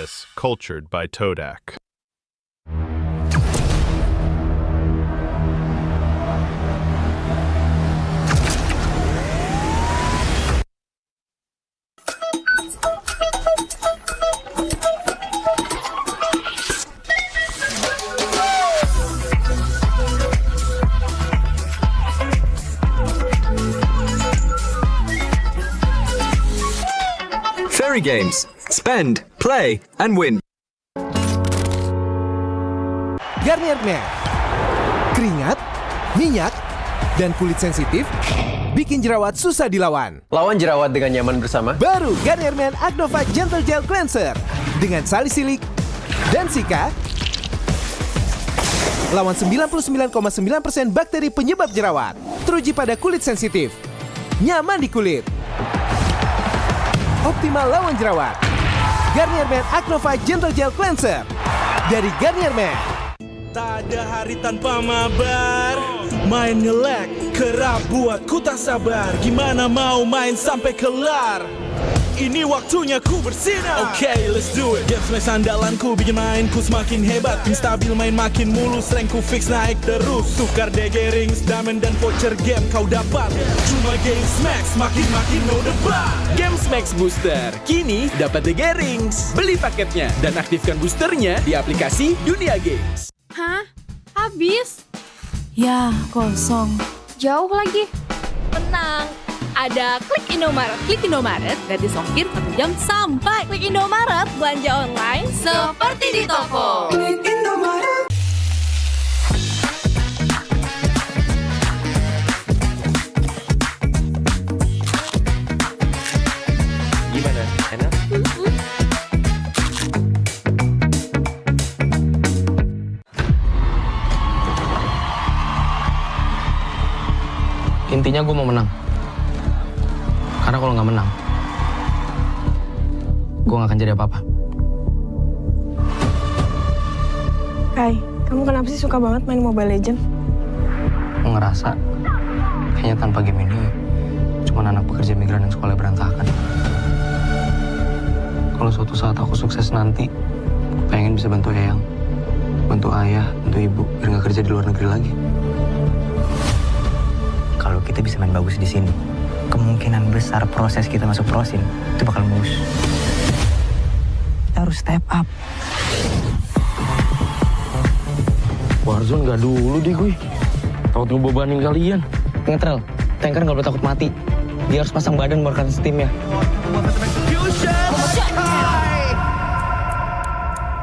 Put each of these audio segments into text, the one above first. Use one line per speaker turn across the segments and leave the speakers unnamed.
this, cultured by Todak.
Fairy games. Spend, play, and win.
Garnier Men. Keringat, minyak, dan kulit sensitif bikin jerawat susah dilawan.
Lawan jerawat dengan nyaman bersama.
Baru Garnier Men Acnova Gentle Gel Cleanser dengan salisilik dan sika. Lawan 99,9% bakteri penyebab jerawat. Teruji pada kulit sensitif. Nyaman di kulit. Optimal lawan jerawat. Garnier Men Acnova Gentle Gel Cleanser dari Garnier Men.
Tak ada hari tanpa mabar. Main nge-lag, kerap buatku tak sabar. Gimana mau main sampai kelar? Ini waktunya ku bersinar. Okay, let's do it. Games main sandalanku bikin mainku semakin hebat. Tim stabil main makin mulus, rankku fix naik terus. Tukar DG rings, diamond dan voucher game kau dapat. Cuma Games Max, makin no debat.
Games Max Booster, kini dapat DG rings. Beli paketnya dan aktifkan boosternya di aplikasi Dunia Games.
Hah? Habis?
Ya, kosong.
Jauh lagi? Tenang. Ada Klik Indomaret. Klik Indomaret, gratis ongkir 1 jam sampai. Klik Indomaret, belanja online seperti di toko. Klik Indomaret.
Gimana? Enak?
Intinya gue mau menang. Karena kalau nggak menang, gue nggak akan jadi apa-apa.
Kai, kamu kenapa sih suka banget main Mobile Legends?
Gue ngerasa kayaknya tanpa game ini cuma anak pekerja migran yang sekolah berantakan. Kalau suatu saat aku sukses nanti, pengen bisa bantu Eyang, bantu ayah, bantu ibu, biar nggak kerja di luar negeri lagi.
Kalau kita bisa main bagus di sini, kemungkinan besar proses kita masuk prosin itu bakal mulus. Kita harus step up.
Warzone nggak dulu deh gue. Takut ngebebanin kalian. Ngetrel, tanker nggak boleh takut mati. Dia harus pasang badan merekam steamnya.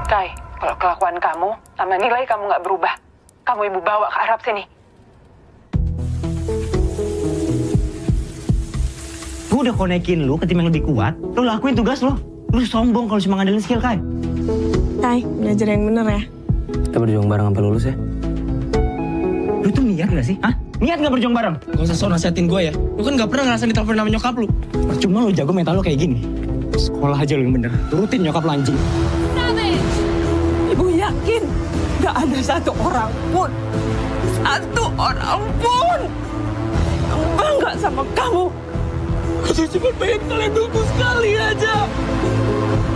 Kai, kalau kelakuan kamu sama nilai kamu nggak berubah, kamu ibu bawa ke Arab sini.
Gue udah konekin lu ke tim yang lebih kuat, lu lakuin tugas lo. Lu sombong kalau cuma ngandelin skill, Kai.
Kai, belajar yang bener ya.
Kita berjuang bareng sampai lulus ya.
Lu tuh niat gak sih? Hah? Niat gak berjuang bareng?
Gak usah so nasihatin gue ya. Lu kan gak pernah ngerasain ditelepon sama nyokap lu.
Percuma lu jago mental lu kayak gini. Sekolah aja lu yang bener. Turutin nyokap lanjing.
Ibu yakin gak ada satu orang pun yang bangga sama kamu. Aku cuma pengen kalian dulu sekali aja.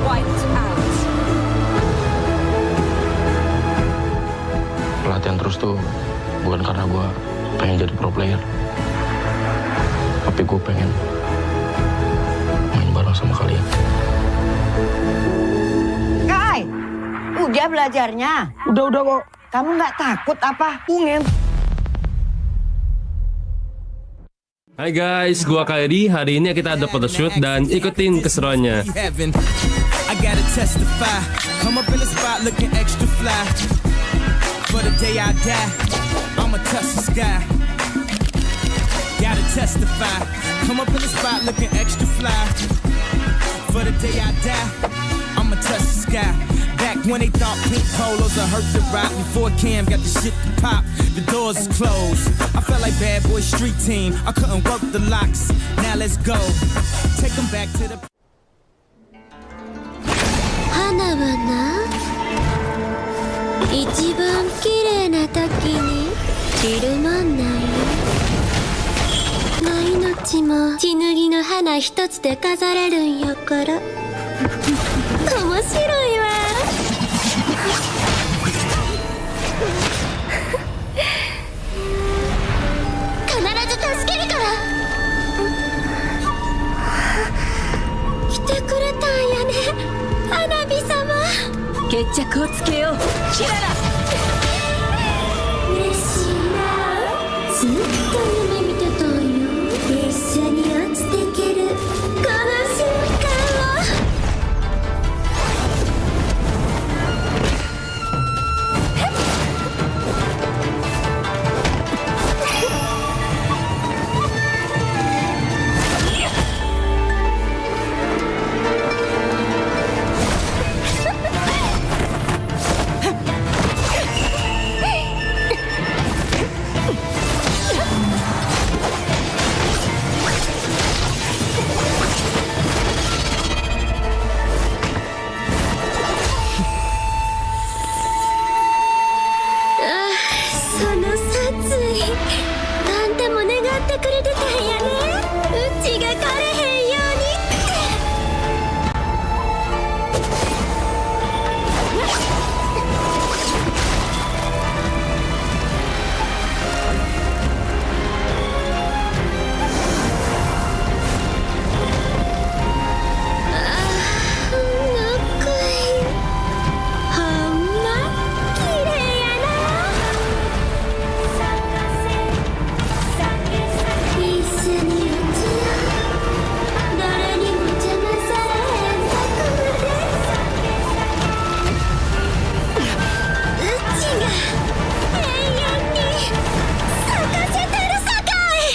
White out.
Latihan terus tuh bukan karena gue pengen jadi pro player, tapi gue pengen main bareng sama kalian.
Kai, udah belajarnya?
Udah kok.
Kamu nggak takut apa? Ungen.
Hai guys, gua KD. Hari ini kita ada photoshoot dan ikutin keseruannya.
I gotta testify. Come up in the spot looking extra fly. For the day I die, I'ma touch the sky. Gotta testify. Come up in the spot looking extra fly. For the day I die, I'ma touch the sky. Back when they thought pink polos would hurt the rock. Before Cam got the shit to pop, the doors is closed. I felt like bad boy street team. I couldn't work the locks. Now let's go. Take them back to the.
花はな、一番綺麗な時に散るもんないよ。命も血脱ぎの花一つで飾れるんやから。面白いわ
決着をつけよう。キララ。嬉しいな。ずっと夢見てたよ。列車に落ちてけるこの瞬間を。その殺意あんたも願ってくれてたんやね。うちが枯れへんようにって仲いい。ほんま綺麗やな。一緒にうちよ。誰にも邪魔されへんところでうちが永遠に咲かせてるさかい。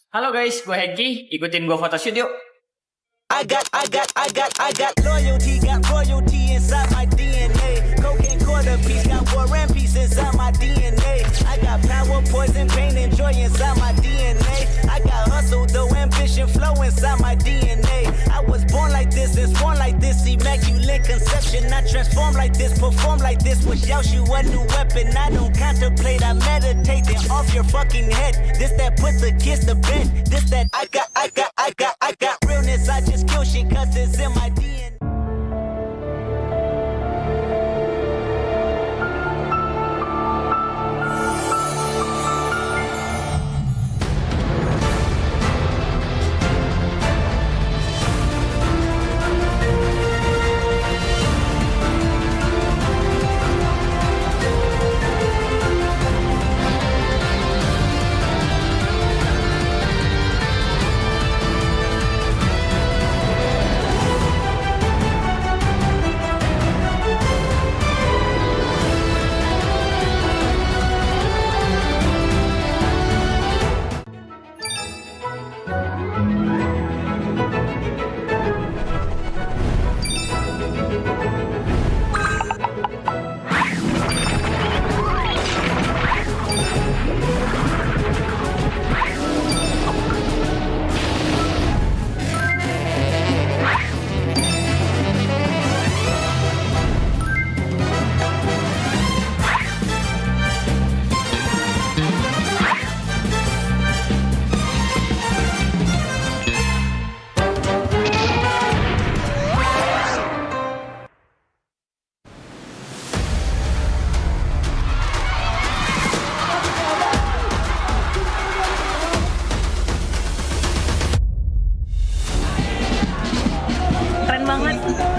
Halo guys, gue Hengki. Ikutin gue photoshoot yuk.
I got royalty inside my DNA. Cocaine quarter piece, got war and peace inside my DNA. I got power, poison, pain, and joy inside my DNA. I got hustle, though, ambition, flow inside my DNA. I was born like this and sworn like this, immaculate conception. I transform like this, perform like this, wish y'all shoot a new weapon. I don't contemplate, I meditate, then off your fucking head. This that put the kiss to bed. This that I got realness. I just kill shit cause it's in my DNA.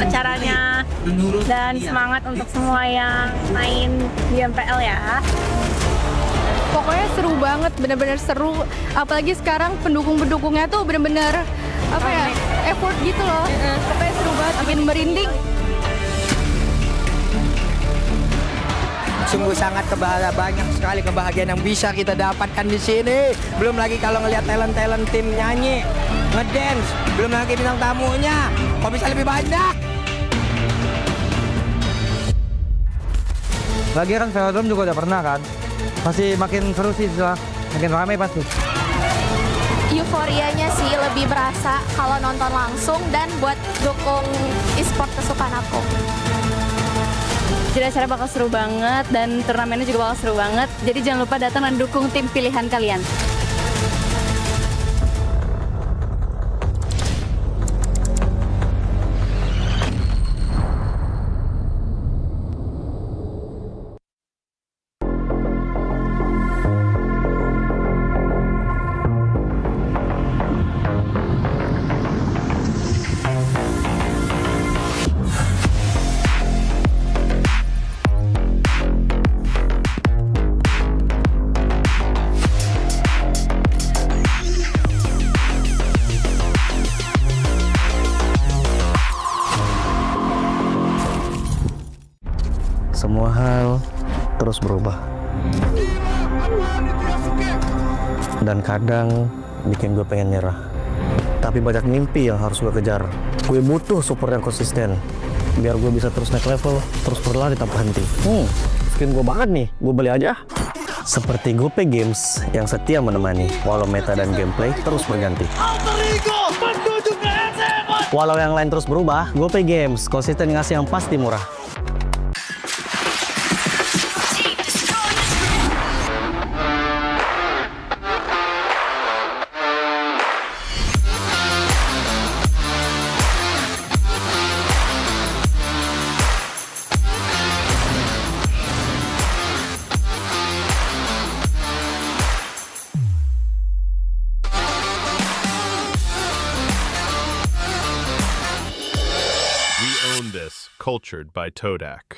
acaranya dan semangat untuk semua yang main di MPL ya. Pokoknya seru banget, bener-bener seru. Apalagi sekarang pendukung-pendukungnya tuh bener-bener apa ya, effort gitu loh. Pokoknya seru banget, bikin merinding.
Sungguh sangat banyak sekali kebahagiaan yang bisa kita dapatkan di sini. Belum lagi kalau ngelihat talent-talent tim nyanyi, ngedance, belum lagi bintang tamunya. Kok bisa lebih banyak?
Lagi kan velodrome juga udah pernah kan. Masih makin seru sih, makin ramai pasti.
Euforianya sih lebih berasa kalau nonton langsung dan buat dukung e-sport kesukaan aku.
Jadi acara bakal seru banget dan turnamennya juga bakal seru banget. Jadi jangan lupa datang dan dukung tim pilihan kalian.
Semua hal terus berubah. Dan kadang bikin gue pengen nyerah. Tapi banyak mimpi yang harus gue kejar. Gue butuh support yang konsisten biar gue bisa terus naik level, terus berlari tanpa henti. Skin gue banget nih, gue beli aja. Seperti GoPay Games yang setia menemani walau meta dan gameplay terus berganti. Walau yang lain terus berubah, GoPay Games konsisten ngasih yang pasti murah.
Cultured by Todak.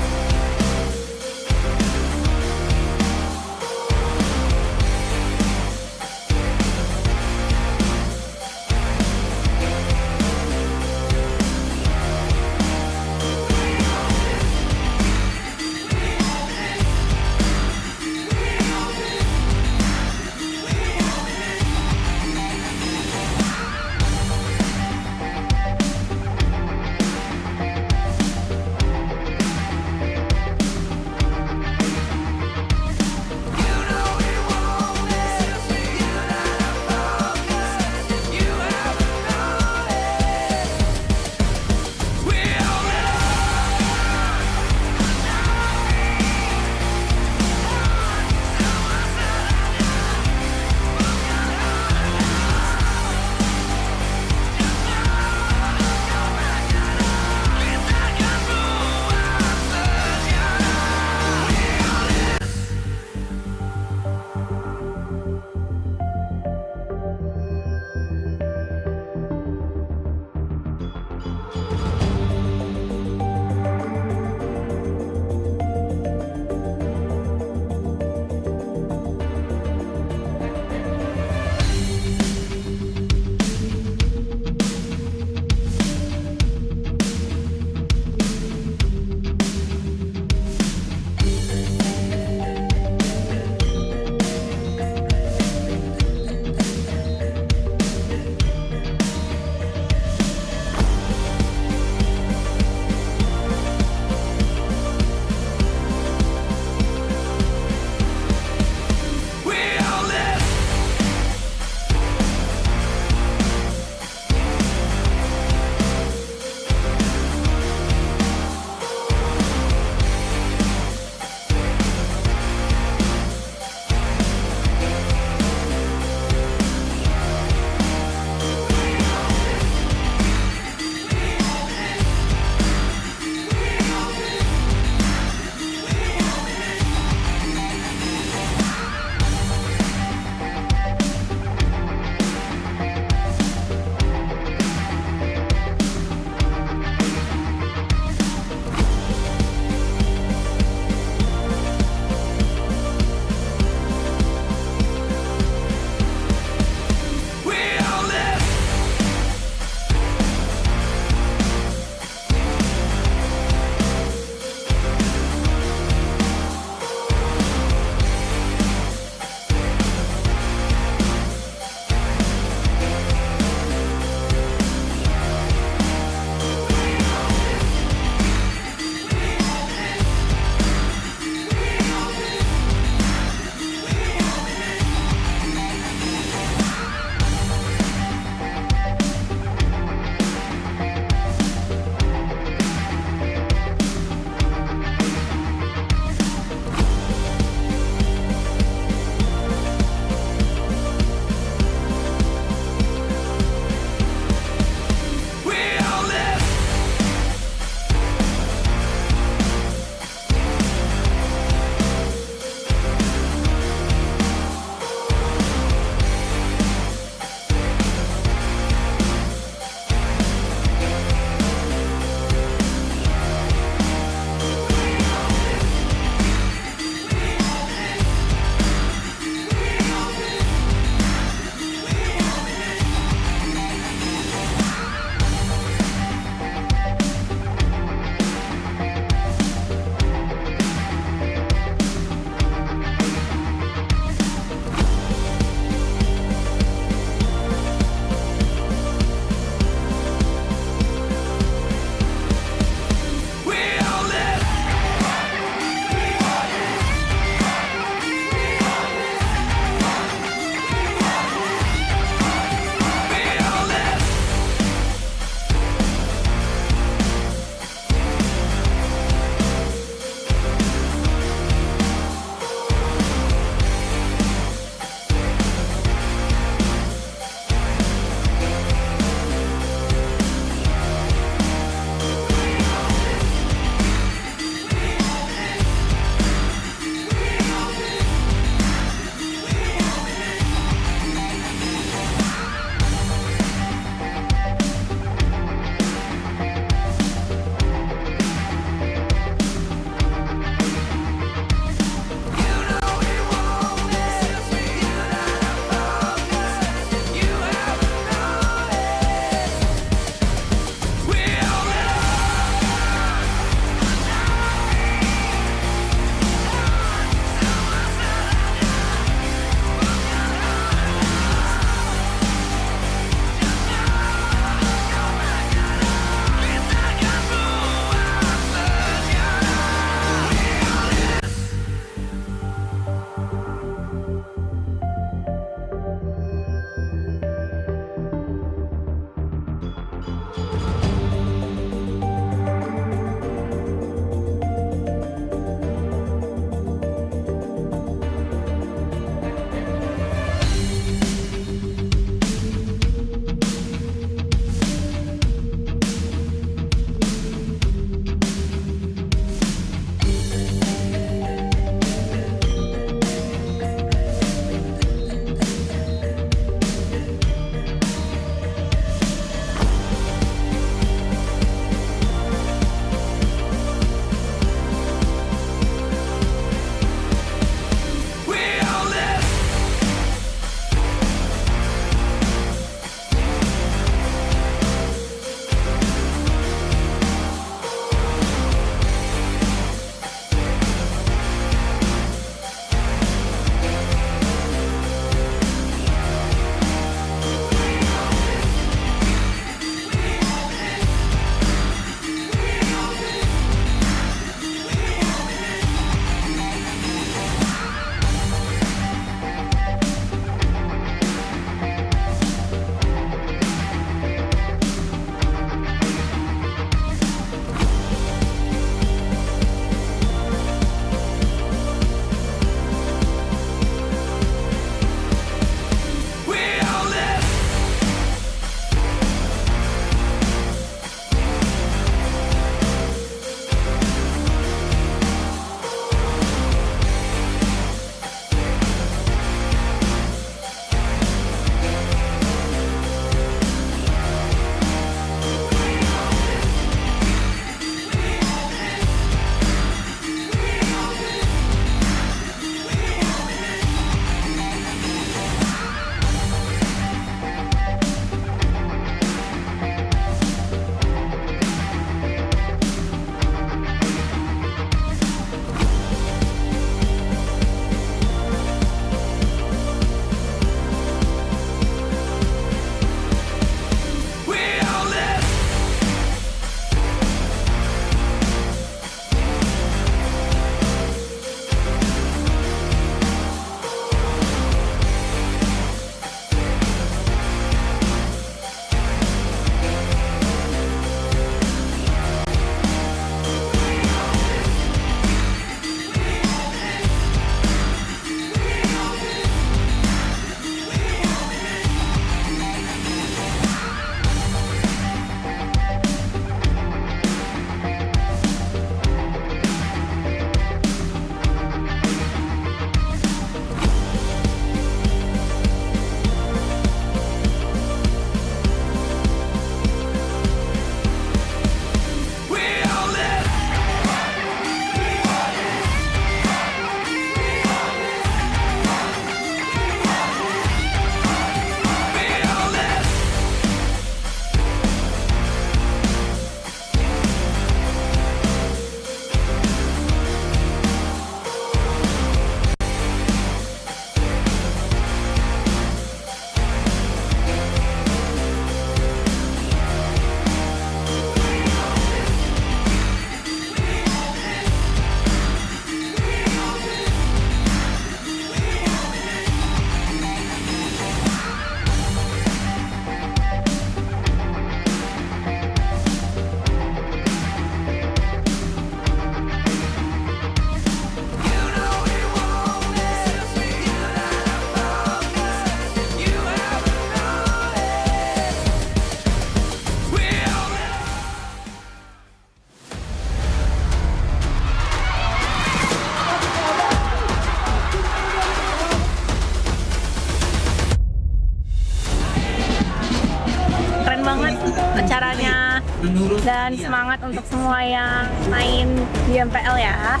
dan semangat untuk semua yang main di MPL ya.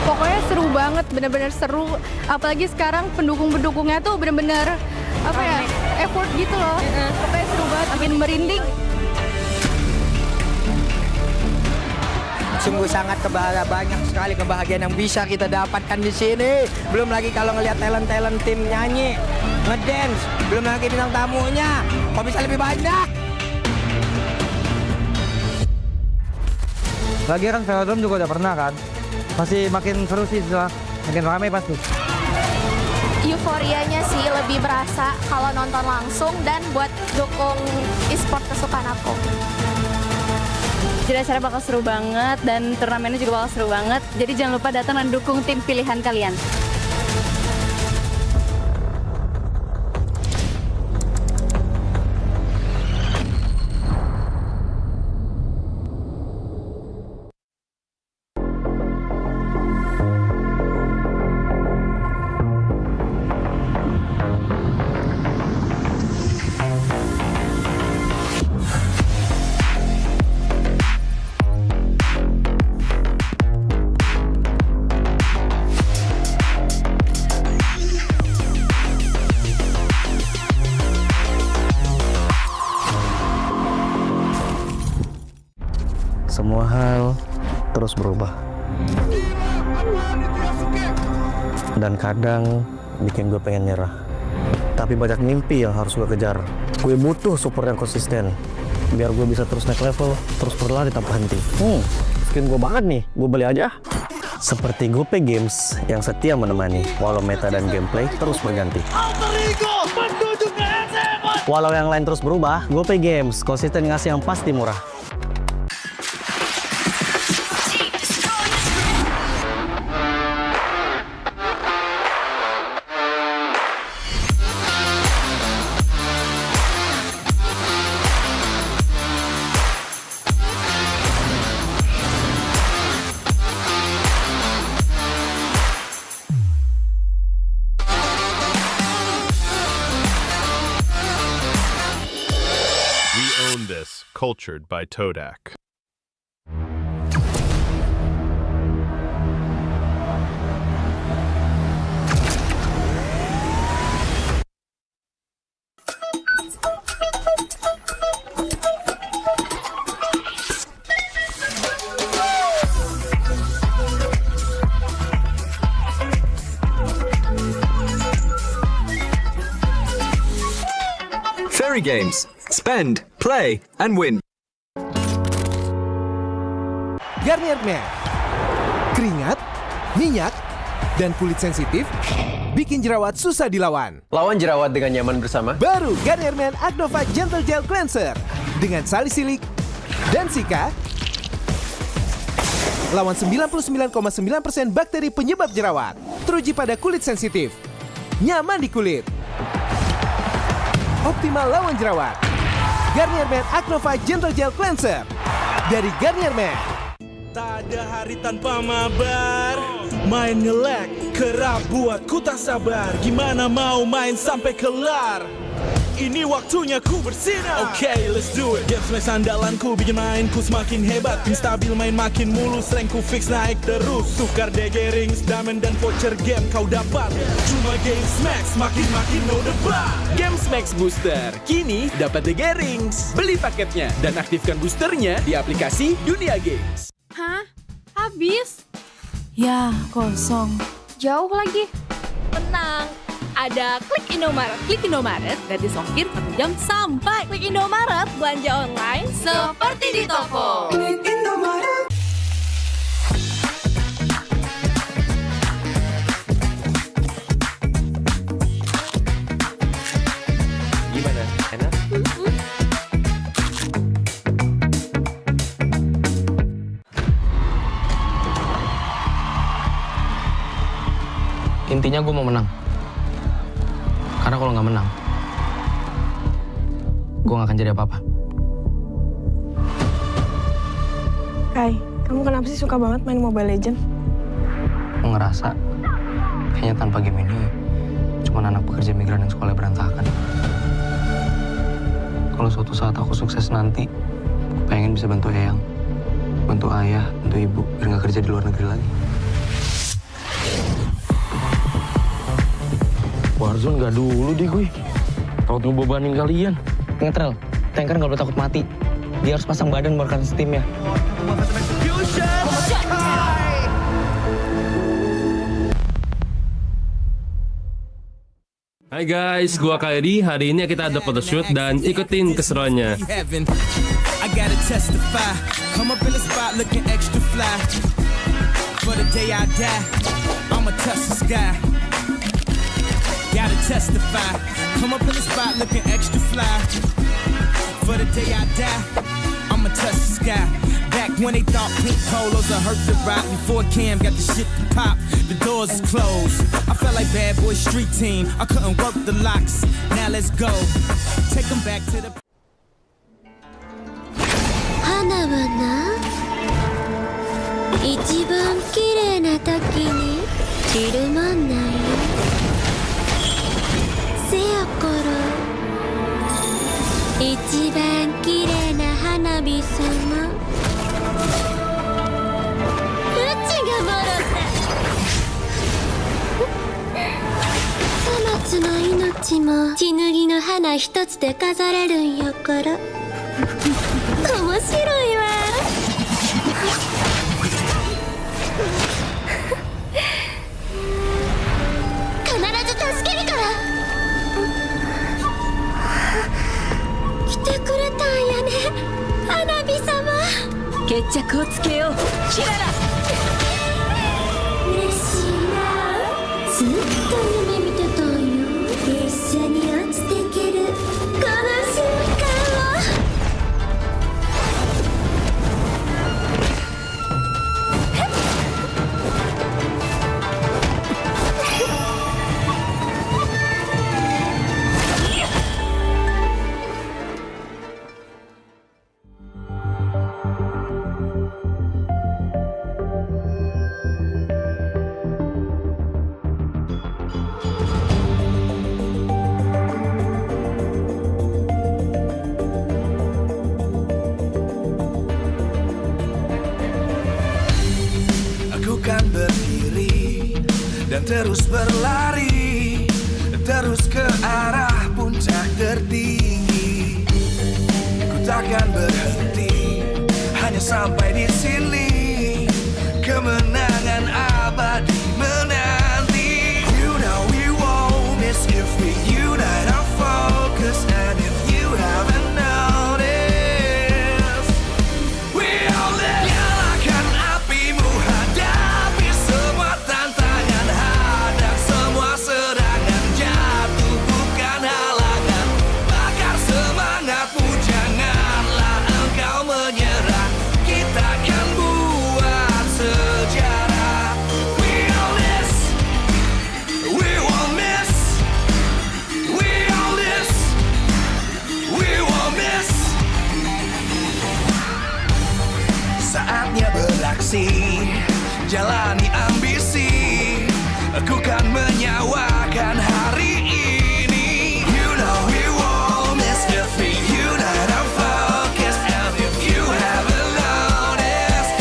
Pokoknya seru banget, bener-bener seru. Apalagi sekarang pendukung-pendukungnya tuh bener-bener effort gitu loh. Pokoknya seru banget, bikin merinding.
Sungguh sangat banyak sekali kebahagiaan yang bisa kita dapatkan di sini. Belum lagi kalau ngelihat talent tim nyanyi, ngedance, belum lagi bintang tamunya. Kok bisa lebih banyak?
Lagi kan velodrome juga udah pernah kan. Masih makin seru sih setelah makin ramai pasti.
Euforianya sih lebih berasa kalau nonton langsung dan buat dukung e-sport kesukaan aku.
Jadi acara bakal seru banget dan turnamennya juga bakal seru banget. Jadi jangan lupa datang dan dukung tim pilihan kalian.
Semua hal terus berubah. Dan kadang bikin gue pengen nyerah. Tapi banyak mimpi yang harus gue kejar. Gue butuh support yang konsisten. Biar gue bisa terus naik level, terus berlari tanpa henti. Skin gue banget nih, gue beli aja. Seperti GoP Games yang setia menemani, walau meta dan gameplay terus berganti. Walau yang lain terus berubah, GoP Games konsisten ngasih yang pasti murah.
This, cultured by Todak.
Fairy Games. Spend, play, and win.
Garnier Men. Keringat, minyak, dan kulit sensitif bikin jerawat susah dilawan.
Lawan jerawat dengan nyaman bersama.
Baru Garnier Men Agnova Gentle Gel Cleanser dengan salisilik dan sika. Lawan 99,9% bakteri penyebab jerawat. Teruji pada kulit sensitif. Nyaman di kulit. Optimal lawan jerawat. Garnier Men Agnova Gentle Gel Cleanser dari Garnier Men.
Tak ada hari tanpa mabar. Main nge-lag, kerap buatku tak sabar. Gimana mau main sampai kelar? Ini waktunya ku bersinar. Okay, let's do it. Games main andalanku, bikin mainku semakin hebat. Pin stabil main makin mulus, rankku fix naik terus. Tukar DG rings, diamond dan voucher game kau dapat. Cuma Games Max, makin no debat.
Games Max Booster, kini dapat DG rings. Beli paketnya dan aktifkan boosternya di aplikasi Dunia Games.
Hah? Habis?
Ya, kosong.
Jauh lagi. Tenang. Ada Klik Indomaret. Klik Indomaret gratis ongkir 1 jam sampai. Klik Indomaret, belanja online seperti di toko. Klik Indomaret.
Gimana? Enak?
Intinya gue mau menang. Karena kalau nggak menang, gue nggak akan jadi apa-apa.
Kai, kamu kenapa sih suka banget main Mobile Legends?
Gue ngerasa kayaknya tanpa game ini cuma anak pekerja migran yang sekolah berantakan. Kalau suatu saat aku sukses nanti, Pengen bisa bantu Eyang, bantu ayah, bantu ibu, biar nggak kerja di luar negeri lagi.
Warzone nggak dulu deh gue. Takut ngebebanin kalian.
Ingat Rel, tanker nggak boleh takut mati. Dia harus pasang badan buat timnya.
Hai guys, gua KD. Hari ini kita ada photoshoot dan ikutin keseruannya.
I gotta testify. Come up in the spot looking extra fly. For the day I die, I'ma touch the sky. Gotta testify. Come up in the spot looking extra fly. For the day I die, I'ma touch the sky. Back when they thought pink polos would hurt the rock. Before Cam got the shit to pop, the doors is closed. I felt like bad boy street team. I couldn't work the locks. Now let's go. Take them back to the.
花はな、一番綺麗な時に散るもんなんよ。せやから一番綺麗な花火様、うちがもろた。さまつの命も血塗りの花一つで飾れるんやから。面白いわ。必ず助けるから。来てくれたんやね、花火様。決着をつけよう、キララ。嬉しいな、ずっと夢見てたんよ。一緒に落ちてけるこの瞬間を。
Dan terus berlari, terus ke arah puncak tertinggi. Ku takkan berhenti, hanya sampai di sini. Kemenangan abadi menanti. You know we won't miss if we unite our focus. And if you haven't noticed, we all live. Nyalakan apimu, hadapi semua tantangan. Hadang semua serangan, jatuh bukan halangan. Bakar semangatmu, janganlah engkau menyerah. Kita akan buat sejarah. We all this, we won't miss. We all this, we won't miss. Saatnya beraksi, jalani ambisi. Aku kan menyawakan hari ini. You know we won't miss if we unite our focus. And if you haven't noticed,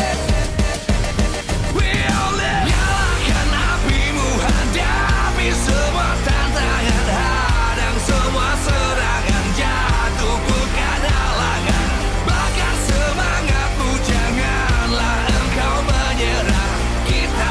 we all live. Nyalakan apimu, hadapi semua tantangan. Hadang semua serangan, jatuh bukan halangan. Bakar semangatmu, janganlah engkau menyerah. Kita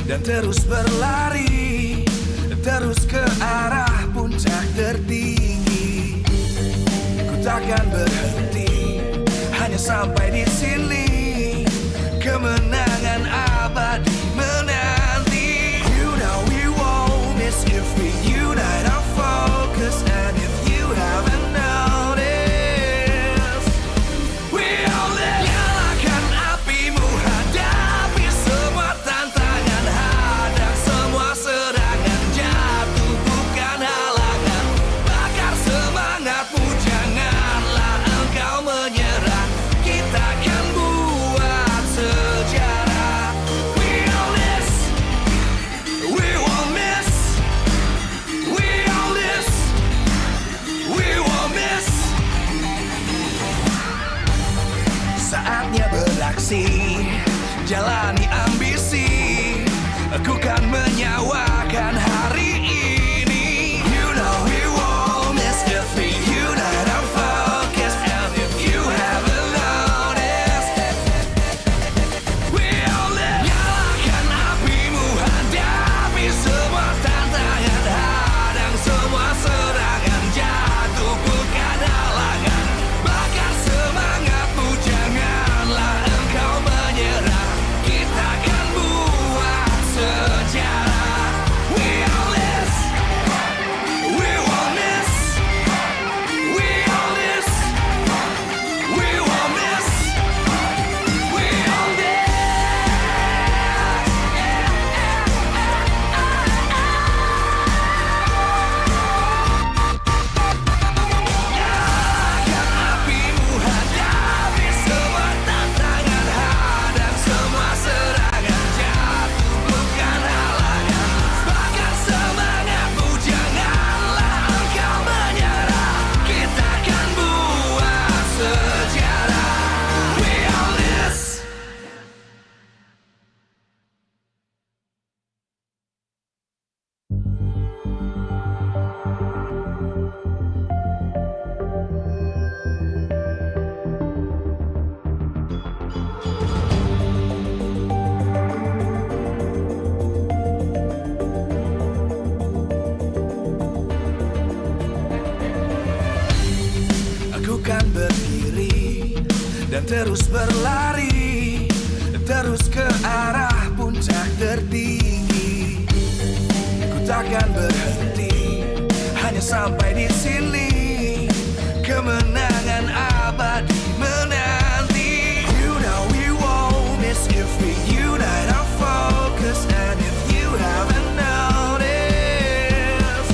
dan terus berlari, terus ke arah puncak tertinggi. Ku takkan berhenti, hanya sampai di sini. Kemenangan abadi menanti. You know we won't miss if we unite our focus. And if you haven't noticed, we all live. Nyalakan apimu, hadapi semua tantangan, hadang semua serangan, jatuh bukan halangan. Bakar semangatmu, janganlah engkau menyerah. Kita akan buat sejarah. We all this, we won't miss. We all this, we won't miss. Saatnya beraksi, jalani ambisi. Aku kan menyawakan hari ini. You know we won't miss if we unite our focus. And if you haven't noticed, we all live. Nyalakan apimu, hadapi semua tantangan, hadang semua serangan, jatuh bukan halangan. Bakar semangatmu, janganlah engkau menyerah. Kita akan buat sejarah. We all this, we won't miss. We all this, we won't miss. We all this. Nyalakan apimu, hadapi semua tantangan, hadang semua serangan, jatuh bukan halangan. Bakar semangatmu, janganlah engkau menyerah. Kita akan buat sejarah. We all this. Aku kan berdiri dan terus berlari, terus ke arah puncak tertinggi. Ku takkan berhenti, hanya sampai di sini. Kemenangan abadi menanti. You know we won't miss if we unite our focus. And if you haven't noticed,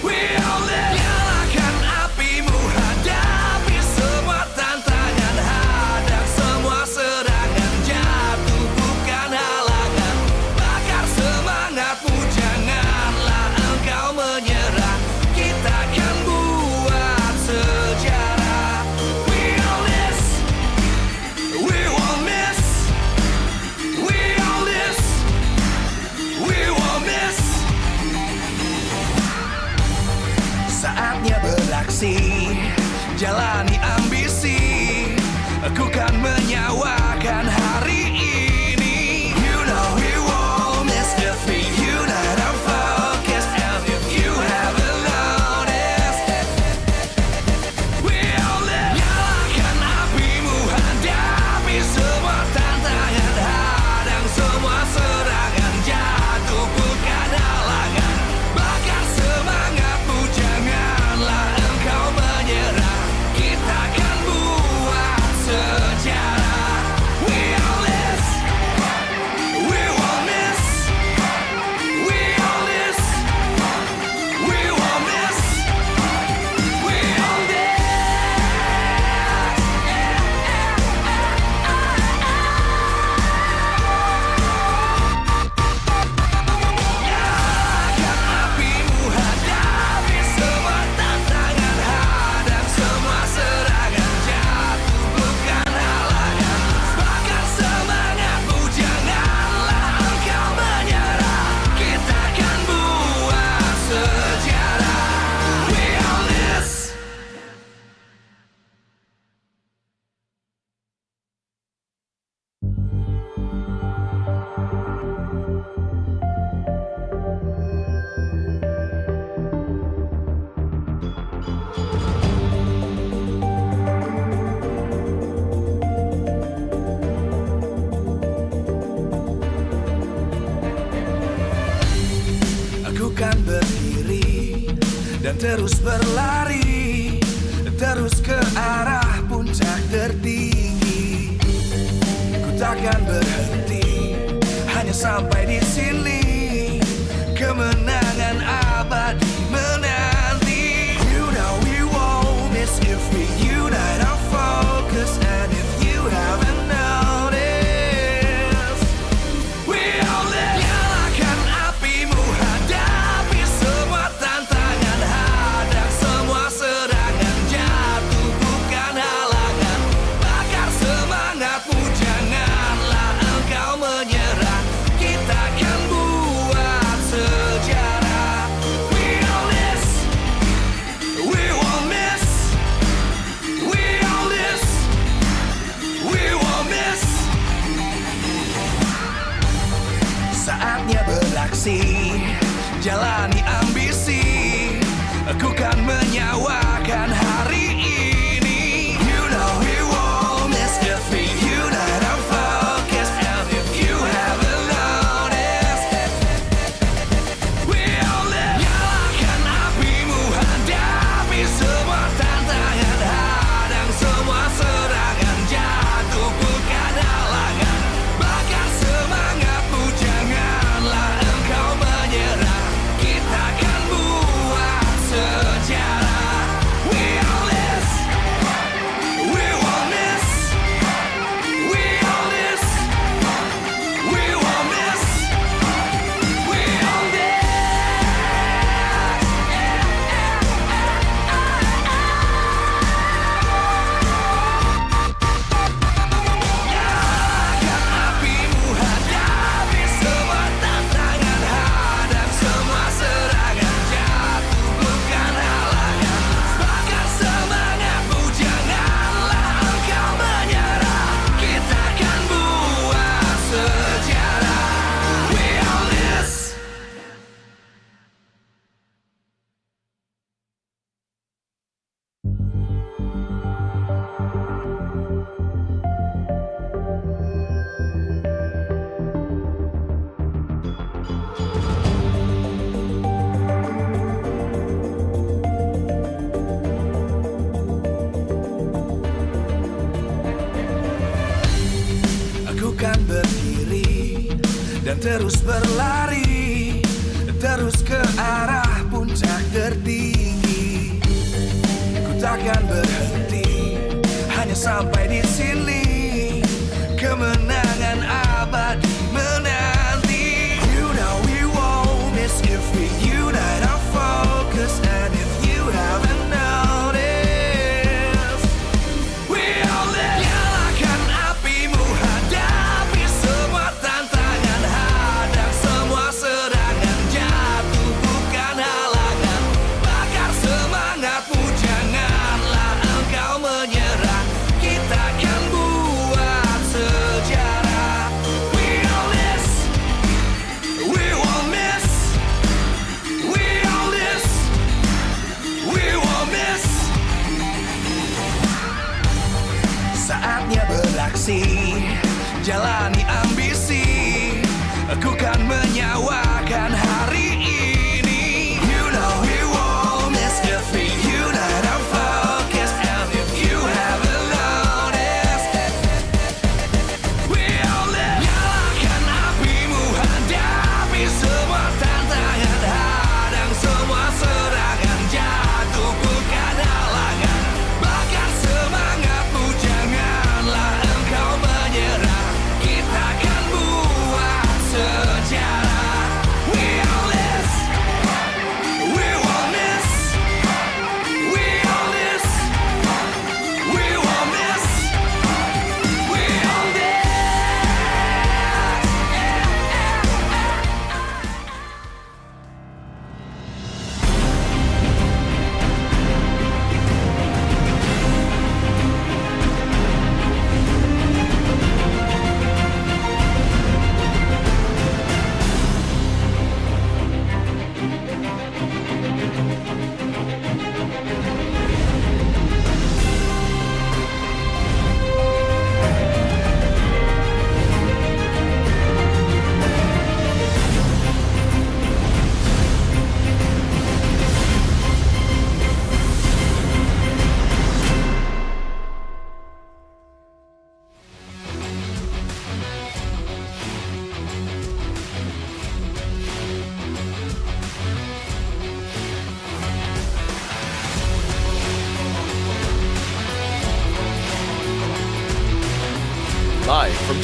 we all live. Nyalakan apimu, hadapi semua tantangan, hadang semua serangan, jatuh bukan halangan. Bakar semangatmu, janganlah engkau menyerah. Kita akan buat sejarah. We all this, we won't miss. We all this, we won't miss. Saatnya beraksi, jalani ambisi. Aku kan menyawakan hari ini. You know we won't miss if we unite our focus. And if you haven't noticed, we all live. Nyalakan apimu, hadapi semua tantangan, hadang semua serangan, jatuh bukan halangan. Bakar semangatmu, janganlah engkau menyerah. Kita akan buat sejarah. terus berlari, terus ke arah puncak tertinggi. Ku takkan berhenti, hanya sampai di sini. Kemenangan abadi menanti. You know we won't miss if we unite our focus. And if you haven't noticed, we all live. Nyalakan apimu, hadapi semua tantangan, hadang semua serangan, jatuh bukan halangan. Bakar semangatmu, janganlah engkau menyerah. Kita akan buat sejarah. We all this, we won't miss. We all this, we won't miss. Saatnya beraksi, jalani ambisi. Aku kan menyawakan hari ini. You know we won't miss if we unite our focus. And if you haven't noticed, we all live. Nyalakan apimu, hadapi semua tantangan, hadang semua serangan, jatuh bukan halangan. Bakar semangatmu, janganlah engkau menyerah. Kita akan buat sejarah. We all this, we won't miss. We all this, we won't miss. We all this. Nyalakan apimu, hadapi semua tantangan, hadang semua serangan, jatuh bukan halangan. Bakar semangatmu, janganlah engkau menyerah. Kita akan buat sejarah. We all this. Aku kan berdiri dan terus berlari, terus ke arah puncak tertinggi. Ku takkan berhenti, hanya sampai di sini. Kemenangan abadi menanti. You know we won't miss if we unite our focus. And if you haven't noticed, we all live. Nyalakan apimu, hadapi semua tantangan, hadang semua serangan, jatuh bukan halangan. Bakar semangatmu, janganlah engkau menyerah. Kita akan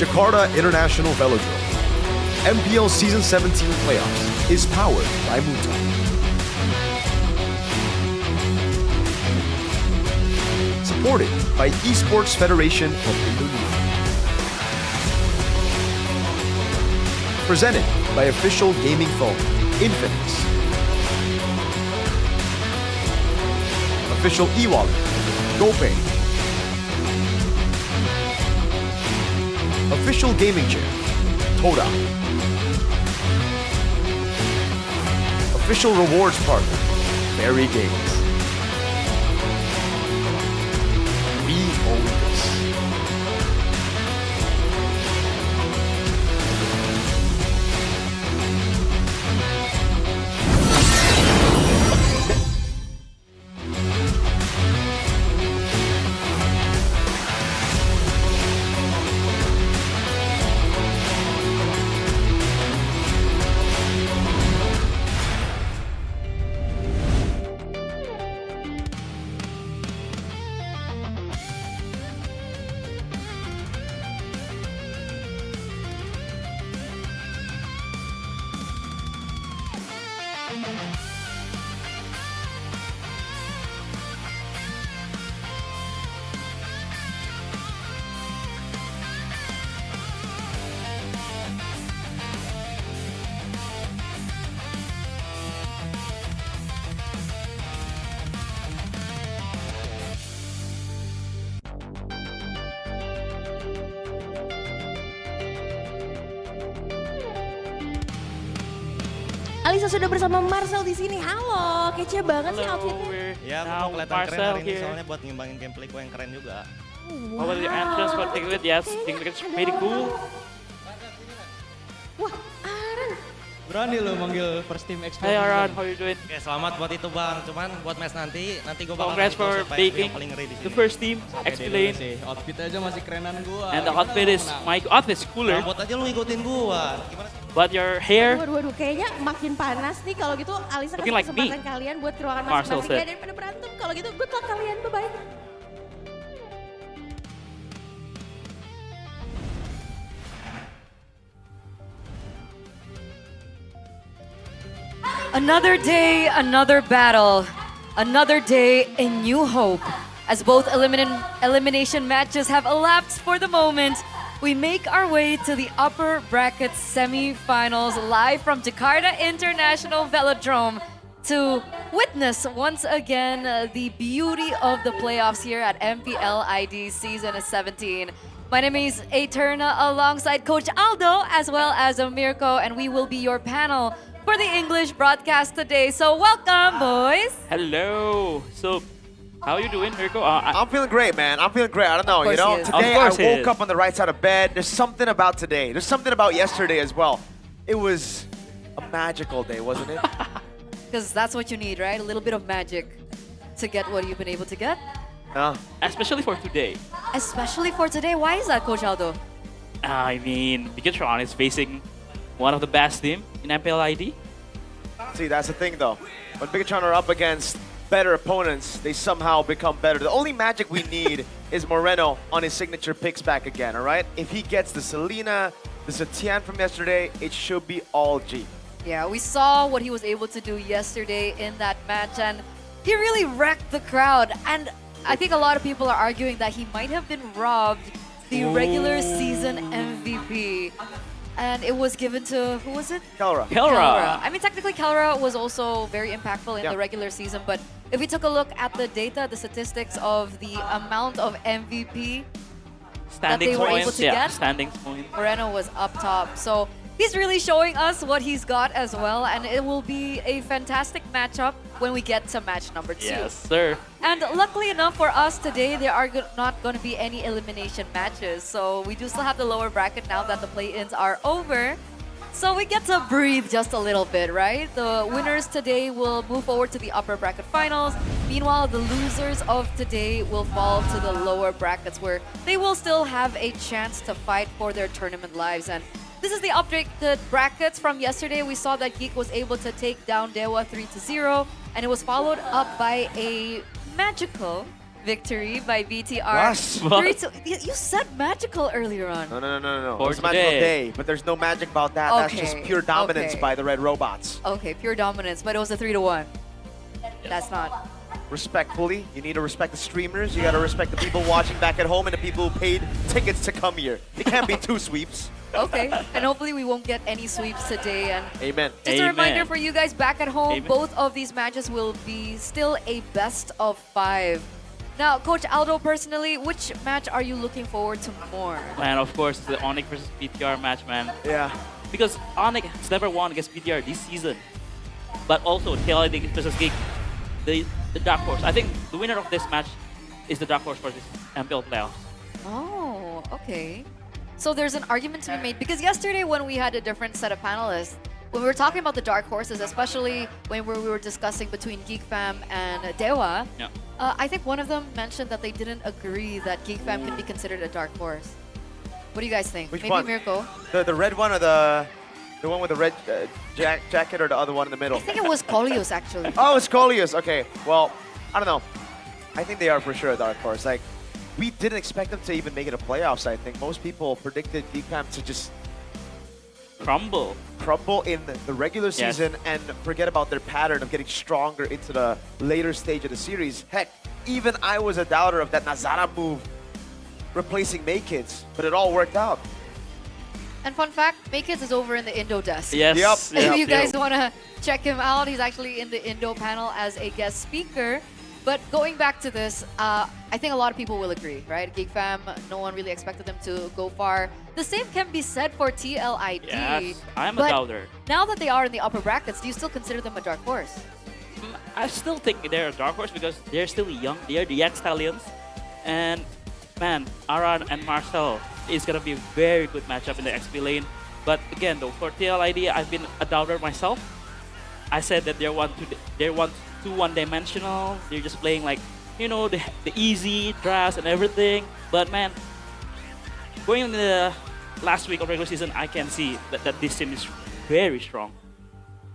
Jakarta International Velodrome. MPL Season 17 Playoffs is powered by Muta. Supported by Esports Federation of Indonesia. Presented by official gaming phone, Infinix. Official e-wallet, GoPay. Official gaming chair, Toda. Official rewards partner, Berry Games. We own this.
Alisa sudah bersama Marcel di sini. Halo, kece banget sih outfitnya.
Ya, aku mau kelihatan keren hari ini soalnya buat ngimbangin gameplay gue yang keren juga.
How about the entrance for TLID? Yes, I think it's pretty cool.
Wah, Aaron.
Berani lo manggil first team expert.
Hey Aaron, how you doing?
Oke, selamat buat itu Bang. Cuman buat match nanti gue bakal
Congrats for baking the first team, XP lane.
Outfit aja masih kerenan gua.
And the outfit is, my outfit is cooler.
Rambut aja lu ngikutin gua. Gimana sih?
But your hair,
Waduh, kayaknya makin panas nih. Kalau gitu Alisa kasih
Looking like me.
kesempatan kalian buat ke ruangan
Marcel
masing-masing ya,
said.
daripada berantem. Kalau gitu good luck kalian, bye-bye.
Another day, another battle. Another day, a new hope. As both elimination matches have elapsed for the moment, we make our way to the upper bracket semi-finals live from Jakarta International Velodrome to witness once again the beauty of the playoffs here at MPL ID Season 17. My name is Eterna alongside Coach Aldo as well as Mirko, and we will be your panel for the English broadcast today. So welcome, boys.
hello. So, how are you doing, Mirko?
I'm feeling great, man. I'm feeling great. I don't know,
Of
you
course
know?
he is.
Today
Of
I
course he
woke
is.
up on the right side of bed. There's something about today. There's something about yesterday as well. It was a magical day, wasn't it?
Because that's what you need, right? A little bit of magic to get what you've been able to get.
Especially for today.
Especially for today. Why is that, Coach Aldo?
I mean, Bigetron is facing one of the best team in MPL ID.
See, that's the thing, though. When Bigetron are up against better opponents, they somehow become better. The only magic we need is Moreno on his signature picks back again, all right? If he gets the Selena, the Satian from yesterday, it should be all G.
Yeah, we saw what he was able to do yesterday in that match, and he really wrecked the crowd. And I think a lot of people are arguing that he might have been robbed the regular season MVP. And it was given to, who was it?
Kelra.
Kelra.
I mean, technically, Kelra was also very impactful in the regular season, but if we took a look at the data, the statistics of the amount of MVP that they were able to get,
standings points.
Moreno was up top. So he's really showing us what he's got as well, and it will be a fantastic matchup when we get to match number 2.
Yes, sir.
And luckily enough for us today, there are not going to be any elimination matches. So we do still have the lower bracket now that the play-ins are over. So we get to breathe just a little bit, right? The winners today will move forward to the upper bracket finals. Meanwhile, the losers of today will fall to the lower brackets where they will still have a chance to fight for their tournament lives. And this is the updated brackets from yesterday. We saw that GEEK was able to take down Dewa 3-0, and it was followed up by a magical victory by BTR.
Yes.
3-2. You said magical earlier on.
No.
For
It's a magical
today.
day, but there's no magic about that. That's just
Okay,
pure dominance
okay.
by the red robots.
Okay, pure dominance, but it was a 3-1. That's not.
Respectfully, you need to respect the streamers. You got to respect the people watching back at home and the people who paid tickets to come here. It can't be two sweeps.
Okay, and hopefully we won't get any sweeps today. And
Amen.
just a reminder for you guys back at home,
Amen.
both of these matches will be still a best of 5. Now, Coach Aldo, personally, which match are you looking forward to more?
Man, of course, the ONIC versus BTR match, man.
Yeah.
Because ONIC has never won against BTR this season. But also, TLID versus GEEK, the dark horse. I think the winner of this match is the dark horse for this MPL playoffs.
Oh, okay. So there's an argument to be made, because yesterday when we had a different set of panelists, when we were talking about the dark horses, especially when we were discussing between GEEK Fam and Dewa,
Yeah.
I think one of them mentioned that they didn't agree that GEEK Fam can be considered a dark horse. What do you guys think?
Which
Maybe
one?
Mirko?
The red one or the one with the red jacket, or the other one in the middle?
I think it was Kolios actually.
Oh, it's Kolios. Okay. Well, I don't know. I think they are for sure a dark horse. Like, we didn't expect them to even make it a playoffs. I think most people predicted GEEK Fam to just
crumble
in the regular season and forget about their pattern of getting stronger into the later stage of the series. Heck, even I was a doubter of that Nazara move replacing Maykids, but it all worked out.
And fun fact, Maykids is over in the Indo desk.
Yes.
If you guys want to check him out, he's actually in the Indo panel as a guest speaker. But going back to this, I think a lot of people will agree, right? GEEK Fam, no one really expected them to go far. The same can be said for TLID.
Yes, I'm a
but
doubter.
Now that they are in the upper brackets, do you still consider them a dark horse?
I still think they're a dark horse because they're still young. They're the young stallions. And man, Aran and Marcel is going to be a very good matchup in the XP lane. But again, though, for TLID, I've been a doubter myself. I said that they're too one-dimensional. They're just playing like, you know, the easy drafts and everything. But man, going into the last week of regular season, I can see that this team is very strong.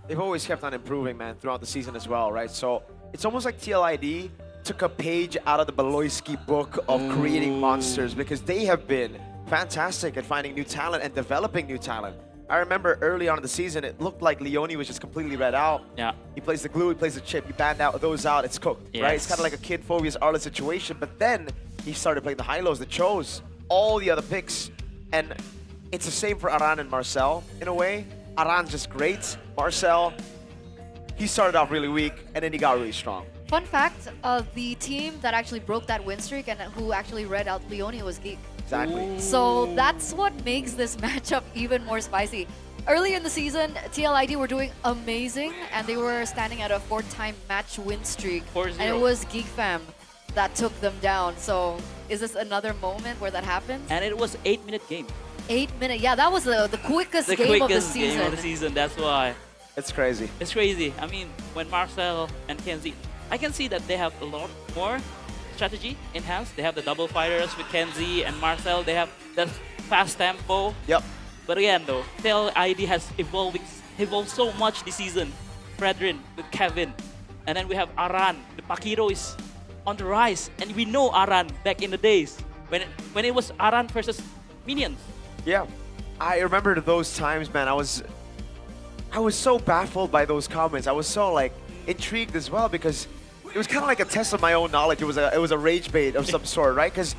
They've always kept on improving, man, throughout the season as well, right? So it's almost like TLID took a page out of the Beloyski book of creating monsters, because they have been fantastic at finding new talent and developing new talent. I remember early on in the season, it looked like Leone was just completely read out.
Yeah.
He plays the glue, he plays the chip, he banned out those out, it's cooked, right? It's kind of like a Kid Phobia's Arla situation, but then he started playing the high-lows, the Chos, all the other picks, and it's the same for Aran and Marcel in a way. Aran's just great. Marcel, he started off really weak, and then he got really strong.
Fun fact, the team that actually broke that win streak and who actually read out Leone was GEEK.
Exactly.
So that's what makes this matchup even more spicy. Early in the season, TLID were doing amazing, and they were standing at a 4-time match win streak.
4-0.
And it was GEEK Fam that took them down. So is this another moment where that happens?
And it was 8-minute game.
8 minute, yeah, that was the quickest game of the season.
Game of the season, that's why.
It's crazy.
It's crazy. I mean, when Marcel and Kenzie, I can see that they have a lot more strategy enhanced. They have the double fighters with Kenzie and Marcel. They have the fast tempo.
Yep.
But again, though, TLID has evolved so much this season. Fredrin with Kevin. And then we have Aran. The Pakiro is on the rise. And we know Aran back in the days when it was Aran versus Minions.
Yeah. I remember those times, man. I was so baffled by those comments. I was so like intrigued as well, because it was kind of like a test of my own knowledge. It was a rage bait of some sort, right? Because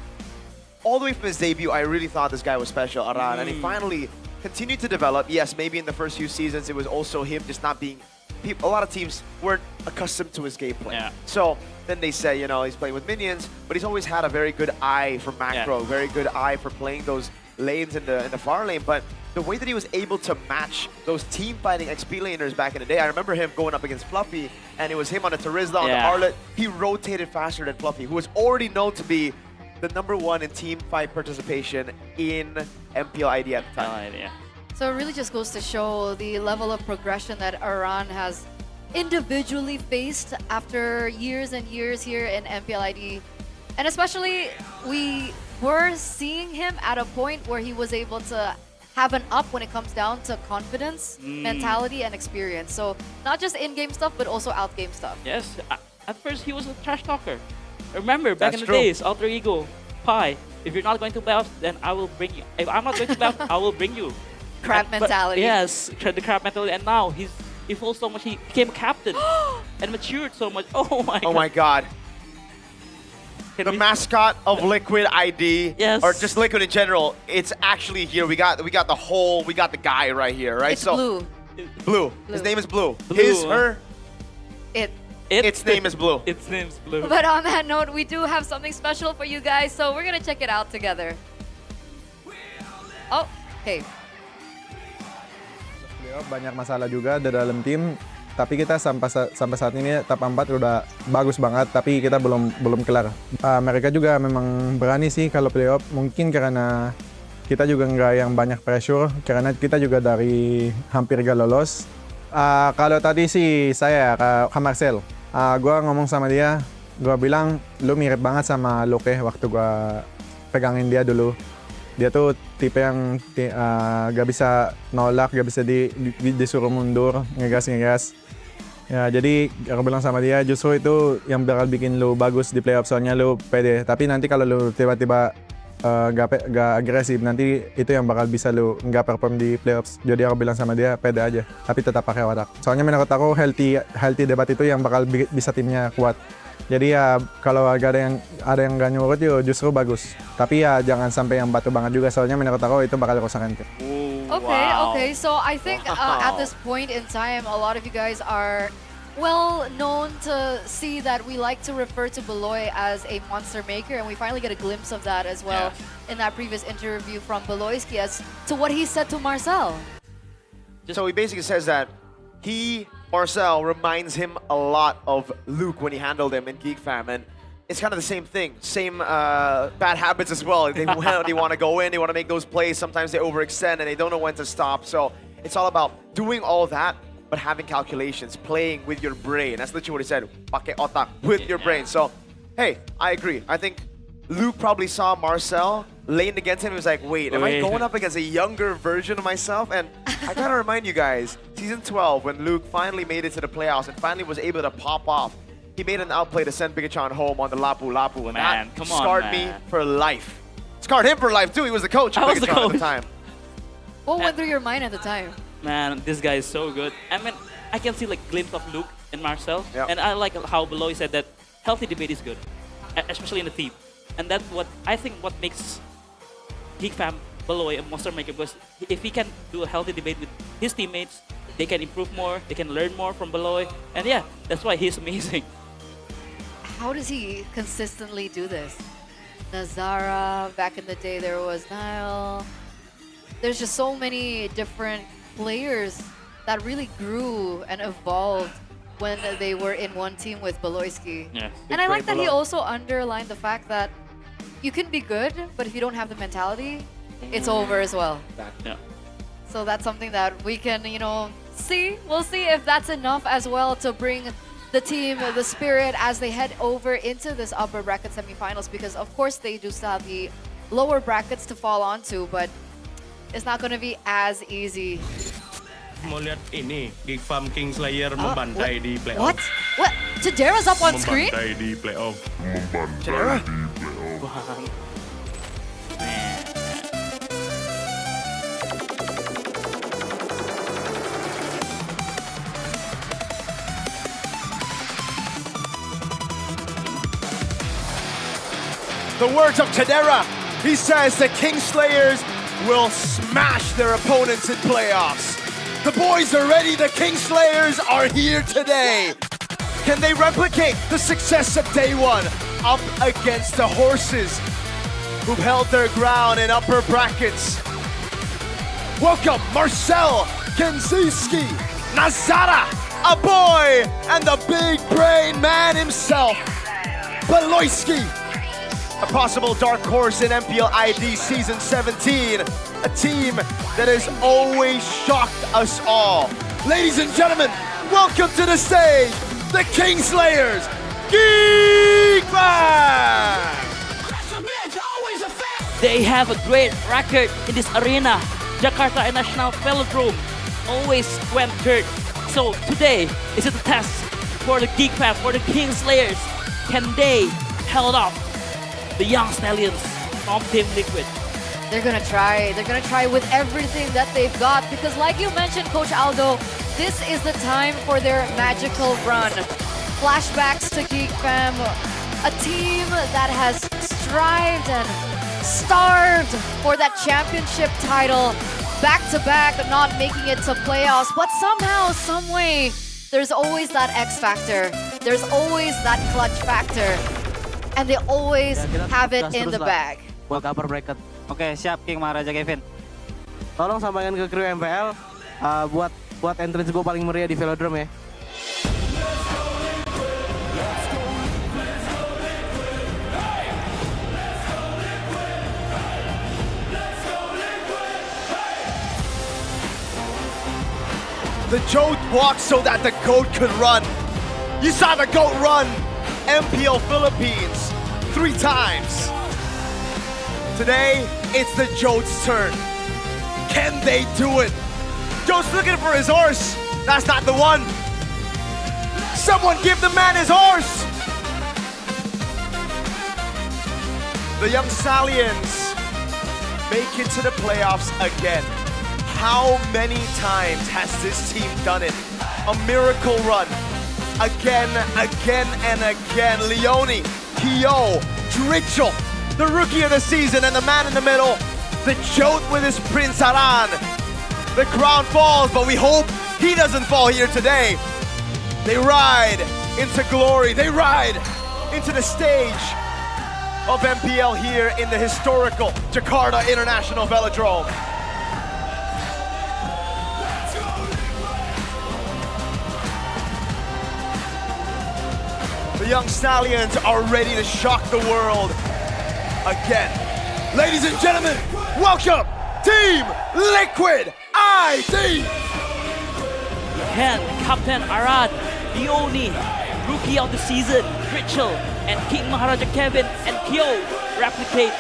all the way from his debut, I really thought this guy was special, Aran, and he finally continued to develop. Yes, maybe in the first few seasons, it was also him just not being... A lot of teams weren't accustomed to his gameplay.
Yeah.
So then they say, you know, he's playing with minions, but he's always had a very good eye for macro, very good eye for playing those lanes in the far lane. But the way that he was able to match those team fighting XP laners back in the day, I remember him going up against Fluffy, and it was him on the Terizla, on the Arlet. He rotated faster than Fluffy, who was already known to be the #1 in team fight participation in MPL ID at the time.
So it really just goes to show the level of progression that Aran has individually faced after years and years here in MPL ID. And especially, we were seeing him at a point where he was able to have an up when it comes down to confidence, mentality, and experience. So not just in-game stuff, but also out-game stuff.
Yes, at first he was a trash talker. Remember, back
That's
in the
true.
days, alter ego, Pi. If you're not going to playoffs, then I will bring you. If I'm not going to playoffs, I will bring you.
Crab mentality.
Yes, the crab mentality. And now he evolved so much. He became a captain and matured so much. Oh my god.
Oh my god. The mascot of Liquid ID,
Yes.
or just Liquid in general, it's actually here. We got the guy right here, right?
It's Blue.
Blue. His name is Blue.
Blue.
His, her, its name is Blue.
Its name's Blue.
But on that note, we do have something special for you guys, so we're gonna check it out together. Oh, okay.
Banyak masalah juga di dalam tim, tapi kita sampai saat ini top 4 udah bagus banget, tapi kita belum kelar. Mereka juga memang berani sih kalau playoff, mungkin karena kita juga nggak yang banyak pressure, karena kita juga dari hampir gak lolos. Kalau tadi sih saya ke Marcel, gue ngomong sama dia, gue bilang lu mirip banget sama Loke waktu gue pegangin dia dulu. Dia tuh tipe yang gak bisa nolak, gak bisa disuruh mundur, ngegas. Ya, jadi aku bilang sama dia, justru itu yang bakal bikin lu bagus di playoff, soalnya lu pede. Tapi nanti kalau lu tiba-tiba gak agresif, nanti itu yang bakal bisa lu nggak perform di playoffs. Jadi aku bilang sama dia, pede aja, tapi tetap pakai otak. Soalnya menurut aku healthy debat itu yang bakal bisa timnya kuat. Jadi ya kalau ada yang gak nyurut ya justru bagus. Tapi ya jangan sampai yang batu banget juga, soalnya menurut aku itu bakal rusakan tim.
Okay. So I think at this point in time, a lot of you guys are well known to see that we like to refer to Beloy as a monster maker, and we finally get a glimpse of that as well in that previous interview from Beloyski as to what he said to Marcel.
So he basically says that Marcel reminds him a lot of Luke when he handled him in GEEK Fam, and it's kind of the same thing, same bad habits as well. They want to go in, they want to make those plays, sometimes they overextend and they don't know when to stop. So it's all about doing all that, but having calculations, playing with your brain. That's literally what he said, pake otak, with your brain. So, hey, I agree. I think Luke probably saw Marcel laying against him. He was like, wait, am I going up against a younger version of myself? And I gotta remind you guys, Season 12, when Luke finally made it to the playoffs and finally was able to pop off, he made an outplay to send Bigetron home on the Lapu Lapu, and that scarred me for life. Scarred him for life too. He was the coach of Bigetron at the time.
What went through your mind at the time?
Man, this guy is so good. I mean, I can see like glimpse of Luke and Marcel, and I like how Beloy said that healthy debate is good, especially in the team, and that's what I think what makes GEEK Fam Beloy a monster maker, because if he can do a healthy debate with his teammates, they can improve more, they can learn more from Beloy, and yeah, that's why he's amazing.
How does he consistently do this? Nazara, back in the day there was Nile. There's just so many different players that really grew and evolved when they were in one team with Beloyski.
Yeah.
And I like that he also underlined the fact that you can be good, but if you don't have the mentality, it's over as well.
Yeah.
So that's something that we can, see. We'll see if that's enough as well to bring the team, the spirit, as they head over into this upper bracket semifinals, because of course they do still have the lower brackets to fall onto, but it's not going to be as easy.
Mau lihat ini, GEEK Fam Kingslayer membantai di playoff.
What? Tadera's up on screen?
Membantai di playoff.
Tadera? The words of Tadera. He says the Kingslayers will smash their opponents in playoffs. The boys are ready. The Kingslayers are here today. Can they replicate the success of day one up against the horses who've held their ground in upper brackets? Welcome Marcel, Kenziski, Nazara, a boy, and the big brain man himself, Beloyski. A possible dark horse in MPL ID Season 17, a team that has always shocked us all. Ladies and gentlemen, welcome to the stage, the Kingslayers, GEEK Fam!
They have a great record in this arena. Jakarta International Velodrome always went third. So today is it a test for the GEEK Fam, for the Kingslayers. Can they held off the young stallions from Team Liquid.
They're gonna try. They're gonna try with everything that they've got because, like you mentioned, Coach Aldo, this is the time for their magical run. Flashbacks to GEEK Fam, a team that has strived and starved for that championship title, back to back, not making it to playoffs. But somehow, some way, there's always that X factor. There's always that clutch factor, and they always have it in the bag.
Buat upper bracket. Oke, siap King Maharaja Kevin. Tolong sampaikan ke kru MPL buat entrance gue paling meriah di Velodrome ya.
The Jote walked so that the GOAT could run. You saw the GOAT run MPL Philippines 3 times. Today, it's the Jote's turn. Can they do it? Jote's looking for his horse. That's not the one. Someone give the man his horse. The young Stallions make it to the playoffs again. How many times has this team done it? A miracle run. Again, and again. Leone, Kyo, Dritchel, the rookie of the season and the man in the middle. The Jote with his Prince Aran. The crown falls, but we hope he doesn't fall here today. They ride into glory. They ride into the stage of MPL here in the historical Jakarta International Velodrome. The young Stallions are ready to shock the world again. Ladies and gentlemen, welcome Team Liquid ID!
Can Captain Arad, Leone, Rookie of the Season, Dritchel, and King Maharaja Kevin and Kyo replicate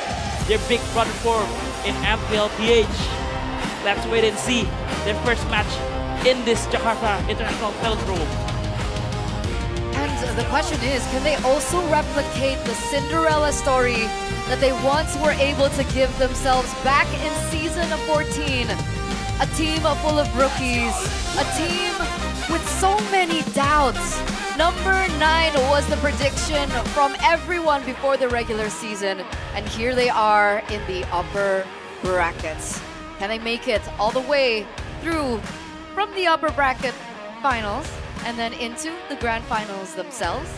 their big run form in MPL PH? Let's wait and see their first match in this Jakarta International Velodrome.
And the question is, can they also replicate the Cinderella story that they once were able to give themselves back in season 14? A team full of rookies, a team with so many doubts. Number 9 was the prediction from everyone before the regular season, and here they are in the upper brackets. Can they make it all the way through from the upper bracket finals and then into the grand finals themselves?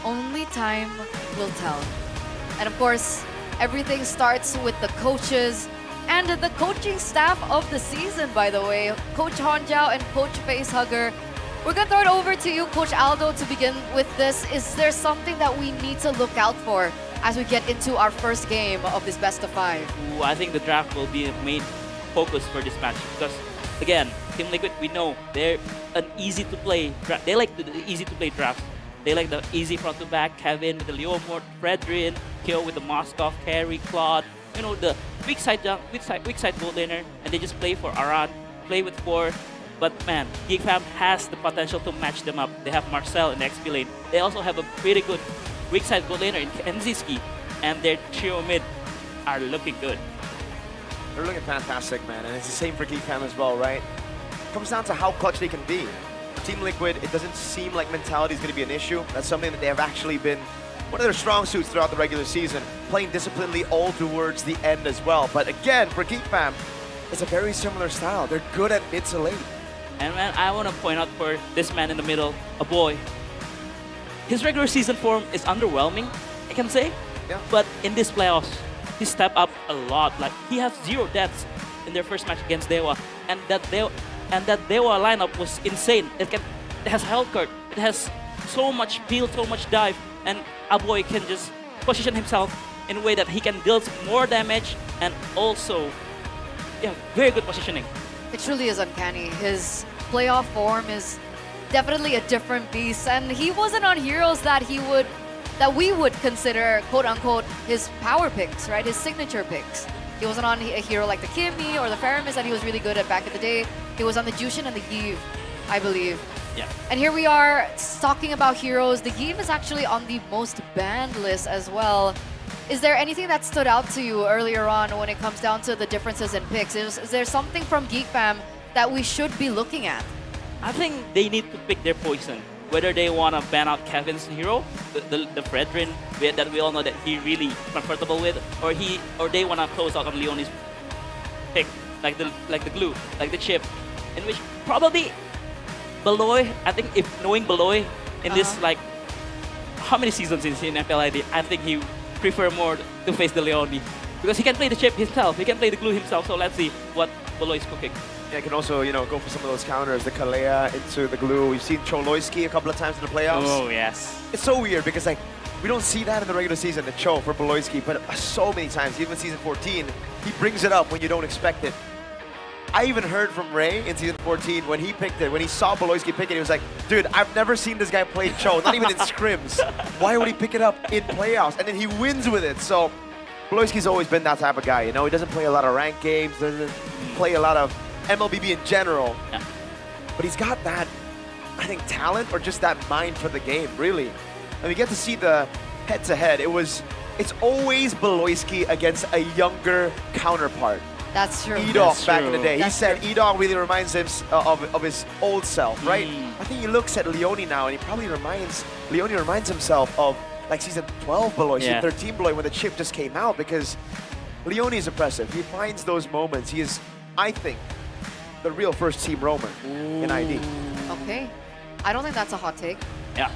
Only time will tell. And of course, everything starts with the coaches and the coaching staff of the season, by the way. Coach Honjao and Coach Facehugger. We're gonna throw it over to you, Coach Aldo, to begin with this. Is there something that we need to look out for as we get into our first game of this best of 5?
Ooh, I think the draft will be a main focus for this match because, again, Team Liquid, we know they're an easy to play draft. They like the easy to play draft. They like the easy front to back. Kevin with the Leomort, Fredrin, Kyo with the Moskov, Carry, Claude. You know, the weak side goal laner, and they just play for Aran, play with 4. But man, GEEK Fam has the potential to match them up. They have Marcel in the XP lane. They also have a pretty good weak side goal laner in Kenziski, and their trio mid are looking good.
They're looking fantastic, man, and it's the same for GEEK Fam as well, right? It comes down to how clutch they can be. For Team Liquid, it doesn't seem like mentality is going to be an issue. That's something that they have actually been one of their strong suits throughout the regular season, playing disciplinedly all towards the end as well. But again, for GEEK Fam, it's a very similar style. They're good at mid to late.
And man, I want to point out for this man in the middle, a boy. His regular season form is underwhelming, I can say.
Yeah.
But in this playoffs, he stepped up a lot. Like, he has 0 deaths in their first match against Dewa, and that Dewa lineup was insane. It has Hellcurt, it has so much peel, so much dive, and Aboy can just position himself in a way that he can deal more damage and also, yeah, very good positioning.
It truly is uncanny. His playoff form is definitely a different beast, and he wasn't on heroes that we would consider quote unquote his power picks, right? His signature picks. He wasn't on a hero like the Kimmy or the Faramis that he was really good at back in the day. He was on the Jushin and the Eve, I believe.
Yeah.
And here we are talking about heroes. The game is actually on the most banned list as well. Is there anything that stood out to you earlier on when it comes down to the differences in picks? Is there something from GEEK Fam that we should be looking at?
I think they need to pick their poison. Whether they want to ban out Kevin's hero, the Fredrin that we all know that he really comfortable with, or they want to close out on Leonie's pick, like the glue, like the chip, in which probably Beloy. I think if knowing Beloy in this like how many seasons is he in MPL ID, I think he prefer more to face the Leonie because he can play the chip himself, he can play the glue himself. So let's see what Beloy is cooking.
Yeah, can also, go for some of those counters, the Kalea into the glue. We've seen Choloyski a couple of times in the playoffs.
Oh, yes.
It's so weird because, we don't see that in the regular season, the Cho for Beloyski, but so many times, even in Season 14, he brings it up when you don't expect it. I even heard from Ray in Season 14 when he picked it, when he saw Beloyski pick it, he was like, dude, I've never seen this guy play Cho, not even in scrims. Why would he pick it up in playoffs? And then he wins with it. So Beloyski's always been that type of guy, He doesn't play a lot of ranked games, doesn't play a lot of MLBB in general, but he's got that, I think, talent or just that mind for the game, really. And we get to see the head-to-head. It's always Beloyski against a younger counterpart.
That's true.
Edog back in the day. He said Edog really reminds him of his old self, right? I think he looks at Leonie now and he probably Leonie reminds himself of like Season 12 Beloy, Season 13 Beloy when the chip just came out because Leonie is impressive. He finds those moments. He is, I think, the real first-team roamer in ID.
Okay. I don't think that's a hot take.
Yeah.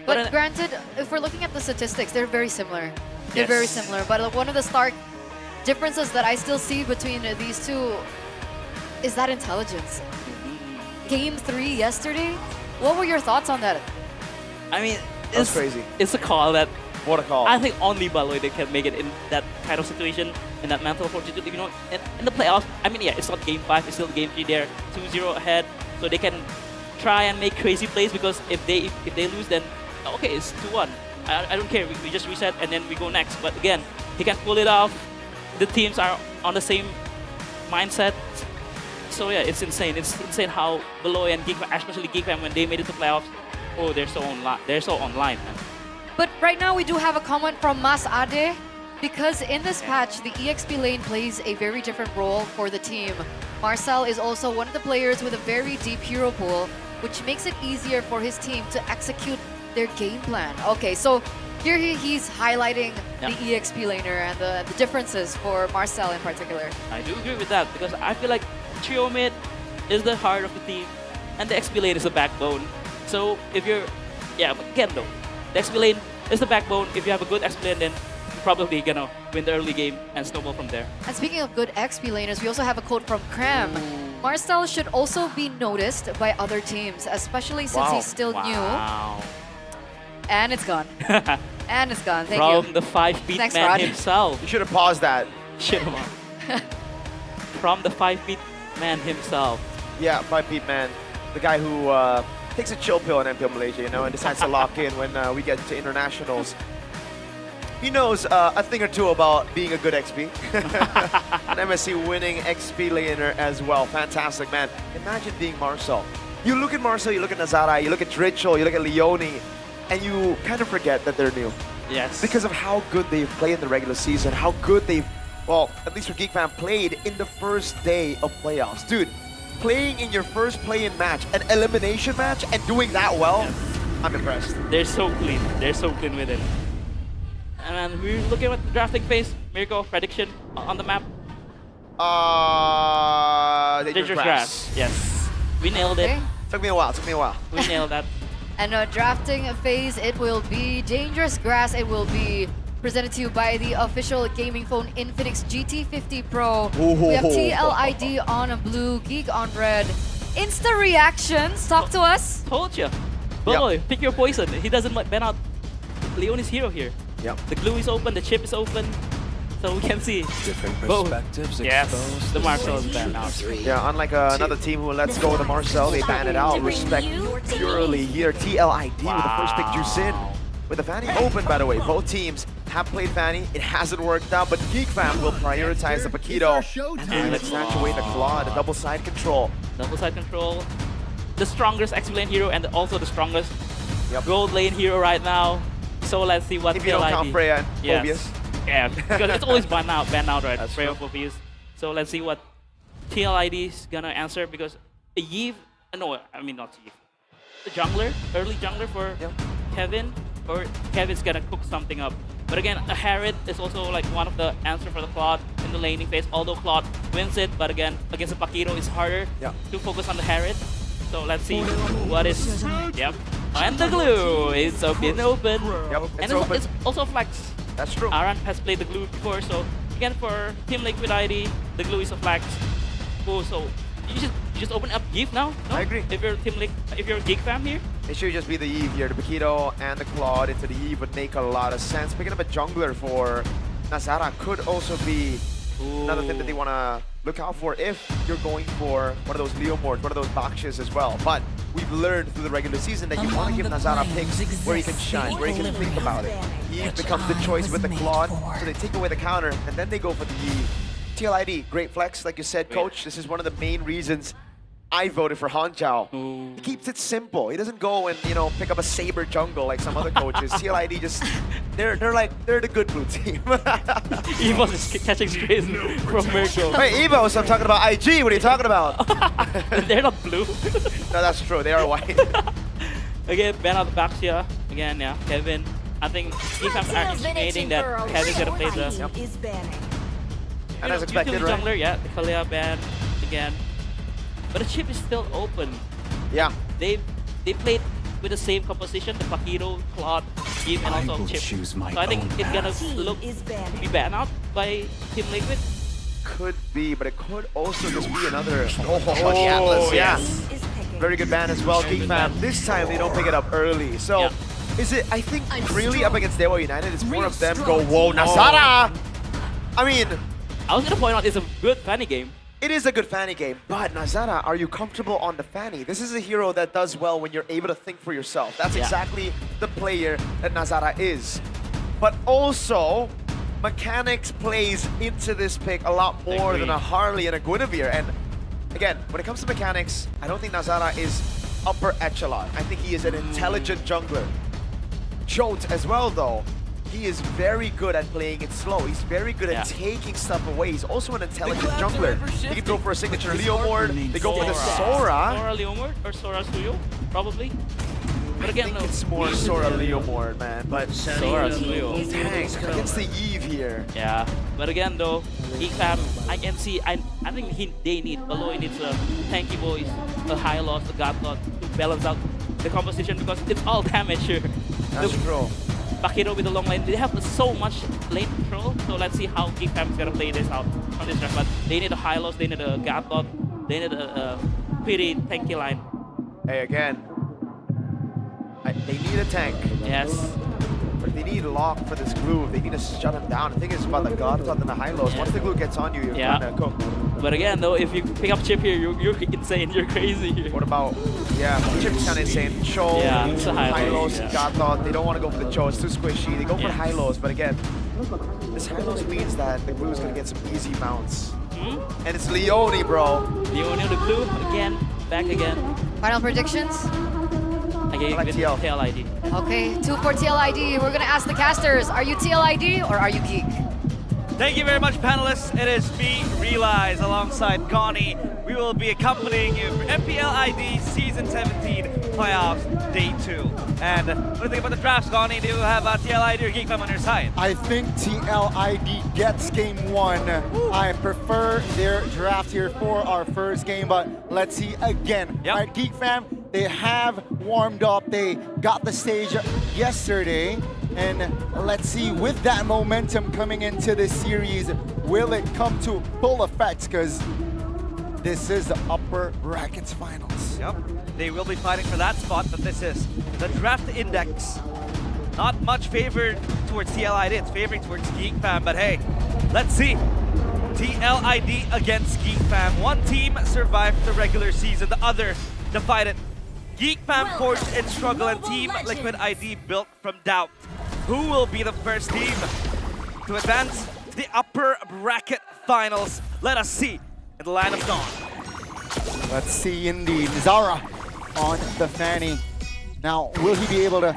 But granted, if we're looking at the statistics, they're very similar. They're very similar. But one of the stark differences that I still see between these two is that intelligence. Game 3 yesterday, what were your thoughts on that?
I mean,
that's crazy.
It's a call that
what a call.
I think only Beloy they can make it in that kind of situation, in that mental fortitude. In the playoffs, I mean, it's not Game 5, it's still Game 3. They're 2-0 ahead, so they can try and make crazy plays because if they lose, then okay, it's 2-1. I don't care. We just reset and then we go next. But again, he can pull it off. The teams are on the same mindset. So yeah, it's insane. It's insane how Beloy and GEEK, especially GEEK Fam, when they made it to playoffs, they're so online. They're so online, man.
But right now we do have a comment from Mas Ade because in this patch, the EXP lane plays a very different role for the team. Marcel is also one of the players with a very deep hero pool, which makes it easier for his team to execute their game plan. Okay, so here he's highlighting the EXP laner and the differences for Marcel in particular.
I do agree with that because I feel like trio mid is the heart of the team and the XP lane is the backbone. So if you're, but again though, the XP lane is the backbone. If you have a good XP lane, then you're probably gonna win the early game and snowball from there.
And speaking of good XP laners, we also have a quote from Cram. Marcel should also be noticed by other teams, especially since he's still new. And it's gone. And it's gone. Thank you.
From the 5-beat
Thanks,
man
Rod.
himself.
You should have paused that.
Should have. From the 5-beat man himself.
Yeah, 5-beat man. The guy who takes a chill pill in MPL Malaysia, and decides to lock in when we get to internationals. He knows a thing or two about being a good XP. An MSC winning XP laner as well. Fantastic, man. Imagine being Marcel. You look at Marcel, you look at Nazara, you look at Dritchel, you look at Leonie, and you kind of forget that they're new.
Yes.
Because of how good they've played in the regular season, how good they've, well, at least for GEEK Fam, played in the first day of playoffs. Dude, playing in your first play-in match, an elimination match, and doing that well, I'm impressed.
They're so clean. They're so clean with it. And we're looking at the drafting phase. Mirko, prediction on the map?
Dangerous Grass.
Yes. We nailed it.
Took me a while.
We
nailed that.
And drafting phase, it will be Dangerous Grass. It will be presented to you by the official gaming phone Infinix GT50 Pro. We have TLID on blue, GEEK on red. Insta reactions, talk to us.
Told you. Boy, pick your poison. He doesn't ban out Leonie's hero here.
Yep.
The glue is open, the chip is open. So we can see
different
perspectives. Yes, the Marcel is banned out.
Yeah, unlike another team who lets go of the Marcel, they ban it out. Respect purely here. TLID with the first pick, Jusin. With the Fanny open, by the way. Both teams have played Fanny. It hasn't worked out, but GEEK Fam will prioritize the Paquito. And let's snatch away the claw, the double side control.
Double side control. the strongest X-Lane hero and also the strongest gold lane hero right now. So let's see what
If you don't count Freya and Phobius.
Yeah, because it's always ban out, right? Freya and Phobius. So let's see what TLID is gonna answer because Yves, no, I mean not Yves. The jungler, early jungler for Kevin, or Kevin's gonna cook something up. But again, a Harriet is also like one of the answer for the Claude in the laning phase, although Claude wins it, but again, against the Pakiro, it's harder to focus on the Harriet. So let's see what is, and the glue is been open. And it's also flex.
That's true.
Aran has played the glue before, so again for Team Liquid ID, the glue is a flex. Oh, so you just open up GEEK now? No?
I agree.
If you're if you're GEEK Fam here?
It should just be the Eve here. The Paquito and the Claude into the Eve would make a lot of sense. Picking up a jungler for Nazara could also be another thing that they want to look out for if you're going for one of those Leomords, one of those Bakshas as well. But we've learned through the regular season that you want to give Nazara picks where he can shine, where he can think about it. Eve becomes the choice with the Claude, so they take away the counter, and then they go for the Eve. TLID, great flex, like you said, Coach. This is one of the main reasons I voted for Hanjiao. He keeps it simple. He doesn't go and, you know, pick up a Saber jungle like some other coaches. TLID just, they're the good blue team.
Evo's is catching strays from Mirko.
Hey, Evo's, I'm talking about IG. What are you talking about?
They're not blue.
No, that's true. They are white.
Again, ban out the Baxia. Again, Kevin. I think GEEK are intimating that Kevin's gonna play the...
And as expected, right?
Jungler, the Kalia ban again. But the chip is still open.
Yeah.
They played with the same composition, the Pakiro, Claude, GEEK, and also chip. So I think it's gonna look to be banned out by Team Liquid.
Could be, but it could also just be another... the Atlas, Very good ban as well, GEEK Fam. This time they don't pick it up early. So is it, I think, really up against Dewa United, it's more of them go, whoa, Nazara! I mean...
I was gonna point out it's a good Fanny game.
It is a good Fanny game, but Nazara, are you comfortable on the Fanny? This is a hero that does well when you're able to think for yourself. That's exactly the player that Nazara is. But also, mechanics plays into this pick a lot more than a Harley and a Guinevere. And again, when it comes to mechanics, I don't think Nazara is upper echelon. I think he is an intelligent jungler. Jote as well, though. He is very good at playing it slow. He's very good at taking stuff away. He's also an intelligent jungler. He can go for a signature Leomord. They go for the Sora.
Sora Leomord or Sora Suyo, probably. But again,
I think it's more Sora Leomord, man. But
Sora Suyo.
Tank against the Eve here.
Yeah. But again, though, GEEK Fam, I can see. I think they need. Aloy needs a tanky voice, a high loss, a god lot to balance out the composition because it's all damage here.
That's true.
Pakiro with the long lane, they have so much lane control, so let's see how GEEK Fam is gonna play this out on this draft. But they need a high loss, they need a gap lot, they need a pretty tanky line.
Hey, again, they need a tank.
Yes.
But they need lock for this glue. They need to shut him down. I think it's about the god lot and the high lows. Once the glue gets on you, you're trying to cook.
But again, though, if you pick up Chip here, you're insane, you're crazy here.
What about, Chip's kind of insane. Cho,
it's a
high lows, god lot. They don't want to go for the Cho. It's too squishy. They go for high lows, but again, this high lows means that the glue is going to get some easy mounts. And it's Leone, bro.
Leone the glue, again, back again.
Final predictions?
I like TLID.
Okay, 2 for TLID. We're gonna ask the casters, are you TLID or are you GEEK?
Thank you very much, panelists. It is me, Realize, alongside Connie. We will be accompanying you for MPL ID Season 17 Playoffs Day 2. And what do you think about the drafts, Connie? Do you have TLID or GEEK Fam on your side?
I think TLID gets game 1. I prefer their draft here for our first game, but let's see again. Right, GEEK Fam, they have warmed up. They got the stage yesterday. And let's see, with that momentum coming into this series, will it come to full effect? Because this is the upper brackets finals.
Yep, they will be fighting for that spot, but this is the draft index. Not much favored towards TLID, it's favoring towards GEEK Fam, but hey, let's see. TLID against GEEK Fam. One team survived the regular season, the other divided. GEEK Fam forged in struggle, and Team Liquid ID built from doubt. Who will be the first team to advance to the upper bracket finals? Let us see in the line of dawn.
Let's see indeed. Zara on the Fanny. Now, will he be able to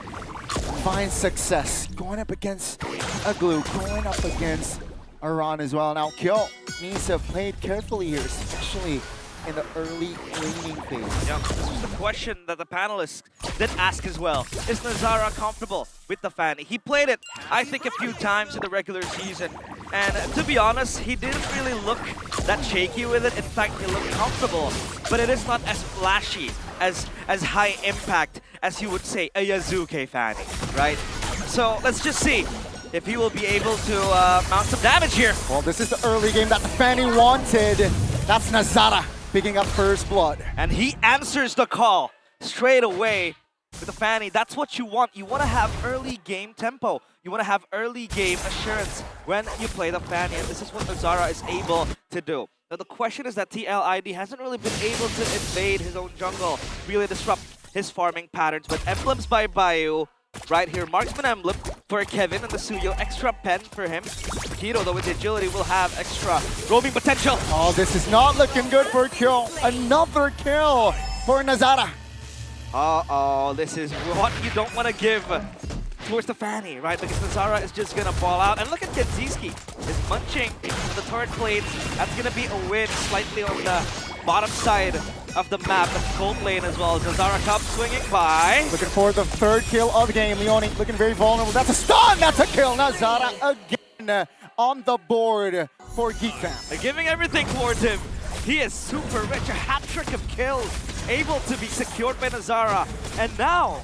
find success? Going up against a Glue, going up against Aran as well. Now, Kyo needs to have played carefully here, especially in the early laning phase.
Yeah, this was the question that the panelists did ask as well. Is Nazara comfortable with the Fanny? He played it, I think, a few times in the regular season. And to be honest, he didn't really look that shaky with it. In fact, he looked comfortable. But it is not as flashy, as high impact as you would say a Yazuke Fanny, right? So let's just see if he will be able to mount some damage here.
Well, this is the early game that the Fanny wanted. That's Nazara picking up first blood.
And he answers the call straight away with the Fanny. That's what you want. You want to have early game tempo. You want to have early game assurance when you play the Fanny. And this is what Nazara is able to do. Now the question is that TLID hasn't really been able to invade his own jungle, really disrupt his farming patterns. But emblems by Bayu right here. Marksman emblem for Kevin and the Suyo. Extra pen for him. Kiro, though, with the agility, will have extra roaming potential.
Oh, this is not looking good for Kyo. Another kill for Nazara.
Uh-oh, this is what you don't want to give towards the Fanny, right? Because Nazara is just going to ball out. And look at Kenziski. Is munching on the turret plates. That's going to be a win slightly on the bottom side of the map. The gold lane as well. Nazara comes swinging by.
Looking for the third kill of the game. Leone looking very vulnerable. That's a stun. That's a kill. Nazara again on the board for GEEK Fam.
They're giving everything towards him. He is super rich. A hat trick of kills able to be secured by Nazara. And now,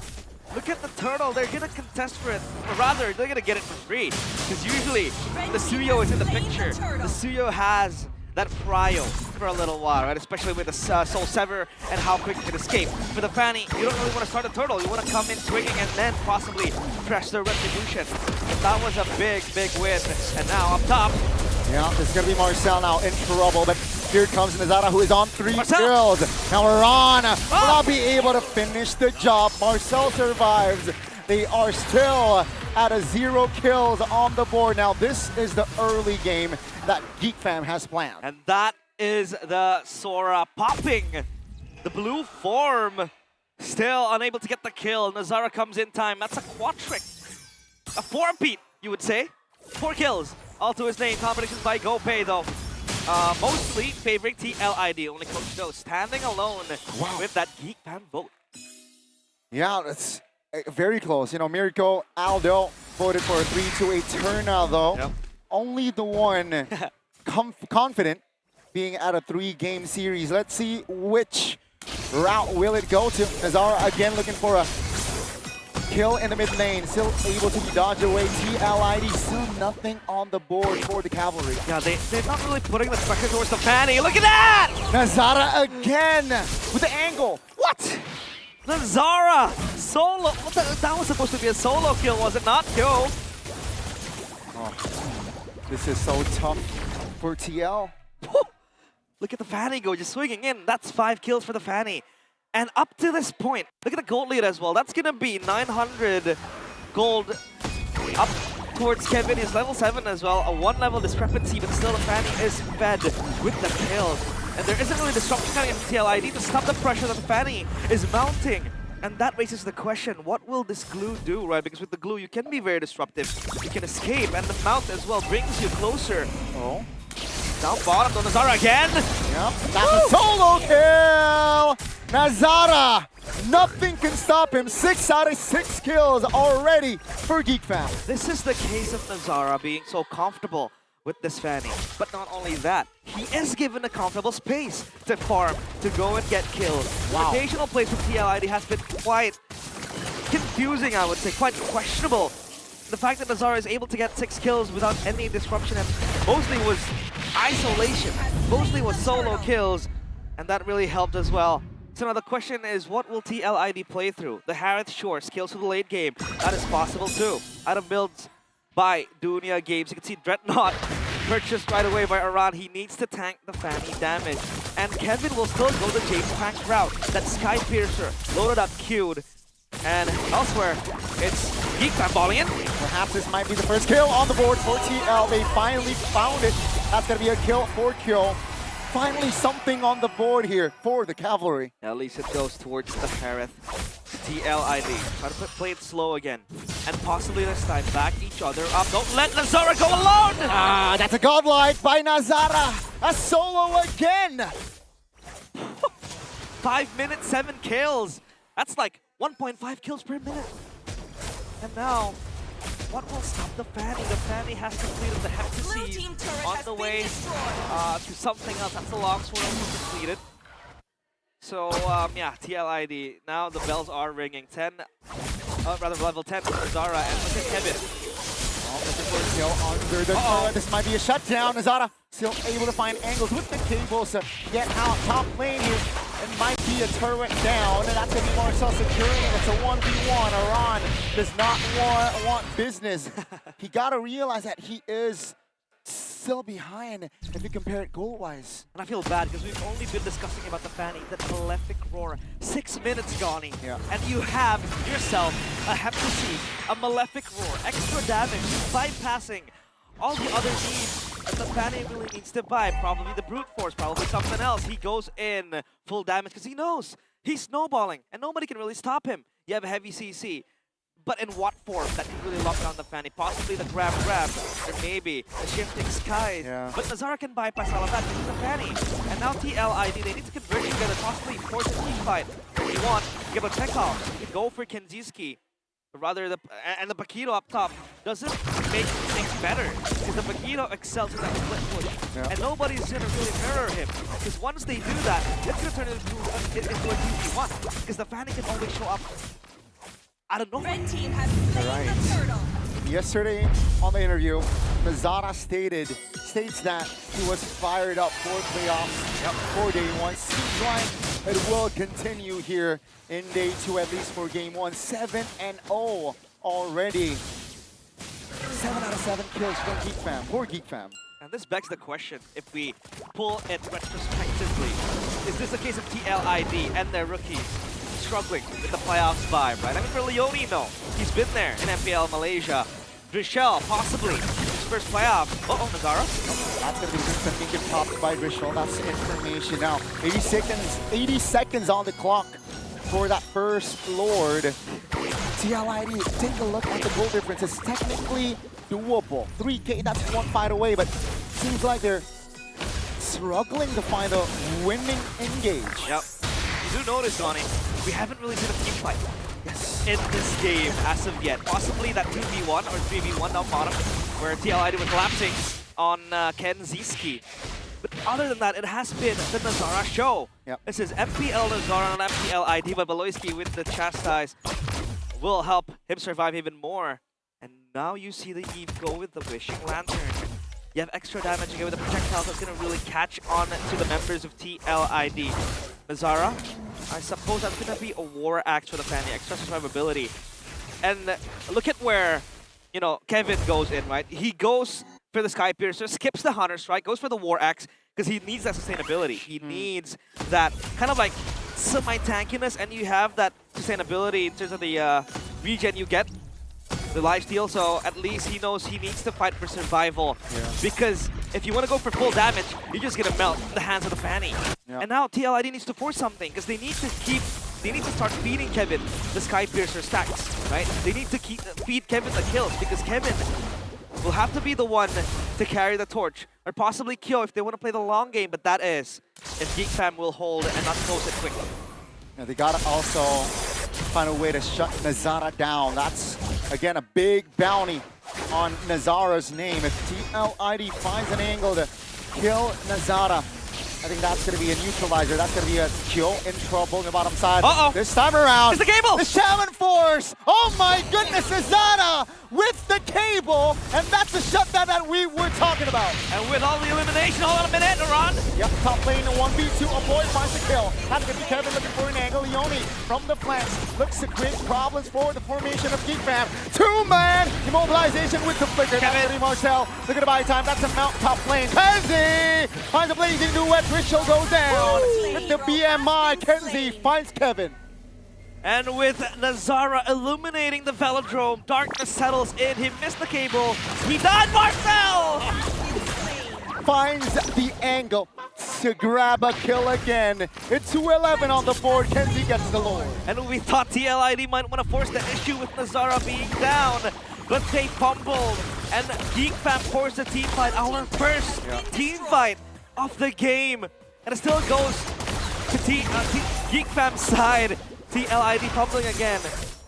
look at the turtle. They're going to contest for it. Or rather, they're going to get it for free. Because usually, the Suyo is in the picture. The Suyo has that prio for a little while, right? Especially with the Soul Sever and how quick you can escape. For the Fanny, you don't really want to start a turtle. You want to come in swinging and then possibly press the retribution. But that was a big, big win. And now up top.
Yeah, it's going to be Marcel now in trouble. But here comes Nazara, who is on 3 kills. Now Aran will not be able to finish the job. Marcel survives. They are still at a 0 kills on the board. Now, this is the early game that GEEK Fam has planned.
And that is the Sora popping. The blue form still unable to get the kill. Nazara comes in time. That's a quad trick. A 4-peat, you would say. 4 kills, all to his name. Combinations by GoPay, though. Mostly favoring TLID. Only Coach Doe standing alone with that GEEK Fam vote.
Yeah, that's very close. You know, Mirko, Aldo voted for a 3-2 Eterna, though.
Yep.
Only the one confident being at a 3-game series. Let's see which route will it go to. Nazara again looking for a kill in the mid lane. Still able to be dodged away. TLID still nothing on the board for the cavalry.
Yeah, they're not really putting the pressure towards the Fanny. Look at that!
Nazara again with the angle. What?
Nazara solo. That was supposed to be a solo kill, was it not? Yo.
Oh, this is so tough for TL.
Look at the Fanny go, just swinging in. That's 5 kills for the Fanny. And up to this point, look at the gold lead as well. That's going to be 900 gold up towards Kevin. He's level 7 as well. A 1-level discrepancy, but still the Fanny is fed with the kills. And there isn't really disruption coming in TLID to stop the pressure that the Fanny is mounting. And that raises the question, what will this glue do, right? Because with the glue, you can be very disruptive. You can escape, and the mount as well brings you closer.
Oh.
Down bottom, though, Nazara again.
Yep, that's a solo kill! Nazara, nothing can stop him. 6 out of 6 kills already for GEEK Fam.
This is the case of Nazara being so comfortable with this Fanny. But not only that, he is given a comfortable space to farm, to go and get kills.
Wow.
Rotational plays from TLID has been quite confusing, I would say, quite questionable. The fact that Nazara is able to get 6 kills without any disruption and mostly was isolation, mostly was solo kills, and that really helped as well. So now the question is, what will TLID play through? The Harith, sure, skills to the late game. That is possible too. Out of builds by Dunia Games. You can see Dreadnought purchased right away by Aran. He needs to tank the Fanny damage. And Kevin will still go the James Pank's route. That Sky Piercer, loaded up, queued. And elsewhere, it's GEEK Fam balling in.
Perhaps this might be the first kill on the board for TL. They finally found it. That's going to be a kill for Kyo. finally something on the board here for the Cavalry.
At least it goes towards the Hareth. TLID. Try to play it slow again. And possibly this time back each other up. Don't let Nazara go alone!
Ah, that's a godlike by Nazara. A solo again.
5 minutes, 7 kills. That's like 1.5 kills per minute. And now, what will stop the Fanny? The Fanny has completed the Heptacy on the way to something else. That's the Longsword also completed. So, yeah, TLID. Now the bells are ringing. Rather level 10 for Zara and look at Kevin.
Under the turret. This might be a shutdown. Nazara still able to find angles with the cables to get out top lane here. It might be a turret down, and that's going to be Marcel securing it. It's a 1v1. Aran does not want business. He got to realize that he is still behind if you compare it goal-wise.
And I feel bad because we've only been discussing about the Fanny, the Malefic Roar. 6 minutes gone, and you have yourself a Heptacy, a Malefic Roar, extra damage, bypassing all the other needs that the Fanny really needs to buy. Probably the Brute Force, probably something else. He goes in full damage because he knows he's snowballing and nobody can really stop him. You have a heavy CC. But in what form that can really lock down the Fanny? Possibly the grab, or maybe the shifting skies. But Nazara can bypass all of that because he's a Fanny. And now TLID, they need to converge together, possibly force a team fight. If you want, give a tech off. You can go for Kenziski. Rather, the Bakito up top doesn't make things better because the Bakito excels in that split push. And nobody's going to really mirror him because once they do that, it's going to turn into a 2v1 because the Fanny can always show up. I don't know.
Red team has slain the turtle.
Yesterday on the interview, Nazara states that he was fired up for playoffs for day one. Seems like it will continue here in day two, at least for game one. 7-0 already. 7 out of 7 kills from GEEK Fam, for GEEK Fam.
And this begs the question, if we pull it retrospectively, is this a case of TLID and their rookies struggling with the playoffs vibe, right? I mean, for Leone, no. He's been there in MPL Malaysia. Drichelle, possibly, his first playoff. Uh-oh, Nazara.
That's going to be something get popped by Drichelle. That's information now. 80 seconds on the clock for that first Lord. TLID, take a look at the goal difference. It's technically doable. 3K, that's one fight away, but seems like they're struggling to find a winning engage.
Yep. You do notice, Donnie, we haven't really seen a team fight in this game as of yet. Possibly that 2v1 or 3v1 down bottom where TLID was collapsing on Ken Ziski. But other than that, it has been the Nazara show. This is MPL Nazara and MPL ID, but Beloyski with the chastise will help him survive even more. And now you see the Eve go with the Wishing Lantern. You have extra damage again with the projectiles that's going to really catch on to the members of TLID. Nazara, I suppose that's going to be a War Axe for the Fanny, extra survivability. And look at where, you know, Kevin goes in, right? He goes for the Sky Piercer, skips the Hunter Strike, goes for the War Axe, because he needs that sustainability. He needs that kind of like semi-tankiness, and you have that sustainability in terms of the regen you get, the lifesteal, so at least he knows he needs to fight for survival. Because if you want to go for full damage, you're just going to melt in the hands of the Fanny. And now TLID needs to force something, because they need to start feeding Kevin the Sky Piercer stacks, right? They need to feed Kevin the kills, because Kevin will have to be the one to carry the torch, or possibly Kyo if they want to play the long game, but that is if GEEK Fam will hold and not close it quickly.
They gotta also find a way to shut Nazara down. That's, again, a big bounty on Nazara's name. If TLID finds an angle to kill Nazara, I think that's going to be a neutralizer. That's going to be a Kyo in trouble on the bottom side. This time around,
it's the cable!
The Shaman Force! Oh my goodness, Nazara with the cable! And that's the shutdown that we were talking about.
And with all the elimination, hold on a minute, Naran.
Yep, top lane, 1v2, Avoid finds the kill. That's going to be Kevin looking for an angle. Leone from the flanks looks to create problems for the formation of GEEK Fam. Two-man immobilization with the flicker. That's going to be Marcel. Look at the buy time. That's a mount top lane. Kenzie finds a blazing duet. Ritual goes down with the BMI. Kenzie finds Kevin.
And with Nazara illuminating the Velodrome, darkness settles in. He missed the cable. He died, Marcel!
Finds the angle. to grab a kill again. It's 2-11 on the board. Kenzie gets the Lord.
And we thought TLID might want to force the issue with Nazara being down, but they fumbled. And GEEK Fam forced the team fight, our first team fight of the game. And it still goes to GEEK Fam's side. TLID fumbling again.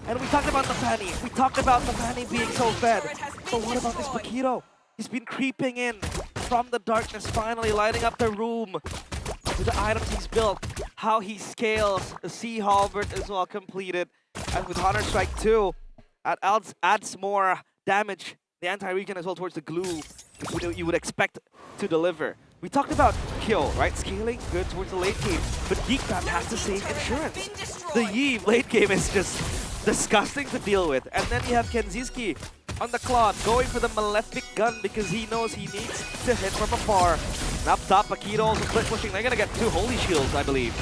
And we talked about the Fanny. We talked about the Fanny being so fed. But what about this Paquito? He's been creeping in from the darkness, finally lighting up the room with the items he's built. How he scales. The Sea Halberd is well completed. And with Hunter Strike 2, it adds more damage. The anti-regen as well towards the glue, which you would expect to deliver. We talked about Kyo, right? Scaling good towards the late game, but GEEK Fam has the same insurance. The Yi late game is just disgusting to deal with. And then you have Kenziski on the Claude, going for the Malefic gun because he knows he needs to hit from afar. And up top, Paquito also split pushing. They're gonna get 2 Holy Shields, I believe.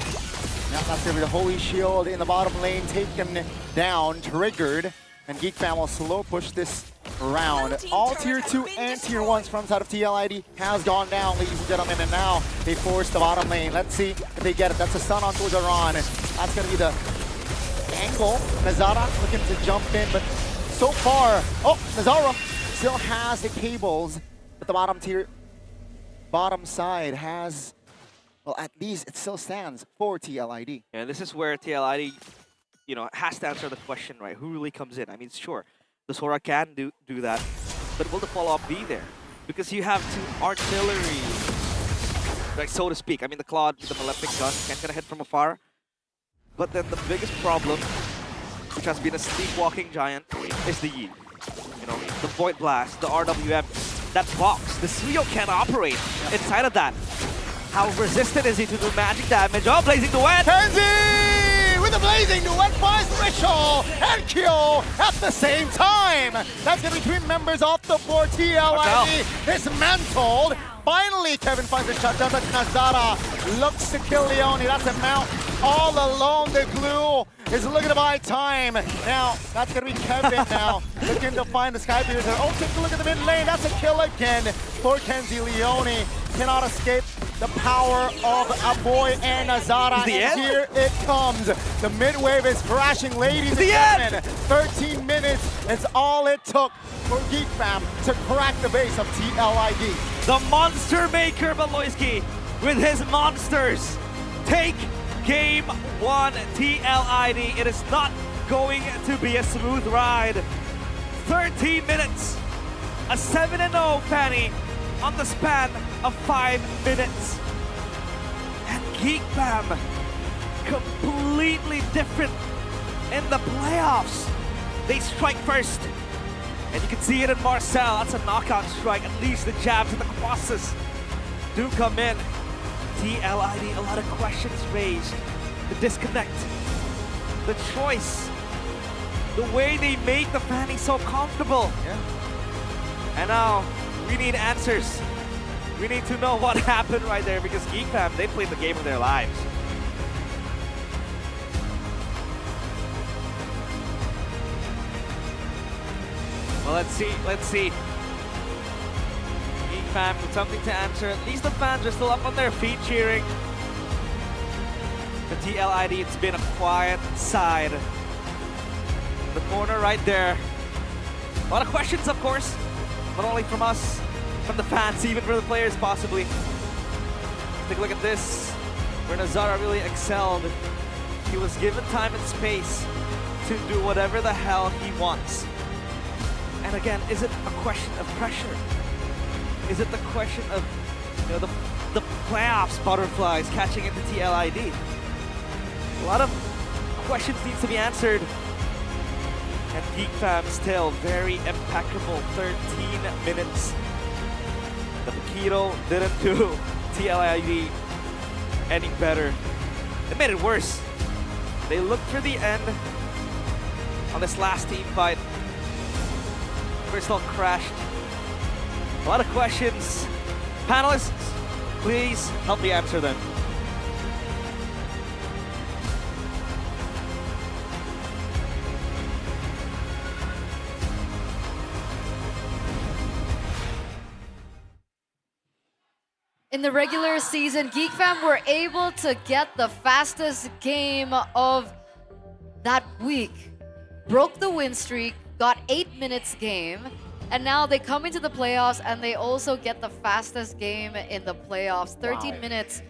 Now that's gonna be the Holy Shield in the bottom lane, taken down, triggered. And GEEK Fam will slow push this round. All tier 2 and tier 1s from side of TLID has gone down, ladies and gentlemen, and now they force the bottom lane. Let's see if they get it. That's a stun on towards Aran. That's gonna be the angle. Nazara looking to jump in, but so far, Nazara still has the cables, but the bottom side has, well, at least it still stands for TLID.
Yeah, this is where TLID, has to answer the question, right? Who really comes in? I mean, sure, the Sora can do that, but will the follow-up be there? Because you have 2 artillery, right, so to speak. I mean, the Claude with the Malefic gun can't get a hit from afar. But then the biggest problem, which has been a sleepwalking giant, is the Yi. The Void Blast, the RWM, that box. The Suyo can't operate inside of that. How resistant is he to do magic damage? Oh, Blazing Duet!
Kenzie with a Blazing Duet finds Ritual and Kyo at the same time. That's going to be 3 members off the board. TLID dismantled. Finally, Kevin finds a shutdown, but Nazara looks to kill Leone. That's a mount all alone. The glue is looking to buy time. Now, that's going to be Kevin now, looking to find the Skypiercer. Oh, take a look at the mid lane. That's a kill again for Kenzie. Leone cannot escape the power of a boy and Nazara. And here it comes. The mid wave is crashing, ladies and gentlemen. 13 minutes is all it took for GEEK Fam to crack the base of TLID.
The Monster Maker Baloyski with his monsters take game 1 TLID. It is not going to be a smooth ride. 13 minutes, a 7-0 Fanny on the span of 5 minutes. And GEEK Fam, completely different in the playoffs. They strike first. And you can see it in Marcel. That's a knockout strike. At least the jabs and the crosses do come in. TLID, a lot of questions raised. The disconnect, the choice, the way they make the Fanny so comfortable. And now we need answers. We need to know what happened right there because GEEK Fam, they played the game of their lives. Well, let's see. GEEK Fam with something to answer. At least the fans are still up on their feet cheering. The TLID, it's been a quiet side. The corner right there. A lot of questions, of course. Not only from us, from the fans, even from the players, possibly. Let's take a look at this, where Nazara really excelled. He was given time and space to do whatever the hell he wants. And again, is it a question of pressure? Is it the question of the playoffs butterflies catching into TLID? A lot of questions need to be answered. And GEEK Fam still very impeccable, 13 minutes. The Paquito didn't do TLID any better. They made it worse. They looked for the end on this last team fight. Crystal crashed. A lot of questions. Panelists, please help me answer them.
In the regular season, GEEK Fam were able to get the fastest game of that week. Broke the win streak, got 8 minutes game, and now they come into the playoffs and they also get the fastest game in the playoffs. 13 minutes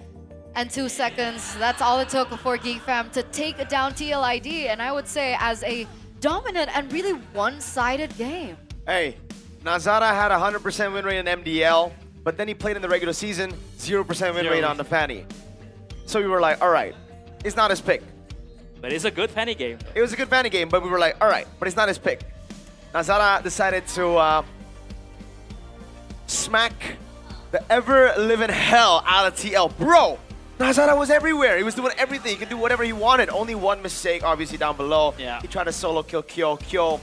and 2 seconds. That's all it took for GEEK Fam to take down TLID, and I would say as a dominant and really one-sided game.
Hey, Nazara had a 100% win rate in MDL, but then he played in the regular season, 0% win rate on the Fanny. So we were like, all right, it's not his pick.
But it's a good Fanny game.
It was a good Fanny game, but we were like, all right, but it's not his pick. Nazara decided to smack the ever-living hell out of TL. Bro, Nazara was everywhere. He was doing everything. He could do whatever he wanted. Only one mistake, obviously, down below.
Yeah.
He tried to solo kill Kyo. Kyo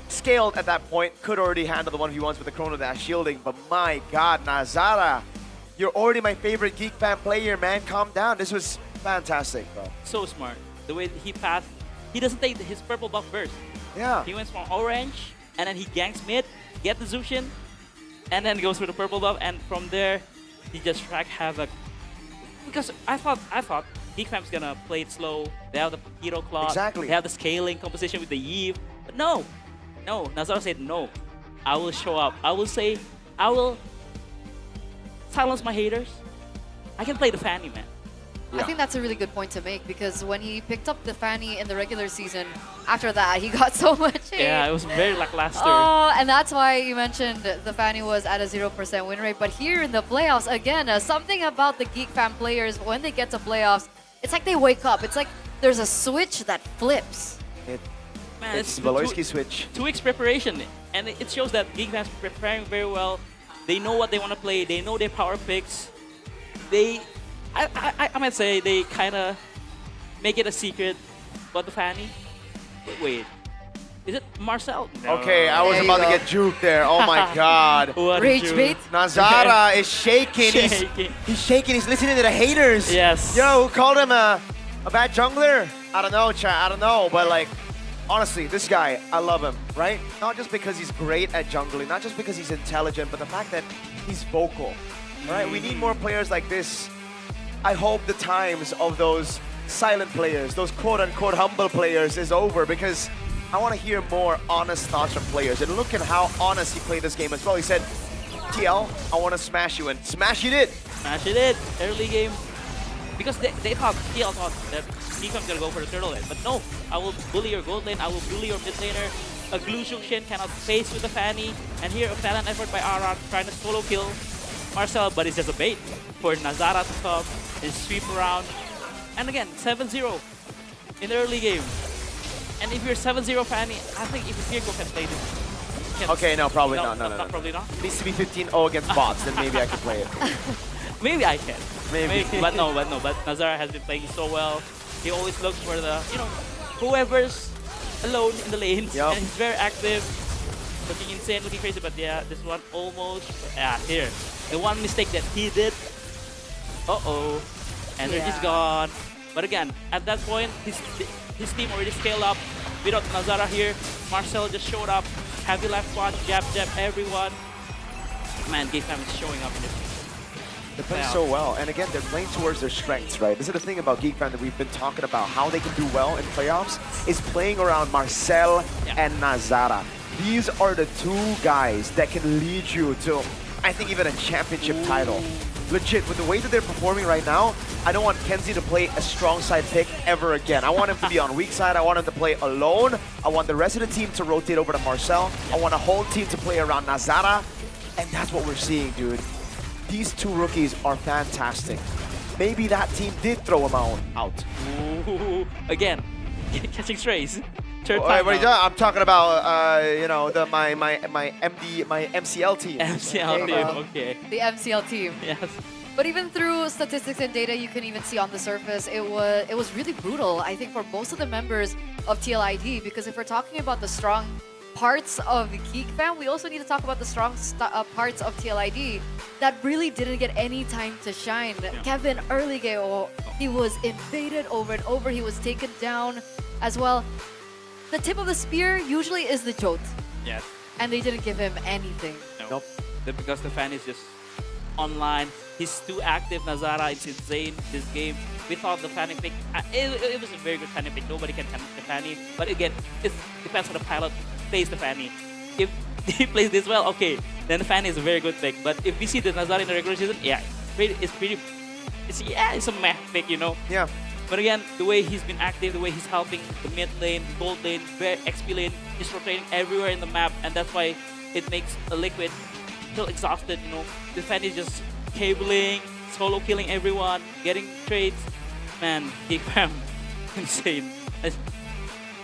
scaled at that point, could already handle the 1v1s with the Chrono Dash shielding, but my god, Nazara, you're already my favorite GEEK Fam player, man. Calm down. This was fantastic, bro.
So smart. The way he passed, he doesn't take his purple buff first.
Yeah.
He went from orange, and then he ganks mid, get the Zushin, and then goes for the purple buff, and from there, he just wreaked havoc. Because I thought GEEK Fam's gonna play it slow. They have the hero clock.
Exactly.
They have the scaling composition with the Eve. But no, Nazara said no. I will show up. I will silence my haters. I can play the Fanny, man.
I think that's a really good point to make because when he picked up the Fanny in the regular season, after that, he got so much hate.
Yeah, it was very lackluster.
Oh, and that's why you mentioned the Fanny was at a 0% win rate. But here in the playoffs, again, something about the GEEK Fam players, when they get to playoffs, it's like they wake up. It's like there's a switch that flips.
Man,
it's Valoisky switch.
2 weeks preparation, and it shows that GEEK Fam's preparing very well. They know what they want to play. They know their power picks. I might say they kind of make it a secret, but the Fanny. Wait, is it Marcel? No.
Okay, I was about to get juked there. Oh my god.
Rage bait.
Nazara is shaking. He's shaking. He's listening to the haters.
Yes.
Yo, who called him a bad jungler? I don't know, chat. I don't know, but like, honestly, this guy, I love him, right? Not just because he's great at jungling, not just because he's intelligent, but the fact that he's vocal. All right, we need more players like this. I hope the times of those silent players, those quote-unquote humble players is over because I want to hear more honest thoughts from players. And look at how honest he played this game as well. He said, TL, I want to smash you, and smash you did.
Smash it did, early game. Because they thought, TL thought that GEEK Fam's gonna go for the turtle lane. But no, I will bully your gold lane, I will bully your mid laner. A Glue Zushin cannot face with the Fanny. And here a valiant effort by Aran trying to solo kill Marcel, but it's just a bait for Nazara to come and sweep around. And again, 7-0 in the early game. And if you're 7-0 Fanny, I think if Virgo can play this.
Okay, no, probably not. No.
Probably not.
It needs to be 15-0 against bots, then maybe I can play it.
Maybe I can.
Maybe.
But Nazara has been playing so well. He always looks for the, whoever's alone in the lanes.
Yep.
And he's very active. Looking insane, looking crazy, but yeah, this one almost, here. The one mistake that he did, energy's gone. But again, at that point, his team already scaled up. Without Nazara here, Marcel just showed up. Heavy left punch, jab, everyone. Man, GEEK Fam is showing up in this.
They're playing so well, and again, they're playing towards their strengths, right? This is the thing about GEEK Fam that we've been talking about. How they can do well in playoffs is playing around Marcel and Nazara. These are the 2 guys that can lead you to, I think, even a championship title. Legit, with the way that they're performing right now, I don't want Kenzie to play a strong side pick ever again. I want him to be on weak side. I want him to play alone. I want the rest of the team to rotate over to Marcel. I want a whole team to play around Nazara. And that's what we're seeing, dude. These 2 rookies are fantastic. Maybe that team did throw him out.
Ooh, again, catching strays. Third
Wait,
time
what are you
now.
doing? I'm talking about, my MCL team.
MCL team, okay.
The MCL team.
Yes.
But even through statistics and data, you can even see on the surface, it was really brutal, I think, for most of the members of TLID. Because if we're talking about the strong parts of GEEK Fam, we also need to talk about the strong parts of TLID that really didn't get any time to shine. Kevin, early game, he was invaded over and over. He was taken down as well. The tip of the spear usually is the Jot.
Yes.
And they didn't give him anything.
Nope. Because the fan is just online, He's too active. Nazara, it's insane this game. We thought the Fanny pick, it was a very good Fanny pick. Nobody can handle the Fanny. But again, it depends on the pilot who plays the Fanny. If he plays this well, okay, then the Fanny is a very good pick. But if we see the Nazara in the regular season, yeah, it's a meh pick, you know?
Yeah.
But again, the way he's been active, the way he's helping the mid lane, the gold lane, XP lane, he's rotating everywhere in the map, and that's why it makes a Liquid feel exhausted, you know? The Fan is just cabling, solo killing everyone, getting trades. Man, GEEK Fam, insane.
It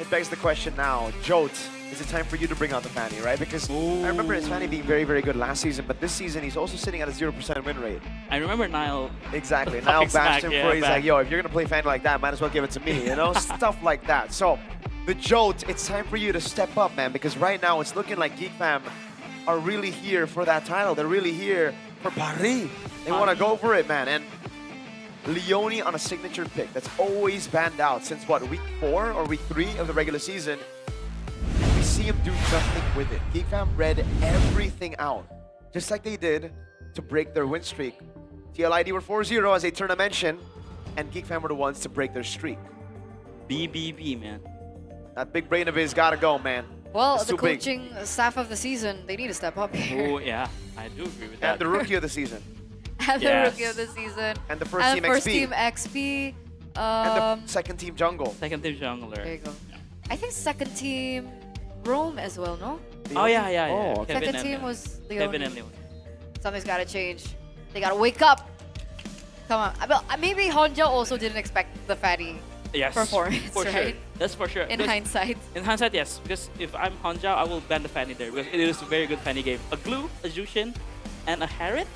begs the question now, Jote, is it time for you to bring out the Fanny, right? Because I remember his Fanny being very, very good last season, but this season he's also sitting at a 0% win rate.
I remember Nile.
Exactly. Nile bashed him for he's
back.
like, yo, if you're going to play Fanny like that, might as well give it to me, you know? Stuff like that. So, the Jote, it's time for you to step up, man, because right now it's looking like GEEK Fam are really here for that title. They're really here for Paris. They want to go for it, man. And Leone on a signature pick that's always banned out since, what, week 4 or week 3 of the regular season. We see him do nothing with it. GEEK Fam read everything out, just like they did to break their win streak. TLID were 4-0, as Eterna mentioned, and GEEK Fam were the ones to break their streak.
BBB, man.
That big brain of his gotta go, man.
Well,
It's
the
too big.
coaching staff of the season, they need to step up here.
Oh, yeah, I do agree with that.
And the rookie of the season.
And the
Yes.
rookie of the season.
And the first
and
team
first
XP.
team XP.
And the second team jungle.
Second team jungler.
There you go. I think second team Rome as well, no?
Oh, yeah.
Oh, okay.
Second team was Leone.
Kevin and Leone.
Something's got to change. They got to wake up. Come on. Maybe Honja also didn't expect the Fatty
Yes,
performance,
for
right?
sure. That's for sure.
In
Because-
hindsight.
In hindsight, yes. Because if I'm Honja, I will ban the Fanny there because it is a very good Fanny game. A Glue, a Jushin, and a Harriet.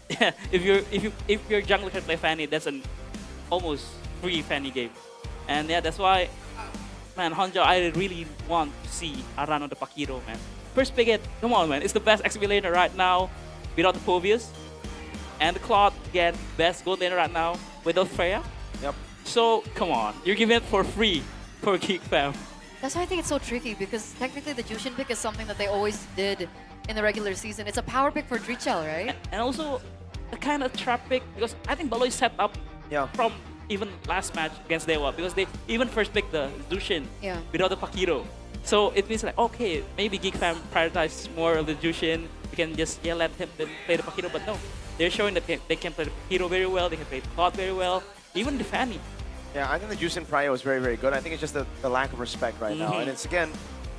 Yeah, if your jungler can play Fanny, that's an almost free Fanny game. And yeah, that's why, man, Honja, I really want to see Arano the Pakiro, man. First pick it. Come on, man. It's the best XP laner right now without the Povius. And the Claude, again, best gold laner right now without Freya.
Yep.
So, come on. You're giving it for free for GEEK Fam.
That's why I think it's so tricky because technically the Jushin pick is something that they always did in the regular season. It's a power pick for Drichel, right?
And also, a kind of trap pick because I think Baloy set up from even last match against Dewa because they even first picked the Jushin without the Pakiro. So it means like, okay, maybe GEEK Fam prioritizes more of the Jushin. We can just let him play the Pakiro, but no. They're showing that they can play the Pakiro very well, they can play the Claude very well, even the Fanny.
Yeah, I think the Jushin Prio is very, very good. I think it's just the lack of respect right now. And it's, again,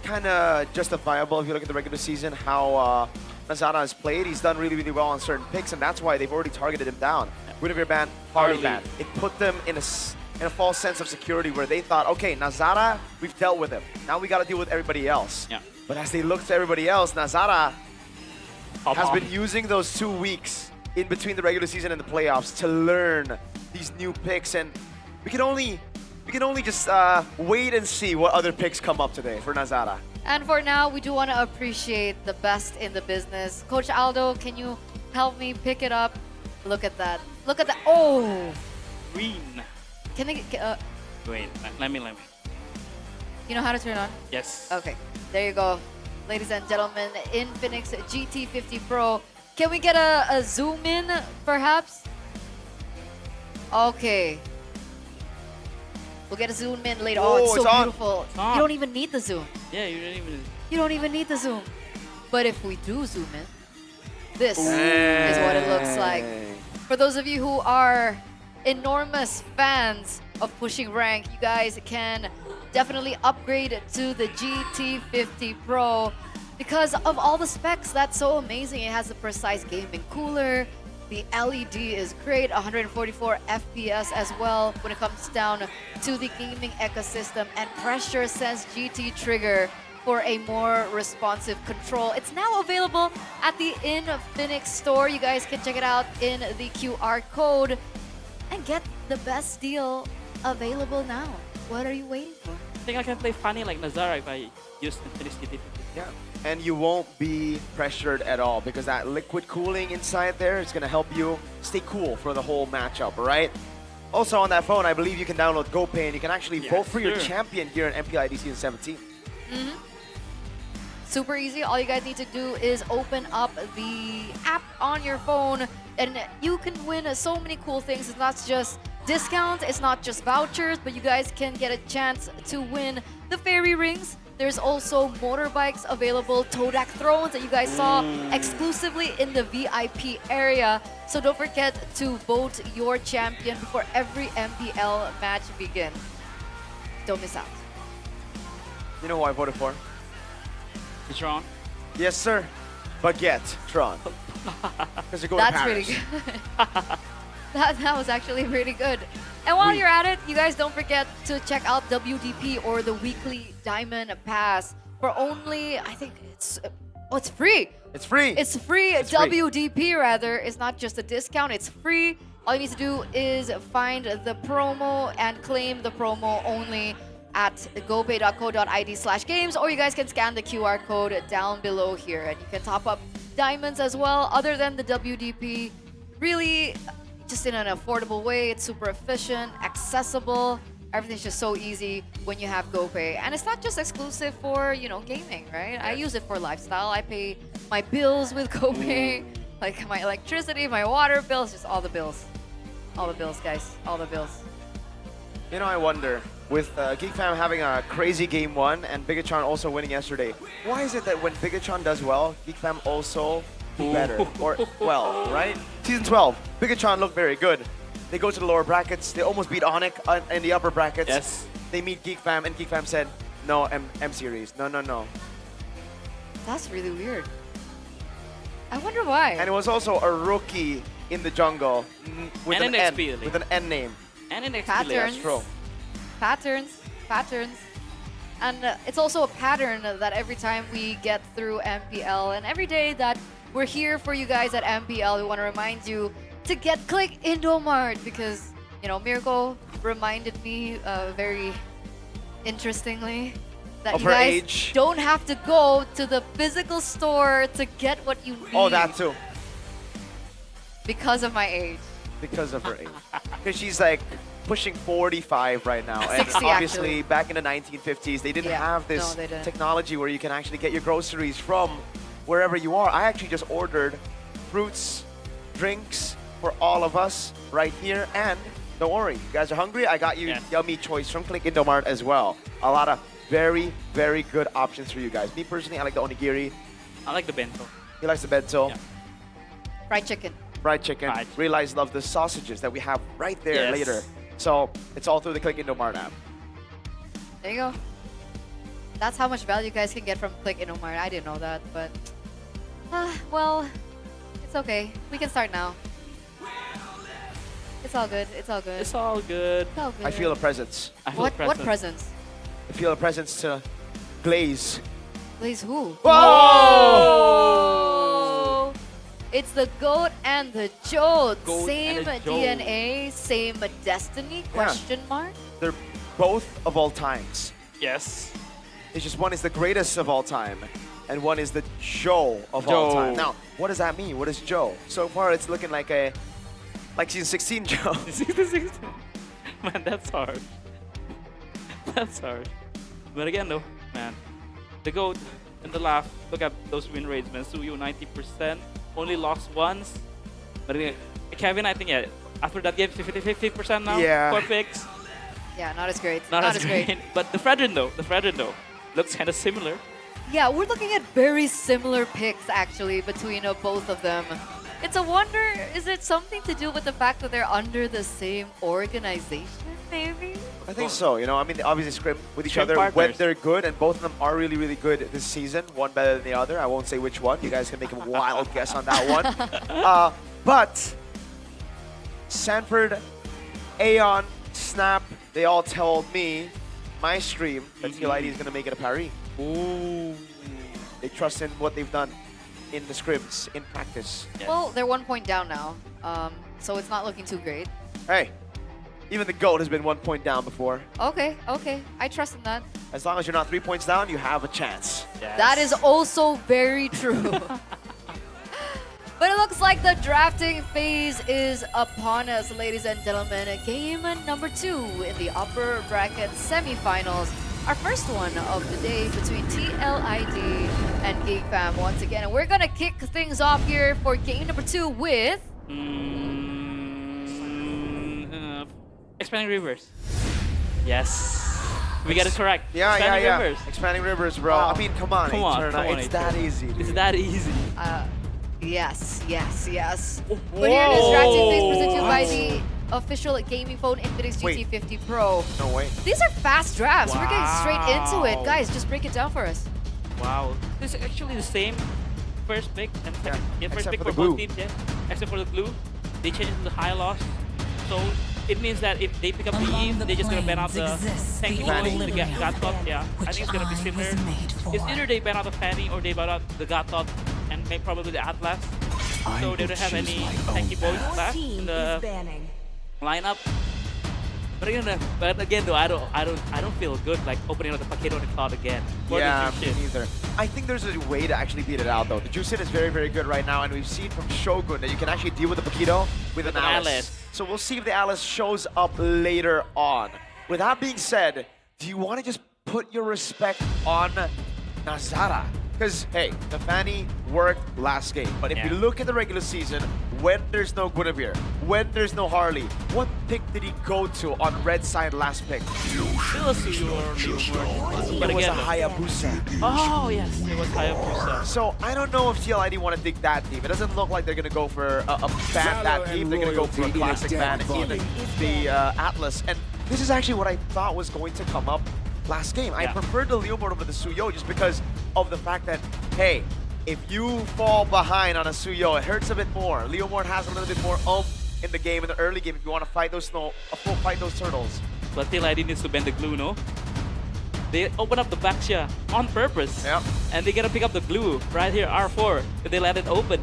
kind of justifiable if you look at the regular season, how Nazara has played. He's done really, really well on certain picks, and that's why they've already targeted him down. Guinevere ban, Harley ban. It put them in a false sense of security where they thought, okay, Nazara, we've dealt with him. Now we got to deal with everybody else.
Yeah.
But as they look to everybody else, Nazara has been using those 2 weeks in between the regular season and the playoffs to learn these new picks, and we can only just wait and see what other picks come up today for Nazara.
And for now, we do want to appreciate the best in the business. Coach Aldo, can you help me pick it up? Look at that. Look at that. Oh!
Green.
Can they get...
Wait, let me.
You know how to turn on?
Yes.
Okay, there you go. Ladies and gentlemen, Infinix GT50 Pro. Can we get a zoom in, perhaps? Okay. We'll get a zoom in later. Oh, it's so beautiful. You don't even need the zoom.
Yeah, you don't even...
You don't even need the zoom. But if we do zoom in, this is what it looks like. For those of you who are enormous fans of pushing rank, you guys can definitely upgrade to the GT50 Pro because of all the specs. That's so amazing. It has the precise gaming cooler. The LED is great, 144 FPS as well when it comes down to the gaming ecosystem, and pressure sense GT trigger for a more responsive control. It's now available at the Infinix store. You guys can check it out in the QR code and get the best deal available now. What are you waiting for?
I think I can play Fanny like Nazara if I use Infinix GT50.
Yeah. And you won't be pressured at all because that liquid cooling inside there is going to help you stay cool for the whole matchup, all right? Also on that phone, I believe you can download GoPay and you can actually vote for your champion here in MPL ID S17.
Super easy. All you guys need to do is open up the app on your phone and you can win so many cool things. It's not just discounts, it's not just vouchers, but you guys can get a chance to win the fairy rings. There's also motorbikes available, toe deck thrones that you guys saw exclusively in the VIP area. So don't forget to vote your champion before every MPL match begins. Don't miss out.
You know who I voted for?
Bigetron?
Yes, sir. Bigetron. Because you're going
That's
to
pretty
Paris.
good. that was actually pretty good. And while you're at it, you guys don't forget to check out WDP or the weekly Diamond Pass for only, I think it's free.
It's free.
It's free. WDP rather. It's not just a discount, it's free. All you need to do is find the promo and claim the promo only at gopay.co.id/games, or you guys can scan the QR code down below here and you can top up diamonds as well. Other than the WDP, really just in an affordable way. It's super efficient, accessible. Everything's just so easy when you have GoPay. And it's not just exclusive for, gaming, right? I use it for lifestyle. I pay my bills with GoPay, like my electricity, my water bills, just all the bills. All the bills, guys, all the bills.
You know, I wonder, with GEEK Fam having a crazy game one and Bigetron also winning yesterday, why is it that when Bigetron does well, GEEK Fam also do better? Or, well, right? Season 12, Bigetron looked very good. They go to the lower brackets. They almost beat ONIC in the upper brackets.
Yes.
They meet GEEK Fam, and GEEK Fam said, no, M Series. No, no, no.
That's really weird. I wonder why.
And it was also a rookie in the jungle with
And
an
an
N,
XP
with an N name.
And an
Patterns. Patterns. And it's also a pattern that every time we get through MPL and every day that we're here for you guys at MPL, we want to remind you to get Click Indomart because, Miracle reminded me very interestingly that
Of
you
her
guys
age.
don't have to go to the physical store to get what you need.
Oh, that too.
Because of my age.
Because of her age. Because she's like pushing 45 right now. And
60
obviously,
actually.
back in the 1950s, they didn't have this
No, they didn't.
technology where you can actually get your groceries from wherever you are. I actually just ordered fruits, drinks for all of us right here. And don't worry, you guys are hungry? I got you yummy choice from Click Indomart as well. A lot of very, very good options for you guys. Me personally, I like the onigiri.
I like the bento.
He likes the bento.
Yeah.
Fried chicken.
Fried chicken. Realize love the sausages that we have right there later. So it's all through the Click Indomart app.
There you go. That's how much value you guys can get from Click Indomart. I didn't know that, but well, it's okay. We can start now. It's all good. It's all good.
It's all good.
It's all good.
I feel a presence.
What presents?
I feel a presence to Glaze.
Glaze who?
Whoa!
It's the GOAT and the Jote.
Goat
Same
and the Jote.
DNA, same destiny, question mark?
They're both of all times.
Yes.
It's just one is the greatest of all time, and one is the Joe of all time. Now, what does that mean? What is Joe? So far, it's looking like season 16 Joe.
Season 16. Man, that's hard. That's hard. But again, though, man, the GOAT and the laugh. Look at those win rates, man. Suyu 90%, only lost once. But Kevin, I think after that game, 50% now.
Yeah.
4 picks.
Yeah, not as great.
Not as great. But the Fredrin though, looks kind of similar.
Yeah, we're looking at very similar picks actually between both of them. It's a wonder, is it something to do with the fact that they're under the same organization, maybe?
I think so. I mean, they obviously scrim with each
Scrim
other when
partners.
they're good, and both of them are really, really good this season. One better than the other. I won't say which one. You guys can make a wild guess on that one. But Sanford, Aeon, Snap, they all told me, my stream, that TLID is going to make it a Paris.
Ooh.
They trust in what they've done in the scrims, in practice.
Well, they're 1 point down now, so it's not looking too great.
Hey, even the GOAT has been 1 point down before.
Okay, I trust in that.
As long as you're not 3 points down, you have a chance.
That is also very true. But it looks like the drafting phase is upon us, ladies and gentlemen. Game number 2 in the upper bracket semifinals. our first one of the day between TLID and GEEK Fam once again. And we're gonna kick things off here for game number 2 with...
Expanding Rivers. Yes. We got it correct.
Yeah,
Expanding Rivers.
Expanding Rivers, bro. I mean, come on, Eterna. It's that easy.
It's that easy.
Yes. But here it is, drafting things presented by the official gaming phone Infinix GT50 Pro.
No way.
These are fast drafts. We're getting straight into it. Guys, just break it down for us.
Wow. This is actually the same first pick and second. Yeah, first
except
pick
for
for
the
both
glue.
teams, yeah. Except for the glue. They changed it to the high loss. So it means that if they pick up the Eve, they're just gonna ban out the tanky boy, the Gatot. Yeah, I think it's gonna be similar. It's either they ban out the Fanny or they ban out the Gatot and maybe probably the Atlas. So they don't have any tanky boys left in the lineup. But again though, I don't feel good like opening up the Paquito and Cloud again.
Yeah, me neither. I think there's a way to actually beat it out though. The Juicin is very, very good right now, and we've seen from Shogun that you can actually deal with the Paquito with an Alice. So we'll see if the Alice shows up later on. With that being said, do you want to just put your respect on Nazara? Because, hey, the Fanny worked last game. But if you look at the regular season, when there's no Guinevere, when there's no Harley, what pick did he go to on red side last pick?
Still a Suyo or Leomord. But
It was
again,
a Hayabusa.
oh yes, it was Hayabusa.
So I don't know if TLID want to dig that deep. It doesn't look like they're going to go for a ban that deep. They're going to go for a classic ban in the Atlas. And this is actually what I thought was going to come up last game. I preferred the Leomord over the Suyo just because of the fact that, hey, if you fall behind on a Suyo, it hurts a bit more. Leomord has a little bit more in the game, in the early game, if you want to fight those fight those turtles.
But TLID needs to bend the glue, no? They open up the Baxia on purpose.
Yep.
And they gotta pick up the glue right here, R4. But they let it open.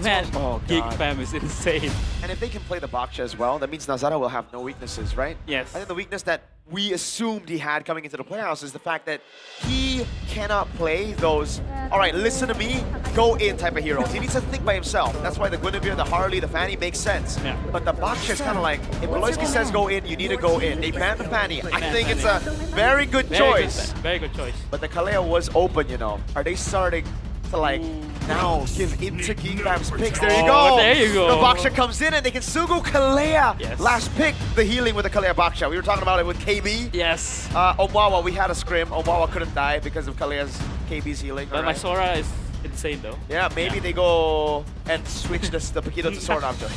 Man, GEEK Fam is insane.
And if they can play the Baksha as well, that means Nazara will have no weaknesses, right?
Yes.
I think the weakness that we assumed he had coming into the playoffs is the fact that he cannot play those, all right, listen to me, go in type of heroes. He needs to think by himself. That's why the Guinevere, the Harley, the Fanny makes sense.
Yeah.
But the Baksha is kind of like, if Beloyski says go in, you need to go in. They banned the Fanny. I think it's a very good choice.
Very good choice.
But the Kalea was open, you know. Are they starting to like now give into GEEK Fam's picks? There you go.
There you go.
The Baksha comes in and they can still go Kalea.
Yes.
Last pick, the healing with the Kalea Baksha. We were talking about it with KB.
Yes.
Omawa, we had a scrim. Omawa couldn't die because of Kalea's KB's healing.
But my Sora is insane though.
Yeah, maybe they go and switch the Paquito to Sword Object.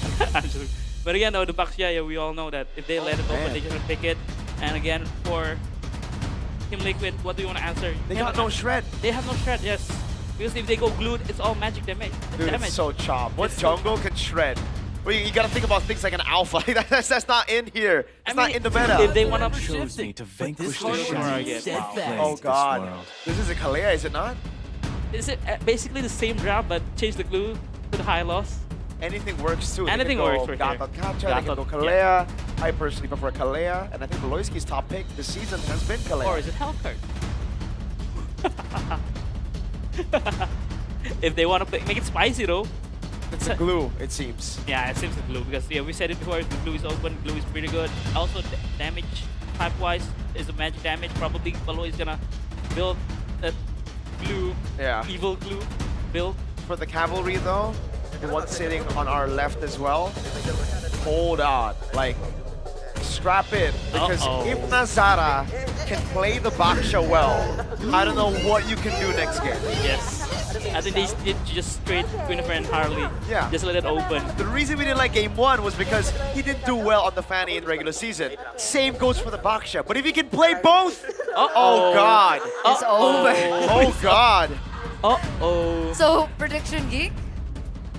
But again though, the Baxia, we all know that if they let it open, they're just gonna pick it. And again, for Team Liquid, what do you want to answer?
They got no shred.
They have no shred, yes. Because if they go glued, it's all magic damage.
Dude, it's so chop. What jungle can shred? Well, you gotta think about things like an alpha. that's not in here. It's not in the meta.
If they want to shift it,
to vanquish
the
Oh god. This is a Kalea, is it not?
Is it basically the same draft, but change the glue to the high loss?
Anything works too.
Anything works for
Gatot Kacha, they can go Kalea.
Yeah.
I personally prefer Kalea, and I think Beloyski's top pick this season has been Kalea.
Or is it Hellcurt? If they want to make it spicy though.
It's a glue, it seems.
Yeah, it seems the glue because we said it before. The glue is open. Glue is pretty good. Also, damage type-wise is a magic damage. Probably Beloy is gonna build that glue, evil glue build.
For the cavalry though, the one sitting on our left as well. Hold on, like strap in, because if Nazara can play the Baksha well, I don't know what you can do next game.
Yes. I think they did just straight Guinevere and Harley.
Yeah.
Just let it open.
The reason we didn't like game 1 was because he didn't do well on the Fanny in the regular season. Same goes for the Baksha. But if he can play both, oh god.
It's over.
Oh god.
So, prediction GEEK?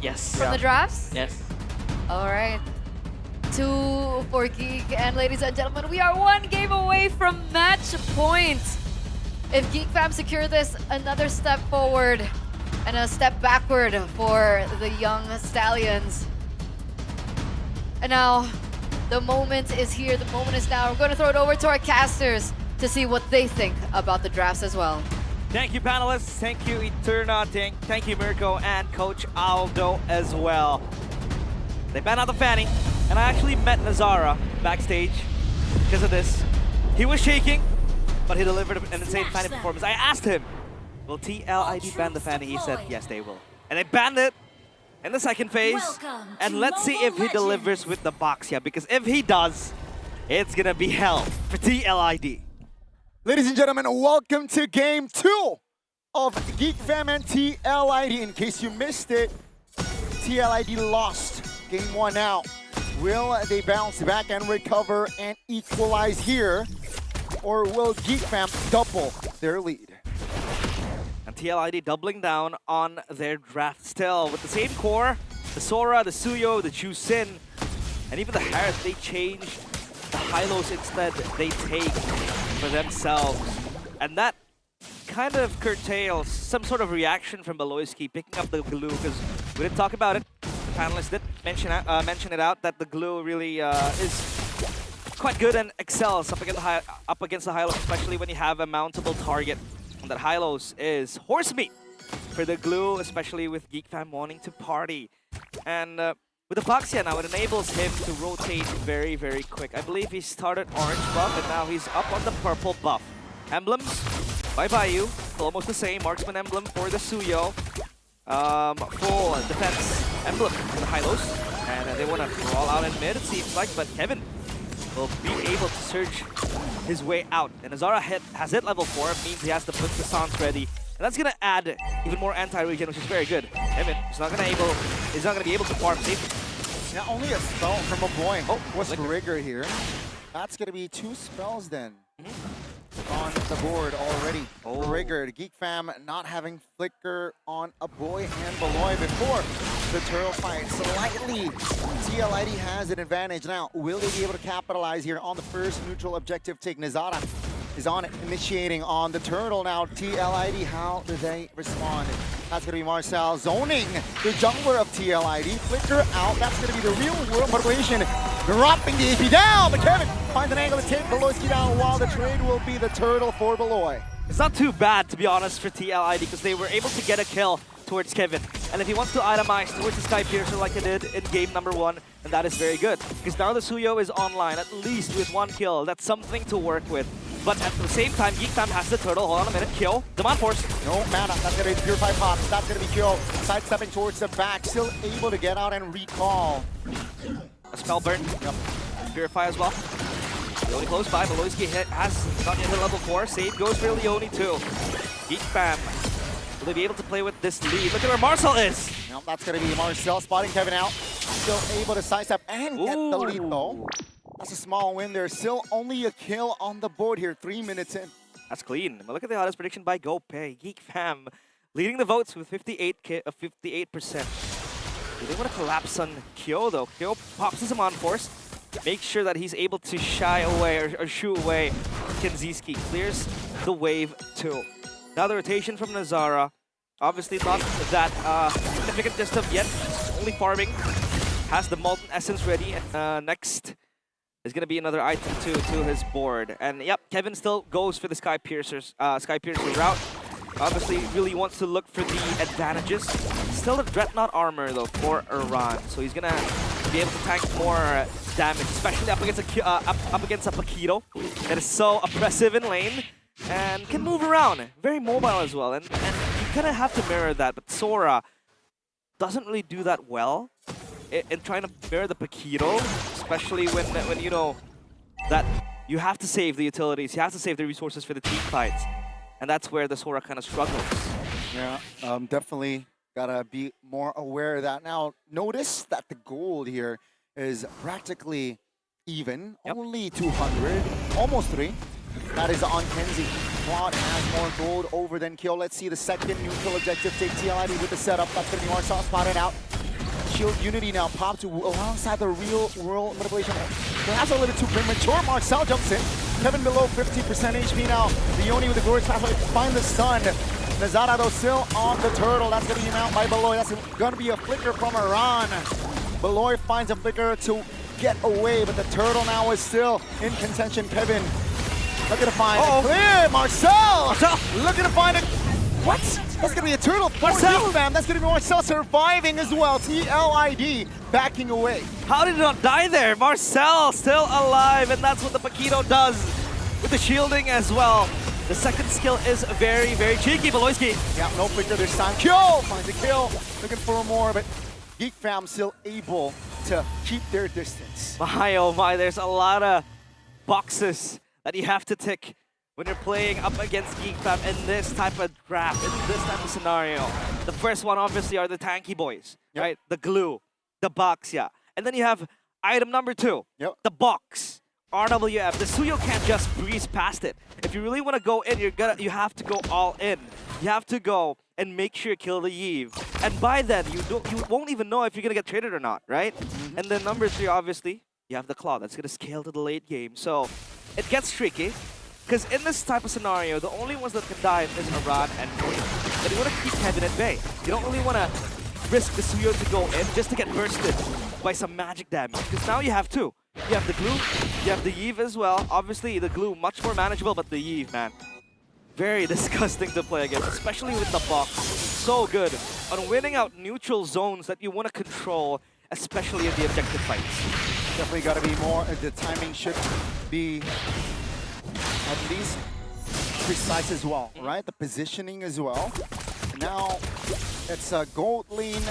Yes.
From the drafts?
Yes.
All right. 2 for GEEK. And ladies and gentlemen, we are 1 game away from match point. If GEEK Fam secure this, another step forward and a step backward for the young Stallions. And now, the moment is here. The moment is now. We're going to throw it over to our casters to see what they think about the drafts as well.
Thank you, panelists. Thank you, Eterna. Thank you, Mirko, and Coach Aldo as well. They banned out the Fanny, and I actually met Nazara backstage because of this. He was shaking. but he delivered an insane Fanny performance. I asked him, will TLID ban the Fanny? He said, yes, they will. And they banned it in the second phase. And let's see if he delivers with the box here, because if he does, it's gonna be hell for TLID.
Ladies and gentlemen, welcome to Game 2 of GEEK Fam and TLID. In case you missed it, TLID lost Game 1 now. Will they bounce back and recover and equalize here? Or will GEEK Fam double their lead?
And TLID doubling down on their draft still with the same core, the Sora, the Suyo, the Jusin, and even the Harris. They changed the Hylos instead. They take for themselves. And that kind of curtails some sort of reaction from Beloyski picking up the glue, because we didn't talk about it. The panelists did mention it out that the glue really is quite good and excels up against the Hylos, especially when you have a mountable target. And that Hylos is horse meat for the glue, especially with GEEK Fam wanting to party. And with the Baxia now, it enables him to rotate very, very quick. I believe he started orange buff, and now he's up on the purple buff. Emblems by Bayou, almost the same. Marksman emblem for the Suyo. Full defense emblem for the Hylos. And they want to crawl out in mid, it seems like, but Kevin will be able to surge his way out. And Azara has hit level 4, it means he has to put the Sans ready. And that's gonna add even more anti-regen, which is very good. Kevin is not gonna be able to farm safely.
Now only a spell from a boy. Oh, what's Rigger here? That's gonna be 2 spells then. On the board already. Rigger, GEEK Fam not having Flicker on a boy and Beloy before the turtle fight. Slightly, TLID has an advantage. Now, will they be able to capitalize here on the first neutral objective take? Nazara is on it, initiating on the turtle. Now, TLID, how do they respond? That's going to be Marcel zoning the jungler of TLID. Flicker out. That's going to be the real world motivation. Dropping the AP down, but Kevin finds an angle to take Beloyski down, while the trade will be the turtle for Beloy.
It's not too bad, to be honest, for TLID, because they were able to get a kill towards Kevin. And if he wants to itemize towards the Sky Piercer like he did in game number 1, then that is very good. Because now the Suyo is online, at least with 1 kill. That's something to work with. But at the same time, GEEK Fam has the turtle. Hold on a minute. Kill. Demand Force.
No mana. That's going to be Purify Pops. That's going to be kill. Sidestepping towards the back. Still able to get out and recall.
A spell burn. Yep. Purify as well. Leone close by. Beloyski has not yet hit level 4. Save goes for Leone too. GEEK Fam. Will they be able to play with this lead? Look at where Marcel is.
No, that's going to be Marcel spotting Kevin out. Still able to sidestep and get the lead though. That's a small win there. Still only a kill on the board here, 3 minutes in.
That's clean. But look at the hottest prediction by GoPay. GEEK Fam leading the votes with 58%. Do they want to collapse on Kyo though? Kyo pops him on force. Make sure that he's able to shy away or shoo away Kenziski. Clears the wave too. Now the rotation from Nazara. Obviously not that significant just of yet. Only farming. Has the Molten Essence ready. Next is going to be another item to his board. And yep, Kevin still goes for the Sky Piercer route. Obviously really wants to look for the advantages. Still the Dreadnought armor though for Iran. So he's going to be able to tank more damage, especially up against a Paquito that is so oppressive in lane and can move around. Very mobile as well. And you kind of have to mirror that, but Sora doesn't really do that well in trying to mirror the Paquito, especially when you know that you have to save the utilities, you have to save the resources for the team fights. And that's where the Sora kind of struggles.
Yeah, definitely gotta be more aware of that. Now, notice that the gold here is practically even. Yep. Only 200, almost 3. That is on Kenzie. Quad has more gold over than kill. Let's see the second neutral objective take TLID with the setup. That's gonna be Marcel spotted out. Shield Unity now popped alongside the real world manipulation. Perhaps a little too premature. Marcel jumps in. Kevin below 50% HP now. Leone with the glorious pathway to find the stun. Nazara though still on the turtle. That's going to be out by Beloy. That's going to be a flicker from Iran. Beloy finds a flicker to get away, but the turtle now is still in contention. Kevin looking to find it. Clear. Marcel looking to find it. What? That's going to be a turtle for GEEK Fam. That's going to be Marcel surviving as well. TLID backing away.
How did he not die there? Marcel still alive, and that's what the Paquito does. with the shielding as well. The second skill is very, very cheeky, Beloyski.
Yeah, no flicker this time. Kill! Finds a kill. Looking for more, but GEEK Fam still able to keep their distance.
My oh my, there's a lot of boxes that you have to tick when you're playing up against GEEK Fam in this type of draft, in this type of scenario. The first one obviously are the tanky boys, right? The glue, the box, yeah. And then you have item number 2, the box. RWF, the Suyo can't just breeze past it. If you really want to go in, you have to go all in. You have to go and make sure you kill the Yves. And by then, you won't even know if you're gonna get traded or not, right? And then number 3, obviously, you have the Claw. That's gonna scale to the late game. So it gets tricky, because in this type of scenario, the only ones that can die is Aran and Koya. And you want to keep Kevin at bay. You don't really want to risk the Suyo to go in just to get bursted by some magic damage. Because now you have 2. You have the glue, you have the Yves as well. Obviously, the glue much more manageable, but the Yves, man, very disgusting to play against, especially with the box. So good on winning out neutral zones that you want to control, especially in the objective fights.
Definitely got to be more. The timing should be at least precise as well, right? The positioning as well. Now it's a gold lane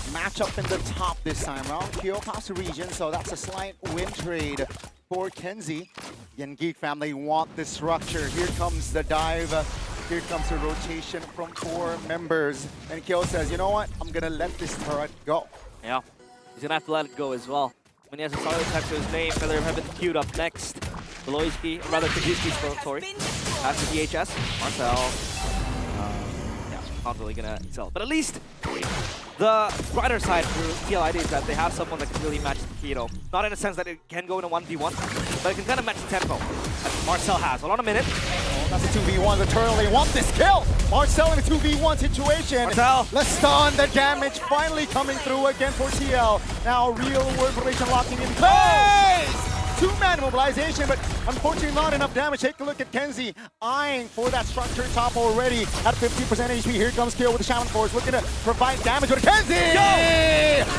matchup in the top this time around. Kyo past the region, so that's a slight win trade for Kenzie. Again, GEEK Fam, they want this structure. Here comes the dive. Here comes the rotation from 4 members. And Kyo says, you know what? I'm going to let this turret go.
Yeah, he's going to have to let it go as well. When he has a solid attack to his name, Feather Heaven queued up next. Beloyski, rather Kajiski's sorry. That's the DHS. Marcel. Yeah, not really going to excel. But at least the brighter side for TLID is that they have someone that can really match the Keto. Not in a sense that it can go in a 1v1, but it can kind of match the tempo that Marcel has. Hold on a minute.
Oh, that's a 2v1. The Turtle, they want this kill. Marcel in a 2v1 situation.
Marcel.
Let's stun. The damage finally coming through again for TL. Now real world formation locking in place. 2-man mobilization, but unfortunately not enough damage. Take a look at Kenzie eyeing for that structure top already at 50% HP. Here comes Kyo with the Shaman Force, looking to provide damage with Kenzie!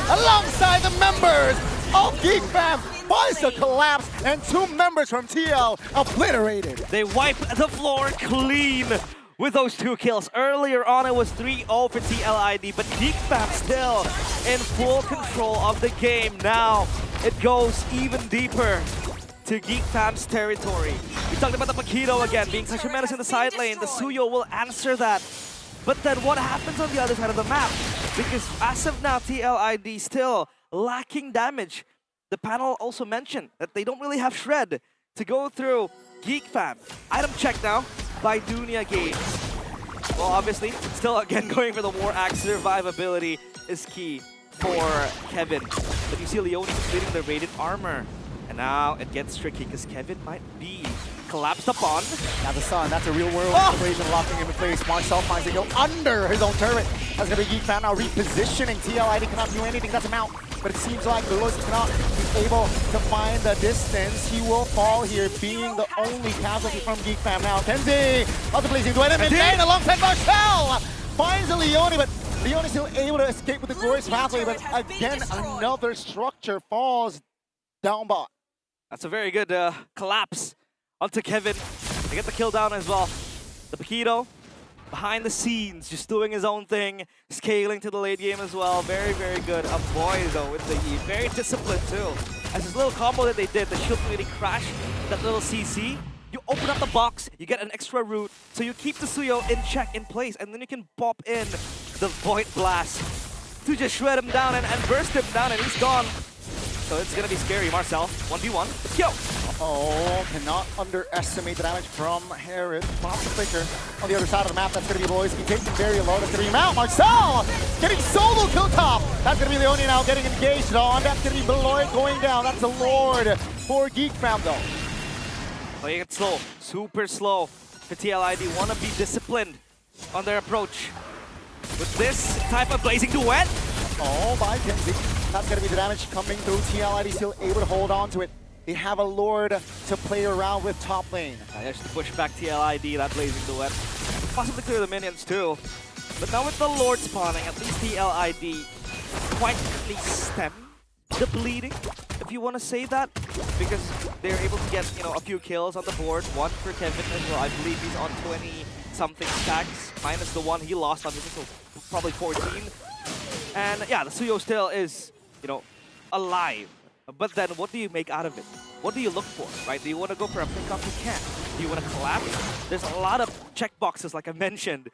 Alongside the members of GEEK Fam, finds the collapse, and 2 members from TL obliterated.
They wipe the floor clean with those 2 kills. Earlier on, it was 3-0 for TLID, but GEEK Fam still in full control of the game. Now, it goes even deeper to GEEK Fam's territory. We talked about the Paquito again, being such a menace in the side lane. The Suyo will answer that. But then what happens on the other side of the map? Because as of now, TLID still lacking damage. The panel also mentioned that they don't really have Shred to go through GEEK Fam. Item check now by Dunia Games. Well, obviously, still again going for the War Axe. Survivability is key for Kevin. But you see Leone completing the rated armor. And now it gets tricky because Kevin might be collapsed upon.
Now the Sun, that's a real world situation locking him in place. Marcel finds to go under his own turret. That's going to be GEEK Fam now repositioning. TLID cannot do anything, that's him out. But it seems like Beloyski cannot be able to find the distance. He will fall here, being the only casualty from GEEK Fam now. Kenzie, also blazing to enemy lane alongside Marcel. Finds the Leone, but Leone is still able to escape with the glorious pathway. But again, another structure falls down bot.
That's a very good collapse onto Kevin. They get the kill down as well. The Paquito, behind the scenes, just doing his own thing, scaling to the late game as well. Very, very good. A boy, though, with the E. Very disciplined, too. As this little combo that they did, the shield really crashed that little CC. You open up the box, you get an extra root, so you keep the Suyo in check, in place, and then you can pop in the Void Blast to just shred him down and burst him down, and he's gone. So it's gonna be scary. Marcel, 1v1, let's go!
Oh, cannot underestimate the damage from Harris. Pops the flicker on the other side of the map. That's gonna be Beloyski taking very low. That's gonna be Mount. Marcel getting solo kill top. That's gonna be Leone now getting engaged on. That's gonna be Beloy going down. That's the Lord for GEEK Fam though.
Playing it slow, super slow for TLID. Wanna be disciplined on their approach. With this type of blazing duet.
Oh, by Kenzie. That's going to be the damage coming through. TLID still able to hold on to it. They have a Lord to play around with top lane.
Just to push back TLID, that blazing duet. Possibly clear the minions too. But now with the Lord spawning, at least TLID quietly stem the bleeding. if you want to say that, because they're able to get, a few kills on the board. One for Kevin as well. I believe he's on 20-something stacks, minus the one he lost on this, so probably 14. And yeah, the Suyo still is, alive. But then what do you make out of it? What do you look for, right? Do you want to go for a pickup? You can't. Do you want to collapse? There's a lot of checkboxes, like I mentioned,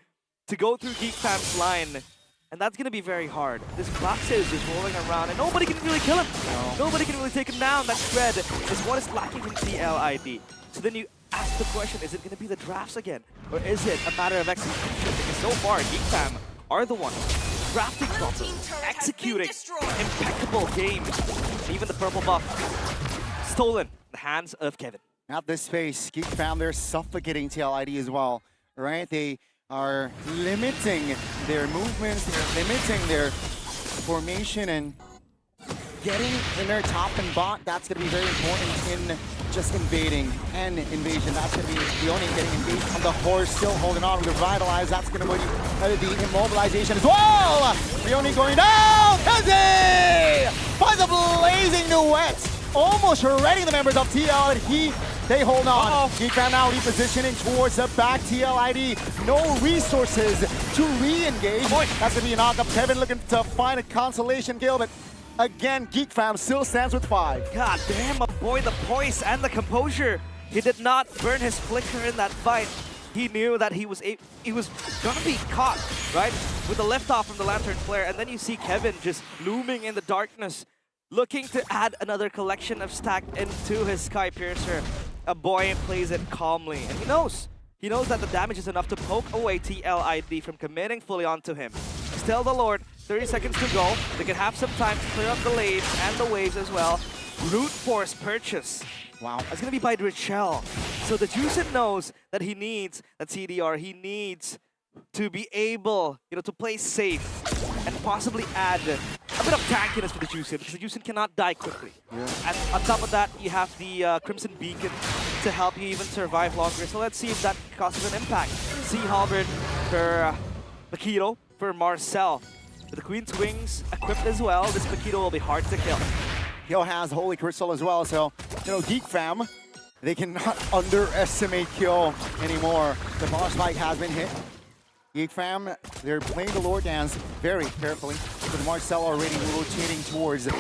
to go through GEEK Fam's line. And that's going to be very hard. This Box is just rolling around and nobody can really kill him. No. Nobody can really take him down. That shred is what is lacking from TLID. So then you ask the question, is it going to be the drafts again? Or is it a matter of execution? Because so far, GEEK Fam are the ones drafting properly, executing impeccable games. Even the purple buff stolen in the hands of Kevin.
At this space, GEEK Fam, they're suffocating TLID as well, right? They are limiting their movements, they're limiting their formation, and getting in their top and bot, that's going to be very important in just invading and invasion. That's going to be the only getting engaged on the horse, still holding on with the Revitalize. That's going to be the immobilization as well. The only going down. Kazi finds a blazing duet, almost shredding the members of TLID. They hold on. GEEK Fam now repositioning towards the back. TLID, no resources to re-engage. That's going to be a knock-up. Kevin looking to find a consolation kill, but again, GEEK Fam still stands with 5.
God damn, my boy, the poise and the composure. He did not burn his flicker in that fight. He knew that he was gonna be caught, right? With the liftoff from the Lantern Flare, and then you see Kevin just looming in the darkness, looking to add another collection of stack into his Sky Piercer. A boy plays it calmly, and he knows that the damage is enough to poke away TLID from committing fully onto him. Still the Lord, 30 seconds to go. They can have some time to clear up the lanes and the waves as well. Root Force purchase. Wow, that's gonna be by Drichel. So the Juicin knows that he needs that CDR. He needs to be able, to play safe and possibly add a bit of tankiness for the Juicin, because the Juicin cannot die quickly. Yeah. And on top of that, you have the Crimson Beacon to help you even survive longer. So let's see if that causes an impact. Sea Halberd for Paquito, for Marcel. With the Queen's Wings equipped as well, this Paquito will be hard to kill.
Kyo has Holy Crystal as well, so, GEEK Fam, they cannot underestimate Kyo anymore. The boss fight has been hit. GEEK Fam, they're playing the Lord Dance very carefully. With Marcel already rotating towards the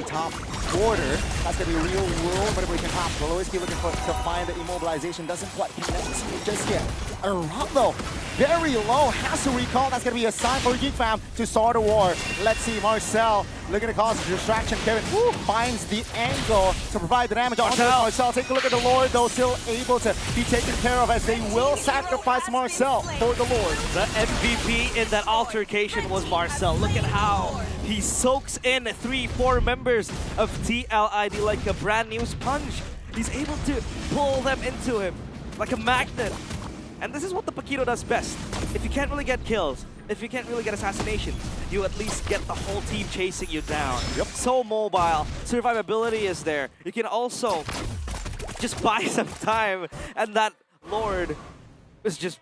top quarter. That's going to be a real world, but if we can pop. Voloisky looking to find the immobilization. Doesn't quite connect just yet. Around though, very low, has to recall. That's going to be a sign for GEEK Fam to start a war. Let's see, Marcel looking to cause a distraction. Kevin finds the angle to provide the damage. Marcel, take a look at the Lord, though, still able to be taken care of as they will sacrifice Marcel for the Lord.
The MVP in that altercation was Marcel. Look at how he soaks in 3-4 members of TLID like a brand new sponge. He's able to pull them into him like a magnet. And this is what the Paquito does best. If you can't really get kills, if you can't really get assassination, you at least get the whole team chasing you down. Yep. So mobile, survivability is there. You can also just buy some time, and that Lord is just,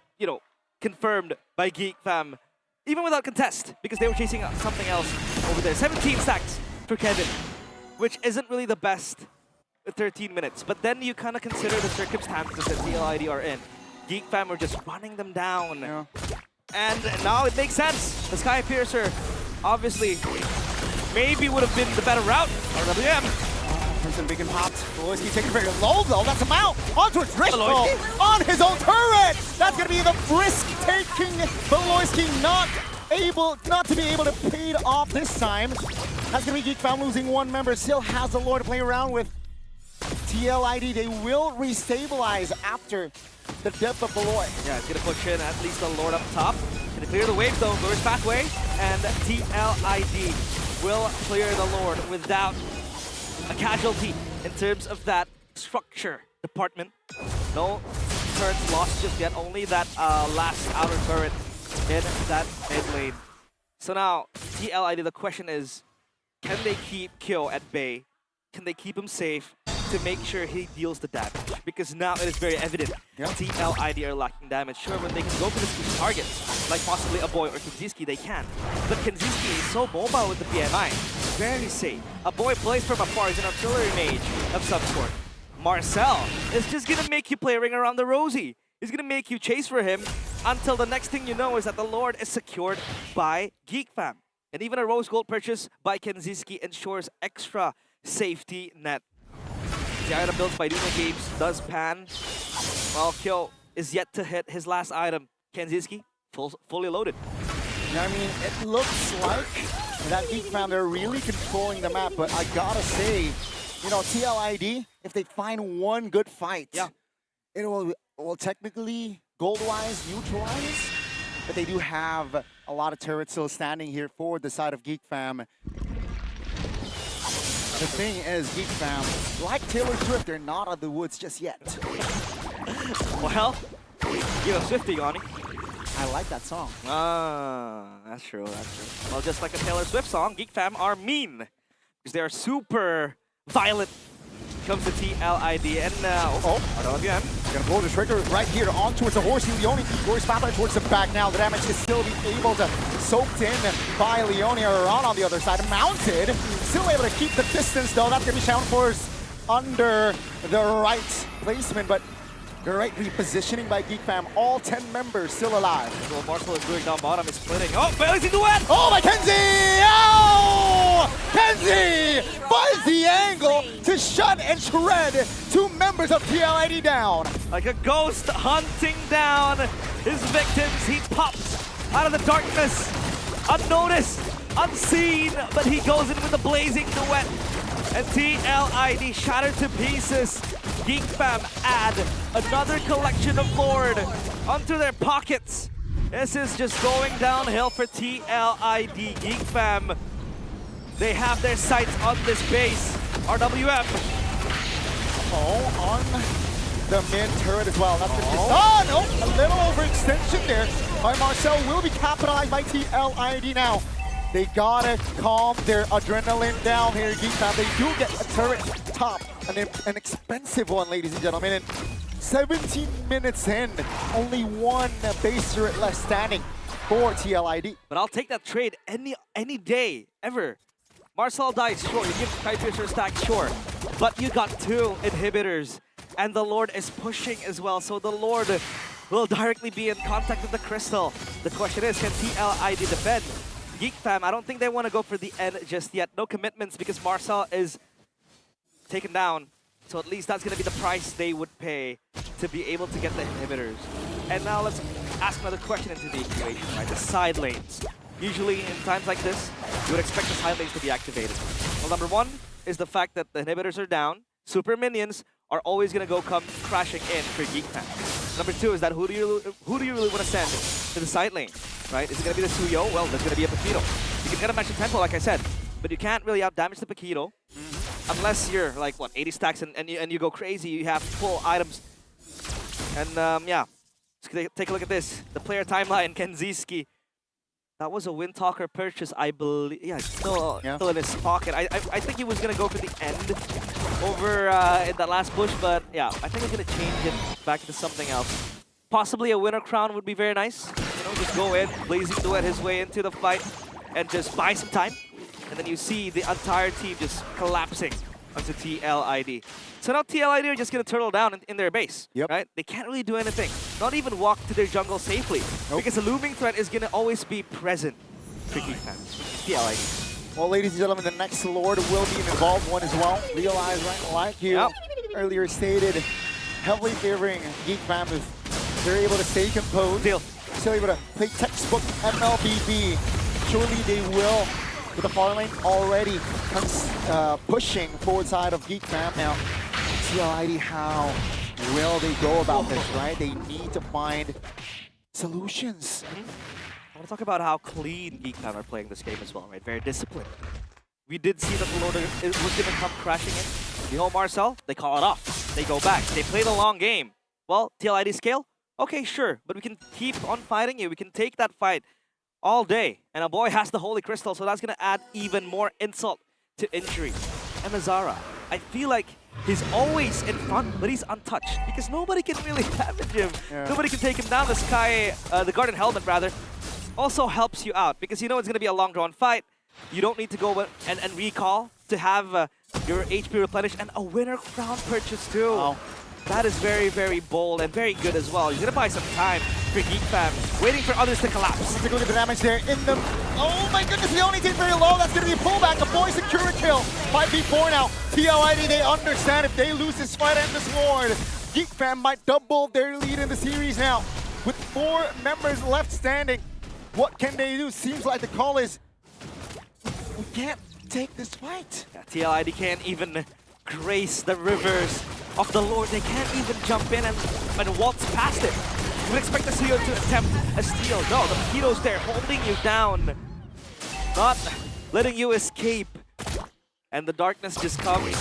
confirmed by GEEK Fam, even without contest, because they were chasing something else over there. 17 stacks for Kevin, which isn't really the best 13 minutes. But then you kind of consider the circumstances that TLID are in. GEEK Fam are just running them down. Yeah. And now it makes sense. The Sky Piercer, obviously, maybe would have been the better route. RWM.
Crimson Beacon popped. Voloisky taking very low though. That's him out. Onto a Drichel on his own turret. That's going to be the risk taking. Voloisky not to be able to pay it off this time. That's going to be GEEK Fam losing one member. Still has the Lord to play around with. TLID, they will restabilize after the death of the Lord.
Yeah, it's going to push in at least the Lord up top. Going to clear the wave though, Lord's pathway, and TLID will clear the Lord without a casualty in terms of that structure department. No turrets lost just yet, only that last outer turret in that mid lane. So now, TLID, the question is, can they keep Kyo at bay? Can they keep him safe to make sure he deals the damage? Because now it is very evident TLID are lacking damage. Sure, when they can go for the specific targets, like possibly a boy or Kinziski, they can. But Kinziski is so mobile with the PMI. very safe. A boy plays from afar. He's an artillery mage of some sort. Marcel is just gonna make you play ring around the rosy. He's gonna make you chase for him until the next thing you know is that the Lord is secured by GEEK Fam. And even a rose gold purchase by Kenziski ensures extra safety net. The item built by Dino Games does pan, while Kyo is yet to hit his last item. Kenziski, fully loaded.
I mean, it looks like that GEEK Fam, they're really controlling the map, but I gotta say, you know, TLID, if they find one good fight, it will technically, gold-wise, neutralize, but they do have a lot of turrets still standing here for the side of GEEK Fam. The thing is, GEEK Fam, like Taylor Swift, they're not out of the woods just yet.
Well, you're a Swiftie, Yanni.
I like that song.
Ah, that's true, that's true. Well, just like a Taylor Swift song, GEEK Fam are mean. Because they are super violent when it comes to TLID. And now, again.
Gonna pull the trigger right here on towards the horse. Leone goes back towards the back now. The damage is still being able to soaked in by Leone. Around on the other side, mounted. Still able to keep the distance though. That's gonna be Shadow Force under the right placement, but the right repositioning by GEEK Fam. All 10 members still alive.
So Marcel is going down bottom, is splitting. Oh, Bailey's in the wet!
Oh, my Kenzie! Oh! Kenzie finds the angle to shut and shred 2 members of TLID down.
Like a ghost hunting down his victims. He pops out of the darkness, unnoticed, unseen, but he goes in with a blazing duet. And TLID shattered to pieces. GEEK Fam add another collection of Lord onto their pockets. This is just going downhill for TLID. GEEK Fam, they have their sights on this base. RWM.
Oh, on the mid turret as well. That's gonna be a little overextension there by Marcel. Will be capitalized by TLID now. They gotta calm their adrenaline down here, GEEK Fam. They do get a turret top, an expensive one, ladies and gentlemen. And 17 minutes in, only 1 base turret left standing for TLID.
But I'll take that trade any day, ever. Marcel dies, sure. You give Skyfisher a stack, sure. But you got 2 inhibitors, and the Lord is pushing as well. So the Lord will directly be in contact with the Crystal. The question is, can TLID defend? GEEK Fam, I don't think they want to go for the end just yet. No commitments because Marcel is taken down. So at least that's going to be the price they would pay to be able to get the inhibitors. And now let's ask another question into the equation, right? The side lanes. Usually in times like this, you would expect the side lanes to be activated. Well, number 1 is the fact that the inhibitors are down. Super minions are always going to come crashing in for GEEK Fam. Number 2 is that who do you really want to send to the side lane, right? Is it going to be the Suyo? Well, there's going to be a Paquito. You can get a match in tempo, like I said, but you can't really out-damage the Paquito unless you're like, what, 80 stacks and you go crazy, you have full items. And yeah, let's take a look at this. The player timeline, Kenziski. That was a Wind Talker purchase, I believe. Yeah, it's still in his pocket. I think he was going to go for the end over in that last push, but yeah, I think he's going to change it back into something else. Possibly a winner crown would be very nice. You know, just go in, blazing duet his way into the fight, and just buy some time. And then you see the entire team just collapsing onto TLID. So now TLID are just going to turtle down in their base, right? They can't really do anything. Not even walk to their jungle safely. Because the looming threat is going to always be present for GEEK Fam. TLID.
Well, ladies and gentlemen, the next Lord will be an involved one as well. Realize, right, like you earlier stated, heavily favoring GEEK Fam if they're able to stay composed. Still able to play textbook MLBB. Surely they will. With the far lane already pushing forward side of GEEK Fam. Now, TLID, how will they go about this, right? They need to find solutions.
I want to talk about how clean GEEK Fam are playing this game as well, right? Very disciplined. We did see that the Lord was going to come crashing in. The whole Marcel, they call it off. They go back. They play the long game. Well, TLID scale? Okay, sure. But we can keep on fighting you. We can take that fight all day. And a boy has the Holy Crystal, so that's going to add even more insult to injury. And Azara, I feel like he's always in front, but he's untouched because nobody can really damage him. Nobody can take him down. The Garden Helmet, rather, also helps you out because you know it's going to be a long drawn fight. You don't need to go and recall to have your HP replenished, and a winner crown purchase too.
Wow.
That is very, very bold and very good as well. He's gonna buy some time for GEEK Fam, waiting for others to collapse.
Take a look at the damage there in the... Oh my goodness, the only team very low. That's gonna be a pullback. A boy secure a kill. 5v4 now. TLID, they understand if they lose this fight and this ward, GEEK Fam might double their lead in the series now. With 4 members left standing, what can they do? Seems like the call is, we can't take this fight.
Yeah, TLID can't even grace the rivers of the Lord. They can't even jump in and waltz past it. You would expect the CEO to attempt a steal. No, the Mosquito's there holding you down, not letting you escape. And the darkness just comes,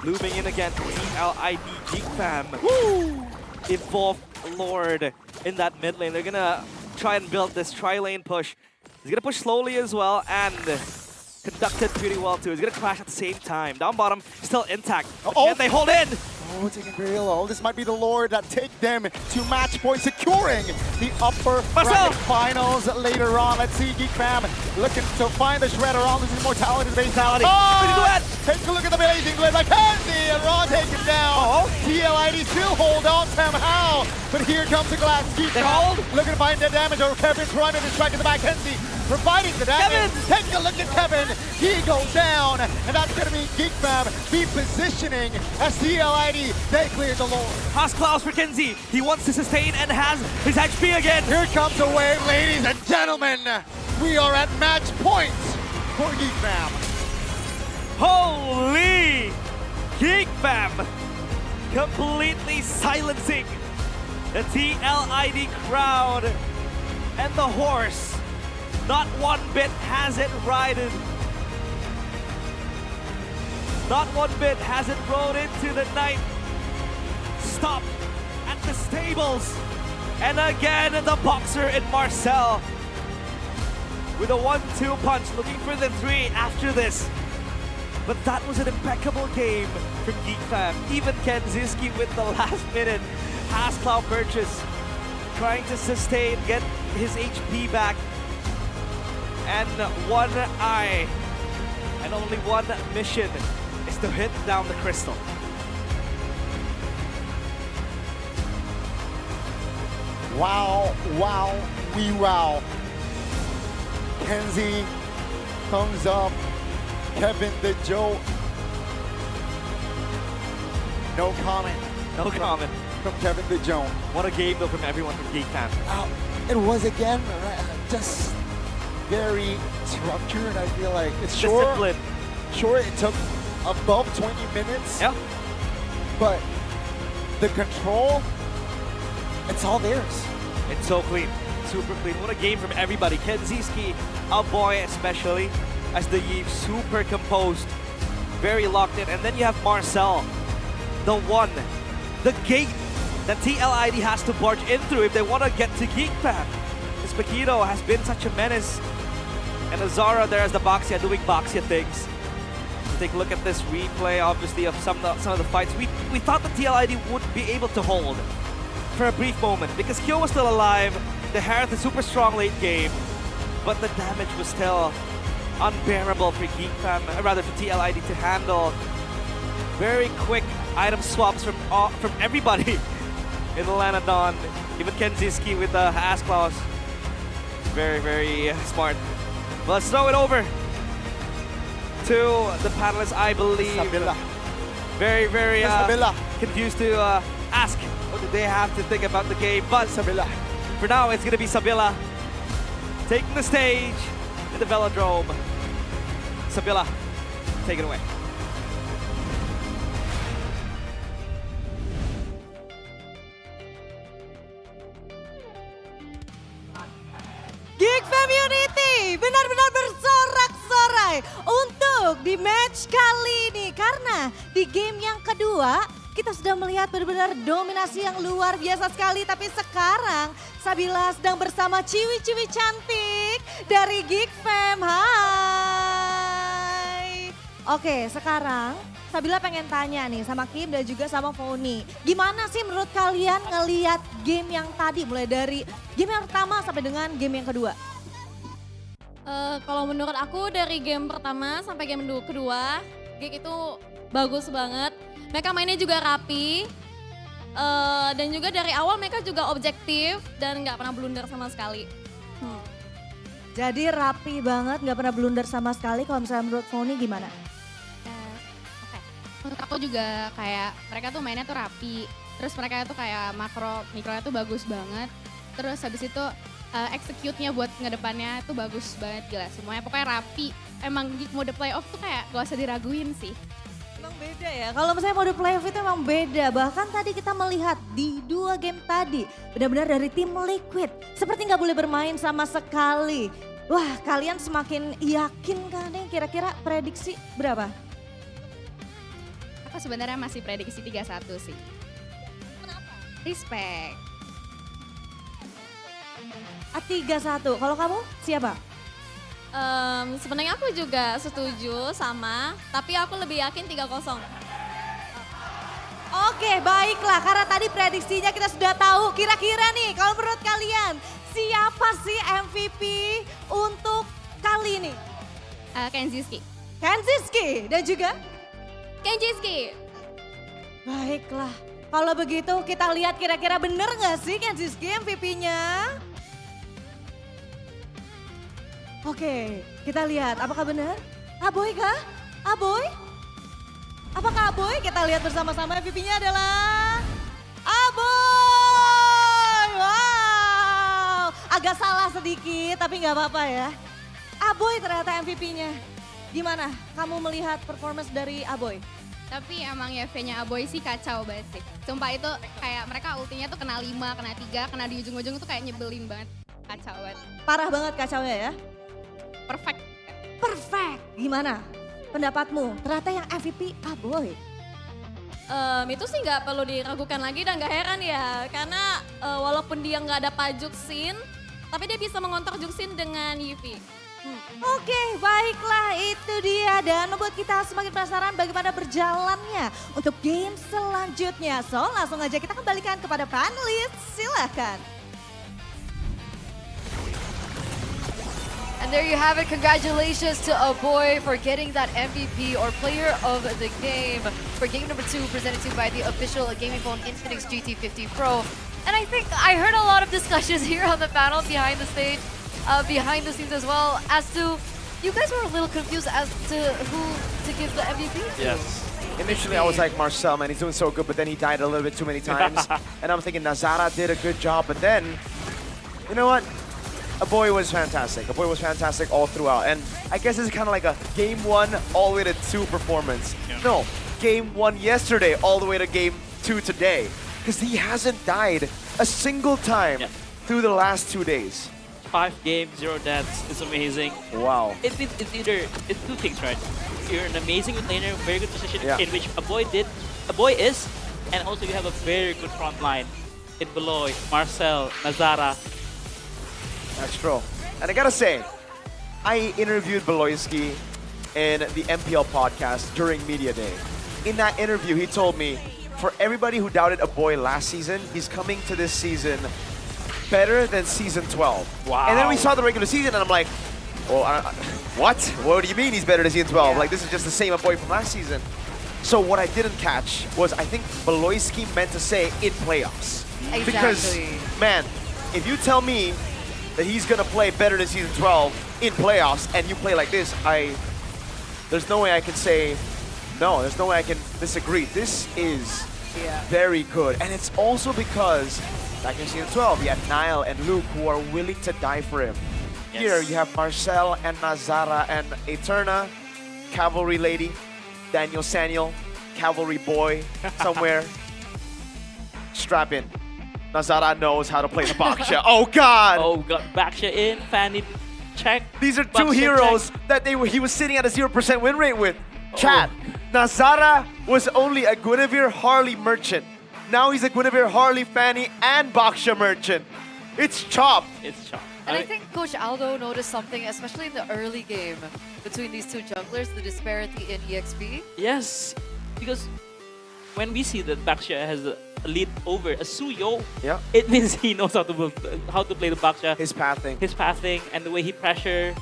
looming in again. TLID GEEK Fam. Woo! Evolve Lord in that mid lane. They're gonna try and build this tri-lane push. He's gonna push slowly as well, and conducted pretty well too. He's gonna crash at the same time. Down bottom, still intact.
Oh,
Can they hold in?
Oh, taking very low. This might be the Lord that take them to match point, securing the upper bracket finals later on. Let's see GEEK Fam looking to find the shredder on losing mortality to baseline. Oh, take a look at the blazing blade by Kenzie, and Raw taken down. TLID still hold on somehow, but here comes the glass. GEEK Fam looking to find the damage over Kevin, trying to distract in the back. Kenzie providing the damage. Take a look at Kevin. He goes down, and that's going to be GEEK Fam be positioning as TLID. They cleared the Lord.
Klaus for Kenzie. He wants to sustain and has his HP again.
Here comes the wave, ladies and gentlemen. We are at match point for GEEK Fam.
Holy! GEEK Fam completely silencing the TLID crowd, and the horse, not one bit has it ridden. Not one bit has it rode into the night. Stop at the stables. And again, the boxer in Marcel with a 1-2 punch, looking for the 3 after this. But that was an impeccable game from GEEK Fam. Even Kenziski with the last minute Cloud purchase, trying to sustain, get his HP back. And one eye, and only one mission is to hit down the crystal.
Wow, wow, we wow. Kenzie, thumbs up. Kevin the Joe. No comment.
No comment.
From Kevin the Joe.
What a game though from everyone from GEEK Fam.
It was again just very structured. I feel like it's
disciplined.
Sure, it took above 20 minutes.
Yeah.
But the control, it's all theirs.
It's so clean, super clean. What a game from everybody. Kenziski, a boy especially, as the Yves, super composed, very locked in. And then you have Marcel, the one, the gate that TLID has to barge in through if they want to get to GEEK Fam. This Paquito has been such a menace. And Azara there as the Boxia doing Boxia things. Take a look at this replay, obviously, of some of the fights. We thought the TLID would be able to hold for a brief moment because Kyo was still alive. They had a super strong late game, but the damage was still unbearable for GEEK Fam, rather for TLID to handle. Very quick item swaps from everybody in the Lanadon. Even Kenziski with the ass claws. Very, very smart. But let's throw it over to the panelists, I believe.
Sabila.
Very, very confused to ask what do they have to think about the game. But
Sabila.
For now, it's going to be Sabila taking the stage in the Velodrome. Sabila, take it away.
GEEK Fam Unity benar-benar bersorak-sorai untuk di match kali ini. Karena di game yang kedua kita sudah melihat benar-benar dominasi yang luar biasa sekali. Tapi sekarang Sabila sedang bersama ciwi-ciwi cantik dari GEEK Fam. Hai. Oke, sekarang Sabila pengen tanya nih sama Kim dan juga sama Foni. Gimana sih menurut kalian ngelihat game yang tadi mulai dari game yang pertama sampai dengan game yang kedua?
Kalau menurut aku dari game pertama sampai game kedua, GEEK itu bagus banget. Mereka mainnya juga rapi. Dan juga dari awal mereka juga objektif dan nggak pernah blunder sama sekali.
Jadi rapi banget, nggak pernah blunder sama sekali. Kalau misalnya menurut Foni gimana?
Menurut aku juga kayak mereka tuh mainnya tuh rapi. Terus mereka tuh kayak mikronya tuh bagus banget. Terus habis itu execute-nya buat ngedepannya tuh bagus banget, gila semuanya pokoknya rapi. Emang GEEK mode playoff tuh kayak gak usah diraguin sih.
Emang beda ya, kalau misalnya mode playoff itu emang beda. Bahkan tadi kita melihat di 2 game tadi, benar-benar dari tim Liquid seperti nggak boleh bermain sama sekali. Wah, kalian semakin yakin kan nih, kira-kira prediksi berapa?
Aku sebenarnya masih prediksi 3-1 sih. Kenapa? Respect.
3-1, kalau kamu siapa?
Sebenarnya aku juga setuju sama, tapi aku lebih yakin 3-0.
Oke, baiklah, karena tadi prediksinya kita sudah tahu. Kira-kira nih, kalau menurut kalian, siapa sih MVP untuk kali ini?
Kenziski.
Kenziski, dan juga?
Kenziski.
Baiklah, kalau begitu kita lihat kira-kira bener gak sih Kenziski MVP-nya? Oke, kita lihat apakah benar? Aboy kah? Aboy? Apakah Aboy? Kita lihat bersama-sama MVP-nya adalah Aboy! Wow! Agak salah sedikit tapi nggak apa-apa ya. Aboy ternyata MVP-nya. Gimana kamu melihat performance dari Aboy?
Tapi emang ya V-nya Aboy sih kacau banget sih. Sumpah itu kayak mereka ultinya tuh kena 5, kena 3, kena di ujung-ujung tuh kayak nyebelin banget. Kacau banget.
Parah banget kacaunya ya?
Perfect.
Perfect. Gimana pendapatmu? Ternyata yang MVP Aboy.
Itu sih nggak perlu diragukan lagi dan nggak heran ya. Karena walaupun dia nggak ada pajuk Sin, tapi dia bisa mengontrol Juksin dengan Yuffie.
Oke, baiklah itu dia. Dan membuat kita semakin penasaran bagaimana berjalannya untuk game selanjutnya. So langsung aja kita kembalikan kepada panelis, silakan.
And there you have it. Congratulations to Aboy for getting that MVP or player of the game for game number 2 presented to you by the official gaming phone Infinix GT50 Pro. And I think I heard a lot of discussions here on the panel behind the stage, behind the scenes as well, as to you guys were a little confused as to who to give the MVP to.
Yes. Initially, I was like, Marcel, man, he's doing so good, but then he died a little bit too many times. And I'm thinking Nazara did a good job, but then, you know what? Aboy was fantastic. Aboy was fantastic all throughout. And I guess it's kind of like a game 1 all the way to 2 performance. Yeah. No, game 1 yesterday all the way to game 2 today. Because he hasn't died a single time through the last 2 days.
5 games, 0 deaths. It's amazing.
Wow.
It's two things, right? You're an amazing laner, very good position in which Aboy is, and also you have a very good front line in Beloy, Marcel, Nazara.
That's true. And I gotta say, I interviewed Beloyski in the MPL podcast during Media Day. In that interview, he told me, for everybody who doubted Aboy last season, he's coming to this season better than season 12.
Wow.
And then we saw the regular season, and I'm like, well, what? What do you mean he's better than season 12? Like, this is just the same Aboy from last season. So what I didn't catch was, I think Beloyski meant to say in playoffs.
Exactly.
Because, man, if you tell me that he's gonna play better than season 12 in playoffs, and you play like this, there's no way I can say no. There's no way I can disagree. This is very good, and it's also because back in season 12, you had Niall and Luke who are willing to die for him.
Yes.
Here you have Marcel and Nazara and Eterna, Cavalry Lady, Daniel Saniel, Cavalry Boy somewhere. Strap in. Nazara knows how to play the Baksha. Oh God!
Oh God, Baksha in, Fanny check.
These are two
Baksha
heroes
check.
that he was sitting at a 0% win rate with. Chat, Nazara was only a Guinevere Harley merchant. Now he's a Guinevere Harley Fanny and Baksha merchant. It's chopped.
It's chopped.
And I think Coach Aldo noticed something, especially in the early game between these two junglers, the disparity in EXP.
Yes, because when we see that Baksha has a lead over a Suyo, it means he knows how to play the Baksha.
His pathing.
His pathing and the way he pressure.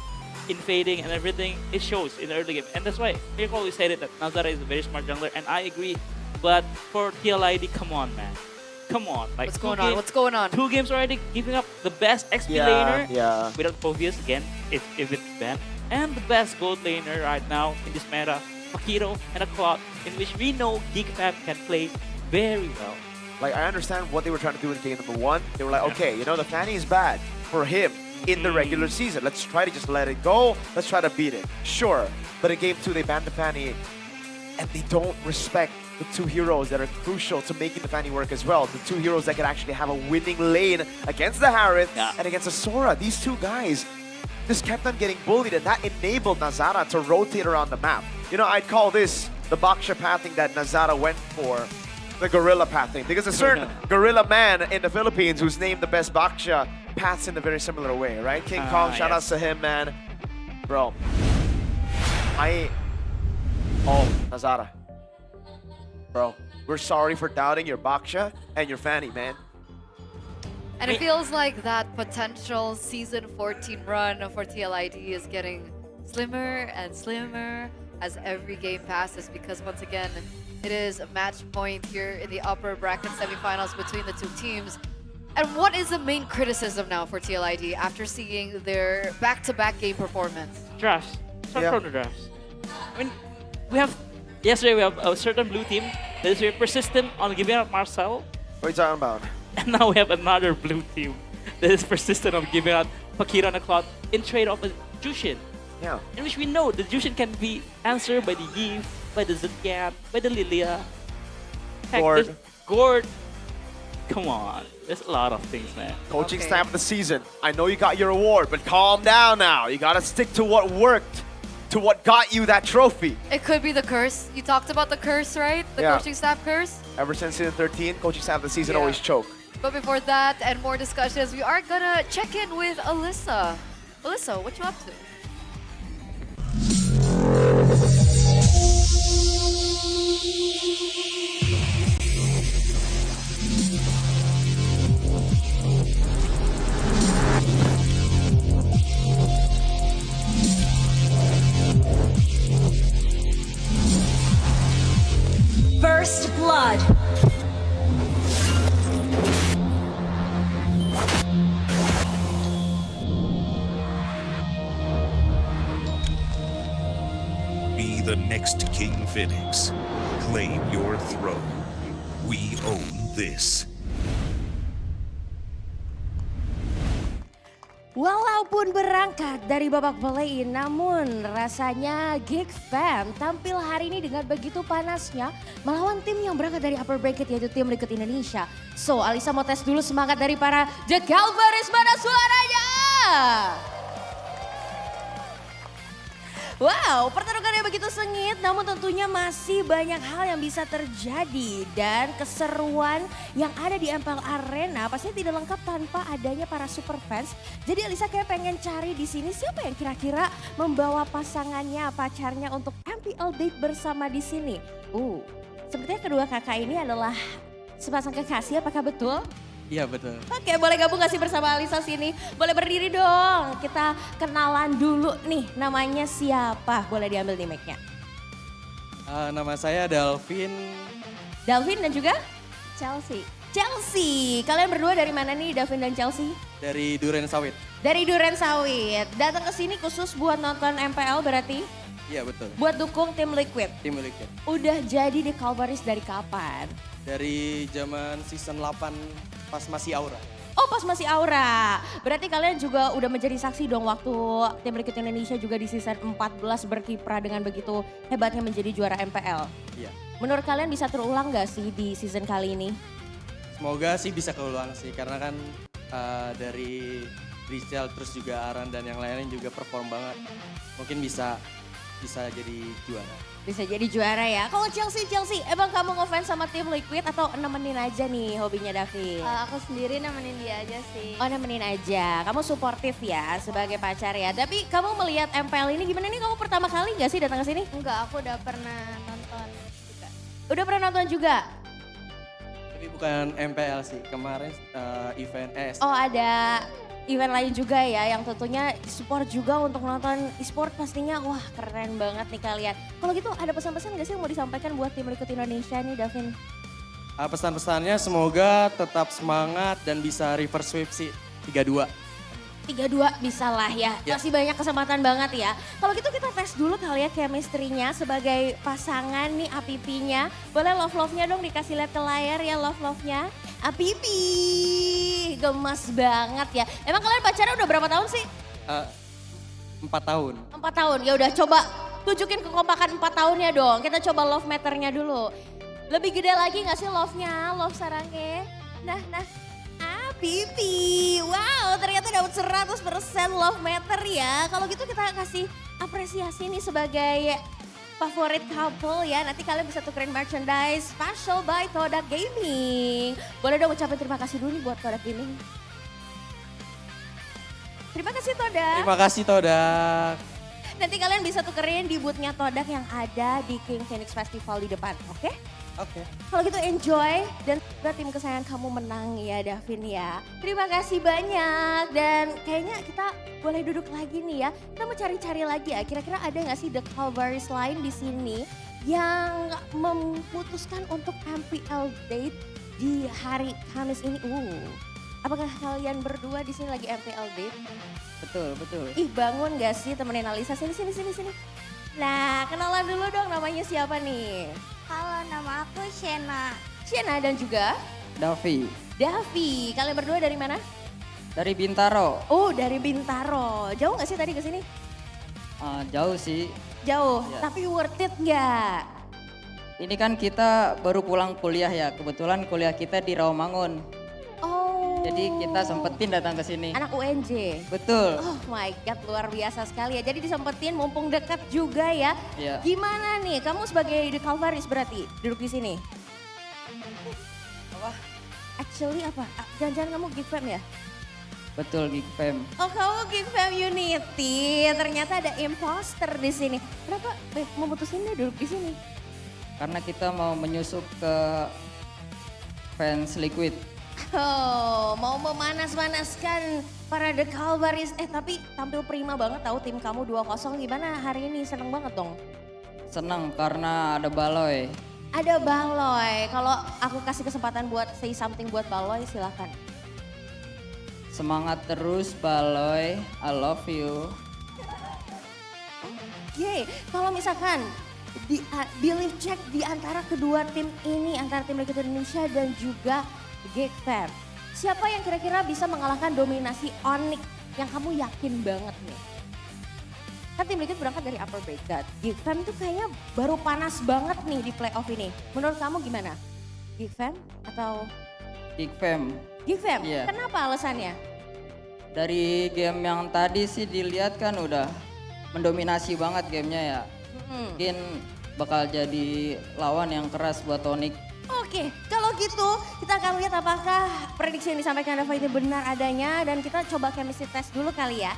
invading and everything, it shows in the early game. And that's why Mirko always said it that Nazara is a very smart jungler, and I agree. But for TLID, come on, man. Come on. Like,
What's going on? What's going on?
2 games already giving up the best XP laner
Yeah.
without Phobius again, if it's banned. And the best gold laner right now in this meta, Pakiro and a Cloud, in which we know GEEK Fam can play very well.
Like, I understand what they were trying to do in game number 1. They were like, okay, you know, the Fanny is bad for him in the regular season. Let's try to just let it go. Let's try to beat it. Sure. But in game 2, they banned the Fanny, and they don't respect the 2 heroes that are crucial to making the Fanny work as well. The 2 heroes that can actually have a winning lane against the Harith and against the Sora. These 2 guys just kept on getting bullied, and that enabled Nazara to rotate around the map. You know, I'd call this the Baksha pathing that Nazara went for, the Gorilla pathing, because a certain Gorilla man in the Philippines who's named the best Baksha paths in a very similar way, right? King Kong, shout outs to him, man. Bro, oh, Nazara. Bro, we're sorry for doubting your Baksha and your Fanny, man.
And it feels like that potential season 14 run for TLID is getting slimmer and slimmer as every game passes, because once again, it is a match point here in the upper bracket semifinals between the 2 teams. And what is the main criticism now for TLID after seeing their back-to-back game performance?
Drafts. Start from the drafts. I mean, yesterday we have a certain blue team that is very persistent on giving up Marcel.
What are you talking about?
And now we have another blue team that is persistent on giving out Pakira and a Cloud in trade-off with Jushin.
Yeah.
In which we know the Jushin can be answered by the Yves, by the Zidyan, by the Lilia. Heck,
Gord.
Gord. Come on. There's a lot of things, man.
Coaching staff of the season. I know you got your award, but calm down now. You gotta stick to what worked, to what got you that trophy.
It could be the curse. You talked about the curse, right? The coaching staff curse?
Ever since season 13, coaching staff of the season always choke.
But before that and more discussions, we are gonna check in with Alyssa. Alyssa, what you up to?
First blood.
Be the next King Phoenix. Claim your throne. We own this.
Walaupun berangkat dari babak play-in, namun rasanya GEEK Fam tampil hari ini dengan begitu panasnya melawan tim yang berangkat dari upper bracket, yaitu tim Liquid Indonesia. So, Alisa mau tes dulu semangat dari para The Calvaries, mana suaranya? Wow, pertarungannya begitu sengit, namun tentunya masih banyak hal yang bisa terjadi. Dan keseruan yang ada di MPL Arena pastinya tidak lengkap tanpa adanya para super fans. Jadi Alisa kayak pengen cari di sini siapa yang kira-kira membawa pasangannya, pacarnya untuk MPL date bersama di sini. Sepertinya kedua kakak ini adalah sepasang kekasih, apakah betul?
Iya betul.
Oke, boleh gabung gak sih bersama Alisa sini? Boleh berdiri dong. Kita kenalan dulu nih, namanya siapa? Boleh diambil nih mic-nya.
Nama saya Dalvin.
Dalvin dan juga?
Chelsea.
Chelsea. Kalian berdua dari mana nih, Dalvin dan Chelsea?
Dari Duren Sawit.
Dari Duren Sawit. Datang ke sini khusus buat nonton MPL berarti?
Iya betul.
Buat dukung tim Liquid?
Tim Liquid.
Udah jadi di Calvaries dari kapan?
Dari zaman season 8 pas masih Aura.
Oh, pas masih Aura. Berarti kalian juga udah menjadi saksi dong waktu tim Liquid Indonesia juga di season 14 berkiprah dengan begitu hebatnya menjadi juara MPL.
Iya.
Menurut kalian bisa terulang gak sih di season kali ini?
Semoga sih bisa keulang sih, karena kan dari Richel terus juga Aran dan yang lainnya juga perform banget. Mungkin bisa jadi juara.
Bisa jadi juara ya. Kalau Chelsea, emang kamu ngefans sama tim Liquid atau nemenin aja nih hobinya Davi?
Aku sendiri nemenin dia aja sih.
Oh, nemenin aja. Kamu suportif ya sebagai pacar ya. Tapi kamu melihat MPL ini gimana nih? Kamu pertama kali gak sih datang ke sini?
Enggak, aku udah pernah nonton juga.
Udah pernah nonton juga?
Tapi bukan MPL sih, kemarin event
Oh, ada
event lain juga ya yang tentunya support juga untuk nonton e-sport pastinya wah keren banget nih kalian. Kalau gitu ada pesan-pesan gak sih yang mau disampaikan buat tim Liquid Indonesia nih Davin?
Pesan-pesannya semoga tetap semangat dan bisa reverse sweep sih 3-2.
3-2 bisa lah ya. Masih banyak kesempatan banget ya. Kalau gitu kita tes dulu kali ya chemistry-nya sebagai pasangan nih Apipinya. Boleh love-love-nya dong dikasih lihat ke layar ya love-love-nya. Apipi, gemes banget ya. Emang kalian pacaran udah berapa tahun sih?
4 tahun.
4 tahun, ya udah coba tunjukin kekompakan 4 tahunnya dong. Kita coba love meternya dulu. Lebih gede lagi gak sih love-nya, love sarangnya? Nah. Pipi, wow ternyata dapat 100% love meter ya. Kalau gitu kita kasih apresiasi nih sebagai favorit couple ya. Nanti kalian bisa tukerin merchandise special by Todak Gaming. Boleh dong ucapin terima kasih dulu nih buat Todak Gaming. Terima kasih Todak.
Terima kasih Todak.
Nanti kalian bisa tukerin di boothnya Todak yang ada di King Phoenix Festival di depan, oke?
Oke.
Kalau gitu enjoy dan semoga tim kesayangan kamu menang ya Davin ya. Terima kasih banyak dan kayaknya kita boleh duduk lagi nih ya. Kita mau cari-cari lagi ya kira-kira ada gak sih The Calvaries lain di sini yang memutuskan untuk MPL date di hari Kamis ini. Apakah kalian berdua di sini lagi MPL date?
Betul.
Ih bangun gak sih temenin Alisa, sini. Nah kenalan dulu dong namanya siapa nih?
Halo, nama aku Shena.
Shena dan juga?
Davi.
Kalian berdua dari mana?
Dari Bintaro.
Oh dari Bintaro, jauh gak sih tadi ke sini?
Jauh sih.
Jauh,
Ya.
tapi worth it gak?
Ini kan kita baru pulang kuliah ya, kebetulan kuliah kita di Rawamangun.
Oh.
Jadi kita sempetin datang ke sini.
Anak UNJ?
Betul.
Oh my God, luar biasa sekali ya. Jadi disempetin mumpung dekat juga ya.
Iya.
Gimana nih, kamu sebagai The Calvaries berarti duduk di sini?
Apa?
Actually apa? Jangan-jangan kamu GEEK Fam ya?
Betul, GEEK Fam.
Oh kamu GEEK Fam Unity, ternyata ada imposter di sini. Kenapa memutusin deh duduk di sini?
Karena kita mau menyusup ke fans Liquid.
Oh, mau memanas-manaskan para The Calvaries. Tapi tampil prima banget tahu tim kamu 2-0. Gimana hari ini? Seneng banget dong.
Senang karena ada Baloy.
Ada Baloy. Kalau aku kasih kesempatan buat say something buat Baloy, silakan.
Semangat terus Baloy, I love you.
Yeay, kalau misalkan belief check di antara kedua tim ini, antara tim Liquid Indonesia dan juga GEEK Fam. Siapa yang kira-kira bisa mengalahkan dominasi ONIC yang kamu yakin banget nih? Kan tim Liquid berangkat dari upper bracket. GEEK Fam tuh kayaknya baru panas banget nih di playoff ini. Menurut kamu gimana? GEEK Fam atau?
GEEK Fam.
GEEK Fam?
Iya.
Kenapa alasannya?
Dari game yang tadi sih dilihat kan udah mendominasi banget gamenya ya. Mungkin bakal jadi lawan yang keras buat ONIC.
Oke, kalau gitu kita akan lihat apakah prediksi yang disampaikan Dava ini benar adanya dan kita coba chemistry test dulu kali ya.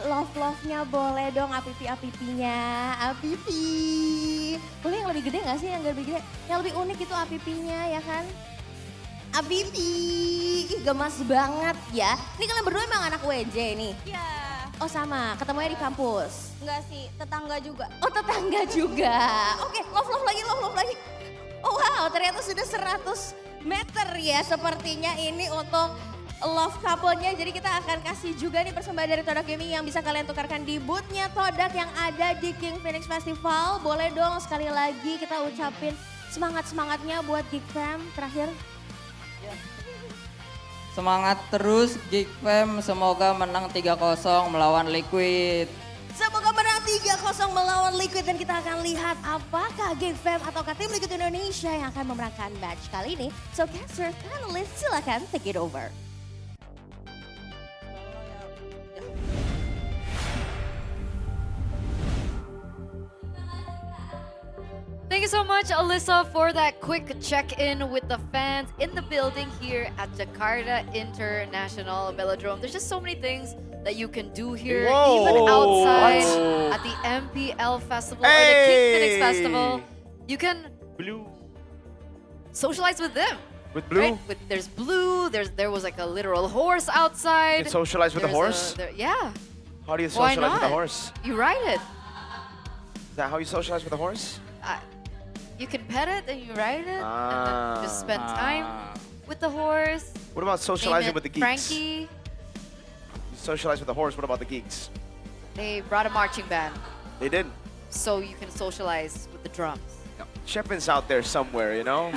Love-love-nya boleh dong Apipi-apipinya. Apipi. Boleh yang lebih gede gak sih? Yang lebih gede? Yang lebih unik itu Apipinya ya kan? Apipi. Ih, gemas banget ya. Ini kalian berdua emang anak WJ nih?
Iya.
Oh sama, ketemunya di kampus?
Enggak sih, tetangga juga.
Oh tetangga juga. Oke, love-love lagi. Oh wow, ternyata sudah 100 meter ya sepertinya ini untuk love couple-nya. Jadi kita akan kasih juga nih persembahan dari Todak Gaming yang bisa kalian tukarkan di booth-nya Todak yang ada di King Phoenix Festival. Boleh dong sekali lagi kita ucapin semangat-semangatnya buat GEEK Fam terakhir.
Semangat terus GEEK Fam, semoga menang 3-0 melawan Liquid.
Semoga menang 3-0 melawan Liquid dan kita akan lihat apakah GEEK Fam atau tim Liquid Indonesia yang akan memenangkan match kali ini. So caster, panelists silakan take it over.
Thank you so much, Alyssa, for that quick check-in with the fans in the building here at Jakarta International Velodrome. There's just so many things that you can do here, even outside at the MPL Festival or the King Phoenix Festival. You can socialize with them.
With blue?
Right? There's blue. There was like a literal horse outside.
You can socialize with the horse?
Yeah.
How do you
Why
socialize with the
not?
horse?
You ride it.
Is that how you socialize with the horse?
You can pet it and you ride it, and then just spend time with the horse.
What about socializing with the geeks?
Frankie.
You socialize with the horse. What about the geeks?
They brought a marching band,
They did.
so you can socialize with the drums.
Shepin's out there somewhere, you know?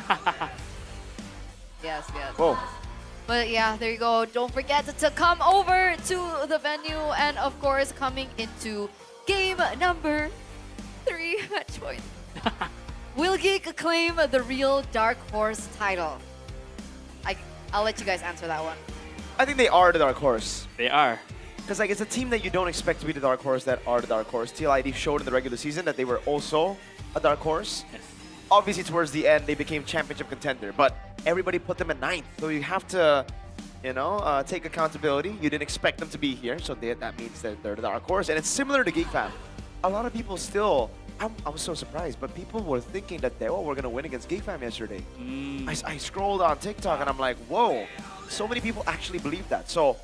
Yes.
Whoa.
But yeah, there you go. Don't forget to come over to the venue, and of course, coming into game number 3 match point. Will GEEK claim the real Dark Horse title? I'll let you guys answer that one.
I think they are the dark horse.
They are.
Because like it's a team that you don't expect to be the dark horse that are the dark horse. TLID showed in the regular season that they were also a dark horse.
Yes.
Obviously, towards the end, they became championship contender, but everybody put them at 9th. So you have to, you know, take accountability. You didn't expect them to be here, so that means that they're the dark horse. And it's similar to GEEK Fam. A lot of people still, I was so surprised, but people were thinking that they were going to win against GEEK Fam yesterday. I scrolled on TikTok and I'm like, whoa, so many people actually believe that. So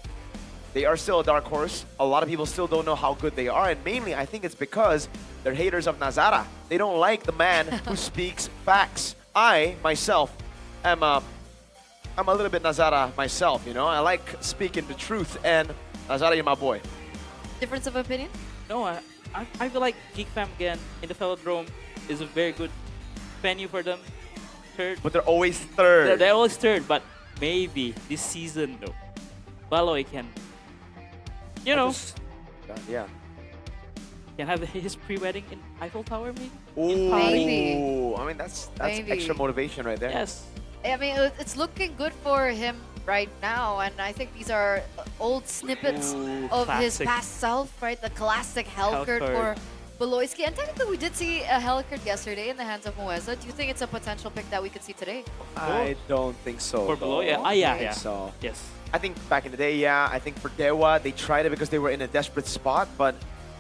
they are still a dark horse. A lot of people still don't know how good they are, and mainly I think it's because they're haters of Nazara. They don't like the man who speaks facts. I, myself, am a little bit Nazara myself, you know? I like speaking the truth, and Nazara, you're my boy.
Difference of opinion?
No, I feel like GEEK Fam again in the Velodrome is a very good venue for them. Third.
But they're always third.
They're always third, but maybe this season though, Baloy can, you know,
yeah,
Can have his pre-wedding in Eiffel Tower, maybe?
Ooh,
Maybe.
I mean, that's
Maybe.
extra motivation right there.
Yes. I mean, it's looking good for him right now, and I think these are old snippets of his
classic.
past self, right? The classic Hellcurt for Beloyski. And technically, we did see a Hellcurt yesterday in the hands of Moeza. Do you think it's a potential pick that we could see today?
I don't think so.
For Beloy, yeah.
though.
Ah, yeah,
I think
yeah.
So.
Yes.
I think back in the day, yeah. I think for Dewa, they tried it because they were in a desperate spot, but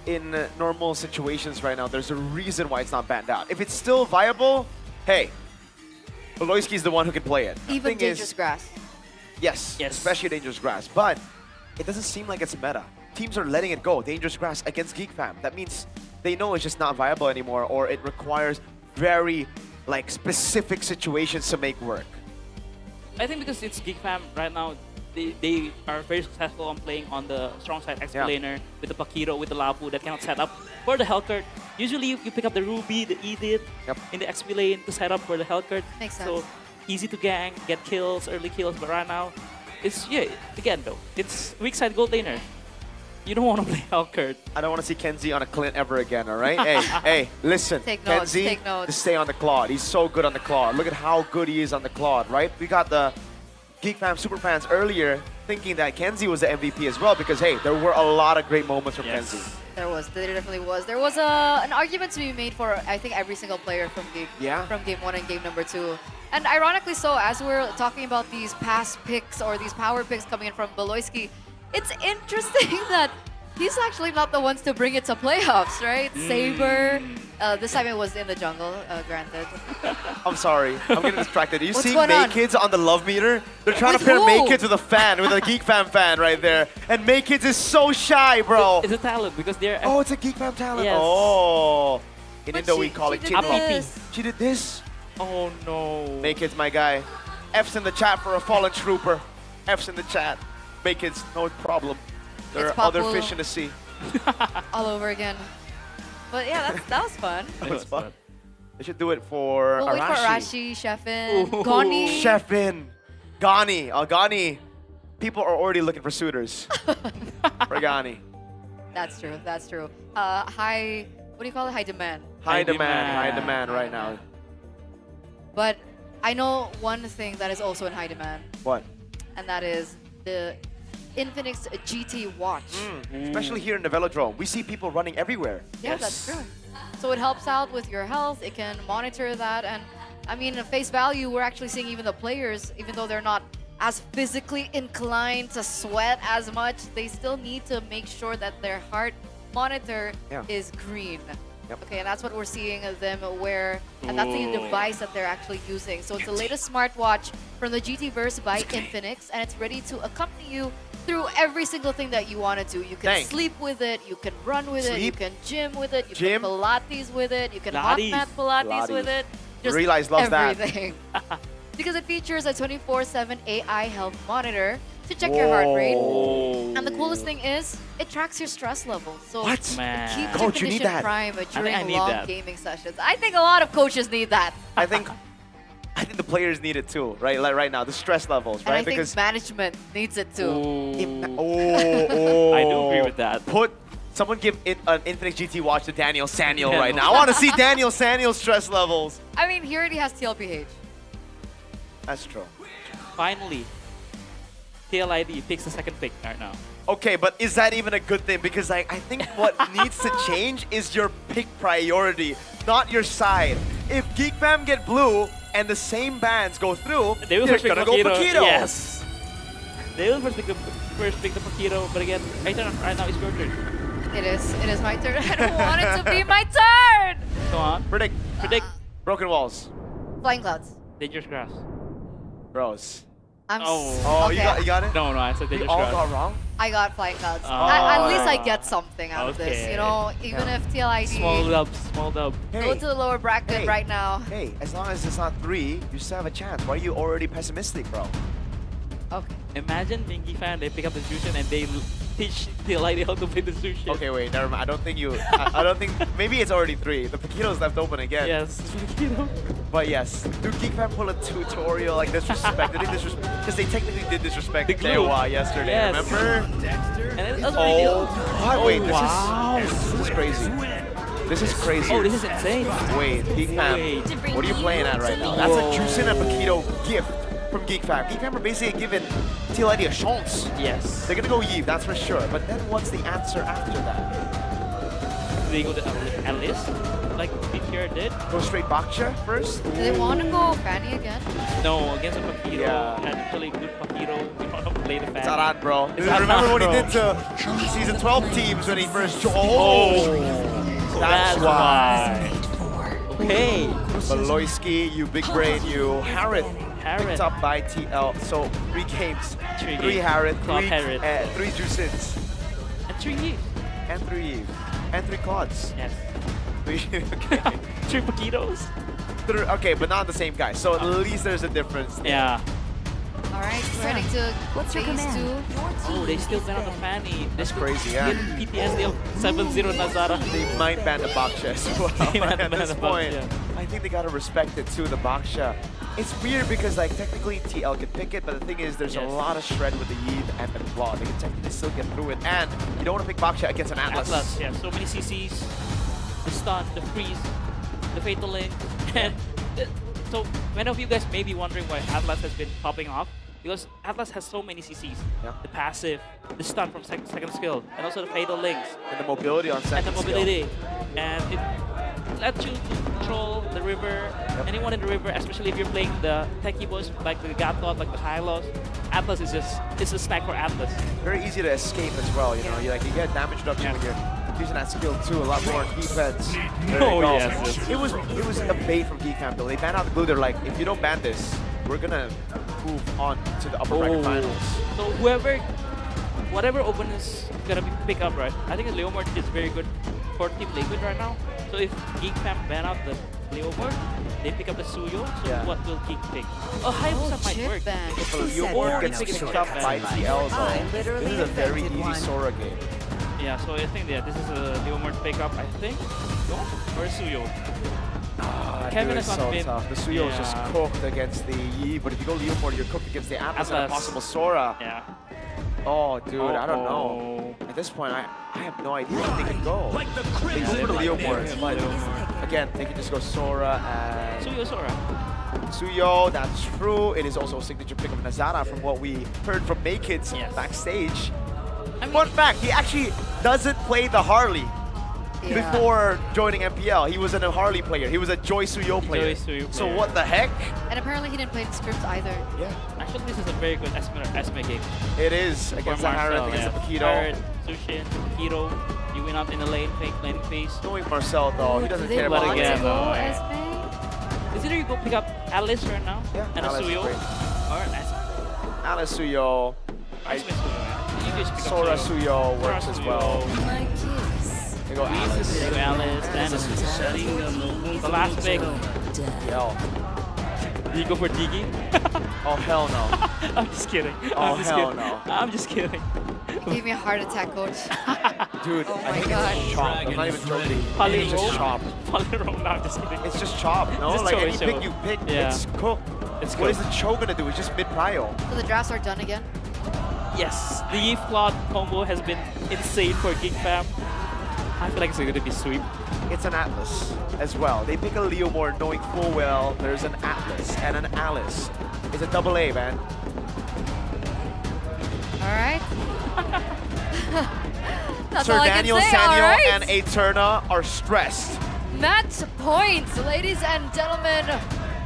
in normal situations right now, there's a reason why it's not banned out. If it's still viable, hey, Beloyski is the one who can play it.
Even
Thing
Dangerous
is,
Grass.
Yes, especially Dangerous Grass. But it doesn't seem like it's meta. Teams are letting it go. Dangerous Grass against GEEK Fam. That means they know it's just not viable anymore, or it requires very specific situations to make work.
I think because it's GEEK Fam right now, they are very successful on playing on the strong side XP laner with the Pakiro, with the Lapu that cannot set up for the Hellcurt. Usually you pick up the Ruby, the Edith in the XP lane to set up for the Hellcurt.
Makes
So
sense.
easy to gank, get kills, early kills, but right now, it's, again though, it's weak side gold laner. You don't want to play Hellcurt.
I don't want to see Kenzie on a Clint ever again, all right? hey, listen.
Take notes,
Kenzie,
take notes.
just stay on the Claude. He's so good on the Claude. Look at how good he is on the Claude, right? We got the GEEK Fam Superfans earlier thinking that Kenzie was the MVP as well because, hey, there were a lot of great moments from Kenzie.
There definitely was. There was an argument to be made for, I think, every single player from GEEK, from Game 1 and Game number 2. And ironically so, as we're talking about these past picks or these power picks coming in from Beloyski, it's interesting that he's actually not the ones to bring it to playoffs, right? Saber, this time it was in the jungle, granted.
I'm sorry. I'm getting distracted. Are you
What's
seeing
going on?
Maykids on the love meter? They're trying
With
to pair
who?
Maykids with a fan, with a GEEK Fam fan right there. And Maykids is so shy, bro.
It's a talent because they're...
Oh, it's a GEEK Fam talent.
Yes.
Oh. In
But
Indo, we
she-
call
she
it
did
Chinlo.
this.
She did this?
Oh, no.
Maykids, my guy. F's in the chat for a fallen trooper. F's in the chat. Maykids, no problem. There
It's
are other
Papu.
fish in the sea.
All over again. But yeah, that was fun.
That was fun. They should do it for
We'll wait for
Arashi.
Arashi, Sheffin, Goni.
Sheffin. Gani. Gani. People are already looking for suitors. For Gani.
That's true, that's true. High, what do you call it? High demand.
High demand right now.
But I know one thing that is also in high demand,
What?
and that is the Infinix GT watch.
Especially here in the Velodrome. We see people running everywhere.
Yeah, that's true. So it helps out with your health. It can monitor that. And I mean, at face value, we're actually seeing even the players, even though they're not as physically inclined to sweat as much, they still need to make sure that their heart monitor is green. Okay, and that's what we're seeing them wear, and that's the device that they're actually using. So it's the latest smartwatch from the GTverse by Infinix, and it's ready to accompany you through every single thing that you want to do. You can
Dang.
sleep with it, you can run with it, you
Sleep?
can gym with it, you
Gym?
can Pilates with it, you can hot
Pilates.
mat Pilates with
Pilates.
it. Just
Realize loves that.
everything. Because it features a 24/7 AI health monitor to check your heart rate.
Whoa.
And the coolest thing is, it tracks your stress level. So
What?
it
Man.
keeps
Coach, you
your
need
condition
that.
prime
I
during
need
long
that.
gaming sessions. I think a lot of coaches need that.
I think the players need it too, right? Like right now, the stress levels,
And
right?
I think management needs it too.
Oh,
I do agree with that.
Someone give an Infinix GT watch to Daniel Saniel
Yeah.
right now. I want to see Daniel Saniel's stress levels.
I mean, he already has TLPH.
That's true.
Finally, TLID picks the second pick right now.
Okay, but is that even a good thing? Because I think what needs to change is your pick priority, not your side. If GEEK Fam get blue and the same bands go through,
They will
they're
first pick
gonna go Paquito.
Yes. They will first pick the Paquito, but again, right now it's your turn.
It is my turn. I don't want it to be my turn!
Come on.
Predict. Broken walls.
Flying clouds.
Dangerous grass.
Bros.
Oh,
you
okay.
got it?
No, I said
We
dangerous
all
grass.
got wrong?
I got flying clouds.
Oh.
At least I get something out of this,
Okay.
you know? Even if TLID
Small dub.
go to the lower bracket right now.
Hey, as long as it's not 3, you still have a chance. Why are you already pessimistic, bro?
Okay.
Imagine being GEEK Fam, they pick up the Zushin and they teach TLID how to play the Zushin.
Okay, wait, never mind. I don't think you. I don't think. Maybe it's already 3. The Paquito's left open again.
Yes, Paquito.
But yes, do GEEK Fam pull a tutorial like disrespect? Did they disrespect? Because they technically did disrespect
The glue.
Dewa yesterday.
Yes.
Remember?
And it was
Oh, what? Wait,
wow.
this is crazy. This is crazy.
Oh, this is insane.
Wait, GEEK Fam,
Wait.
what are you playing at right now? That's a Juicin and Paquito gift from GEEK Fam. GEEK Fam are basically giving TLID a chance.
Yes.
They're gonna go Yves, that's for sure. But then what's the answer after that?
They go to Alice, like BTR did.
Go straight Baksha first?
Do they want to go Fanny again?
No, against a Paquito.
Yeah.
And actually good Paquito. You want to play the fan.
It's Aran, bro.
It's
Remember
Aran,
what he
bro.
did to season 12 teams when he first joined?
That's why. Okay.
Baloyski, you big brain, you. Harith.
Harith.
Picked up by TL. So 3 games.
Three
3
games.
Harith,
Club
3
Harith.
3 Juicins.
And 3 Yves.
And 3 Yves. And 3 Claudes.
Yes.
Okay.
3 Paquitos.
Okay, but not the same guy. So at least there's a difference. There.
Yeah.
All right, we're heading to phase 2.
Oh, they still ban out the Fanny.
That's crazy, yeah.
PTSD of 7-0 Nazara.
They might ban the Baksha as well.
They might
At
ban
this
the
point,
Baksha.
I think they gotta respect it too, the Baksha. It's weird because like technically TL can pick it, but the thing is there's a lot of shred with the Yves and the Claw. They can technically still get through it, and you don't want to pick Baksha against an Atlas.
Atlas, yeah. So many CCs. The stun, the freeze, the fatal link. And so many of you guys may be wondering why Atlas has been popping off. Because Atlas has so many CCs.
Yeah.
The passive, the stun from second skill, and also the fatal links.
And the mobility on second
And the mobility. And it lets you to control the river, anyone in the river, especially if you're playing the techie boys like the Gatot, like the Hylos. Atlas is just, it's a snack for Atlas.
Very easy to escape as well, you know. You get damage reduction when you're using that skill too. A lot more defense. There
Oh,
you go.
yes.
It was a bait from GEEK Fam though. They banned out the glue. They're like, if you don't ban this, we're gonna move on to the upper bracket finals.
So whatever opponent's gonna pick up, right? I think Leomord is very good for Team Liquid right now. So if GEEK Fam ban out the Leomord, they pick up the Suyo. So what will GEEK pick? Oh, Hayabusa might work.
If Leomord gets picked up by TL though, this is a very easy Sora game.
Yeah, so I think this is a Leomord pickup, I think. Or Suyo. Kevin
is
has
so
not been
tough. The Suyo is just cooked against the Yves, but if you go Leomord, you're cooked against the Atlas and a possible Sora.
Yeah.
Oh, dude, I don't know. At this point, I have no idea where they can go. They go for the Leomord, but again, they can just go Sora and...
Suyo Sora.
Suyo, that's true. It is also a signature pick of Nazara from what we heard from Makids backstage. Fun fact, he actually doesn't play the Harley. Before joining MPL, he wasn't a Harley player. He was a Joy Suyo player. So what the heck?
And apparently he didn't play the scripts either.
Yeah.
Actually, this is a very good Esme game.
It is against the Harith, against the Paquito.
Harith, Sushin, Paquito. You win out in the lane phase.
Knowing Marcel though, he doesn't care about
again,
go
Is it you go pick up Alice right now?
Yeah,
And
Alice
a
is
Suyo?
great.
Or
Alice Suyo.
Alice Suyo. You just pick up
Sora Suyo works as well.
My kiss.
They go Alice.
There you go, Alice. Then the last pick.
Yo.
Do you go for Digi?
Oh, hell no.
I'm just kidding.
Oh,
I'm just
hell
kidding.
no.
I'm just kidding.
Gave me a heart attack, coach.
Dude,
Oh
I
my
think
God.
it's chop. I'm not even joking.
Poly
It's just
roll?
chop.
Poly roll, no, I'm just kidding.
It's just chop, no?
Just
Like
show
any
it,
pick
show
you
it.
pick,
Yeah.
it's cooked.
It's
What is
cooked.
the Cho gonna do? It's just mid-prio.
So the drafts are done again?
Yes, the Flood combo has been insane for GEEK Fam. I feel like it's going to be sweep.
It's an Atlas as well. They pick a Leomord knowing full well there's an Atlas and an Alice. It's a double A, man.
All right. That's
Sir
all I can
Daniel,
say. All
Sanyo,
right.
and Eterna are stressed.
Match points, ladies and gentlemen.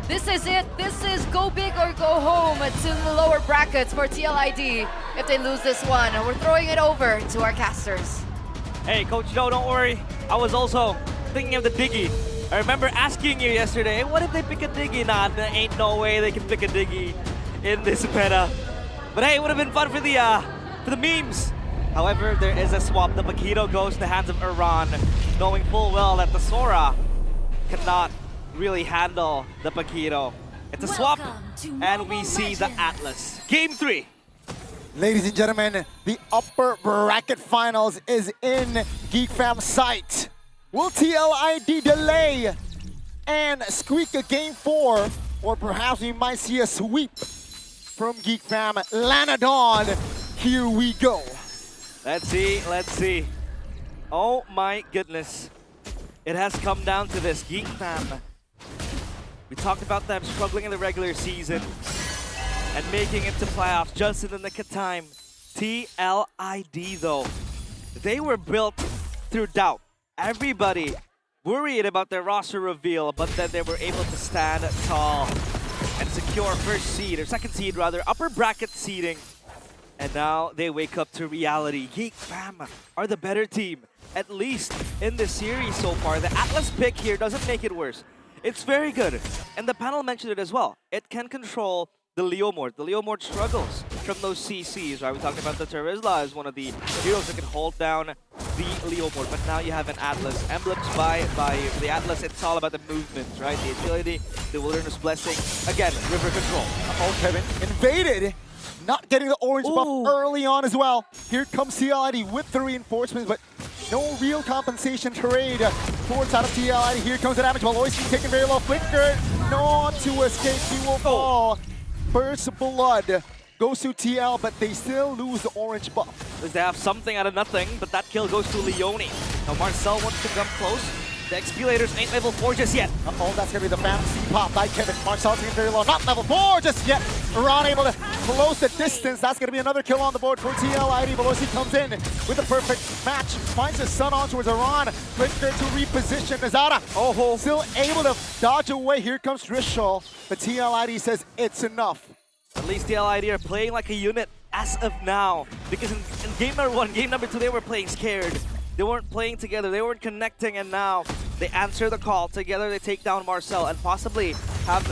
This is it. This is go big or go home to the lower brackets for TLID. If they lose this one, we're throwing it over to our casters.
Hey, Coach Joe, don't worry. I was also thinking of the Diggy. I remember asking you yesterday, what if they pick a Diggy? Nah, there ain't no way they can pick a Diggy in this meta. But hey, it would have been fun for the memes. However, there is a swap. The Makito goes to the hands of Iran, knowing full well that the Sora cannot really handle the Makito. It's a swap, and we see the Atlas. Game 3.
Ladies and gentlemen, the upper bracket finals is in GEEK Fam sight. Will TLID delay and squeak a game 4, or perhaps we might see a sweep from GEEK Fam? Lanadon, here we go.
Let's see, let's see. Oh my goodness. It has come down to this. GEEK Fam. We talked about them struggling in the regular season and making it to playoffs just in the nick of time. TLID though, they were built through doubt. Everybody worried about their roster reveal, but then they were able to stand tall and secure first seed, or second seed rather, upper bracket seeding. And now they wake up to reality. GEEK Fam are the better team, at least in this series so far. The Atlas pick here doesn't make it worse. It's very good. And the panel mentioned it as well. It can control the Leomord. The Leomord struggles from those CCs, right? We talked about the Terizla as one of the heroes that can hold down the Leomord. But now you have an Atlas. Emblems by the Atlas, it's all about the movement, right? The agility, the Wilderness Blessing. Again, river control.
Oh, Kevin, invaded. Not getting the orange buff early on as well. Here comes TLID with the reinforcements, but no real compensation trade towards out of TLID. Here comes the damage. Valoisky taking very low. Flicker, not to escape. He will fall. First blood goes to TL, but they still lose the orange buff.
Because they have something out of nothing, but that kill goes to Leone. Now Marcel wants to come close. The Expilators ain't level 4 just yet.
Uh-oh, that's going to be the fantasy pop by Kevin. Marcel taking very low, not level 4 just yet. Iran able to close the distance. That's going to be another kill on the board for TLID. Veloci comes in with a perfect match. Finds his son on towards Iran. Flicker to reposition. Nazara still able to dodge away. Here comes Trishul. But TLID says it's enough.
At least TLID are playing like a unit as of now. Because in game number 1, game number 2, they were playing scared. They weren't playing together, they weren't connecting, and now they answer the call. Together they take down Marcel and possibly have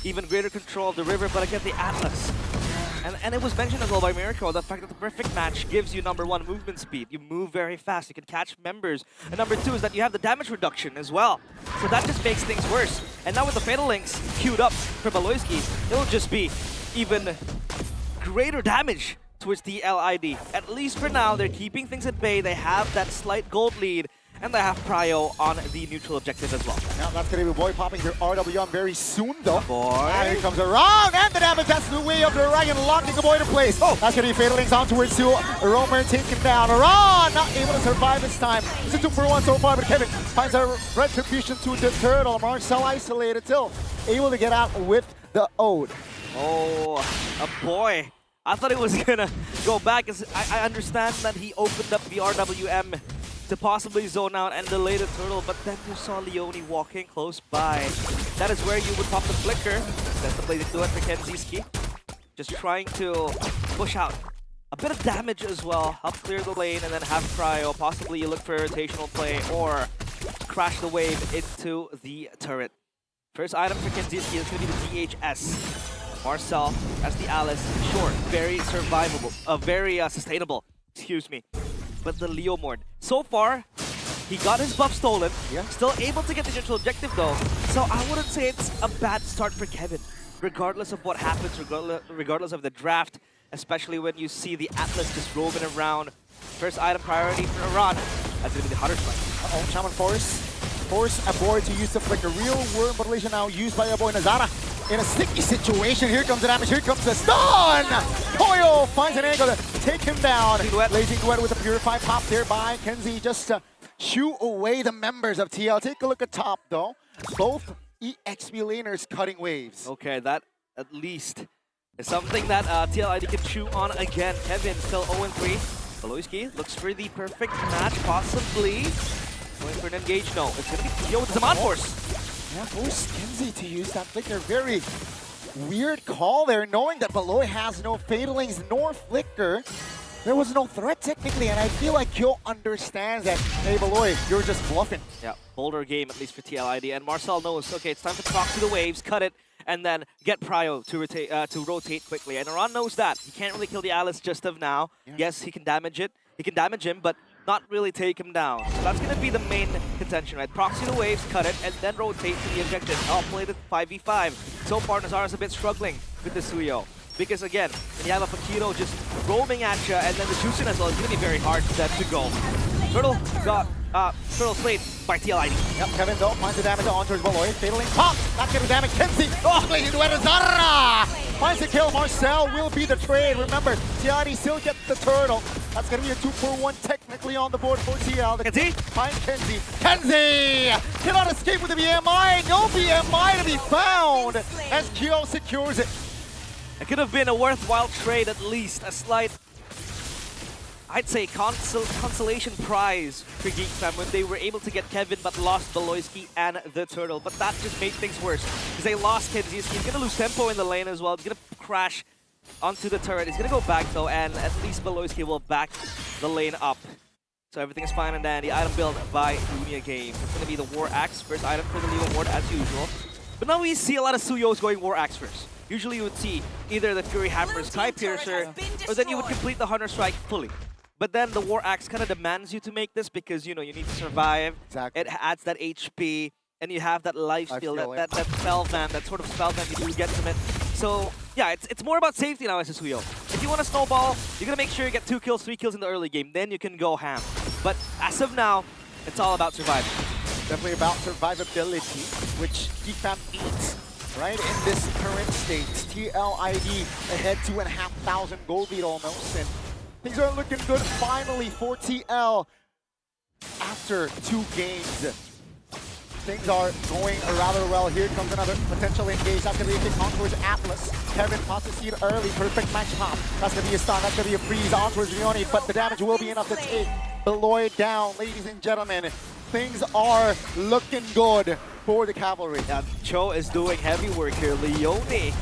even greater control of the river, but again, the Atlas. And it was mentioned as well by Miracle, the fact that the perfect match gives you number 1, movement speed. You move very fast, you can catch members. And number 2 is that you have the damage reduction as well. So that just makes things worse. And now with the Fatal Links queued up for Baloyski, it'll just be even greater damage towards the TLID. At least for now, they're keeping things at bay. They have that slight gold lead, and they have Prio on the neutral objective as well.
Now that's going to be Boy popping their RW on very soon, though.
Boy.
And here comes around, and the damage. That's the way of the Dragon, locking the Boy to place. That's going to be Fatal Links on towards two. Romer taken down. Iran not able to survive this time. It's a 2-for-1 so far, but Kevin finds a retribution to the turtle. Marcel isolated, still able to get out with the Ode.
Oh, a boy. I thought it was gonna go back. I understand that he opened up the RWM to possibly zone out and delay the turtle, but then you saw Leone walking close by. That is where you would pop the flicker. That's the play to do it for Kenziski. Just trying to push out a bit of damage as well, help clear the lane, and then have Cryo. Possibly you look for a rotational play or crash the wave into the turret. First item for Kenziski is going to be the DHS. Marcel as the Alice, sure, very survivable, very sustainable, excuse me. But the Leomord, so far, he got his buff stolen, still able to get the neutral objective though, so I wouldn't say it's a bad start for Kevin, regardless of what happens, regardless of the draft, especially when you see the Atlas just roaming around. First item priority for Iran, that's going to be the Hunter Strike.
Uh-oh, Shaman force a boy to use the flicker. Real worm modulation now used by our boy Nazara. In a sticky situation, here comes the damage, here comes the stun! Koyo finds an angle to take him down. Blazing Duet with a Purify pop there by Kenzie, just to shoo away the members of TL. Take a look at top though. Both EXP laners cutting waves.
Okay, that at least is something that TLID can chew on again. Kevin still 0-3. Beloyski looks for the perfect match, possibly. Going for an engage, no. It's going to be Theo with the Zaman Force.
Yeah, forced Kenzie to use that flicker. Very weird call there, knowing that Beloy has no Fatalings nor flicker. There was no threat technically, and I feel like Kyo understands that, hey Beloy, you're just bluffing.
Yeah, bolder game at least for TLID, and Marcel knows, okay, it's time to proc to the waves, cut it, and then get Prio to rotate quickly. And Iran knows that. He can't really kill the Alice just of now. Yeah. Yes, he can damage it. He can damage him, but not really take him down. So that's going to be the main contention, right? Proxy the waves, cut it, and then rotate to the objective. Outplayed it 5v5. So far, Nazara's a bit struggling with the Suyo. Because again, when you have a Fakiro just roaming at you, and then the Juicing as well, it's going to be very hard for them to go. Turtle slayed by TLID.
Yep, Kevin though finds the damage on towards Beloy. Fataling pop, not getting damage. Kenzie, Blazing Duet Nazara! Finds the kill. Marcel will be the trade. Remember, TLID still gets the turtle. That's going to be a 2-for-1 technically on the board for TL.
Kenzie?
Find Kenzie. Kenzie! Cannot escape with the BMI. No BMI to be found as Kyo secures it.
It could have been a worthwhile trade, at least. A slight, I'd say, consolation prize for GEEK Fam when they were able to get Kevin but lost Beloyski and the turtle. But that just made things worse because they lost Kenzie. He's going to lose tempo in the lane as well. He's going to crash onto the turret. He's going to go back though, and at least Beloyski will back the lane up. So everything is fine and dandy. Item build by Unia Game. It's going to be the War Axe. First item for the Leo Ward as usual. But now we see a lot of Suyos going War Axe first. Usually you would see either the Fury Hammer, Sky Piercer, or then you would complete the Hunter Strike fully. But then the War Axe kind of demands you to make this because, you know, you need to survive. Exactly. It adds that HP, and you have that life steal, that spell van, that sort of spell van you do get from it. So, yeah, it's more about safety now as a Suyo. If you want to snowball, you're going to make sure you get 2 kills, 3 kills in the early game. Then you can go ham. But as of now, it's all about survival.
Definitely about survivability, which GEEK Fam needs. Right in this current state, TLID ahead 2,500 gold lead almost, and things are looking good finally for TL after 2 games. Things are going rather well. Here comes another potential engage. That's going to be a kick on towards Atlas. Kevin pops the seed early. Perfect match pop. That's going to be a stun. That's going to be a freeze on towards Leone, but the damage will be enough to take Beloy down, ladies and gentlemen. Things are looking good for the Cavalry.
Yeah, Cho is doing heavy work here. Leone,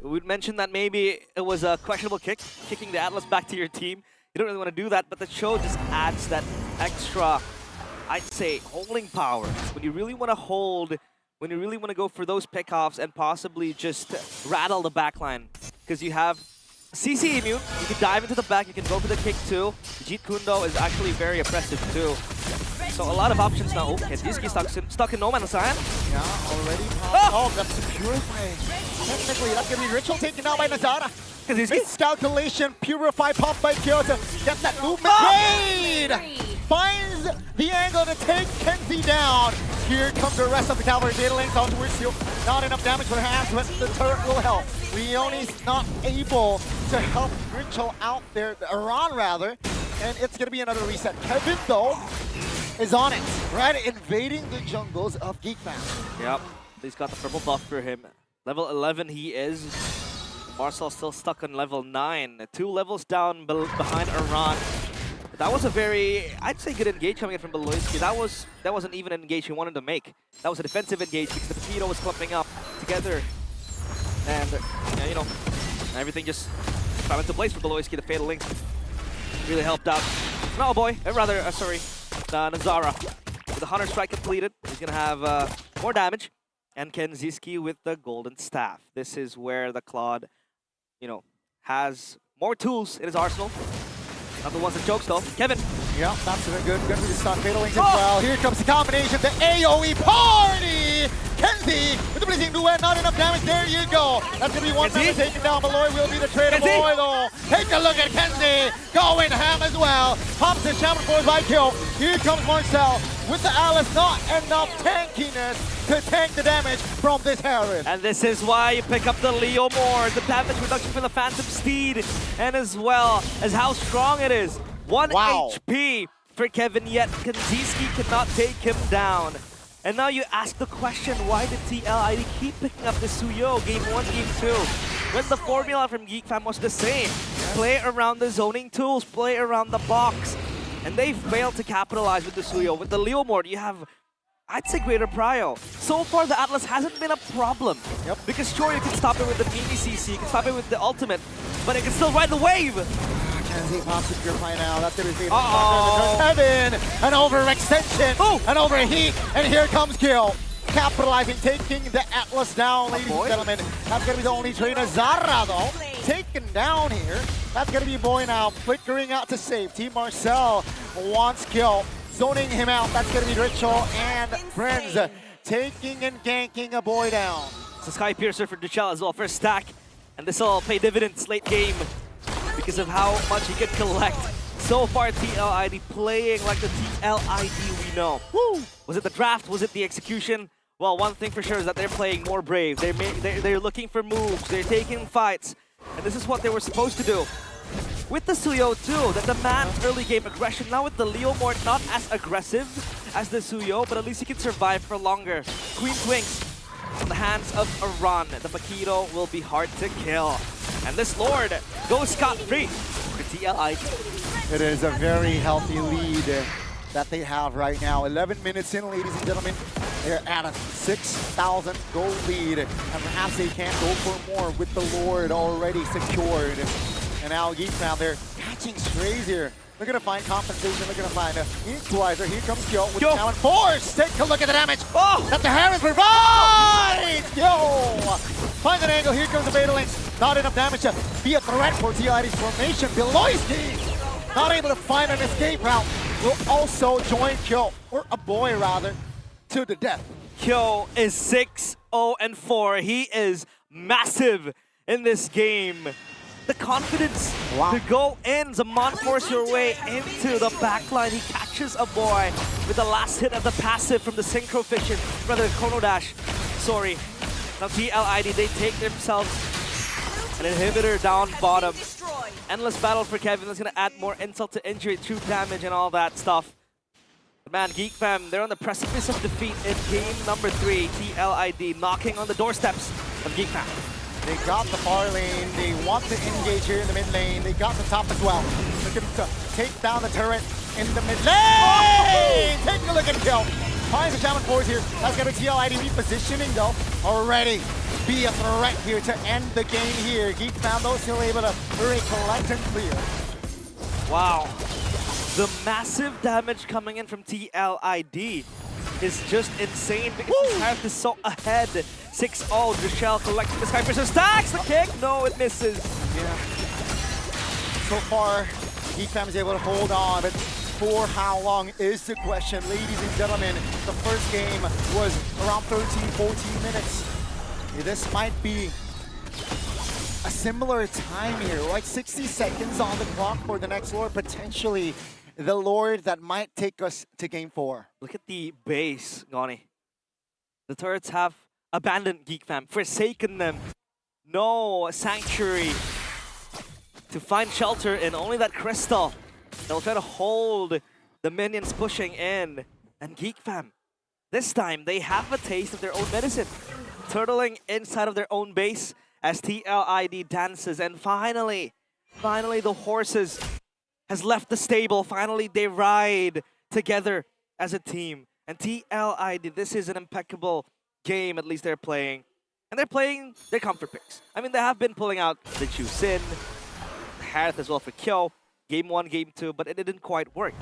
we'd mentioned that maybe it was a questionable kick, kicking the Atlas back to your team. You don't really want to do that, but the Cho just adds that extra, I'd say, holding power. When you really want to hold, when you really want to go for those pickoffs and possibly just rattle the backline. Because you have CC immune, you can dive into the back, you can go for the kick too. Jeet Kundo is actually very oppressive too. So a lot of options now. Oh, Kenzie stuck in no man's land.
Yeah, already. Oh, that's a Purify. Technically, that's going to be Ritual taken out by Nazara. Miscalculation, Purify pop by Kyoto. Get that movement. Raid! Finds the angle to take Kenzie down. Here comes the rest of the Cavalry. Data links on towards Seal. Not enough damage for hands, but the turret will help. Leone's not able to help Ritual out there, Iran rather. And it's going to be another reset. Kevin, though, is on it, right? Invading the jungles of GEEK Fam.
Yep, he's got the purple buff for him. Level 11 he is. Marcel still stuck on level 9. 2 levels down behind Iran. But that was a very, I'd say, good engage coming in from Beloyski. That wasn't even an engage he wanted to make. That was a defensive engage because the Potato was clumping up together. And, yeah, you know, everything just fell into place for Beloyski. The Fatal Link really helped out. No, boy, sorry. Nazara with the Hunter Strike completed. He's going to have more damage. and Kenziski with the golden staff. This is where the Claude, you know, has more tools in his arsenal. Not the ones that chokes though. Kevin.
Yeah, that's a good to start Fatal Link as well. Here comes the combination, the AoE party! Kenzie with the blazing duet, not enough damage, there you go. That's gonna be one member taken down, but Lloyd will be the traitor boy though. Take a look at Kenzie, going ham as well. Pops the shaman force by kill. Here comes Marcel with the Alice, not enough tankiness to tank the damage from this Harris.
And this is why you pick up the Leo more, the damage reduction from the Phantom Steed, and as well as how strong it is. 1 HP for Kevin, yet Kenziski cannot take him down. And now you ask the question, why did TLID keep picking up the Suyo game 1, game 2? When the formula from GEEK Fam was the same. Play around the zoning tools, play around the box. And they failed to capitalize with the Suyo. With the Leomord, you have, I'd say, greater prio. So far, the Atlas hasn't been a problem. Because sure, you can stop it with the mini CC, you can stop it with the ultimate, but it can still ride the wave.
Kenzie pops the purify now. That's going to be Kevin. An overextension, an overheat, and here comes kill. Capitalizing, taking the Atlas down, ladies and gentlemen. That's going to be the only trainer. Zara, though, taken down here. That's going to be Boy now, flickering out to safety. Marcel wants kill, zoning him out. That's going to be Ritual and Friends taking and ganking a Boy down.
It's a Sky Piercer for Duchel as well, first stack. And this will pay dividends late game because of how much he can collect. So far, TLID playing like the TLID we know. Woo! Was it the draft? Was it the execution? Well, one thing for sure is that they're playing more brave. They're looking for moves. They're taking fights. And this is what they were supposed to do. With the Suyo too, that demands early game aggression. Now with the Leomord, not as aggressive as the Suyo, but at least he can survive for longer. Queen Twinks in the hands of Aran. The Makito will be hard to kill. And this Lord goes scot-free for TLID.
It is a very healthy lead that they have right now. 11 minutes in, ladies and gentlemen. They're at a 6,000 gold lead, and perhaps they can go for more with the Lord already secured. And now GEEK Fam, they're catching strays here. They're gonna find compensation, they're gonna find an equalizer. Here comes Kyo with the challenge force. Take a look at the damage. Oh, that the Harris provides! Yo! Finds an angle, here comes the Fatal Link. Not enough damage to be a threat for TLID's formation. Beloyski, not able to find an escape route, will also join Kyo, or a Boy rather, to the death.
Kyo is 6-0-4. He is massive in this game. The confidence to go in. Zaman force your way into the backline. He catches a Boy with the last hit of the passive from the Synchro Fission, rather Chrono Dash. Sorry. Now TLID, they take themselves an inhibitor down bottom. Endless battle for Kevin. That's going to add more insult to injury, true damage, and all that stuff. But man, GEEK Fam, they're on the precipice of defeat in game number 3. TLID knocking on the doorsteps of GEEK Fam.
They got the far lane, they want to engage here in the mid lane, they got the top as well. Looking to take down the turret in the mid lane! Take a look at Kill. Finds the Shaman Force here. That's gonna be TLID repositioning though. Already be a threat here to end the game here. GEEK Fam though still able to recollect and clear.
Wow. The massive damage coming in from TLID is just insane because this Harith is so ahead. 6-0, Duchel collecting the Sky Piercer, stacks the kick! No, it misses.
Yeah. So far, GEEK Fam is able to hold on, but for how long is the question, ladies and gentlemen. The first game was around 13, 14 minutes. This might be a similar time here, like 60 seconds on the clock for the next Lord, potentially the Lord that might take us to game 4.
Look at the base, Goni. The turrets have abandoned GEEK Fam, forsaken them. No sanctuary to find shelter in, only that crystal. They'll try to hold the minions pushing in. And GEEK Fam, this time they have a taste of their own medicine. Turtling inside of their own base as TLID dances. And finally the horses has left the stable. Finally they ride together as a team. And TLID, this is an impeccable game, at least they're playing. And they're playing their comfort picks. I mean, they have been pulling out the Chu Sin, Harith as well for Kyo, game 1, game 2, but it didn't quite work.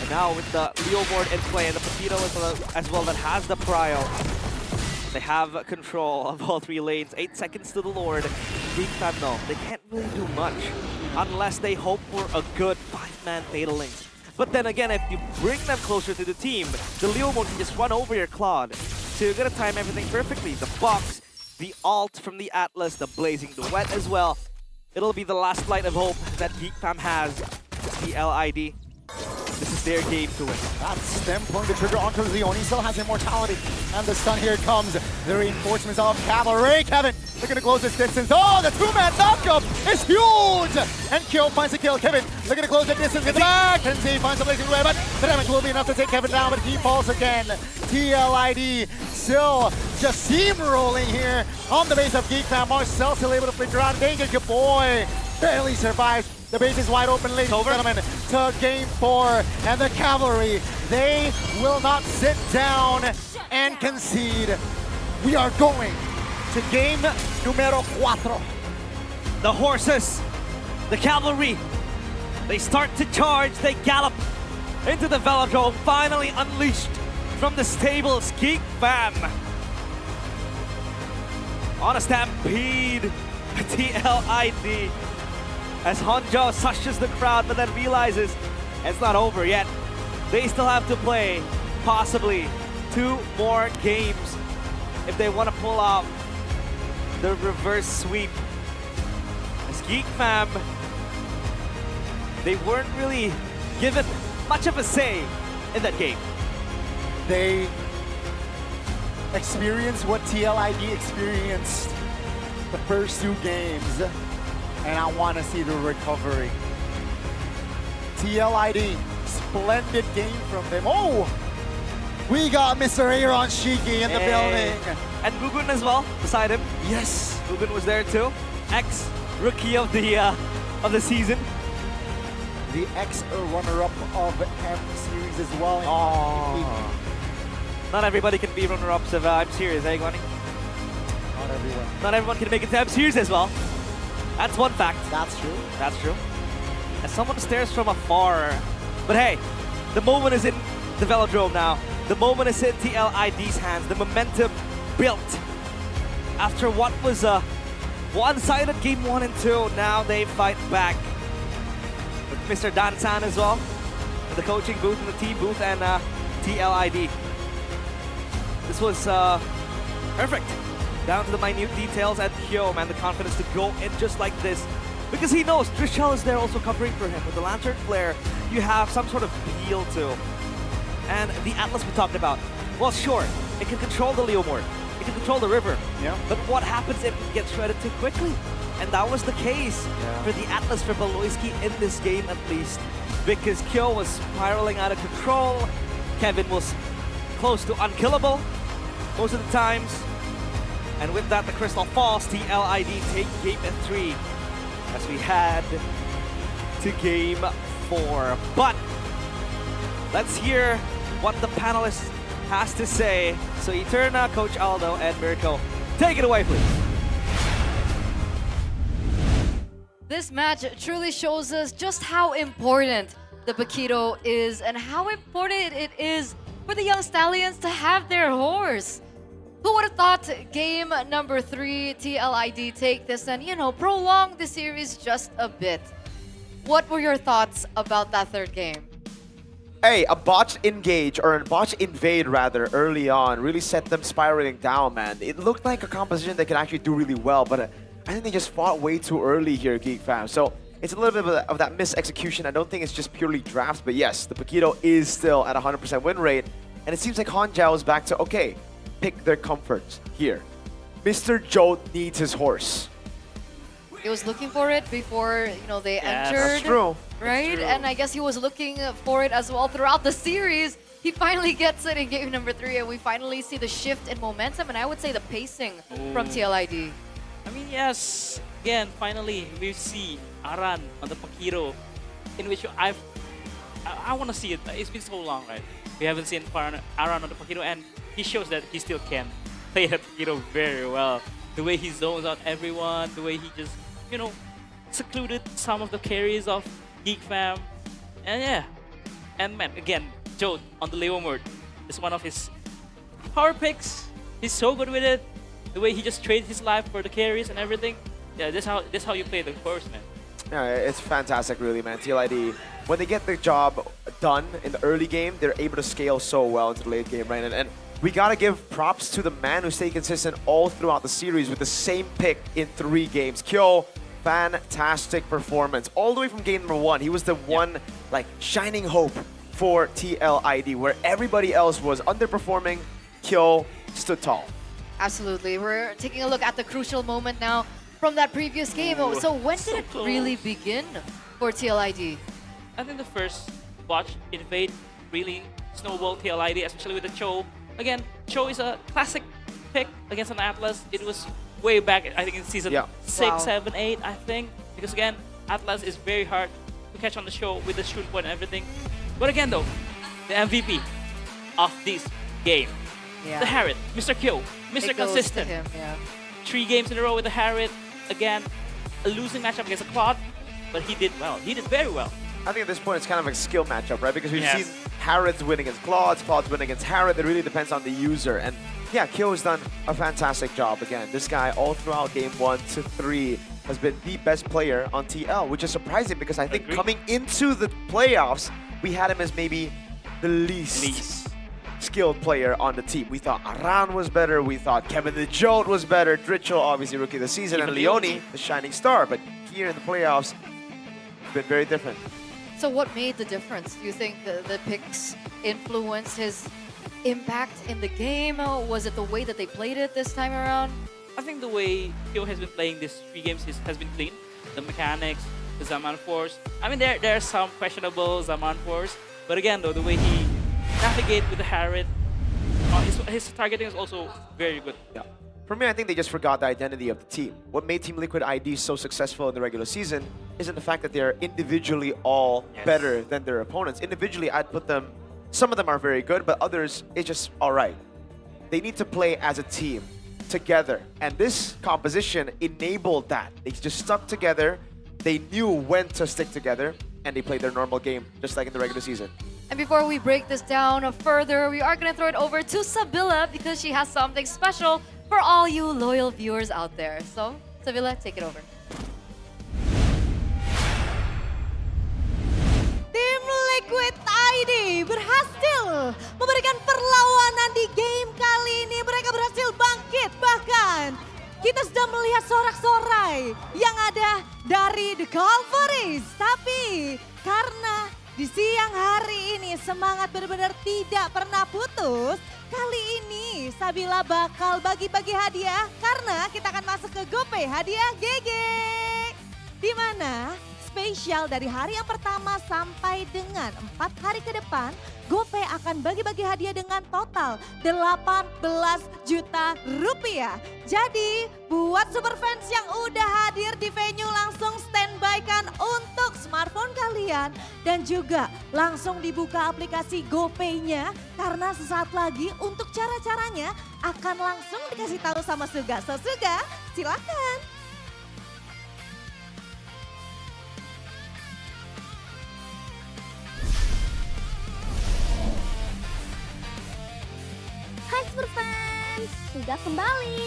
And now with the Leomord in play and the Potato as well that has the prio, They have control of all 3 lanes. 8 seconds to the Lord. GEEK Fam, no, they can't really do much unless they hope for a good 5-man Fatal Links. But then again, if you bring them closer to the team, the Leo mode can just run over your Claude. So you're gonna time everything perfectly. The box, the ult from the Atlas, the blazing duet as well. It'll be the last light of hope that GEEK Fam has. TLID. This is their game to win.
That's Stem pulling the trigger onto Leon. He still has immortality. And the stun here comes. The reinforcements of Cavalry. Kevin, looking to close this distance. Oh, the 2-man knockup is huge! And Kyo finds a kill. Kevin looking to close the distance in the back. And Z finds a blazing away, but the damage will be enough to take Kevin down, but he falls again. TLID still just steamrolling here on the base of GEEK Fam. Marcel still able to flicker out. Danger, good boy. Barely survives. The base is wide open, ladies and gentlemen, to game 4. And the Cavalry, they will not sit down and concede. We are going to game numero 4.
The horses, the Cavalry, they start to charge, they gallop into the Velodrome, finally unleashed from the stables. GEEK Fam on a stampede. TLID. As Honjo sushes the crowd, but then realizes it's not over yet. They still have to play possibly 2 more games if they want to pull off the reverse sweep. As GEEK Fam, they weren't really given much of a say in that game.
They experienced what TLID experienced the first 2 games. And I want to see the recovery. TLID, splendid game from them. Oh, we got Mr. Aaron Shiki in the building.
And Mugun as well, beside him.
Yes.
Mugun was there too. Ex-rookie of the season.
The ex-runner-up of M Series as well.
Oh. Not everybody can be runner-ups of M Series, eh, Guani?
Not everyone.
Not everyone can make it to M Series as well. That's one fact.
That's true.
That's true. As someone stares from afar. But hey, the moment is in the Velodrome now. The moment is in TLID's hands. The momentum built after what was a one-sided game 1 and 2. Now they fight back with Mr. Dan-san as well. In the coaching booth, in the team booth, and TLID. This was perfect. Down to the minute details, and Kyo, man, the confidence to go in just like this. Because he knows Trishelle is there also covering for him. With the Lantern Flare, you have some sort of heal too. And the Atlas we talked about, well, sure, it can control the Leomord. It can control the river.
Yeah.
But what happens if it gets shredded too quickly? And that was the case for the Atlas, for Baloyski in this game at least. Because Kyo was spiraling out of control. Kevin was close to unkillable most of the times. And with that, the crystal falls. TLID take game 3 as we head to game 4. But let's hear what the panelists has to say. So Eterna, Coach Aldo, and Mirko, take it away, please.
This match truly shows us just how important the Paquito is and how important it is for the young stallions to have their horse. Who would have thought game number 3, TLID take this and, you know, prolong the series just a bit? What were your thoughts about that 3rd game?
Hey, a botched engage, or a botched invade rather, early on, really set them spiraling down, man. It looked like a composition that could actually do really well, but I think they just fought way too early here, GEEK Fam. So it's a little bit of that mis-execution. I don't think it's just purely drafts, but yes, the Paquito is still at 100% win rate, and it seems like Hanjiao is back to, okay, pick their comforts here. Mr. Joe needs his horse.
He was looking for it before, you know, they entered.
That's true.
Right?
That's true.
And I guess he was looking for it as well throughout the series. He finally gets it in game number 3, and we finally see the shift in momentum, and I would say the pacing from TLID.
I mean, yes, again, finally, we see Aran on the Paquito, in which I want to see it. It's been so long, right? We haven't seen Aran on the Paquito, and he shows that he still can play the Paquito very well. The way he zones out everyone, the way he just, you know, secluded some of the carries of GEEK Fam. And yeah, and man, again, Joe on the Leomord is one of his power picks. He's so good with it. The way he just trades his life for the carries and everything. Yeah, that's how you play the course, man.
Yeah, it's fantastic, really, man. TLID, when they get the job done in the early game, they're able to scale so well into the late game, right? And we gotta give props to the man who stayed consistent all throughout the series with the same pick in 3 games. Kyo, fantastic performance. All the way from game number 1, he was the one, like, shining hope for TLID, where everybody else was underperforming. Kyo stood tall.
Absolutely. We're taking a look at the crucial moment now from that previous game. So when did it really begin for TLID?
I think the first watch invade really snowballed TLID, especially with the Cho. Again, Cho is a classic pick against an Atlas. It was way back, I think in season 6, 7, 8, I think. Because again, Atlas is very hard to catch on the show with the shoot point and everything. But again though, the MVP of this game, the Harriet, Mr. Kyo, Mr. Consistent. 3 games in a row with the Harriet. Again, a losing matchup against a Claude, but he did well. He did very well.
I think at this point it's kind of a skill matchup, right? Because we've seen Harriet's win against Claude's win against Harriet. It really depends on the user. And yeah, Kyo has done a fantastic job. Again, this guy all throughout game 1 to 3 has been the best player on TL, which is surprising because I think coming into the playoffs, we had him as maybe the least skilled player on the team. We thought Aran was better, we thought Kevin the Jolt was better, Dritchel, obviously Rookie of the Season, and Leone, the shining star. But here in the playoffs, it's been very different.
So what made the difference? Do you think the picks influenced his impact in the game? Was it the way that they played it this time around?
I think the way Kyo has been playing these 3 games has been clean. The mechanics, the Zaman Force. I mean, there are some questionable Zaman Force, but again, though, the way he navigates with the Harriet, his targeting is also very good.
Yeah. For me, I think they just forgot the identity of the team. What made Team Liquid ID so successful in the regular season isn't the fact that they're individually all better than their opponents. Individually, I'd put them, some of them are very good, but others, it's just all right. They need to play as a team, together. And this composition enabled that. They just stuck together, they knew when to stick together, and they played their normal game, just like in the regular season.
And before we break this down further, we are going to throw it over to Sabila because she has something special for all you loyal viewers out there. So, Sabila, take it over.
Tim Liquid ID berhasil memberikan perlawanan di game kali ini. Mereka berhasil bangkit, bahkan kita sudah melihat sorak-sorai yang ada dari The Calvaries. Tapi karena di siang hari ini semangat benar-benar tidak pernah putus, kali ini Sabila bakal bagi-bagi hadiah karena kita akan masuk ke GoPay hadiah GG. Di mana spesial dari hari yang pertama sampai dengan 4 hari ke depan, GoPay akan bagi-bagi hadiah dengan total 18 juta rupiah. Jadi buat super fans yang udah hadir di venue langsung standby kan untuk smartphone kalian. Dan juga langsung dibuka aplikasi GoPay-nya karena sesaat lagi untuk cara-caranya akan langsung dikasih tahu sama Suga. So Suga, silakan.
Hai Superfans, sudah kembali.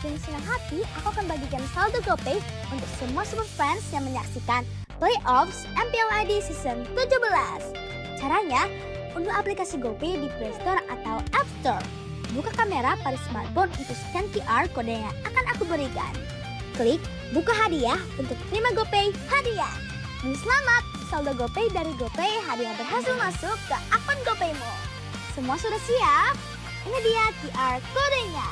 Dengan senang hati, aku akan bagikan saldo GoPay untuk semua Superfans yang menyaksikan Playoffs MPL ID Season 17. Caranya, unduh aplikasi GoPay di Play Store atau App Store. Buka kamera pada smartphone untuk scan QR kode yang akan aku berikan. Klik buka hadiah untuk terima GoPay hadiah. Dan selamat, saldo GoPay dari GoPay hadiah berhasil masuk ke akun GoPaymu. Semua sudah siap? Ini dia QR kodenya.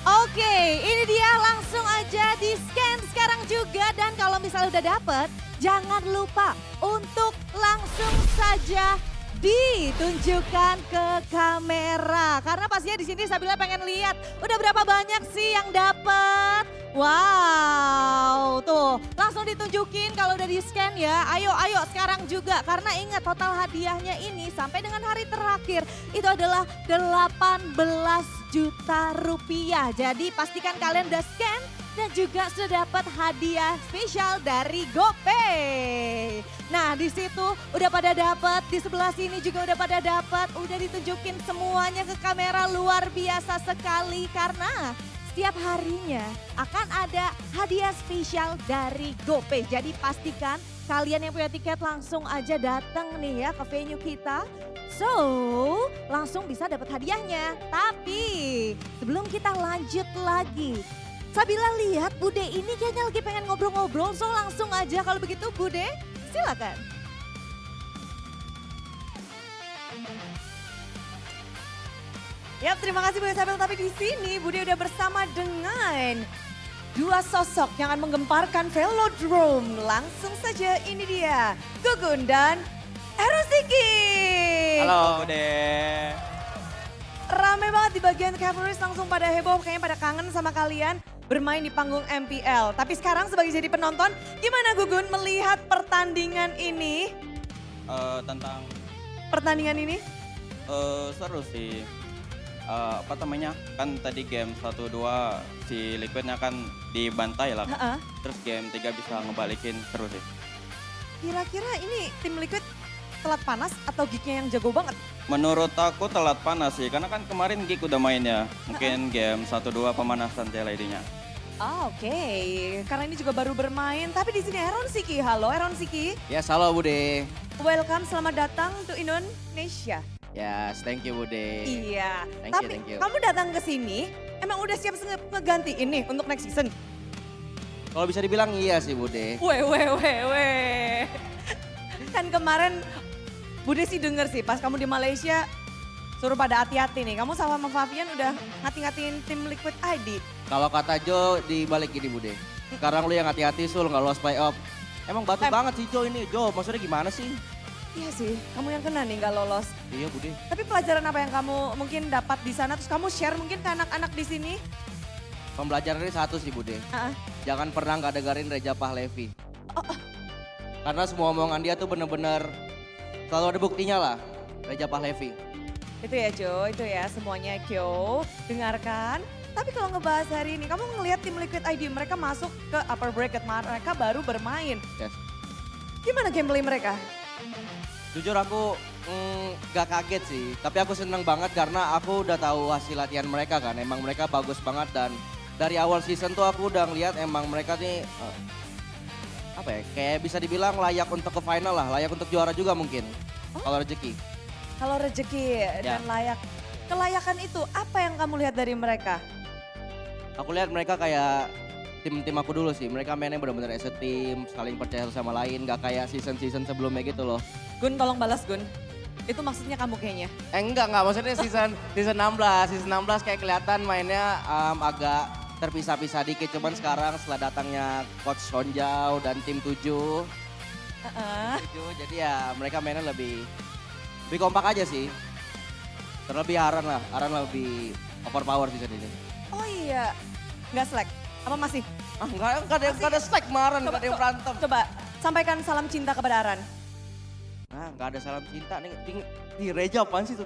Oke, ini dia langsung aja di scan sekarang juga. Dan kalau misalnya udah dapet, jangan lupa untuk langsung saja ditunjukkan ke kamera. Karena pastinya di sini Sabila pengen lihat udah berapa banyak sih yang dapet. Wow, tuh langsung ditunjukin kalau udah di scan ya. Ayo sekarang juga. Karena ingat total hadiahnya ini sampai dengan hari terakhir itu adalah 18 juta rupiah. Jadi pastikan kalian udah scan dan juga sudah dapat hadiah spesial dari GoPay. Nah di situ udah pada dapat, di sebelah sini juga udah pada dapat, udah ditunjukin semuanya ke kamera, luar biasa sekali karena setiap harinya akan ada hadiah spesial dari GoPay. Jadi pastikan kalian yang punya tiket langsung aja datang nih ya ke venue kita. So, langsung bisa dapat hadiahnya. Tapi sebelum kita lanjut lagi, Sabila lihat Bude ini kayaknya lagi pengen ngobrol-ngobrol. So langsung aja kalau begitu Bude, silakan. Ya, terima kasih Bude Sabila. Tapi di sini Bude udah bersama dengan dua sosok yang akan menggemparkan velodrome. Langsung saja ini dia, Gugun dan Erosiki.
Halo Bude.
Rame banget di bagian cavalries, langsung pada heboh, kayaknya pada kangen sama kalian bermain di panggung MPL. Tapi sekarang sebagai jadi penonton, gimana Gugun melihat pertandingan ini?
Tentang
Pertandingan ini?
seru sih. Apa namanya, kan tadi game 1-2 si Liquidnya kan dibantai lah. Terus game 3 bisa ngebalikin, seru sih.
Kira-kira ini tim Liquid telat panas atau GEEK-nya yang jago banget?
Menurut aku telat panas sih, karena kan kemarin GEEK udah main ya. Mungkin game 1-2 pemanasan TLID-nya.
Oke, karena ini juga baru bermain. Tapi di sini Eron Siki, halo Eron Siki.
Yes, halo Bude.
Welcome, selamat datang to Indonesia.
Yes, thank you Bude.
Iya,
Thank you.
kamu datang ke sini, emang udah siap ngeganti ini untuk next season?
Kalau bisa dibilang iya sih Bude.
Weh. Kan kemarin Bude sih denger sih pas kamu di Malaysia suruh pada hati-hati nih. Kamu sama Fabian udah ngati-ngatiin tim Liquid ID.
Kalau kata Jo dibalik gini Bude. Sekarang lu yang hati-hati Sul nggak lolos playoff. Emang batu banget sih Jo ini. Jo maksudnya gimana sih?
Iya sih, kamu yang kena nih nggak lolos.
Iya Bude.
Tapi pelajaran apa yang kamu mungkin dapat di sana terus kamu share mungkin ke anak-anak di sini?
Pembelajaran ini satu sih Bude. Jangan pernah nggak dengerin Reja Pahlevi. Karena semua omongan dia tuh bener-bener selalu ada buktinya lah. Reja Pahlevi.
Itu ya Jo, itu ya semuanya Kyo, dengarkan. Tapi kalau ngebahas hari ini, kamu ngelihat tim Liquid ID, mereka masuk ke upper bracket, mereka baru bermain.
Yes.
Gimana gameplay mereka?
Jujur aku gak kaget sih, tapi aku seneng banget karena aku udah tahu hasil latihan mereka kan. Emang mereka bagus banget dan dari awal season tuh aku udah ngeliat emang mereka nih apa ya, kayak bisa dibilang layak untuk ke final lah, layak untuk juara juga mungkin kalau rezeki.
Kalau rezeki dan layak, kelayakan itu apa yang kamu lihat dari mereka?
Aku lihat mereka kayak tim-tim aku dulu sih, mereka mainnya benar-benar as a team, saling percaya satu sama lain, gak kayak season-season sebelumnya gitu loh.
Gun tolong balas Gun, itu maksudnya kamu kayaknya?
Enggak, maksudnya season 16 kayak kelihatan mainnya agak terpisah-pisah dikit, cuman sekarang setelah datangnya Coach Honjau dan tim 7, jadi ya mereka mainnya lebih kompak aja sih. Terlebih Aran lebih overpower season ini.
Oh iya, nggak slack? Apa masih?
Enggak ada slack kemarin, enggak ada yang berantem.
Coba sampaikan salam cinta kepada Aran.
Nah, enggak ada salam cinta nih. Di Reja apaan sih tuh?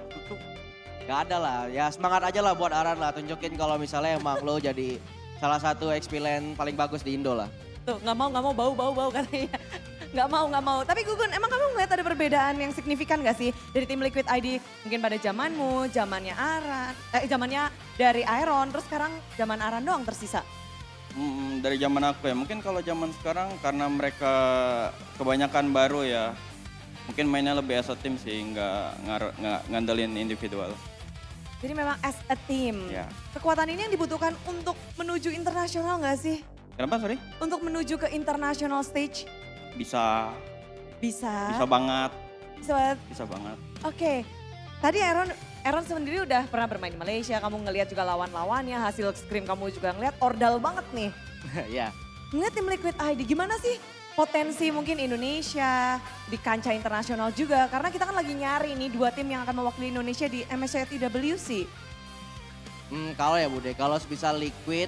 Gak ada lah, ya semangat aja lah buat Aran lah. Tunjukin kalau misalnya emang lo jadi salah satu XP lane paling bagus di Indo lah.
Tuh nggak mau bau katanya. Nggak mau. Tapi Gugun, emang kamu ngeliat ada perbedaan yang signifikan gak sih dari tim Liquid ID mungkin pada zamanmu, zamannya Aran, zamannya dari Iron, terus sekarang zaman Aran doang tersisa?
Dari zaman aku ya, mungkin kalau zaman sekarang karena mereka kebanyakan baru ya, mungkin mainnya lebih as a team sih, nggak ngandelin individual.
Jadi memang as a team.
Ya.
Kekuatan ini yang dibutuhkan untuk menuju internasional nggak sih?
Kenapa sorry?
Untuk menuju ke international stage?
Bisa banget. Bisa banget.
Oke, tadi Aaron sendiri udah pernah bermain di Malaysia, kamu ngelihat juga lawan-lawannya, hasil scrim kamu juga ngelihat ordal banget nih.
Iya.
Ngelihat tim Liquid ID, gimana sih potensi mungkin Indonesia di kancah internasional juga? Karena kita kan lagi nyari nih dua tim yang akan mewakili Indonesia di MSC TWC.
Kalau ya Bude, kalau bisa Liquid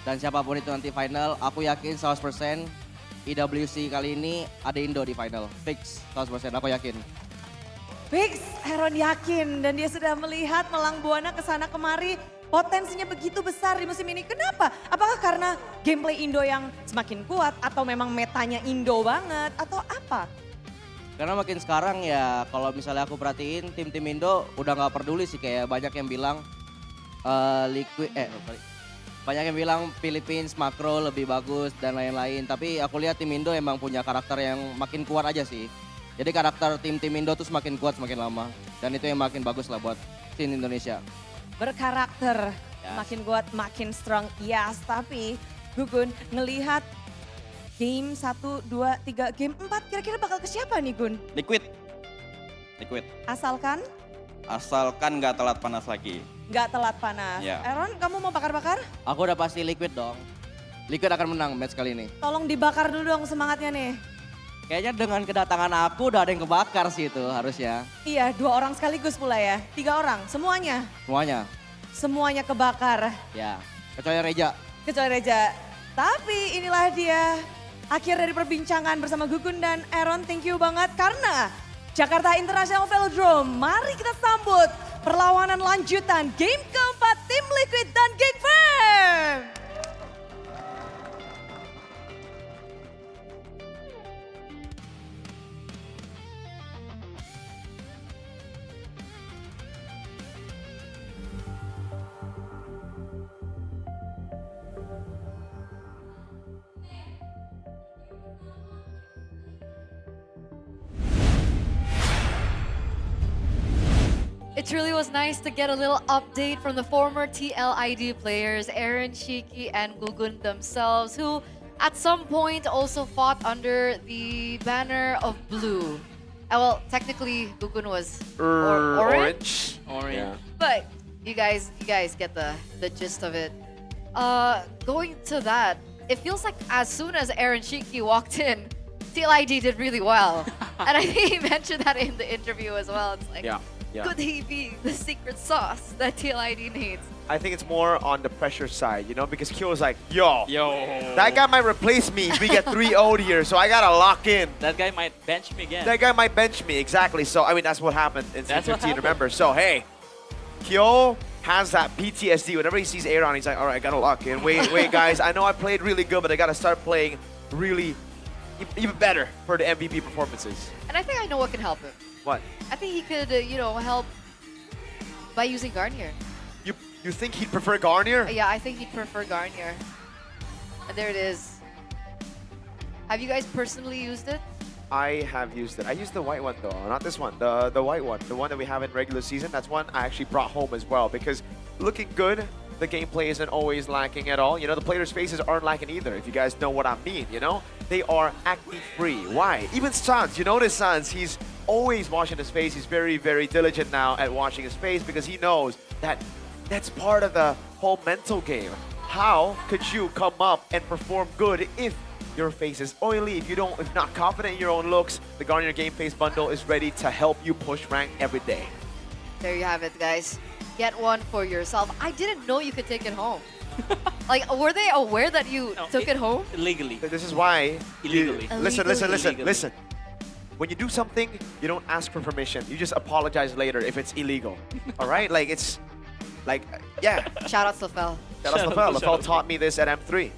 dan siapapun itu nanti final, aku yakin 100% IWC kali ini ada Indo di final. Fix 100%, aku yakin.
Fix, Aaron yakin dan dia sudah melihat Malang Buana kesana kemari. potensinya begitu besar di musim ini. Kenapa? Apakah karena gameplay Indo yang semakin kuat atau memang metanya Indo banget atau apa?
Karena makin sekarang ya kalau misalnya aku perhatiin tim-tim Indo udah nggak peduli sih, kayak banyak yang bilang banyak yang bilang Philippines makro lebih bagus dan lain-lain. Tapi aku lihat tim Indo emang punya karakter yang makin kuat aja sih. Jadi karakter tim-tim Indo tuh semakin kuat semakin lama. Dan itu yang makin bagus lah buat tim Indonesia.
Berkarakter, makin kuat, makin strong. Yes, tapi Gugun ngelihat game 1, 2, 3, game 4 kira-kira bakal ke siapa nih Gun?
Liquid.
Asalkan
Nggak telat panas lagi.
nggak telat panas.
Ya.
Aaron, kamu mau bakar-bakar?
Aku udah pasti Liquid dong. Liquid akan menang match kali ini.
Tolong dibakar dulu dong semangatnya nih.
Kayaknya dengan kedatangan aku udah ada yang kebakar sih itu harusnya.
Iya, 2 orang sekaligus pula ya. 3 orang, semuanya.
Semuanya.
Semuanya kebakar.
Ya, kecuali Reja.
Kecuali Reja. Tapi inilah dia akhir dari perbincangan bersama Gugun dan Aaron. Thank you banget karena Jakarta International Velodrome. Mari kita sambut perlawanan lanjutan game keempat tim Liquid dan GEEK Fam.
It really was nice to get a little update from the former TLID players, Aaron, Shiki, and Gugun themselves, who at some point also fought under the banner of blue. Well, technically, Gugun was orange.
Yeah.
But you guys get the gist of it. Going to that, it feels like as soon as Aaron Shiki walked in, TLID did really well. And I think he mentioned that in the interview as well. It's like, could he be the secret sauce that TLID needs?
I think it's more on the pressure side, you know, because Kyo was like, yo, that guy might replace me if we get 3-0'd here, so I gotta lock in.
That guy might bench me again.
That guy might bench me, exactly. So, I mean, that's what happened in
That's what
C15,
happened.
remember? So, hey, Kyo has that PTSD. Whenever he sees Aaron, he's like, all right, I gotta lock in. Wait, guys, I know I played really good, but I gotta start playing really even better for the MVP performances.
And I think I know what can help him.
What?
I think he could, help by using Garnier.
You think he'd prefer Garnier?
Yeah, I think he'd prefer Garnier. And there it is. Have you guys personally used it?
I have used it. I used the white one though, not this one. The white one, the one that we have in regular season. That's one I actually brought home as well because looking good. The gameplay isn't always lacking at all. You know, the players' faces aren't lacking either, if you guys know what I mean, you know? They are acne-free. Why? Even Sans, you notice Sans, he's always washing his face. He's very, very diligent now at washing his face because he knows that that's part of the whole mental game. How could you come up and perform good if your face is oily, if you're not confident in your own looks? The Garnier Game Face Bundle is ready to help you push rank every day.
There you have it, guys. Get one for yourself. I didn't know you could take it home. Like, were they aware that you took it home?
Illegally.
This is why.
Illegally.
Listen. When you do something, you don't ask for permission. You just apologize later if it's illegal. All right? Like, it's like, yeah.
Shout out Lafel.
Shout out Lafel. Lafel taught me this at M3.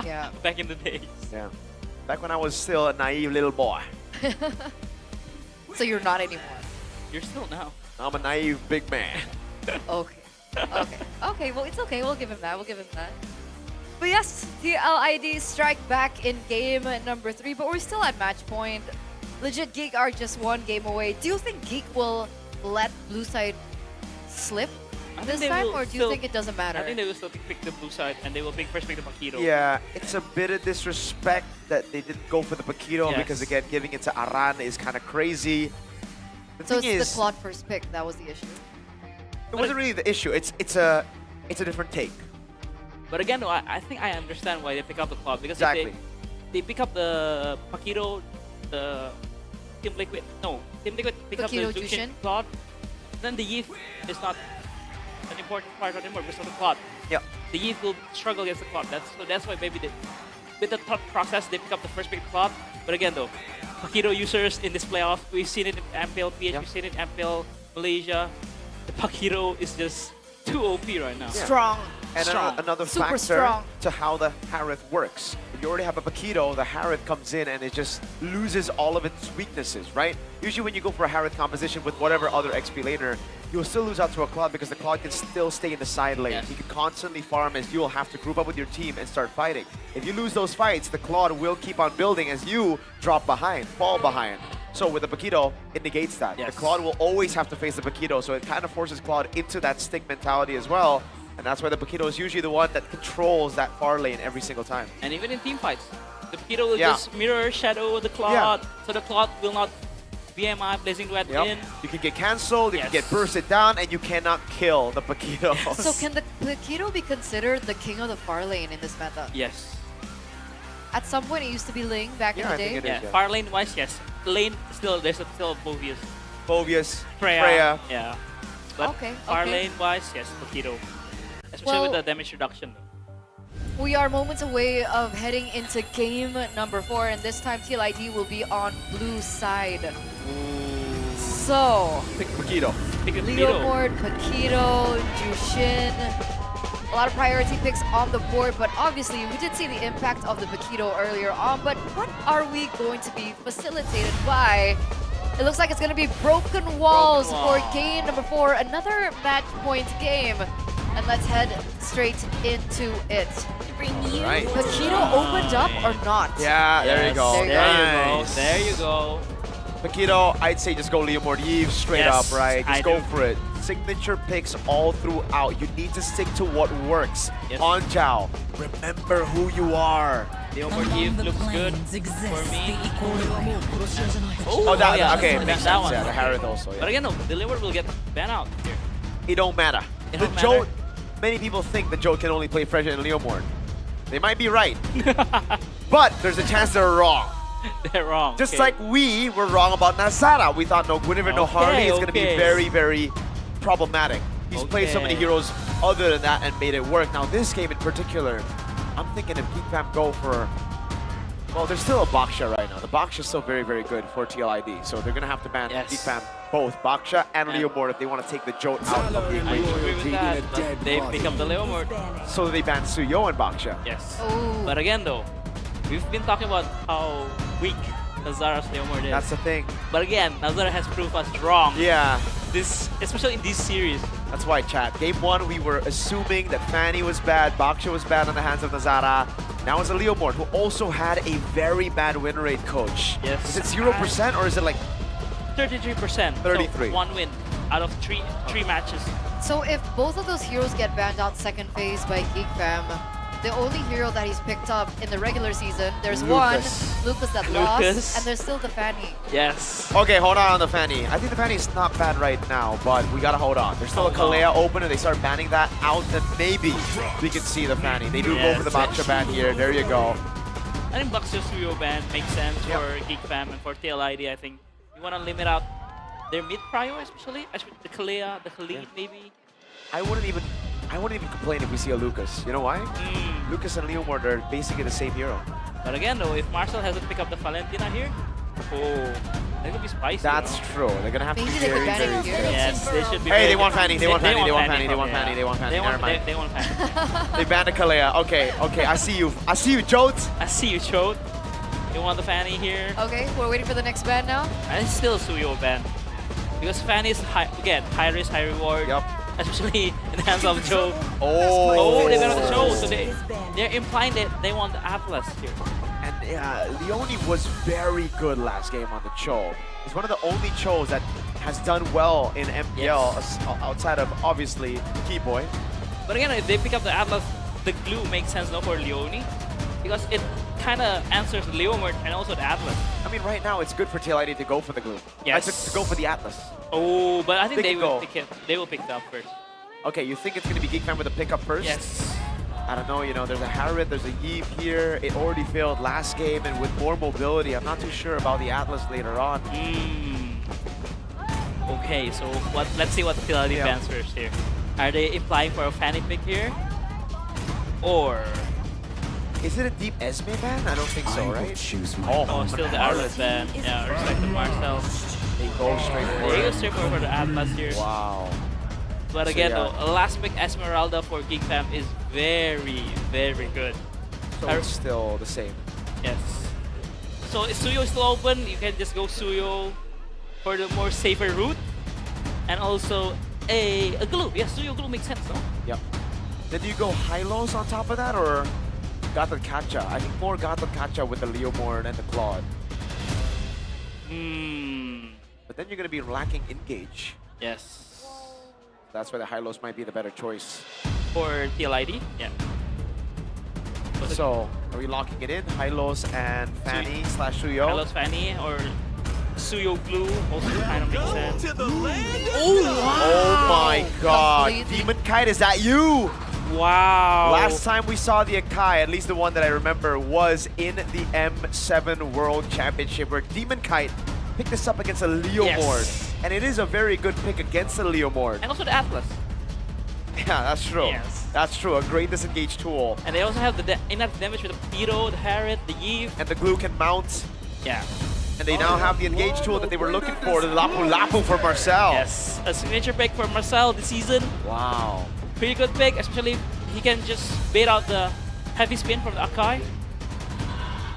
Yeah.
Back in the days.
Yeah. Back when I was still a naive little boy.
So you're not anymore.
You're still now.
I'm a naive big man.
Okay, well, it's okay. We'll give him that. But yes, the LID strike back in game number 3, but we're still at match point. Legit, GEEK are just 1 game away. Do you think GEEK will let blue side slip this time, or do you think it doesn't matter?
I think they will still pick the blue side, and they will first pick the Paquito.
Yeah, it's a bit of disrespect that they didn't go for the Paquito because, again, giving it to Aran is kind of crazy.
So it's the Claude first pick. That was the issue.
It wasn't really the issue. It's a different take.
But again, though, I think I understand why they pick up the Claude because
Exactly.
they pick up the Paquito, the Team Liquid. No, Team Liquid pick up the
Paquito
Jushin
Jushin.
Claude. Then the Yeeth is not an important part anymore because of the Claude.
Yeah.
The Yeeth will struggle against the Claude. That's why maybe with the thought process they pick up the first pick Claude. But again, though, Paquito users in this playoff, we've seen it in MPL PH, we've seen it in MPL Malaysia. The Paquito is just too OP right now.
Strong.
And
Strong.
another
Super
factor
strong.
to how the Harith works. If you already have a Paquito, the Harith comes in and it just loses all of its weaknesses, right? Usually when you go for a Harith composition with whatever other XP laner, you'll still lose out to a Claude because the Claude can still stay in the side lane.
Yes.
He can constantly farm as you'll have to group up with your team and start fighting. If you lose those fights, the Claude will keep on building as you drop behind, fall behind. So with the Paquito, it negates that.
Yes.
The Claude will always have to face the Paquito, so it kind of forces Claude into that stick mentality as well. And that's why the Paquito is usually the one that controls that far lane every single time.
And even in team fights, the Paquito will
Yeah.
just mirror shadow the Claude,
Yeah.
so the Claude will not BMI, Blazing Duet in.
You can get cancelled, you
Yes.
can get bursted down, and you cannot kill the Paquito.
So can the Paquito be considered the king of the far lane in this meta?
Yes.
At some point, it used to be Ling back in the day.
it is,
Yeah,
yeah.
far lane wise, yes. Lane still there's still Bovius,
Bovius,
Freya. Yeah. But
Okay,
far
okay.
lane wise, yes, Paquito. Especially with
Well-
the damage reduction. Though.
We are moments away of heading into game number 4, and this time TLID will be on blue side. So,
Pick Paquito.
Pick a Paquito.
Leomord, Paquito, Jushin. A lot of priority picks on the board, but obviously we did see the impact of the Paquito earlier on. But what are we going to be facilitated by? It looks like it's going to be Broken Walls for game number 4, another match point game. And let's head straight into it.
Right.
Paquito opened up or not?
Yeah, there you go.
There you
There
Nice.
you go. There you go.
Paquito, I'd say just go Leomord Eve straight
Yes,
up, right? Just
I
go
do.
for it. Signature picks all throughout. You need to stick to what works.
Yes.
On Zhao, remember who you are.
The Leomord Eve looks good for me.
Oh, that,
yeah,
okay,
that-
makes
that
sense.
one.
Yeah, the Harith also.
But
Yeah.
again, no, the Leomord will get banned out here.
It don't matter.
It
The
don't
Jote,
matter?
many people think the Jote can only play Fresher and Leomord. They might be right. But there's a chance they're wrong.
They're wrong.
Just
okay.
like we were wrong about Nazara. We thought no Guinevere, no Harley is going to be
okay.
very, very problematic. He's played so many
Okay.
heroes other than that and made it work. Now this game in particular, I'm thinking if GEEK Fam go for, well, there's still a Baksha right now. The Baksha is still very, very good for TLID. So they're going to have to ban GEEK Fam both Baksha and Leomord if they want to take the Jote out of the
I do agree
equation.
with that, but they pick up the Leomord.
So they ban Suyo and Baksha.
Yes.
Oh.
But again though, we've been talking about how weak Nazara's Leomord is.
That's the thing.
But again, Nazara has proved us wrong.
Yeah.
This, especially in this series.
That's why, chat. Game 1, we were assuming that Fanny was bad, Baksha was bad on the hands of Nazara. Now it's a Leomord, who also had a very bad win rate, coach.
Yes.
Is it 0% or is it like
33%.
33.
So 1 win out of three matches.
So if both of those heroes get banned out second phase by GEEK Fam, the only hero that he's picked up in the regular season, there's
Lucas.
one, Lucas that
Lucas.
lost, and there's still the Fanny.
Yes.
Okay, hold on the Fanny. I think the Fanny is not bad right now, but we gotta hold on. There's still a
Hold
Kalea open, and they start banning that out, then maybe we can see the Fanny. They do go for the Baksha ban here. There you go.
I think Baksha Suyo ban makes sense for GEEK Fam and for TLID. I think you want to limit out their mid prio, especially the Kalea, the Khalid maybe.
I wouldn't even complain if we see a Lucas. You know why? Lucas and Leomord are basically the same hero.
But again though, if Marcel hasn't picked up the Valentina here, oh, that could be spicy.
That's true. They're gonna have to be
Maybe they could
very,
ban
very
it here.
careful.
Yes, they should be.
Hey,
very
they want
careful.
Fanny, they want Fanny, they want Fanny, they
from-
want Fanny, they want Fanny. Never mind.
They want Fanny.
They banned the Kalea. Okay, okay, I see you. I see you, Jote.
I see you, Chote. You want the Fanny here?
Okay, we're waiting for the next ban now.
And it's still Suyo ban. Because Fanny is, again, high risk, high reward.
Yup.
Especially in the hands of Joe.
Oh,
They went on the show, so they're implying that they want the Atlas here.
And Leone was very good last game on the Cho. He's one of the only Chos that has done well in MPL outside of, obviously, Keyboy.
But again, if they pick up the Atlas, the glue makes sense now for Leone. Because it kind of answers the Leomord and also the Atlas.
I mean, right now, it's good for TLID to go for the glue.
Yes.
To go for the Atlas.
Oh, but I think
They
they
can
will
go.
pick it. They will pick it up first.
Okay, you think it's going to be GEEK Fam with a pickup first?
Yes.
I don't know, you know, there's a Harith, there's a Yves here. It already failed last game, and with more mobility, I'm not too sure about the Atlas later on.
Okay, so let's see what the TLID fans first here. Are they implying for a Fanny pick here? Or...
Is it a deep Esme ban? I don't think so, right?
Oh, still the Atlas ban. Yeah, respect to Marcel.
They go straight for
They go
it.
straight for the Atlas here.
Wow.
But
So,
again,
yeah.
though, last pick Esmeralda for GEEK Fam is very, very good.
So it's still the same.
Yes. So Suyo is still open. You can just go Suyo for the more safer route. And also a glue. Yes, Suyo glue makes sense, no?
Yep. Then do you go high-lows on top of that, or Gatot Kacha? I think more Gatot Kacha with the Leomord and the Claude. But then you're going to be lacking engage.
Yes.
That's why the high-lows might be the better choice.
For TLID, yeah.
So, are we locking it in? High-lows and Fanny slash Suyo?
Hellos Fanny or Suyo glue also kind of makes sense.
Oh my god. Demon Kite, is that you?
Wow.
Last time we saw the Akai, at least the one that I remember, was in the M7 World Championship where Demon Kite picked this up against a Leomord.
Yes.
And it is a very good pick against a Leomord.
And also the Atlas.
Yeah, that's true.
Yes.
That's true. A great disengage tool.
And they also have the enough damage with the Piro, the Harriet, the Eve.
And the glue can mount.
Yeah.
And they now have the engage tool that they were looking for, the Lapu Lapu for Marcel.
Yes, a signature pick for Marcel this season.
Wow.
Pretty good pick, especially he can just bait out the heavy spin from the Akai.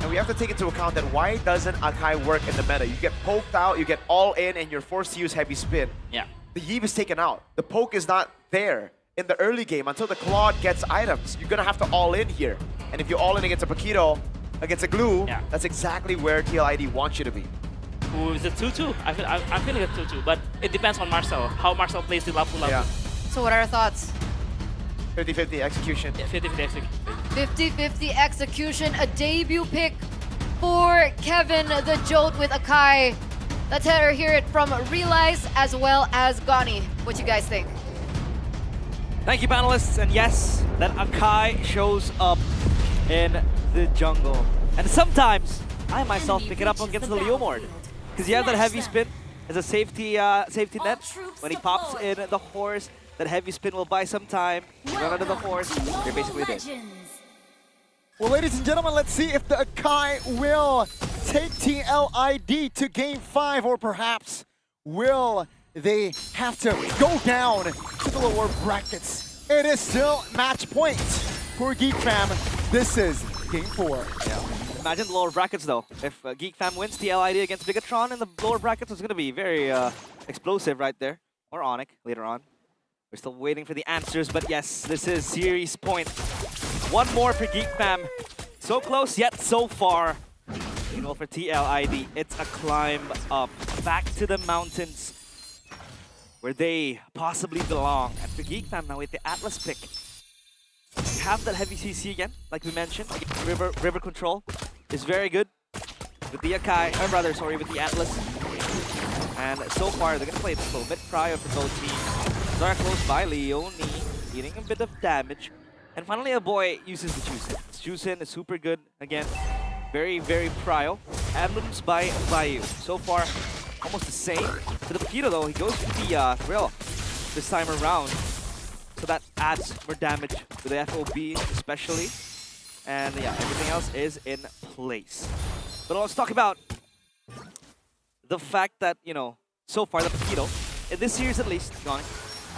And we have to take into account that why doesn't Akai work in the meta? You get poked out, you get all in, and you're forced to use heavy spin.
Yeah.
The Eve is taken out. The poke is not there in the early game until the Claude gets items. You're gonna have to all in here. And if you all in against a Paquito, against a glue, that's exactly where TLID wants you to be.
Ooh, it's a 2-2. I'm feeling a 2-2, but it depends on Marcel, how Marcel plays the Lapu Lapu.
Yeah.
So what are our thoughts?
50-50 execution.
Yeah, 50-50 execution.
50-50 execution, a debut pick for Kevin the Jolt with Akai. Let's hear it from Realize as well as Gani. What you guys think?
Thank you, panelists. And yes, that Akai shows up in the jungle. And sometimes I myself pick it up against the Leomord. Because you have that heavy spin as a safety net. When he pops in the horse, that heavy spin will buy some time. You run under the horse, you're basically dead.
Well, ladies and gentlemen, let's see if the Akai will take TLID to Game 5, or perhaps will they have to go down to the lower brackets. It is still match point for GEEK Fam. This is Game 4.
Yeah. Imagine the lower brackets though. If GEEK Fam wins TLID against Bigetron in the lower brackets, it's going to be very explosive right there. Or ONIC later on. We're still waiting for the answers, but yes, this is series point. One more for GEEK Fam. So close, yet so far. You know, for TLID, it's a climb up back to the mountains where they possibly belong. And for GEEK Fam now with the Atlas pick, have that heavy CC again, like we mentioned. River control is very good with the Akai, or rather, sorry, with the Atlas. And so far, they're gonna play it slow, mid prior for both teams. Zara close by, Leone eating a bit of damage. And finally, a boy uses the Juicin. Juicin is super good again. Very, very prio. Emblems by Vayu. So far, almost the same. For the Paquito though, he goes with the Thrill this time around. So that adds more damage to the FOB especially. And yeah, everything else is in place. But let's talk about the fact that, you know, so far the Paquito, in this series at least, Gone,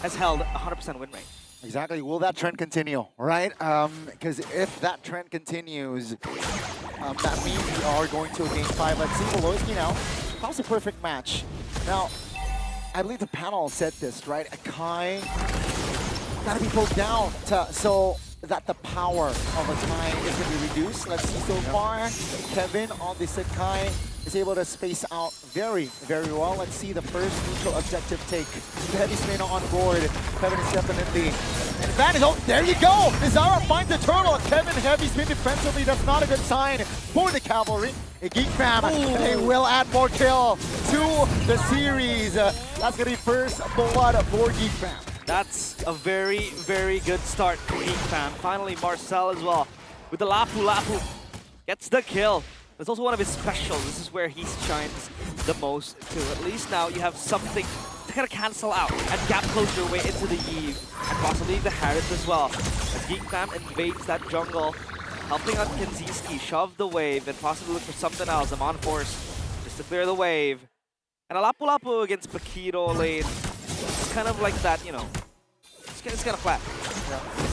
has held 100% win rate.
Exactly. Will that trend continue, right? Because if that trend continues, that means we are going to a Game 5. Let's see Voloski now. That was a perfect match. Now, I believe the panel said this, right? Akai gotta be pulled down so that the power of Akai is going to be reduced. Let's see so far. Kevin on this Akai is able to space out very, very well. Let's see the first neutral objective take. The heavy spin on board. Kevin is definitely advantage. Oh, there you go! Nizara finds the turtle. Kevin heavy spin defensively. That's not a good sign for the cavalry. GEEK Fam, they will add more kill to the series. That's going to be first blood for GEEK Fam.
That's a very, very good start for GEEK Fam. Finally, Marcel as well with the Lapu Lapu gets the kill. It's also one of his specials. This is where he shines the most too. At least now you have something to kind of cancel out and gap close your way into the Eve and possibly the Harris as well. As GEEK Fam invades that jungle, helping out Kenzinski shove the wave and possibly look for something else. I'm on force just to clear the wave. And a Lapu Lapu against Paquito lane. It's kind of like that, you know, it's gonna clap.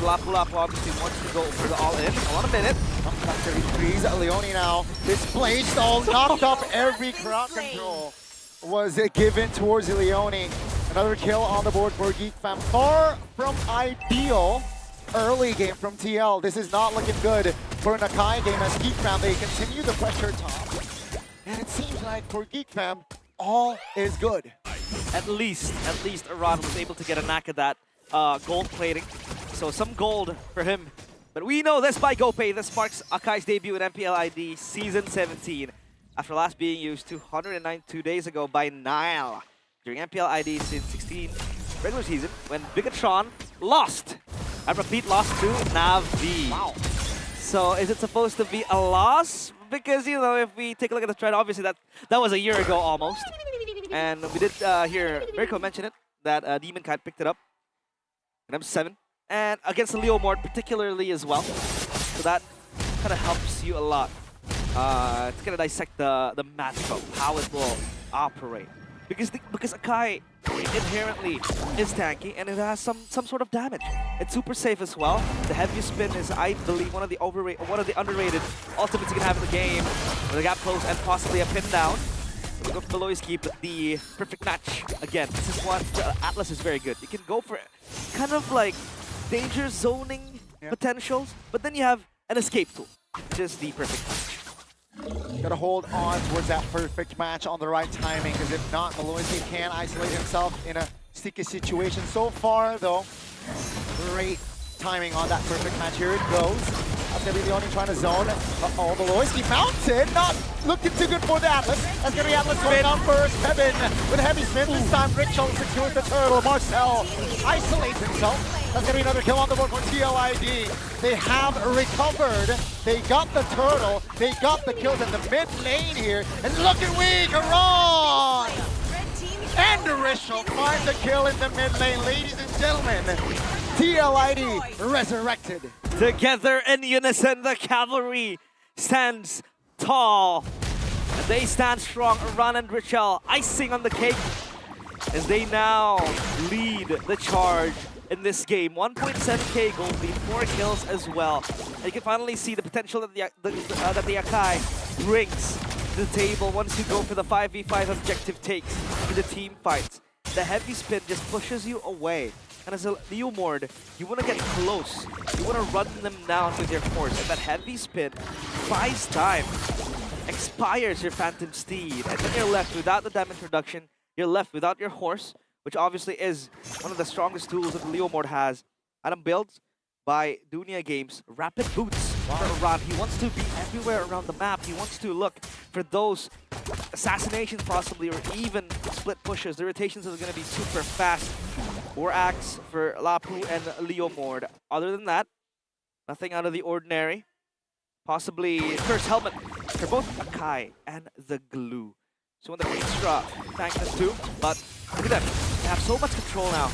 Lapu obviously wants to go for the all-in. On a minute.
Back 33s. Leone now displaced, all knocked up. Every crowd control was given towards Leone. Another kill on the board for GEEK Fam. Far from ideal early game from TL. This is not looking good for an Akai game as GEEK Fam, they continue the pressure top. And it seems like for GEEK Fam, all is good.
At least Aran was able to get a knack at that gold plating. So some gold for him. But we know this by GoPay. This marks Akai's debut in MPL ID Season 17. After last being used 292 days ago by Nile during MPL ID Season 16 regular season when Bigetron lost. I repeat, lost to Navi. Wow. So is it supposed to be a loss? Because, you know, if we take a look at the trend, obviously that was a year ago almost. And we did hear Mirko mention it, that Demon Kite picked it up in M7. And against the Leo Mort particularly as well. So that kind of helps you a lot. It's going to dissect the matchup, how it will operate. Because Akai inherently is tanky and it has some sort of damage. It's super safe as well. The heavy spin is, I believe, one of the underrated ultimates you can have in the game. With a gap close and possibly a pin down. Go for Beloyski, but the perfect match. Again, this is what Atlas is very good. You can go for kind of like danger zoning potentials, but then you have an escape tool, which is the perfect match.
Gotta hold on towards that perfect match on the right timing, because if not, Beloyski can isolate himself in a sticky situation. So far, though, great timing on that perfect match. Here it goes. That's gonna be the only trying to zone. Uh-oh, Beloyski mounted, not looking too good for the Atlas. That's gonna be Atlas going on first. Kevin with a heavy spin this time. Richel secures the turtle. Marcel isolates himself. That's gonna be another kill on the board for TLID. They have recovered. They got the turtle. They got the kills in the mid lane here. And looking weak, Aron! And Richel finds the kill in the mid lane. Ladies and gentlemen, TLID resurrected.
Together in unison, the cavalry stands tall. And they stand strong. Aran and Richel icing on the cake as they now lead the charge in this game. 1.7k gold lead, 4 kills as well. And you can finally see the potential that the Akai brings to the table once you go for the 5v5 objective takes for the team fights. The heavy spin just pushes you away. And as a Leo Mord, you want to get close. You want to run them down with your horse. And that heavy spin buys time, expires your Phantom Steed. And then you're left without the damage reduction. You're left without your horse, which obviously is one of the strongest tools that the Leo Mord has. Adam builds by Dunia Games. Rapid boots for Aran. He wants to be everywhere around the map. He wants to look for those assassinations possibly, or even split pushes. The rotations are going to be super fast. War Axe for Lapu and Leo Mord. Other than that, nothing out of the ordinary. Possibly Curse Helmet for both Akai and the Glue. So the extra tankness too, but look at them. They have so much control now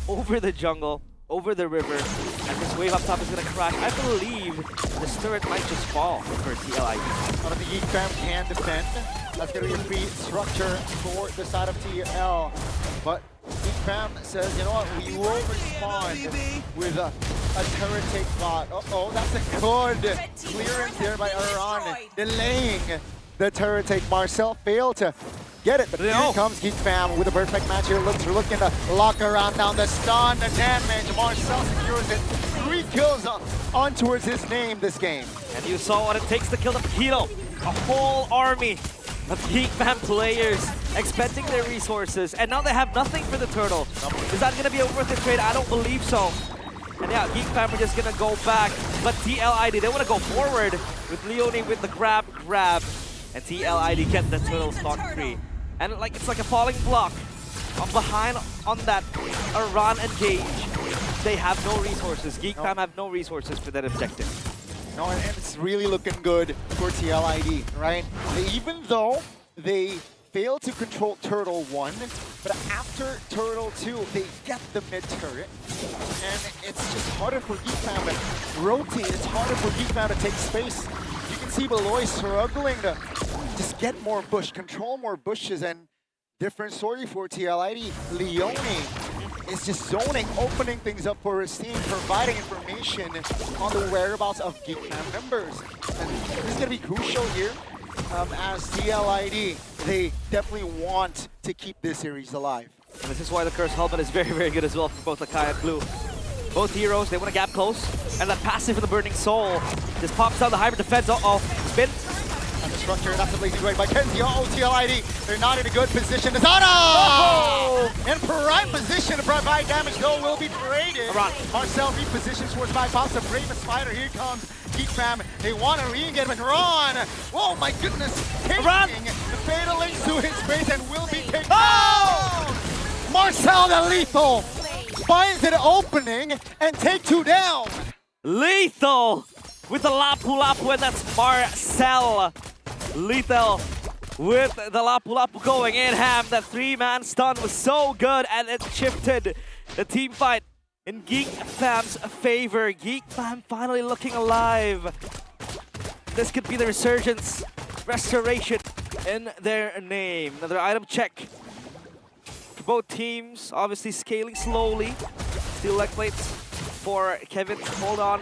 over the jungle, over the river, and this wave up top is going to crash. I believe this turret might just fall for TLID.
One of the GEEK Fam can defend. That's going to be a free structure for the side of TL. But GEEK Fam says, you know what, we will respond with a turret take bot. Uh-oh, that's a good clearance there by Aran, delaying the turret take. Marcel failed to get it, but here comes GEEK Fam with a perfect match here. Looking to lock around down the stun, the damage. Marcel secures it. 3 kills on towards his name this game.
And you saw what it takes to kill the Kilo. A whole army of GEEK Fam players expending their resources, and now they have nothing for the turtle. Is that going to be a worth it trade? I don't believe so. And yeah, GEEK Fam are just going to go back, but TLID, they want to go forward with Leone with the grab, and TLID get the turtle stock free. And like it's like a falling block. Behind on that Aran engage, they have no resources. GEEK Fam have no resources for that objective.
No, and it's really looking good for TLID, right? Even though they failed to control Turtle 1, but after Turtle 2, they get the mid turret. And it's just harder for GEEK Fam to rotate. It's harder for GEEK Fam to take space. You can see Beloy struggling to just get more bush, control more bushes, and different story for TLID. Leone is just zoning, opening things up for his team, providing information on the whereabouts of GEEK Fam members. And this is going to be crucial here as TLID. They definitely want to keep this series alive.
And this is why the Curse Helmet is very, very good as well for both Lakai and Blue. Both heroes, they want to gap close. And that passive for the Burning Soul just pops down the hybrid defense. Uh-oh, spin.
And the structure, that's a blazing right by Kenzie. Uh-oh, TLID, they're not in a good position. Zana!
Oh!
In prime position to provide damage, though, will be traded.
Aran.
Marcel repositions towards back, pops a brave spider. Here comes GEEK Fam. They want to re-engage with Ron. Oh my goodness. Taking the Fatal Link to his face and will be taken down. Marcel the Lethal finds an opening and take 2 down.
Lethal with the Lapu Lapu, and that's Marcel. Lethal with the Lapu Lapu going in. Ham, that 3-man stun was so good, and it shifted the team fight in GEEK Fam's favor. GEEK Fam finally looking alive. This could be the resurgence, restoration in their name. Another item check for both teams, obviously scaling slowly. Steel leg plates for Kevin to hold on.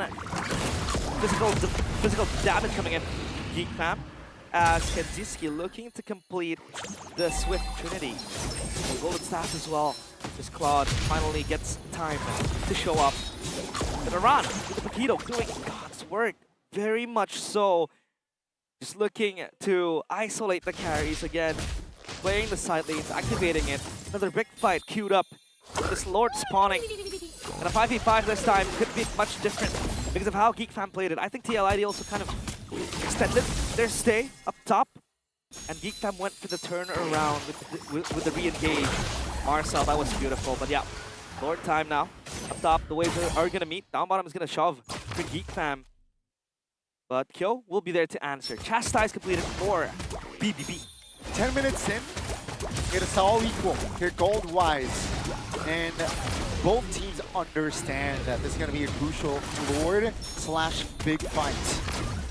Physical damage coming in. GEEK Fam as Kenziski looking to complete the Swift Trinity. The Golden Staff as well. This Claude finally gets time to show up. And Aran with the Paquito doing God's work. Very much so. Just looking to isolate the carries again. Playing the side lanes, activating it. Another big fight queued up. This Lord spawning. And a 5v5 this time could be much different because of how GEEK Fam played it. I think TLID also kind of extended their stay up top. And GEEK Fam went for the turnaround with the re-engage. Marcel, that was beautiful. But yeah, Lord time now. Up top, the waves are going to meet. Down bottom is going to shove for GEEK Fam. But Kyo will be there to answer. Chastise completed for BBB.
10 minutes in, it is all equal here gold-wise. And both teams understand that this is going to be a crucial Lord/big fight.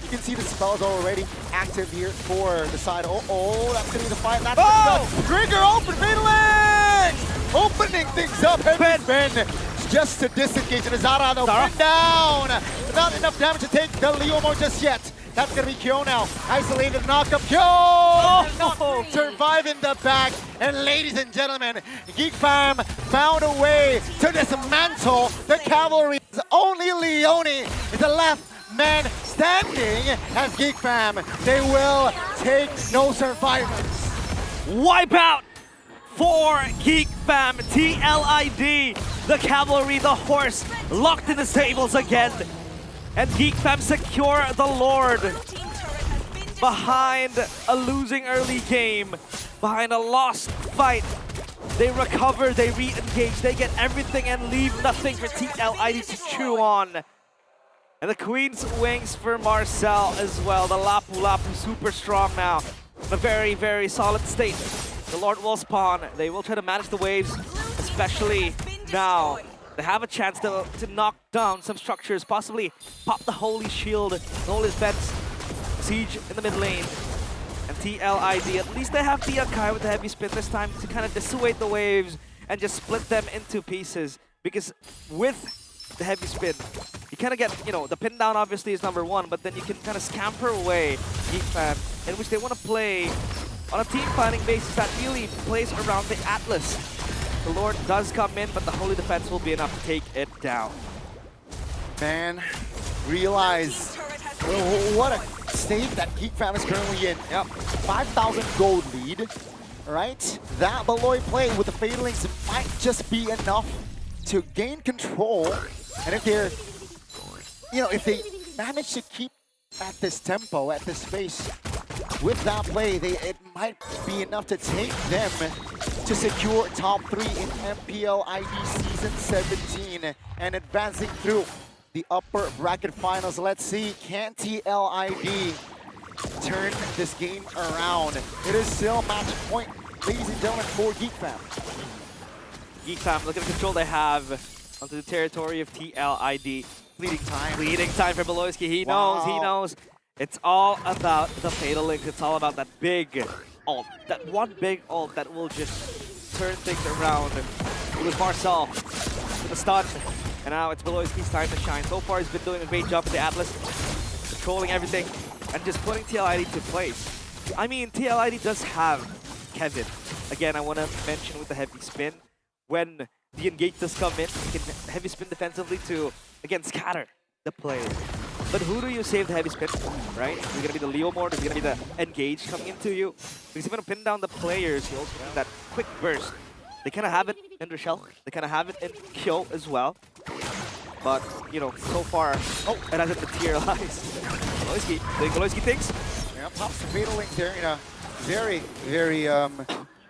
You can see the spells already active here for the side. Oh, that's going to be the fight. That's the trigger open, Midlands! Opening things up, and Ben just to disengage. And Zara, though, pin down. Not enough damage to take the Leomore just yet. That's going to be Kyo now. Isolated knockup. Kyo! Oh! Survive in the back. And ladies and gentlemen, GEEK Fam found a way to dismantle the cavalry. Only Leone is the left man standing as GEEK Fam. They will take no survivors.
Wipeout for GEEK Fam. TLID, the cavalry, the horse, locked in the stables again. And GEEK Fam secure the Lord behind a losing early game, behind a lost fight. They recover, they re-engage, they get everything and leave nothing for TLID to chew on. And the Queen's Wings for Marcel as well. The Lapu Lapu super strong now. In a very, very solid state. The Lord will spawn. They will try to manage the waves, especially now. They have a chance to knock down some structures, possibly pop the Holy Shield, the Holy Fence, siege in the mid lane. And TLID, at least they have the Akai with the heavy spin this time to kind of dissuade the waves and just split them into pieces. Because with the heavy spin, you kind of get, you know, the pin down obviously is #1, but then you can kind of scamper away GEEK Fam, in which they want to play on a team fighting basis that really plays around the Atlas. The Lord does come in, but the Holy Defense will be enough to take it down.
Man, realize what a state that GEEK Fam is currently in. Yep. 5,000 gold lead, right? That Beloy play with the Fatal Links might just be enough to gain control. And if they're, you know, if they manage to keep at this tempo, at this pace, with that play, it might be enough to take them to secure top 3 in MPL ID Season 17 and advancing through the upper bracket finals. Let's see, can TLID turn this game around? It is still match point, ladies and gentlemen, for GEEK Fam.
GEEK Fam, look at the control they have onto the territory of TLID.
Fleeting time.
Fleeting time for Beloyski. He knows, he knows. It's all about the Fatal Link. It's all about that big ult. That one big ult that will just turn things around It was Marcel with the stun. And now it's Beloyski's time to shine. So far, he's been doing a great job with the Atlas, controlling everything, and just putting TLID to place. I mean, TLID does have Kevin. Again, I want to mention with the heavy spin, when the engage does come in, you can heavy spin defensively to, again, scatter the player. But who do you save the heavy spin, right? Is it going to be the Leo mode? Is it going to be the engage coming into you? Because if you want to pin down the players, you also need that quick burst. They kind of have it in Rochelle. They kind of have it in Kyo as well. But, you know, so far, it hasn't materialized. Beloyski doing Beloyski things.
Yeah, pops the fatal link there in a very, very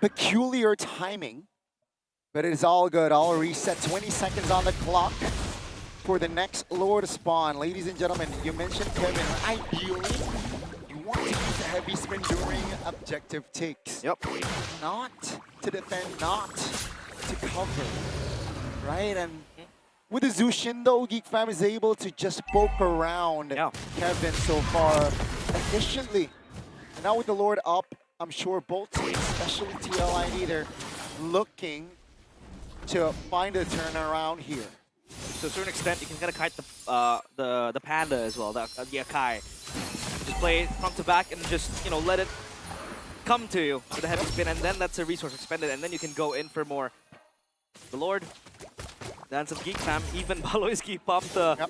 peculiar timing. But it is all good. All reset. 20 seconds on the clock for the next Lord spawn. Ladies and gentlemen, you mentioned Kevin. Ideally, you want to use a heavy spin during objective takes.
Yep.
Not to defend, not to cover. Right? And with the Zushin, though, GEEK Fam is able to just poke around Kevin so far efficiently. And now with the Lord up, I'm sure both teams, especially TLID, they're looking to find a turnaround here.
To a certain extent, you can kind of kite the Panda as well, the Akai. Just play it front to back and just, you know, let it come to you with a heavy spin, and then that's a resource expended, and then you can go in for more. The Lord, dance of GEEK Fam, even Beloyski popped the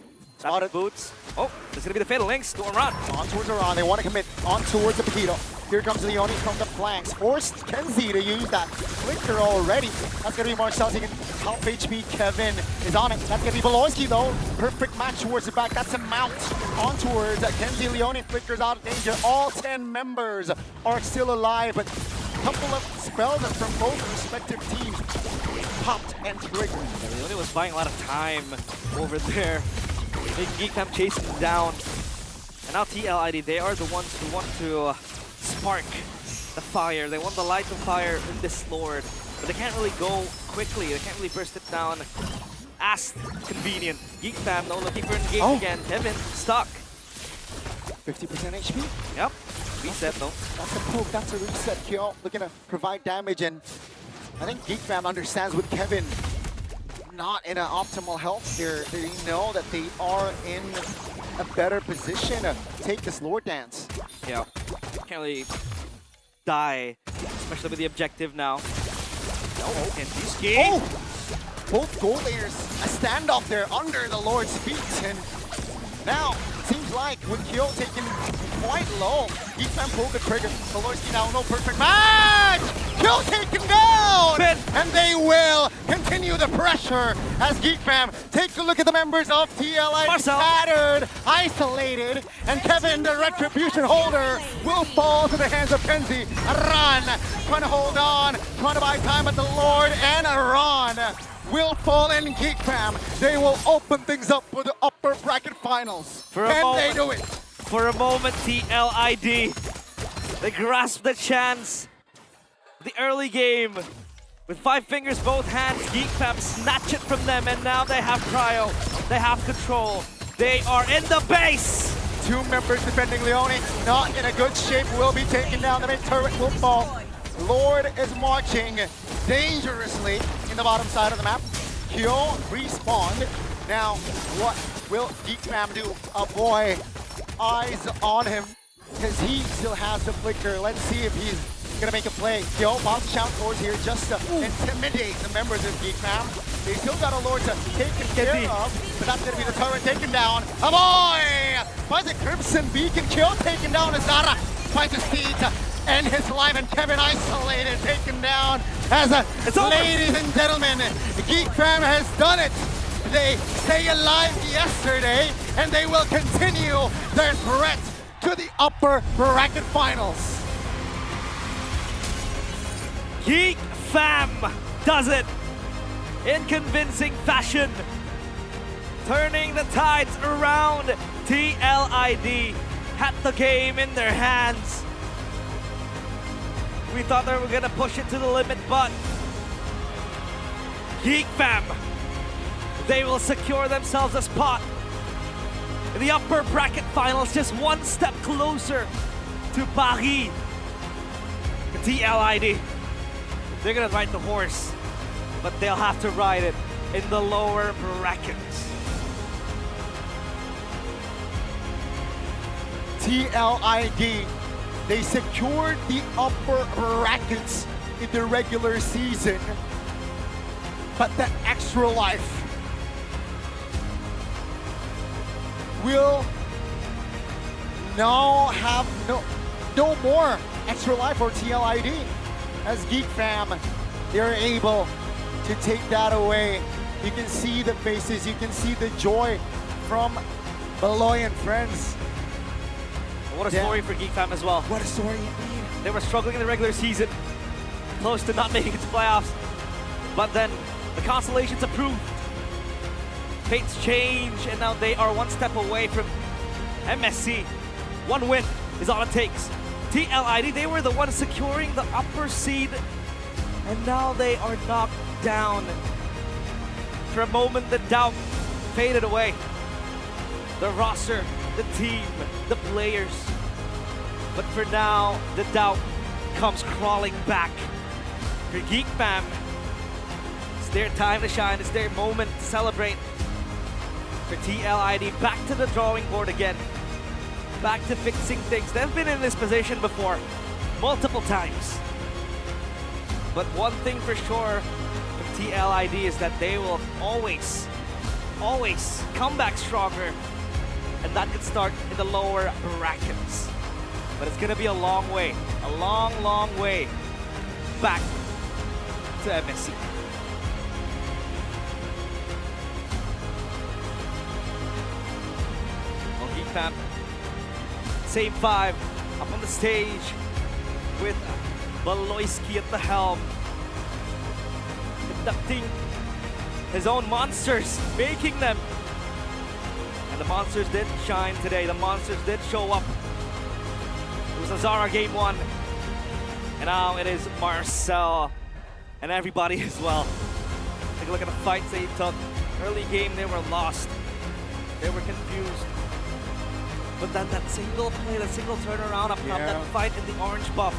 boots. Oh, this is going to be the fatal links to Aran.
On towards Aran, they want to commit on towards the Paquito. Here comes Leone from the flanks. Forced Kenzie to use that flicker already. That's going to be Marcel taking top HP. Kevin is on it. That's going to be Beloyski though. Perfect match towards the back. That's a mount on towards Kenzie. Leone flickers out of danger. All 10 members are still alive, but a couple of spells from both respective teams popped and triggered.
Leone was buying a lot of time over there. Making GEEK Fam chasing him down. And now TLID, they are the ones who want to spark the fire. They want the light of fire in this Lord. But they can't really go quickly. They can't really burst it down as convenient. GEEK Fam now looking for an engage again. Kevin stuck.
50% HP?
Yep. Reset though.
That's a poke, that's a reset. Kyo looking to provide damage, and I think GEEK Fam understands with Kevin not in an optimal health here. They know that they are in a better position to take this Lord dance.
Yeah. Can't really die, especially with the objective now. And he's
Both goal layers, a standoff there under the Lord's feet, and now it seems like with Kyo taken quite low, GEEK Fam pulled the trigger. Beloyski now no perfect match! Kyo taken down! And they will continue the pressure as GEEK Fam take a look at the members of TLID scattered, isolated, and Kevin, the retribution holder, will fall to the hands of Kenzie. Aran trying to hold on, trying to buy time, but the Lord and Aran will fall in. GEEK Fam, they will open things up for the upper bracket finals. Can they do it?
For a moment, TLID, they grasp the chance. The early game, with 5 fingers, both hands, GEEK Fam snatch it from them, and now they have cryo, they have control. They are in the base.
2 members defending Leone, not in a good shape, will be taken down. The main turret will fall. Lord is marching dangerously in the bottom side of the map. Kyo respawned. Now, what will GEEK Fam do? Oh boy, eyes on him, because he still has the flicker. Let's see if he's gonna make a play. Kyo bounce shout towards here just to intimidate the members of GEEK Fam. They still got a Lord to take care of, but that's gonna be the turret taken down. Oh boy! Finds a Crimson Beacon. Kyo taken down. Azara finds a seat to end his life, and Kevin isolated, taken down. As ladies and gentlemen, GEEK Fam has done it. They stay alive yesterday, and they will continue their threat to the upper bracket finals.
GEEK Fam does it in convincing fashion, turning the tides around. TLID had the game in their hands. We thought they were gonna push it to the limit, but GEEK Fam, they will secure themselves a spot in the upper bracket finals, just one step closer to Paris. The TLID, they're gonna ride the horse but they'll have to ride it in the lower brackets.
TLID, they secured the upper brackets in the regular season, but the extra life will now have no more extra life for TLID. As GEEK Fam, they're able to take that away. You can see the faces, you can see the joy from Baloy and friends.
What a story for GEEK Fam as well.
What a story indeed.
They were struggling in the regular season, close to not making it to playoffs, but then the constellations approved. Fates change, and now they are one step away from MSC. One win is all it takes. TLID, they were the ones securing the upper seed, and now they are knocked down. For a moment, the doubt faded away. The roster, the team, the players. But for now, the doubt comes crawling back. For GEEK Fam, it's their time to shine, it's their moment to celebrate. For TLID, back to the drawing board again. Back to fixing things. They've been in this position before, multiple times. But one thing for sure from TLID is that they will always come back stronger. And that could start in the lower brackets. But it's gonna be a long way, a long way back to MSC. Well, GEEK Fam, same five up on the stage with Baloyski at the helm, conducting his own monsters, making them. And the monsters did shine today. The monsters did show up. It was Azara game 1. And now it is Marcel and everybody as well. Take a look at the fights they took. Early game, they were lost. They were confused. But then that single play, that single turnaround up top, that fight in the orange buff.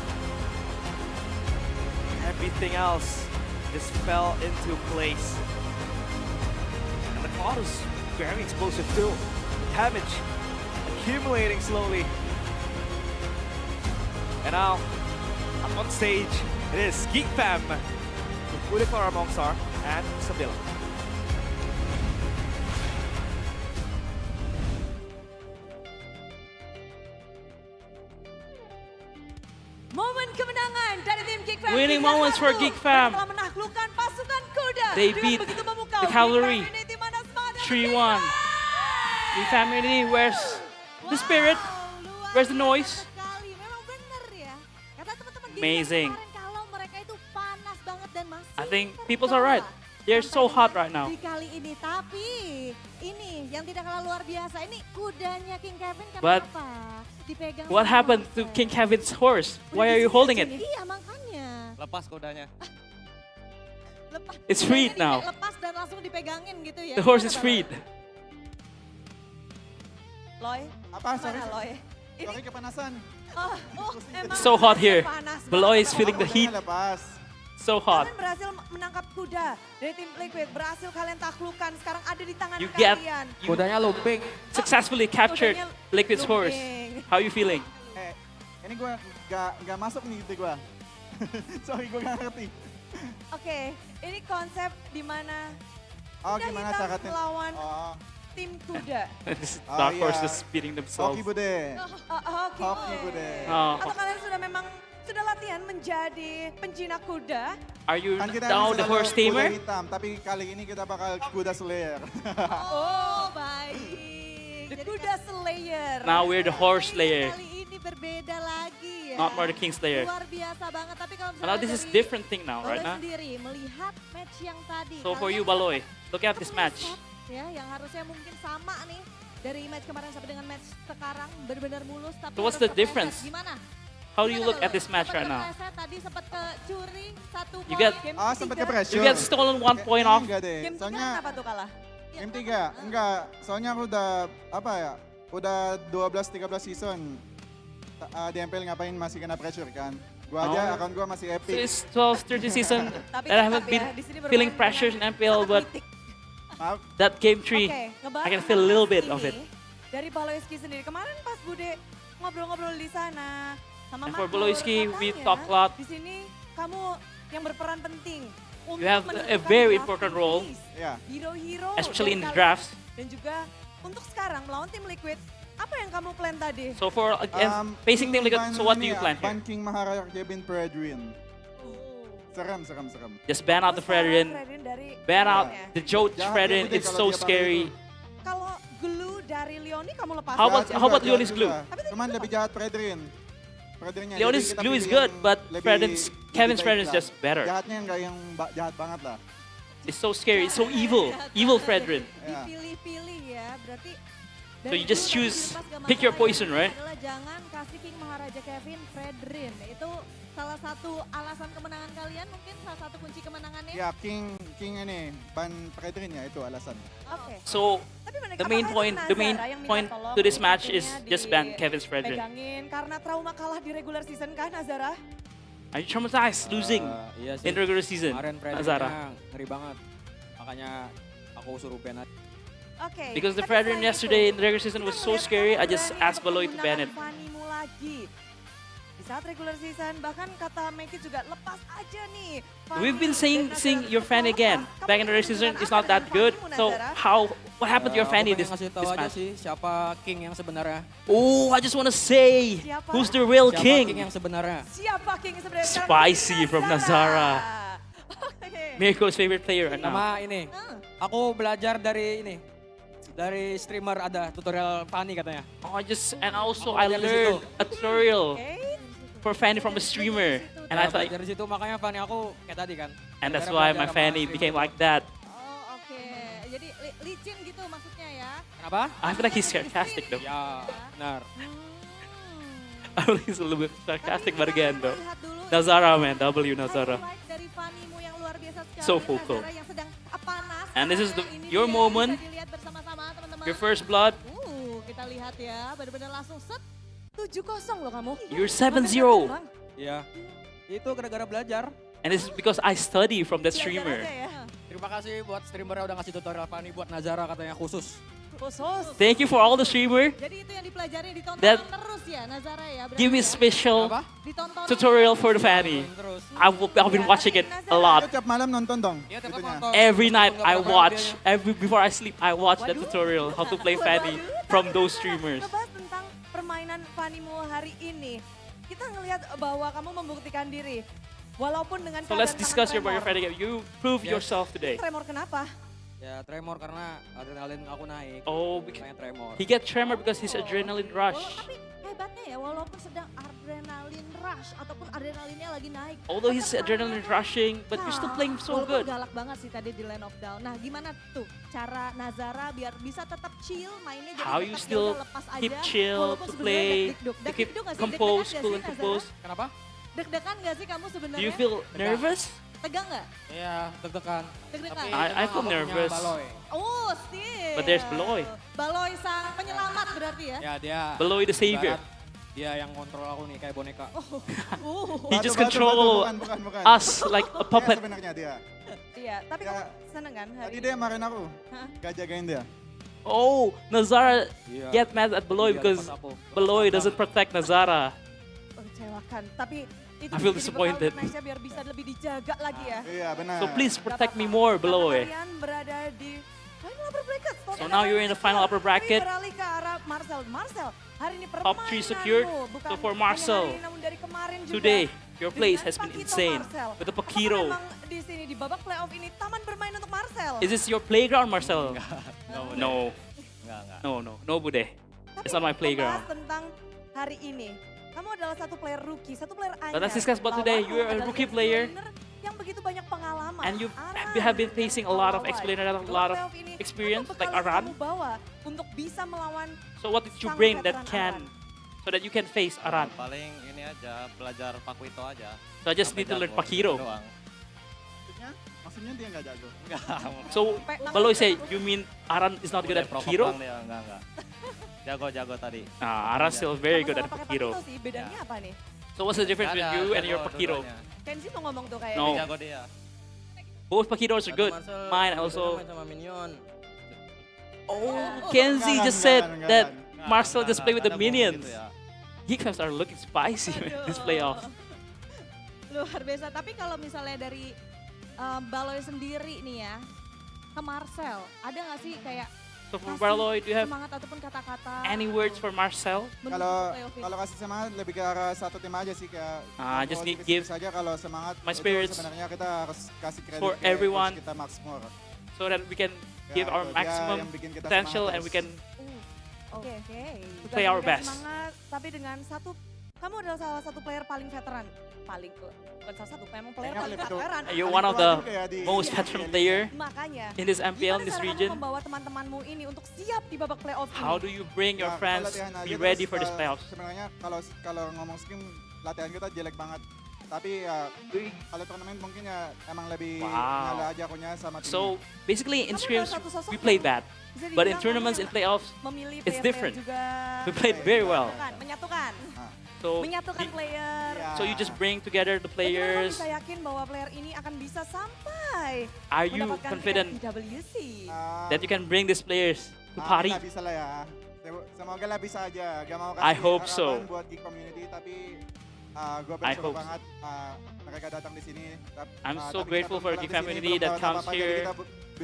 Everything else just fell into place. And the cloud was very explosive too. Damage accumulating slowly. And now, up on stage, it is GEEK Fam with Ulikar Mongsar and Sabila.
Momen kemenangan dari tim GEEK Fam.
Winning moments for GEEK Fam.
Telah menaklukkan pasukan kuda.
They
Dengan
beat
begitu memukau,
the
GEEK
cavalry.
Fam ini tim mana semangat
3-1. GEEK Fam ini, where's the spirit? Where's the noise?
sekali. Memang benar ya. Kata teman-teman GEEK
Amazing.
Fam kemarin kalau mereka itu panas banget dan masih
I think people are right. They're so hot right now.
di kali ini. Tapi ini yang tidak kalah luar biasa. Ini kudanya King Kevin
But
kenapa? Dipegang
what
sama
happened to King Kevin's horse? Why are you holding it?
Iya makanya.
Lepas kudanya.
Lepas.
It's freed now.
Lepas dan langsung dipegangin gitu ya.
The horse is
Gimana,
freed.
Loy?
Apa? Sorry.
Mana, Loy?
Sorry kepanasan.
Oh, emang
It's so hot here.
panas
Beloy
banget.
is feeling the heat. So hot.
Kalian berhasil menangkap kuda dari tim Liquid. Berhasil kalian taklukkan. Sekarang ada di tangan
You get,
kalian.
kudanya looping. Successfully captured Liquid's horse. How you feeling?
Ini gue gak masuk nih gitu gue. Sorry gue gak ngerti.
Oke, ini konsep di mana kuda
Gimana
hitam
syaratnya?
melawan tim kuda.
Dark horses beating themselves.
Hoki bude.
Hoki
Hoki bude.
Oh.
Atau kalian sudah memang sudah latihan menjadi penjinak kuda?
Are you
Kan kita
now the
selalu
horse tamer?
Kuda hitam, tapi kali ini kita bakal kuda slayer.
Oh, baik. Jadi kuda slayer.
Now we're the horse slayer.
Kali ini berbeda lagi ya.
Not more the king slayer.
Luar biasa banget. Tapi kalau
Now this is different thing now, right now.
sendiri melihat match yang tadi.
So for
kalian
you, Baloy, look at this match.
ya yang harusnya mungkin sama nih dari match kemarin sampai dengan match sekarang benar-benar mulus tapi
So what's
harus
the
kepleset.
difference?
Gimana?
How do you look at this match right now?
Kepleset tadi sempat kecuri satu
You
poin.
get-
Game
Sempat
ketiga.
ke pressure.
You get stolen 1 point off.
Enggak deh,
Game 3
soalnya
kenapa tuh kalah?
game 3, enggak. Soalnya aku udah, apa ya, udah 12-13 season. Di MPL ngapain masih kena pressure kan. Gua aja akun gua masih
So
epic.
it's 12-30 season
Tapi
that I haven't
tetap ya,
been
di sini bermain
feeling
dengan
pressure in MPL, but
Maaf.
that game 3,
Oke, ngebahas
I can feel a little
tentang
bit of
ini,
it.
Dari Baloyski sendiri, kemarin pas Bude ngobrol-ngobrol di sana sama
And for
Makmur,
Baloyski, we
katanya
talk a lot.
Di sini kamu yang berperan penting untuk
You have a
menentukan
very
draft
important role,
list.
Yeah.
Hero-hero
especially in
dari
the
kalian.
drafts.
Dan juga untuk sekarang melawan tim Liquid, apa yang kamu plan tadi?
So for facing team Liquid, so what do you plan here?
Ban King Maharaja Kevin Predwin. Serem.
Just ban out the Fredrin,
Fredrin dari
ban out
ya.
the Joe
Jahat
Fredrin.
dia
It's
kalau
so
dia pakai
scary.
itu.
Kalau glue dari Leoni kamu lepas.
How about
Jahat
how about
juga,
Leonis
jahat
Glue?
juga. Cuman lebih jahat Predrin. Predrinnya.
Leonis
Jadi kita
Glue is
pilih
good,
yang
but
lebih-
Fredrin's
lebih
Kevin's
baik
Fredrin is
lah.
just better.
Jahatnya enggak yang jahat banget lah.
It's so scary. It's so evil. Evil Fredrin.
Ya.
Dipilih-pilih ya, berarti.
So
dari
you just
dulu
choose,
tadi pas gak
pick your
masalah
poison,
ya,
right?
Adalah jangan kasih King Maharaja Kevin Fredrin. Itu salah satu alasan kemenangan kalian, mungkin salah satu kunci kemenangannya.
Ya, King ini ban Predrin ya itu alasan.
Oke.
So the main
Apakah
point,
itu
the main
Nazara yang minta
point
tolong
to this match is
sepatunya
just ban Kevin's Fredrin.
dipegangin karena trauma kalah di regular season kah Nazara?
Are you traumatized losing
Iya sih.
in regular season,
Kemarin Fredrinnya
Nazara?
ngeri banget. Makanya aku suruh ban aja.
Oke.
Because the
tapi
Fredrin
selain
yesterday
itu,
in the regular season was
kita
so
melihat
scary,
kamu
I just
berani
asked
untuk
Beloy to ban it.
menggunakan Fanny-mu lagi. Di saat regular season, bahkan kata Meki juga lepas aja nih.
We've been
Fanny
seeing
dan
your fan again. Back in the regular season, it's not that good. So what happened to your Fanny
Aku
this
pengen ngasih tahu aja
match?
sih siapa King yang sebenarnya.
Oh, I just want to say,
Siapa?
who's the real
Siapa King
king?
yang sebenarnya?
Siapa King sebenarnya?
Spicy from Nazara.
Oke.
Mirko's favorite player right now.
Sama ini. Aku belajar dari ini. Dari streamer ada tutorial Fanny katanya.
Oh, and also
Aku
I
belajar di
learned
situ.
a tutorial for Fanny from a streamer, and I thought,
dari situ makanya Fanny aku kayak tadi kan.
and that's
Gara-gara
why my
belajar sama
Fanny
streamer
became
itu.
like that.
Oh, oke. Jadi licin gitu maksudnya ya.
Kenapa?
I feel like he's sarcastic though.
Ya, benar.
I feel like he's a little bit sarcastic, but again though. Nazara man, W Nazara.
Highlight dari Fanny-mu yang luar biasa sekali.
So vocal.
Nazara yang sedang panas.
And this is
Karena ini
your
dia
moment,
bisa dilihat bersama-sama teman-teman.
your first blood.
Kita lihat ya, benar-benar langsung set 7-0 loh kamu.
You're 7-0.
Iya. Itu gara-gara belajar.
And this is because I study from that streamer.
Terima kasih buat streamer yang udah ngasih tutorial Fanny buat Nazara katanya khusus.
Khusus.
Thank you for all the streamer
Jadi itu yang dipelajari, ditonton
that
terus ya Nazara ya. berarti
give me
ya?
special
Ditonton
tutorial for the Fanny. I've been watching it a lot.
Tiap malam nonton dong.
Iya, tiap
itunya.
nonton.
Every night I
Nggak
watch,
pernah
before I sleep, I watch that tutorial how to play Fanny from those streamers.
Ngebahas tentang permainan Fanny-mu hari ini. Kita ngelihat bahwa kamu membuktikan diri. Walaupun dengan
So let's
keadaan
discuss
tangan
about your
tremor.
Fanny game. You prove
Yes.
yourself today.
Tremor kenapa?
Ya tremor karena adrenalin aku naik.
Oh,
makanya tremor.
He get tremor because his adrenaline rush.
Tapi hebatnya ya, walaupun sedang adrenalin rush ataupun adrenalinnya lagi naik.
Although he's adrenaline rushing, but you're still playing so
Walaupun
good.
galak banget sih tadi di Land of Down. Nah gimana tuh cara Nazara biar bisa tetap chill mainnya jadi
How
tetap
you
ya
still
udah lepas
keep
aja,
chill
walaupun
to
sebenarnya
play,
deg-deg-dug.
to keep
Deg-deg-dug nggak sih?
composed,
Deg-degan
cool
nggak
and
sih,
composed.
Kenapa?
Deg-degan gak sih kamu sebenarnya?
Do you feel nervous?
Tegang nggak?
Iya, deg-degan.
Deg-degan?
I feel nervous.
Oh, still.
But there's Beloy.
Beloy sang penyelamat berarti ya?
Ya dia.
Beloy the savior.
ibarat Dia yang kontrol aku nih kayak boneka.
He just control
bukan.
us like a puppet.
Dia sebenarnya dia.
Iya, tapi kamu seneng kan hari
Tadi dia marahin aku.
Hah?
Gak jagain dia.
Oh, Nazara
Iya.
get mad at Beloy
Iya,
because
lepas aku.
Beloy doesn't protect Nazara.
Mengecewakan. Tapi itu
I feel
jadi
disappointed.
bekal untuk biar bisa lebih dijaga lagi ya.
Iya benar.
So please protect me more, Beloy.
Kalian berada di final upper bracket.
So now you're in the final upper bracket.
Tapi beralih ke arah Marcel. Marcel, hari ini
Top 3 secured.
permainanmu bukan
So for
hanya
Marcel,
hari ini, namun dari kemarin juga.
today your plays
Dengan
has been
Pakito
insane
Marcel.
with the
Apakah
Pakito.
memang di sini di babak playoff ini taman bermain untuk Marcel?
Is this your playground, Marcel? No.
Enggak.
No, Bude. It's not my playground.
Membahas tentang hari ini. Kamu adalah satu player rookie, satu player anyar.
But let's discuss about today.
Lawanmu
You're a
adalah
rookie
game
player.
winner yang begitu banyak pengalaman.
And you
Aran,
have been facing a lot of
Lawai.
explainer, a
Dua
lot of
playoff ini,
experience,
apa
like
bekal yang
Aran.
kamu bawa untuk bisa melawan
So what did you
sang
bring that
veteran
can, so that you can face Aran?
Paling ini aja, belajar Pakuito aja.
So I just
Sampai
need to learn
jago,
Pakiro.
gitu doang.
Maksudnya dia nggak jago.
So Beloy say, you mean Aran is not good at Pakiro?
Enggak. Jago-jago tadi.
Nah, Aran still very good at
Sama-sama pakai
Pakiro.
Pakito sih, bedanya apa nih?
So what's the difference
Nggak
between
ada,
you and your
jago
Pakiro?
dua-duanya.
Kenzi mau ngomong tuh kayak.
No.
Jago dia.
Both Pakiros are good.
Marcel
Mine
lebih
also.
main sama minion.
Kenzie
Enggak,
just
enggak,
said
enggak,
that
enggak.
Marcel just play with the
Ada ngomong
minions.
gitu ya.
Geek fans are looking spicy man, this playoff.
Luar biasa. Tapi kalau misalnya dari Baloy sendiri nih ya, ke Marcel, ada nggak sih kayak
So for
kasih
Barloy, do you have
semangat ataupun kata-kata
any words for Marcel?
menuju
Kalau
playoff ini?
kalau kasih semangat lebih ke arah satu tim aja sih kayak.
Just
kalau
give
saja kalau semangat
my
itu
spirits
sebenarnya kita harus kasih kredit
for
ke
everyone.
coach kita Max Moore.
So that we can give
Ya,
our
itu dia
maximum
yang bikin kita
potential
semangat
and we
terus.
can
Oke.
play our
Bukan
best.
Semangat, tapi dengan satu, kamu adalah salah satu player paling veteran. Bukan salah satu, memang player
Kayaknya
paling
paling betul.
veteran.
You're one of the
juga ya di-
most veteran player
Makanya,
in this MPL, in this
gimana cara
region.
kamu membawa teman-temanmu ini untuk siap di babak playoff ini?
How do you bring your
Ya,
friends
kita latihan aja
be
terus,
ready for this playoffs?
Sebenarnya kalau ngomong skim latihan kita jelek banget. Tapi ya kalau turnamen mungkin ya emang lebih
Wow.
nyala aja akunya sama tim.
So basically in
Kamu
scrims
adalah satu sosok
we play
yang
bad,
bisa
but in
dibilang
tournaments
kamu
in playoffs
memilih
it's
player-player
different.
juga.
We played very well.
Menyatukan.
So
Menyatukan
y-
player.
so you just bring together the
Bagaimana kamu
players.
bisa yakin bahwa player ini akan bisa sampai
Are you
mendapatkan
confident
tiket di WC?
that you can bring these players to party?
Bisa lah ya. Semoga lah bisa aja. Gak mau
I
kasih
hope
harapan
so.
buat GEEK community tapi gue
I
bersyukur
hope so.
banget mereka datang di sini.
I'm so
Tapi
grateful
kita
for
belum
GEEK
di sini,
community
belum
that
dapat
comes
apa-apa, jadi
here.
kita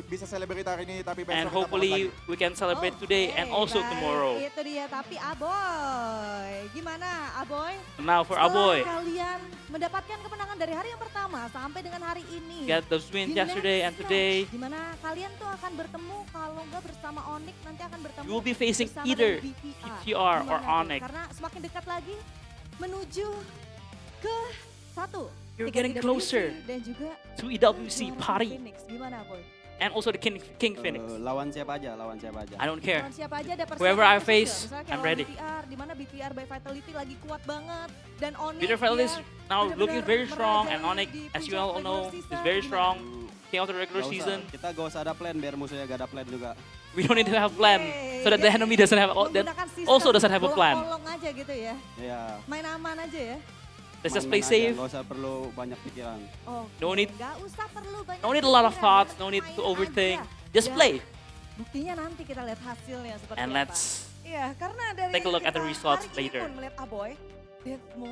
bisa celebrate hari ini tapi besok
And
kita
hopefully
fokus
we can celebrate today and also
Baik,
tomorrow.
Itu dia, tapi Aboy, gimana Aboy?
Now for
Setelah
Aboy,
kalian mendapatkan kemenangan dari hari yang pertama sampai dengan hari ini.
get those wins
di
yesterday and
next
today.
match, Dimana kalian tuh akan bertemu kalau nggak bersama ONIC nanti akan bertemu.
You will be facing
bersama
either
dengan BPR.
BPR or
Gimana tuh?
ONIC.
Karena semakin dekat lagi menuju ke satu.
You're
tiket
getting
IWC
closer
dan juga
to EWC
juara
party
Phoenix. Gimana Boy?
and also the King Phoenix.
Lawan siapa aja, lawan siapa aja.
I don't care.
Lawan siapa aja ada persiapan
Whoever I
khusus
face,
nggak? Misalnya kayak
I'm
lawan
ready.
BPR, di mana BPR by Vitality lagi kuat banget dan ONIC
Peter Feld is
dia
now looking
benar-benar
very strong, and
merajai
ONIC,
di
as you
puncak
all know,
regular
is
season.
very
Gimana?
strong. King of the regular
Gak usah,
season.
kita gak usah ada plan biar musuhnya gak ada plan juga.
We don't need to have plan so that the
Jadi
enemy doesn't have that
menggunakan sistem
also doesn't have a plan.
bolong-bolong aja gitu ya.
Iya.
Main aman aja ya.
Let's just
Main-main
play
aja,
safe.
Gak usah perlu banyak pikiran.
No need,
Gak usah perlu banyak
no need a lot of
pikiran,
thoughts.
yang
No need
penting
to
main
overthink.
aja.
Just
Dan
play.
Buktinya nanti kita lihat hasilnya seperti
And
apa.
let's
Iya, karena dari
take a look at the
kita
results
hari ini
later.
pun melihat Aboy, deathmu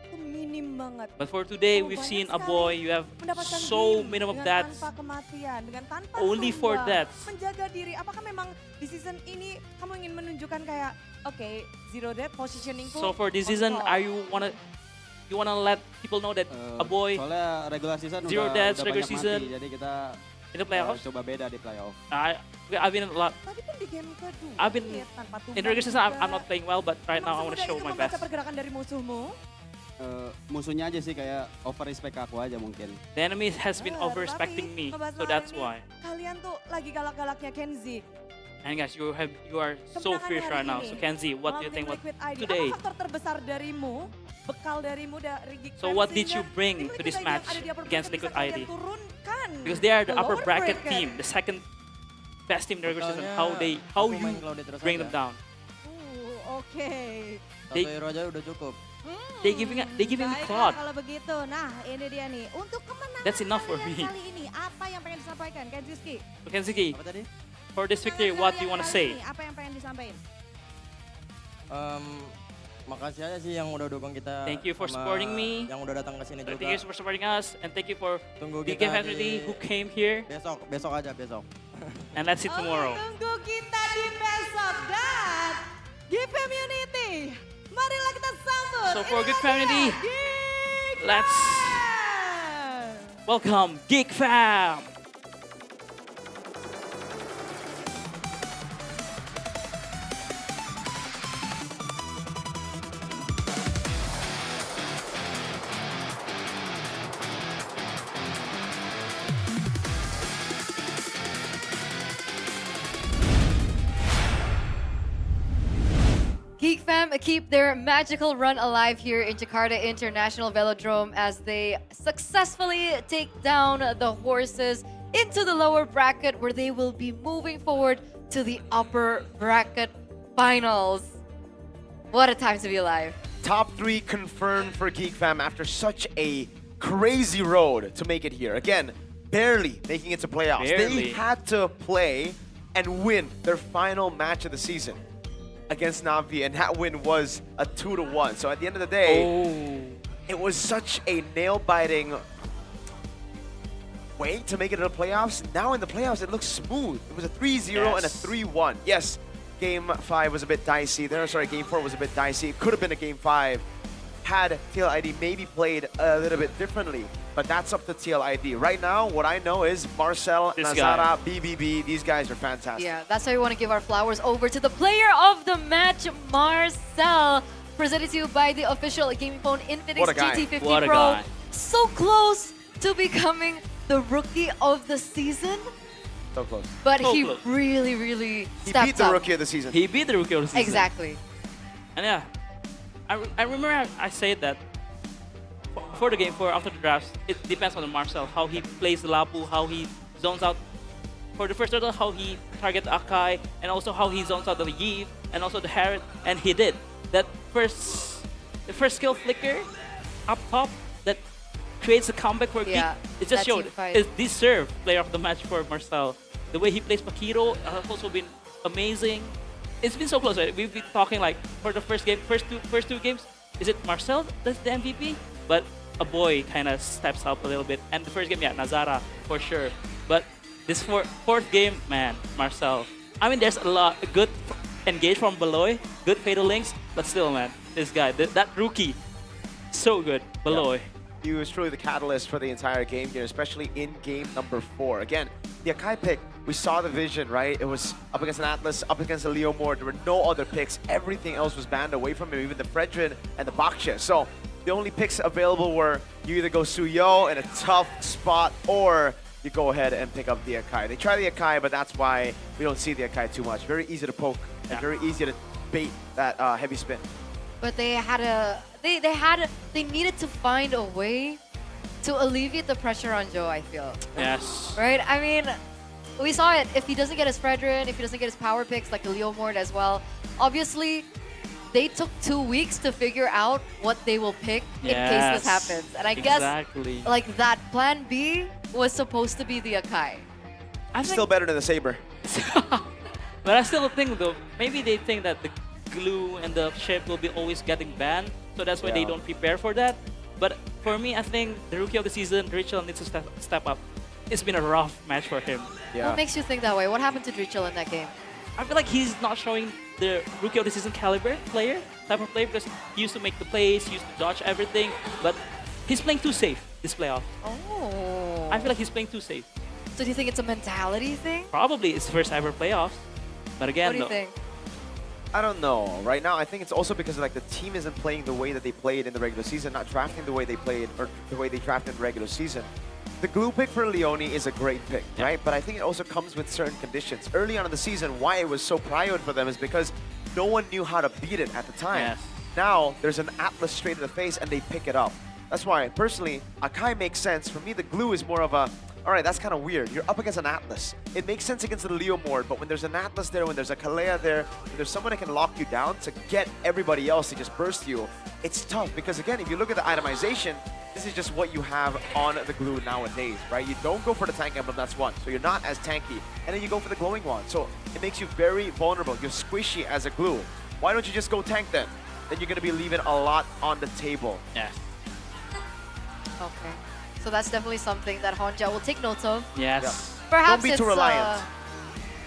itu minim banget.
But for today,
Kamu
we've
banyak
seen a
sekali
boy. You have
mendapatkan
so
win
minimum
dengan
deaths.
tanpa kematian, dengan tanpa
Only for
tumbang,
deaths.
menjaga diri. Apakah memang di season ini kamu ingin menunjukkan kayak, oke, zero death positioning
So for this season, are you wanna let people know that a boy
Soalnya regular season
zero
udah
deaths
banyak
regular season
mati, jadi kita
in the playoffs?
coba beda di playoff.
I've been a lot.
Tadi pun di game kedua,
I've been
tanpa tumbang
in regular season. I'm
juga.
not playing well, but right
Memang
now I want to
semudah
show
itu
my
membaca
best.
pergerakan dari musuhmu.
Musuhnya aja sih kayak over respect aku aja mungkin.
The enemy has been
Tapi
over-respecting me,
ngebahas
so
soal
that's
ini,
why.
Kalian tuh lagi galak-galaknya Kenzie.
And guys, you are so
Kemenangan
fierce
hari
right now.
ini
So Kenzie, what do you
melawan
think
tim
what
Liquid ID.
today?
Apa faktor terbesar darimu, bekal darimu dari GEEK
So
Fam
what did
sehingga
you bring
tim
to
Liquid
this
ID yang
match
ada di upper
against
bracket
Liquid
bisa kalian
ID?
turunkan
Because they are the
ke
upper
lower
bracket
bracket?
team, the second best team in the regular season.
Bekalnya
How
aku
you
main Clouded terus
bring
aja.
them down?
Oke.
Satu hero aja udah cukup.
They giving me
Baiklah
Claude.
kalau begitu. Nah, ini dia nih. Untuk kemenangan
That's enough for
kalian
me.
kali ini, apa yang pengen disampaikan, Kenzie?
So Kenzie,
Apa tadi?
for this victory, what do you want to say?
Apa yang pengen disampaikan?
Makasih aja sih yang udah dukung kita.
Thank you for
sama
supporting me.
Yang udah datang ke sini juga.
Thank you for supporting us, and thank you for
Tunggu
GEEK
kita
family
di-
who came here.
Besok aja besok.
And let's see tomorrow.
Tunggu kita di besok dan GEEK Community. Marilah kita sambut.
So for
Ini
GEEK
dia,
Community,
GEEK
let's
Fam.
welcome GEEK Fam.
GEEK Fam keep their magical run alive here in Jakarta International Velodrome as they successfully take down the horses into the lower bracket where they will be moving forward to the upper bracket finals. What a time to be alive.
top 3 confirmed for GEEK Fam after such a crazy road to make it here. Again, barely making it to playoffs.
Barely.
They had to play and win their final match of the season against Navi, and that win was a 2-1. So at the end of the day, it was such a nail-biting way to make it to the playoffs. Now in the playoffs, it looks smooth. It was a 3-0 and a 3-1. Yes, Game 5 was a bit dicey. Game 4 was a bit dicey. It could have been a Game 5 had TLID maybe played a little bit differently. But that's up to TLID. Right now, what I know is Marcel, Nazara, BBB, these guys are fantastic.
Yeah, that's why we want to give our flowers over to the player of the match, Marcel. Presented to you by the official gaming phone Infinix
What a guy.
GT50
What a
Pro.
guy.
So close to becoming the rookie of the season,
So close.
but
So
he
close.
really
He
stepped
beat the
up.
rookie of the season.
He beat the rookie of the season.
Exactly.
And yeah, I remember I said that for the game 4 after the drafts, it depends on the Marcel, how he plays the Lapu, how he zones out. For the first turtle, how he targets Akai, and also how he zones out the Yves, and also the Harriet, and he did. The first skill flicker up top that creates a comeback for
Yeah,
GEEK. It just
that
showed
team fight.
it's deserved player of the match for Marcel. The way he plays Pakiro has also been amazing. It's been so close, right? We've been talking like for the first two games, is it Marcel that's the MVP? But a boy kind of steps up a little bit. And the first game, yeah, Nazara for sure. But this fourth game, man, Marcel. I mean, there's a lot good engage from Beloy, good fatal links, but still, man, this guy, that rookie, so good, Beloy.
He was truly the catalyst for the entire game here, especially in game number 4. Again, the Akai pick, we saw the vision, right? It was up against an Atlas, up against a Leomord. There were no other picks. Everything else was banned away from him, even the Fredrin and the Baksha. So the only picks available were you either go Suyo in a tough spot or you go ahead and pick up the Akai. They try the Akai, but that's why we don't see the Akai too much. Very easy to poke and very easy to bait that heavy spin.
But they needed to find a way to alleviate the pressure on Joe, I feel.
Yes.
Right? I mean, we saw it. If he doesn't get his Fredrin, if he doesn't get his power picks like the Leomord as well, obviously they took 2 weeks to figure out what they will pick in case this happens. And I guess like that plan B was supposed to be the Akai.
I'm still better than the Saber.
But I still think though, maybe they think that the glue and the ship will be always getting banned, so that's why they don't prepare for that. But for me, I think the rookie of the season, Rachel, needs to step up. It's been a rough match for him.
What makes you think that way? What happened to Drichel in that game?
I feel like he's not showing the rookie of the season caliber type of player, because he used to make the plays, he used to dodge everything, but he's playing too safe this playoff.
Oh.
I feel like he's playing too safe.
So do you think it's a mentality thing?
Probably it's first ever playoffs, but again,
What do you
no.
think?
I don't know. Right now, I think it's also because like the team isn't playing the way that they played in the regular season, not drafting the way they played or the way they drafted in the regular season. The glue pick for Leone is a great pick, right? But I think it also comes with certain conditions. Early on in the season, why it was so prioed for them is because no one knew how to beat it at the time.
Yes.
Now, there's an Atlas straight in the face and they pick it up. That's why, personally, Akai makes sense. For me, the glue is more of a, all right, that's kind of weird. You're up against an Atlas. It makes sense against the Leomord, but when there's an Atlas there, when there's a Kalea there, when there's someone that can lock you down to get everybody else to just burst you, it's tough. Because again, if you look at the itemization, this is just what you have on the glue nowadays, right? You don't go for the tank emblem, that's one. So you're not as tanky. And then you go for the glowing wand. So it makes you very vulnerable. You're squishy as a glue. Why don't you just go tank then? Then you're going to be leaving a lot on the table.
Yeah.
Okay. So that's definitely something that Honja will take note of.
Yes.
Perhaps
Don't be
it's
too reliant.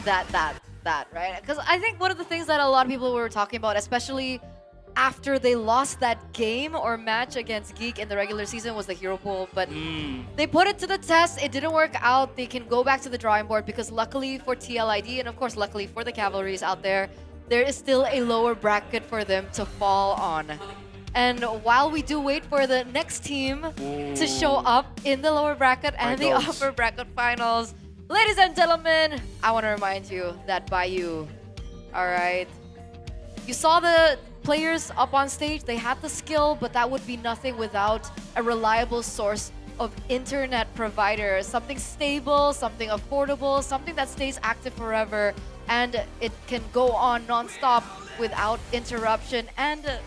that, right? Because I think one of the things that a lot of people were talking about, especially after they lost that game or match against GEEK in the regular season, was the hero pool. But they put it to the test. It didn't work out. They can go back to the drawing board because luckily for TLID and of course luckily for the Cavalries out there, there is still a lower bracket for them to fall on. And while we do wait for the next team to show up in the lower bracket and the upper bracket finals, ladies and gentlemen, I want to remind you that Bayou, all right, you saw the players up on stage, they had the skill, but that would be nothing without a reliable source of internet provider, something stable, something affordable, something that stays active forever, and it can go on non-stop without interruption. And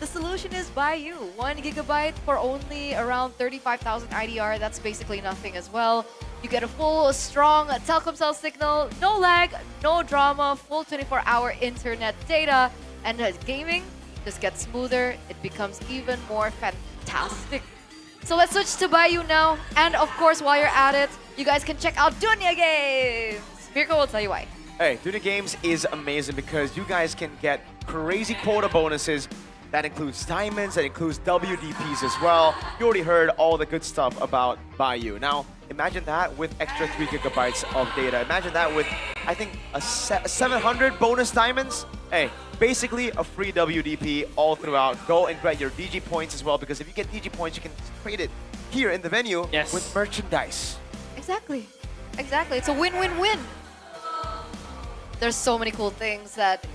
The solution is Bayou. 1 gigabyte for only around 35,000 IDR. That's basically nothing as well. You get a full, strong telecom cell signal, no lag, no drama, full 24-hour internet data, and gaming just gets smoother. It becomes even more fantastic. So let's switch to Bayou now. And of course, while you're at it, you guys can check out Dunya Games. Mirko will tell you why.
Hey, Dunya Games is amazing because you guys can get crazy quota bonuses. That includes diamonds, that includes WDPs as well. You already heard all the good stuff about Bayou. Now, imagine that with extra 3 gigabytes of data. Imagine that with, I think, 700 bonus diamonds. Hey, basically a free WDP all throughout. Go and get your DG points as well, because if you get DG points, you can trade it here in the venue with merchandise.
Exactly. Exactly. It's a win-win-win. There's so many cool things that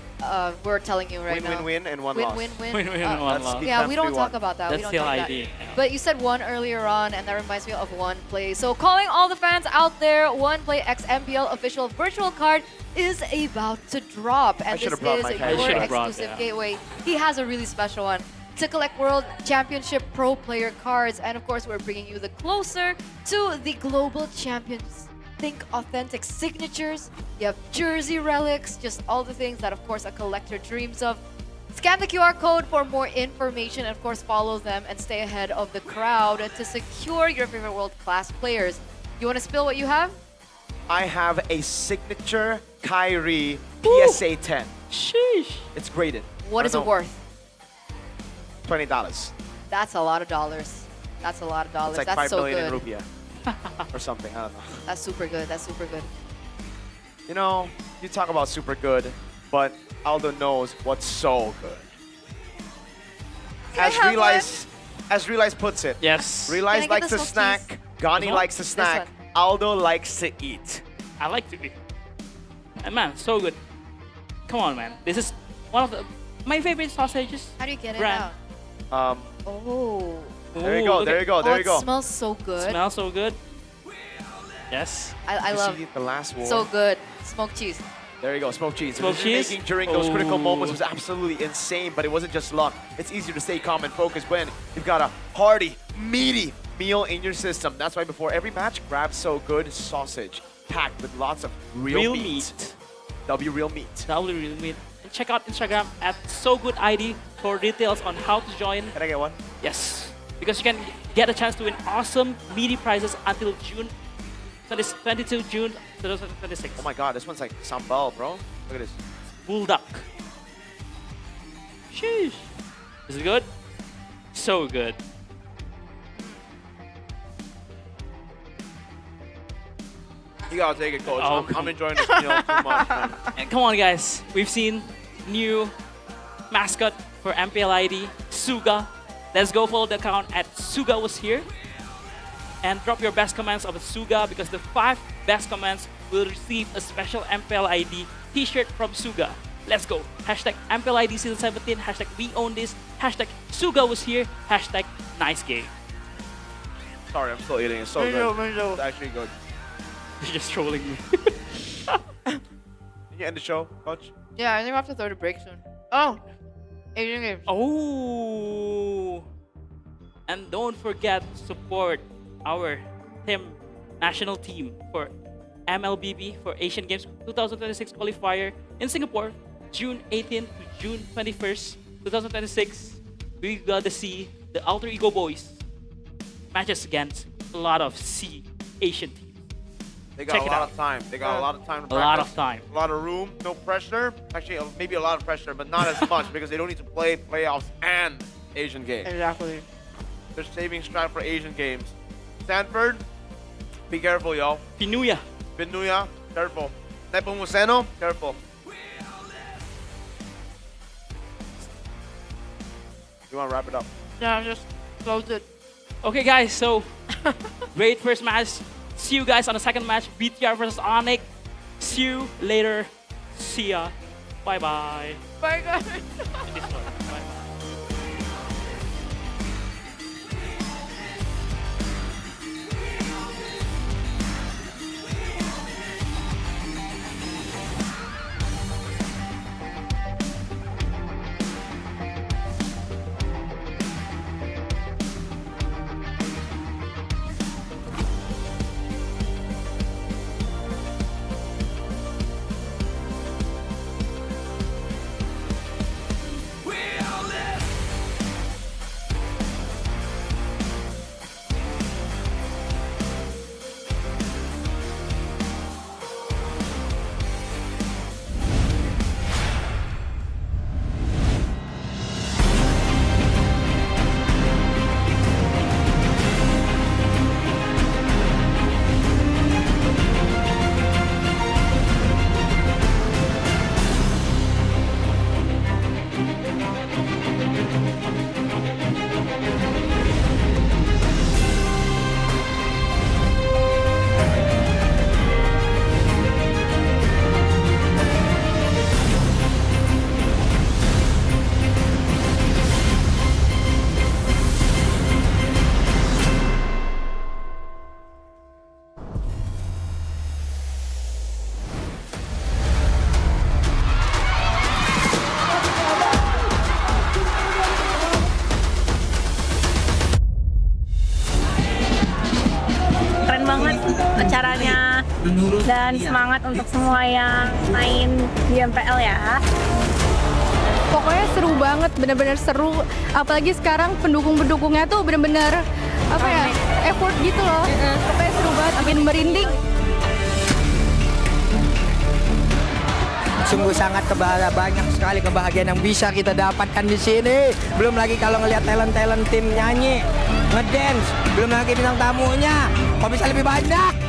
we're telling you right now.
Win-win-win and one loss.
Win-win-win.
Win-win and one loss.
Yeah, we don't talk about that.
That's
we don't talk
TLID.
that. But you said one earlier on, and that reminds me of One Play. So calling all the fans out there, One Play X MPL official virtual card is about to drop. And this is your exclusive gateway. He has a really special one to collect World Championship Pro Player cards. And of course, we're bringing you the closer to the global champions. Think authentic signatures, you have jersey relics, just all the things that of course a collector dreams of. Scan the QR code for more information, and of course follow them and stay ahead of the crowd to secure your favorite world-class players. You want to spill what you have?
I have a signature Kyrie PSA 10.
Sheesh.
It's graded.
What is it worth?
$20.
That's a lot of dollars. That's a lot of dollars.
It's like
That's
5
so
million
good.
in rupiah. Or something, I don't know.
That's super good. That's super good.
You know, you talk about super good, but Aldo knows what's so good. As Realize puts it.
Yes.
Realize likes to snack, Gani likes to snack, Aldo likes to eat.
I like to eat. And man, so good. Come on, man. This is one of my favorite sausages.
How do you get it
brand.
out? Oh.
There you go, there you go, there you go.
It smells so good.
Smells so good. Yes.
I
You
love
see the last war.
So good. Smoked cheese.
There you go, smoked cheese.
Smoked
The
cheese?
making during those critical moments was absolutely insane, but it wasn't just luck. It's easier to stay calm and focused when you've got a hearty, meaty meal in your system. That's why before every match, grab So Good sausage, packed with lots of real meat. W real meat.
W real meat. And check out Instagram at SoGoodID for details on how to join.
Can I get one?
Yes. Because you can get a chance to win awesome meaty prizes until June 22 June 2026.
Oh my god, this one's like sambal, bro. Look at this.
Bulldog. Sheesh. Is it good? So good.
You gotta take it, coach.
Oh,
I'm enjoying this meal too much, man.
And come on, guys. We've seen new mascot for MPL ID, Suga. Let's go follow the account at Suga was here. And drop your best comments of Suga because the 5 best comments will receive a special MPL ID t-shirt from Suga. Let's go. Hashtag MPL ID Season 17. Hashtag we own this. Hashtag Suga was here. Hashtag nice game.
Sorry, I'm still eating. It's so good. It's actually good.
You're just trolling me.
Can you end the show, coach?
Yeah, I think we have to throw the break soon. Oh, Asian Games.
Oh. And don't forget to support our national team for MLBB for Asian Games 2026 qualifier in Singapore, June 18th to June 21st, 2026. We got to see the Alter Ego Boys matches against a lot of Asian teams.
They got a lot of time. They got a lot of time to practice.
A lot of time.
A lot of room, no pressure. Actually, maybe a lot of pressure, but not as much because they don't need to play playoffs and Asian Games.
Exactly.
They're saving strat for Asian Games. Stanford, be careful, yo.
Pinuya.
Pinuya, careful. Nepomuceno, careful. You want to wrap it up?
Yeah, just close it.
Okay, guys, so great first match. See you guys on the second match, BTR versus ONIC. See you later. See ya. Bye-bye.
Bye, guys.
dan semangat untuk semua yang main di MPL ya.
Pokoknya seru banget, bener-bener seru. Apalagi sekarang pendukung-pendukungnya tuh bener-bener effort gitu loh. Pokoknya seru banget, bikin merinding.
Sungguh sangat banyak sekali kebahagiaan yang bisa kita dapatkan di sini. Belum lagi kalau ngelihat talent-talent tim nyanyi, ngedance, belum lagi bintang tamunya. Kok bisa lebih banyak?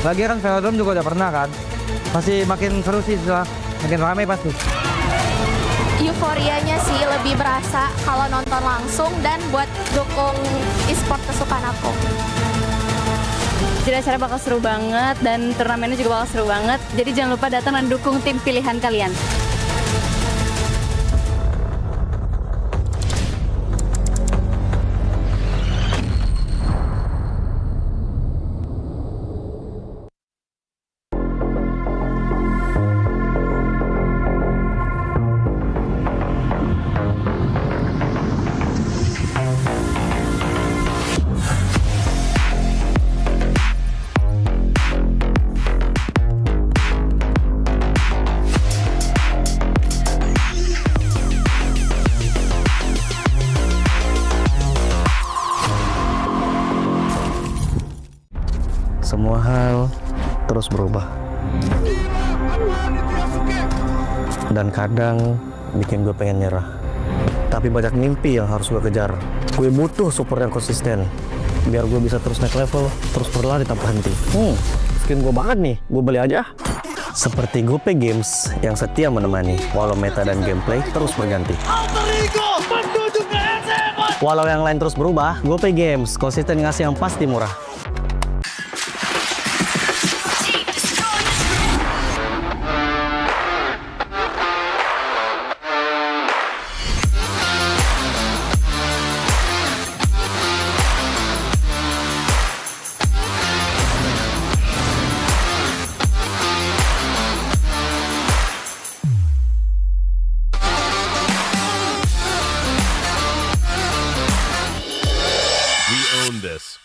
Lagi kan Velodrome juga udah pernah kan. Pasti makin seru sih, makin ramai pasti.
Euforianya sih lebih berasa kalau nonton langsung dan buat dukung e-sport kesukaan aku.
Jadi acara bakal seru banget dan turnamennya juga bakal seru banget. Jadi jangan lupa datang dan dukung tim pilihan kalian.
Semua hal terus berubah. Dan kadang bikin gue pengen nyerah. Tapi banyak mimpi yang harus gue kejar. Gue butuh support yang konsisten. Biar gue bisa terus naik level, terus berlari tanpa henti. Skin gue banget nih, gue beli aja. Seperti GoP Games yang setia menemani, walau meta dan gameplay terus berganti. Walau yang lain terus berubah, GoP Games konsisten ngasih yang pasti murah.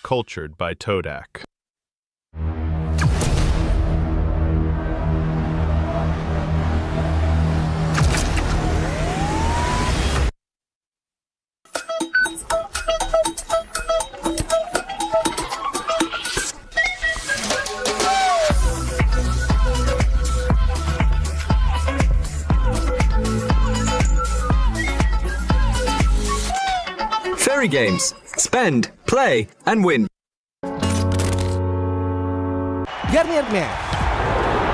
Cultured by Todak.
Fairy Games. Spend, play, and win.
Garnier Men.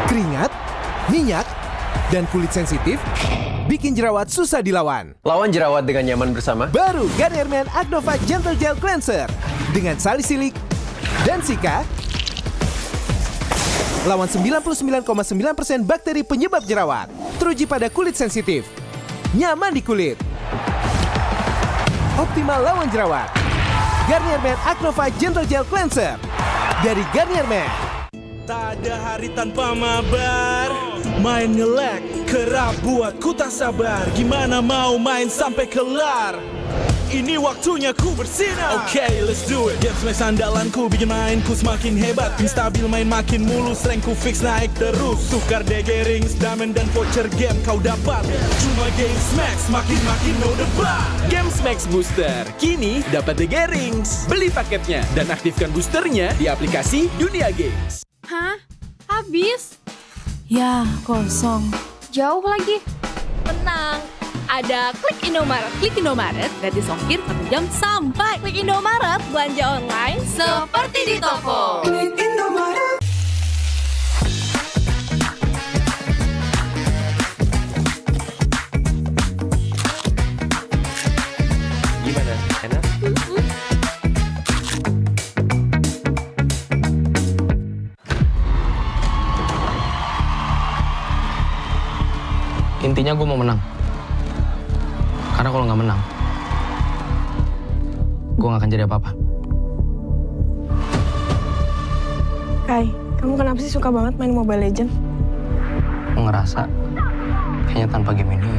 Keringat, minyak, dan kulit sensitif bikin jerawat susah dilawan.
Lawan jerawat dengan nyaman bersama.
Baru Garnier Men Agnova Gentle Gel Cleanser dengan salisilik dan sika. Lawan 99,9% bakteri penyebab jerawat. Teruji pada kulit sensitif. Nyaman di kulit. Optimal lawan jerawat. Garnier Men Agnova Gentle Gel Cleanser dari Garnier Men.
Tak ada hari tanpa mabar. Main nge-lag, kerap buatku tak sabar. Gimana mau main sampai kelar? Ini waktunya ku bersinar. Okay, let's do it. Game smash andalanku bikin mainku semakin hebat. Pin stabil main makin mulus, rankku fix naik terus. Tukar DG rings, diamond dan voucher game kau dapat. Cuma Game Smash makin no debat.
Game Smash Booster kini dapat DG rings. Beli paketnya dan aktifkan boosternya di aplikasi Dunia Games.
Hah? Habis? Ya, kosong. Jauh lagi.
Tenang, ada Klik Indomaret. Klik Indomaret gratis ongkir 1 jam sampai. Klik Indomaret, belanja online seperti di toko. Klik Indomaret.
Gimana? Enak?
Intinya gue mau menang. Karena kalau nggak menang, gue nggak akan jadi apa-apa.
Kai, kamu kenapa sih suka banget main Mobile Legends?
Gue ngerasa kayaknya tanpa game ini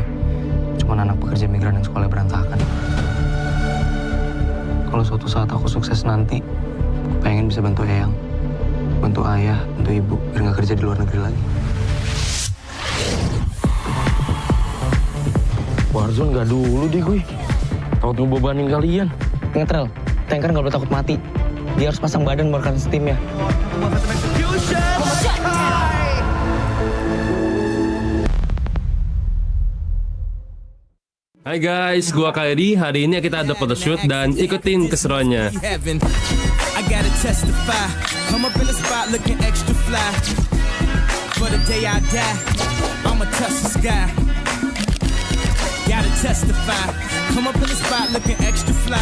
cuma anak pekerja migran yang sekolah berantakan. Kalau suatu saat aku sukses nanti, Pengen bisa bantu Eyang, bantu ayah, bantu ibu, biar nggak kerja di luar negeri lagi.
Warzone nggak dulu deh gue. Takut ngebebanin kalian.
Ingat Rel, tanker nggak boleh takut mati. Dia harus pasang badan buat timnya.
Hai guys, gua KD. Hari ini kita ada photoshoot dan ikutin keseruannya.
I gotta testify. Come up in the spot looking extra fly. For the day I die, I'ma touch the sky. Gotta testify. Come up in the spot looking extra fly.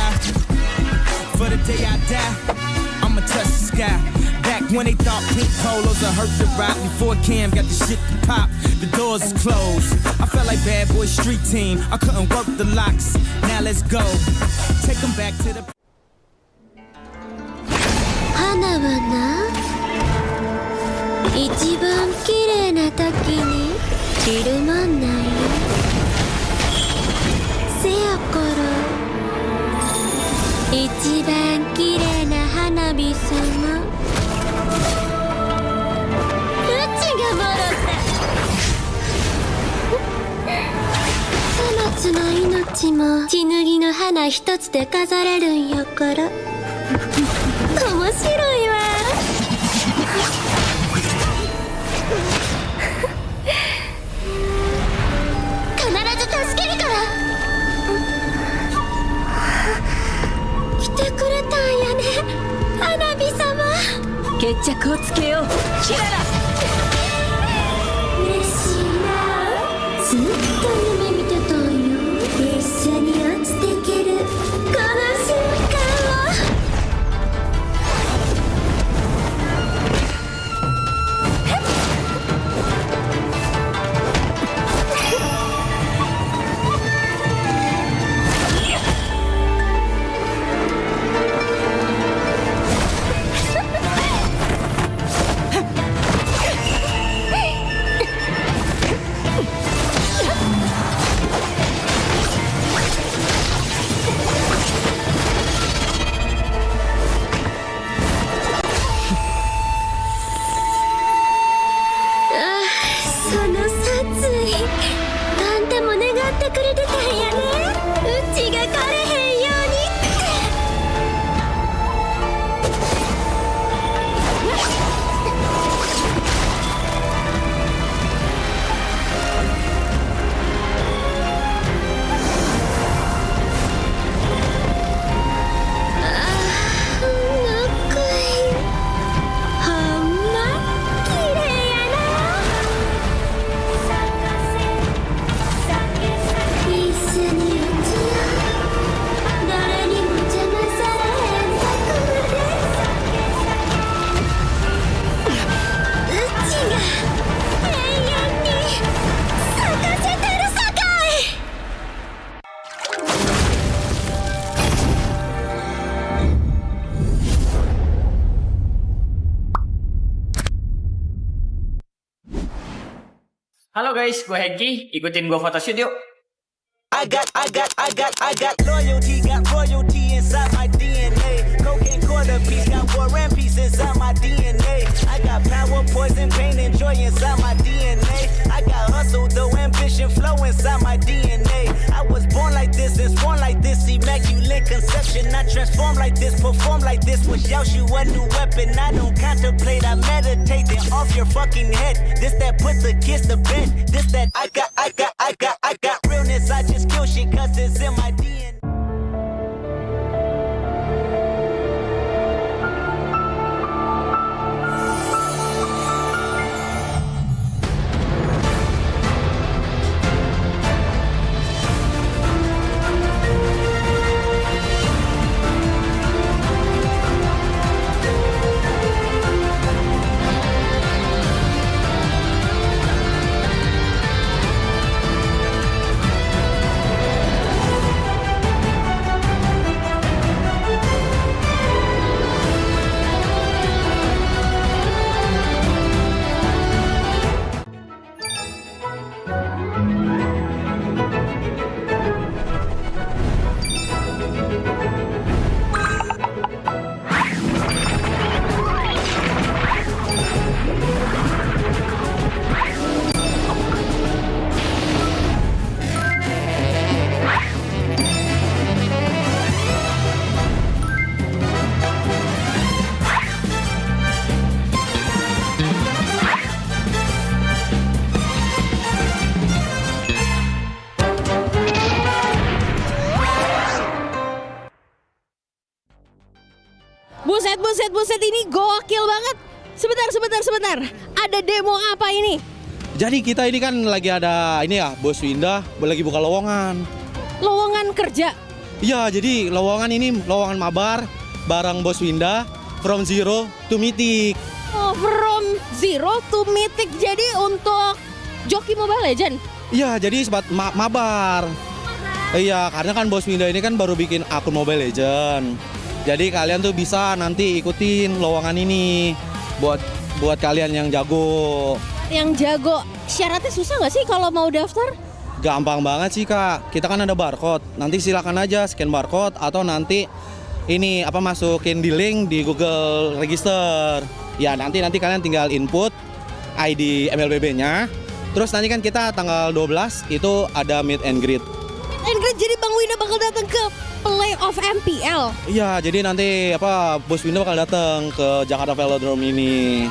For the day I die, I'ma touch the sky. Back when they thought pink polos would hurt the rock. Before Cam got the shit to pop, the doors is closed. I felt like bad boy street team. I couldn't work the locks. Now let's go. Take them back to the.
花はな、一番綺麗な時に散るもんなんよ。せやから一番綺麗な花火様、うちがもろた。さまつの命も血ぬぎの花一つで飾れるんやから。面白いわ。必ず助けるから。来てくれたんやね、花火様。決着をつけよう、キララ。嬉しいな、ずっと夢見てたんよ。一緒に落ちてけるこの瞬間を。
Halo guys, gue Hengki, ikutin gue photoshoot yuk.
I got loyalty, got royalty inside my DNA. Cocaine quarter piece, got war and peace inside my DNA. I got power, poison, pain, and joy inside my DNA. I got hustle, though ambition, flow inside my DNA. I was born like this and sworn like this, immaculate conception. I transform like this, perform like this, was Yaoshu a new weapon. I don't contemplate, I meditate, then off your fucking head. This that puts against the bed. This that I got realness. I just kill shit cause it's in my DNA.
buset ini gokil banget. Sebentar. Ada demo apa ini?
Jadi kita ini kan lagi ada ini ya, Bos Winda lagi buka lowongan.
Lowongan kerja?
Iya, jadi lowongan ini lowongan mabar bareng Bos Winda from zero to mythic.
Oh, from zero to mythic. Jadi untuk joki Mobile Legend?
Iya, jadi sebat mabar. Iya, karena kan Bos Winda ini kan baru bikin akun Mobile Legend. Jadi kalian tuh bisa nanti ikutin lowongan ini buat kalian yang jago.
Yang jago, syaratnya susah nggak sih kalau mau daftar?
Gampang banget sih Kak, kita kan ada barcode. Nanti silakan aja scan barcode atau nanti ini masukin di link di Google Register. Ya nanti kalian tinggal input ID MLBB-nya. Terus nanti kan kita tanggal 12 itu ada meet and greet.
Meet and greet, jadi Bang Winda bakal datang ke playoff MPL?
Iya, jadi nanti Bos Winda bakal datang ke Jakarta Velodrome ini.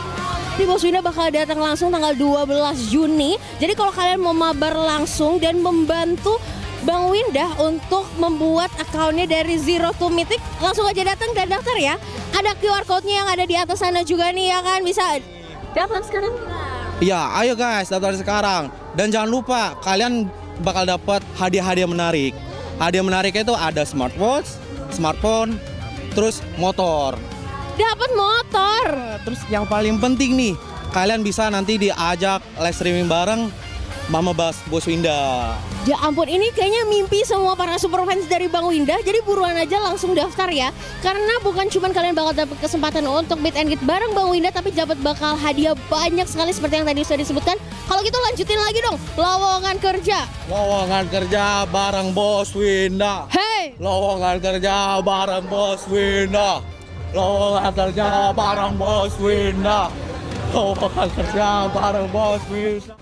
Di Bos Winda bakal datang langsung tanggal 12 Juni. Jadi kalau kalian mau mabar langsung dan membantu Bang Winda untuk membuat akunnya dari zero to mythic, langsung aja datang dan daftar ya. Ada QR code-nya yang ada di atas sana juga nih ya kan, bisa daftar sekarang.
Iya, ayo guys daftar sekarang. Dan jangan lupa kalian bakal dapat hadiah-hadiah menarik. Hadiah menariknya itu ada smartwatch, smartphone, terus motor.
Dapat motor.
Terus yang paling penting nih, kalian bisa nanti diajak live streaming bareng Mama Bos Winda.
Ya ampun, ini kayaknya mimpi semua para super fans dari Bang Winda. Jadi buruan aja langsung daftar ya. Karena bukan cuma kalian bakal dapat kesempatan untuk meet and greet bareng Bang Winda, tapi dapat bakal hadiah banyak sekali seperti yang tadi sudah disebutkan. Kalau gitu lanjutin lagi dong, lowongan kerja.
Lowongan kerja bareng Bos Winda.
Hey!
Lowongan kerja bareng Bos Winda. Lowongan kerja bareng Bos Winda. Lowongan kerja bareng Bos Winda.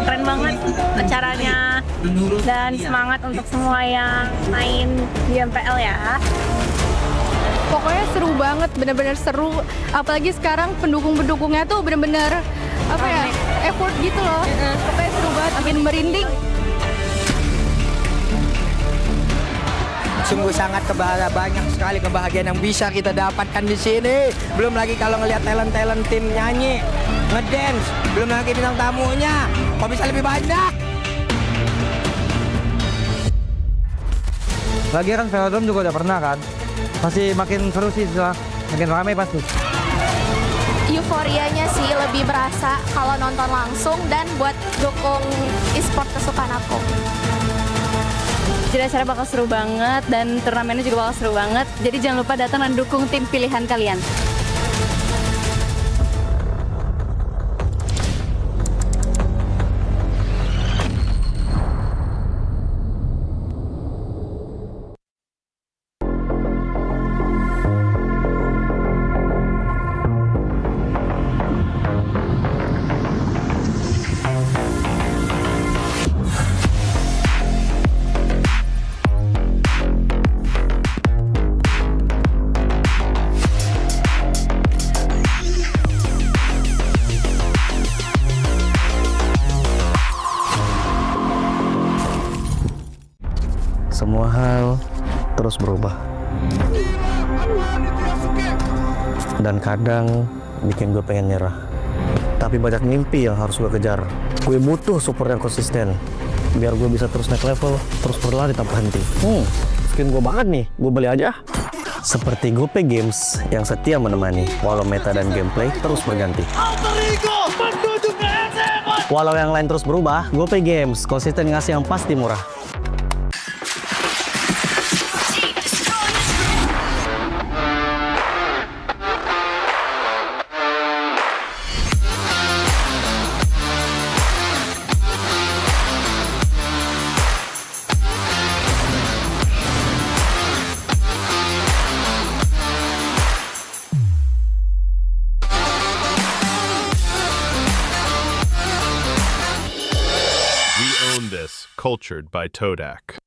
Keren banget acaranya dan semangat untuk semua yang main di MPL ya.
Pokoknya seru banget, bener-bener seru. Apalagi sekarang pendukung-pendukungnya tuh bener-bener effort gitu loh. Pokoknya seru banget, makin merinding.
Sungguh sangat banyak sekali kebahagiaan yang bisa kita dapatkan di sini. Belum lagi kalau ngelihat talent tim nyanyi, ngedance, belum lagi bintang tamunya. Kok bisa lebih banyak?
Lagi kan Velodrome juga udah pernah kan. Pasti makin seru sih, makin ramai pasti.
Euforianya sih lebih berasa kalau nonton langsung dan buat dukung e-sport kesukaan aku.
Jadi acara bakal seru banget dan turnamennya juga bakal seru banget. Jadi jangan lupa datang dan dukung tim pilihan kalian.
Semua hal terus berubah. Dan kadang bikin gue pengen nyerah. Tapi banyak mimpi yang harus gue kejar. Gue butuh support yang konsisten. Biar gue bisa terus naik level, terus berlari tanpa henti. Skin gue banget nih, gue beli aja. Seperti GoPay Games yang setia menemani, walau meta dan gameplay terus berganti. Walau yang lain terus berubah, GoPay Games konsisten ngasih yang pasti murah.
Cultured by Todak.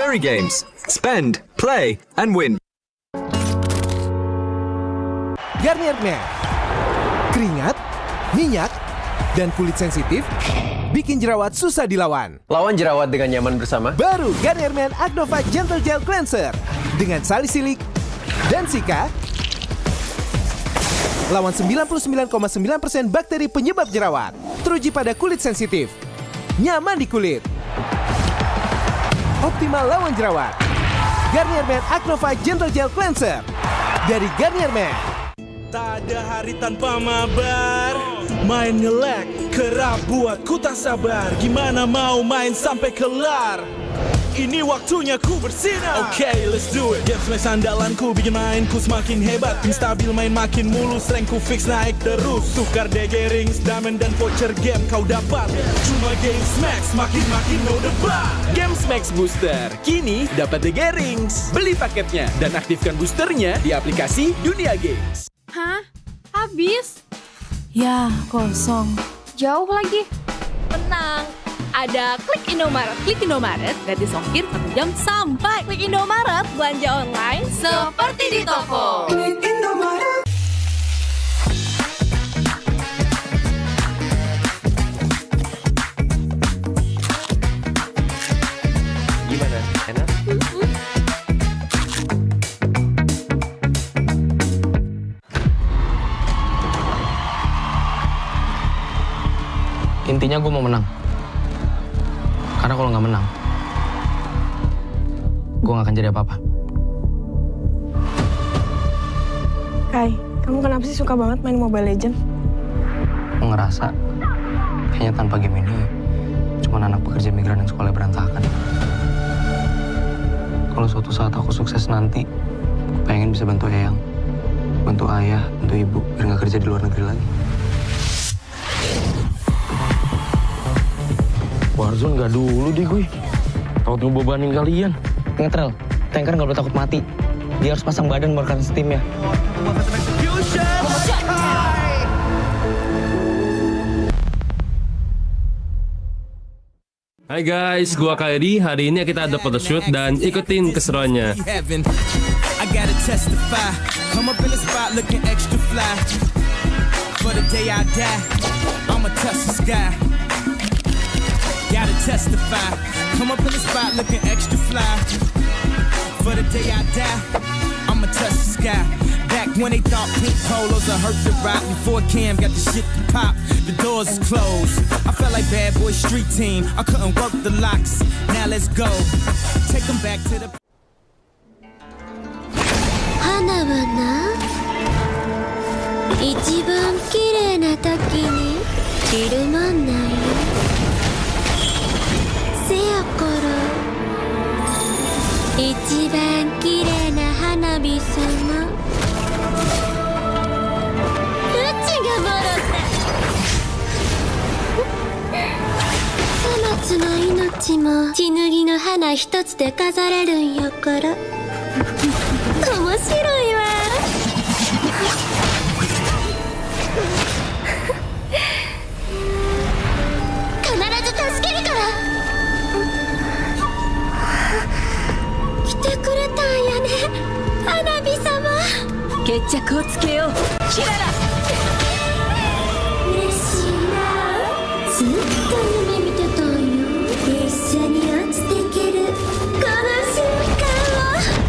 Story games. Spend, play, and win.
Garnier Men. Keringat, minyak, dan kulit sensitif bikin jerawat susah dilawan.
Lawan jerawat dengan nyaman bersama.
Baru Garnier Men Acnova Gentle Gel Cleanser dengan salisilik dan sika. Lawan 99,9% bakteri penyebab jerawat. Teruji pada kulit sensitif. Nyaman di kulit. Optimal lawan jerawat. Garnier Men Acnova Gentle Gel Cleanser dari Garnier Men.
Tak ada hari tanpa mabar. Main nge-lag, kerap buat ku tak sabar. Gimana mau main sampai kelar? Ini waktunya ku bersinar. Okay, let's do it. Game smash andalanku bikin mainku semakin hebat. Ping stabil main makin mulus, rankku fix naik terus. Tukar DG rings, diamond dan voucher game kau dapat. Cuma Game Smash makin no debat.
Game Smash Booster, kini dapat DG Rings. Beli paketnya dan aktifkan boosternya di aplikasi Dunia Games.
Hah? Habis? Ya, kosong. Jauh lagi. Tenang. Ada Klik Indomaret. Klik Indomaret gratis ongkir 1 jam sampai. Klik Indomaret, belanja online seperti di toko. Klik Indomaret.
Gimana? Enak?
Intinya gue mau menang. Karena kalau nggak menang, gue nggak akan jadi apa-apa.
Kai, kamu kenapa sih suka banget main Mobile Legends?
Gue ngerasa kayaknya tanpa game ini cuma anak pekerja migran yang sekolah berantakan. Kalau suatu saat aku sukses nanti, gue pengen bisa bantu Eyang, bantu ayah, bantu ibu, biar nggak kerja di luar negeri lagi. Warzone nggak dulu deh gue. Takut ngebebanin kalian. Ingat Rel, tanker nggak boleh takut mati. Dia harus pasang badan merekan steamnya.
Hai guys, gua KD. Hari ini kita ada photoshoot dan ikutin keseruannya.
I gotta testify. Come up in the spot looking extra fly. For the day I die, I'ma touch the sky. Gotta testify. Come up in the spot looking extra fly. For the day I die, I'ma touch the sky. Back when they thought pink polos would hurt the rock. Before Cam got the shit to pop, the doors is closed. I felt like bad boy street team. I couldn't work the locks. Now let's go. Take them back to the.
花はな、一番綺麗な時に散るもんなんよ。せやから一番綺麗な花火様、うちがもろた。粗末な命も血脱ぎの花一つで飾れるんやから面白いわ。必ず助けるから。来てくれたんやね、花火様。決着をつけよう、キララ。嬉しいな、ずっと夢見てたんよ。一緒に落ちてけるこの瞬間を。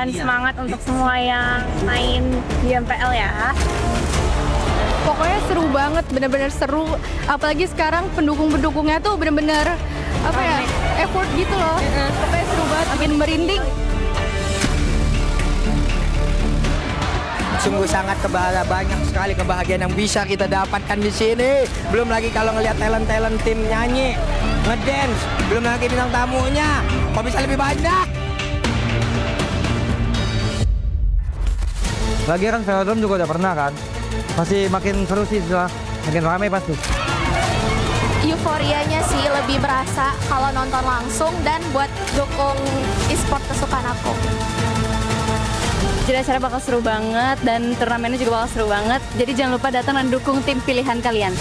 dan semangat untuk semua yang main di MPL ya.
Pokoknya seru banget, bener-bener seru. Apalagi sekarang pendukung-pendukungnya tuh bener-bener effort gitu loh. Pokoknya seru banget, bikin merinding.
Sungguh sangat banyak sekali kebahagiaan yang bisa kita dapatkan di sini. Belum lagi kalau ngelihat talent tim nyanyi, ngedance, belum lagi bintang tamunya. Kok bisa lebih banyak?
Lagi kan velodrome juga udah pernah kan. Pasti makin seru sih setelah makin ramai pasti.
Euforianya sih lebih berasa kalau nonton langsung dan buat dukung e-sport kesukaan aku.
Jadi acara bakal seru banget dan turnamennya juga bakal seru banget. Jadi jangan lupa datang dan dukung tim pilihan kalian.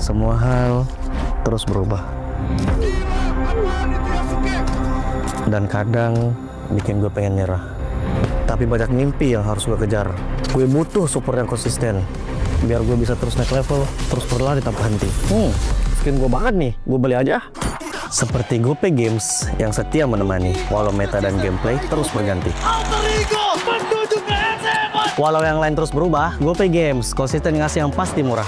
Semua hal terus berubah. Dan kadang bikin gue pengen nyerah. Tapi banyak mimpi yang harus gue kejar. Gue butuh support yang konsisten. Biar gue bisa terus naik level, terus berlari tanpa henti. Skin gue banget nih, gue beli aja. Seperti GoP Games yang setia menemani, walau meta dan gameplay terus berganti. Walau yang lain terus berubah, GoP Games konsisten ngasih yang pasti murah.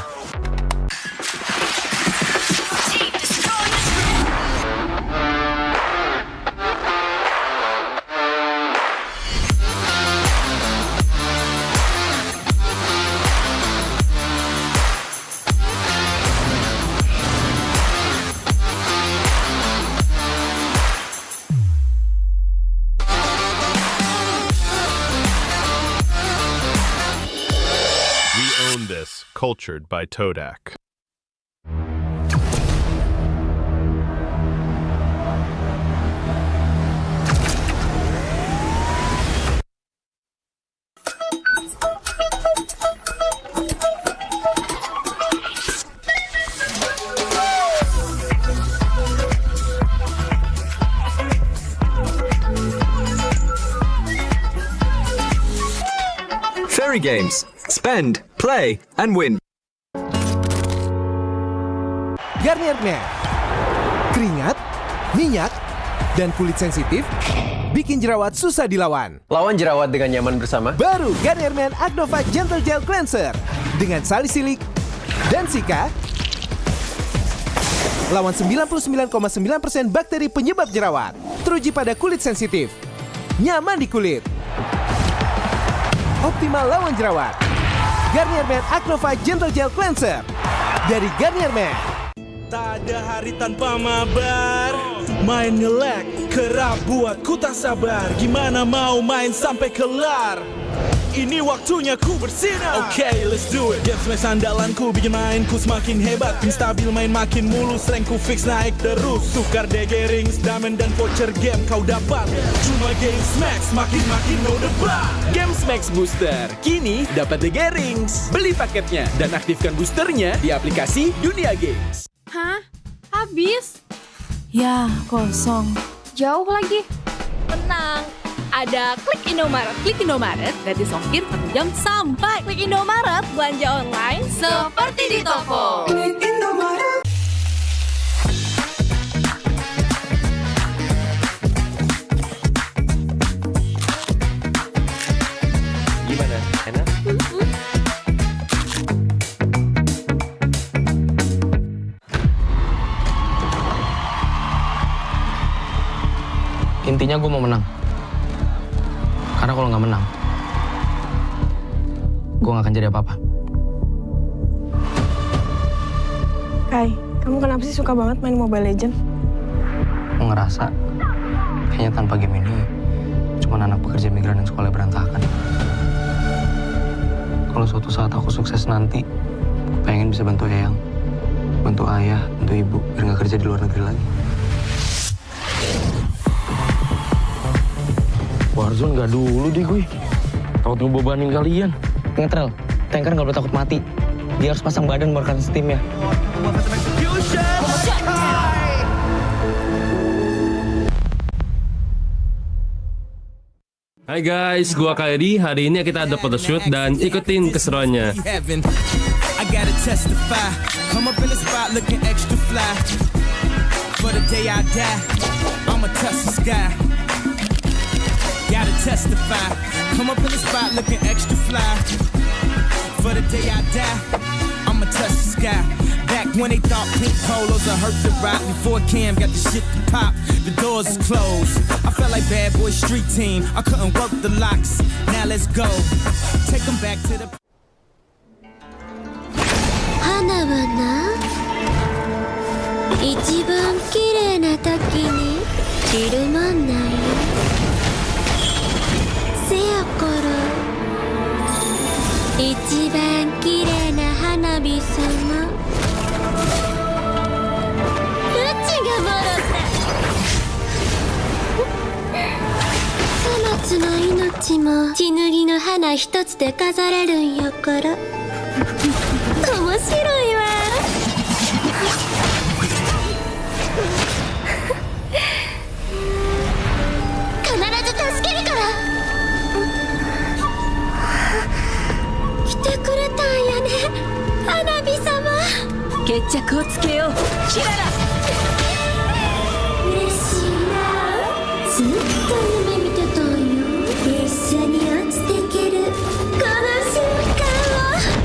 Cultured by Todak.
Fairy games. Spend, play, and win.
Garnier Men. Keringat, minyak, dan kulit sensitif bikin jerawat susah dilawan.
Lawan jerawat dengan nyaman bersama.
Baru Garnier Men Acnova Gentle Gel Cleanser dengan salisilik dan sika. Lawan 99,9% bakteri penyebab jerawat. Teruji pada kulit sensitif. Nyaman di kulit. Optimal lawan jerawat. Garnier Men Acnova Gentle Gel Cleanser dari Garnier Men.
Tak ada hari tanpa mabar. Main nge-lag, kerap buat ku tak sabar. Gimana mau main sampai kelar? Ini waktunya ku bersinar. Okay, let's do it. Game smash andalanku bikin mainku semakin hebat. Pin stabil main makin mulus, rankku fix naik terus. Tukar DG rings, diamond dan voucher game kau dapat. Cuma Game Smash makin no debat.
Game Max Booster, kini dapat DG Rings. Beli paketnya dan aktifkan boosternya di aplikasi Dunia Games.
Hah? Habis? Ya, kosong. Jauh lagi. Tenang. Ada Klik Indomaret. Klik Indomaret gratis ongkir 1 jam sampai. Klik Indomaret, belanja online seperti di toko. Klik Indomaret.
Gimana? Enak?
Intinya gue mau menang. Karena kalau nggak menang, gue nggak akan jadi apa-apa.
Kai, kamu kenapa sih suka banget main Mobile Legends?
Gue ngerasa kayaknya tanpa game ini cuma anak pekerja migran yang sekolah berantakan. Kalau suatu saat aku sukses nanti, pengen bisa bantu Eyang, bantu ayah, bantu ibu, biar nggak kerja di luar negeri lagi. Warzone nggak dulu deh gue. Takut ngebebanin kalian. Ngetrel, tanker nggak boleh takut mati. Dia harus pasang badan merekan steamnya.
Hai guys, gua KD. Hari ini kita ada photoshoot dan ikutin keseruannya.
I gotta testify. Come up in the spot looking extra fly. For the day I die, I'ma touch the sky. Gotta testify. Come up in the spot looking extra fly. For the day I die, I'ma touch the sky. Back when they thought pink polos would hurt the rock. Before Cam got the shit to pop, the doors is closed. I felt like bad boy street team. I couldn't work the locks. Now let's go. Take them back to the.
花はな、一番綺麗な時に散るもんなんよ。せやから一番綺麗な花火様、うちがもろた。粗末な命も血脱ぎの花一つで飾れるんやから。面白いわ。必ず助けるから。来てくれたんやね、花火様。決着をつけよう、キララ。嬉しいな、ずっと夢見てたんよ。一緒に落ちてけるこの瞬間を。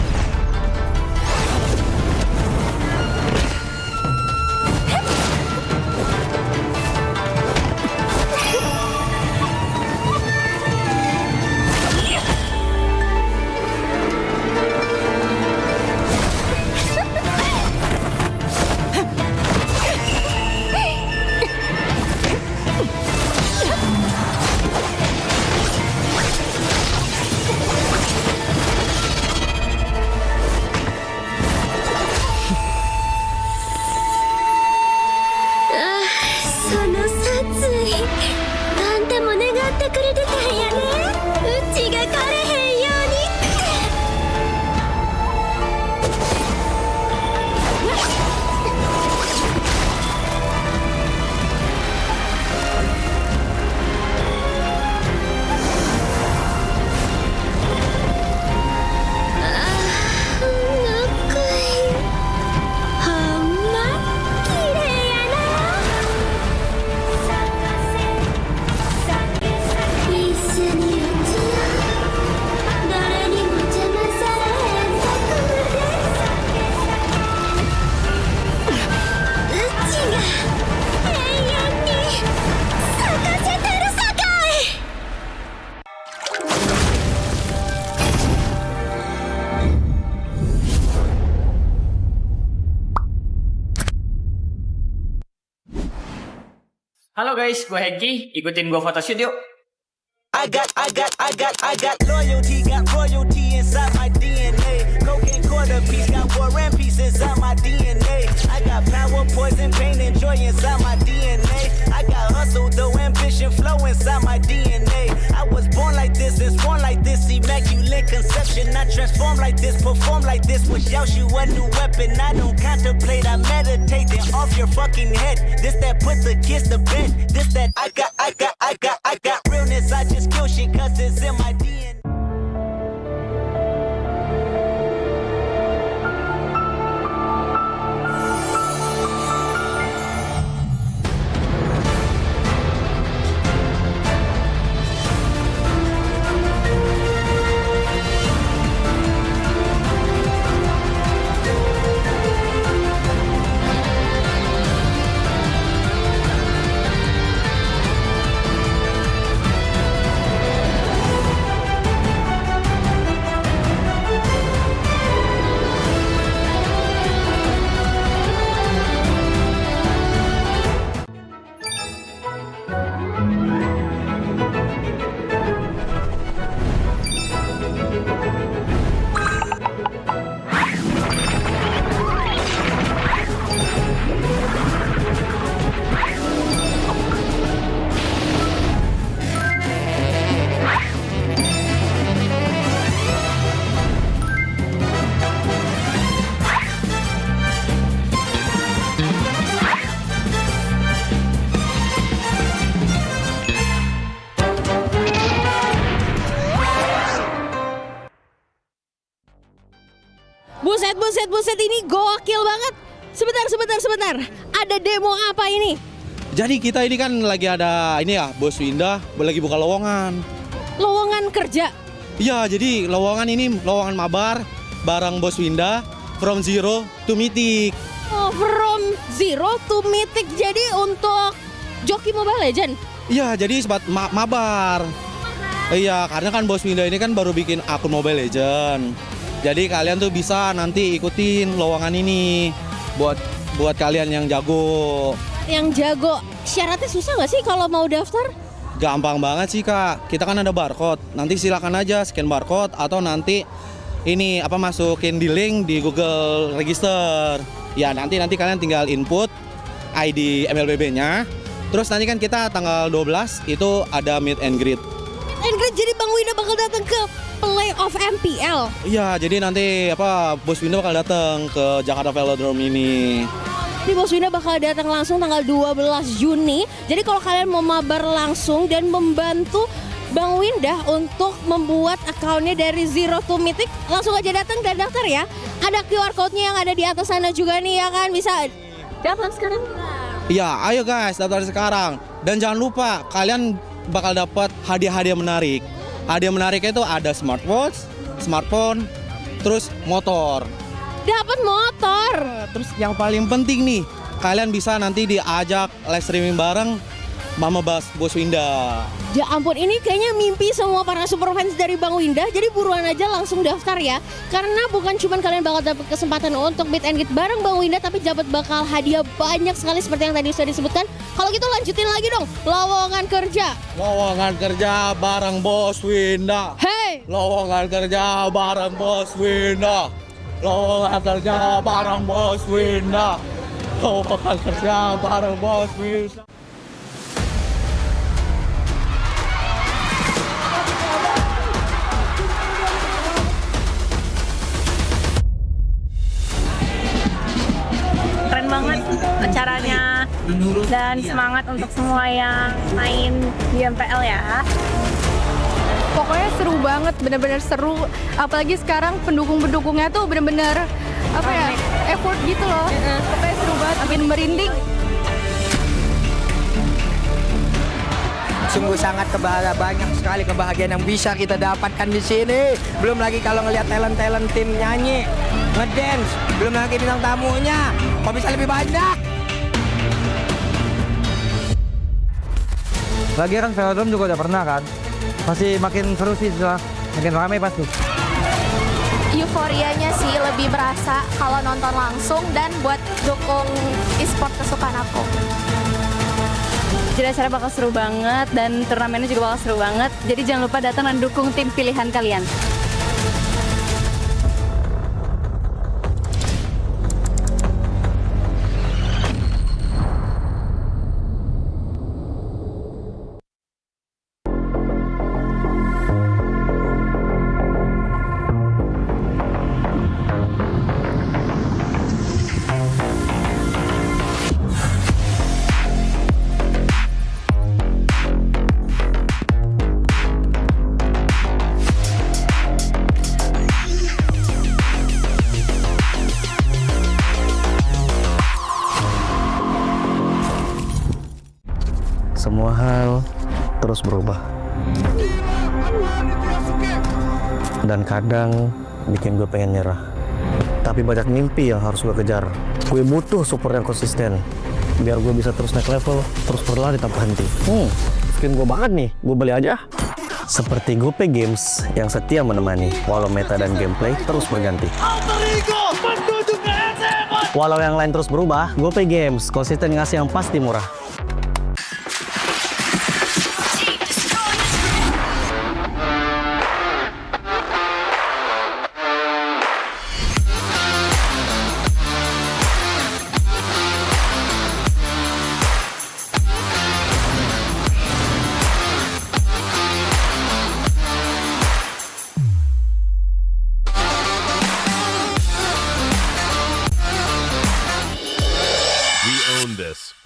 Halo guys, gue Hengki, ikutin gue photoshoot yuk.
I got loyalty, got royalty inside my DNA. Cocaine quarter piece, got war and peace inside my DNA. I got power, poison, pain, and joy inside my DNA. I got hustle, though, ambition, flow inside my DNA. I was born like this and sworn like this, immaculate conception. I transform like this, perform like this, which yells you a new weapon. I don't contemplate, I meditate, then off your fucking head. This that put the kids to bed. This that I got realness. I just kill shit cause it's in my DNA.
buset ini gokil banget. Sebentar. Ada demo apa ini?
Jadi kita ini kan lagi ada ini ya, Bos Winda lagi buka lowongan.
Lowongan kerja?
Iya, jadi lowongan ini lowongan mabar bareng Bos Winda from zero to mythic.
Oh, from zero to mythic. Jadi untuk joki Mobile Legend?
Iya, jadi sebat mabar. Iya, karena kan Bos Winda ini kan baru bikin akun Mobile Legend. Jadi kalian tuh bisa nanti ikutin lowongan ini buat kalian yang jago.
Yang jago, syaratnya susah nggak sih kalau mau daftar?
Gampang banget sih Kak, kita kan ada barcode. Nanti silakan aja scan barcode atau nanti ini masukin di link di Google Register. Ya nanti kalian tinggal input ID MLBB-nya. Terus nanti kan kita tanggal 12 itu ada meet and greet.
Jadi Bang Winda bakal datang ke playoff MPL.
Iya, jadi nanti Bos Winda bakal datang ke Jakarta Velodrome ini.
Di Bos Winda bakal datang langsung tanggal 12 Juni. Jadi kalau kalian mau mabar langsung dan membantu Bang Winda untuk membuat akunnya dari zero to mythic, langsung aja datang dan daftar ya. Ada QR code-nya yang ada di atas sana juga nih ya kan, bisa daftar sekarang.
Iya, ayo guys daftar sekarang. Dan jangan lupa kalian bakal dapat hadiah-hadiah menarik. Hadiah menariknya itu ada smartwatch, smartphone, terus motor.
Dapat motor.
Terus yang paling penting nih, kalian bisa nanti diajak live streaming bareng Mama Bos Winda.
Ya ampun, ini kayaknya mimpi semua para super fans dari Bang Winda. Jadi buruan aja langsung daftar ya. Karena bukan cuma kalian bakal dapat kesempatan untuk meet and greet bareng Bang Winda, tapi dapat bakal hadiah banyak sekali seperti yang tadi sudah disebutkan. Kalau gitu lanjutin lagi dong, lowongan kerja.
Lowongan kerja bareng Bos Winda.
Hey!
Lowongan kerja bareng Bos Winda. Lowongan kerja bareng Bos Winda. Lowongan kerja bareng Bos Winda.
Keren banget acaranya dan semangat untuk semua yang main di MPL ya.
Pokoknya seru banget, bener-bener seru. Apalagi sekarang pendukung-pendukungnya tuh bener-bener effort gitu loh. Pokoknya seru banget, makin merinding.
Sungguh sangat banyak sekali kebahagiaan yang bisa kita dapatkan di sini. Belum lagi kalau ngelihat talent tim nyanyi, ngedance, belum lagi bintang tamunya. Kok bisa lebih banyak?
Lagi kan Velodrome juga udah pernah kan. Pasti makin seru sih setelah makin ramai pasti.
Euforianya sih lebih berasa kalau nonton langsung dan buat dukung e-sport kesukaan aku.
Jadi acara bakal seru banget dan turnamennya juga bakal seru banget. Jadi jangan lupa datang dan dukung tim pilihan kalian.
Semua hal terus berubah. Dan kadang bikin gue pengen nyerah. Tapi banyak mimpi yang harus gue kejar. Gue butuh support yang konsisten. Biar gue bisa terus naik level, terus berlari tanpa henti. Skin gue banget nih, gue beli aja. Seperti GoPay Games yang setia menemani, walau meta dan gameplay terus berganti. Walau yang lain terus berubah, GoPay Games konsisten ngasih yang pasti murah.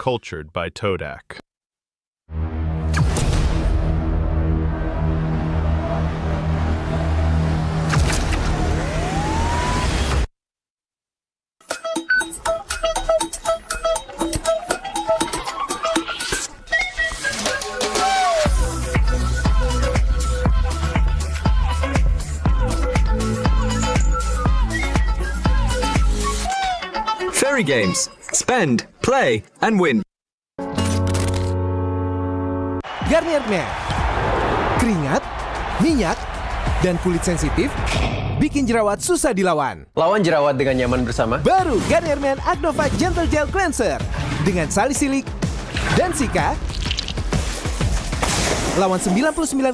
Cultured by Todak.
Scary games. Spend, play, and win.
Garnier Men. Keringat, minyak, dan kulit sensitif bikin jerawat susah dilawan.
Lawan jerawat dengan nyaman bersama.
Baru Garnier Men Agnova Gentle Gel Cleanser dengan salisilik dan sika. Lawan 99,9%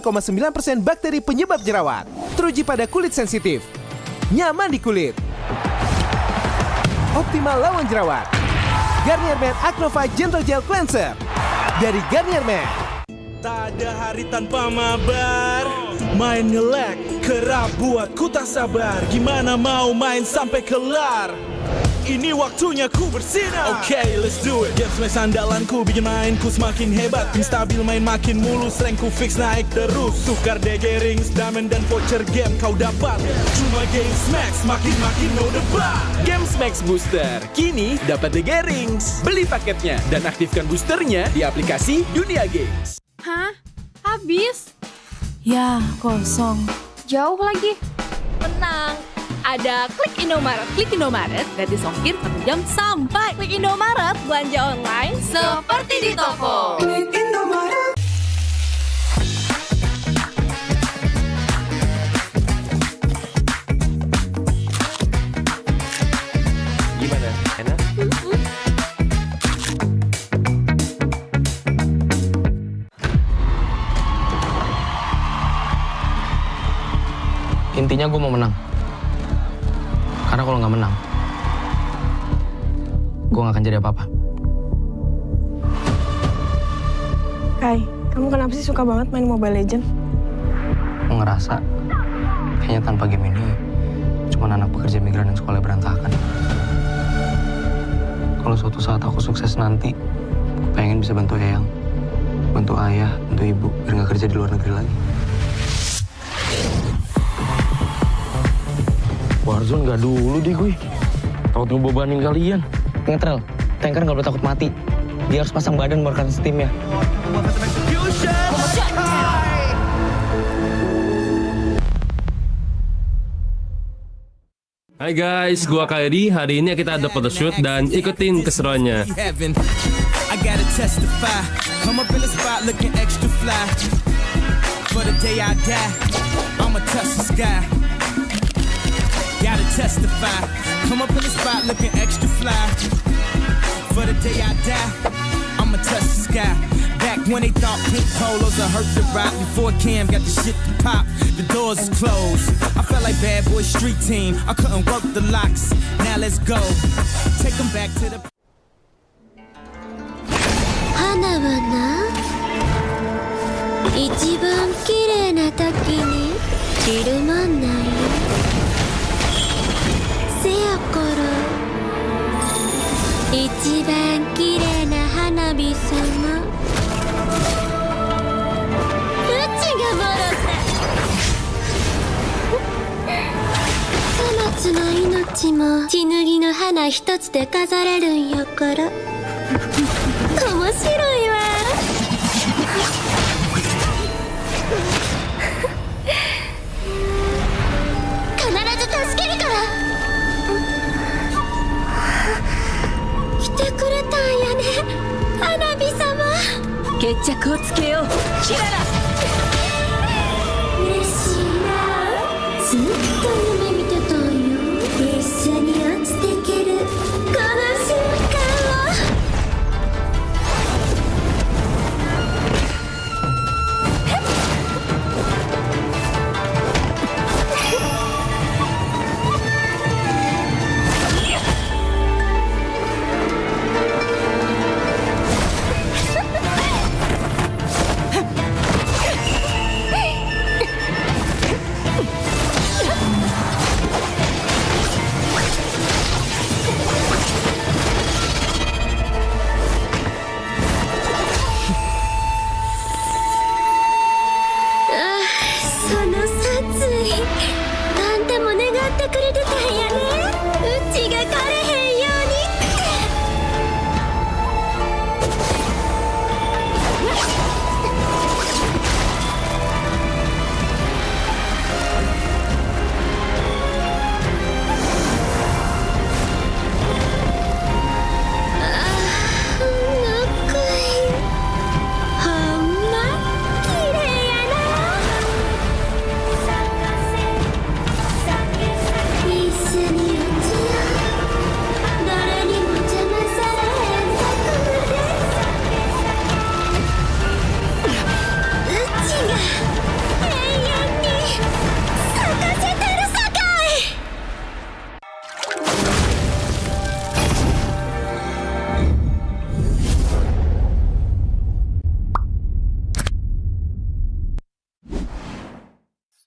bakteri penyebab jerawat. Teruji pada kulit sensitif. Nyaman di kulit. Optimal lawan jerawat. Garnier Men Agnova Gentle Gel Cleanser dari Garnier Men.
Tak ada hari tanpa mabar. Main nge-lag, kerap buat ku tak sabar. Gimana mau main sampai kelar? Ini waktunya ku bersinar. Okay, let's do it. Game smash andalanku bikin mainku semakin hebat. Ping stabil main makin mulus, rankku fix naik terus. Tukar DG rings, diamond dan voucher game kau dapat. Cuma Game Smash makin no debat.
Game Max Booster, kini dapat DG Rings. Beli paketnya dan aktifkan boosternya di aplikasi Dunia Games.
Hah? Habis? Ya, kosong. Jauh lagi. Tenang. Ada Klik Indomaret. Klik Indomaret gratis ongkir 1 jam sampai. Klik Indomaret, belanja online seperti di toko. Klik Indomaret.
Gimana? Enak?
Intinya gue mau menang. Karena kalau nggak menang, gue nggak akan jadi apa-apa.
Kai, kamu kenapa sih suka banget main Mobile Legends?
Gue ngerasa kayaknya tanpa game ini cuma anak pekerja migran yang sekolah berantakan. Kalau suatu saat aku sukses nanti, aku pengen bisa bantu Eyang, bantu ayah, bantu ibu, biar nggak kerja di luar negeri lagi. Warzone nggak dulu deh gue. Takut ngebebanin kalian. Ngetrel, tanker nggak boleh takut mati. Dia harus pasang badan buat kartu timnya.
Hai guys, gua KD. Hari ini kita ada photoshoot dan ikutin keseruannya.
I gotta testify. Come up in the spot looking extra fly. For the day I die, I'ma touch the sky. Gotta testify. Come up in the spot looking extra fly. For the day I die, I'ma touch the sky. Back when they thought pink polos would hurt the rock. Before Cam got the shit to pop, the doors is closed. I felt like bad boy street team. I couldn't work the locks. Now let's go. Take them back to the.
花はな、一番綺麗な時に散るもんなんよ。せやから一番綺麗な花火様、うちがもろた。粗末な命も血塗りの花一つで飾れるんやから。面白いわ。必ず助けるから。来てくれたんやね、花火様。決着をつけよう、キララ。嬉しいな、ずっと夢見てたんよ。一緒に落ちてけるこの瞬間を。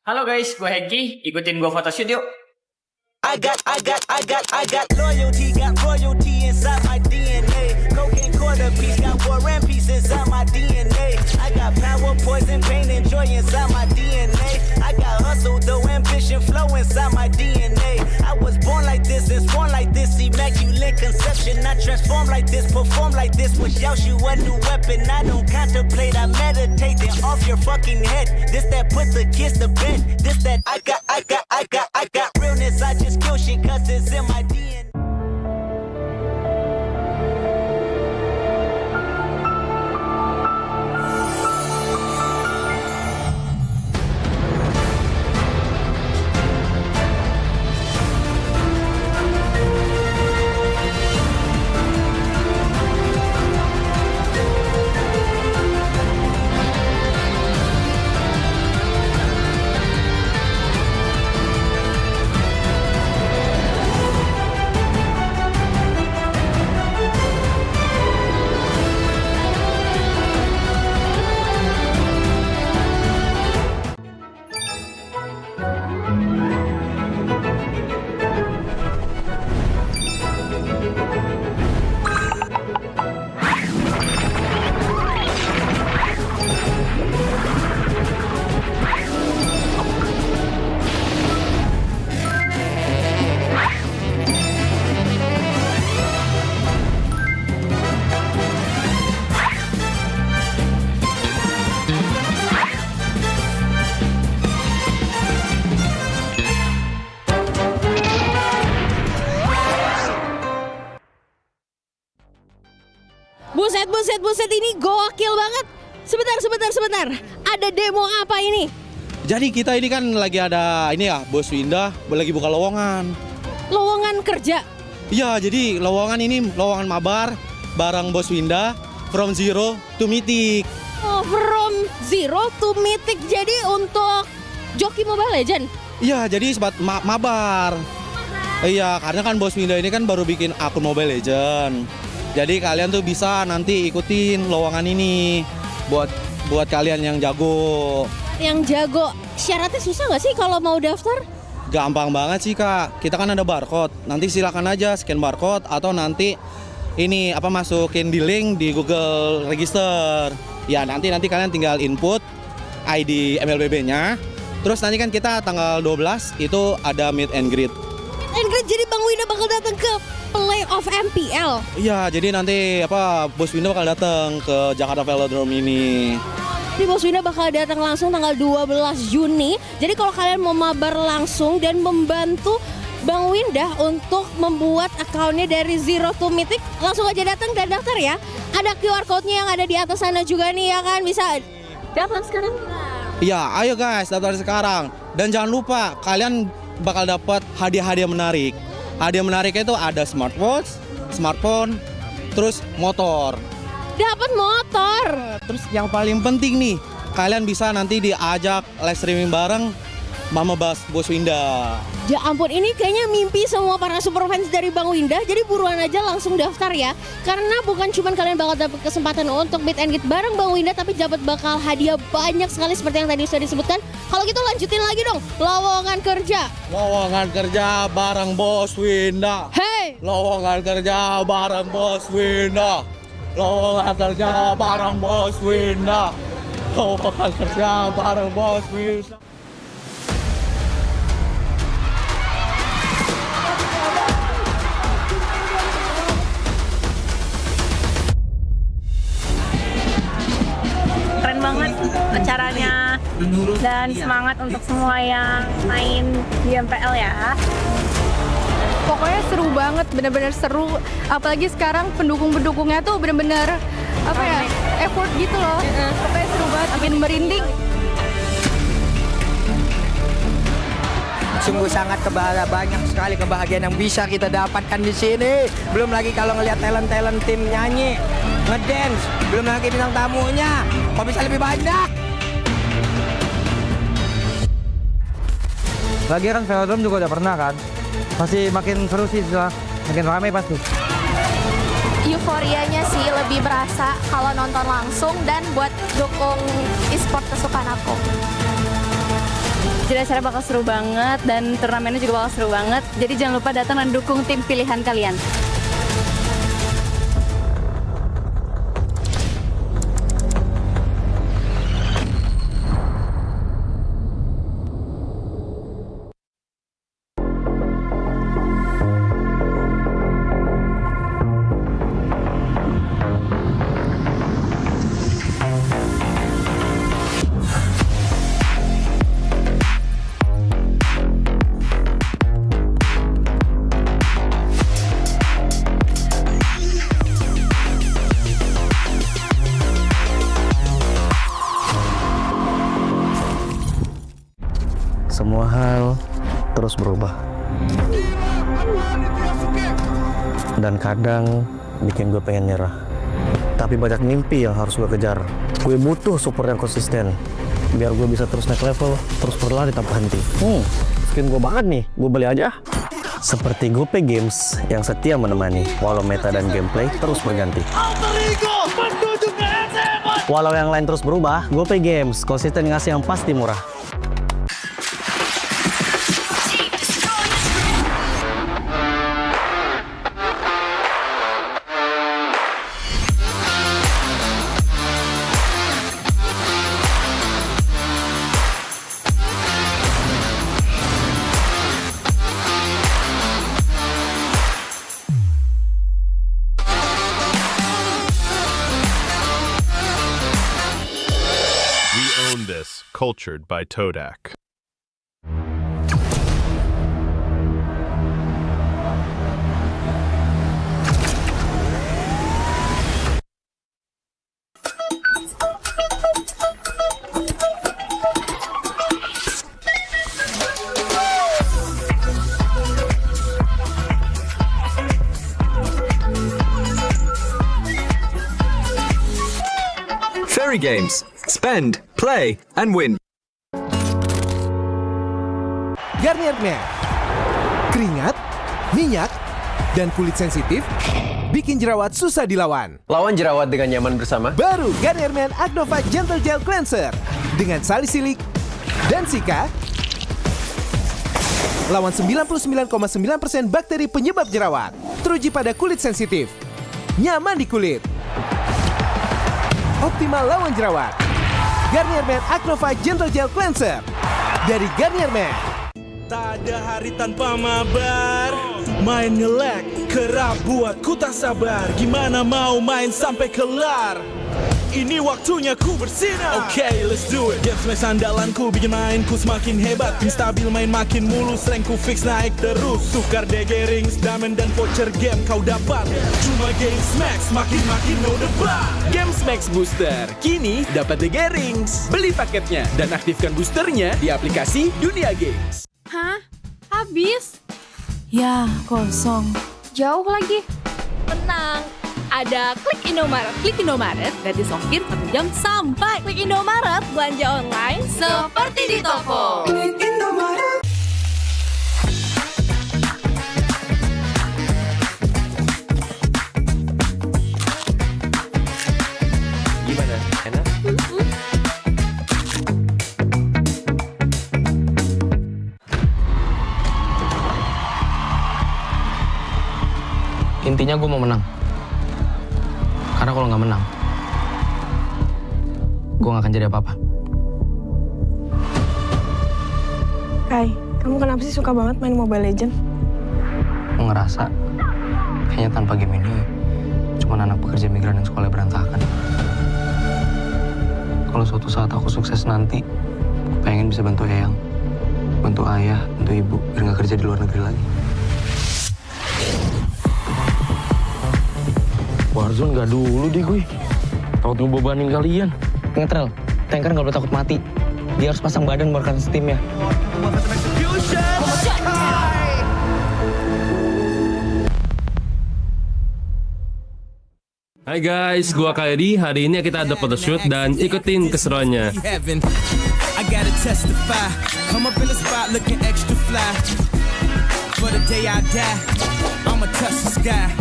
Halo guys, gue Hengki, ikutin gue photoshoot yuk.
I got royalty inside my DNA. Cocaine quarter piece, got war and peace inside my DNA. I got power, poison, pain, and joy inside my DNA. I got hustle, though, ambition, flow inside my DNA. I was born like this and sworn like this, immaculate conception. I transform like this, perform like this, wish out you a new weapon. I don't contemplate, I meditate, then off your fucking head. This that put the kids to bed. This that I got realness. I just kill shit 'cause it's in my DNA.
Buset, ini gokil banget. Sebentar. Ada demo apa ini?
Jadi kita ini kan lagi ada ini ya, Bos Winda lagi buka lowongan.
Lowongan kerja?
Iya, jadi lowongan ini lowongan mabar bareng Bos Winda from zero to mythic.
Oh, from zero to mythic. Jadi untuk joki Mobile Legend?
Iya, jadi sebat mabar. Iya, karena kan Bos Winda ini kan baru bikin akun Mobile Legend. Jadi kalian tuh bisa nanti ikutin lowongan ini buat kalian yang jago.
Yang jago, syaratnya susah nggak sih kalau mau daftar?
Gampang banget sih Kak, kita kan ada barcode. Nanti silakan aja scan barcode atau nanti ini masukin di link di Google Register. Ya nanti kalian tinggal input ID MLBB-nya. Terus nanti kan kita tanggal 12 itu ada meet and greet.
Meet and greet, jadi Bang Winda bakal datang ke playoff MPL.
Iya, jadi nanti Bos Winda bakal datang ke Jakarta Velodrome ini.
Jadi Bos Winda bakal datang langsung tanggal 12 Juni. Jadi kalau kalian mau mabar langsung dan membantu Bang Winda untuk membuat akunnya dari zero to mythic, langsung aja datang dan daftar ya. Ada QR code-nya yang ada di atas sana juga nih ya kan, bisa daftar sekarang.
Iya, ayo guys daftar sekarang. Dan jangan lupa kalian bakal dapat hadiah-hadiah menarik. Hadiah menariknya itu ada smartphone, terus motor.
Dapat motor.
Terus yang paling penting nih, kalian bisa nanti diajak live streaming bareng Mama Bos Winda.
Ya ampun, ini kayaknya mimpi semua para super fans dari Bang Winda. Jadi buruan aja langsung daftar ya. Karena bukan cuma kalian bakal dapat kesempatan untuk meet and greet bareng Bang Winda, tapi dapat bakal hadiah banyak sekali seperti yang tadi sudah disebutkan. Kalau gitu lanjutin lagi dong, lowongan kerja.
Lowongan kerja bareng Bos Winda.
Hey!
Lowongan kerja bareng Bos Winda. Lowongan kerja bareng Bos Winda. Lowongan kerja bareng Bos Winda.
Keren banget acaranya dan semangat untuk semua yang main di MPL ya.
Pokoknya seru banget, bener-bener seru. Apalagi sekarang pendukung-pendukungnya tuh bener-bener effort gitu loh. Pokoknya seru banget, bikin merinding.
Sungguh sangat banyak sekali kebahagiaan yang bisa kita dapatkan di sini. Belum lagi kalau ngelihat talent tim nyanyi, ngedance, belum lagi bintang tamunya. Kok bisa lebih banyak?
Lagi kan Velodrome juga udah pernah kan. Masih makin seru sih, makin ramai pasti.
Euforianya sih lebih berasa kalau nonton langsung dan buat dukung e-sport kesukaan aku. Jadi acara bakal seru banget dan turnamennya juga bakal seru banget. Jadi jangan lupa datang dan dukung tim pilihan kalian.
Semua hal terus berubah. Dan kadang bikin gue pengen nyerah. Tapi banyak mimpi yang harus gue kejar. Gue butuh support yang konsisten. Biar gue bisa terus naik level, terus berlari tanpa henti. Skin gue banget nih, gue beli aja. Seperti GoP Games yang setia menemani, walau meta dan gameplay terus berganti. Walau yang lain terus berubah, GoP Games konsisten ngasih yang pasti murah.
Cultured by Todak.
Fairy games. Spend, play, and win.
Garnier Men. Keringat, minyak, dan kulit sensitif bikin jerawat susah dilawan.
Lawan jerawat dengan nyaman bersama.
Baru Garnier Men Acnova Gentle Gel Cleanser dengan salisilik dan sika. Lawan 99,9% bakteri penyebab jerawat. Teruji pada kulit sensitif. Nyaman di kulit. Optimal lawan jerawat. Garnier Men Acnova Gentle Gel Cleanser dari Garnier Men.
Tak ada hari tanpa mabar. Main nge-lag, kerap buat ku tak sabar. Gimana mau main sampai kelar? Ini waktunya ku bersinar. Okay, let's do it. Game smash andalanku bikin mainku semakin hebat. Tim stabil main makin mulus, rankku fix naik terus. Tukar DG rings, diamond dan voucher game kau dapat. Cuma Game Smash makin no debat.
Game Max Booster, kini dapat DG Rings. Beli paketnya dan aktifkan boosternya di aplikasi Dunia Games.
Hah? Habis?
Ya, kosong.
Jauh lagi. Tenang, ada Klik Indomaret. Klik Indomaret, gratis ongkir 1 jam sampai. Klik Indomaret, belanja online seperti di toko. Klik Indomaret.
Gimana? Enak?
Intinya gue mau menang. Karena kalau nggak menang, gue nggak akan jadi apa-apa.
Kai, kamu kenapa sih suka banget main Mobile Legends?
Gue ngerasa kayaknya tanpa game ini cuma anak pekerja migran yang sekolah berantakan. Kalau suatu saat aku sukses nanti, gue pengen bisa bantu Eyang, bantu ayah, bantu ibu, biar nggak kerja di luar negeri lagi. Warzone nggak dulu deh gue. Takut ngebebanin kalian. Ngetrel, tanker nggak boleh takut mati. Dia harus pasang badan merekam steamnya.
Hai guys, gua KD. Hari ini kita ada photoshoot dan ikutin keseruannya.
I gotta testify. Come up in the spot looking extra fly. For the day I die, I'ma touch the sky.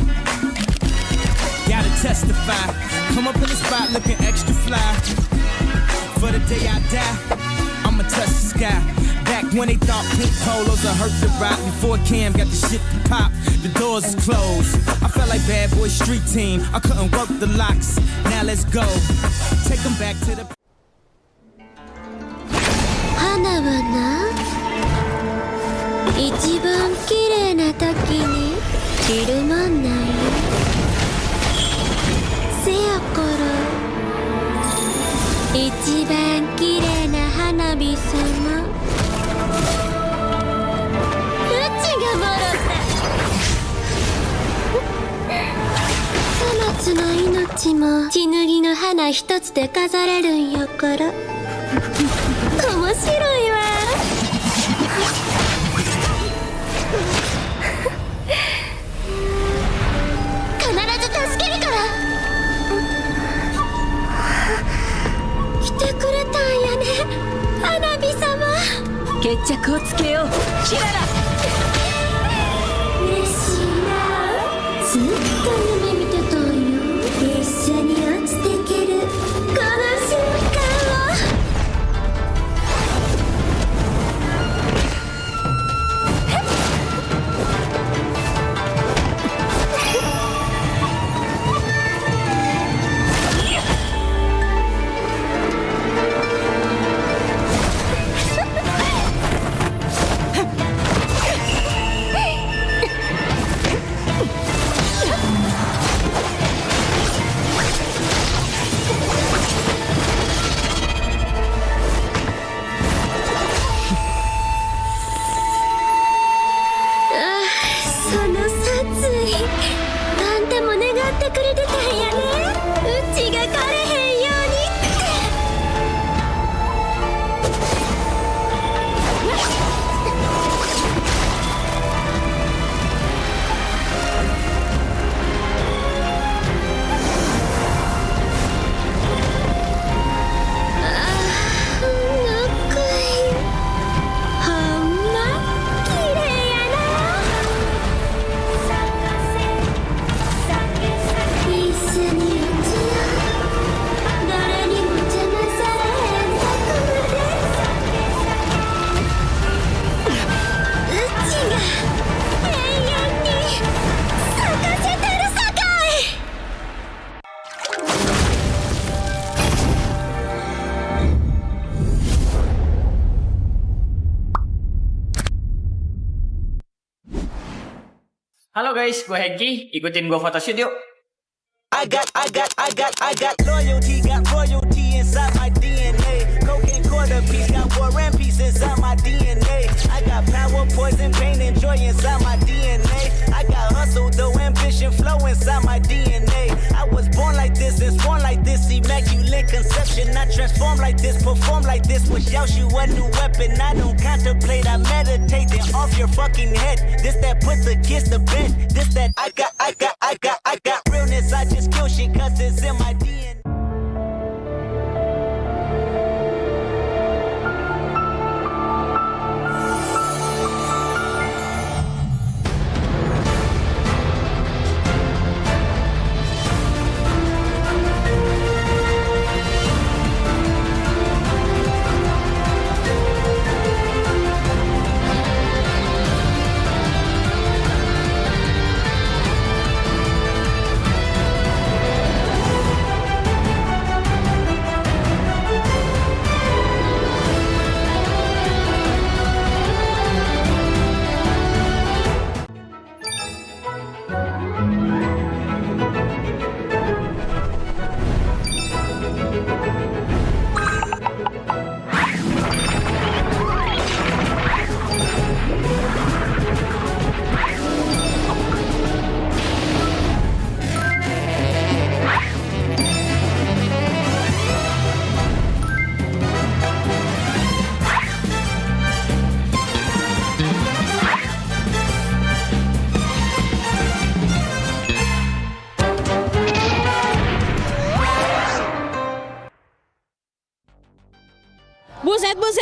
Gotta testify. Come up in the spot looking extra fly. For the day I die, I'ma touch the sky. Back when they thought pink polos would hurt the rock. Before Cam got the shit to pop, the doors is closed. I felt like bad boy street team. I couldn't work the locks. Now let's go. Take them back to the.
花はな、一番綺麗な時に散るもんなんよ。せやから一番綺麗な花火様、うちがもろた。粗末な命も血塗りの花一つで飾れるんやから面白いわ。必ず助けるから。来てくれたんやね、花火様。決着をつけよう、キララ。嬉しいな、ずっと夢見てたんよ。一緒に落ちてけるこの瞬間を。
Halo guys, gue Hengki, ikutin gue photoshoot yuk.
I got loyalty, got royalty inside my DNA. Cocaine quarter piece, got war and peace inside my DNA. I got power, poison, pain, and joy inside my DNA. I got hustle, though ambition, flow inside my DNA. I was born like this and born like this, immaculate conception. I transform like this, perform like this, was you a new weapon. I don't contemplate, I meditate, then off your fucking head. This that put the kids to bed. This that I got realness. I just kill shit 'cause it's in my DNA.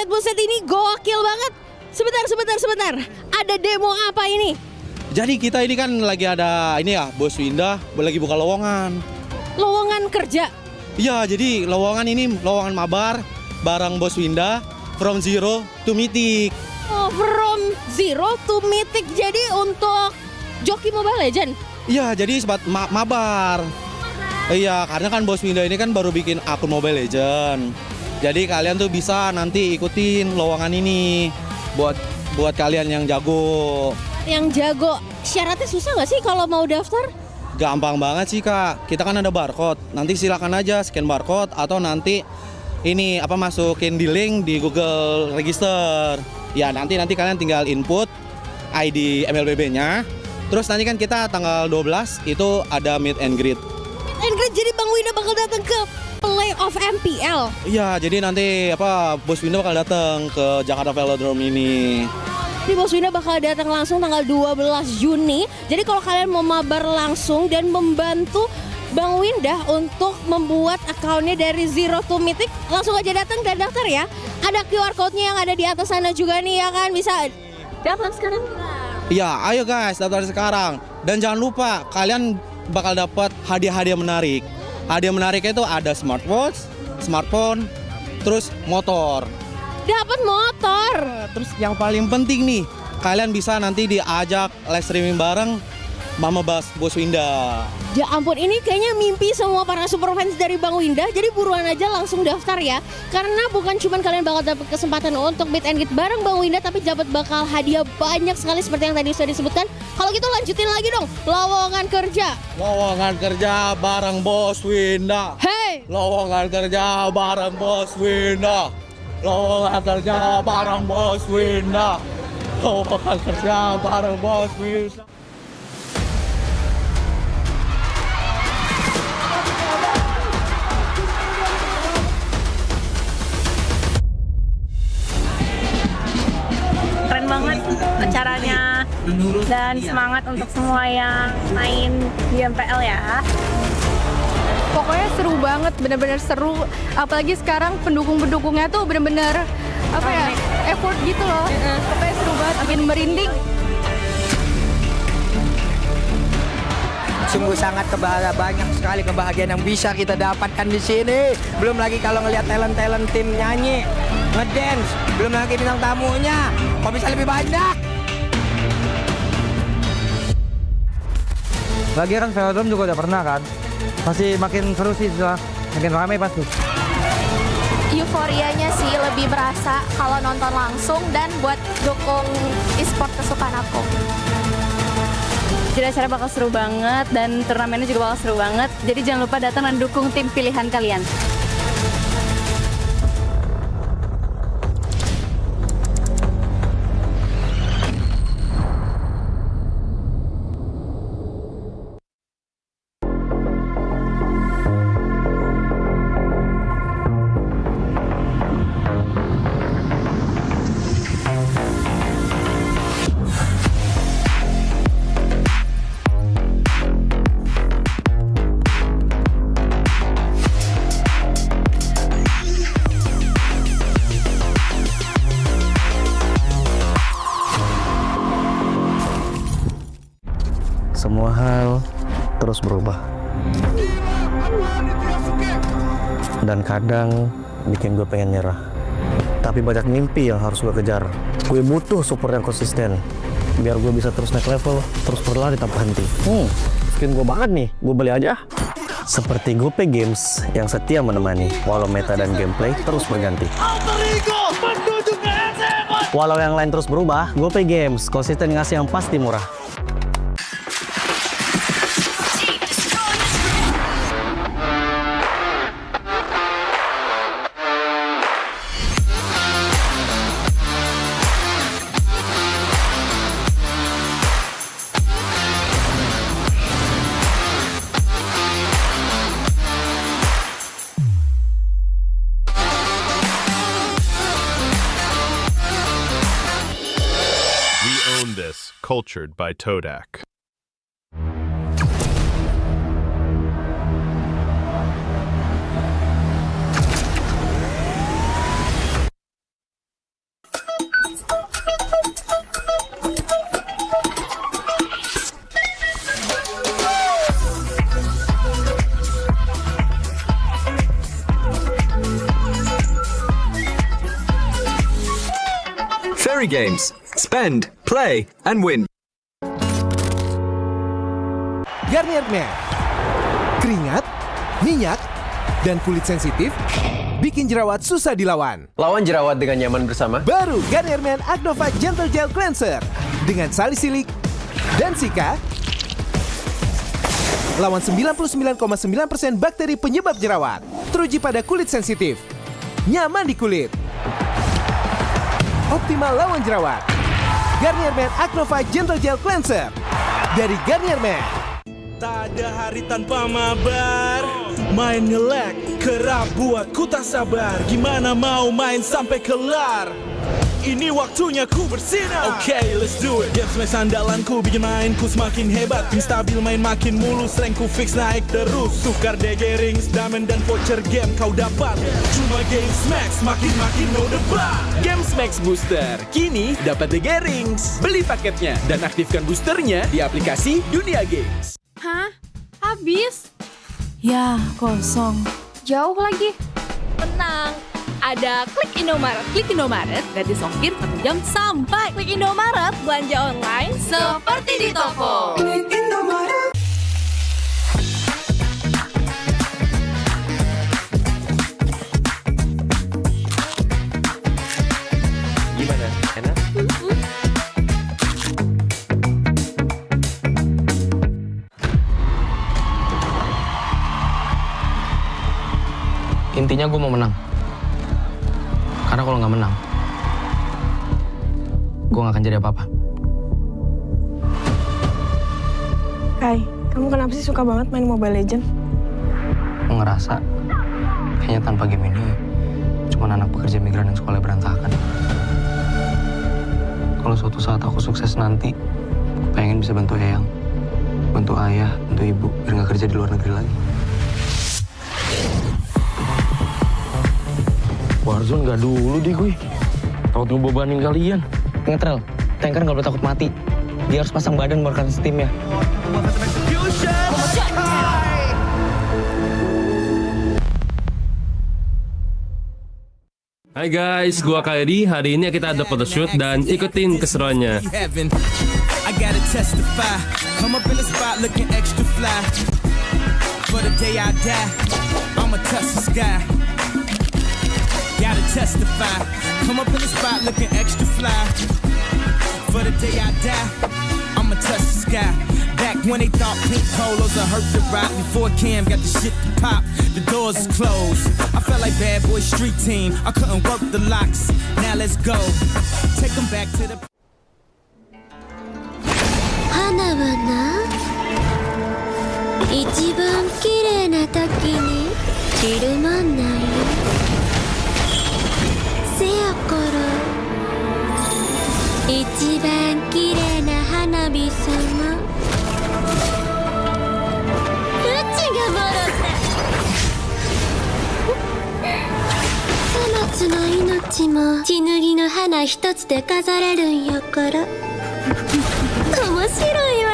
Buset, ini gokil banget. Sebentar. Ada demo apa ini?
Jadi kita ini kan lagi ada ini ya, Bos Winda lagi buka lowongan.
Lowongan kerja?
Iya, jadi lowongan ini lowongan mabar bareng Bos Winda. from zero to mythic.
Oh, from zero to mythic. Jadi untuk joki Mobile Legend?
Iya, jadi sempat mabar. Iya, karena kan Bos Winda ini kan baru bikin akun Mobile Legend. Jadi kalian tuh bisa nanti ikutin lowongan ini buat kalian yang jago.
Yang jago, syaratnya susah nggak sih kalau mau daftar?
Gampang banget sih Kak, kita kan ada barcode. Nanti silakan aja scan barcode atau nanti ini masukin di link di Google Register. Ya nanti kalian tinggal input ID MLBB-nya. Terus nanti kan kita tanggal 12 itu ada meet and greet.
Meet and greet, jadi Bang Winda bakal datang ke playoff MPL.
Iya, jadi nanti Bos Winda bakal datang ke Jakarta Velodrome ini.
Di Bos Winda bakal datang langsung tanggal 12 Juni. Jadi kalau kalian mau mabar langsung dan membantu Bang Winda untuk membuat akunnya dari zero to mythic, langsung aja datang dan daftar ya. Ada QR code-nya yang ada di atas sana juga nih ya kan, bisa daftar sekarang.
Iya, ayo guys daftar sekarang. Dan jangan lupa kalian bakal dapat hadiah-hadiah menarik. Hadiah menariknya itu ada smartwatch, smartphone, terus motor.
Dapat motor.
Terus yang paling penting nih, kalian bisa nanti diajak live streaming bareng Mama Bos Winda.
Ya ampun, ini kayaknya mimpi semua para super fans dari Bang Winda. Jadi buruan aja langsung daftar ya. Karena bukan cuma kalian bakal dapat kesempatan untuk meet and greet bareng Bang Winda, tapi dapat bakal hadiah banyak sekali seperti yang tadi sudah disebutkan. Kalau gitu lanjutin lagi dong, lowongan kerja.
Lowongan kerja bareng Bos Winda.
Hey!
Lowongan kerja bareng Bos Winda. Lowongan kerja bareng Bos Winda. Lowongan kerja bareng Bos Winda.
Keren banget acaranya dan semangat untuk semua yang main di MPL ya.
Pokoknya seru banget, bener-bener seru. Apalagi sekarang pendukung-pendukungnya tuh bener-bener effort gitu loh. Pokoknya seru banget, bikin merinding.
Sungguh sangat banyak sekali kebahagiaan yang bisa kita dapatkan di sini. Belum lagi kalau ngelihat talent tim nyanyi, ngedance, belum lagi bintang tamunya. Kok bisa lebih banyak?
Bigetron Velodrome juga udah pernah kan. Masih makin seru sih setelah makin ramai pasti.
Euforianya sih lebih berasa kalau nonton langsung dan buat dukung e-sport kesukaan aku.
Jadi acara bakal seru banget dan turnamennya juga bakal seru banget. Jadi jangan lupa datang dan dukung tim pilihan kalian.
Semua hal terus berubah. Dan kadang bikin gue pengen nyerah. Tapi banyak mimpi yang harus gue kejar. Gue butuh support yang konsisten. Biar gue bisa terus naik level, terus berlari tanpa henti. Skin gue banget nih, gue beli aja. Seperti GoP Games yang setia menemani, walau meta dan gameplay terus berganti. Walau yang lain terus berubah, GoP Games konsisten ngasih yang pasti murah.
Cultured by Todak.
Free games. Spend, play, and win.
Garnier Men. Keringat, minyak, dan kulit sensitif bikin jerawat susah dilawan.
Lawan jerawat dengan nyaman bersama.
Baru Garnier Men Acnova Gentle Gel Cleanser dengan salisilik dan sika. Lawan 99,9% bakteri penyebab jerawat. Teruji pada kulit sensitif. Nyaman di kulit. Optimal lawan jerawat. Garnier Men Acnova Gentle Gel Cleanser dari Garnier Men.
Tak ada hari tanpa mabar. Main nge-lag, kerap buat ku tak sabar. Gimana mau main sampai kelar? Ini waktunya ku bersinar. Okay, let's do it. Game smash andalanku bikin mainku semakin hebat. Tim stabil main makin mulus, rankku fix naik terus. Tukar DG rings, diamond dan voucher game kau dapat. Cuma game smash, makin no debat.
Game Max Booster, kini dapat DG Rings. Beli paketnya dan aktifkan boosternya di aplikasi Dunia Games.
Hah? Habis?
Ya, kosong.
Jauh lagi.
Tenang, ada Klik Indomaret. Klik Indomaret gratis ongkir 1 jam sampai. Klik Indomaret, belanja online seperti di toko. Klik Indomaret.
Gimana? Enak?
Intinya gue mau menang. Karena kalau nggak menang, gue nggak akan jadi apa-apa.
Kai, kamu kenapa sih suka banget main Mobile Legends?
Gue ngerasa kayaknya tanpa game ini cuma anak pekerja migran yang sekolah berantakan. Kalau suatu saat aku sukses nanti, pengen bisa bantu Eyang, bantu ayah, bantu ibu, biar nggak kerja di luar negeri lagi. Warzone nggak dulu deh gue. Takut ngebebanin kalian. Ngetrel, tanker nggak boleh takut mati. Dia harus pasang badan buat timnya.
Hai guys, gua KD. Hari ini kita ada photoshoot dan ikutin keseruannya.
I gotta testify. Come up in the spot looking extra fly. For the day I die, I'ma touch the sky. Gotta testify. Come up in the spot looking extra fly. For the day I die, I'ma touch the sky. Back when they thought pink polos would hurt the rock. Before Cam got the shit to pop, the doors is closed. I felt like bad boy street team. I couldn't work the locks. Now let's go. Take them back to the.
花はな、一番綺麗な時に散るもんなんよ。せやから一番綺麗な花火様、うちがもろた。さまつの命も血塗りの花一つで飾れるんやから。面白いわ。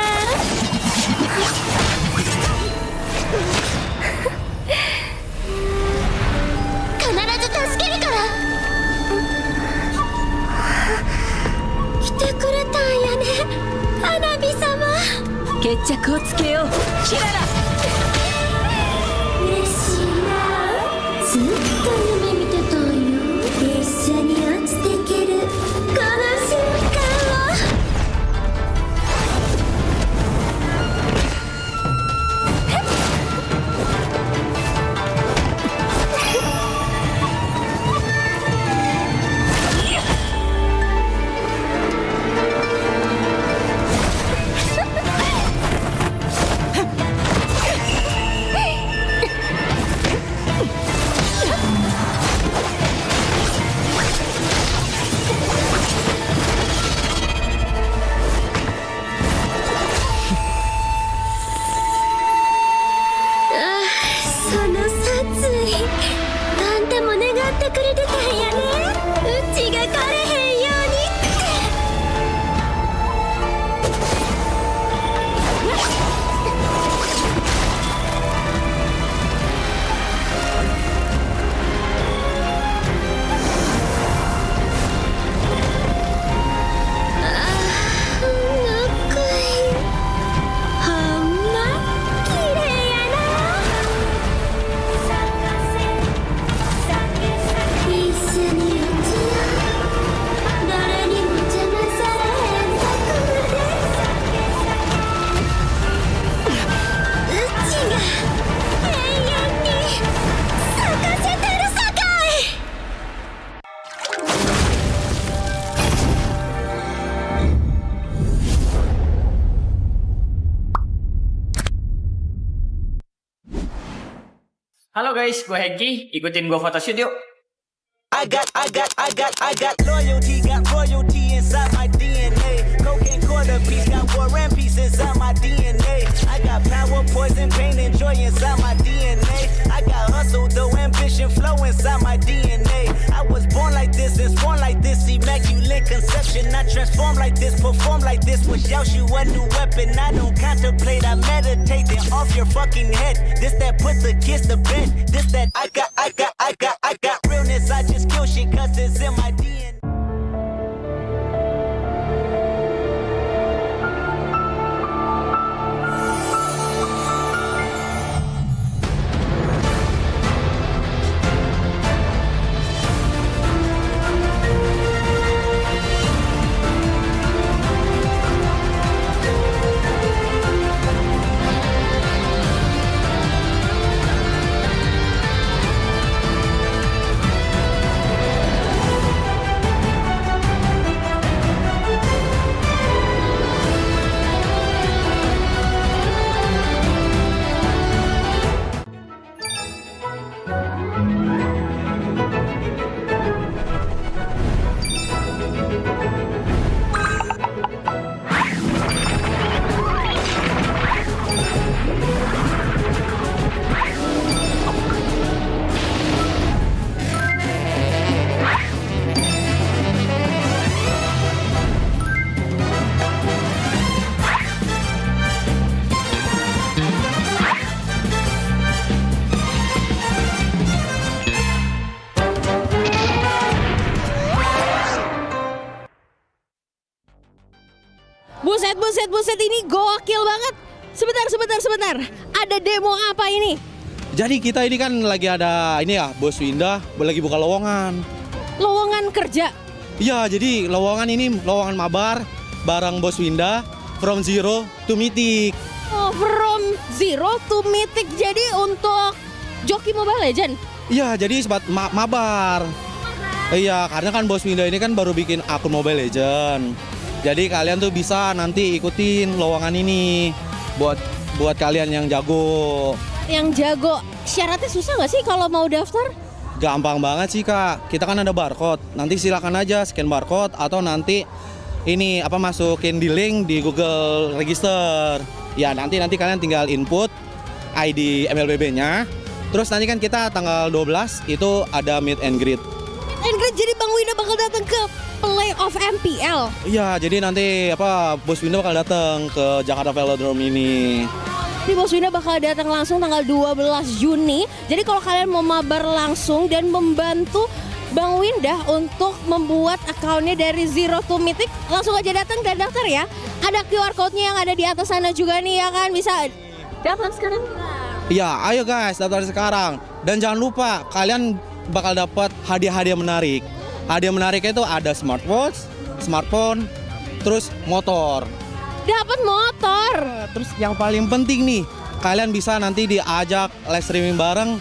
必ず助けるから。来てくれたんやね、花火様。決着をつけよう、キララ。嬉しいな、ずっと夢見てたんよ。一緒に落ちてけるこの瞬間を。
Halo guys, gue Heki, ikutin gue photoshoot yuk.
I got loyalty, got royalty inside my DNA. Cocaine quarter piece, got war and peace inside my DNA. I got power, poison, pain, and joy inside my DNA. I got hustle, though ambition, flow inside my DNA. I was born like this and born like this, immaculate conception. I transform like this, perform like this, wish out you a new weapon. I don't contemplate, I meditate, then off your fucking head. This that put the kiss to bed. This that I got realness. I just kill shit 'cause it's in my DNA.
Buset, ini gokil banget. Sebentar. Ada demo apa ini?
Jadi kita ini kan lagi ada ini ya, Bos Winda lagi buka lowongan.
Lowongan kerja?
Iya, jadi lowongan ini lowongan mabar bareng Bos Winda from zero to mythic.
Oh, from zero to mythic. Jadi untuk joki Mobile Legend?
Iya, jadi sebat mabar. Iya, karena kan Bos Winda ini kan baru bikin akun Mobile Legend. Jadi kalian tuh bisa nanti ikutin lowongan ini buat kalian yang jago.
Yang jago, syaratnya susah nggak sih kalau mau daftar?
Gampang banget sih Kak, kita kan ada barcode. Nanti silakan aja scan barcode atau nanti ini masukin di link di Google Register. Ya nanti kalian tinggal input ID MLBB-nya. Terus nanti kan kita tanggal 12 itu ada meet and greet.
Jadi Bang Winda bakal datang ke playoff MPL.
Iya, jadi nanti Bos Winda bakal datang ke Jakarta Velodrome ini.
Jadi Bos Winda bakal datang langsung tanggal 12 Juni. Jadi kalau kalian mau mabar langsung dan membantu Bang Winda untuk membuat akunnya dari zero to mythic, langsung aja datang dan daftar ya. Ada QR code-nya yang ada di atas sana juga nih ya kan, bisa daftar sekarang.
Iya, ayo guys daftar sekarang. Dan jangan lupa kalian bakal dapat hadiah-hadiah menarik. Hadiah menariknya itu ada smartphone, terus motor.
Dapat motor.
Terus yang paling penting nih, kalian bisa nanti diajak live streaming bareng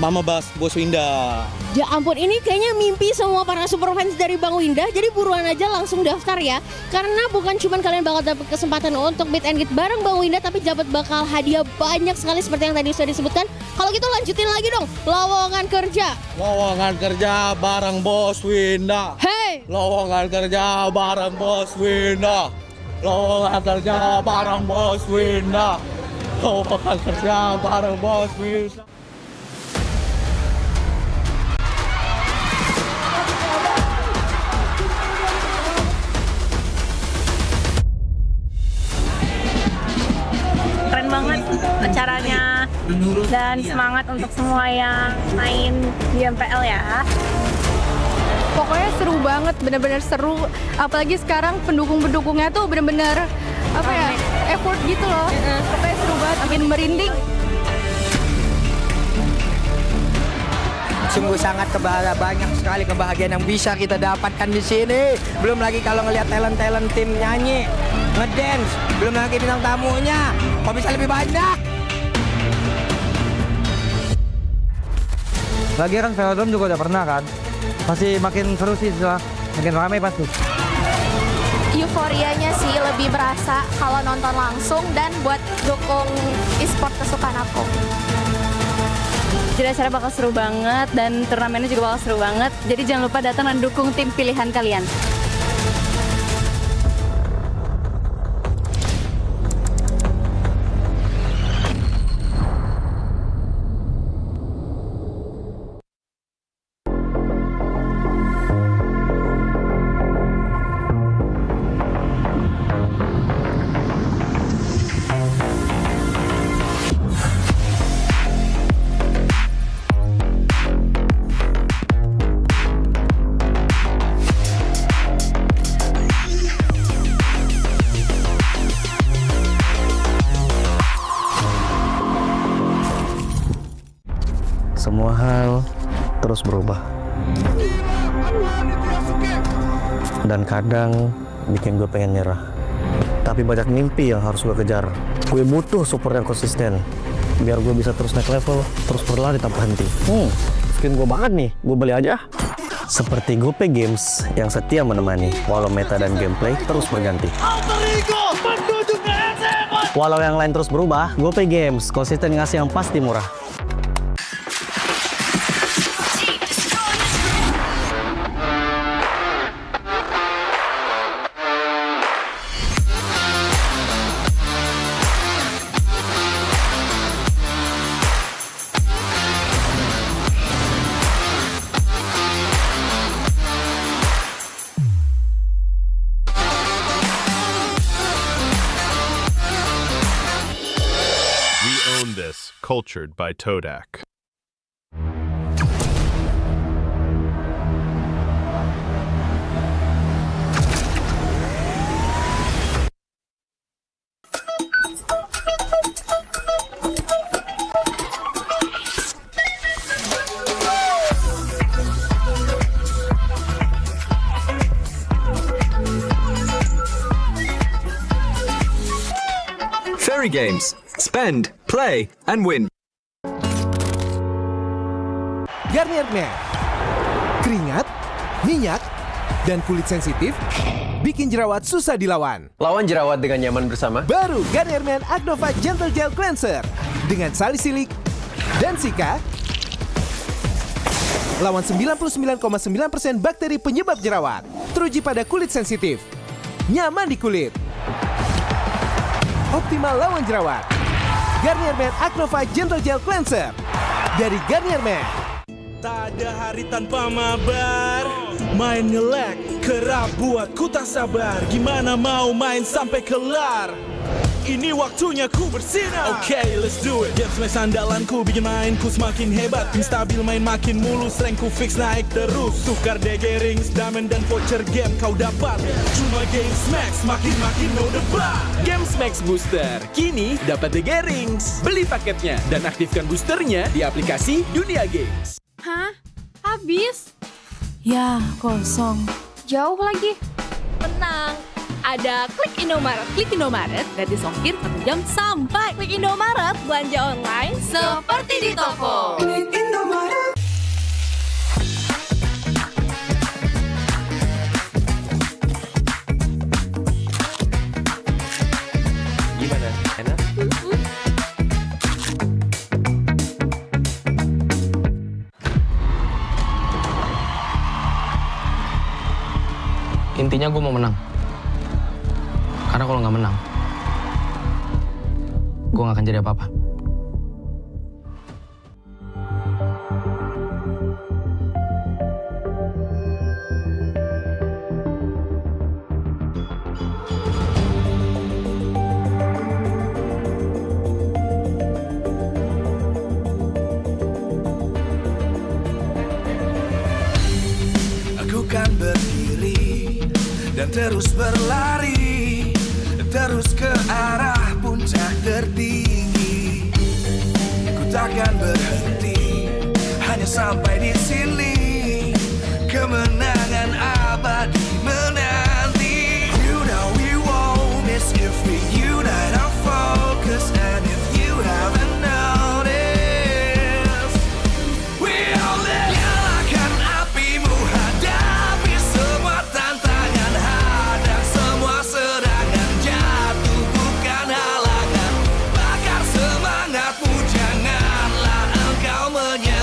Mama Bos Winda.
Ya ampun, ini kayaknya mimpi semua para super fans dari Bang Winda. Jadi buruan aja langsung daftar ya. Karena bukan cuma kalian bakal dapat kesempatan untuk meet and greet bareng Bang Winda, tapi dapat bakal hadiah banyak sekali seperti yang tadi sudah disebutkan. Kalau gitu lanjutin lagi dong, lowongan kerja.
Lowongan kerja bareng Bos Winda.
Hey!
Lowongan kerja bareng Bos Winda. Lowongan kerja bareng Bos Winda. Lowongan kerja bareng Bos Winda.
Keren banget acaranya dan semangat untuk semua yang main di MPL ya.
Pokoknya seru banget, bener-bener seru. Apalagi sekarang pendukung-pendukungnya tuh bener-bener effort gitu loh. Pokoknya seru banget, makin merinding.
Sungguh sangat banyak sekali kebahagiaan yang bisa kita dapatkan di sini. Belum lagi kalau ngelihat talent tim nyanyi, ngedance, belum lagi bintang tamunya. Kok bisa lebih banyak?
Lagi kan Velodrome juga udah pernah kan. Pasti makin seru sih, makin ramai pasti.
Euforianya sih lebih berasa kalau nonton langsung dan buat dukung e-sport kesukaan aku. Jadi acara bakal seru banget dan turnamennya juga bakal seru banget. Jadi jangan lupa datang dan dukung tim pilihan kalian.
Semua hal terus berubah. Dan kadang bikin gue pengen nyerah. Tapi banyak mimpi yang harus gue kejar. Gue butuh support yang konsisten. Biar gue bisa terus naik level, terus berlari tanpa henti. Skin gue banget nih, gue beli aja. Seperti GoPay Games yang setia menemani, walau meta dan gameplay terus berganti. Walau yang lain terus berubah, GoPay Games konsisten ngasih yang pasti murah.
This, cultured by Todak.
Fairy games. Spend, play, and win.
Garnier Men. Keringat, minyak, dan kulit sensitif bikin jerawat susah dilawan.
Lawan jerawat dengan nyaman bersama.
Baru Garnier Men Acnova Gentle Gel Cleanser dengan salisilik dan sika. Lawan 99,9% bakteri penyebab jerawat. Teruji pada kulit sensitif. Nyaman di kulit. Optimal lawan jerawat. Garnier Men Acnova Gentle Gel Cleanser dari Garnier Men.
Tak ada hari tanpa mabar. Main nge-lag, kerap buatku tak sabar. Gimana mau main sampai kelar? Ini waktunya ku bersinar. Okay, let's do it. Game smash andalanku bikin mainku semakin hebat. Tim stabil main makin mulus, rankku fix naik terus. Tukar DG rings, diamond dan voucher game kau dapat. Cuma Game Smash makin no debat.
Game Max Booster, kini dapat DG Rings. Beli paketnya dan aktifkan boosternya di aplikasi Dunia Games.
Hah? Habis?
Ya, kosong.
Jauh lagi.
Tenang, ada Klik Indomaret. Klik Indomaret, gratis ongkir 1 jam sampai. Klik Indomaret, belanja online seperti di toko. Klik Indomaret.
Gimana? Enak?
Intinya gue mau menang. Karena kalau nggak menang, gue nggak akan jadi apa-apa.
Aku kan berdiri dan terus berlari, terus ke arah puncak tertinggi. Ku takkan berhenti, hanya sampai di sini. Kemenangan abadi menanti. You know we won't miss if we unite our focus. And if you haven't noticed, we all live. Nyalakan apimu, hadapi semua tantangan, hadang semua serangan, jatuh bukan halangan. Bakar semangatmu, janganlah engkau menyerah.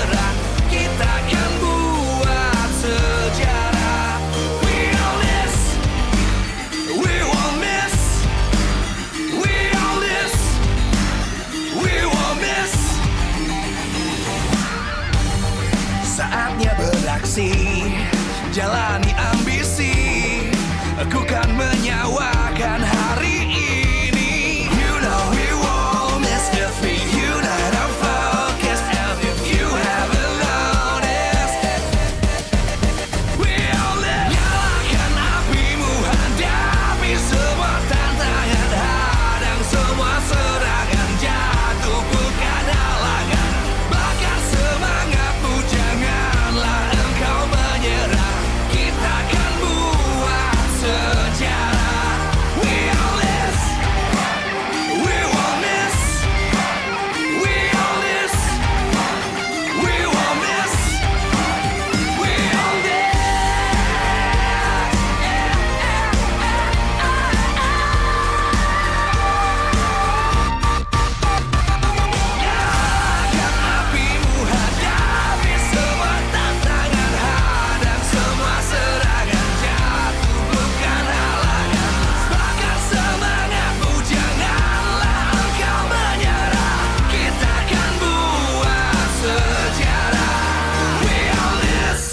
Saatnya beraksi, jalani ambisi. Aku kan menyawakan hari ini. You know we won't miss if we unite our focus. And if you haven't noticed, we all live. Nyalakan apimu, hadapi semua tantangan, hadang semua serangan, jatuh bukan halangan. Bakar semangatmu, janganlah engkau menyerah. Kita akan buat sejarah. We all this, we won't miss. We all this, we won't miss. We all this. Nyalakan apimu, hadapi semua tantangan, hadang semua serangan, jatuh bukan halangan. Bakar semangatmu, janganlah engkau menyerah. Kita akan buat sejarah. We all this.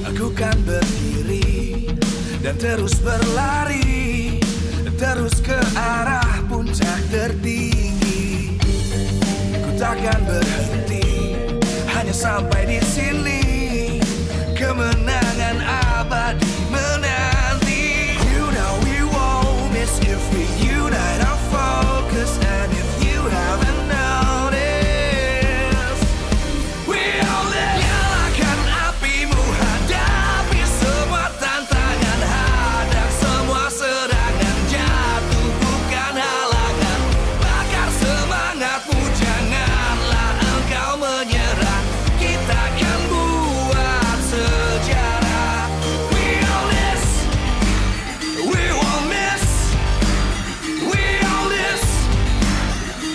Aku kan berdiri dan terus berlari, terus ke arah puncak tertinggi. Ku takkan berhenti, hanya sampai di sini. Kemenangan abadi menanti. You know we won't miss if we unite our focus. And if you haven't noticed, we all live. Nyalakan apimu, hadapi semua tantangan, hadang semua serangan, jatuh bukan halangan. Bakar semangatmu, janganlah engkau menyerah. Kita akan buat sejarah. We all this, we won't miss. We all this,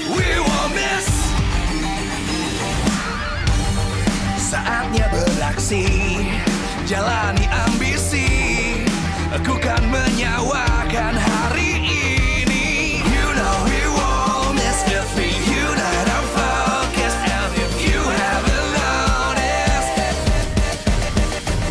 we won't miss. Saatnya beraksi, jalani ambisi. Aku kan menyawakan hari ini. You know we won't miss if we unite our focus. And if you haven't noticed,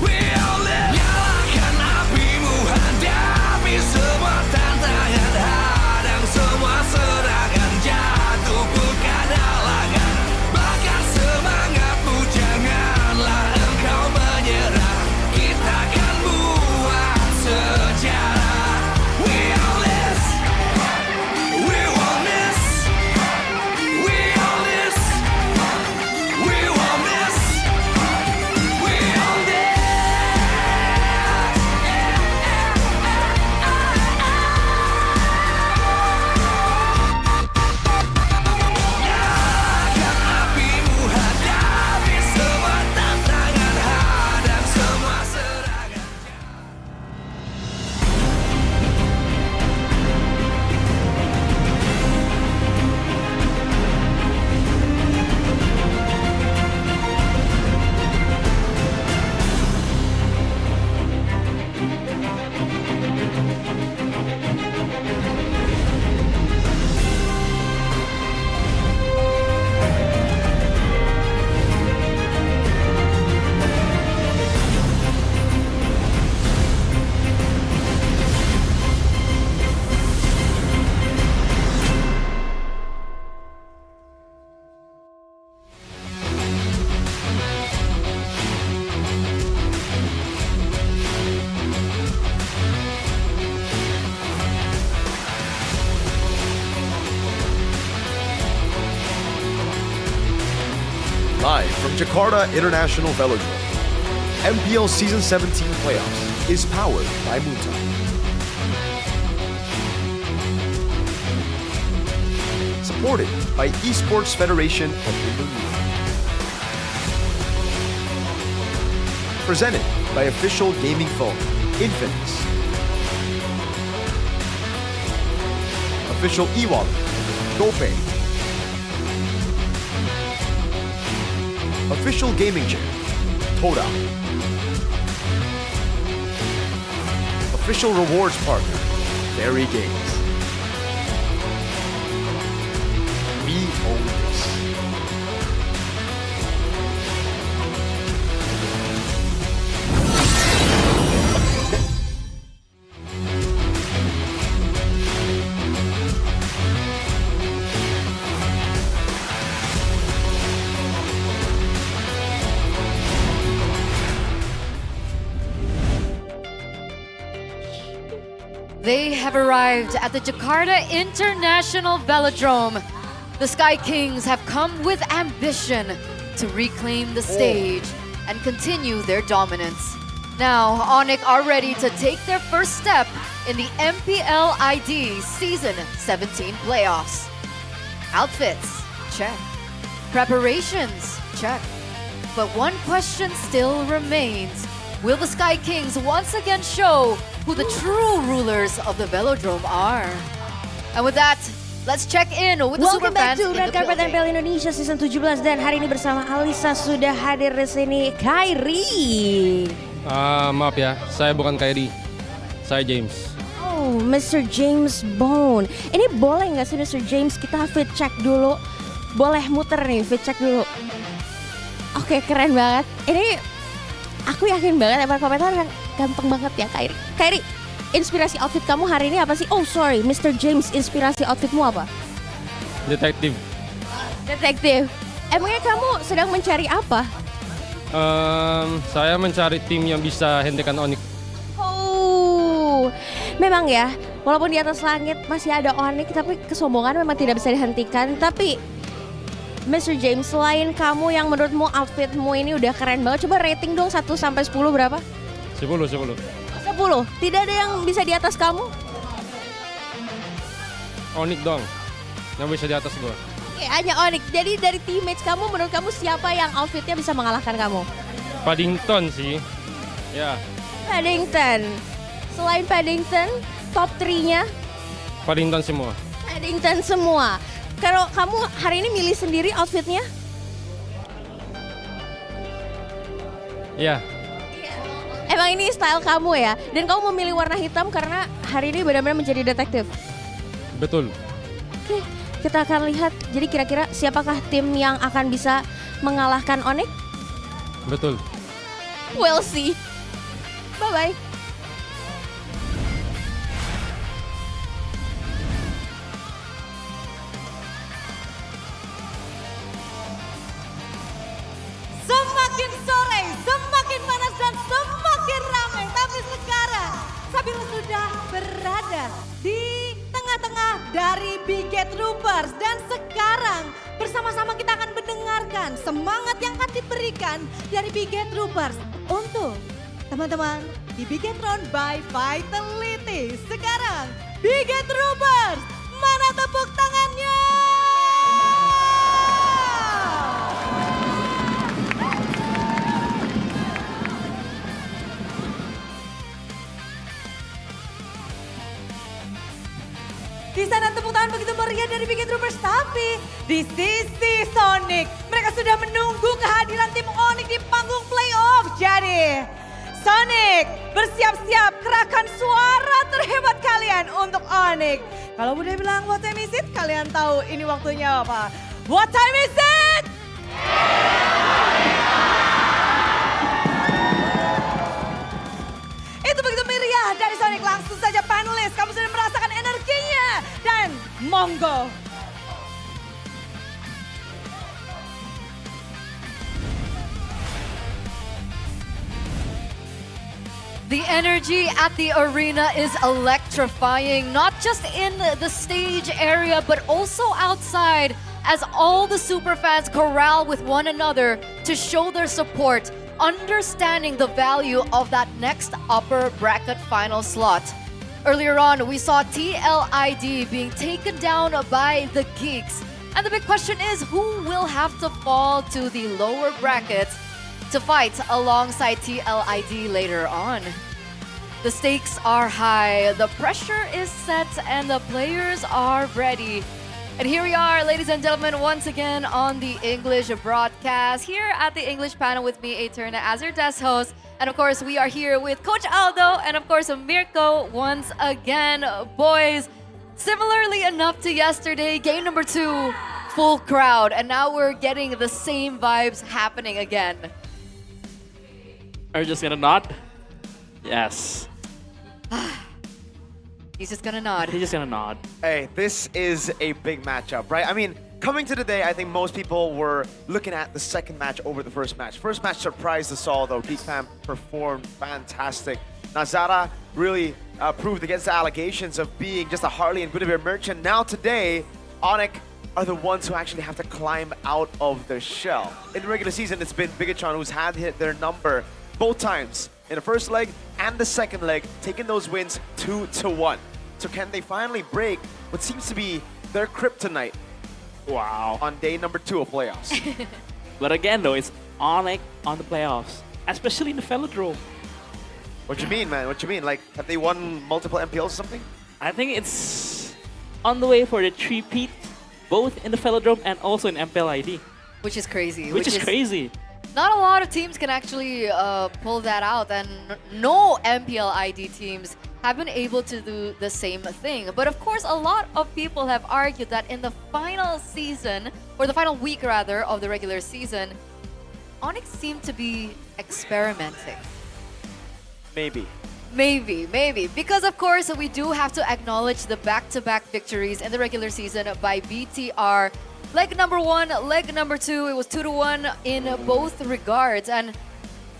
we all live. Nyalakan apimu, hadapi semua tantangan, hadang semua serangan, jatuh bukan halangan. Bakar semangatmu, janganlah engkau menyerah. Kita akan buat sejarah. We all this, we won't miss. We all this, we won't miss. We all this. Nyalakan apimu, hadapi semua tantangan, hadang semua serangan.
Live from Jakarta International Velodrome, MPL Season 17 Playoffs is powered by Muta. Supported by Esports Federation of Indonesia. Presented by official gaming phone, Infinix. Official e-wallet, GoPay. Official gaming chair, Toda. Official rewards partner, Very Games. We own this.
They have arrived at the Jakarta International Velodrome. The Sky Kings have come with ambition to reclaim the stage and continue their dominance. Now, ONIC are ready to take their first step in the MPL ID Season 17 playoffs. Outfits, check. Preparations, check. But one question still remains. Will the Sky Kings once again show who the true rulers of the Velodrome are? And with that, let's check in with the
Welcome back
Superfans
to
in
Red
the
Carpet
building.
MPL Indonesia Season 17 dan hari ini bersama Alisa sudah hadir di sini. Kairi.
Maaf ya, saya bukan Kairi. Saya James.
Oh, Mr. James Bone. Ini boleh nggak sih Mr. James kita fit check dulu? Boleh muter nih, fit check dulu. Oke, keren banget. Ini aku yakin banget emang komentar yang ganteng banget ya Kairi. Kairi, inspirasi outfit kamu hari ini apa sih? Oh sorry, Mr. James, inspirasi outfitmu apa?
Detektif.
Detektif. Emangnya kamu sedang mencari apa?
Saya mencari tim yang bisa hentikan ONIC.
Oh, memang ya. Walaupun di atas langit masih ada ONIC, tapi kesombongan memang tidak bisa dihentikan. Tapi Mr. James, selain kamu yang menurutmu outfitmu ini udah keren banget, coba rating dong 1 sampai 10 berapa?
10.
10. Tidak ada yang bisa di atas kamu?
ONIC dong yang bisa di atas gua.
Oke, hanya ONIC. Jadi dari teammates kamu, menurut kamu siapa yang outfitnya bisa mengalahkan kamu?
Paddington sih. Ya,
Paddington. Selain Paddington, top 3-nya?
Paddington semua.
Paddington semua. Kalau kamu hari ini milih sendiri outfitnya?
Iya.
Emang ini style kamu ya? Dan kamu memilih warna hitam karena hari ini benar-benar menjadi detektif?
Betul.
Oke, kita akan lihat. Jadi kira-kira siapakah tim yang akan bisa mengalahkan ONIC?
Betul.
We'll see. Bye-bye.
Semakin sore, semakin panas dan semakin ramai. Tapi sekarang Sabila sudah berada di tengah-tengah dari Bigetron Esports. Dan sekarang bersama-sama kita akan mendengarkan semangat yang akan diberikan dari Bigetron Esports untuk teman-teman di Bigetron by Vitality. Sekarang Bigetron Esports, mana tepuk tangannya? Di sana tepuk tangan begitu meriah dari Bigetron Esports, tapi di sisi Sonic mereka sudah menunggu kehadiran tim ONIC di panggung playoff. Jadi Sonic bersiap-siap, kerahkan suara terhebat kalian untuk ONIC. Kalau udah bilang what time is it, kalian tahu ini waktunya apa? What time is it? Itu begitu meriah dari Sonic. Langsung saja panelis, kamu sudah merasakan energinya. Dan monggo.
The energy at the arena is electrifying, not just in the stage area, but also outside, as all the superfans corral with one another to show their support, understanding the value of that next upper bracket final slot. Earlier on, we saw TLID being taken down by the Geeks. And the big question is, who will have to fall to the lower brackets to fight alongside TLID later on? The stakes are high, the pressure is set, and the players are ready. And here we are, ladies and gentlemen, once again on the English broadcast. Here at the English panel with me, Eterna, as your desk host. And of course, we are here with Coach Aldo and of course, Mirko once again. Boys, similarly enough to yesterday, game number 2, full crowd. And now we're getting the same vibes happening again.
Are you just gonna nod? Yes.
He's just gonna nod.
He's just gonna nod.
Hey, this is a big matchup, right? I mean, coming to the day, I think most people were looking at the second match over the first match. First match surprised us all, though. GEEK Fam performed fantastic. Nazara really proved against the allegations of being just a Harley and Guinevere merchant. Now today, ONIC are the ones who actually have to climb out of their shell. In the regular season, it's been Bigetron who's had hit their number both times. In the first leg and the second leg, taking those wins 2-1. So can they finally break what seems to be their kryptonite?
Wow.
On day number 2 of playoffs.
But again, though, it's ONIC on the playoffs, especially in the Velodrome.
What you mean, man? What you mean? Like, have they won multiple MPLs or something?
I think it's on the way for the 3-peat, both in the Velodrome and also in MPL ID.
Which is crazy.
Which is crazy.
Not a lot of teams can actually pull that out, and no MPL ID teams have been able to do the same thing. But of course, a lot of people have argued that in the final season, or the final week rather, of the regular season, ONIC seemed to be experimenting.
Maybe.
Maybe. Because of course, we do have to acknowledge the back-to-back victories in the regular season by BTR. Leg number 1, leg number 2, it was 2-1 in both regards. And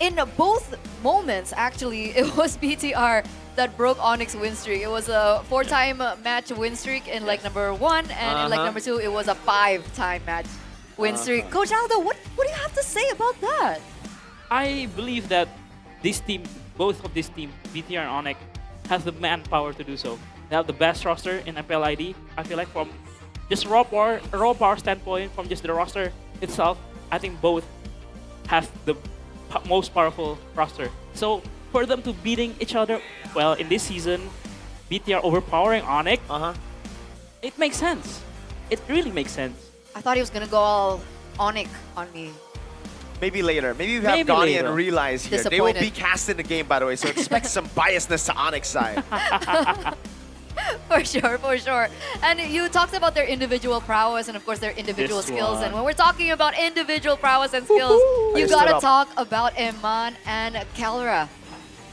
in both moments, actually, it was BTR that broke ONIC's win streak. It was a 4-time match win streak in leg number 1, and in leg number 2, it was a 5-time match win streak. Coach Aldo, what do you have to say about that?
I believe that this team, both of this team, BTR and ONIC, has the manpower to do so. They have the best roster in MPL ID. I feel like from just raw power standpoint, from just the roster itself, I think both have the most powerful roster. So for them to beating each other, well, in this season, BTR overpowering ONIC, it makes sense. It really makes sense.
I thought he was gonna go all ONIC on me.
Maybe later. Maybe we have Donnie and realize here. They will be cast in the game, by the way, so expect some biasness to ONIC's side.
For sure. And you talked about their individual prowess and of course their individual skills. And when we're talking about individual prowess and skills, you gotta talk about Eman and Kelra.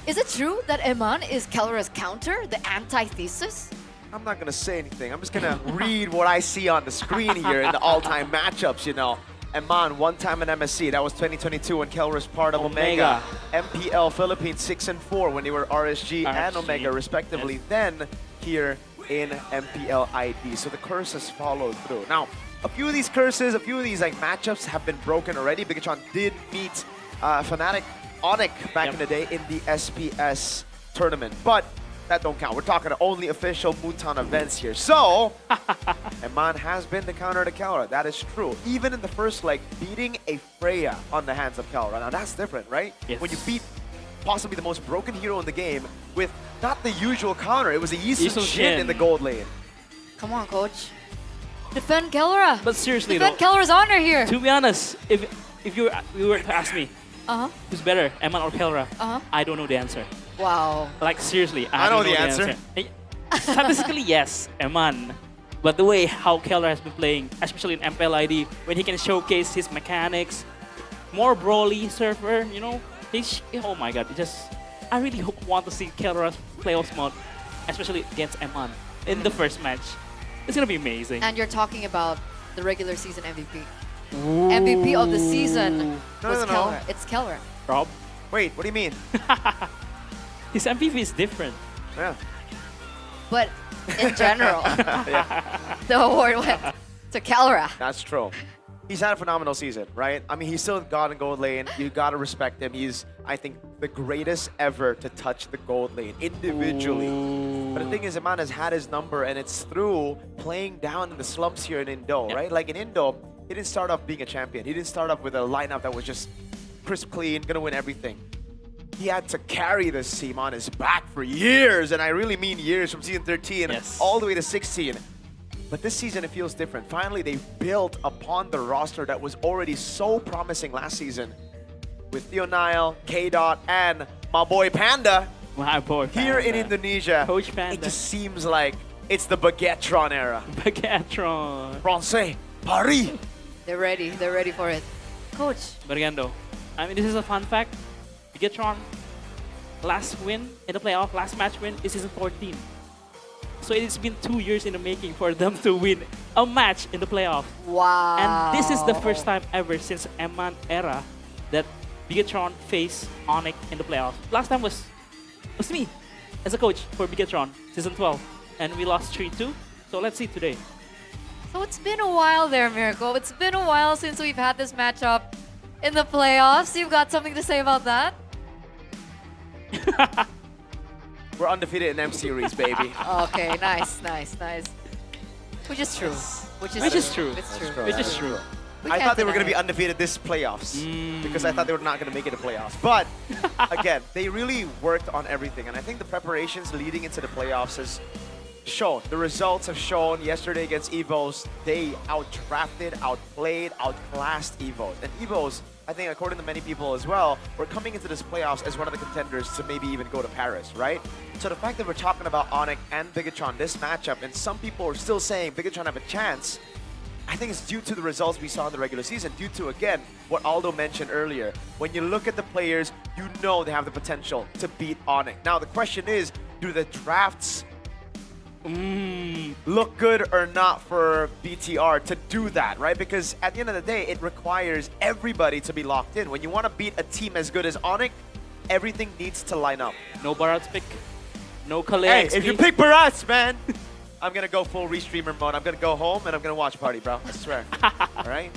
Is it true that Eman is Kelra's counter, the antithesis?
I'm not gonna say anything. I'm just gonna read what I see on the screen here in the all-time matchups, you know. Eman, 1-time in MSC. That was 2022 when Kelra was part of Omega. MPL Philippines 6-4 when they were RSG and Omega respectively. Yes. Then here in MPL ID. So the curses followed through. Now, a few of these curses, a few of these matchups have been broken already. Bigetron did meet Fnatic ONIC back in the day in the SPS tournament, but that don't count. We're talking only official Mutan events here. So, Eman has been the counter to Kelra. That is true. Even in the first leg, beating a Freya on the hands of Kelra. Now that's different, right?
Yes.
When you beat possibly the most broken hero in the game with not the usual counter. It was a Yisun Shin in the gold lane.
Come on, coach. Defend Kelra.
But seriously,
defend Kelra's honor here.
To be honest, if you were to ask me, who's better, Eman or Kelra? I don't know the answer.
Wow.
Like seriously,
I know the answer.
Statistically, yes, Eman. But the way how Kelra has been playing, especially in MPL ID, when he can showcase his mechanics, more brawly surfer, you know, oh my god, I really want to see Kelra's playoffs mode, especially against Eman in the first match. It's gonna be amazing.
And you're talking about the regular season MVP. Ooh. MVP of the season was Kelra. It's Kelra.
Rob?
Wait, what do you mean?
His MVP is different.
Yeah.
But in general, the award went to Kelra.
That's true. He's had a phenomenal season, right? I mean, he's still God in gold lane. You gotta respect him. He's, I think, the greatest ever to touch the gold lane individually. Ooh. But the thing is, Eman has had his number, and it's through playing down in the slumps here in Indo, right? Like in Indo, he didn't start off being a champion. He didn't start off with a lineup that was just crisp clean, gonna win everything. he had to carry this team on his back for years, and I really mean years, from season 13 all the way to 16. But this season it feels different. Finally, they built upon the roster that was already so promising last season with Theo Nile, K-Dot, and my boy Panda.
My boy Panda.
Here in Indonesia,
Coach Panda.
it just seems like it's the Bigetron era.
Bigetron.
Francais, Paris.
They're ready for it. Coach.
But again though, I mean, this is a fun fact. Bigetron last win in the playoff, last match win is season 14. So it's been 2 years in the making for them to win a match in the playoff.
Wow.
And this is the first time ever since Eman era that Bigetron faced ONIC in the playoff. Last time was me as a coach for Bigetron, season 12. And we lost 3-2. So let's see today.
So it's been a while there, Miracle. It's been a while since we've had this matchup in the playoffs. You've got something to say about that?
We're undefeated in M series, baby.
Okay, nice. Which is true. Which is true.
It's true. I thought they were going to be undefeated this playoffs because I thought they were not going to make it to playoffs. But again, they really worked on everything, and I think the preparations leading into the playoffs has shown. The results have shown. Yesterday against Evos, they outdrafted, outplayed, outclassed Evos, and Evos, I think, according to many people as well, we're coming into this playoffs as one of the contenders to maybe even go to Paris, right? So the fact that we're talking about ONIC and Bigetron this matchup, and some people are still saying Bigetron have a chance, I think it's due to the results we saw in the regular season, due to, again, what Aldo mentioned earlier. When you look at the players, you know they have the potential to beat ONIC. Now, the question is, do the drafts look good or not for BTR to do that, right? Because at the end of the day, it requires everybody to be locked in. When you want to beat a team as good as ONIC, everything needs to line up.
No Barat's pick. No Kale
Hey,
XP.
if you pick Barats, man, I'm going to go full restreamer mode. I'm going to go home and I'm going to watch party, bro. I swear. All right?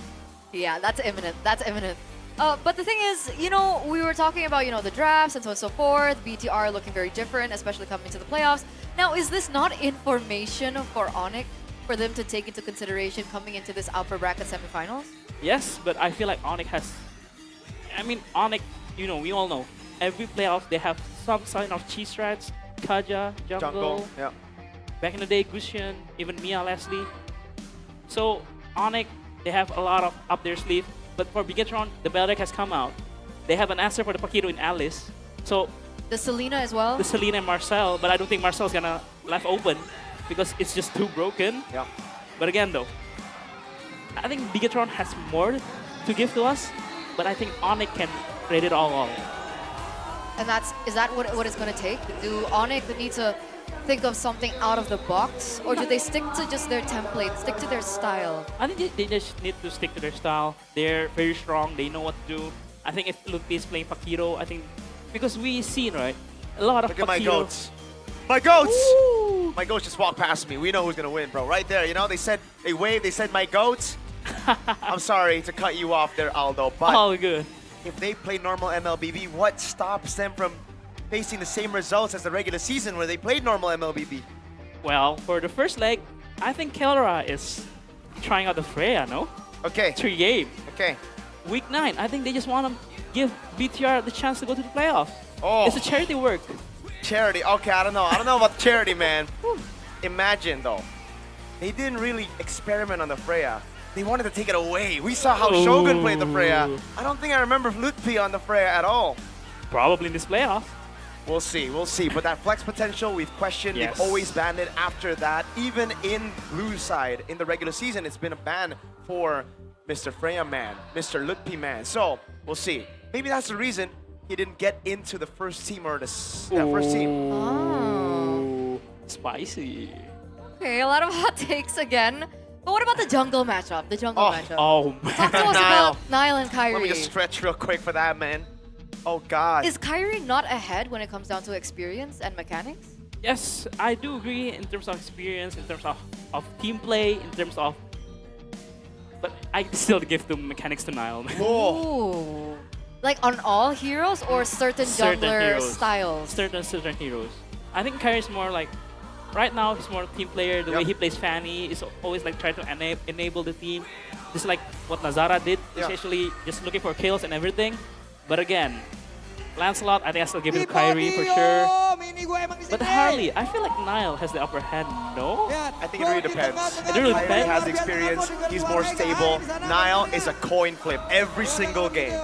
Yeah, that's imminent. But the thing is, you know, we were talking about, you know, the drafts and so on and so forth. BTR looking very different, especially coming to the playoffs. Now, is this not information for ONIC for them to take into consideration coming into this upper bracket semifinals?
Yes, but I feel like ONIC has... I mean, ONIC, you know, we all know. Every playoff, they have some sign of cheese strats, Kaja, Jungle.
Yeah.
Back in the day, Gusion, even Mia Leslie. So, ONIC, they have a lot of up their sleeve. But for Bigetron, the Beldek has come out. They have an answer for the Paquito in Alice. So...
The Selena as well?
The Selena and Marcel, but I don't think Marcel's gonna left open because it's just too broken.
Yeah.
But again though, I think Bigetron has more to give to us, but I think ONIC can rate it all.
And is that what it's going to take? Do ONIC need to think of something out of the box? Or do they stick to just their template, stick to their style?
I think they just need to stick to their style. They're very strong, they know what to do. I think if Lupi is playing Paquito, I think, because we've seen, right, a lot of
Look at my
Paquito.
goats. My goats!
Ooh.
My goats just walked past me. We know who's going to win, bro. Right there, you know, they waved, they said my goats. I'm sorry to cut you off there, Aldo, but
all good.
If they play normal MLBB, what stops them from facing the same results as the regular season where they played normal MLBB?
Well, for the first leg, I think Kelra is trying out the Freya, no?
Okay.
3 games.
Okay.
Week 9, I think they just want to give BTR the chance to go to the playoffs.
Oh.
It's a charity work.
Charity, okay, I don't know. I don't know about charity, man. Imagine, though. They didn't really experiment on the Freya. They wanted to take it away. We saw how Shogun played the Freya. I don't think I remember Lutfi on the Freya at all.
Probably in this playoff.
We'll see. But that flex potential, we've questioned.
Yes.
They've always banned it after that. Even in blue side, in the regular season, it's been a ban for Mr. Freya man, Mr. Lutfi man. So, we'll see. Maybe that's the reason he didn't get into the first team or the first team.
Oh.
Spicy.
Okay, a lot of hot takes again. But what about the jungle matchup? The jungle matchup.
Oh,
Talk to us about Nile and Kyrie.
Let me just stretch real quick for that, man. Oh, God.
Is Kyrie not ahead when it comes down to experience and mechanics?
Yes, I do agree in terms of experience, in terms of team play, in terms of... But I still give the mechanics to Nile.
Ooh. Like on all heroes or certain jungler
heroes.
styles?
Certain heroes. I think Kyrie's more like... Right now, he's more a team player. The way he plays Fanny is always like trying to enable the team. Just like what Nazara did, essentially just looking for kills and everything. But again, Lancelot, I think I still give it to Kyrie for sure. But Harley, I feel like Niall has the upper hand, no?
I think it really depends.
It really
Kyrie
depends.
has experience. He's more stable. Niall is a coin flip every single game.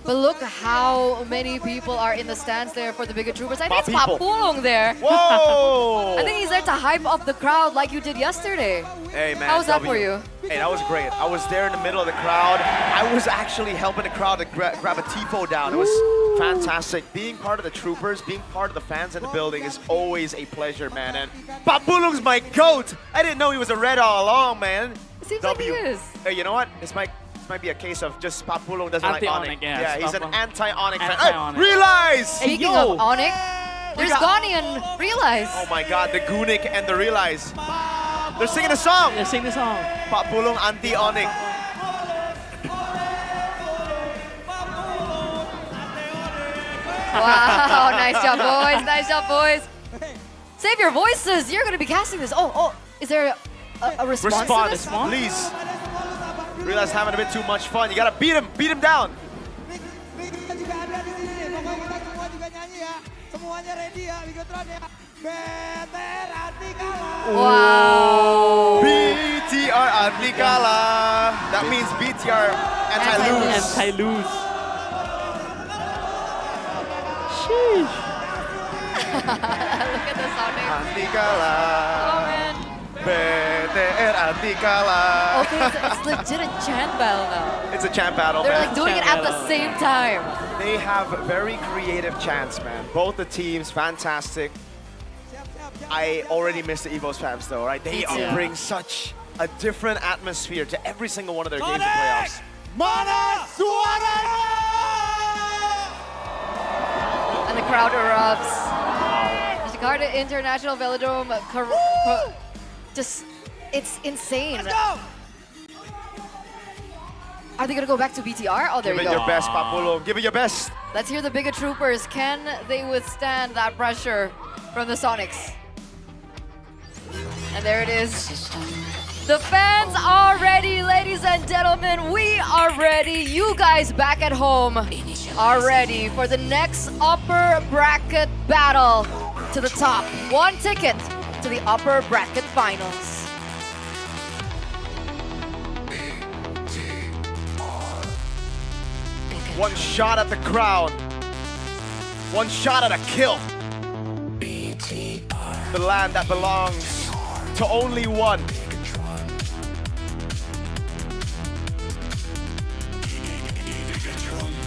But look how many people are in the stands there for the Bigger Troopers. I think it's
People.
Papulong there.
Whoa!
I think he's there to hype up the crowd like you did yesterday.
Hey man,
How was that
W.
for you?
Hey, that was great. I was there in the middle of the crowd. I was actually helping the crowd to grab a tifo down. It was fantastic. Being part of the troopers, being part of the fans in the building is always a pleasure, man. And Papulong's my goat. I didn't know he was a red all along, man.
Seems like he is.
Hey, you know what? This might be a case of just Papulong doesn't like
Anti-ONIC,
ONIC.
yes.
Yeah, he's an
Papulong.
anti-ONIC fan.
Anti-ONIC.
Hey, realize!
Speaking of ONIC, there's Gani and Realize.
Oh my god, the Gunic and the Realize. They're singing a song.
They're singing a song.
Papulong anti-ONIC.
Wow, nice job, boys. Nice job, boys. Save your voices. You're going to be casting this. Oh, is there a response to this?
Please. Realize having a bit too much fun. You gotta beat him down.
Wow.
BTR anti kalah. That means BTR anti-lose.
Anti-lose.
Look at the sounding.
Anti kalah.
Oh, man.
BTR anti kalah.
Okay, it's legit a chant battle now.
It's a chant battle,
They're
man.
like doing it at the same time.
They have very creative chants, man. Both the teams, fantastic. I already miss the EVOS fans though, right? They
too.
bring such a different atmosphere to every single one of their games and playoffs.
And the crowd erupts. The Jakarta International Velodrome, just, it's insane. Are they gonna go back to BTR? Oh, there
Give
you
it
go.
your best, Papulong. Give it your best.
Let's hear the Bigger Troopers. Can they withstand that pressure from the Sonics? And there it is. The fans are ready, ladies and gentlemen. We are ready. You guys back at home are ready for the next upper bracket battle to the top. One ticket to the upper bracket finals.
One shot at the crowd. One shot at a kill. The land that belongs to only one.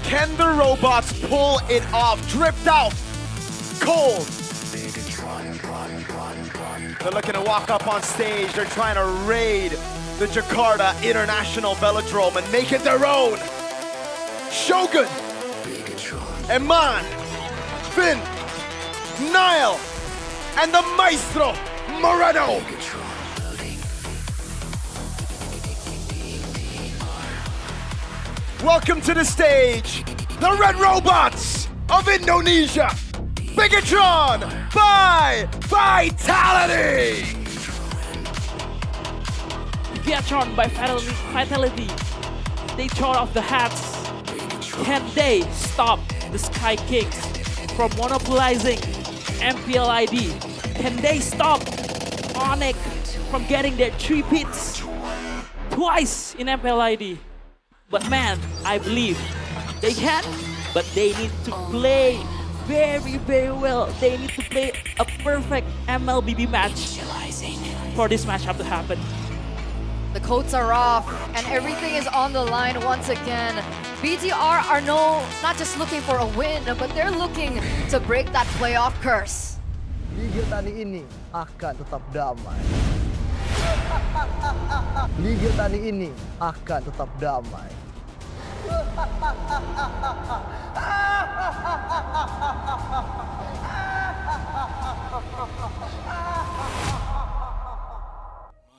Can the robots pull it off? Dripped out. Cold. They're looking to walk up on stage. They're trying to raid the Jakarta International Velodrome and make it their own. Shogun, Eman, Finn, Niall, and the Maestro, Moreno. Welcome to the stage, the Red Robots of Indonesia, Bigetron by Vitality.
Bigetron by Vitality. They tore off the hats. Can they stop the Sky Kings from monopolizing MPL ID? Can they stop ONIC from getting their 3 pits twice in MPL ID? But man, I believe they can, but they need to play very, very well. They need to play a perfect MLBB match for this matchup to happen.
The coats are off and everything is on the line once again. BTR are not just looking for a win, but they're looking to break that playoff curse.
Liga Tani ini akan tetap damai. Liga Tani ini akan tetap damai.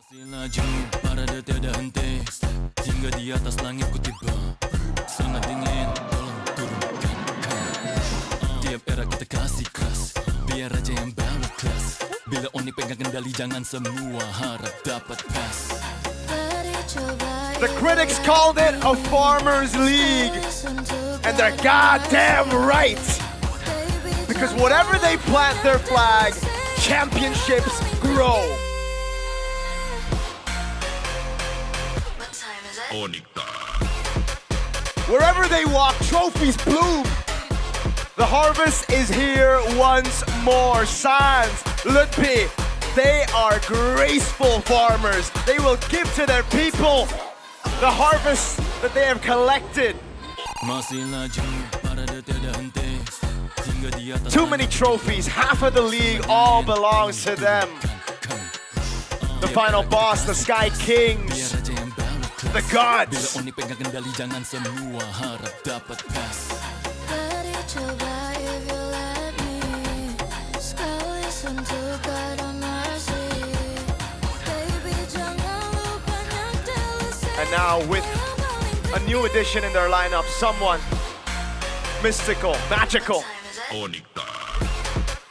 Masih laju, parade tiada henti, hingga di atas langit ku tiba. Sangat dingin, tolong turunkan. Tiap era kita kasih keras, biar aja yang bawa kelas. Bila ONIC pegang kendali, jangan semua harap dapat pass.
The critics called it a farmers league, and they're goddamn right. Because whatever they plant their flag, championships grow.
ONIC.
Wherever they walk, trophies bloom. The harvest is here once more. Sans, Lutpi, they are graceful farmers. They will give to their people the harvest that they have collected. Too many trophies, half of the league all belongs to them. The final boss, the Sky Kings, the gods. And now with a new addition in their lineup, someone mystical, magical.
ONIC.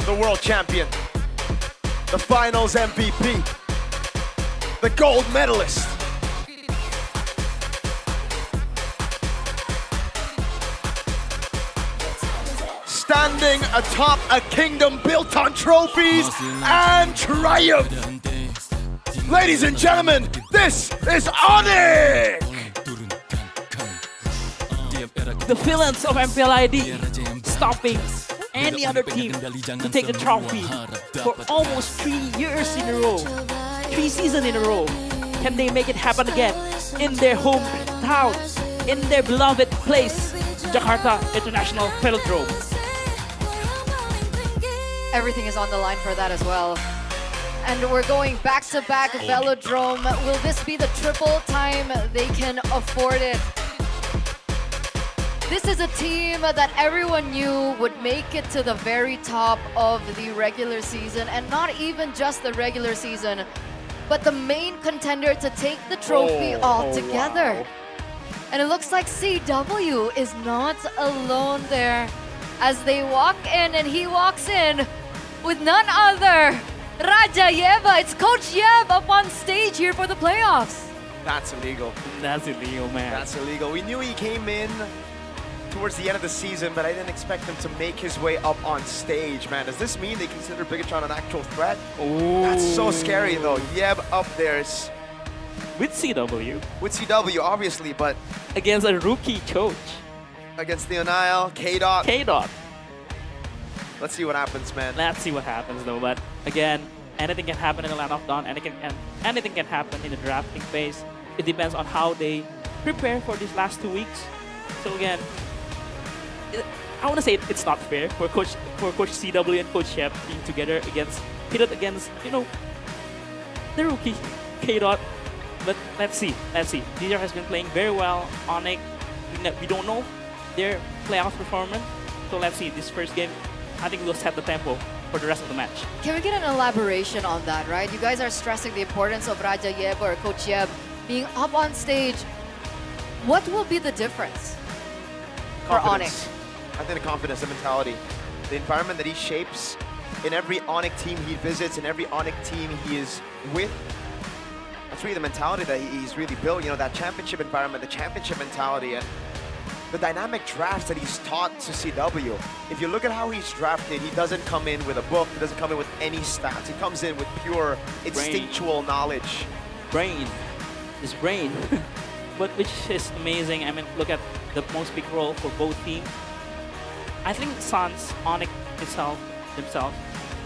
The world champion, the finals MVP, the gold medalist. Standing atop a kingdom built on trophies and triumph. Ladies and gentlemen, this is ONIC!
The villains of MPL ID stopping any other team to take the trophy for almost 3 years in a row, 3 seasons in a row. Can they make it happen again in their hometown, in their beloved place, Jakarta International Velodrome?
Everything is on the line for that as well. And we're going back-to-back Velodrome. Will this be the triple time they can afford it? This is a team that everyone knew would make it to the very top of the regular season, and not even just the regular season, but the main contender to take the trophy altogether.
Wow.
And it looks like CW is not alone there as they walk in, and he walks in with none other Raja Yeva. It's Coach Yeb up on stage here for the playoffs.
That's illegal.
That's illegal, man.
That's illegal. We knew he came in towards the end of the season, but I didn't expect him to make his way up on stage, man. Does this mean they consider Bigetron an actual threat?
Ooh.
That's so scary, though. Yeb up there is...
With CW.
With CW, obviously, but...
Against a rookie coach.
Against Leonile, K-Dot.
K-Dot.
Let's see what happens, man.
Let's see what happens, though. But again, anything can happen in the Land of Dawn. Anything can happen in the drafting phase. It depends on how they prepare for these last 2 weeks. So again, I want to say it's not fair for Coach CW and Coach Shep being together pitted against, you know, the rookie K-Dot. But let's see. DR has been playing very well. ONIC, we don't know their playoff performance. So let's see. This first game, I think we'll set the tempo for the rest of the match.
Can we get an elaboration on that, right? You guys are stressing the importance of Raja Yeb or Coach Yeb being up on stage. What will be the difference for ONIC?
I think the confidence, the mentality, the environment that he shapes in every ONIC team he visits, in every ONIC team he is with. That's really the mentality that he's really built. You know, that championship environment, the championship mentality, and the dynamic drafts that he's taught to CW. If you look at how he's drafted, he doesn't come in with a book. He doesn't come in with any stats. He comes in with pure instinctual knowledge.
His brain. But which is amazing. I mean, look at the most big role for both teams. I think Sans, ONIC themselves,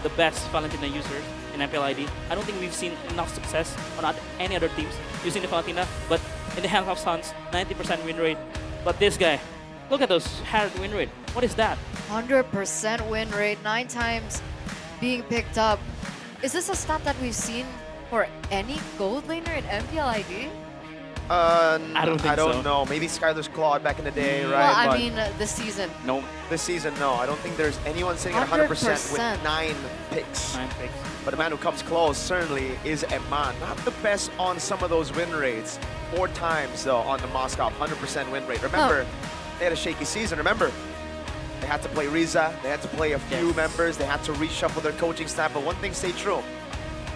the best Valentina user in MPL ID. I don't think we've seen enough success on any other teams using the Valentina, but in the hands of Sans, 90% win rate. But this guy, look at those high win rate. What is that?
100% win rate, 9 times being picked up. Is this a stat that we've seen for any gold laner in MPL ID?
I don't know. Maybe Skylar's Claude back in the day, right?
Well, I mean, this season.
No. This season, no. I don't think there's anyone sitting at 100% with 9 picks.
9 picks.
But the man who comes close certainly is Eman. Not the best on some of those win rates. 4 times, though, on the Moscow, 100% win rate. Remember, they had a shaky season. Remember, they had to play Riza. They had to play a few members. They had to reshuffle their coaching staff. But one thing stayed true.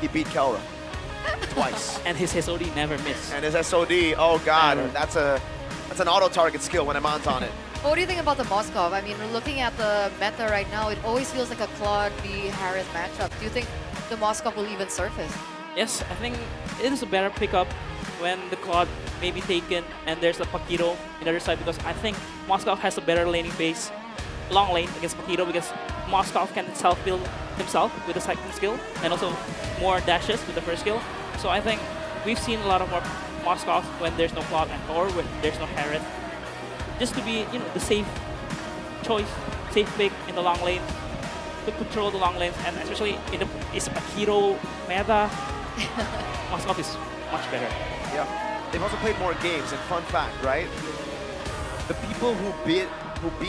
He beat Kelra. Twice.
And his SOD never missed.
And his SOD, oh god, that's an auto-target skill when Eman's on it.
What do you think about the Moskov? I mean, looking at the meta right now, it always feels like a Claude v Harris matchup. Do you think the Moskov will even surface?
Yes, I think it is a better pickup when the Claude may be taken and there's a Paquito on the other side, because I think Moskov has a better laning base, long lane against Paquito, because Moskov can self-build himself with the second skill and also more dashes with the first skill. So I think we've seen a lot of more Moskov when there's no Claude or when there's no Harris, just to be, you know, the safe choice, safe pick in the long lane, to control the long lanes, and especially in the Paquito meta, Moskov is much better.
Yeah, they've also played more games, and fun fact, right? The people who beat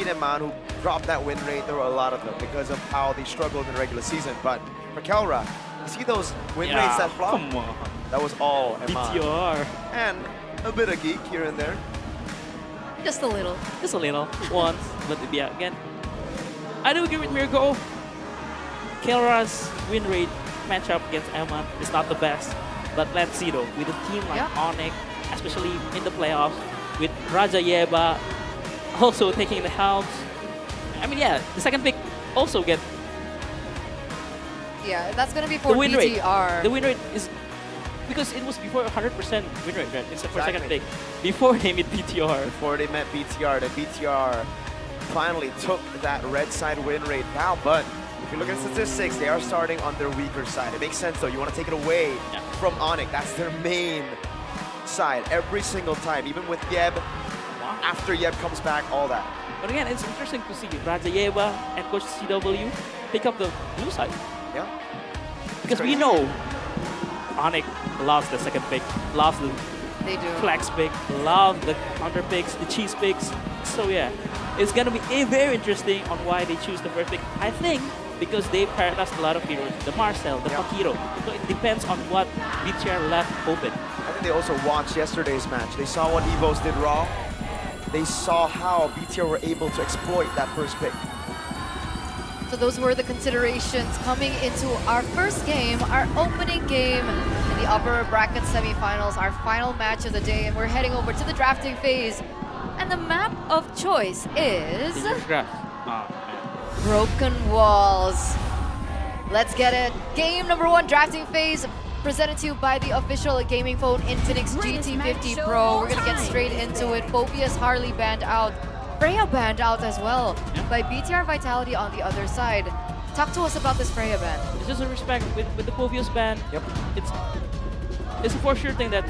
Eman, who dropped that win rate, there were a lot of them because of how they struggled in the regular season. But for Kelra, you see those win rates that flop?
Come on.
That was all Eman.
BTR.
And a bit of Geek here and there.
Just a little.
Just a little. Once. But yeah, again, I do agree with Mirko. Kelra's win rate matchup against Eman is not the best. But let's see though, with a team like ONIC, especially in the playoffs, with Raja Yeba also taking the helms. I mean, yeah, the second pick also get
Yeah, that's going to be for
the win rate.
BTR.
The win rate is because it was before 100% win rate, right? It's the first second pick. Before they met BTR.
Before they met BTR, the BTR finally took that red side win rate down. But if you look at statistics, they are starting on their weaker side. It makes sense though. You want to take it away from ONIC. That's their main side every single time, even with Yeb. After Yeb comes back, all that.
But again, it's interesting to see Raja Yeba and Coach CW pick up the blue side.
Yeah.
Because we know ONIC loves the second pick, loves the flex pick, loves the counter picks, the cheese picks. So yeah, it's gonna be very interesting on why they choose the first pick. I think because they prioritized a lot of heroes, the Marcel, the Paquito. So it depends on what BTR left open.
I think they also watched yesterday's match. They saw what Evos did wrong. They saw how BTR were able to exploit that first pick.
So those were the considerations coming into our first game, our opening game in the upper bracket semifinals, our final match of the day, and we're heading over to the drafting phase. And the map of choice is Broken Walls. Let's get it. Game number 1, drafting phase, presented to you by the official gaming phone Infinix GT50 Pro. We're gonna get straight into it. Phobius Harley banned out. Freya banned out as well by BTR Vitality on the other side. Talk to us about this Freya ban.
It's just a respect with the Phobius ban.
Yep.
It's a for sure thing that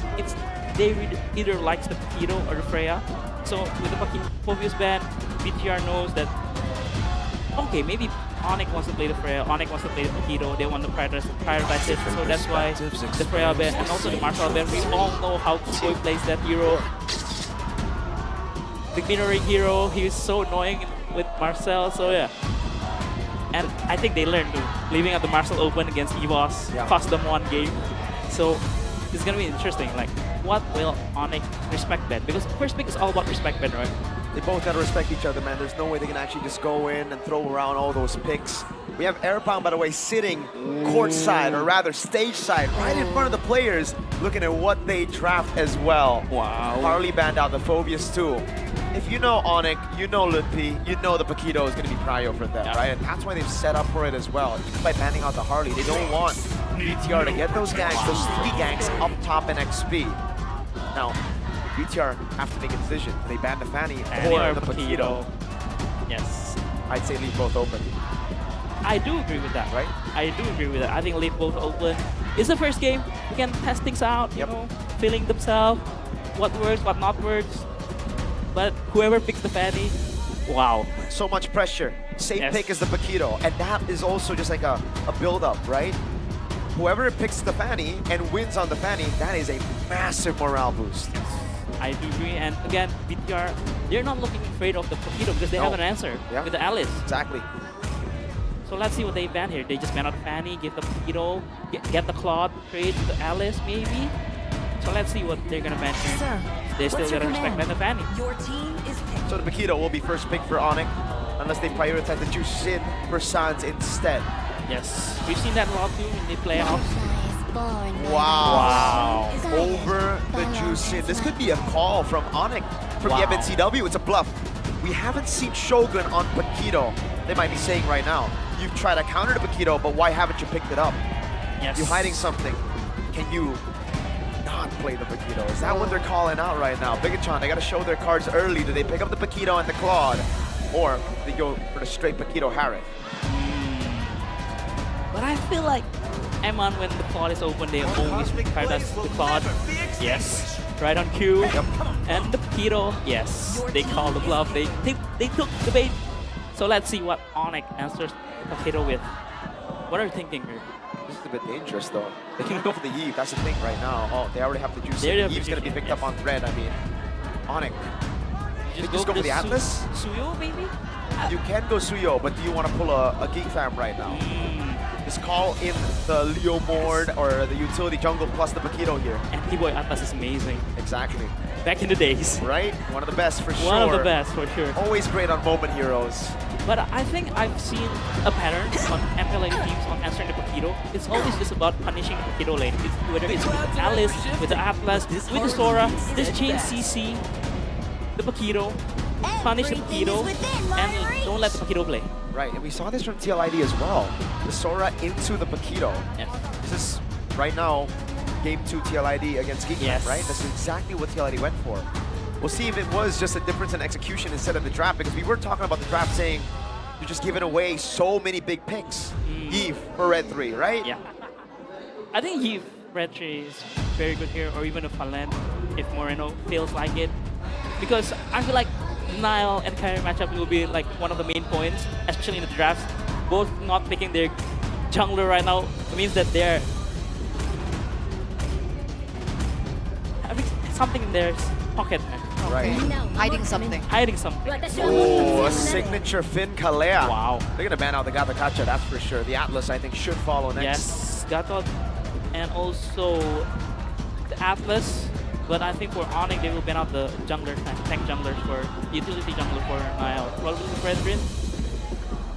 they either likes the Paquito or the Freya. So with the Phobius ban, BTR knows that okay, maybe ONIC wants to play the Freya, ONIC wants to play the Paquito, they want to prioritize it. So that's why the Freya ban and also the Marshall ban. We all know how Koi plays that hero. The Minoring hero, he's so annoying with Marcel, so yeah. And I think they learned too, leaving out the Marcel open against EVOS, cost them 1 game. So it's gonna be interesting, like what will ONIC respect bet? Because first pick is all about respect bet, right?
They both gotta respect each other, man. There's no way they can actually just go in and throw around all those picks. We have Airpound, by the way, sitting courtside, or rather stage side, right in front of the players, looking at what they draft as well.
Wow.
Harley banned out the Phobius too. If you know ONIC, you know Ludpi, you know the Paquito is going to be prio for them, right? And that's why they've set up for it as well. Even by banning out the Harley, they don't want BTR to get those ganks, those 3 ganks up top in XP. Now, BTR have to make a decision. They ban the Fanny or the Paquito.
Yes.
I'd say leave both open.
I do agree with that, right? I do agree with that. I think leave both open. It's the first game. We can test things out, you know, feeling themselves, what works, what not works. But whoever picks the Fanny, wow.
So much pressure. Same pick as the Paquito. And that is also just like a build-up, right? Whoever picks the Fanny and wins on the Fanny, that is a massive morale boost.
I do agree. And again, BTR, they're not looking afraid of the Paquito because they have an answer with the Alice.
Exactly.
So let's see what they ban here. They just ban out Fanny, give the Paquito, get the Claude, trade the Alice maybe. So let's see what they're gonna ban here.
Sir,
they still gotta respect the Fanny.
Your team is picked.
So the Paquito will be first pick for ONIC, unless they prioritize the Jushin for Sans instead.
Yes, we've seen that a lot too in the playoffs.
Wow. Over the Jushin. This could be a call from ONIC, from Yeb and CW. It's a bluff. We haven't seen Shogun on Paquito. They might be saying right now, you've tried to counter the Paquito, but why haven't you picked it up?
Yes.
You're hiding something. Can you not play the Paquito? Is that what they're calling out right now? Bigetron, they got to show their cards early. Do they pick up the Paquito and the Claude? Or they go for the straight Paquito Harriet?
But I feel like Eman, when the Claude is open, they always prioritize the Claude. Yes. Right on cue.
Yep.
And the Paquito, yes. They call the bluff. They took the bait. So let's see what ONIC answers the Paquito with. What are you thinking here?
This is a bit dangerous though. They can go for the Eve, that's the thing right now. Oh, they already have the juice.
They have the
Eve's going to be
juice,
picked up on red, I mean. ONIC.
You
Just go for the Atlas?
Suyo, maybe?
You can go Suyo, but do you want to pull a GEEK Fam right now? Just call in the Leo Mord or the utility jungle plus the Paquito here.
And T-Boy Atlas is amazing.
Exactly.
Back in the days.
Right? One of the best for sure.
One of the best for sure.
Always great on moment heroes.
But I think I've seen a pattern on MPL ID teams on answering the Paquito. It's always just about punishing the Paquito lane. Whether it's with the Alice, with the Atlas, with the Sora, just change CC, the Paquito, punish the Paquito, and don't let the Paquito play.
Right, and we saw this from TLID as well. The Sora into the Paquito.
Yes.
This is, right now, Game 2 TLID against GEEK Fam,
Yes.
right? That's exactly what TLID went for. We'll see if it was just a difference in execution instead of the draft, because we were talking about the draft saying you're just giving away so many big picks. Eve for Red 3, right?
Yeah. I think Eve Red 3 is very good here, or even a Falen if Moreno feels like it. Because I feel like Nile and Kyrie matchup will be like one of the main points, especially in the drafts. Both not picking their jungler right now means that they're having something in their pocket.
Right.
Hiding something.
Hiding something.
Oh, a signature Finn Kalea.
Wow.
They're going to ban out the Gata Kacha, that's for sure. The Atlas, I think, should follow next.
Yes, Gatot, and also the Atlas. But I think for ONIC, they will ban out the jungler, tank junglers for utility jungler for Nile. Probably Fredrin.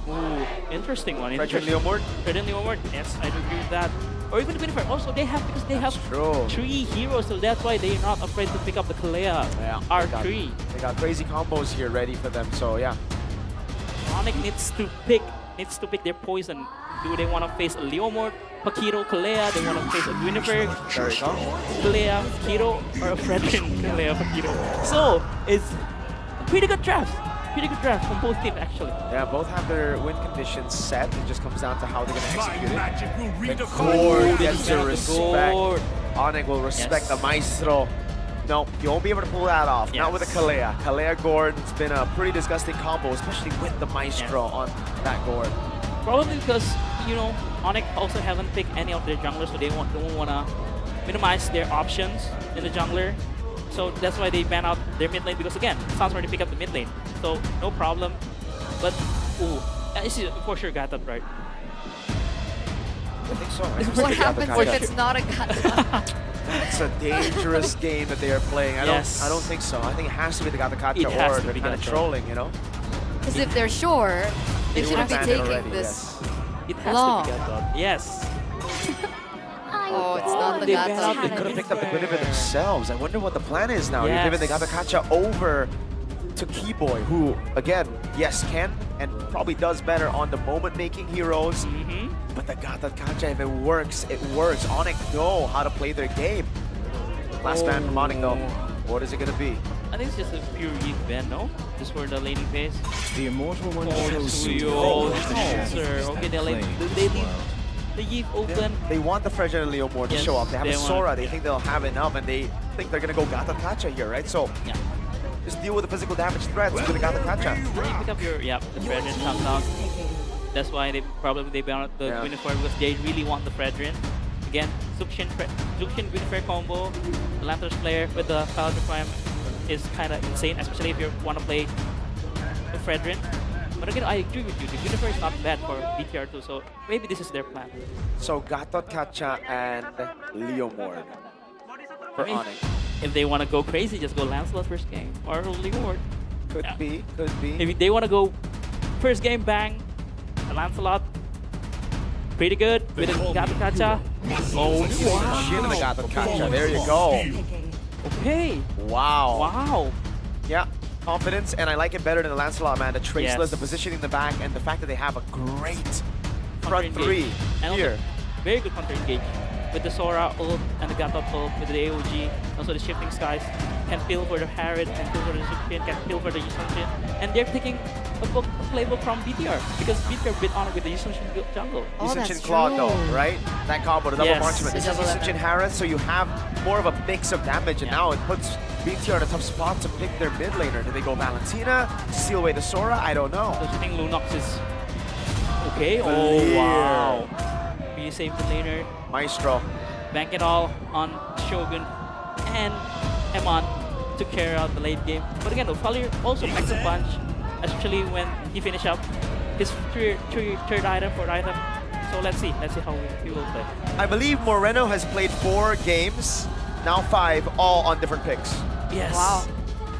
Ooh, interesting one.
Fredrin Leomord?
Fredrin Leomord, yes, I do agree with that. Or even Winifred. Also, they have, because they have
true.
3 heroes, so that's why they're not afraid to pick up the Kalea R3.
They got crazy combos here ready for them, so yeah.
ONIC needs to pick their poison. Do they want to face a Leomord, Paquito, Kalea? They want to face a Winifred,
There you go.
Kalea, Paquito, or a Fredrin, Kalea, Paquito. So, it's a pretty good draft. Pretty good draft from both teams, actually.
Yeah, both have their win conditions set. It just comes down to how they're going to execute it. The Gord gets the respect. ONIC will respect the Maestro. No, you won't be able to pull that off. Not with a Kalea. Kalea Gord, it's been a pretty disgusting combo, especially with the Maestro on that Gord.
Probably because, you know, ONIC also haven't picked any of their junglers, so they don't want to minimize their options in the jungler. So that's why they ban out their mid lane, because again, Sans already pick up the mid lane. So no problem. But, ooh, this is for sure Gatot, right?
I think so.
What happens if it's not a Gata?
It's a dangerous game that they are playing. I don't think so. I think it has to be the Gata Kacha, or they're kind of trolling, you know?
Because if they're sure, they shouldn't be taking
already,
this
It has
long.
to be Gatot. Yes.
Oh, it's not the
They
Gata.
could have picked up the Guinevere themselves. I wonder what the plan is now. You're giving the Gata Kacha over to Keyboy, who, again, yes, can and probably does better on the moment-making heroes. But the Gata Kacha, if it works, it works. ONIC know how to play their game. Last man from ONIC, though. What is it going to be?
I think it's just a pure Yeek ban, no? Just for the laning phase.
The immortal one chose
Suyo. Sir. Okay, they leave the Yeek open.
They want the Fredrin and Leomord to show up. They have a Sora. They think they'll have enough, and they think they're going to go Gata Kacha here, right? So, just deal with the physical damage threats with the Gata Kacha.
You pick up your, the Fredrin comes out. That's why they ban out the Winifred, because they really want the Fredrin. Again, Zuxin Winifred combo, the Lanthor's player with the Falcon Prime is kind of insane, especially if you want to play the Fredrin. But again, I agree with you. The Winifred is not bad for BTR2, so maybe this is their plan.
So Gata Kacha and Leomord for ONIC.
If they want to go crazy, just go Lancelot first game or Leomord.
Could be.
If they want to go first game, bang, Lancelot, pretty good with the Gata Kacha.
Oh, shit in the Gata Kacha. There you go.
Okay.
Wow.
Wow.
Yeah. confidence, and I like it better than the Lancelot, man. The traceless,
Yes.
the positioning in the back, and the fact that they have a great front
Counter
three
engage. And
here.
Also, very good counter engage. With the Sora ult and the Gatot ult, with the AOG, also the shifting skies, can peel for the Harriet, can peel for the Zukin, can peel for the Yusungshin. And they're taking a playbook from BTR, because BTR bit on with the Yusungshin jungle.
Yusungshin Claw though, right? That combo, the double
Yes.
marksman. This is Yusungshin Harris, so you have more of a mix of damage, and now it puts BTR in a tough spot to pick their mid laner. Do they go Valentina, steal away the Sora? I don't know.
So I think Lunox is okay. Oh,
Clear.
wow. Be saved the laner.
Maestro.
Bank it all on Shogun, and Emon took care of the late game. But again, Falir also packs a punch, especially when he finished up his third item, fourth item. So let's see how he will play.
I believe Moreno has played 4 games, now 5, all on different picks.
Yes.
Wow.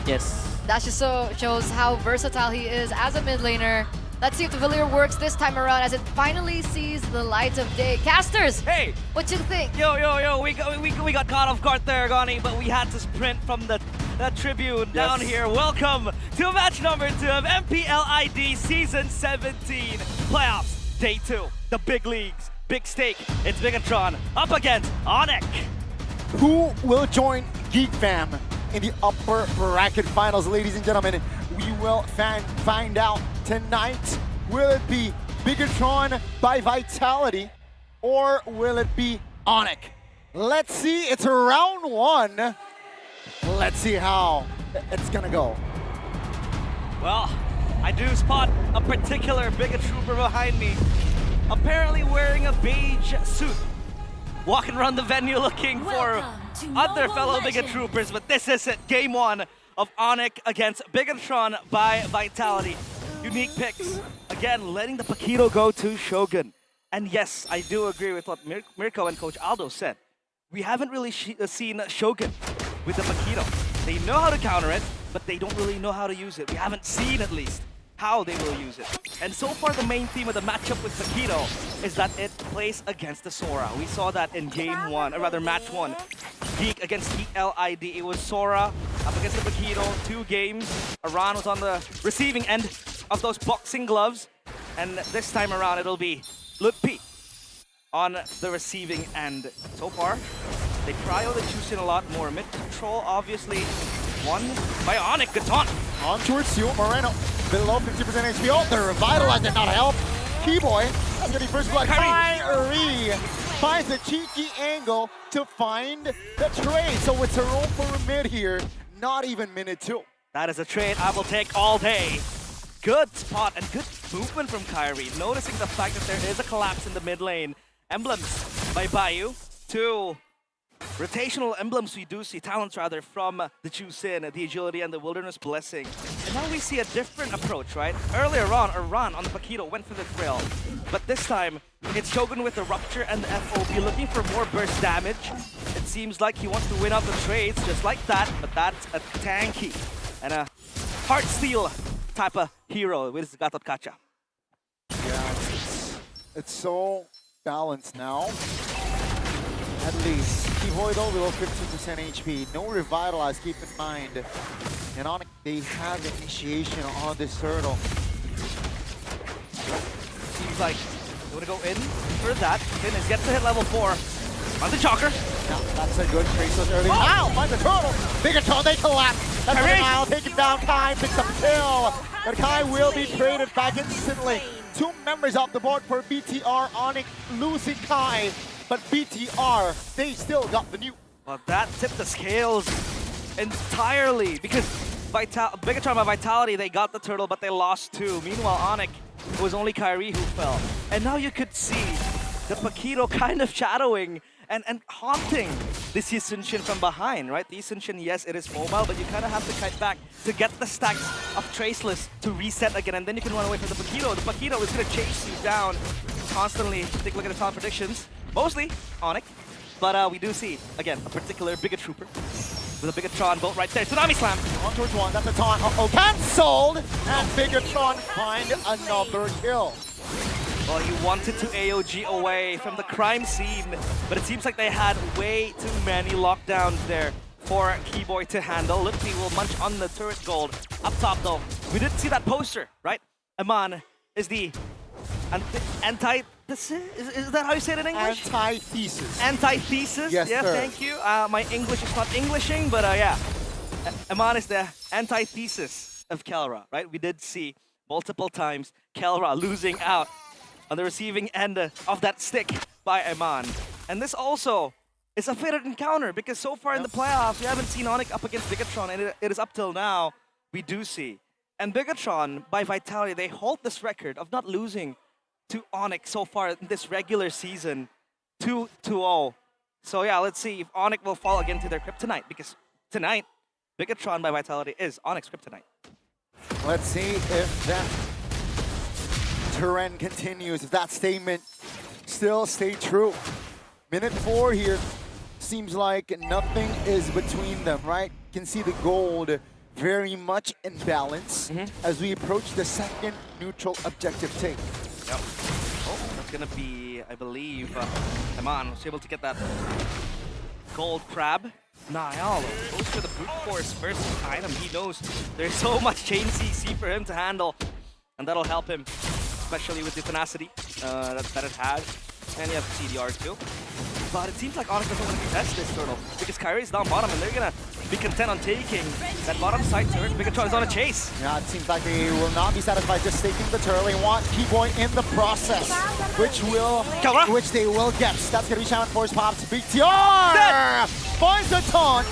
Yes.
That just shows how versatile he is as a mid laner. Let's see if the Valir works this time around as it finally sees the light of day. Casters,
hey,
what you think?
Yo, we got caught off guard there, Gani, but we had to sprint from the tribune down here. Welcome to match number 2 of MPL ID Season 17 Playoffs, Day 2. The big leagues, big stake. It's Bigetron up against ONIC.
Who will join GEEK Fam in the upper bracket finals, ladies and gentlemen? We will find out tonight. Will it be Bigetron by Vitality, or will it be ONIC? Let's see, it's round 1. Let's see how it's gonna go.
Well, I do spot a particular Bigot Trooper behind me, apparently wearing a beige suit, walking around the venue looking for other fellow Bigot Troopers, but this is it. Game 1 of ONIC against Bigetron by Vitality. Unique picks. Again, letting the Paquito go to Shogun. And yes, I do agree with what Mirko and Coach Aldo said. We haven't really seen Shogun with the Paquito. They know how to counter it, but they don't really know how to use it. We haven't seen, at least, how they will use it. And so far, the main theme of the matchup with Paquito is that it plays against the Sora. We saw that in game 1, or rather match 1. GEEK against TLID. It was Sora up against the Paquito, 2 games. Aran was on the receiving end of those boxing gloves. And this time around, it'll be Ludpi on the receiving end. So far, they prio the Chusin a lot more. Mid control, obviously, won by ONIC. Good taunt.
On towards you, Moreno. Below 50% HP. Oh, the Revitalize did not help. Keyboy, that's gonna be first blood. Kyrie finds a cheeky angle to find the trade. So it's a roll for a mid here. Not even minute 2.
That is a trade I will take all day. Good spot and good movement from Kyrie, noticing the fact that there is a collapse in the mid lane. Emblems by Bayou. 2 rotational emblems we do see, talents rather, from the Chusin, the Agility and the Wilderness Blessing. And now we see a different approach, right? Earlier on, Aran on the Paquito went for the thrill. But this time, it's Shogun with the Rupture and the FOB looking for more burst damage. It seems like he wants to win out the trades just like that, but that's a tanky and a heart steel type of hero with Gatot Kacha.
Yeah, it's so balanced now. At least. Keyboy though below 15% HP. No Revitalize, keep in mind. And ONIC, they have initiation on this turtle.
Seems like they want to go in for that. Finn is yet to hit level 4. On the Chalker.
Now, that's a good traceless early. Wow, find the turtle! Bigetron, they collapse! That's a mile, take him down, Kai picks up kill! But Kai will be traded back instantly. 2 members off the board for BTR, ONIC losing Kai. But BTR, they still got the new.
Well, that tipped the scales entirely because Bigetron by Vitality, they got the turtle, but they lost 2. Meanwhile, ONIC, it was only Kyrie who fell. And now you could see the Paquito kind of shadowing and haunting this Yisunshin from behind, right? The Yisunshin, yes, it is mobile, but you kind of have to kite back to get the stacks of Traceless to reset again, and then you can run away from the Paquito. The Paquito is going to chase you down constantly. Take a look at the talent predictions. Mostly ONIC, but we do see, again, a particular Bigot Trooper with a Bigetron bolt right there. Tsunami Slam.
On towards 1, that's a taunt. Uh-oh, cancelled! And Bigetron find another kill.
Well, he wanted to AOG away from the crime scene, but it seems like they had way too many lockdowns there for Keyboy to handle. Lutfi will munch on the turret gold. Up top though, we did see that poster, right? Aman is the antithesis? Is that how you say it in English?
Antithesis.
Antithesis?
Yes,
yeah,
sir.
thank you. My English is not Englishing, but yeah. Aman is the antithesis of Kelra, right? We did see multiple times Kelra losing out on the receiving end of that stick by Aman. And this also is a fated encounter because so far in the playoffs, we haven't seen ONIC up against Bigetron, and it is up till now, we do see. And Bigetron, by Vitality, they hold this record of not losing to ONIC so far in this regular season, 2-0. So yeah, let's see if ONIC will fall again to their kryptonite, because tonight, Bigetron by Vitality is ONIC's kryptonite.
Let's see if that trend continues, if that statement still stay true. Minute 4 here, seems like nothing is between them, right? You can see the gold very much in balance as we approach the second neutral objective take.
Yep. Oh, that's gonna be, I believe, Aman was able to get that gold crab. Niall goes for the brute force first item. He knows there's so much chain CC for him to handle, and that'll help him, especially with the tenacity that it has. And you have CDR too. But it seems like ONIC doesn't want to contest this turtle because Kyrie's down bottom and they're gonna be content on taking that bottom side turret. Bigetron is on a chase.
Yeah, it seems like they will not be satisfied just taking the turtle. They want Keyboy in the process, which they will get. That's gonna be Shaman Force Pops. BTR finds a taunt,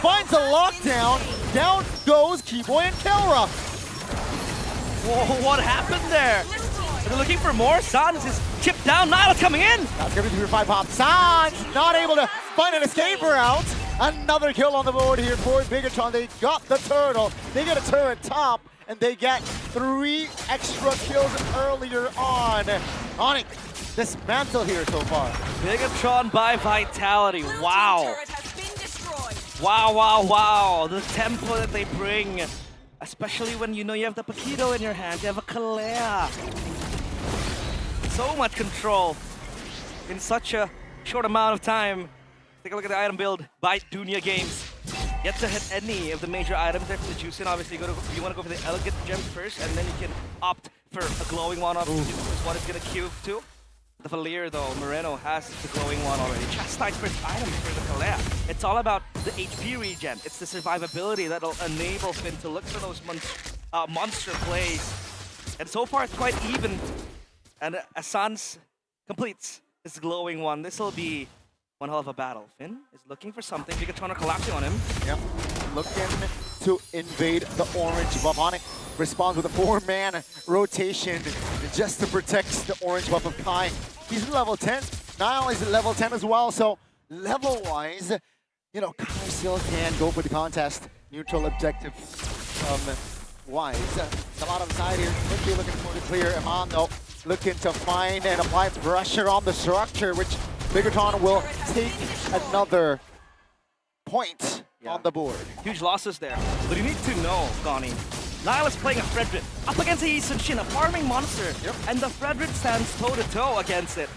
finds a lockdown. Down goes Keyboy and Kelra.
Whoa, what happened there? They're looking for more. Sans is chipped down. Niall coming in.
That's gonna be 3-5 pop. Sans not able to find an escape route. Another kill on the board here for Bigetron. They got the turtle. They get a turret top, and they get 3 extra kills earlier on. ONIC dismantle here so far.
Bigetron by Vitality. Wow. Wow, wow, wow. The tempo that they bring. Especially when you know you have the Paquito in your hand. You have a Kalea. So much control in such a short amount of time. Take a look at the item build by Dunia Games. Yet to hit any of the major items there for the Juicin. Obviously, you want to go for the Elegant Gem first, and then you can opt for a glowing one. Obviously, what is going to queue too. The Valir, though, Moreno has the glowing one already. Chastise first item for the Kalea. It's all about the HP regen. It's the survivability that'll enable Finn to look for those monster plays. And so far, it's quite even. And as Sans completes his glowing one, this will be one hell of a battle. Finn is looking for something. Bigetron are collapsing on him.
Yep. Looking to invade the orange buff. ONIC responds with a 4-man rotation just to protect the orange buff of Kai. He's level 10. Niall is level 10 as well. So level-wise, you know, Kai still can go for the contest. Neutral objective wise. A lot of side here. Could be looking for the clear. Aman, though, looking to find and apply pressure on the structure, which Bigetron will take another point on the board.
Huge losses there. But you need to know, Gani, Niall is playing a Fredrin up against a Yi Sun-shin, a farming monster, and the Fredrin stands toe-to-toe against it.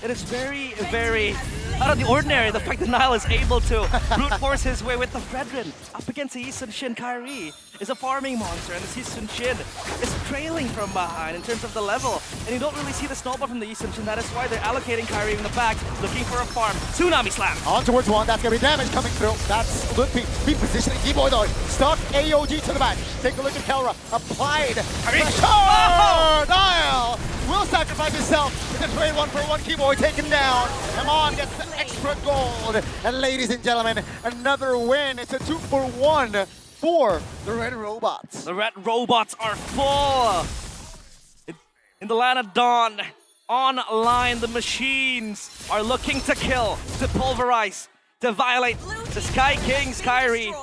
It is very, very out of the ordinary, the fact that Niall is able to brute force his way with the Fredrin up against a Yi Sun-shin. Kyrie is a farming monster, and the Yi Sun-shin is trailing from behind in terms of the level. And you don't really see the snowball from the Yi Sun-shin. That is why they're allocating Kyrie in the back, looking for a farm. Tsunami Slam.
On towards one, that's gonna be damage coming through. That's Lutfi repositioning Keyboy though. Stuck AOG to the back. Take a look at Kelra. Applied pressure.
Oh!
Niall will sacrifice himself. It's a trade 1-for-1. Keyboy taken down. Aman gets the extra gold. And ladies and gentlemen, another win. It's a 2-for-1 for the Red Robots.
The Red Robots are full. In the land of Dawn, online, the machines are looking to kill, to pulverize, to violate the Sky King's Kyrie.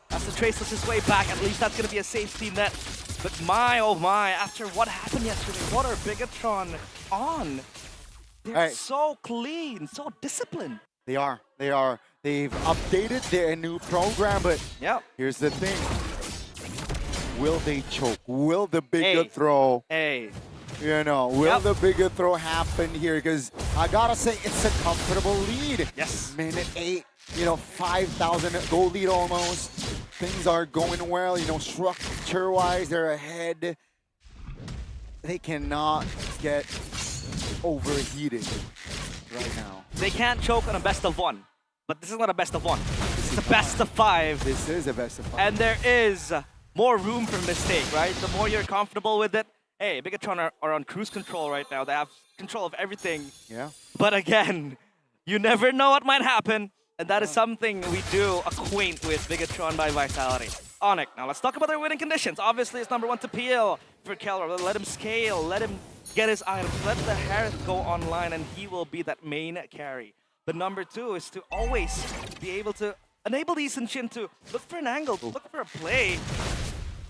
That's the Traceless his way back. At least that's going to be a safety net. But my, oh my, after what happened yesterday, what are Bigetron on? They're so clean, so disciplined.
They are. They've updated their new program, but here's the thing. Will they choke? Will the bigger throw? You know, will the bigger throw happen here? Because I gotta say, it's a comfortable lead.
Yes.
Minute 8, 5,000 goal lead almost. Things are going well, structure-wise, they're ahead. They cannot get overheated right now.
They can't choke on a best of 1, but this is not a best of 1. This is a best of 5.
This is a best of 5.
And there is more room for mistake, right? The more you're comfortable with it. Hey, Bigetron are on cruise control right now. They have control of everything.
Yeah.
But again, you never know what might happen. And that is something we do acquaint with Bigetron by Vitality. ONIC, now let's talk about their winning conditions. Obviously, it's number 1 to PL for Kelra. Let him scale, let him get his items, let the Harith go online, and he will be that main carry. The number 2 is to always be able to enable Lee Sin-Shin to look for an angle, look for a play.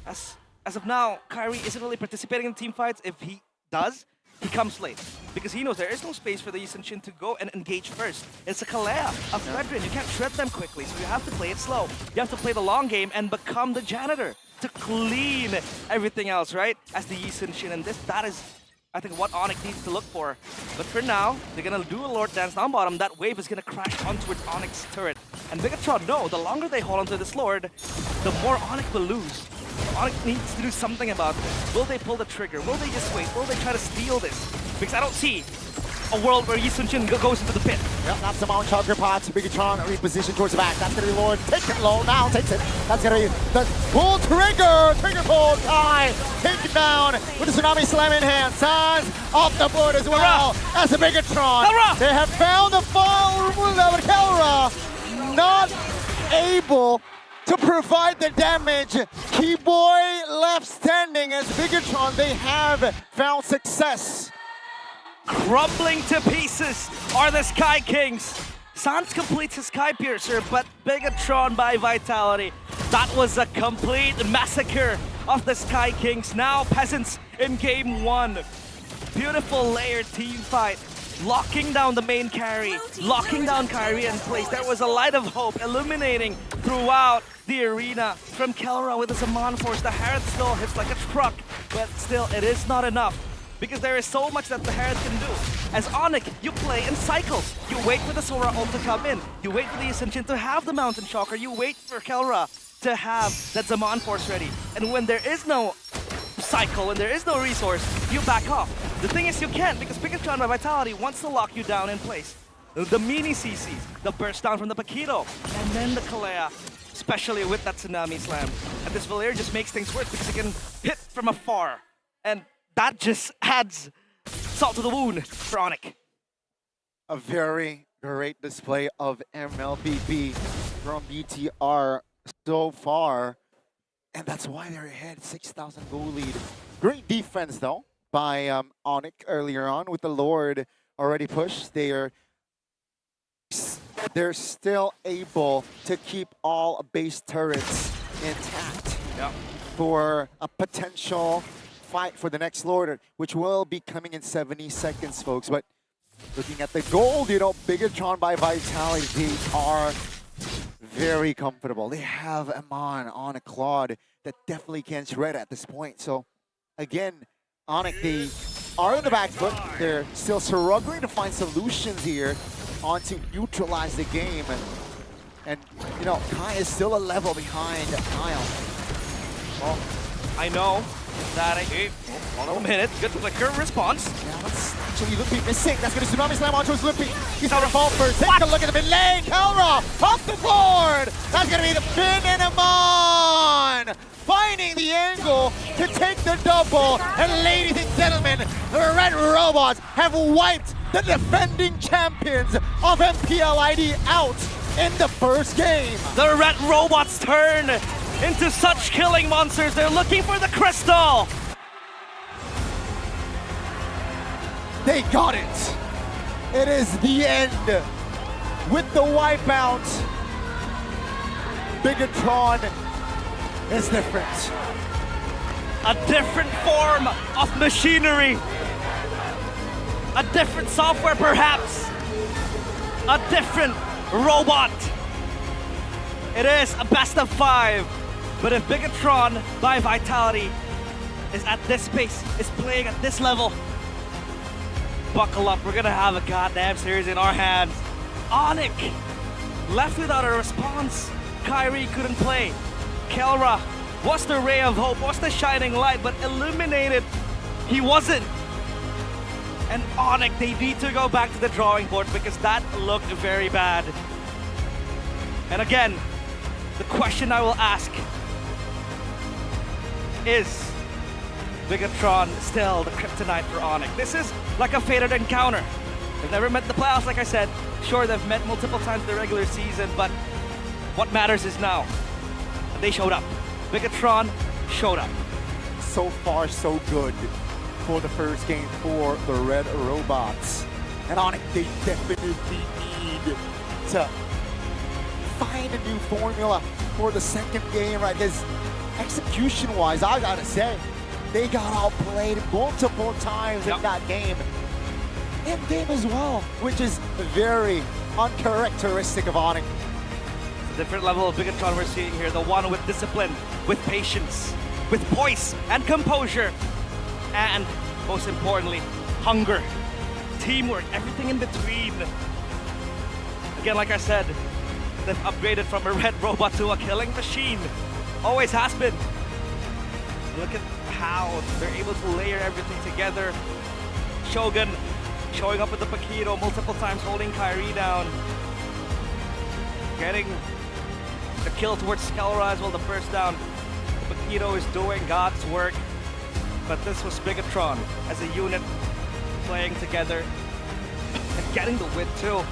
As of now, Kyrie isn't really participating in team fights. If he does, he comes late. Because he knows there is no space for the Lee Sin-Shin to go and engage first. It's a Kalea, a Fredrin. You can't shred them quickly, so you have to play it slow. You have to play the long game and become the janitor to clean everything else, right? As the Lee Sin-Shin, and that is, I think, what ONIC needs to look for. But for now, they're gonna do a Lord Dance down bottom. That wave is gonna crash onto ONIC's turret. And Bigetron know, the longer they hold onto this Lord, the more ONIC will lose. ONIC needs to do something about this. Will they pull the trigger? Will they just wait? Will they try to steal this? Because I don't see a world where Lee Sin-Shin goes into the pit.
Yep, that's the Mount Charger pot. Bigetron reposition towards the back. That's gonna be Lord. Take it low. Now takes it. That's gonna be the pull trigger. Trigger pull. Kai taken down with the Tsunami Slam in hand. Sans off the board as well. As the Bigetron.
Kelra!
They have found the fall of Kelra. Not able to provide the damage. Keyboy left standing as Bigetron. They have found success.
Crumbling to pieces are the Sky Kings. Sans completes his Sky Piercer, but Bigetron by Vitality. That was a complete massacre of the Sky Kings. Now Peasants in game 1. Beautiful layered team fight. Locking down the main carry, locking down Kyrie in place. There was a light of hope illuminating throughout the arena from Kelra with his Amon Force. The Harith still hits like a truck, but still it is not enough because there is so much that the Harith can do. As ONIC, you play in cycles. You wait for the Sora ult to come in. You wait for the Ascension to have the Mountain Shocker. You wait for Kelra to have that Zaman Force ready. And when there is no cycle, when there is no resource, you back off. The thing is you can't because Bigetron by Vitality wants to lock you down in place. The mini CCs, the burst down from the Paquito, and then the Kalea, especially with that Tsunami Slam. And this Valier just makes things worse because he can hit from afar. And that just adds salt to the wound for ONIC.
A very great display of MLBB from BTR so far. And that's why they're ahead, 6,000 goal lead. Great defense though by ONIC earlier on with the Lord already pushed. They're still able to keep all base turrets intact for a potential fight for the next Lord, which will be coming in 70 seconds, folks. But looking at the gold, Bigetron by Vitality, they are very comfortable. They have Amon on a Claude that definitely can shred at this point. So again, ONIC, they are in the back foot. They're still struggling to find solutions here on to neutralize the game. And Kai is still a level behind Kyle.
Well, I know that hold on a minute. Good flicker response.
Yeah, that's actually Limpy missing. That's going to Tsunami Slam onto his Limpy. He's going to fall first. Take a look at the mid lane. Kelra off the board. That's going to be the Finn and Amon finding the angle to take the double. And ladies and gentlemen, the Red Robots have wiped the defending champions of MPL ID out in the first game.
The Red Robots turn into such killing monsters. They're looking for the crystal.
They got it. It is the end with the wipeout. Bigetron is different.
A different form of machinery. A different software, perhaps. A different robot. It is a best of 5. But if Bigetron by Vitality is at this pace, is playing at this level, buckle up. We're gonna have a goddamn series in our hands. ONIC left without a response. Kyrie couldn't play. Kelra was the ray of hope, was the shining light, but eliminated. He wasn't. And ONIC, they need to go back to the drawing board because that looked very bad. And again, the question I will ask is Bigetron still the kryptonite for ONIC? This is like a fated encounter. They've never met in the playoffs, like I said. Sure, they've met multiple times in the regular season, but what matters is now. They showed up. Bigetron showed up.
So far, so good for the first game for the Red Robots. And ONIC, they definitely need to find a new formula for the second game, right? Because execution-wise, I gotta say, they got outplayed multiple times in that game. In game as well, which is very uncharacteristic of ONIC.
It's a different level of Bigetron we're seeing here. The one with discipline, with patience, with poise and composure. And most importantly, hunger, teamwork, everything in between. Again, like I said, they've upgraded from a red robot to a killing machine. Always has been. Look at how they're able to layer everything together. Shogun showing up with the Paquito multiple times, holding Kyrie down. Getting the kill towards Skelra as well, the first down. The Paquito is doing God's work. But this was Bigetron as a unit playing together and getting the win too.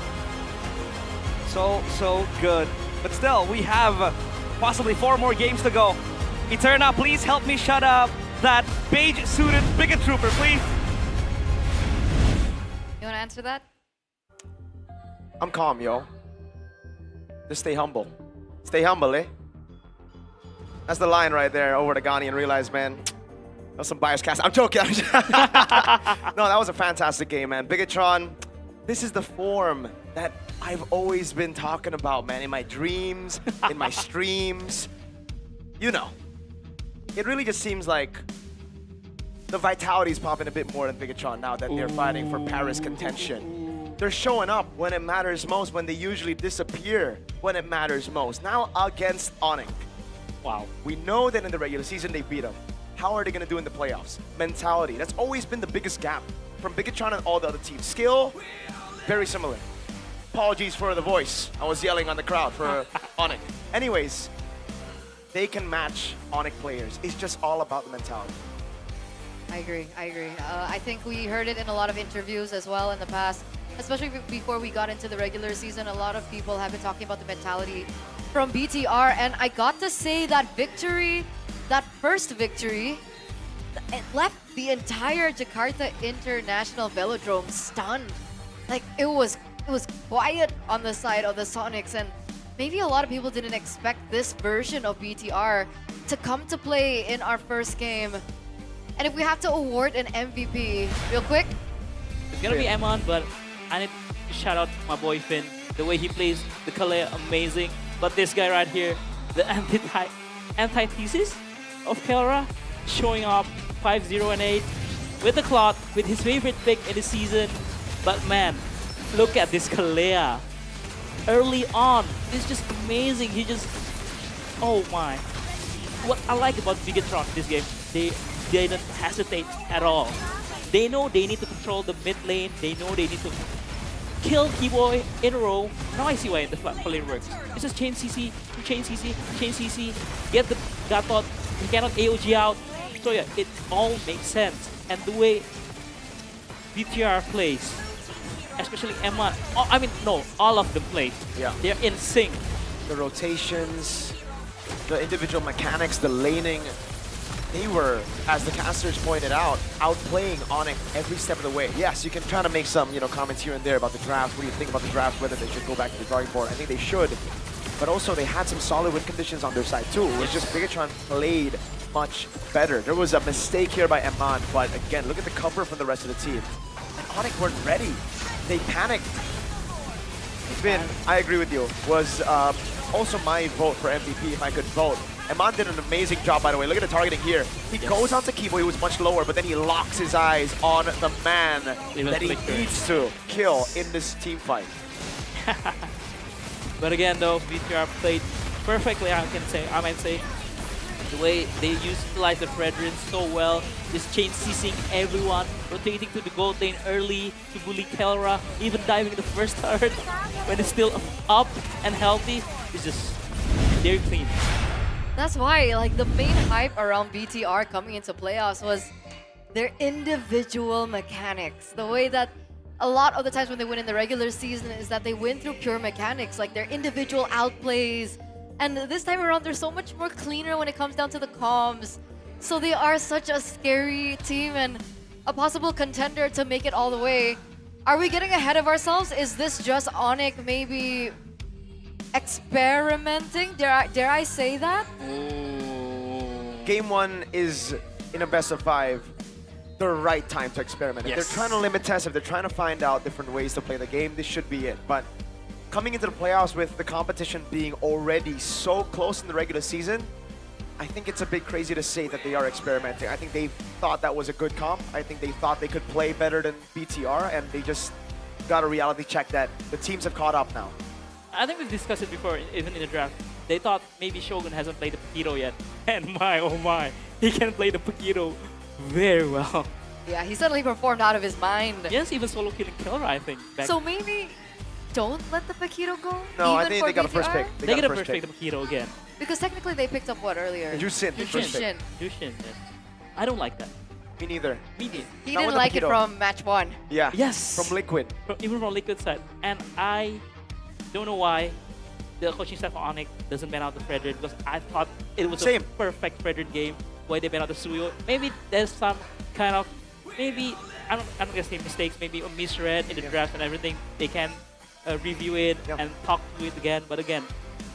So good. But still, we have possibly 4 more games to go. Eterna, please help me shut up that beige-suited Bigot Trooper, please.
You want to answer that?
I'm calm, yo. Just stay humble. Stay humble, eh? That's the line right there over to Ghani and realize, man, that was some biased cast. I'm joking. No, that was a fantastic game, man. Bigetron, this is the form that I've always been talking about, man. In my dreams, in my streams. You know. It really just seems like the vitality is popping a bit more than Bigetron now that they're fighting for Paris contention. They're showing up when it matters most, when they usually disappear when it matters most. Now against ONIC. Wow. We know that in the regular season they beat them. How are they going to do in the playoffs? Mentality. That's always been the biggest gap from Bigetron and all the other teams. Skill, very similar. Apologies for the voice. I was yelling on the crowd for ONIC. Anyways, they can match ONIC players. It's just all about the mentality.
I agree. I think we heard it in a lot of interviews as well in the past, especially before we got into the regular season. A lot of people have been talking about the mentality from BTR, and I got to say that victory, that first victory, it left the entire Jakarta International Velodrome stunned. Like, it was quiet on the side of the Sonics, and maybe a lot of people didn't expect this version of BTR to come to play in our first game. And if we have to award an MVP, real quick.
It's gonna be Amon, but I need to shout out my boy Finn. The way he plays the Kalea, amazing. But this guy right here, the antithesis of Kelra, showing up 5-0 and 8 with the clock, with his favorite pick in the season. But man, look at this Kalea. Early on, it's just amazing. He just, oh my. What I like about Bigetron this game, they didn't hesitate at all. They know they need to control the mid lane. They know they need to kill Keyboy in a row. Now I see why the flat lane works. It's just chain CC, chain CC, chain CC, get the Gatot. He cannot AOG out. So yeah, it all makes sense. And the way BTR plays, especially Emma, all of them play.
Yeah.
They're in sync.
The rotations, the individual mechanics, the laning, they were, as the casters pointed out, outplaying ONIC every step of the way. Yes, you can try to make some, comments here and there about the draft. What do you think about the draft? Whether they should go back to the drawing board? I think they should. But also, they had some solid win conditions on their side too. It was just Bigetron played much better. There was a mistake here by Eman, but again, look at the cover from the rest of the team. And ONIC weren't ready. They panicked. Finn, I agree with you, was also my vote for MVP if I could vote. Eman did an amazing job, by the way. Look at the targeting here. He goes onto Kibo, he was much lower, but then he locks his eyes on the man that he needs to kill in this team fight.
But again, though, VTR played perfectly, I might say. The way they utilize the Fredrin so well, just chain seizing everyone, rotating to the gold lane early to bully Kelra, even diving the first turret when it's still up and healthy. It's just very clean.
That's why, like, the main hype around BTR coming into playoffs was their individual mechanics. The way that a lot of the times when they win in the regular season is that they win through pure mechanics, like their individual outplays. And this time around, they're so much more cleaner when it comes down to the comms. So they are such a scary team and a possible contender to make it all the way. Are we getting ahead of ourselves? Is this just ONIC maybe experimenting? Dare I say that?
Game 1 is in a best of 5. The right time to experiment. If they're trying to limit tests, if they're trying to find out different ways to play the game, this should be it. But coming into the playoffs with the competition being already so close in the regular season, I think it's a bit crazy to say that they are experimenting. I think they thought that was a good comp. I think they thought they could play better than BTR, and they just got a reality check that the teams have caught up now.
I think we've discussed it before, even in the draft. They thought maybe Shogun hasn't played the Paquito yet. And my, oh my, he can play the Paquito very well.
Yeah, he suddenly performed out of his mind.
Yes, even solo killing Killer, I think.
So maybe don't let the Paquito go?
No,
even
I think
for
they got a first
BTR?
pick.
They get a first pick, the Paquito again.
Because technically they picked up what earlier?
Jushin.
Jushin, yes. I don't like that.
Me neither.
Me neither.
He didn't like it from match 1.
Yeah.
Yes.
From Liquid.
Even from Liquid side. And I don't know why the coaching staff of ONIC doesn't ban out the Fredrin, because I thought it was a perfect Fredrin game. Why they ban out the Suyo? Maybe there's some kind of, maybe, I'm not gonna say mistakes, maybe a misread in the draft and everything. They can review it and talk to it again. But again,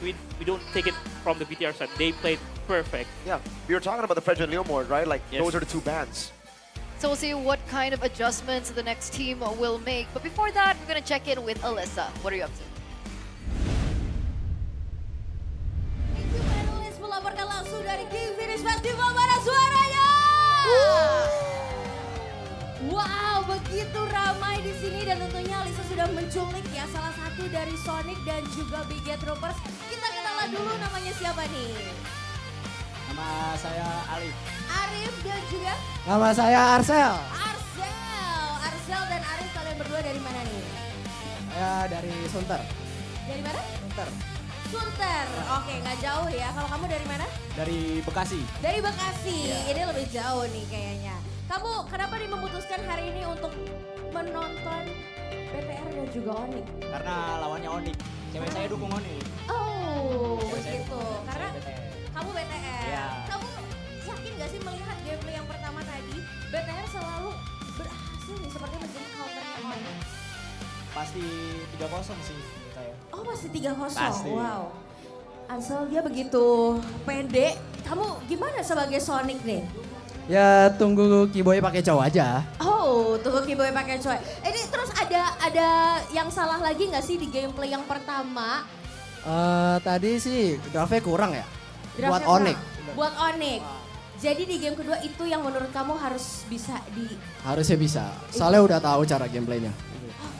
we don't take it from the BTR side. They played perfect.
Yeah, we were talking about the Fredrin Leo mode, right? Like, those are the two bans.
So we'll see what kind of adjustments the next team will make. But before that, we're gonna check in with Alyssa. What are you up to?
Panelis melaporkan langsung dari GEEK Festival, mana suaranya? Wow, begitu ramai di sini dan tentunya Alisa sudah menculik ya salah satu dari Sonic dan juga Bigetron Esports. Kita kenalan dulu, namanya siapa nih?
Nama saya Arif.
Arif dan juga?
Nama saya Arcel.
Arcel dan Arif, kalian berdua dari mana nih?
Saya dari Sunter.
Dari mana?
Sunter.
Sunter, oke nggak jauh ya. Kalau kamu dari mana?
Dari Bekasi.
Dari Bekasi, ini lebih jauh nih kayaknya. Kamu kenapa nih memutuskan hari ini untuk menonton BTR dan juga ONIC?
Karena lawannya ONIC. Cewek saya dukung ONIC.
Oh, begitu. Karena kamu BTR.
Iya.
Kamu yakin gak sih melihat gameplay yang pertama tadi, BTR selalu berhasil nih seperti menjadi counternya ONIC?
Pasti 3-0 sih menurut saya.
Oh, pasti 3-0.
Pasti.
Wow. Ansel dia begitu pede. Kamu gimana sebagai Sonic nih?
Ya tunggu Kiboy pakai cowok aja.
Oh, tunggu Kiboy pakai coy. Ini terus ada yang salah lagi nggak sih di gameplay yang pertama?
Tadi sih draftnya kurang ya.
Draftnya
buat
kurang.
ONIC.
Buat ONIC. Jadi di game kedua itu yang menurut kamu harus bisa di...
Harusnya bisa. Soalnya udah tahu cara gameplaynya.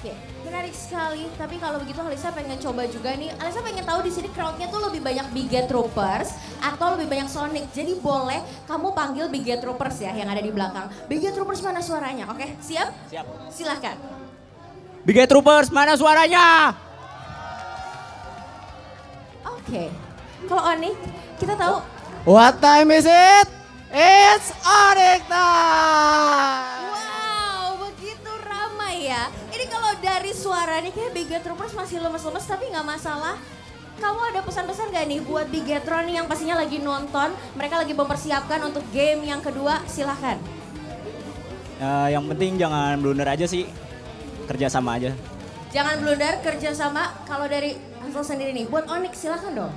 Oke, menarik sekali. Tapi kalau begitu Alisa pengen coba juga nih. Alisa pengen tahu di sini crowdnya tuh lebih banyak Bigetroopers atau lebih banyak Sonic. Jadi boleh kamu panggil Bigetroopers ya yang ada di belakang. Bigetroopers mana suaranya? Oke, siap?
Siap.
Silahkan.
Bigetroopers mana suaranya?
Oke. Kalau ONIC, kita tahu.
What time is it? It's ONIC time!
Wow, begitu ramai ya. Ini kalau dari suara nih kayak Bigetroopers masih lemes-lemes tapi nggak masalah. Kamu ada pesan-pesan gak nih buat Bigetron yang pastinya lagi nonton, mereka lagi mempersiapkan untuk game yang kedua, silahkan.
Yang penting jangan blunder aja sih, kerja sama aja.
Jangan blunder, kerja sama. Kalau dari Ansel sendiri nih, buat ONIC silahkan dong.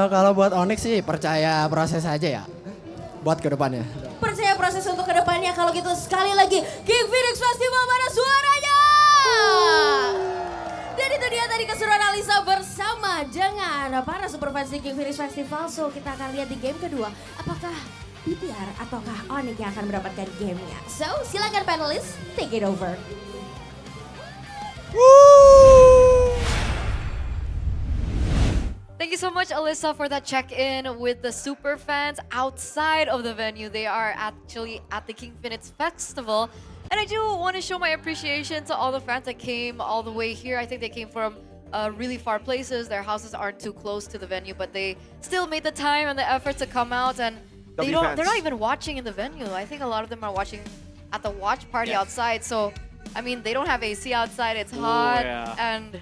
Kalau buat ONIC sih percaya proses aja ya, buat kedepannya.
Percaya proses untuk kedepannya, kalau gitu sekali lagi, GEEK Festival mana suaranya?
Dan itu dia tadi keseruan Alisa bersama dengan para superfans di GEEK Festival. So kita akan lihat di game kedua, apakah BTR ataukah ONIC yang akan mendapatkan gamenya. So silakan panelis, take it over.
Thank you so much, Alyssa, for that check-in with the super fans outside of the venue. They are actually at the King Phoenix Festival. And I do want to show my appreciation to all the fans that came all the way here. I think they came from really far places. Their houses aren't too close to the venue, but they still made the time and the effort to come out. And they're not even watching in the venue. I think a lot of them are watching at the watch party outside. So, I mean, they don't have AC outside. It's hot. And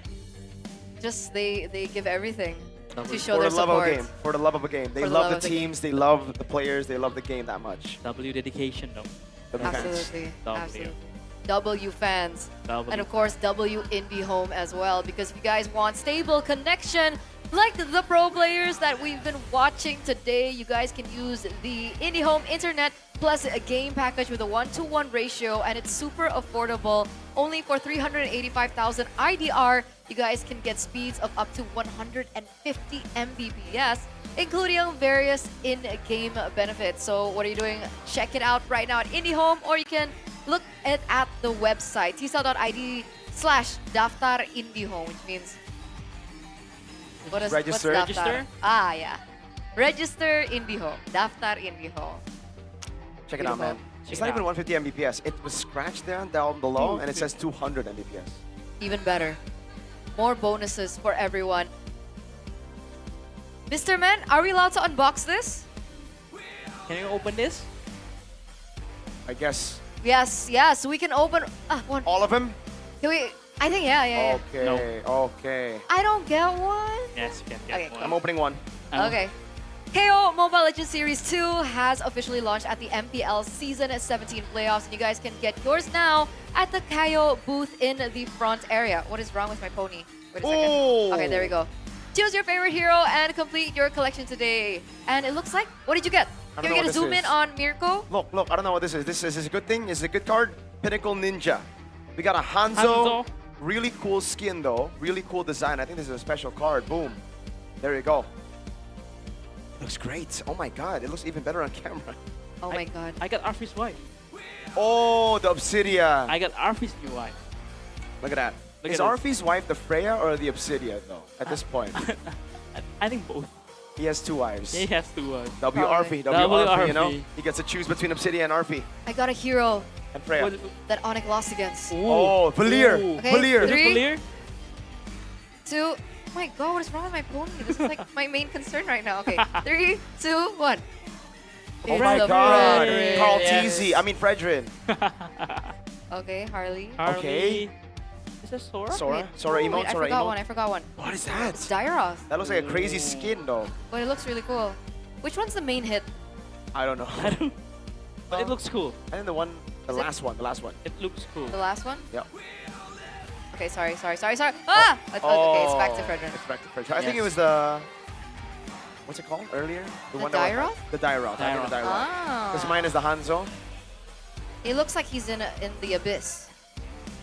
just they give everything to show their support.
For the love of a game. They love the teams, they love the players, they love the game that much.
W dedication though.
Absolutely.
W.
Absolutely. W fans.
W.
And of course, W Indie Home as well. Because if you guys want stable connection, like the pro players that we've been watching today, you guys can use the Indie Home Internet plus a game package with a 1-to-1 ratio, and it's super affordable. Only for 385,000 IDR, you guys can get speeds of up to 150 Mbps, including various in-game benefits. So what are you doing? Check it out right now at Indie Home, or you can look at the website, tsel.id/daftar IndieHome, which means
Register.
What's Daftar? Ah, yeah. Register IndieHome. Daftar IndieHome.
Check it out, man. It's not even 150 Mbps. It was scratched down below, and it says 200 Mbps.
Even better. More bonuses for everyone. Mr. Men, are we allowed to unbox this?
Can you open this?
I guess.
Yes, we can open one.
All of them?
Can we? I think yeah.
Okay, okay.
I don't get one.
Yes, you can get one.
I'm opening one.
Okay. KO Mobile Legends Series 2 has officially launched at the MPL Season 17 playoffs, and you guys can get yours now at the KO booth in the front area. What is wrong with my pony? Wait a second. Okay, there we go. Choose your favorite hero and complete your collection today. And it looks like, what did you get? Can we get a zoom in on Mirko?
Look, I don't know what this is. This is a good thing. It's a good card. Pinnacle Ninja. We got a Hanzo. Really cool skin though. Really cool design. I think this is a special card. Boom. There you go. Looks great. Oh my god, it looks even better on camera.
Oh my god.
I got Arfi's wife.
Oh, the Obsidian.
I got Arfi's new wife.
Look at that. Is Arfi's wife the Freya or the Obsidian though, at this point?
I think both.
He has two wives.
Yeah, he has two wives.
W Arfi, you know? He gets to choose between Obsidian and Arfi.
I got a hero.
And Freya.
That ONIC lost against.
Oh, Valir.
Okay,
Valir.
3, 2, oh my god, what is wrong with my pony? This is like my main concern right now. Okay, 3, 2, 1.
Oh my god. Carl Teasy. I mean, Fredrin.
Okay, Harley.
Okay.
Is that Sora?
Sora emote.
Wait, I forgot one.
What is that?
It's Dairoth.
That looks like a crazy skin though.
But it looks really cool. Which one's the main hit?
I don't know.
But it looks cool.
I think the last one.
It looks cool.
The last one?
Yep.
Okay, sorry. Ah! Okay, it's back to Fredrin.
It's back to Fredrin. I think it was the... What's it called earlier?
The Dairoth?
The Dairoth. I think the Dairoth.
Ah.
Because mine is the Hanzo.
It looks like he's in the Abyss.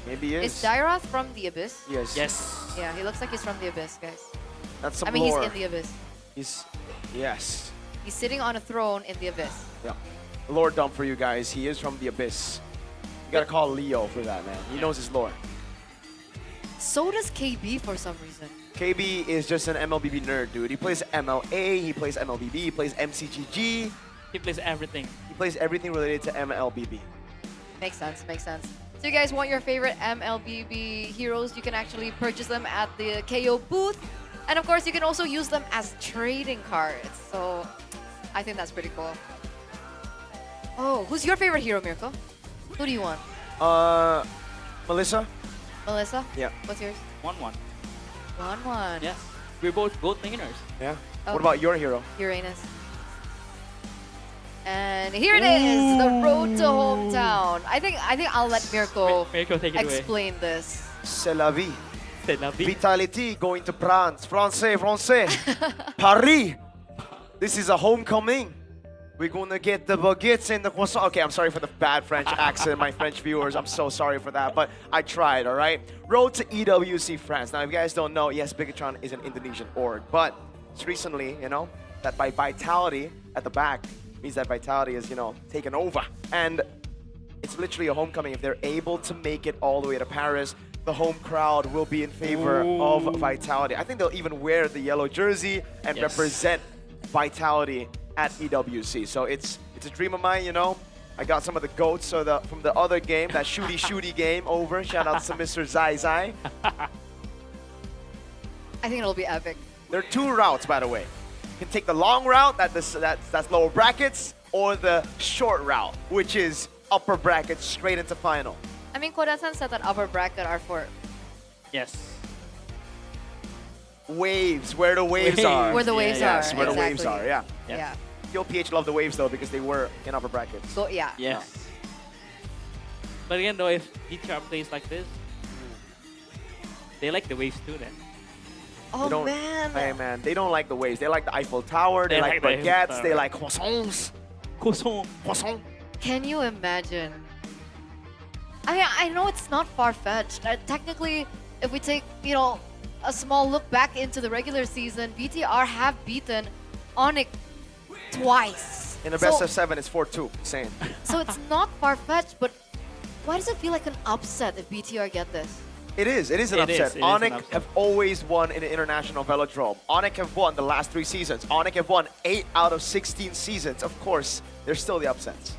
Maybe he is.
Is Dairoth from the Abyss?
Yes.
Yeah, he looks like he's from the Abyss, guys.
That's some
I mean,
lore.
he's in the Abyss.
Yes.
He's sitting on a throne in the Abyss.
Yeah. Lore dump for you guys. He is from the Abyss. You gotta call Leo for that, man. He knows his lore.
So does KB for some reason.
KB is just an MLBB nerd, dude. He plays MLA, he plays MLBB, he plays MCGG.
He plays everything.
He plays everything related to MLBB.
Makes sense. So you guys want your favorite MLBB heroes, you can actually purchase them at the KO booth. And of course, you can also use them as trading cards. So I think that's pretty cool. Oh, who's your favorite hero, Mirko? Who do you want?
Melissa.
Melissa?
Yeah.
What's yours?
1-1.
1-1.
Yes. We're both gold laners.
Yeah.
Okay.
What about your hero?
Uranus. And here it is, the road to hometown. I think I'll let Mirko
take it
explain this.
C'est la vie.
C'est la vie.
Vitality going to France. Français. Paris. This is a homecoming. We're gonna get the baguettes and the croissant. Okay, I'm sorry for the bad French accent, my French viewers. I'm so sorry for that, but I tried, all right? Road to EWC France. Now, if you guys don't know, yes, Bigetron is an Indonesian org, but it's recently, you know, that by Vitality at the back means that Vitality is, you know, taken over. And it's literally a homecoming. If they're able to make it all the way to Paris, the home crowd will be in favor of Vitality. I think they'll even wear the yellow jersey and represent Vitality at EWC. So it's a dream of mine, you know. I got some of the goats from the other game, that shooty game over. Shout out to Mr. Zai Zai.
I think it'll be epic.
There are 2 routes, by the way. You can take the long route, that's lower brackets, or the short route, which is upper brackets straight into final.
I mean, Kodan-san said that upper bracket are for...
Yes.
Waves, where the waves are.
Where the waves are,
Yes, where the waves are, yeah.
Yeah.
PH love the waves though because they were in upper brackets.
So, yeah.
Yes. But again though, if BTR plays like this, they like the waves too then.
Oh
man. Hey man, they don't like the waves. They like the Eiffel Tower, they like baguettes, they like croissants. Croissant.
Can you imagine? I mean, I know it's not far-fetched. Technically, if we take, you know, a small look back into the regular season, BTR have beaten ONIC twice.
In the best of 7, it's 4-2. Same.
So it's not far-fetched, but why does it feel like an upset if BTR get this?
It is an upset. ONIC have always won in the international velodrome. ONIC have won the last 3 seasons. ONIC have won 8 out of 16 seasons. Of course, they're still the upsets.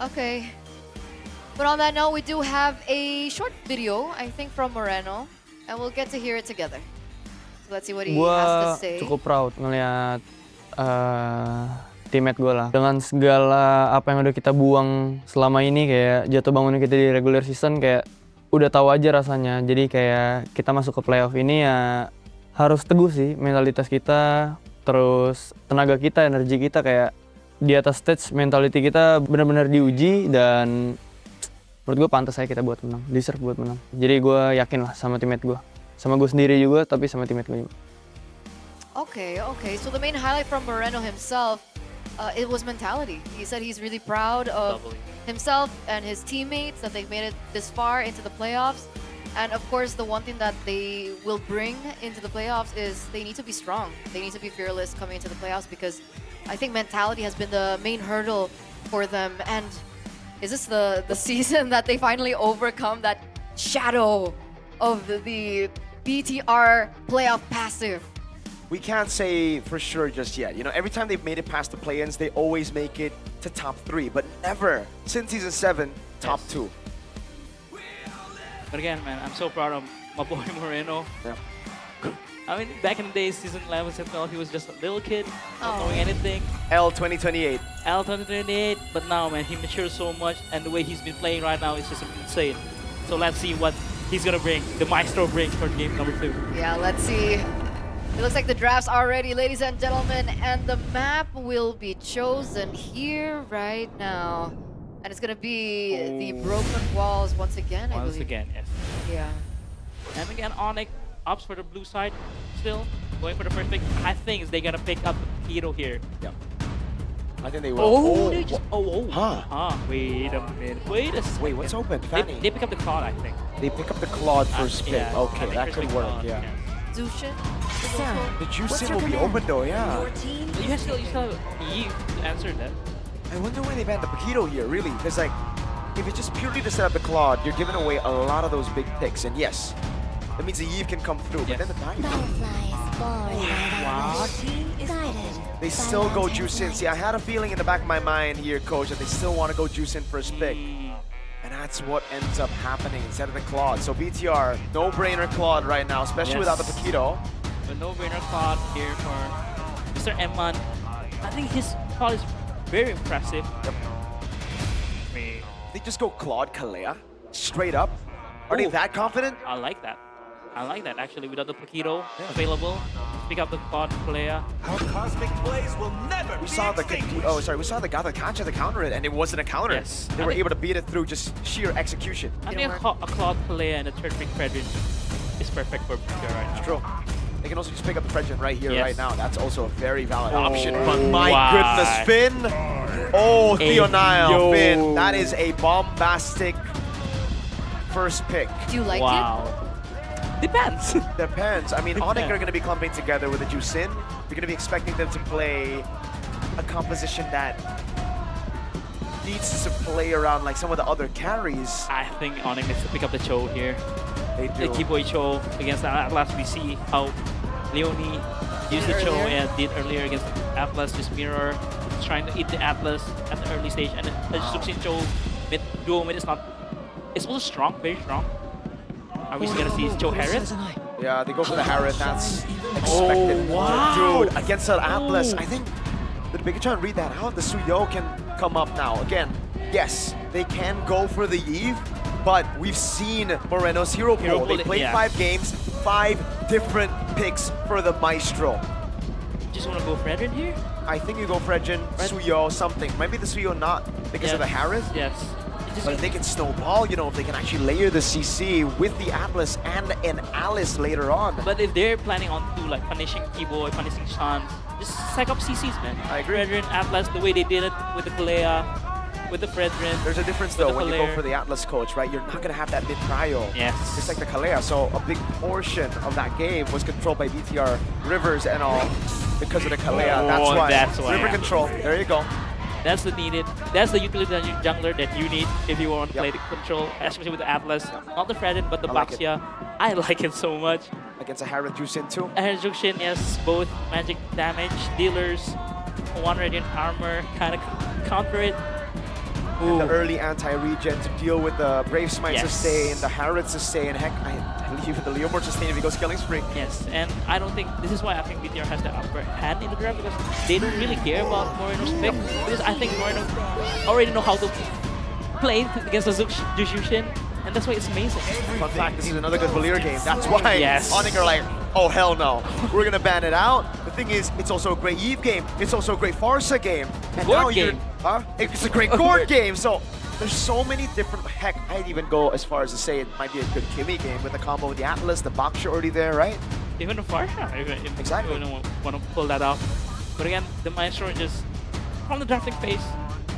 Okay. But on that note, we do have a short video, I think, from Moreno, and we'll get to hear it together. So let's see what he has to say.
Gue cukup proud ngelihat teammate gue lah. Dengan segala apa yang udah kita buang selama ini, kayak jatuh bangunnya kita di regular season, kayak udah tahu aja rasanya. Jadi kayak kita masuk ke playoff ini ya harus teguh sih mentalitas kita, terus tenaga kita, energi kita, kayak di atas stage mentality kita benar-benar diuji dan menurut gue pantas aja kita buat menang, deserve buat menang. Jadi gue yakin lah sama teammate gue, sama gue sendiri juga, tapi sama teammate gue juga.
Okay. So the main highlight from Moreno himself, it was mentality. He said he's really proud of himself and his teammates that they've made it this far into the playoffs. And of course, the one thing that they will bring into the playoffs is they need to be strong. They need to be fearless coming into the playoffs because I think mentality has been the main hurdle for them. And is this the season that they finally overcome that shadow of the BTR playoff passive?
We can't say for sure just yet. You know, every time they've made it past the play-ins, they always make it to top 3, but never, since season 7, top 2.
But again, man, I'm so proud of my boy Moreno.
Yeah.
I mean, back in the days, season 11, he was just a little kid, not knowing anything.
L 2028.
L 2028, but now, man, he matures so much, and the way he's been playing right now is just insane. So let's see what he's gonna bring, the Maestro brings for game number 2.
Yeah, let's see. It looks like the drafts are ready, ladies and gentlemen, and the map will be chosen here right now. And it's gonna be the broken walls once again, I believe.
Once again, yes.
Yeah.
And again, ONIC opts for the blue side, still going for the first pick. I think they're gonna pick up Hero here.
Yeah. I think they will.
They just, wait a minute.
Wait, what's open?
They pick up the Claude, I think.
They pick up the Claude for spin.
Yeah,
okay, that could work, yeah.
Zushin?
The Jushin will be open though, yeah.
You still have Eve to answer that.
I wonder why they banned the Paquito here, really. Because, like, if it's just purely to set up the Claude, you're giving away a lot of those big picks. And yes, that means the Eve can come through. But then the Dive.
Wow.
They still go Jushin. See, I had a feeling in the back of my mind here, Coach, that they still want to go Jushin first pick. And that's what ends up happening instead of the Claude. So BTR, no-brainer Claude right now, especially without the Paquito.
But no-brainer Claude here for Mr. Emman. I think his Claude is very impressive.
Yep. They just go Claude Kalea straight up. Are they that confident?
I like that. I like that actually without the Paquito available. Pick up the Claude Kalea.
Our cosmic plays will never
we saw the Gata to counter it, and it wasn't a counter.
Yes.
They were able to beat it through just sheer execution.
I think a Claude Kalea and a third pick Fredrin is perfect for BTR right now.
It's true. They can also just pick up the Fredrin right here, right now. That's also a very valid option. But my goodness, Finn! Oh,
Hey,
Theonile,
yo.
Finn. That is a bombastic first pick.
Do you like
Wow. Depends.
Depends. I mean, ONIC are going to be clumping together with the Jusin. You're going to be expecting them to play a composition that needs to play around like some of the other carries.
I think ONIC needs to pick up the Cho here.
They
The
do.
Keyboy Cho against Atlas. We see how Leonie used the Cho and did earlier against Atlas, just mirror, trying to eat the Atlas at the early stage. And the Zuxin Cho duo mid is not, it's also strong, very strong. Are we gonna see Cho Harris?
Yeah, they go for the Harith. That's expected.
Oh, wow.
Dude, against the Atlas, I think the Bigetron read that out. The Suyo can come up now. Again, yes, they can go for the Eve, but we've seen Moreno's hero pool. They played 5 games, 5 different picks for the Maestro.
Just wanna go Fredrin here?
I think you go Fredrin, Suyo, something. Maybe the Suyo not because of the Harith.
Yes.
But if they can snowball, you know, if they can actually layer the CC with the Atlas and an Alice later on.
But if they're planning on to like punishing Keyboy, punishing Sean, just psych up CCs, man.
I agree.
Fredrin, Atlas, the way they did it with the Kalea, with the Fredrin.
There's a difference though when you go for the Atlas coach, right? You're not gonna have that mid prio.
Yes.
Just like the Kalea. So a big portion of that game was controlled by BTR Rivers and all because of the Kalea.
Oh,
that's why. River
yeah.
control. There you go.
That's the needed. That's the utility jungler that you need if you want to play the control, especially with the Atlas. Not the Fredrin, but the Baxia. I like him so much.
Against a Harith Jusin too.
Juxin, yes, both magic damage dealers, 1 radiant armor, kind of counter it.
And the early anti-regen to deal with the Brave Smite sustain, the Harith sustain, heck, I believe the Leomord sustain if he goes killing spree.
Yes, and I don't think, this is why I think BTR has the upper hand in the draft, because they don't really care about Moreno's pick, because I think Moreno already know how to play against the Jushin, and that's why it's amazing.
Fun fact, this is another good Valir game. That's why
Yes.
ONIC are like, oh hell no, we're gonna ban it out. The thing is, it's also a great Eve game. It's also a great Farsa game. And
Gord
now you're,
game.
It's a great Gord game. So there's so many different, heck, I'd even go as far as to say it might be a good Kimmy game with the combo with the Atlas, the Baksha already there, right?
Even the Farsha, if
Exactly.
you want to pull that off. But again, the Maestro just, from the drafting phase,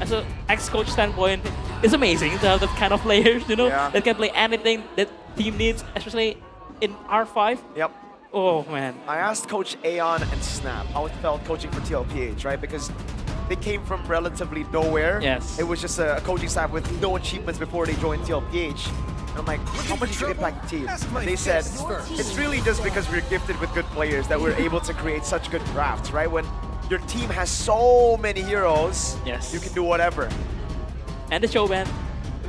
as an ex-coach standpoint, it's amazing to have that kind of players, you know, that can play anything that team needs, especially in R5.
Yep.
Oh man.
I asked Coach Aeon and Snap how it felt coaching for TLPH, right? Because they came from relatively nowhere.
Yes.
It was just a coaching staff with no achievements before they joined TLPH. And I'm like, how much did you impact the team? And they said, it's really just because we're gifted with good players that we're able to create such good drafts, right? When your team has so many heroes,
yes,
you can do whatever.
And the Cho ban,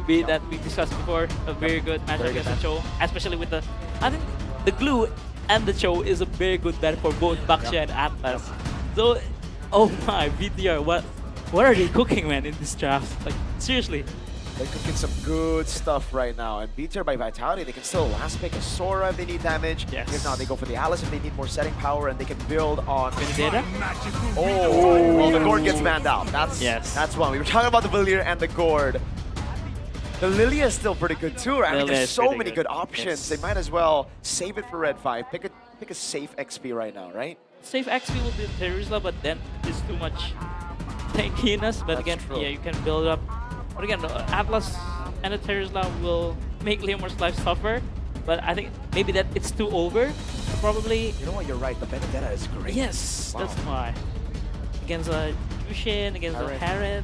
that we discussed before, a very good matchup against the Cho, especially with the, I think the glue and the Cho is a very good bet for both Baxia and Atlas. So, oh my, BTR, what are they cooking, man, in this draft? Like, seriously.
They're cooking some good stuff right now. And BTR by Vitality, they can still last pick a Sora if they need damage.
Yes.
If not, they go for the Alice if they need more setting power, and they can build on
Vendetta.
Oh, well, the Gord gets banned out. That's one. We were talking about the Valir and the Gord. The Lilia is still pretty good too, right? I mean,
Lilia
there's
is
so
pretty
many
good.
good options. They might as well save it for Red 5. Pick a safe XP right now, right?
Safe XP will be Terizla, but then it's too much tankiness. But
That's
again,
true.
yeah, you can build up. But again, the Atlas and the Terizla will make Leomor's life suffer. But I think maybe that it's too over. Probably.
You know what? You're right. The Benedetta is great.
Yes,
Wow.
that's why. Against Jushin, against the Harith,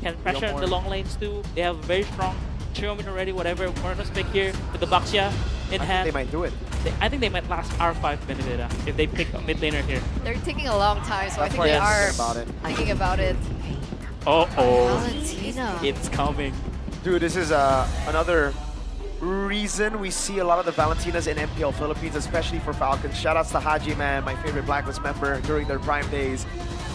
can pressure
Leomord.
the long lanes too. They have very strong Triomin already. Whatever Moreno's pick here with the Baxia in hand.
They might do it.
I think they might last R5 Benedetta if they pick a mid laner here.
They're taking a long time, so I
That's
think
why
they
I'm
are
thinking about it.
thinking about it.
Uh-oh. It's coming.
Dude, this is another reason we see a lot of the Valentinas in MPL Philippines, especially for Falcons. Shoutouts to Haji, man, my favorite Blacklist member during their prime days.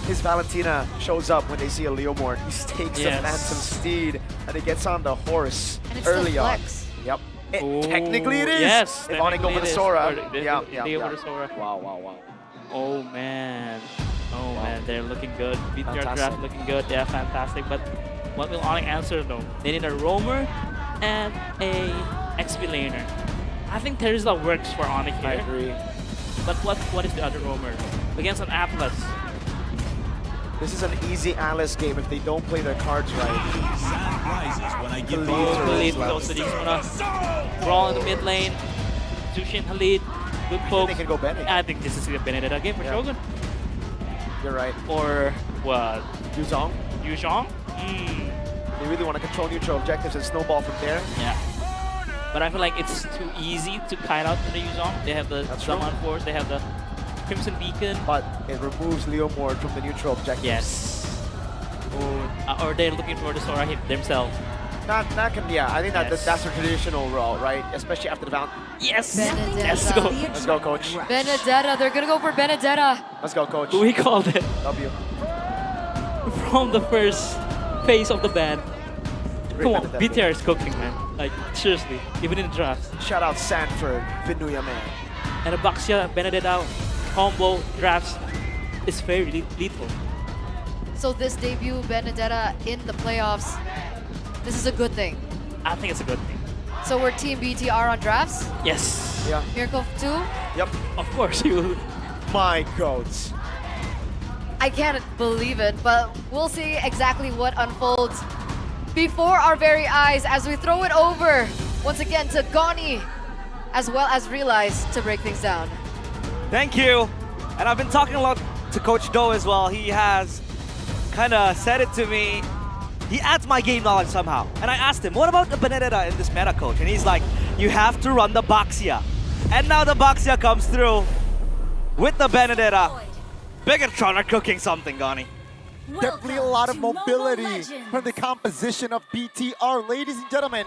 His Valentina shows up when they see a Leomord. He takes the Phantom Steed and he gets on the horse
And it's
early
still
on.
flex.
Yep. Technically it is.
Yes.
If ONIC go for the
technically it is.
Sora.
Or they go for the Sora.
Wow.
Oh man. Oh man, they're looking good. BTR
Fantastic.
draft looking good. Yeah, fantastic. But what will ONIC answer though? They need a roamer and a XP laner. I think Terizla works for ONIC here.
I agree.
But what is the other roamer? Against an Atlas.
This is an easy Alice game if they don't play their cards right.
Khalid goes to Brawl in the mid lane. Zushin, Khalid, good poke.
They can go Bennett.
I think this is a Benedetta game for Shogun.
You're right.
Or what?
Yuzong.
Yuzong?
They really want to control neutral objectives and snowball from there.
Yeah. But I feel like it's too easy to kite out from the Yuzong. They have the Summon Force, they have the Crimson Beacon.
But it removes Leo Mord from the neutral objectives.
Yes. Or they're looking for the Sora hit themselves.
That can, yeah, I think that's a traditional role, right? Especially after the bounce.
Yes!
Benedetta.
Let's go.
Let's go, coach.
Benedetta, they're gonna go for Benedetta.
Let's go, coach.
We called it.
W.
From the first phase of the ban. Come on, BTR is cooking, man. Like, seriously, even in the drafts.
Shout out Sanford, Vinuya man.
And the Baxia Benedetta combo drafts is very lethal.
So this debut Benedetta in the playoffs, this is a good thing.
I think it's a good thing.
So we're Team BTR on drafts?
Yes.
Yeah.
Miracle 2?
Yep.
Of course you.
My goats.
I can't believe it, but we'll see exactly what unfolds before our very eyes as we throw it over once again to Goni, as well as Realize to break things down.
Thank you. And I've been talking a lot to Coach Do as well. He has kind of said it to me. He adds my game knowledge somehow. And I asked him, what about the Benedetta in this meta, coach? And he's like, you have to run the Baxia. And now the Baxia comes through with the Benedetta. Bigetron are cooking something, Goni.
Definitely a lot of mobility from the composition of BTR. Ladies and gentlemen,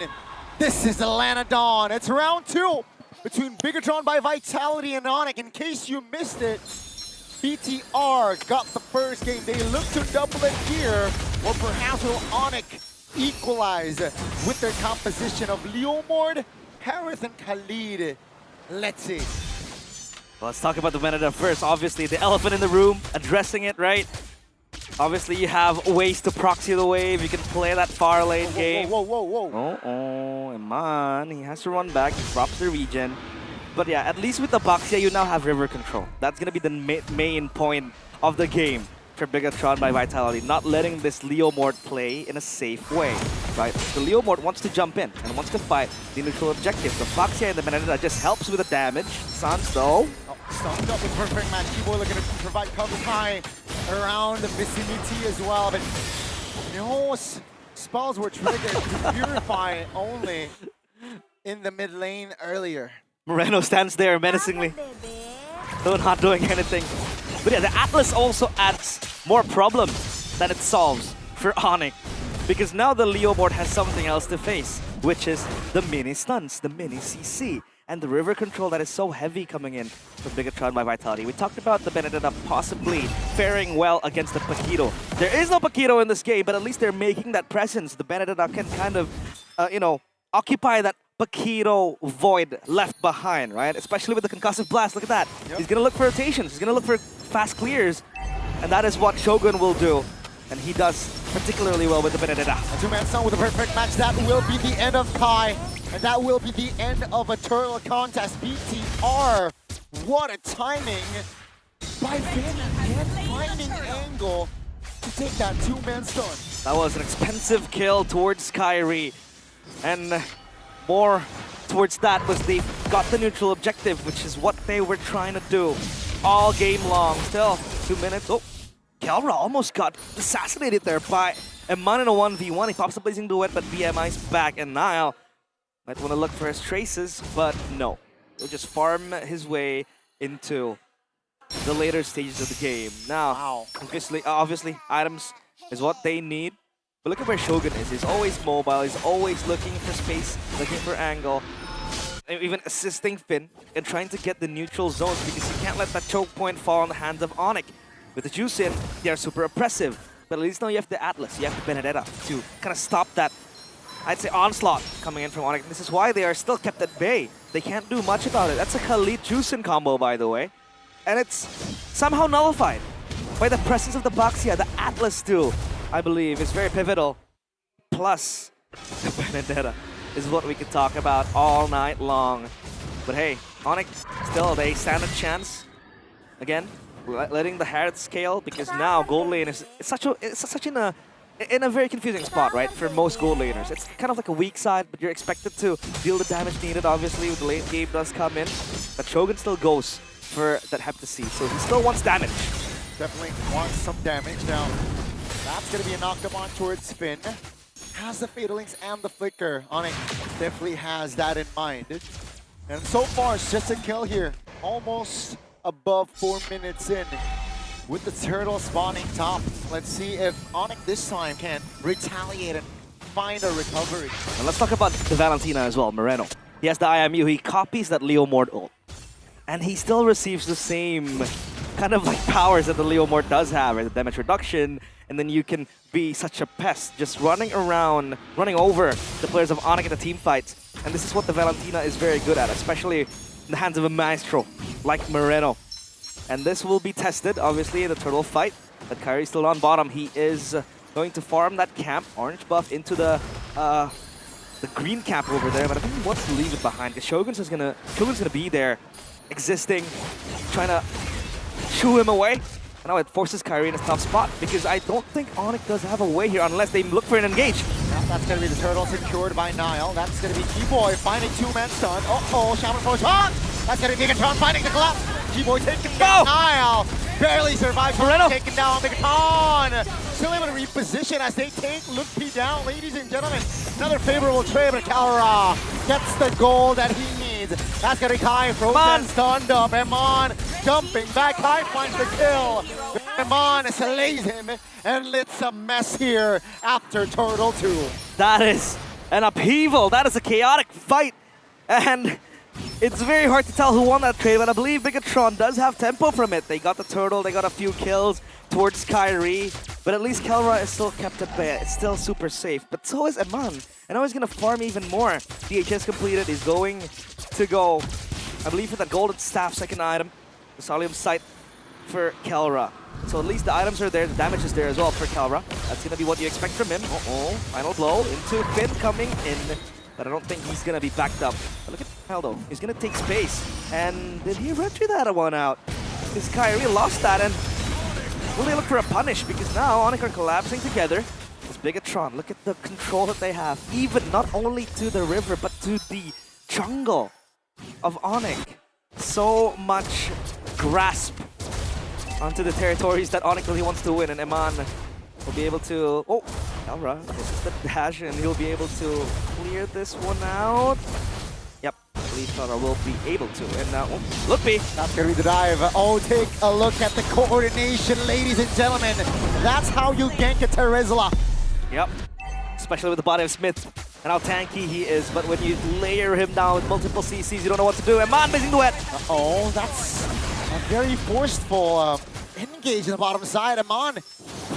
this is Atlanta Dawn. It's round 2 between Bigetron by Vitality and ONIC. In case you missed it, BTR got the first game. They look to double it here, or perhaps will ONIC equalize with their composition of Leomord, Harith, and Khalid. Let's see.
Well, let's talk about the Benedetta first. Obviously, the elephant in the room, addressing it, right? Obviously, you have ways to proxy the wave. You can play that far lane game.
Whoa.
Oh, Iman, he has to run back. He drops the regen. But yeah, at least with the Baxia, you now have river control. That's going to be the main point of the game for Bigetron by Vitality, not letting this Leomord play in a safe way, right? The Leomord wants to jump in and wants to fight the neutral objective. The Baxia and the Benedetta just helps with the damage. Sans though.
Stunned up with perfect match. T-Boy looking to provide cover high around the vicinity as well, but no spells were triggered to purify only in the mid lane earlier.
Moreno stands there menacingly, though not doing anything. But yeah, the Atlas also adds more problems than it solves for ONIC, because now the Leomord has something else to face, which is the mini stuns, the mini CC, and the river control that is so heavy coming in from Bigetron by Vitality. We talked about the Benedetta possibly faring well against the Paquito. There is no Paquito in this game, but at least they're making that presence. The Benedetta can kind of, occupy that Paquito void left behind, right? Especially with the concussive blast. Look at that. Yep. He's going to look for rotations. He's going to look for fast clears. And that is what Shogun will do. And he does particularly well with the Benedetta.
A two-man stun with a perfect match. That will be the end of Kai. And that will be the end of a turtle contest. BTR, what a timing by Vin again, finding angle to take that two-man stun.
That was an expensive kill towards Kyrie. And more towards that was they got the neutral objective, which is what they were trying to do all game long. Still, 2 minutes. Oh, Kelra almost got assassinated there by Eman in a 1v1. He pops a Blazing Duet, but BMI's back, and Nile might want to look for his traces, but no. He'll just farm his way into the later stages of the game. Now, obviously, items is what they need. But look at where Shogun is. He's always mobile. He's always looking for space, looking for angle, and even assisting Finn and trying to get the neutral zones because you can't let that choke point fall in the hands of ONIC. With the juice in, they are super oppressive. But at least now you have the Atlas, you have the Benedetta to kind of stop that, I'd say, onslaught coming in from ONIC. This is why they are still kept at bay. They can't do much about it. That's a Khalid Juicin combo, by the way. And it's somehow nullified by the presence of the Baxia. The Atlas too, I believe, is very pivotal. Plus, the Benedetta is what we could talk about all night long. But hey, ONIC, still, they stand a chance. Again, letting the Harriet scale, because now gold lane is such in a very confusing spot, right? For most gold laners, it's kind of like a weak side, but you're expected to deal the damage needed. Obviously, with the late game does come in, but Shogun still goes for that Hep to see, so he still wants damage.
Definitely wants some damage now. That's gonna be a knockdown towards Finn. Has the Fatal Links and the Flicker. ONIC definitely has that in mind. And so far, it's just a kill here. Almost above 4 minutes in. With the turtle spawning top. Let's see if ONIC this time can retaliate and find a recovery.
And let's talk about the Valentina as well, Moreno. He has the IMU, he copies that Leo Mord ult. And he still receives the same kind of like powers that the Leo Mord does have, right? The damage reduction, and then you can be such a pest, just running around, running over the players of ONIC in the team fights. And this is what the Valentina is very good at, especially in the hands of a maestro like Moreno. And this will be tested, obviously, in the turtle fight. But Kyrie's still on bottom. He is going to farm that camp, orange buff, into the green camp over there. But I think he wants to leave it behind, because Shogun's gonna be there, existing, trying to shoo him away. And now it forces Kyrie in a tough spot, because I don't think ONIC does have a way here unless they look for an engage.
That's going to be the turtle secured by Nile. That's going to be Keyboy finding two-man stun. Uh-oh, Shaman for a shot! That's going to be Bigetron finding the collapse. Keyboy taking down Nile. Barely survives.
Moreno
taken down Bigetron. Still able to reposition as they take Look P down, ladies and gentlemen. Another favorable trade, but Kalra gets the goal that he needs. That's going to be Kai. Frozen stunned up. Emon jumping back. Kai finds the kill. Emon slays him, and it's a mess here after Turtle 2.
That is an upheaval. That is a chaotic fight. And it's very hard to tell who won that trade, but I believe Bigetron does have tempo from it. They got the turtle, they got a few kills towards Kyrie, but at least Kelra is still kept at bay. It's still super safe, but so is Eman. And now he's going to farm even more. DHS completed. He's going to go, I believe, for that golden staff second item. The Solium Sight for Kelra. So at least the items are there, the damage is there as well for Kelra. That's going to be what you expect from him. Uh-oh, final blow into Finn coming in. But I don't think he's going to be backed up. But look at Aldo. He's going to take space. And did he retry that one out? Because Kyrie lost that, and will they look for a punish? Because now ONIC are collapsing together. It's Bigetron. Look at the control that they have. Even not only to the river, but to the jungle of ONIC. So much grasp onto the territories that ONIC really wants to win. And Eman will be able to... Oh, Alra, this is the dash, and he'll be able to clear this one out. Yep, I believe Alra will be able to. And now, look, B.
That's going to be the dive. Oh, take a look at the coordination, ladies and gentlemen. That's how you gank a Terizla.
Yep, especially with the body of Smith and how tanky he is. But when you layer him down with multiple CCs, you don't know what to do. Eman missing duet.
Uh-oh, that's a very forceful engage in the bottom side. Eman,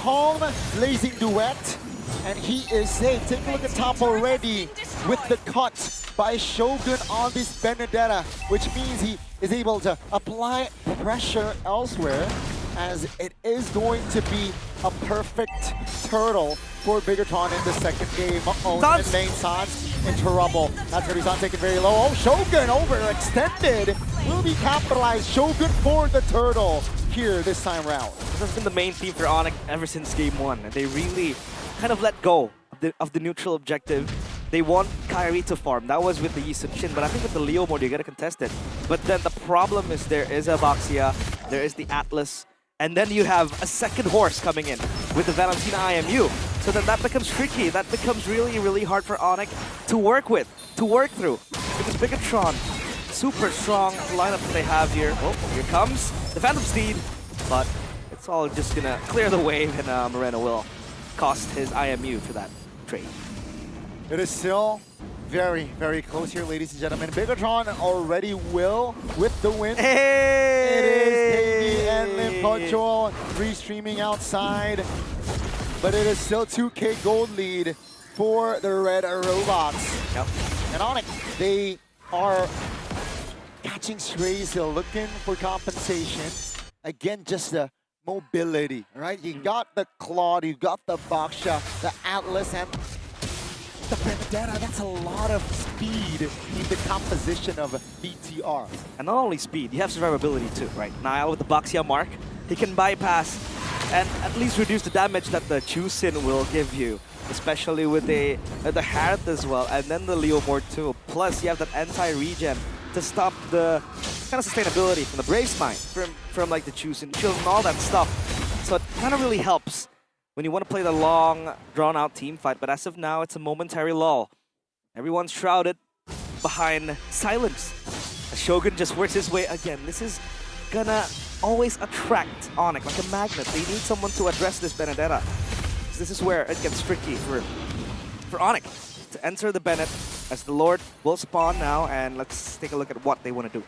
calm, blazing duet. And he is safe. Take a look at top already with the cut by Shogun on this Benedetta, which means he is able to apply pressure elsewhere, as it is going to be a perfect turtle for Bigetron in the second game. Uh-oh, and lane Sans in trouble. That's going to be Sans taken very low. Oh, Shogun overextended. Will be capitalized. Shogun for the turtle here this time round.
This has been the main theme for ONIC ever since game one. And they really kind of let go of the neutral objective. They want Kyrie to farm. That was with the Yi Sun-shin, but I think with the Leo mode, you gotta contest it. But then the problem is there is a Baxia, there is the Atlas, and then you have a second horse coming in with the Valentina IMU. So then that becomes tricky. That becomes really, really hard for ONIC to work with, to work through. Because Bigetron, super strong lineup that they have here. Oh, here comes the Phantom Steed, but it's all just gonna clear the wave, and Moreno will cost his IMU for that trade.
It is still very, very close here, ladies and gentlemen. Bigetron already will with the win.
Hey!
It is KB and Limpocho restreaming outside. But it is still 2K gold lead for the Red Robots.
Yep.
And ONIC, they are catching strays, they're looking for compensation. Again, just the mobility, right? You got the Claude, you got the Baksha, the Atlas, and the Benedetta. That's a lot of speed in the composition of BTR.
And not only speed, you have survivability too, right? Nile with the Baxia mark. he can bypass and at least reduce the damage that the Chusin will give you, especially with the Harith as well, and then the Leomord too. Plus, you have that anti-regen to stop the kind of sustainability from the Brave Smite, from like the Chusin shield and all that stuff. So it kind of really helps when you want to play the long, drawn-out team fight. But as of now, it's a momentary lull. Everyone's shrouded behind silence. Shogun just works his way again. This is gonna always attract ONIC like a magnet. They need someone to address this Benedetta. So this is where it gets tricky for ONIC to enter the Bennett, as the Lord will spawn now, and let's take a look at what they want to do.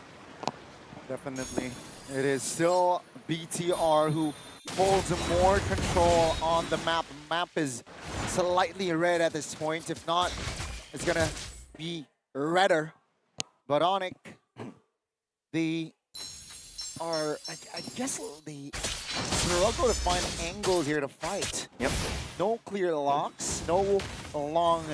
Definitely. It is still BTR who holds more control on the map. The map is slightly red at this point. If not, it's gonna be redder. But ONIC, they are, I guess they struggle to find angles here to fight.
Yep.
No clear locks, no long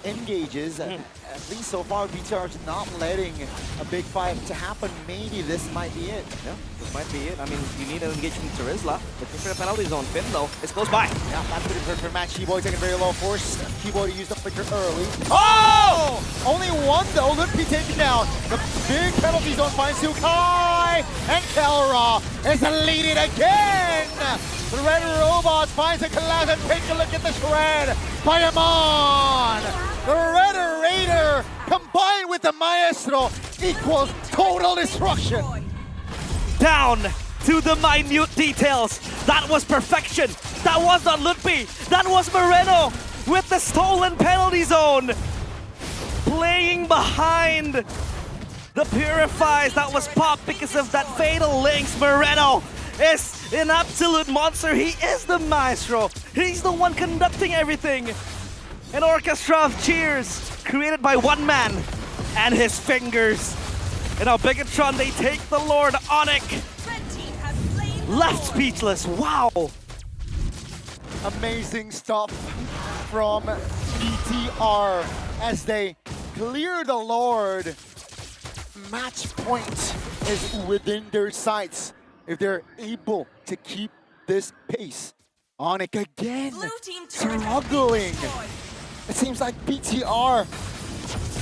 engages. At least so far, BTR is not letting a big fight to happen. Maybe this might be it.
Yeah, this might be it. I mean, you need an engagement to Rizla. Looking for the penalty zone. Finn, though, it's close by.
Yeah, that's pretty perfect match. Keyboy taking very low force. Keyboy to use the flicker early.
Oh!
Only one, though. Limpy taken down. The big penalty zone finds Sukai. And Kelra is deleted again. The Red Robots finds a collapse, and take a look at the shred by Amon. The Red Raider combined with the Maestro equals total destruction.
Down to the minute details. That was perfection. That was not Ludpi. That was Moreno with the stolen penalty zone. Playing behind the Purifies. That was popped because of that fatal links. Moreno is an absolute monster. He is the Maestro. He's the one conducting everything. An orchestra of cheers created by one man and his fingers. And now Bigetron, they take the Lord ONIC. Left speechless. Wow.
Amazing stuff from BTR as they clear the Lord. Match point is within their sights if they're able to keep this pace. ONIC again struggling. It seems like BTR,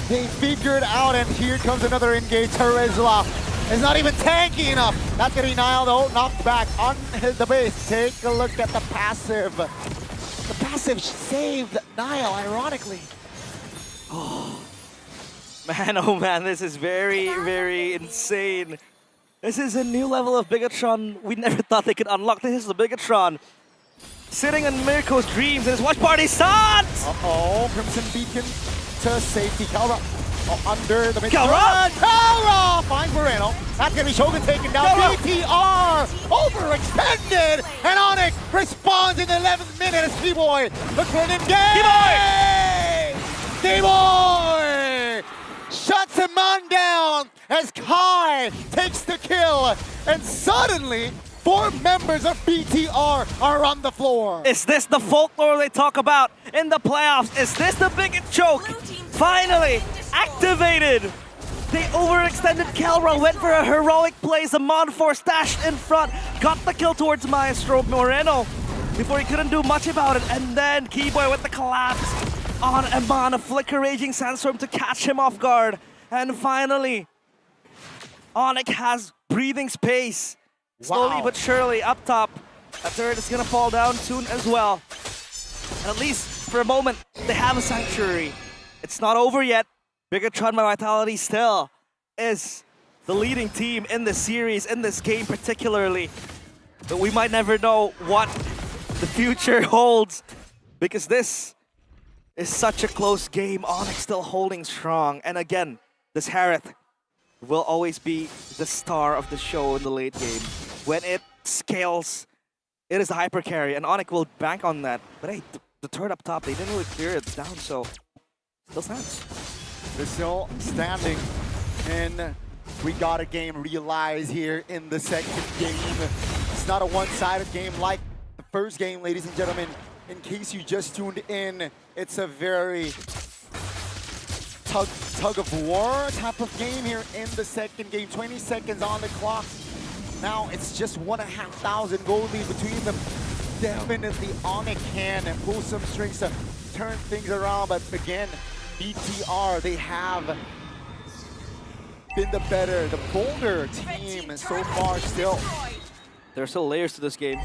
they figured out, and here comes another engage. Terizla is not even tanky enough. That's getting Nile though, knocked back on the base. Take a look at the passive. The passive saved Nile, ironically.
Oh man, this is very, very insane. This is a new level of Bigetron we never thought they could unlock. This is the Bigetron sitting in Mirko's dreams, and his watch party starts!
Uh-oh, Crimson Beacon to safety. Kelra under the mid.
Kelra
finds Moreno. That's gonna be Shogun taken down. BTR overextended, and ONIC responds in the 11th minute as Keyboy looks for an engage. Keyboy shuts him on down as Kai takes the kill, and suddenly 4 members of BTR are on the floor.
Is this the folklore they talk about in the playoffs? Is this the biggest choke? Finally activated. They overextended. Kelra went for a heroic play. Amon Force dashed in front, got the kill towards Maestro Moreno before he couldn't do much about it. And then Keyboy with the collapse on Amon, a flicker raging sandstorm to catch him off guard. And finally, ONIC has breathing space. Slowly but surely up top. That turret is gonna fall down soon as well. And at least for a moment, they have a sanctuary. It's not over yet. Bigetron by Vitality still is the leading team in this series, in this game particularly. But we might never know what the future holds, because this is such a close game. ONIC still holding strong. And again, this Harith will always be the star of the show in the late game. When it scales, it is the hyper carry, and ONIC will bank on that. But hey, the turret up top, they didn't really clear it down, so still stands.
They're still standing, and we got a game realized here in the second game. It's not a one-sided game like the first game, ladies and gentlemen. In case you just tuned in, it's a very tug of war type of game here in the second game. 20 seconds on the clock. Now it's just 1,500 gold lead between them. Definitely ONIC can pull some strings to turn things around, but again, BTR, they have been the better, the bolder team so far still.
There are still layers to this game.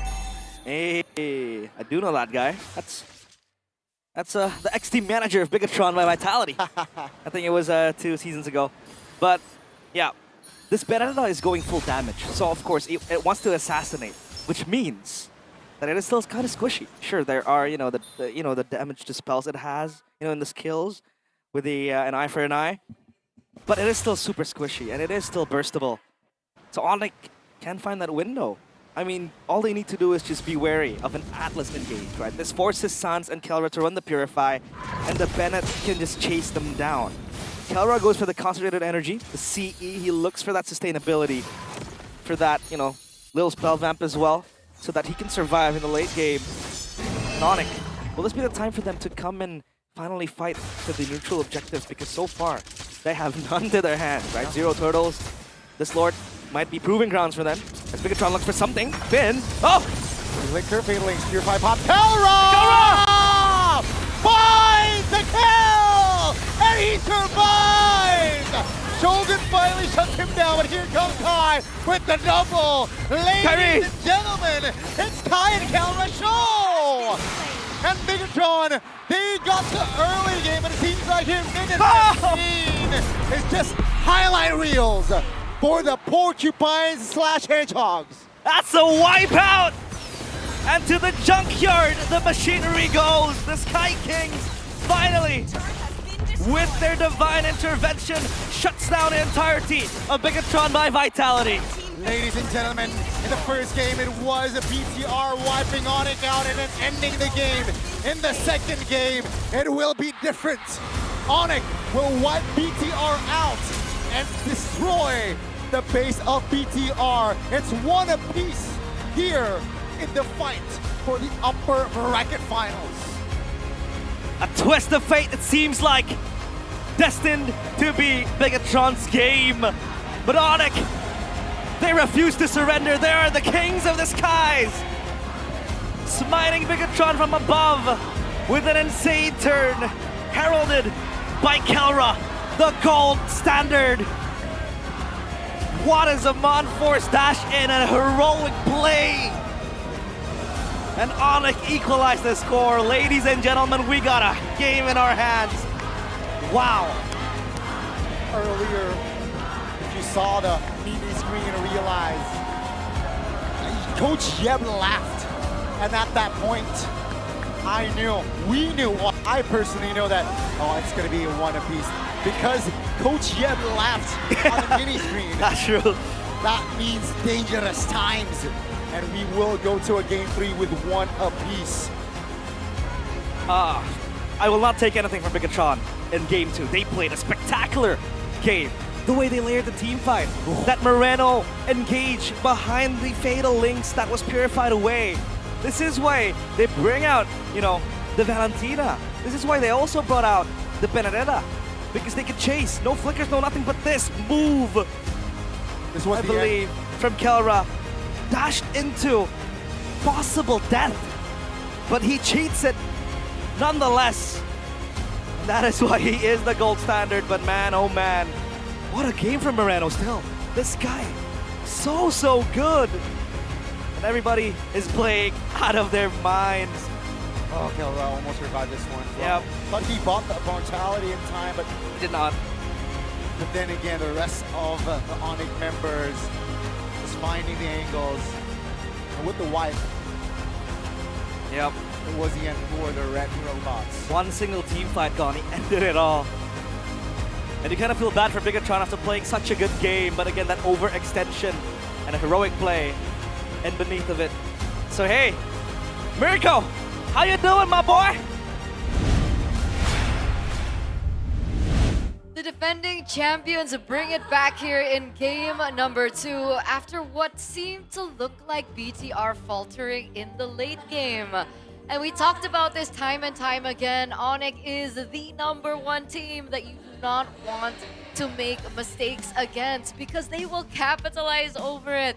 Hey, I do know that guy. That's the ex-team manager of Bigetron by Vitality. I think it was 2 seasons ago. But yeah, this Benedetta is going full damage. So of course it wants to assassinate, which means that it is still kind of squishy. Sure, there are the damage to spells it has, in the skills with the an eye for an eye, but it is still super squishy and it is still burstable. So ONIC can find that window. I mean, all they need to do is just be wary of an Atlas engage, right? This forces Sans and Kelra to run the Purify, and the Bennett can just chase them down. Kelra goes for the concentrated energy, the CE. He looks for that sustainability, for that, little spell vamp as well, so that he can survive in the late game. And ONIC, will this be the time for them to come and finally fight for the neutral objectives? Because so far, they have none to their hands, right? 0 turtles. This Lord might be proving grounds for them. As Bigetron looks for something. Finn. Oh!
Liquor Fatal Links, Purify Pop. Kelra! Finds the kill! And he survives! Shogun finally shuts him down, but here comes Kai with the double. Ladies and gentlemen, it's Kai and Kelra show! And Bigetron, they got the early game, but it seems like in minute 15 is just highlight reels for the Porcupines / Hedgehogs.
That's a wipeout! And to the junkyard, the machinery goes. The Sky Kings finally, with their divine intervention, shuts down the entirety of Bigetron by Vitality.
Ladies and gentlemen, in the first game, it was a BTR wiping ONIC out and then ending the game. In the second game, it will be different. ONIC will wipe BTR out and destroy the base of BTR. It's one apiece here in the fight for the upper bracket finals.
A twist of fate, it seems like, destined to be Bigetron's game. But ONIC, they refuse to surrender. They are the kings of the skies. Smiting Bigetron from above with an insane turn, heralded by Kelra, the gold standard. What is a Mon-Force dash in a heroic play? And ONIC equalized the score. Ladies and gentlemen, we got a game in our hands. Wow.
Earlier, if you saw the mini screen and realized Coach Yeb laughed. And at that point, we knew, well, I personally know that, it's going to be a one apiece. Because Coach Yeb laughed on the mini screen.
That's true.
That means dangerous times. And we will go to a game 3 with one apiece.
I will not take anything from Bigetron in game 2. They played a spectacular game. The way they layered the team fight. That Moreno engaged behind the Fatal Links that was purified away. This is why they bring out, the Valentina. This is why they also brought out the Benedetta. Because they could chase. No flickers, no nothing but this move.
This was
I believe, from Kelra. Dashed into possible death. But he cheats it nonetheless. And that is why he is the gold standard. But man, oh man. What a game from Moreno still. This guy, so good. And everybody is playing out of their minds.
Oh, Kelra almost survived this one.
Yeah.
But he bought the mortality in time, but
he did not.
But then again, the rest of the ONIC members is finding the angles. And with the wipe,
yep,
it was the end for the red robots.
One single team fight gone, he ended it all. And you kind of feel bad for Bigetron after playing such a good game, but again, that overextension and a heroic play and beneath of it. So hey, Mirko, how you doing, my boy?
The defending champions bring it back here in game number 2 after what seemed to look like BTR faltering in the late game. And we talked about this time and time again. ONIC is the #1 team that you do not want to make mistakes against because they will capitalize over it.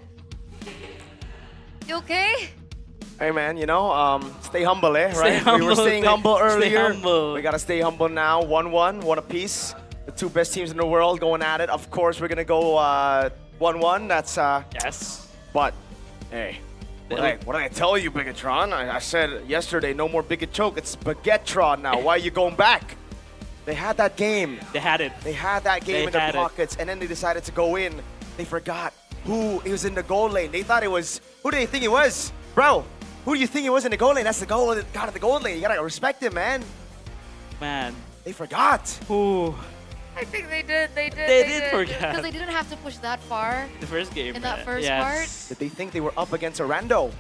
You okay?
Hey man, you know, stay humble, eh?
Stay
Right? We were
humble,
staying
stay-
humble
stay
earlier.
humble.
We gotta stay humble now. 1-1, one apiece. The two best teams in the world going at it. Of course, we're gonna go 1-1. That's
yes.
But hey, what did I tell you, Bigetron? I said yesterday, no more Biget choke. It's Bigetron now. Why are you going back? They had that game.
They had it.
They had that game
They
in their
had it.
pockets, and then they decided to go in. They forgot who he was in the goal lane. They thought it was, who did they think it was? Bro, who do you think it was in the goal lane? That's the goal, God of the goal lane. You gotta respect him, man.
Man.
They forgot.
Ooh.
I think they did. They
did forget.
Because they didn't have to push that far
The first game.
in that
man.
first
Yes.
part.
Did they think they were up against Orlando?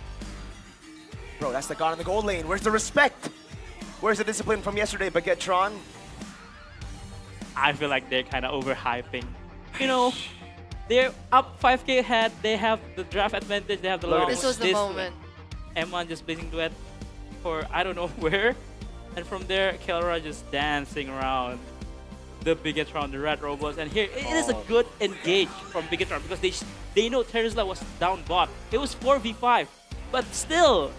Bro, that's the God in the goal lane. Where's the respect? Where's the discipline from yesterday, Bigetron?
I feel like they're kind of overhyping. You know, they're up 5k ahead. They have the draft advantage. They have the
Look at
long.
This was the moment.
M1 just blazing duet for I don't know where. And from there, Kelra just dancing around the Bigetron, the red robots. And here, it is a good engage from Bigetron because they know Terizla was down bot. It was 4v5. But still,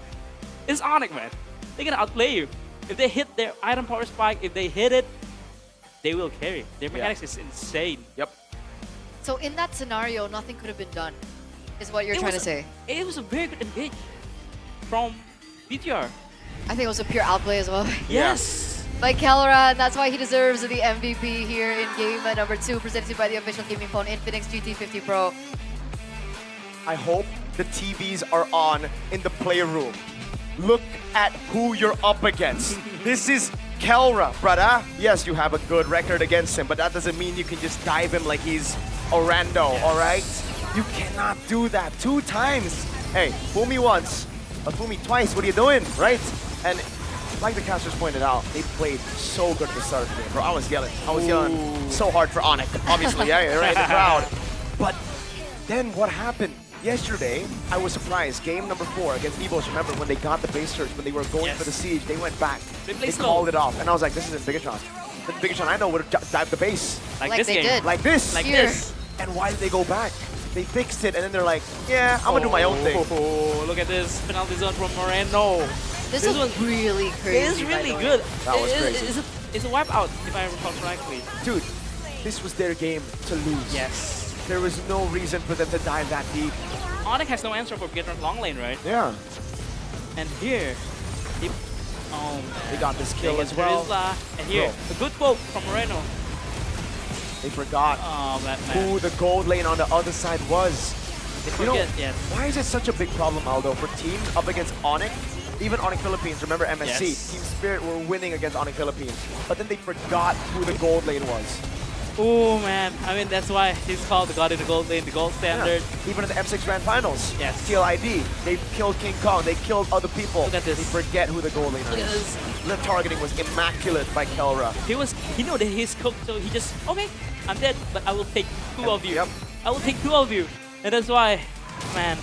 it's ONIC, man. They're gonna outplay you. If they hit their item power spike, if they hit it, they will carry. Their mechanics is insane.
Yep.
So in that scenario, nothing could have been done, is what you're trying to say.
It was a very good engage from BTR.
I think it was a pure outplay as well.
Yes.
By Kelra, and that's why he deserves the MVP here in game number 2, presented by the official gaming phone Infinix GT50 Pro.
I hope the TVs are on in the playroom. Look at who you're up against. This is Kelra, brother. Yes, you have a good record against him, but that doesn't mean you can just dive him like he's Orlando, all right? You cannot do that 2 times. Hey, fool me once, but fool me twice. What are you doing, right? And like the casters pointed out, they played so good at the start of the game, bro. I was yelling so hard for ONIC, obviously, yeah, right in the crowd. But then what happened? Yesterday, I was surprised. Game number 4 against Evos. Remember when they got the base search, when they were going for the siege, they went back. They called it off, and I was like, "This isn't Bigetron. The Bigetron I know would have dived the base
Like this
they
game.
did.
like this,
Like this.
And why did they go back? They fixed it, and then they're like, "Yeah, I'm gonna do my own thing."
Oh, look at this penalty zone from Moreno.
This was really crazy.
It is really good.
That was crazy.
It's a wipe out, if I recall correctly.
Dude, this was their game to lose.
Yes.
There was no reason for them to dive that deep.
ONIC has no answer for Bigetron's long lane, right?
Yeah.
And here, oh man.
They got this kill
They
as
get
well.
Terizla. And here, a good quote from Moreno.
They forgot
Oh, that man.
who the gold lane on the other side was.
They
You know,
forget, yes.
why is it such a big problem, Aldo, for teams up against ONIC? Even ONIC Philippines, remember MSC,
Yes.
Team Spirit were winning against ONIC Philippines. But then they forgot who the gold lane was.
Oh man, I mean that's why he's called the god in the gold lane, the gold standard.
Yeah. Even in the M6 Grand Finals,
Yes.
TLID, they killed King Kong, they killed other people.
Look at this.
They forget who the gold lane
Look at
is.
this.
The targeting was immaculate by Kelra.
He know that he's cooked, so he just, okay, I'm dead, but I will take 2 of you.
Yep.
I will take 2 of you. And that's why, man,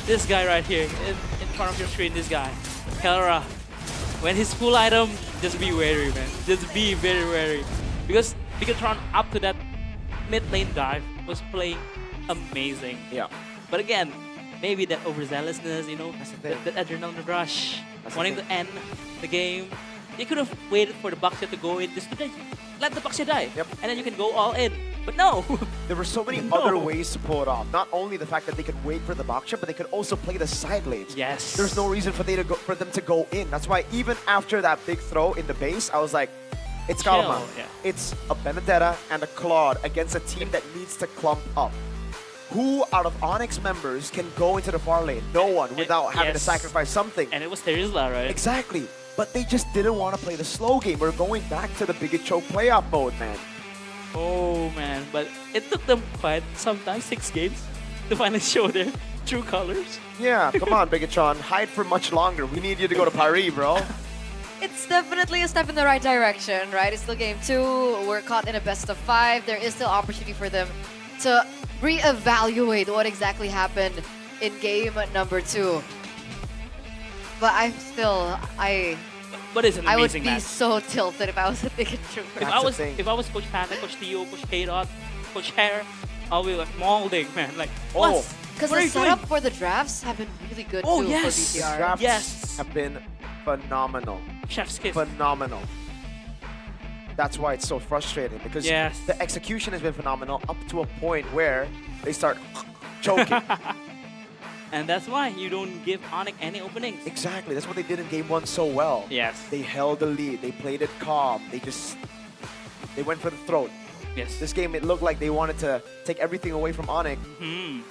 this guy right here, in front of your screen, this guy, Kelra, when he's full item, just be wary, man. Just be very wary. Because Bigetron up to that mid lane dive was playing amazing.
Yeah.
But again, maybe that overzealousness, you know, that adrenaline rush,
That's the
wanting to end the game. They could have waited for the Baxia to go in just to let the Baxia die.
Yep.
And then you can go all in. But no!
There were so many
No.
other ways to pull it off. Not only the fact that they could wait for the box shot, but they could also play the side lanes.
Yes.
There's no reason for them to go in. That's why even after that big throw in the base, I was like, it's
Chill,
Kalama.
yeah.
It's a Benedetta and a Claude against a team that needs to clump up. Who out of ONIC members can go into the far lane? No one without having to
yes.
sacrifice something.
And it was Terizla, right?
Exactly. But they just didn't want to play the slow game. We're going back to the Biget Choke playoff mode, man.
Oh man, but it took them quite sometimes 6 games to finally show their true colors.
Yeah, come on, Bigetron. Hide for much longer. We need you to go to Paris, bro.
It's definitely a step in the right direction, right? It's still game 2. We're caught in a best of 5. There is still opportunity for them to reevaluate what exactly happened in game number 2. But
But it's an
I would
amazing
be
match.
so tilted if I was a Biget Trooper.
If I was Coach Panda, Coach Theo, Coach K-Dot, Coach Hair, I'll be like molding, man. Like, what's
Because
What are
the
you doing?
setup for the drafts have been really good
Oh,
too
yes.
for BTR.
Drafts
Yes.
have been phenomenal.
Chef's kiss.
Phenomenal. That's why it's so frustrating because
Yes.
the execution has been phenomenal up to a point where they start choking.
And that's why you don't give ONIC any openings.
Exactly. That's what they did in game 1 so well.
Yes.
They held the lead. They played it calm. They went for the throat.
Yes.
This game, it looked like they wanted to take everything away from ONIC.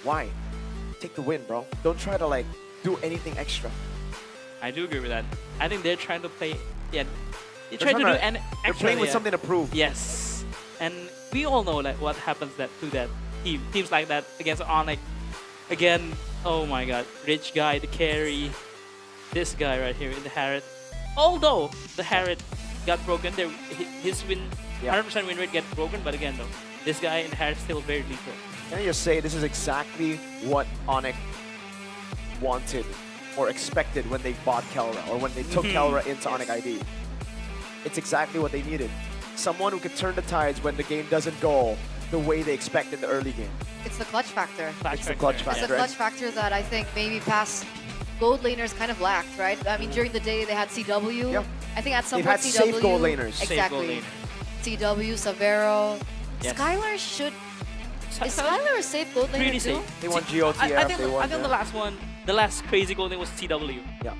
Why? Take the win, bro. Don't try to like do anything extra.
I do agree with that. I think they're trying to play. Yeah, they
They're
try to do
trying
an
They're
extra.
playing with
yeah.
something to prove.
Yes, and we all know like what happens to that teams like that against ONIC. Again, oh my God, rich guy, the carry, this guy right here in the Harriet. Although the Harriet got broken, his 100% win rate get broken, but again though, this guy in the Harriet still very lethal.
Can I just say this is exactly what ONIC wanted or expected when they bought Kelra or when they took Kelra into ONIC ID. It's exactly what they needed. Someone who could turn the tides when the game doesn't go the way they expect in the early game.
It's the clutch factor.
It's the clutch
It's
factor.
the clutch factor that I think maybe past gold laners kind of lacked, right? I mean, during the day they had CW.
Yep.
I think at some
They've
point
had
CW.
safe gold laners.
Safe
Exactly.
gold
CW, Savero.
Yes.
Skylar should. Is
Skylar-
Skylar a safe gold laner
Pretty
too?
safe.
They won GOTF.
I think
they won
the last one, the last crazy goal thing was CW.
Yeah.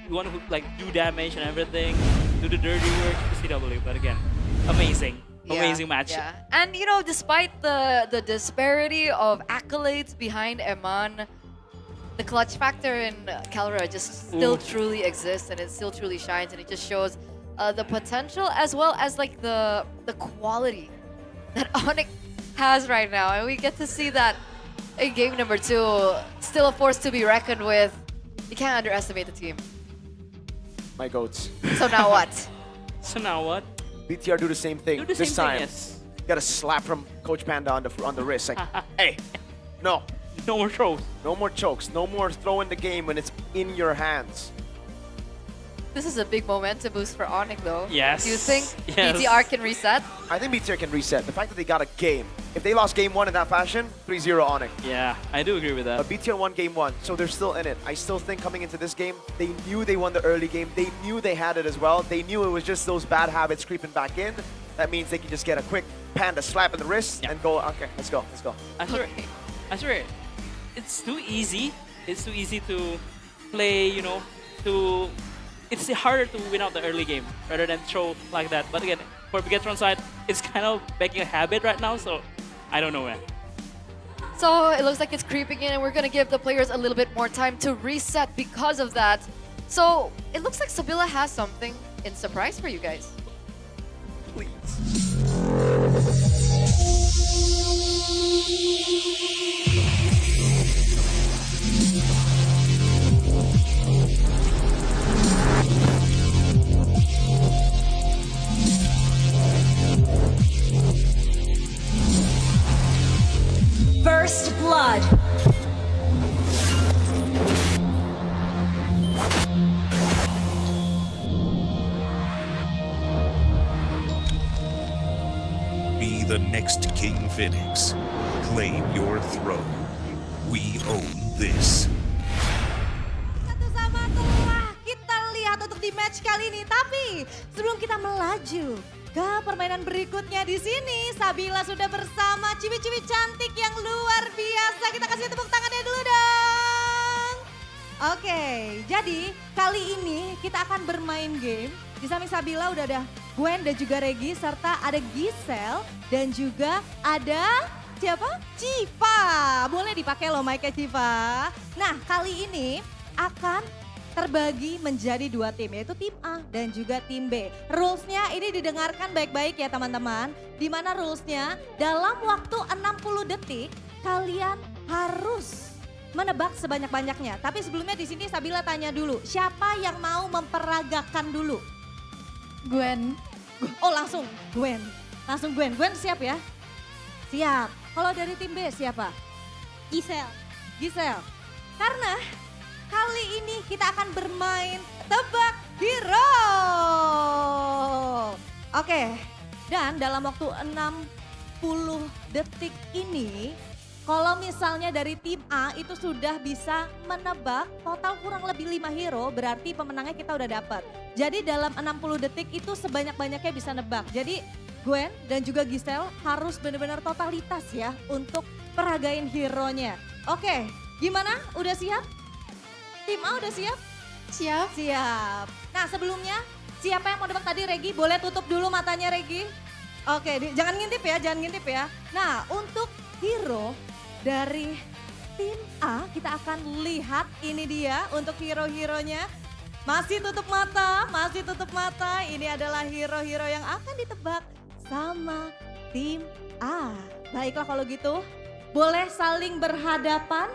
You want to like do damage and everything, do the dirty work, CW. But again, amazing, amazing match.
Yeah. And you know, despite the disparity of accolades behind Eman, the clutch factor in Kelra just still truly exists, and it still truly shines, and it just shows the potential as well as like the quality that ONIC has right now, and we get to see that in game number 2. Still a force to be reckoned with. You can't underestimate the team.
My goats.
So now what?
So now what?
BTR do the same thing.
Do the
this
same
time.
thing, yes.
Got a slap from Coach Panda on the wrist. Like, hey, no.
No more throws.
No more chokes. No more throwing the game when it's in your hands.
This is a big momentum boost for ONIC though.
Yes.
Do you think
Yes.
BTR can reset?
I think BTR can reset. The fact that they got a game. If they lost game 1 in that fashion, 3-0 ONIC.
Yeah, I do agree with that.
But BTR won game 1, so they're still in it. I still think coming into this game, they knew they won the early game. They knew they had it as well. They knew it was just those bad habits creeping back in. That means they can just get a quick Panda slap in the wrist and go, okay, let's go, let's go.
I swear, it's too easy. It's too easy to play, you know, it's harder to win out the early game rather than throw like that. But again, for Bigetron side, it's kind of making a habit right now, so I don't know, man.
So it looks like it's creeping in, and we're gonna give the players a little bit more time to reset because of that. So it looks like Sabila has something in surprise for you guys.
First blood.
Be the next King Phoenix. Claim your throne. We own this.
Satu sama telah kita lihat untuk di match kali ini. Tapi sebelum kita melaju ke permainan berikutnya di sini, Sabila sudah bersama ciwi-ciwi cantik yang luar biasa. Kita kasih tepuk tangannya dulu dong. Oke, jadi kali ini kita akan bermain game. Di samping Sabila udah ada Gwen dan juga Regi, serta ada Giselle dan juga ada siapa? Civa. Boleh dipakai loh mic-nya Civa. Nah, kali ini akan terbagi menjadi 2 tim, yaitu tim A dan juga tim B. Rules-nya ini didengarkan baik-baik ya teman-teman. Di mana rules-nya dalam waktu 60 detik kalian harus menebak sebanyak-banyaknya. Tapi sebelumnya di sini Sabila tanya dulu, siapa yang mau memperagakan dulu?
Gwen.
Oh langsung Gwen. Langsung Gwen. Gwen siap ya? Siap. Kalau dari tim B siapa?
Giselle.
Giselle. Karena kali ini kita akan bermain tebak hero. Oke. Dan dalam waktu 60 detik ini Kalau misalnya dari tim A itu sudah bisa menebak total kurang lebih 5 hero, berarti pemenangnya kita udah dapat. Jadi dalam 60 detik itu sebanyak-banyaknya bisa nebak. Jadi Gwen dan juga Giselle harus benar-benar totalitas ya untuk peragain hero-nya. Oke, gimana? Udah siap? Tim A udah siap?
Siap.
Siap. Nah sebelumnya, siapa yang mau nebak tadi Regi? Boleh tutup dulu matanya Regi. Oke, jangan ngintip ya, jangan ngintip ya. Nah untuk hero dari tim A kita akan lihat ini dia untuk hero-heronya. Masih tutup mata, masih tutup mata. Ini adalah hero-hero yang akan ditebak sama tim A. Baiklah kalau gitu, boleh saling berhadapan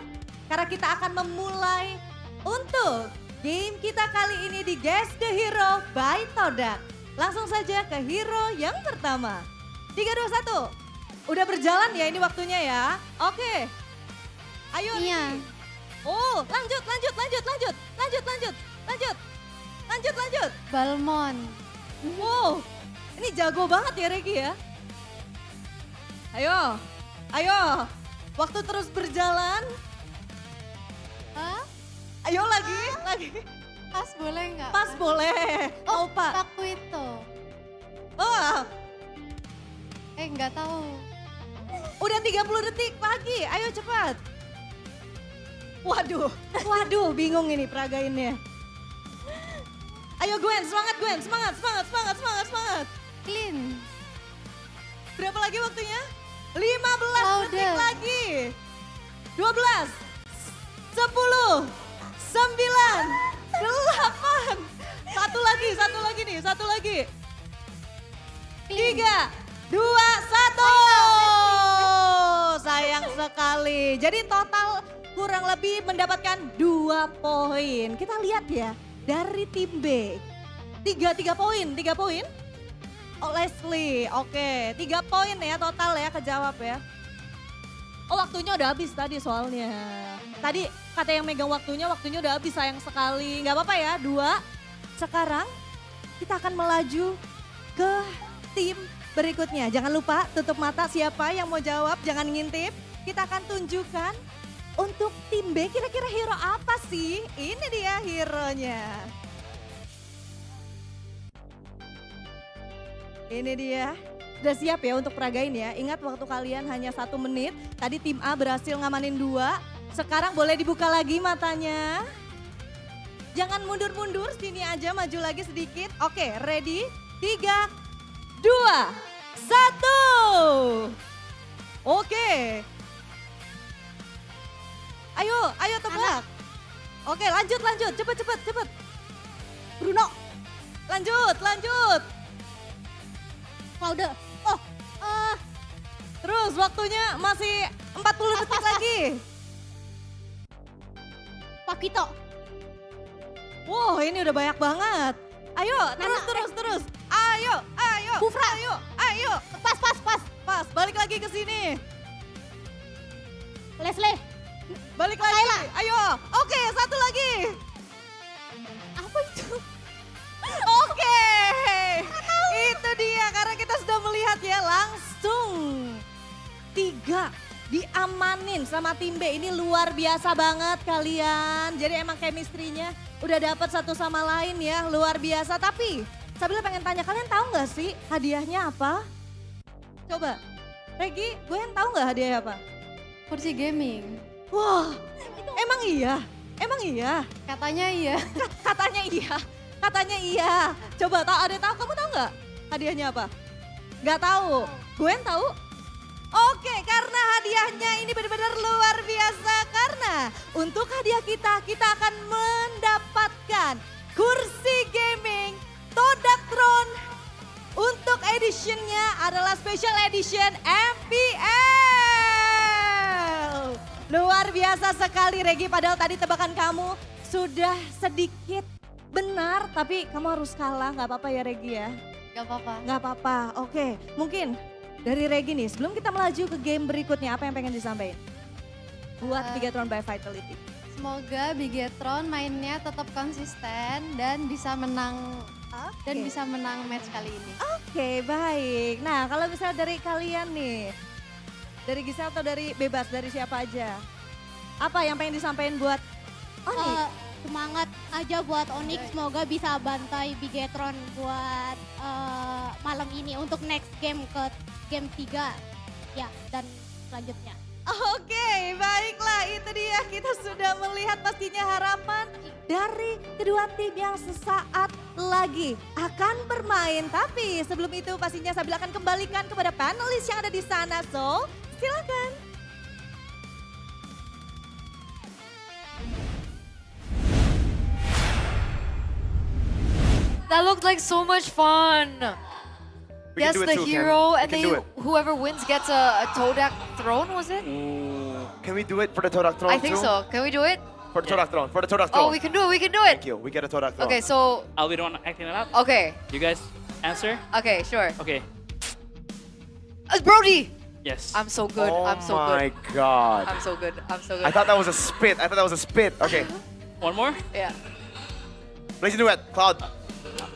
karena kita akan memulai untuk game kita kali ini di Guess the Hero by Todak. Langsung saja ke hero yang pertama. 3, 2, 1. Udah berjalan ya ini waktunya ya. Oke. Ayo.
Iya.
Oh, lanjut.
Balmon.
Wow. Ini jago banget ya Regi ya. Ayo. Waktu terus berjalan.
Hah?
Ayo lagi.
Pas boleh nggak?
Pas boleh.
Oh,
Pak.
Paku itu.
Oh.
Nggak tahu.
Udah 30 detik lagi, ayo cepat. Waduh, bingung ini peragainnya. Ayo Gwen, semangat.
Clean.
Berapa lagi waktunya? 15 detik lagi. 12, 10, 9, 8. Satu lagi. 3, 2, 1. Sayang sekali. Jadi total kurang lebih mendapatkan 2 poin. Kita lihat ya dari tim B. 3 poin. Oh Leslie, oke. 3 poin ya total ya kejawab ya. Oh waktunya udah habis tadi soalnya. Tadi kata yang megang waktunya udah habis sayang sekali. Gak apa-apa ya 2. Sekarang kita akan melaju ke tim berikutnya. Jangan lupa tutup mata siapa yang mau jawab, jangan ngintip. Kita akan tunjukkan untuk tim B kira-kira hero apa sih? Ini dia hero-nya. Ini dia. Sudah siap ya untuk peragain ya. Ingat waktu kalian hanya 1 menit. Tadi tim A berhasil ngamanin 2. Sekarang boleh dibuka lagi matanya. Jangan mundur-mundur, sini aja maju lagi sedikit. Oke, ready? 3, 2, 1. Oke. Ayo tebak. Oke, lanjut. Cepet. Bruno. Lanjut. Cloud. Terus waktunya masih 40 detik lagi.
Pakito.
Wow, ini udah banyak banget. Ayo, terus. Ayo.
Bufra.
Ayo. Pas. Balik lagi ke sini.
Leslie.
Balik lagi. Ayo. Oke, 1 lagi.
Apa itu?
Oke. Itu dia karena kita sudah melihat ya langsung 3 diamanin sama tim B. Ini luar biasa banget kalian. Jadi emang chemistry-nya udah dapat satu sama lain ya, luar biasa. Tapi Sabila pengen tanya, kalian tahu nggak sih hadiahnya apa? Coba, Regi, gue yang tahu nggak hadiahnya apa?
Kursi gaming.
Wah, emang iya?
Katanya iya.
Katanya iya. Coba, ada yang tahu? Kamu tahu nggak hadiahnya apa? Nggak tahu. Gue yang tahu? Oke, karena hadiahnya ini benar-benar luar biasa. Karena untuk hadiah kita akan mendapatkan kursi gaming Todatron. Untuk editionnya adalah special edition MPL. Luar biasa sekali Regi, padahal tadi tebakan kamu sudah sedikit benar. Tapi kamu harus kalah, nggak apa-apa ya Regi ya?
Nggak apa-apa.
Nggak apa-apa, oke. Mungkin dari Regi nih, sebelum kita melaju ke game berikutnya, apa yang pengen disampaikan? Buat Bigetron by Vitality.
Semoga Bigetron mainnya tetap konsisten dan bisa menang match kali ini.
Oke, baik. Nah, kalau misalnya dari kalian nih, Dari Gisel atau dari bebas, dari siapa aja? Apa yang pengen disampaikan buat ONIC?
Semangat aja buat ONIC, semoga bisa bantai Bigetron buat malam ini untuk next game ke game 3 ya dan selanjutnya.
Oke, baiklah itu dia kita sudah melihat pastinya harapan dari kedua tim yang sesaat lagi akan bermain. Tapi sebelum itu pastinya Sabil akan kembalikan kepada panelis yang ada di sana. So, silakan.
That looked like so much fun.
We can
Yes,
do it
the
too, Ken.
hero,
We
and
can do
then
it.
whoever wins gets a Todak throne, was it?
Can we do it for the Todak throne
I think
too?
so. Can we do it?
For the Todak throne. For the Todak throne.
Oh, we can do it. We can do it.
Thank you. We get a Todak throne.
Okay, so
I'll be the one acting it out.
okay,
You guys answer?
okay, sure.
Okay.
Brody.
Yes.
I'm so good.
Oh
I'm so
my
good.
God.
I'm so good. I'm so good.
I thought that was a spit. I thought that was a spit. Okay.
One more?
Yeah.
Let's do it. Cloud.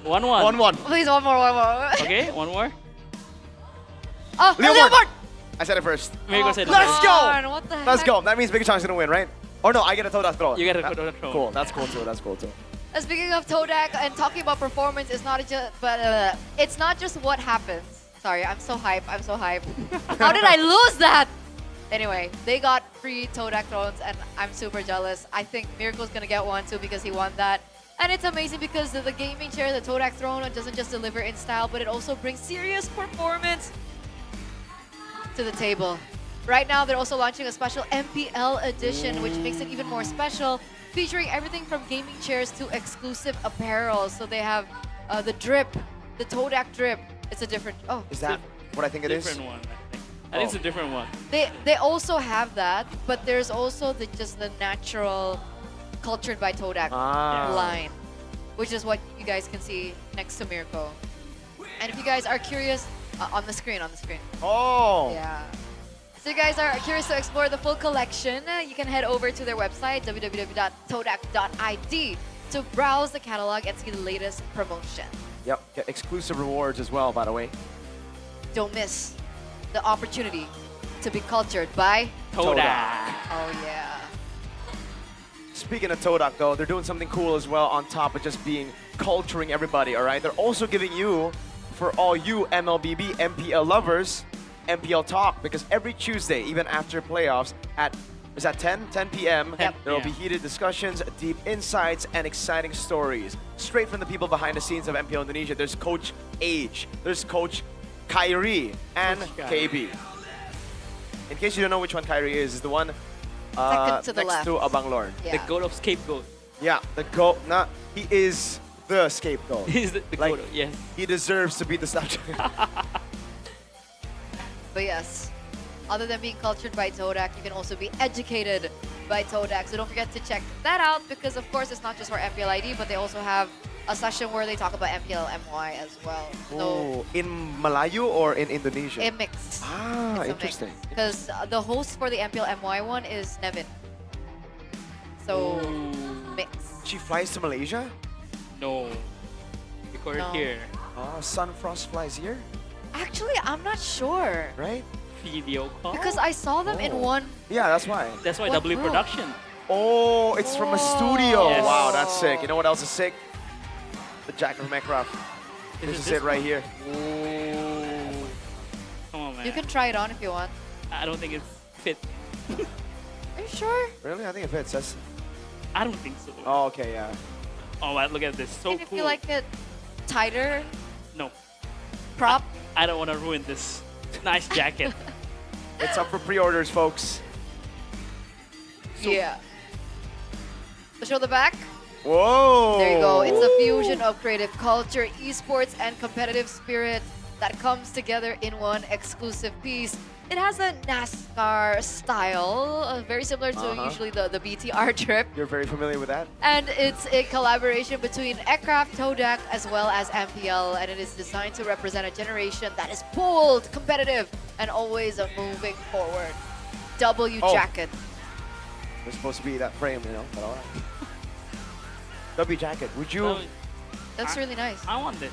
1-1.
1-1.
Please, one more, one more.
Okay, one more.
Oh,
Leopard. I said it first.
Mirko said it
Let's
first.
go.
What the heck?
Let's go. That means Bigetron's gonna win, right? Or no, I get a Todak throw.
You get a
That-
Todak throw.
Cool. That's cool too. That's cool too.
Speaking of Todak and talking about performance, it's not just, it's not just what happens. Sorry, I'm so hyped. I'm so hyped. How did I lose that? Anyway, they got free Todak thrones, and I'm super jealous. I think Miracle's gonna get one too because he won that. And it's amazing because the gaming chair, the Todak throne, doesn't just deliver in style, but it also brings serious performance to the table. Right now, they're also launching a special MPL edition, which makes it even more special, featuring everything from gaming chairs to exclusive apparel. So they have the drip, the Todak drip. It's a different,
Is that what I think it is?
Different one, I think. I think it's a different one.
They also have that, but there's also just the natural cultured by Todak line, which is what you guys can see next to Mirko. And if you guys are curious, on the screen.
Oh.
Yeah. So you guys are curious to explore the full collection, you can head over to their website, www.todak.id, to browse the catalog and see the latest promotion.
Yep. Get exclusive rewards as well, by the way.
Don't miss the opportunity to be cultured by
Todak.
Oh yeah.
Speaking of Todak, though, they're doing something cool as well on top of just being culturing everybody, all right? They're also giving you, for all you MLBB, MPL lovers, MPL Talk, because every Tuesday, even after playoffs, is that 10 p.m.,
Yep.
there will be heated discussions, deep insights, and exciting stories. Straight from the people behind the scenes of MPL Indonesia. There's Coach Age, there's Coach Kyrie, and
Coach Kyrie.
KB. In case you don't know which one Kyrie is the one
Second to the
next
left.
to Abang Lorn.
Yeah.
The goat of scapegoat.
Yeah, the goat. Nah, he is the scapegoat.
He's the
Like,
goat, yes.
He deserves to be the subject.
But yes, other than being cultured by Todak, you can also be educated by Todak. So don't forget to check that out because, of course, it's not just for MPL ID, but they also have a session where they talk about MPL MY as well. So
Oh, in Malayu or in Indonesia?
it mix.
Ah, interesting.
Because the host for the MPL MY one is Nevin. So mix.
She flies to Malaysia?
No. Recorded
No.
here.
Oh, Sunfrost flies here?
Actually, I'm not sure.
Right?
Video call.
Because I saw them in one.
Yeah, that's why.
That's why
What
W
room?
production.
Oh, it's from a studio.
Yes.
Wow, that's sick. You know what else is sick? The Jack of Macraft. This is it right here.
Come on, man.
You can try it on if you want.
I don't think it's fit.
Are you sure?
Really? I think it fits. That's...
I don't think so.
Oh, okay, yeah.
Oh, wow, look at this. So
And if
cool.
you like it tighter,
No.
prop.
I don't want to ruin this nice jacket.
It's up for pre-orders, folks.
Yeah. To show the back.
Whoa!
There you go. It's a fusion of creative culture, esports, and competitive spirit that comes together in one exclusive piece. It has a NASCAR style, very similar to usually the BTR trip.
You're very familiar with that?
And it's a collaboration between Aircraft, Todak, as well as MPL, and it is designed to represent a generation that is bold, competitive, and always moving forward. W jacket.
There's supposed to be that frame, you know, but all right. W jacket, would you...
That's really nice.
I want this.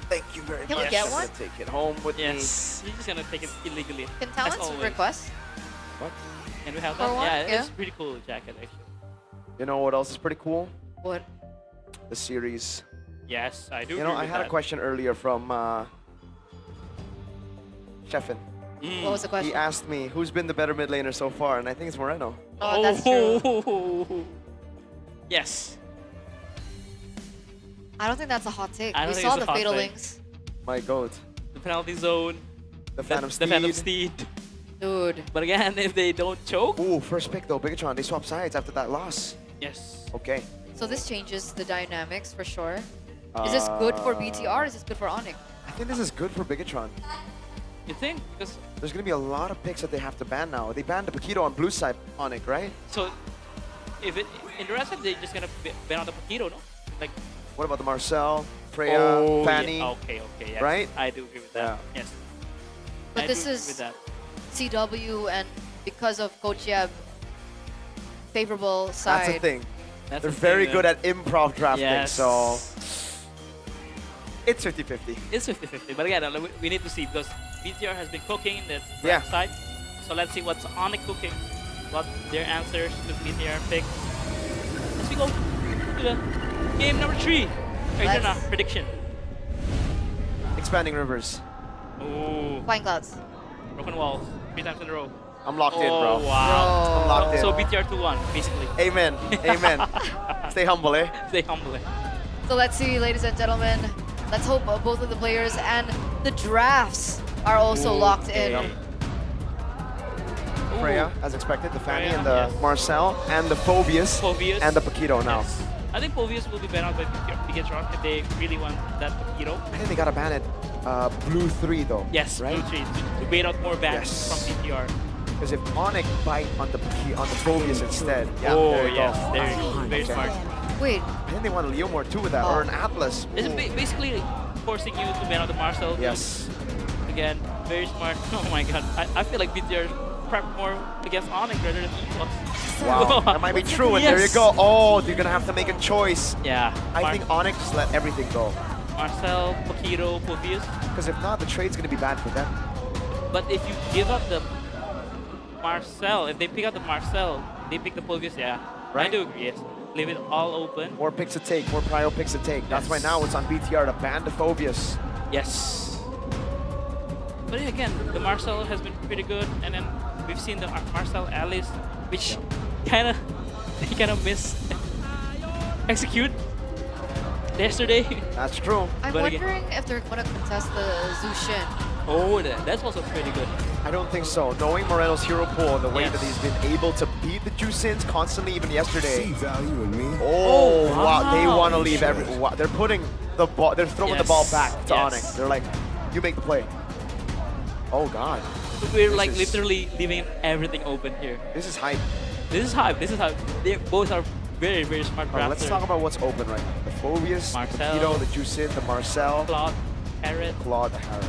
Thank you very
Can
much.
we get
I'm
one?
gonna take it home with
Yes, you're just gonna take it illegally.
Can
as
talents
always.
request?
What?
Can we have
For
that?
one?
Yeah,
Yeah.
it's pretty cool jacket actually.
You know what else is pretty cool?
What?
The series.
Yes, I do.
You know,
agree
I
with
had a
that.
question earlier from
What was the question?
He asked me who's been the better mid laner so far, and I think it's Moreno.
Oh, that's true.
Yes.
I don't think that's a hot take.
I don't
We
think
saw
it's a
the
hot
Fatal
take.
Links.
My goat.
The penalty zone.
The Phantom
The Phantom Steed.
Dude.
But again, if they don't choke.
Ooh, first pick though, Bigetron. They swap sides after that loss.
Yes.
Okay.
So this changes the dynamics for sure. Is this good for BTR? Is this good for ONIC?
I think this is good for Bigetron.
You think? Because
There's gonna be a lot of picks that they have to ban now. They banned the Paquito on blue side ONIC, right?
so, if it in the rest of they're just gonna ban on the Paquito, no? Like.
What about the Marcel, Freya,
Oh,
Fanny?
yeah. Okay. Yes.
Right?
I do agree with that.
Yeah.
Yes.
But
I
this
do agree
is
with that.
CW, and because of Coach Yeb, favorable side.
That's the thing.
That's
They're
the
very
thing,
good
man.
at improv drafting,
Yes.
so it's 50-50.
It's 50-50, but again, we need to see because BTR has been cooking in the
Yeah.
draft side. So let's see what's ONIC cooking, what their answers to BTR pick. As we go to the game number 3. Right now, prediction.
Expanding rivers.
Ooh.
Flying Clouds.
Broken walls, 3 times in a row.
I'm locked in, bro.
Oh, wow.
I'm locked in.
So BTR 2-1, basically.
Amen. Amen. Stay humble, eh?
Stay humble.
So let's see, ladies and gentlemen. Let's hope both of the players and the drafts are also locked in.
Yep. Freya, as expected, the Fanny
Freya,
and the
yes.
Marcel, and the Phobius,
Phobius.
and the Paquito now.
Yes. I think Phobius will be banned out by Bigetron if they really want that Paquito.
I think they gotta ban it. Blue 3 though.
Yes,
right?
Blue 3 to bait out more bans
Yes.
from BTR.
Because if ONIC bite on the Phobius instead, yeah,
Oh,
there you
yes,
go.
there you go. Very smart.
Wait.
I think they want a Leomore too with that, or an Atlas.
It's
Ooh.
basically forcing you to ban out the Marcel.
Yes.
Again, very smart. Oh my god. I feel like BTR prep more against ONIC rather than Ethos.
Wow, that might be true, and there you
Yes.
go. Oh, you're gonna have to make a choice.
Yeah.
I think ONIC just let everything go.
Marcel, Paquito, Phobius.
Because if not, the trade's gonna be bad for them.
But if you give up the Marcel, if they pick up the Marcel, they pick the Phobius, yeah. I
Right?
do agree, yes. Leave it all open.
More picks to take, more prio picks to take. That's why now it's on BTR to ban the Phobius.
Yes. But then again, the Marcel has been pretty good, and then we've seen the Marcel Alice, which kind of miss execute yesterday.
That's true.
I'm
But again-
wondering if they're going to contest the Zushin.
Oh, that's also pretty good.
I don't think so. Knowing Moreno's hero pool, the way
Yes.
that he's been able to beat the Jusins constantly, even yesterday.
See value in me?
Oh,
Oh,
wow. They
wow.
want to leave every. Wow. They're putting the ball. They're throwing the ball
Yes.
back to
Yes.
ONIC. They're like, you make the play. Oh God.
We're
This
like
is-
literally leaving everything open here.
This is hype.
This is hype. This is hype. They both are very, very smart
Alright, let's
drafters.
talk about what's open right now. The Phobius, the
Marcel.
Paquito, the Juicin, the Marcel,
Claude, Carrot.
Claude, Harry.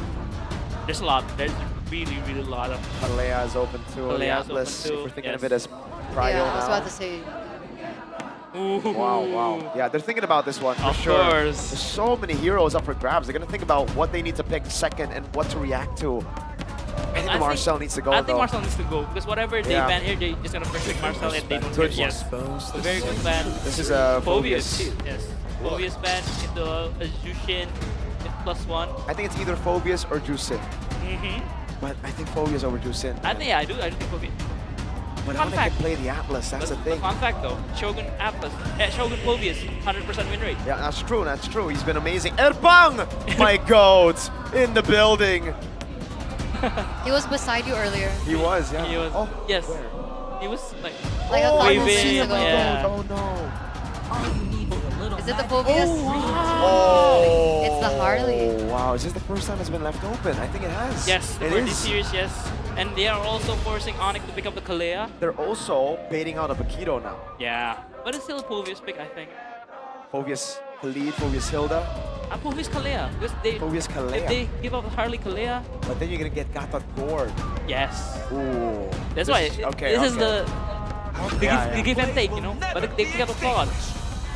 There's a lot. There's really, really a lot of.
Kalea is open too. The
Kalea is
Atlas,
open
if
too,
we're thinking
yes.
of it as prio
Yeah, I was
now.
about to say.
Wow, wow. Yeah, they're thinking about this one for
Of
sure.
course.
There's so many heroes up for grabs. They're going to think about what they need to pick second and what to react to. I think Marcel needs to go,
I think
though.
Marcel needs to go because whatever they
Yeah.
ban here, they just gonna protect Marcel and they don't
Good
get yes.
one.
A very good ban.
This is a
Phobius.
Phobius.
Yes. Phobius ban into a Jushin +1.
I think it's either Phobius or Juicin.
Mm-hmm.
But I think Phobius over Juicin.
I think I do think Phobius.
But
Fun
ONIC
fact.
can play the Atlas, that's the thing.
Fun fact though, Shogun Atlas, Shogun Phobius, 100% win rate.
Yeah, that's true, that's true. He's been amazing. Erbang! My goat! In the building.
He was beside you earlier.
He was, yeah.
He was,
Oh,
yes. He was like
Like a couple
waving,
seconds ago.
yeah.
Oh no.
Is it the Phobius?
Oh.
It's the Harley.
Oh, wow. Is this the first time it's been left open? I think it has.
Yes,
it
for this
is.
series, yes. And they are also forcing ONIC to pick up the Kalea.
They're also baiting out a Paquito now.
Yeah, but it's still a Phobius pick, I think.
Phobius Khalid, Phobius Hilda,
Phobius Kalea. Because they,
Phobius
if
Kalea.
they give up the Harley Kalea,
But then you're gonna get Gatot bored.
yes.
Ooh.
That's why
Okay,
this is
okay.
the
Yeah,
the
yeah.
give and take, you know. But they pick up a Claude.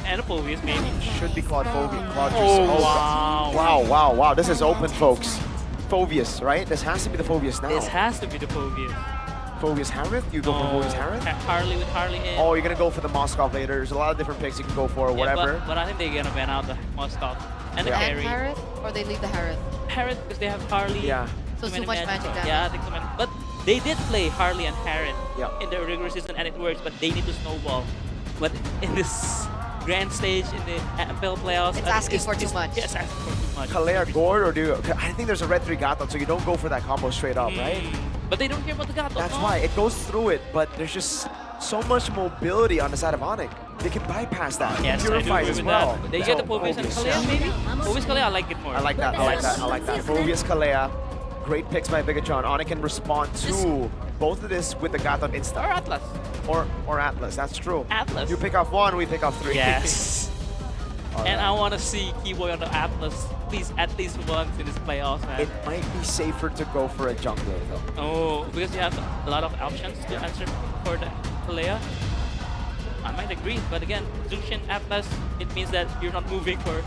And a Povius maybe.
Should be Claude Phoveus.
Oh, wow.
Wow. This is open, folks. Phoveus, right? This has to be the Phoveus now.
This has to be the Povius.
Phoveus Harith? You go for Phoveus Harith?
Harley with Harley in.
Oh, you're gonna go for the Moskov later. There's a lot of different picks you can go for, whatever.
But I think they're gonna ban out the Moskov and the
And
carry.
Harith, or they leave the Harith?
Harith because they have Harley.
Yeah.
So too much magic damage.
Yeah, I think so many. But they did play Harley and Harith in the regular season and it works, but they need to snowball. But in this grand stage in the MPL playoffs,
It's asking for too much.
Yes, asking for too much.
Kalea Gord, or do you? I think there's a red 3 Gatot, so you don't go for that combo straight up, right?
But they don't care about the Gatot.
That's why. It goes through it, but there's just so much mobility on the side of ONIC. They can bypass that.
Yes,
Purifies
I do agree
as
with
well.
that. They get the Povius and Kalea, maybe? Povius Kalea, I like it more.
I like that. Phoveus Kalea. Great picks by Bigetron. ONIC can respond to both of this with the Gatot instant.
Or Atlas.
Or Atlas, that's true.
Atlas.
You pick off one, we pick off 3.
Yes. And I want to see Keyboy on the Atlas, please, at least once in this playoffs, man.
It might be safer to go for a jungler, though.
Oh, because you have a lot of options to answer for the Kalea. I might agree, but again, Zushin Atlas, it means that you're not moving for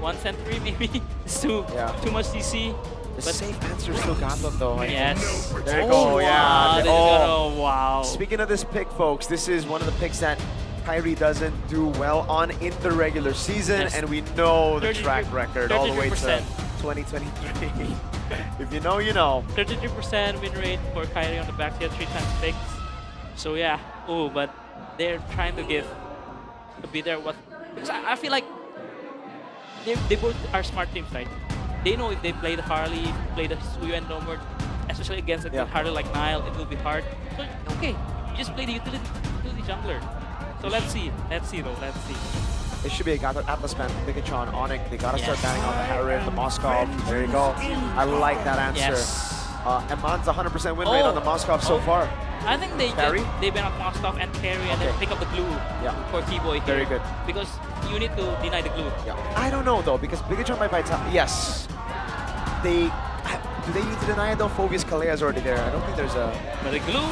1 century, maybe. It's too much CC.
The safe answer is still Gatot, though.
Yes.
There you go, yeah.
Wow.
Speaking of this pick, folks, this is one of the picks that Kyrie doesn't do well on in the regular season, and we know the track record all the way to 2023. If you know, you know.
33% win rate for Kyrie on the backseat, 3 times picks. So yeah, but they're trying to give a bit there what. Because I feel like they both are smart teams, right? They know if they play the Harley, play the Suyo and Nomord, especially against a good Harley like Nile, it will be hard. So okay, you just play the utility jungler. So let's see though, let's see.
It should be a Gatot Atlas ban from Bigetron, ONIC. They gotta start banning out the Harith, the Moskov. There you go. I like that answer.
Yes.
And Man's 100% win rate on the Moskov so far.
I think they ban out Moskov and carry and then pick up the glue for Keyboy here.
Very good.
Because you need to deny the glue.
I don't know though, because Bigetron might yes. Do they need to deny it though? Phoveus Kalea is already there. I don't think there's a...
But the glue,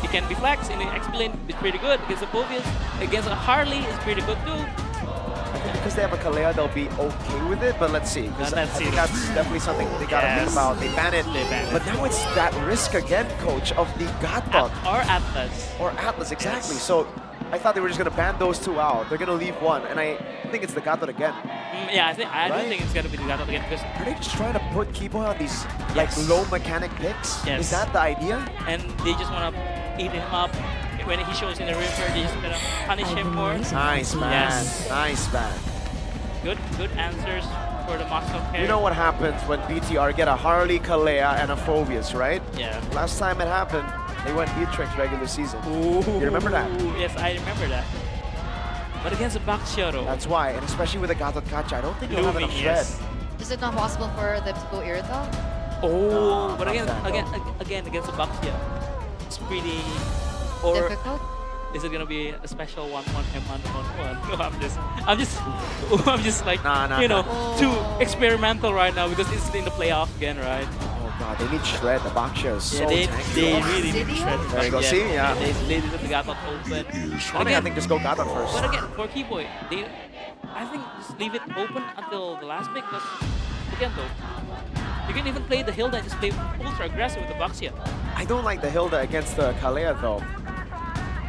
it can be flex and explain it's pretty good. Against the Phoveus, against a Harley, it's pretty good too.
I think because they have a Kalea, they'll be okay with it, but let's see. I think that's definitely something they gotta think about. They ban it, but now it's that risk again, coach, of the Gatot.
Or Atlas.
Or Atlas, exactly. So I thought they were just gonna ban those 2 out. They're gonna leave one, and I think it's the Gatot again.
Yeah, I do think it's gonna be the Gatot again because
are they just trying to put Keyboy on these like low mechanic picks?
Yes.
Is that the idea?
And they just wanna eat him up. When he shows in the river, they just gonna punish him more.
Nice man.
Yes.
Nice man.
Good answers for the Moskov carry.
You know what happens when BTR get a Harley, Kalea, and a Phoveus, right?
Yeah.
Last time it happened, they went Beatrix regular season. You remember that?
Yes, I remember that. But against the Baxia though.
That's why, and especially with the Gatot Kacha, I don't think they'll have enough shred.
Is it not possible for them to go Irithel?
Oh, but again against the Baxia, it's pretty...
difficult?
Is it gonna be a special 1-1 M1-1-1? No, I'm just like, too experimental right now because it's in the playoff again, right?
Oh god, they need shred. The Baxia is so tanky.
They really need shred.
There you go, see? Yeah.
They did the Gatot open.
I think just go Gatot first.
But again, for Keyboy, I think just leave it open until the last pick because, again though, you can even play the Hilda and just play ultra aggressive with the Baxia.
I don't like the Hilda against the Kalea though.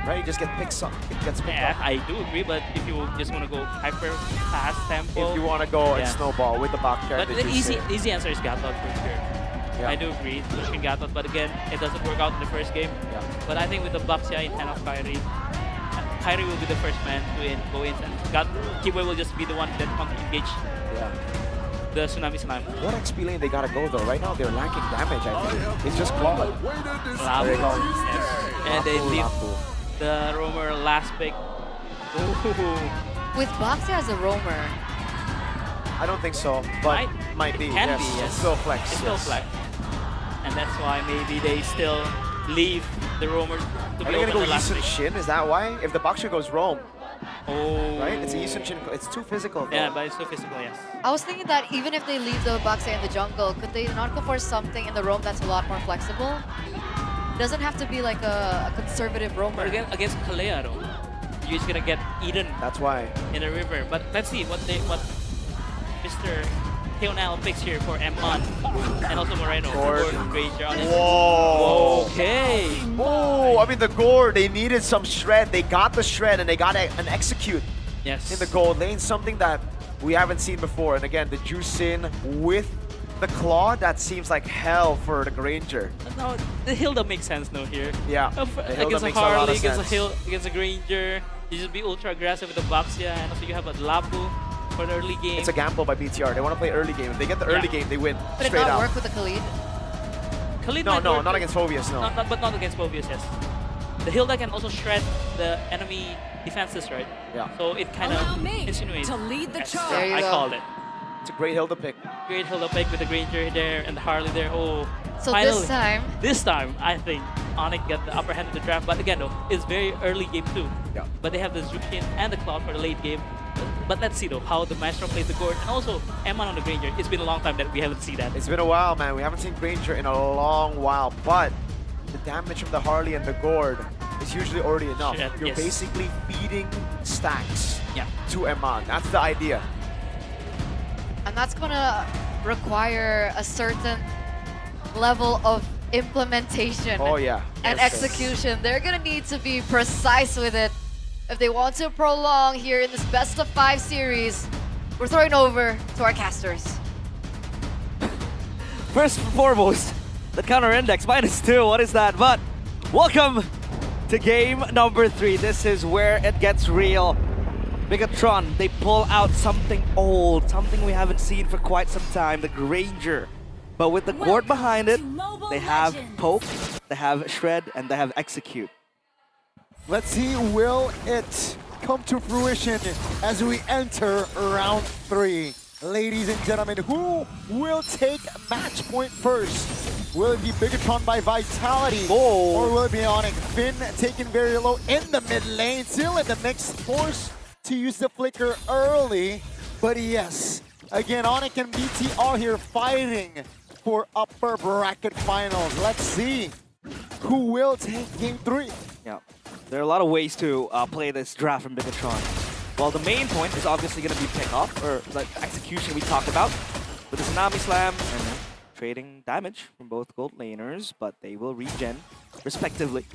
Right, you just get picked up. It gets picked up.
I do agree, but if you just want to go hyper fast tempo,
if you want to go and snowball with the back character,
but the easy answer is Gatot for sure. I do agree, pushing Gatot, but again, it doesn't work out in the first game. But I think with the Baxia in hand of Kyrie, Kyrie will be the first man to go in, and Keyboy will just be the one that can engage the Tsunami Slam.
What XP lane they gotta go though? Right now they're lacking damage, I think. It's just Claude.
There you go. And they leave the roamer last pick.
With Baxia as a roamer.
I don't think so, but might be.
Can be, yes.
It's still flex.
It's still flex. And that's why maybe they still leave the roamer to be
Are they gonna go
the last
Yisun
pick.
Shin? Is that why? If the Baxia goes roam.
Oh.
Right? It's a Yisun Shin. It's too physical though.
Yeah, but it's too physical, yes.
I was thinking that even if they leave the Baxia in the jungle, could they not go for something in the roam that's a lot more flexible? Doesn't have to be like a conservative roamer.
But again, against Kalea though, you're just gonna get eaten.
That's why.
In the river. But let's see what Mr. Teonel picks here for M1 and also Moreno.
Gord.
Granger on his.
Whoa.
Okay.
Oh, I mean the Gord, they needed some shred. They got the shred and they got an execute
Yes.
in the gold lane. Something that we haven't seen before. And again, the juice in with the claw, that seems like hell for the Granger.
No, the Hilda makes sense no here.
Yeah,
The
Hilda
against a
makes a lot
Harley,
of
against a
sense.
against a Granger, you just be ultra aggressive with the Baxia, and also you have a Lapu for the early game.
It's a gamble by BTR. They want to play early game. If they get the early game, they win
But it
straight
not
out.
work with the Khalid?
Khalid
No,
might
no,
work
not
with-
against Phobius, no.
But not against Phobius, yes. The Hilda can also shred the enemy defenses, right?
Yeah.
So it kind
Allow
of
me
insinuates.
to lead the
Yes,
charge.
There you
I
go.
called it.
It's a great Hilda pick.
Great Hilda pick with the Granger there and the Harley there. Oh,
So
finally.
this time,
I think ONIC got the upper hand of the draft. But again, though, it's very early game too.
Yeah.
But they have the Zushin and the Cloud for the late game. But let's see though how the Maestro plays the Gord and also M1 on the Granger. It's been a long time that we haven't seen that.
It's been a while, man. We haven't seen Granger in a long while, but the damage from the Harley and the Gord is usually already enough.
Shit,
You're
yes.
basically feeding stacks
Yeah.
to Eman. That's the idea.
and that's gonna require a certain level of implementation
Oh, yeah.
and
Yes.
execution. They're gonna need to be precise with it if they want to prolong here in this best of 5 series. We're throwing over to our casters.
First and foremost, the counter index -2. What is that? But welcome to game number 3. This is where it gets real. Bigetron, they pull out something old, something we haven't seen for quite some time, the Granger. But with the Gord behind it, they have Poke, they have Shred, and they have Execute.
Let's see, will it come to fruition as we enter round 3? Ladies and gentlemen, who will take match point first? Will it be Bigetron by Vitality? Or will it be ONIC? Finn taken very low in the mid lane, still in the mix, forced to use the flicker early. But yes, again, ONIC and BTR here fighting for upper bracket finals. Let's see who will take game 3.
Yeah, there are a lot of ways to play this draft from Bigetron. Well, the main point is obviously going to be pick-off, or like execution we talked about, with the Tsunami Slam and then trading damage from both gold laners, but they will regen respectively.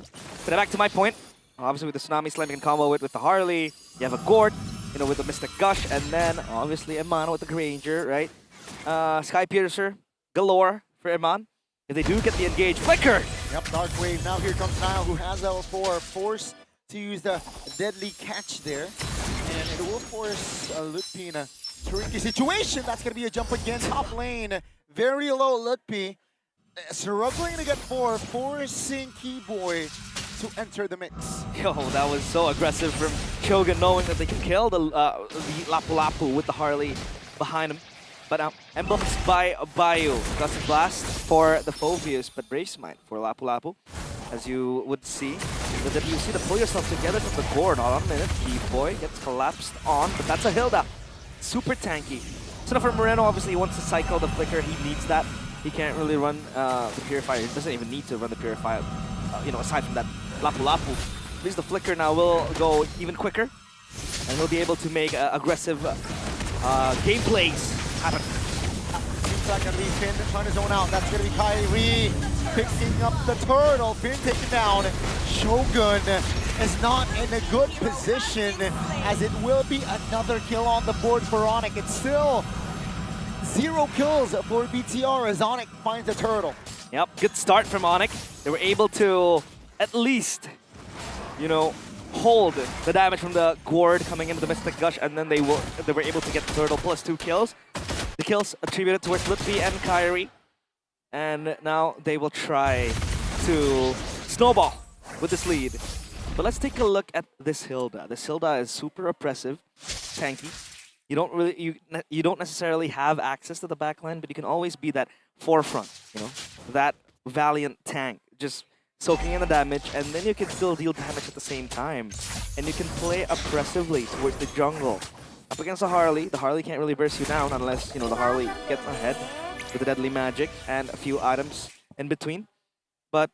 But back to my point, obviously with the Tsunami Slam you can combo it with the Harley, you have a Gord, you know, with the Mystic Gush, and then obviously Eman with the Granger, right? Sky Piercer galore for Eman. If they do get the engage flicker.
Yep, Dark Wave. Now here comes Nile, who has L4, forced to use the deadly catch there. And it will force Lutpi in a tricky situation. That's going to be a jump again. Top lane, very low Lutpi. Struggling to get 4, forcing Keyboy to enter the mix.
Yo, that was so aggressive from Shogun, knowing that they can kill the Lapu Lapu with the Harley behind him. But emblems by Bayu. Gusset Blast for the Phobius, but Brave Smite for Lapu Lapu. As you would see, the WC to pull yourself together from the Gord. Hold on a minute. Keyboy gets collapsed on, but that's a Hilda. Super tanky. So now for Moreno, obviously he wants to cycle the flicker. He needs that. He can't really run the Purifier. He doesn't even need to run the Purifier, you know, aside from that Lapu Lapu. At least the flicker now will go even quicker, and he'll be able to make aggressive gameplays happen.
Seems like going to be Finn trying to zone out. That's going to be Kyrie picking up the turtle. Finn taken down. Shogun is not in a good position, as it will be another kill on the board for ONIC. It's still 0 kills for BTR as ONIC finds the turtle.
Yep, good start from ONIC. They were able to at least, you know, hold the damage from the Gord coming into the Mystic Gush, and then they were able to get the turtle plus 2 kills. The kills attributed towards Lutfi and Kyrie. And now they will try to snowball with this lead. But let's take a look at this Hilda. This Hilda is super oppressive, tanky. You don't necessarily have access to the backline, but you can always be that forefront, you know, that valiant tank, just soaking in the damage, and then you can still deal damage at the same time. And you can play oppressively towards the jungle. Up against the Harley can't really burst you down unless, you know, the Harley gets ahead with the deadly magic and a few items in between. But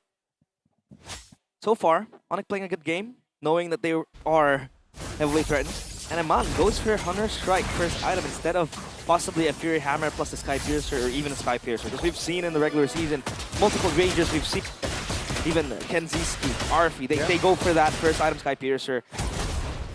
so far, ONIC playing a good game, knowing that they are heavily threatened. And Aman goes for Hunter Strike first item instead of possibly a Fury Hammer plus a Sky Piercer or even a Sky Piercer. Because we've seen in the regular season, multiple Rangers, we've seen even Kenziski, Arfi, they go for that first item Sky Piercer.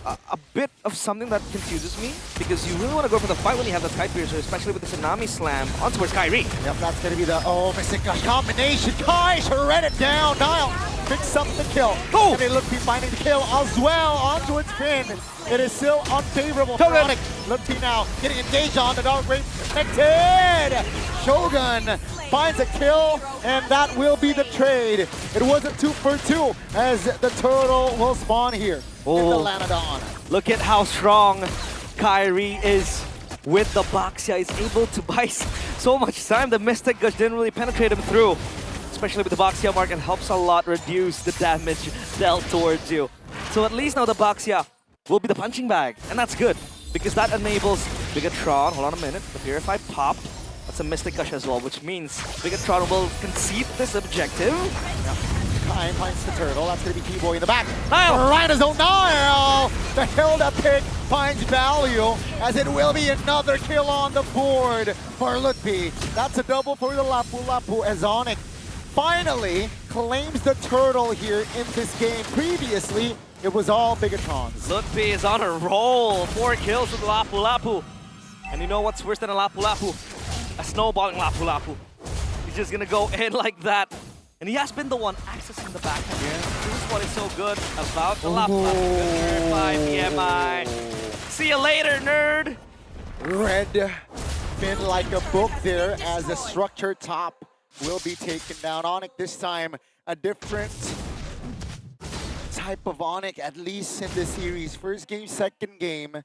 A bit of something that confuses me, because you really want to go for the fight when you have the Sky Piercer, especially with the Tsunami Slam onto her Skyrie.
Yep, that's going to be the, Mystic Gush combination. Kai shred it down. Niall picks up the kill.
Oh!
And they look to be finding the kill as well onto its pin. It is still unfavorable for ONIC. Look now getting engaged on the Dark Rain connected. Shogun finds a kill, and that will be the trade. It was a 2 for 2 as the turtle will spawn here.
Oh,
Look
at how strong Kyrie is with the Baxia. He's able to buy so much time. The Mystic Gush didn't really penetrate him through, especially with the Baxia mark. It helps a lot reduce the damage dealt towards you. So at least now the Baxia will be the punching bag, and that's good because that enables Bigetron. Hold on a minute. The Purify popped. That's a Mystic Gush as well, which means Bigetron will concede this objective.
Kai finds the turtle. That's going to be T-Boy in the back.
Niall!
Rhino's Niall! The Hilda pick finds value as it will be another kill on the board for Lutpi. That's a double for the Lapu Lapu as ONIC finally claims the turtle here in this game. Previously, it was all Bigetron's.
Lutpi is on a roll. 4 kills with the Lapu Lapu. And you know what's worse than a Lapu Lapu? A snowballing Lapu Lapu. He's just going to go in like that. And he has been the one accessing the back. This is what is so good about the Lapu Lapu. By PMI. See you later, nerd.
Red fin like a book there as the structured top will be taken down. ONIC this time a different type of ONIC, at least in this series. First game, second game,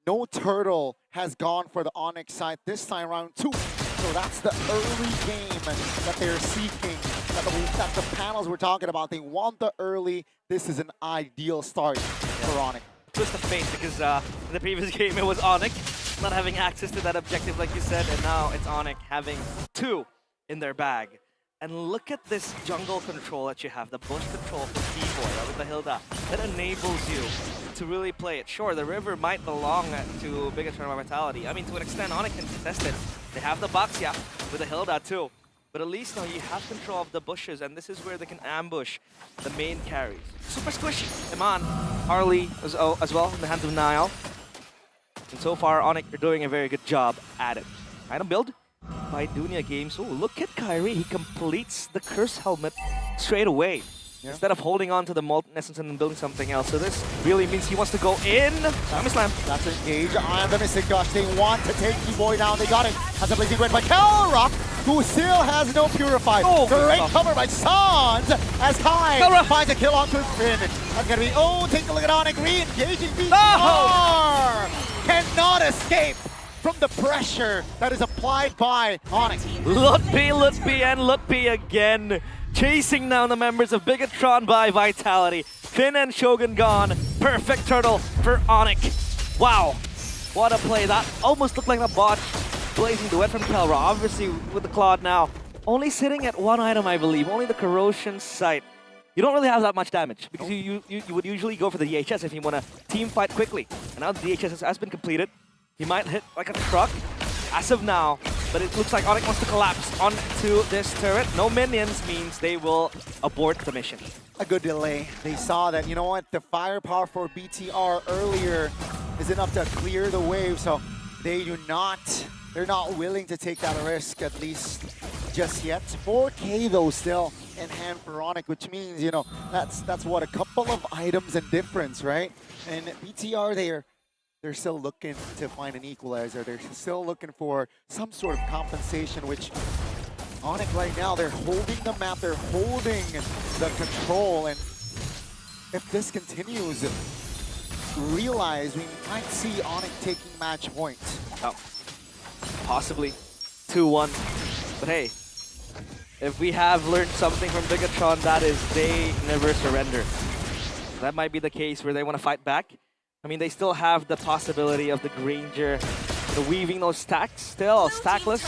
no turtle has gone for the ONIC side this time, round 2. So that's the early game that they're seeking, that the panels were talking about. They want the early. This is an ideal start for ONIC.
Twist of fate, because in the previous game it was ONIC not having access to that objective like you said, and now it's ONIC having 2 in their bag. And look at this jungle control that you have, the bush control for T-Boy with the Hilda. That enables you to really play it. Sure, the river might belong to Bigetron Vitality. I mean, to an extent, ONIC can contest it. They have the Baxia with the Hilda too. But at least now you have control of the bushes, and this is where they can ambush the main carries. Super squishy. Iman, Harley as well in the hands of Niall. And so far, ONIC are doing a very good job at it. Item build by Dunia Games. Oh, look at Kyrie. He completes the Curse Helmet straight away. Yeah. Instead of holding on to the Molten Essence and building something else. So this really means he wants to go in. Slammy Slam.
That's engage on the Mystic Gush. They want to take T-Boy down. They got it. Has a blazing red by Kelrock, who still has no Purify.
Oh,
great cover by Sans as Kai finds a kill onto his pin. That's going to be, take a look at ONIC re-engaging BTR. Cannot escape from the pressure that is applied by ONIC.
Lutpi, and Lutpi again. Chasing down the members of Bigetron by Vitality. Finn and Shogun gone. Perfect turtle for ONIC. Wow, what a play. That almost looked like a botch. Blazing duet from Kelra, obviously with the Claude now. Only sitting at 1 item, I believe. Only the Corrosion Sight. You don't really have that much damage because you would usually go for the DHS if you want to team fight quickly. And now the DHS has been completed. He might hit like a truck as of now, but it looks like ONIC wants to collapse onto this turret. No minions means they will abort the mission.
A good delay. They saw that, you know what, the firepower for BTR earlier is enough to clear the wave, so they're not willing to take that risk, at least just yet. 4K though still in hand for ONIC, which means, you know, that's what, a couple of items in difference, right? And BTR, they're still looking to find an equalizer. They're still looking for some sort of compensation, which ONIC right now, they're holding the map, they're holding the control, and if this continues, realize we might see ONIC taking match points.
Oh, possibly 2-1. But hey, if we have learned something from Bigetron, that is they never surrender. That might be the case where they want to fight back. I mean, they still have the possibility of the Granger, the weaving those stacks still, stackless,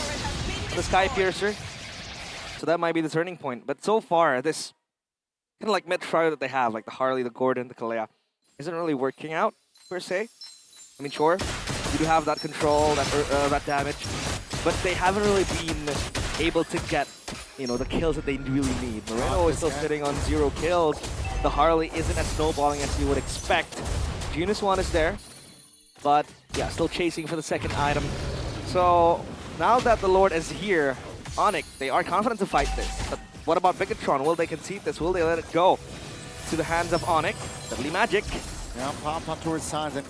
the Sky Piercer. So that might be the turning point. But so far, this kind of like mid-trio that they have, like the Harley, the Gordon, the Kalea, isn't really working out, per se. I mean, sure, you do have that control, that damage, but they haven't really been able to get, you know, the kills that they really need. Moreno is still sitting on 0 kills. The Harley isn't as snowballing as you would expect. Genus 1 is there, but yeah, still chasing for the second item. So now that the Lord is here, ONIC, they are confident to fight this. But what about Bigetron? Will they concede this? Will they let it go to the hands of ONIC? Deadly Magic.
Yeah, pop up towards Sans, and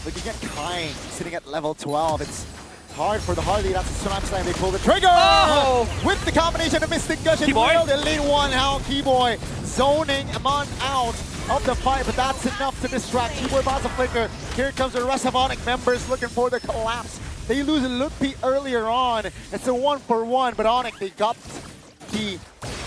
looking at Kyne sitting at level 12. It's hard for the Harley. That's the Tsunami Slam. They pull the trigger!
Oh!
With the combination of Mystic Gush and
Keyboy.
Will, they lead one out. Keyboy zoning Amon out of the fight, but that's enough to distract. Keyboy buys a flicker. Here comes the rest of ONIC members looking for the collapse. They lose a Lutpi earlier on. It's a 1-for-1, but ONIC, they got the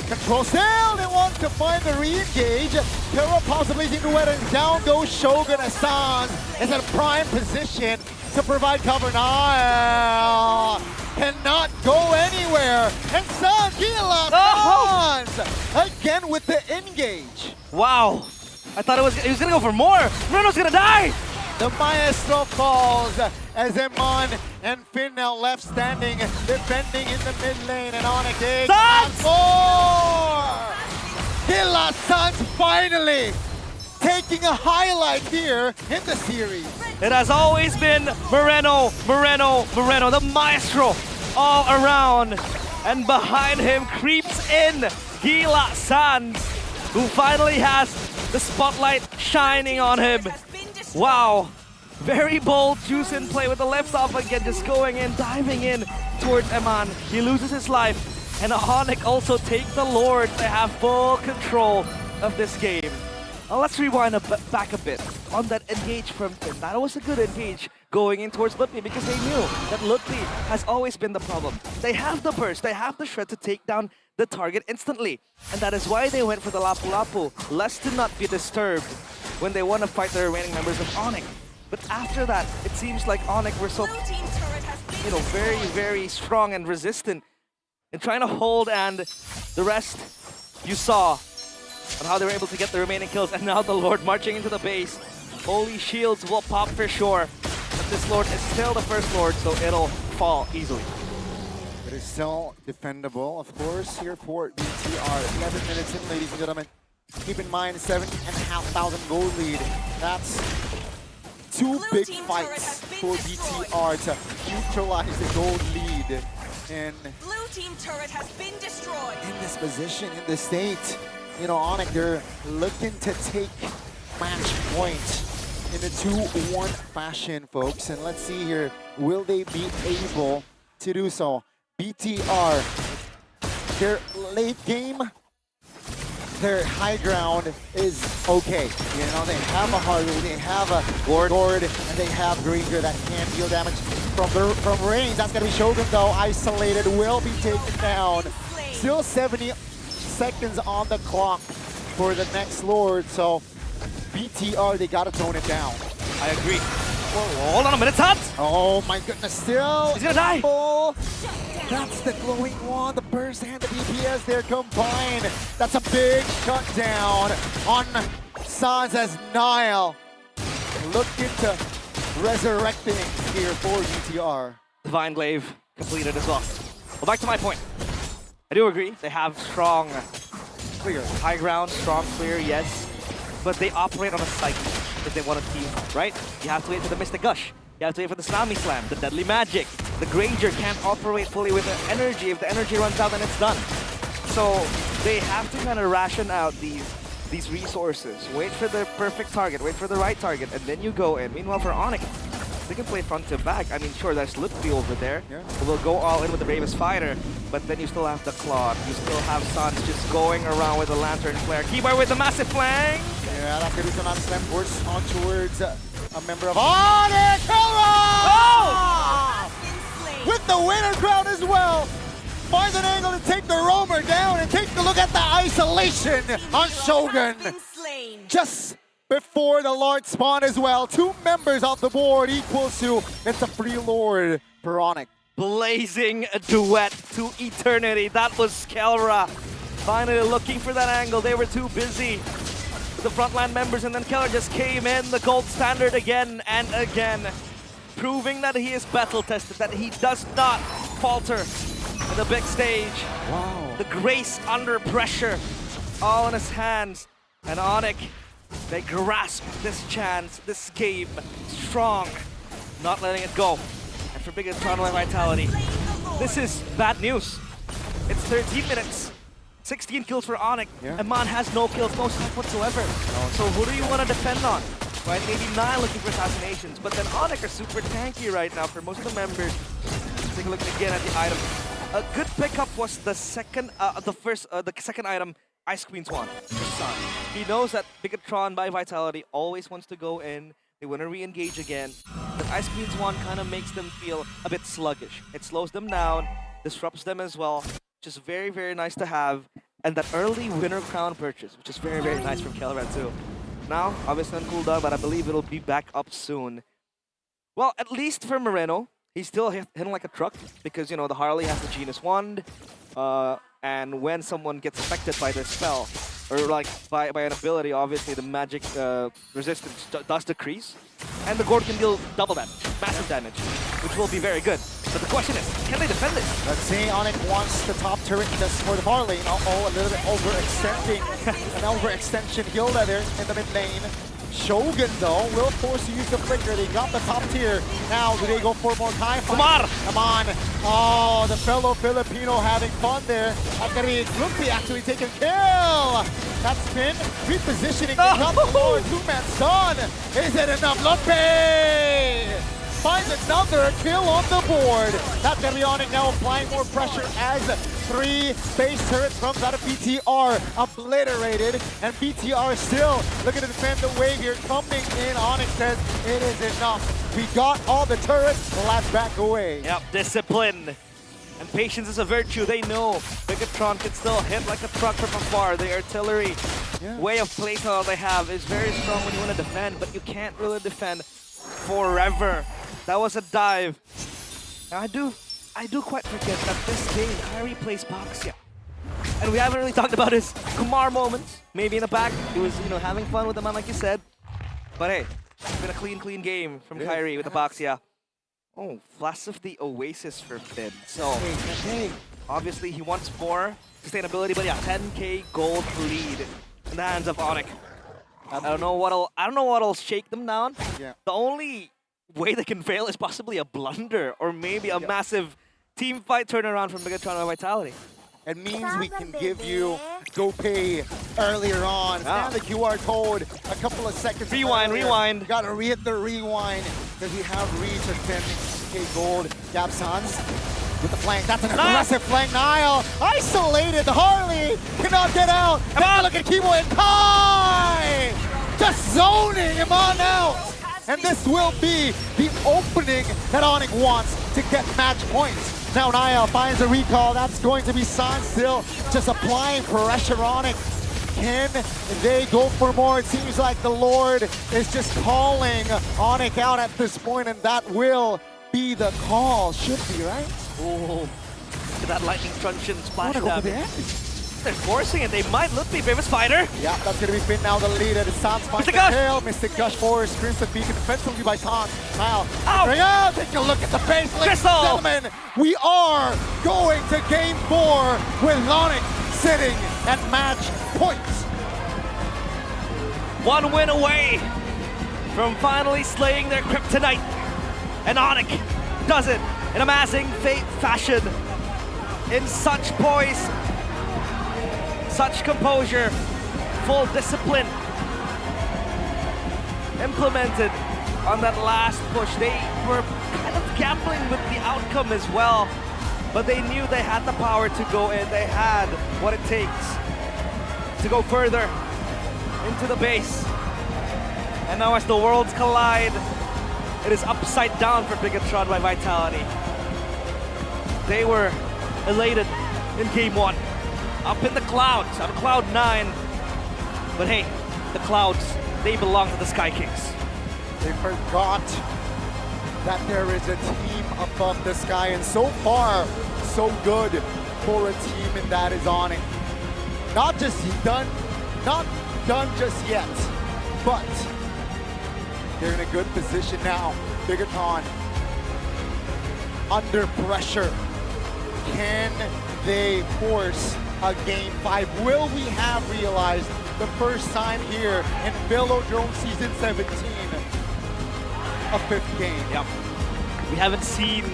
control. Still, they want to find the re-engage. Terra possibly seeing the weather, and down goes Shogun as Sans is in a prime position to provide cover. Now cannot go anywhere. And Sans, Sans again with the engage.
Wow. I thought he was gonna go for more. Moreno's gonna die.
The Maestro falls as Eman and Finn now left standing, defending in the mid lane, and ONIC takes more! Killa Sans finally taking a highlight here in the series.
It has always been Moreno, the Maestro all around. And behind him creeps in Killa Sans, who finally has the spotlight shining on him. Wow, very bold juice in play with the left off again, just going in, diving in towards Eman. He loses his life, and ONIC also take the Lord. They have full control of this game. Now let's rewind back a bit on that engage from Finn. That was a good engage going in towards Lutpi because they knew that Lutpi has always been the problem. They have the burst, they have the shred to take down the target instantly. And that is why they went for the Lapu Lapu, lest to not be disturbed when they want to fight the remaining members of ONIC. But after that, it seems like ONIC were so, you know, very, very strong and resistant in trying to hold, and the rest you saw on how they were able to get the remaining kills. And now the Lord marching into the base. Holy shields will pop for sure. But this Lord is still the first Lord, so it'll fall easily.
It is still defendable, of course, here for BTR. 11 minutes in, ladies and gentlemen. Keep in mind, 7,500 gold lead. That's 2 big fights for BTR to neutralize the gold lead. And
Blue team turret has been destroyed.
in this position, in this state, you know, ONIC, they're looking to take match point in a 2-1 fashion, folks. And let's see here, will they be able to do so? BTR, their late game, their high ground is okay. You know, they have a Harley, they have a Gord, and they have Granger that can deal damage from range. That's gonna be Shogun though, isolated, will be taken down. Still 70 seconds on the clock for the next Lord, so BTR, they gotta tone it down.
I agree. Whoa, hold on a minute, Tots!
Oh my goodness, still.
He's gonna die!
That's the glowing wand, the burst and the DPS there combined. That's a big shutdown on Sans as Nile looking to resurrect things here for BTR.
Divine Glaive completed as well. Well, back to my point. I do agree, they have strong, clear, high ground, strong, clear, yes. But they operate on a cycle if they want a team, right? You have to wait for the Mystic Gush. You have to wait for the Tsunami Slam, the Deadly Magic. The Granger can't operate fully with the energy. If the energy runs out, then it's done. So they have to kind of ration out these resources. Wait for the perfect target, wait for the right target, and then you go in. Meanwhile, for ONIC, they can play front to back. I mean, sure, there's Lutfi over there. Yeah. We'll go all in with the Bravest Fighter, but then you still have the Claude. You still have Sans just going around with the Lantern Flare. Keyboy with the massive flank.
Yeah, that's going to be Tsunami Slam force on towards a member of ONIC!
Oh!
With the winner crown as well. Finds an angle to take the roamer down and take a look at the isolation on Shogun. Just before the Lord spawn as well. 2 members off the board equals to, it's a free Lord for ONIC.
Blazing a duet to eternity. That was Kelra. Finally looking for that angle. They were too busy. the frontline members, and then Keller just came in, the gold standard again and again, proving that he is battle-tested, that he does not falter in the big stage.
Wow.
The grace under pressure, all in his hands. And ONIC, they grasp this chance, this game, strong, not letting it go. And for Bigetron Vitality, this is bad news. It's 13 minutes, 16 kills for ONIC.
Yeah.
Eman has no kills, no snipe whatsoever. So who do you want to defend on? Right, maybe 9 looking for assassinations, but then ONIC are super tanky right now for most of the members. Let's take a look again at the item. A good pickup was the second, the second item, Ice Queen Swan. He knows that Bigetron by Vitality always wants to go in. They want to re-engage again. But Ice Queen Swan kind of makes them feel a bit sluggish. It slows them down, disrupts them as well, which is very, very nice to have. And that early winner crown purchase, which is very, very nice from Kelran too. Now, obviously on cooldown, but I believe it'll be back up soon. Well, at least for Moreno, he's still hitting like a truck because, you know, the Harley has the Genius Wand. And when someone gets affected by their spell, or like by an ability, obviously the magic resistance does decrease. And the Gord can deal double damage, massive damage, which will be very good. But the question is, can they defend this?
Let's see, ONIC wants the top turret just for the far lane. Uh-oh, a little bit overextending. An overextension Hilda there in the mid lane. Shogun, though, will force to use the flicker. They got the top tier. Now, do they go for more time? Come on. Oh, the fellow Filipino having fun there. That's going to be Lumpy actually taking kill. That's Finn repositioning. They got the lower two-man stun. Is it enough? Lumpy finds another kill on the board. That's going to be ONIC now applying more pressure as 3 base turrets comes out of BTR, obliterated, and BTR still looking to defend the wave here, coming in. ONIC says it is enough. We got all the turrets, let's back away.
Yep, discipline. And patience is a virtue, they know. Bigetron can still hit like a truck from afar. The artillery way of playstyle they have is very strong when you want to defend, but you can't really defend forever. That was a dive. Now I do quite forget that this game, Kyrie plays Boxia. And we haven't really talked about his Kumar moments. Maybe in the back, he was, you know, having fun with the man like you said. But hey, it's been a clean game from Kyrie with the Boxia. Oh, Flash of the Oasis for Finn. So, obviously he wants more sustainability, but yeah, 10k gold lead in the hands of ONIC. I don't know what'll shake them down.
Yeah.
The only way they can fail is possibly a blunder or maybe a massive team fight turnaround from Bigetron Vitality.
It means we can give you GoPay earlier on. Scan the QR code a couple of seconds
Rewind.
You gotta hit the rewind because we have reached a 10k gold. Gab Sans with the flank. That's an aggressive flank. Niall isolated. The Harley cannot get out. Come on, look at Kimo and Kai! Just zoning him on out. And this will be the opening that ONIC wants to get match points. Now Niall finds a recall. That's going to be San still just applying pressure on it. Can they go for more? It seems like the Lord is just calling ONIC out at this point, and that will be the call. Should be, right?
Oh, look at that lightning truncheon splash
Go
down.
for the end.
They're forcing it. They might look the famous fighter.
Yeah, that's going to be Finn now, the leader. The Sans finds the tail. Mystic Gush forward. Crimson Beacon defensively by Sans. Now, take a look at the base, ladies and gentlemen. We are going to game 4 with ONIC sitting at match points.
1 win away from finally slaying their kryptonite. And ONIC does it in amazing fashion. In such poise, such composure, full discipline implemented on that last push. They were kind of gambling with the outcome as well, but they knew they had the power to go in. They had what it takes to go further into the base. And now as the worlds collide, it is upside down for Bigetron by Vitality. They were elated in game 1. Up in the clouds, on cloud 9. But hey, the clouds, they belong to the Sky Kings.
They forgot that there is a team above the sky, and so far, so good for a team, and that is ONIC. Not just done, not done just yet, but they're in a good position now. Bigetron under pressure. Can they force a game 5? Will we have realized the first time here in Velodrome Season 17 a 5th game?
Yep. We haven't seen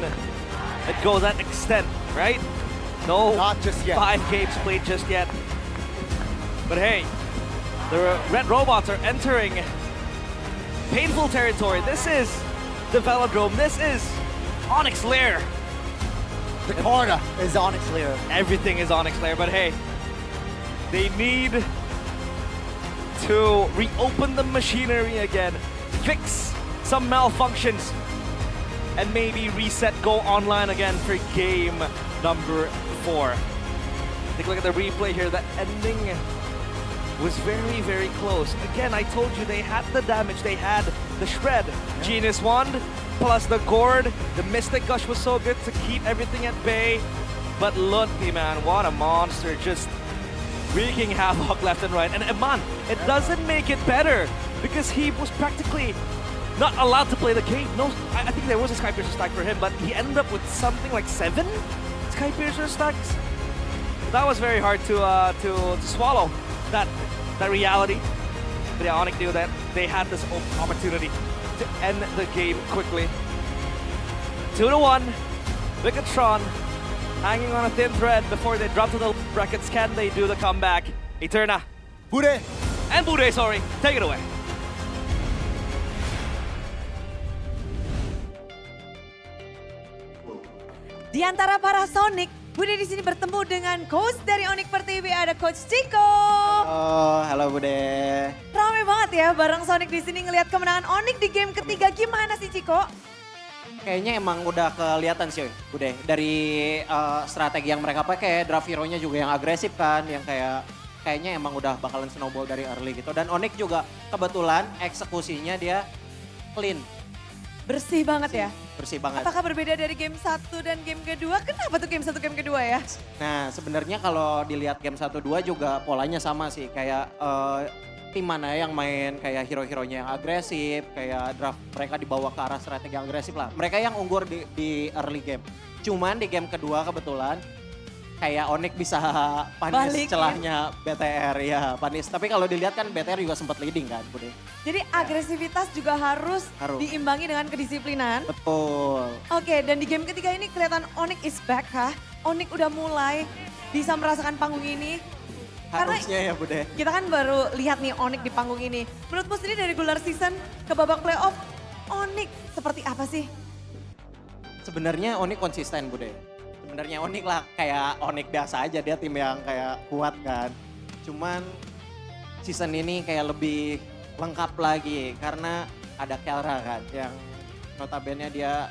it go that extent, right? No,
not just yet.
5 games played just yet. But hey, the Red Robots are entering painful territory. This is the Velodrome. This is ONIC's lair.
Jakarta is ONIC's lair.
Everything is ONIC's lair, but hey, they need to reopen the machinery again, fix some malfunctions, and maybe reset Go Online again for game number 4. Take a look at the replay here. The ending was very, very close. Again, I told you they had the damage, they had the shred. Genius Wand plus the Gourd. The Mystic Gush was so good to keep everything at bay. But Ludwig, man, what a monster. Just wreaking havoc left and right. And man, it doesn't make it better because he was practically not allowed to play the game. No, I think there was a Sky Piercer stack for him, but he ended up with something like 7 Sky Piercer stacks. That was very hard to swallow, that reality. But yeah, ONIC knew that they had this opportunity to end the game quickly. 2-1, Bigetron hanging on a thin thread before they drop to the brackets. Can they do the comeback? Eterna.
Bude.
And Bude, sorry. Take it away.
Di antara para Sonic, Bude di sini bertemu dengan coach dari ONIC Pertiwi, ada Coach Chico.
Oh, halo Bude.
Ramai banget ya bareng Sonic di sini ngelihat kemenangan ONIC di game ketiga. Gimana sih Chico?
Kayaknya emang udah kelihatan sih Bude. Dari strategi yang mereka pakai, draft hero-nya juga yang agresif kan, yang kayaknya emang udah bakalan snowball dari early gitu. Dan ONIC juga kebetulan eksekusinya dia clean.
Bersih banget ya?
Bersih banget.
Apakah berbeda dari game 1 dan game kedua? Kenapa tuh game 1, game kedua ya?
Nah sebenarnya kalau dilihat game 1-2 juga polanya sama sih. Kayak tim mana yang main kayak hero-heronya yang agresif, kayak draft mereka dibawa ke arah strategi yang agresif lah. Mereka yang unggul di early game. Cuman di game kedua kebetulan kayak ONIC bisa panis
balik,
celahnya BTR ya panis. Tapi kalau dilihat kan BTR juga sempat leading kan Bude.
Jadi agresivitas juga harus diimbangi dengan kedisiplinan.
Betul.
Oke, dan di game ketiga ini kelihatan ONIC is back kah? ONIC udah mulai bisa merasakan panggung ini.
Harusnya ya Bude.
Kita kan baru lihat nih ONIC di panggung ini. Menurutmu sendiri dari regular season ke babak playoff, ONIC seperti apa sih?
Sebenarnya ONIC konsisten Bude. Sebenarnya ONIC lah kayak ONIC biasa aja, dia tim yang kayak kuat kan. Cuman season ini kayak lebih lengkap lagi karena ada Kelra kan yang notabene dia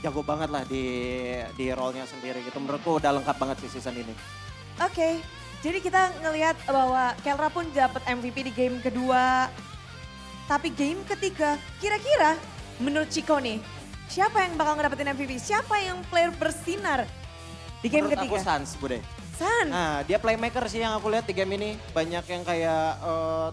jago banget lah di role-nya sendiri gitu. Menurutku udah lengkap banget sih season ini.
Oke, jadi kita ngelihat bahwa Kelra pun dapat MVP di game kedua. Tapi game ketiga, kira-kira menurut Chico nih, siapa yang bakal ngedapetin MVP? Siapa yang player bersinar di game
menurut
ketiga?
Aku Sans Bude.
Sans?
Nah dia playmaker sih yang aku lihat di game ini. Banyak yang kayak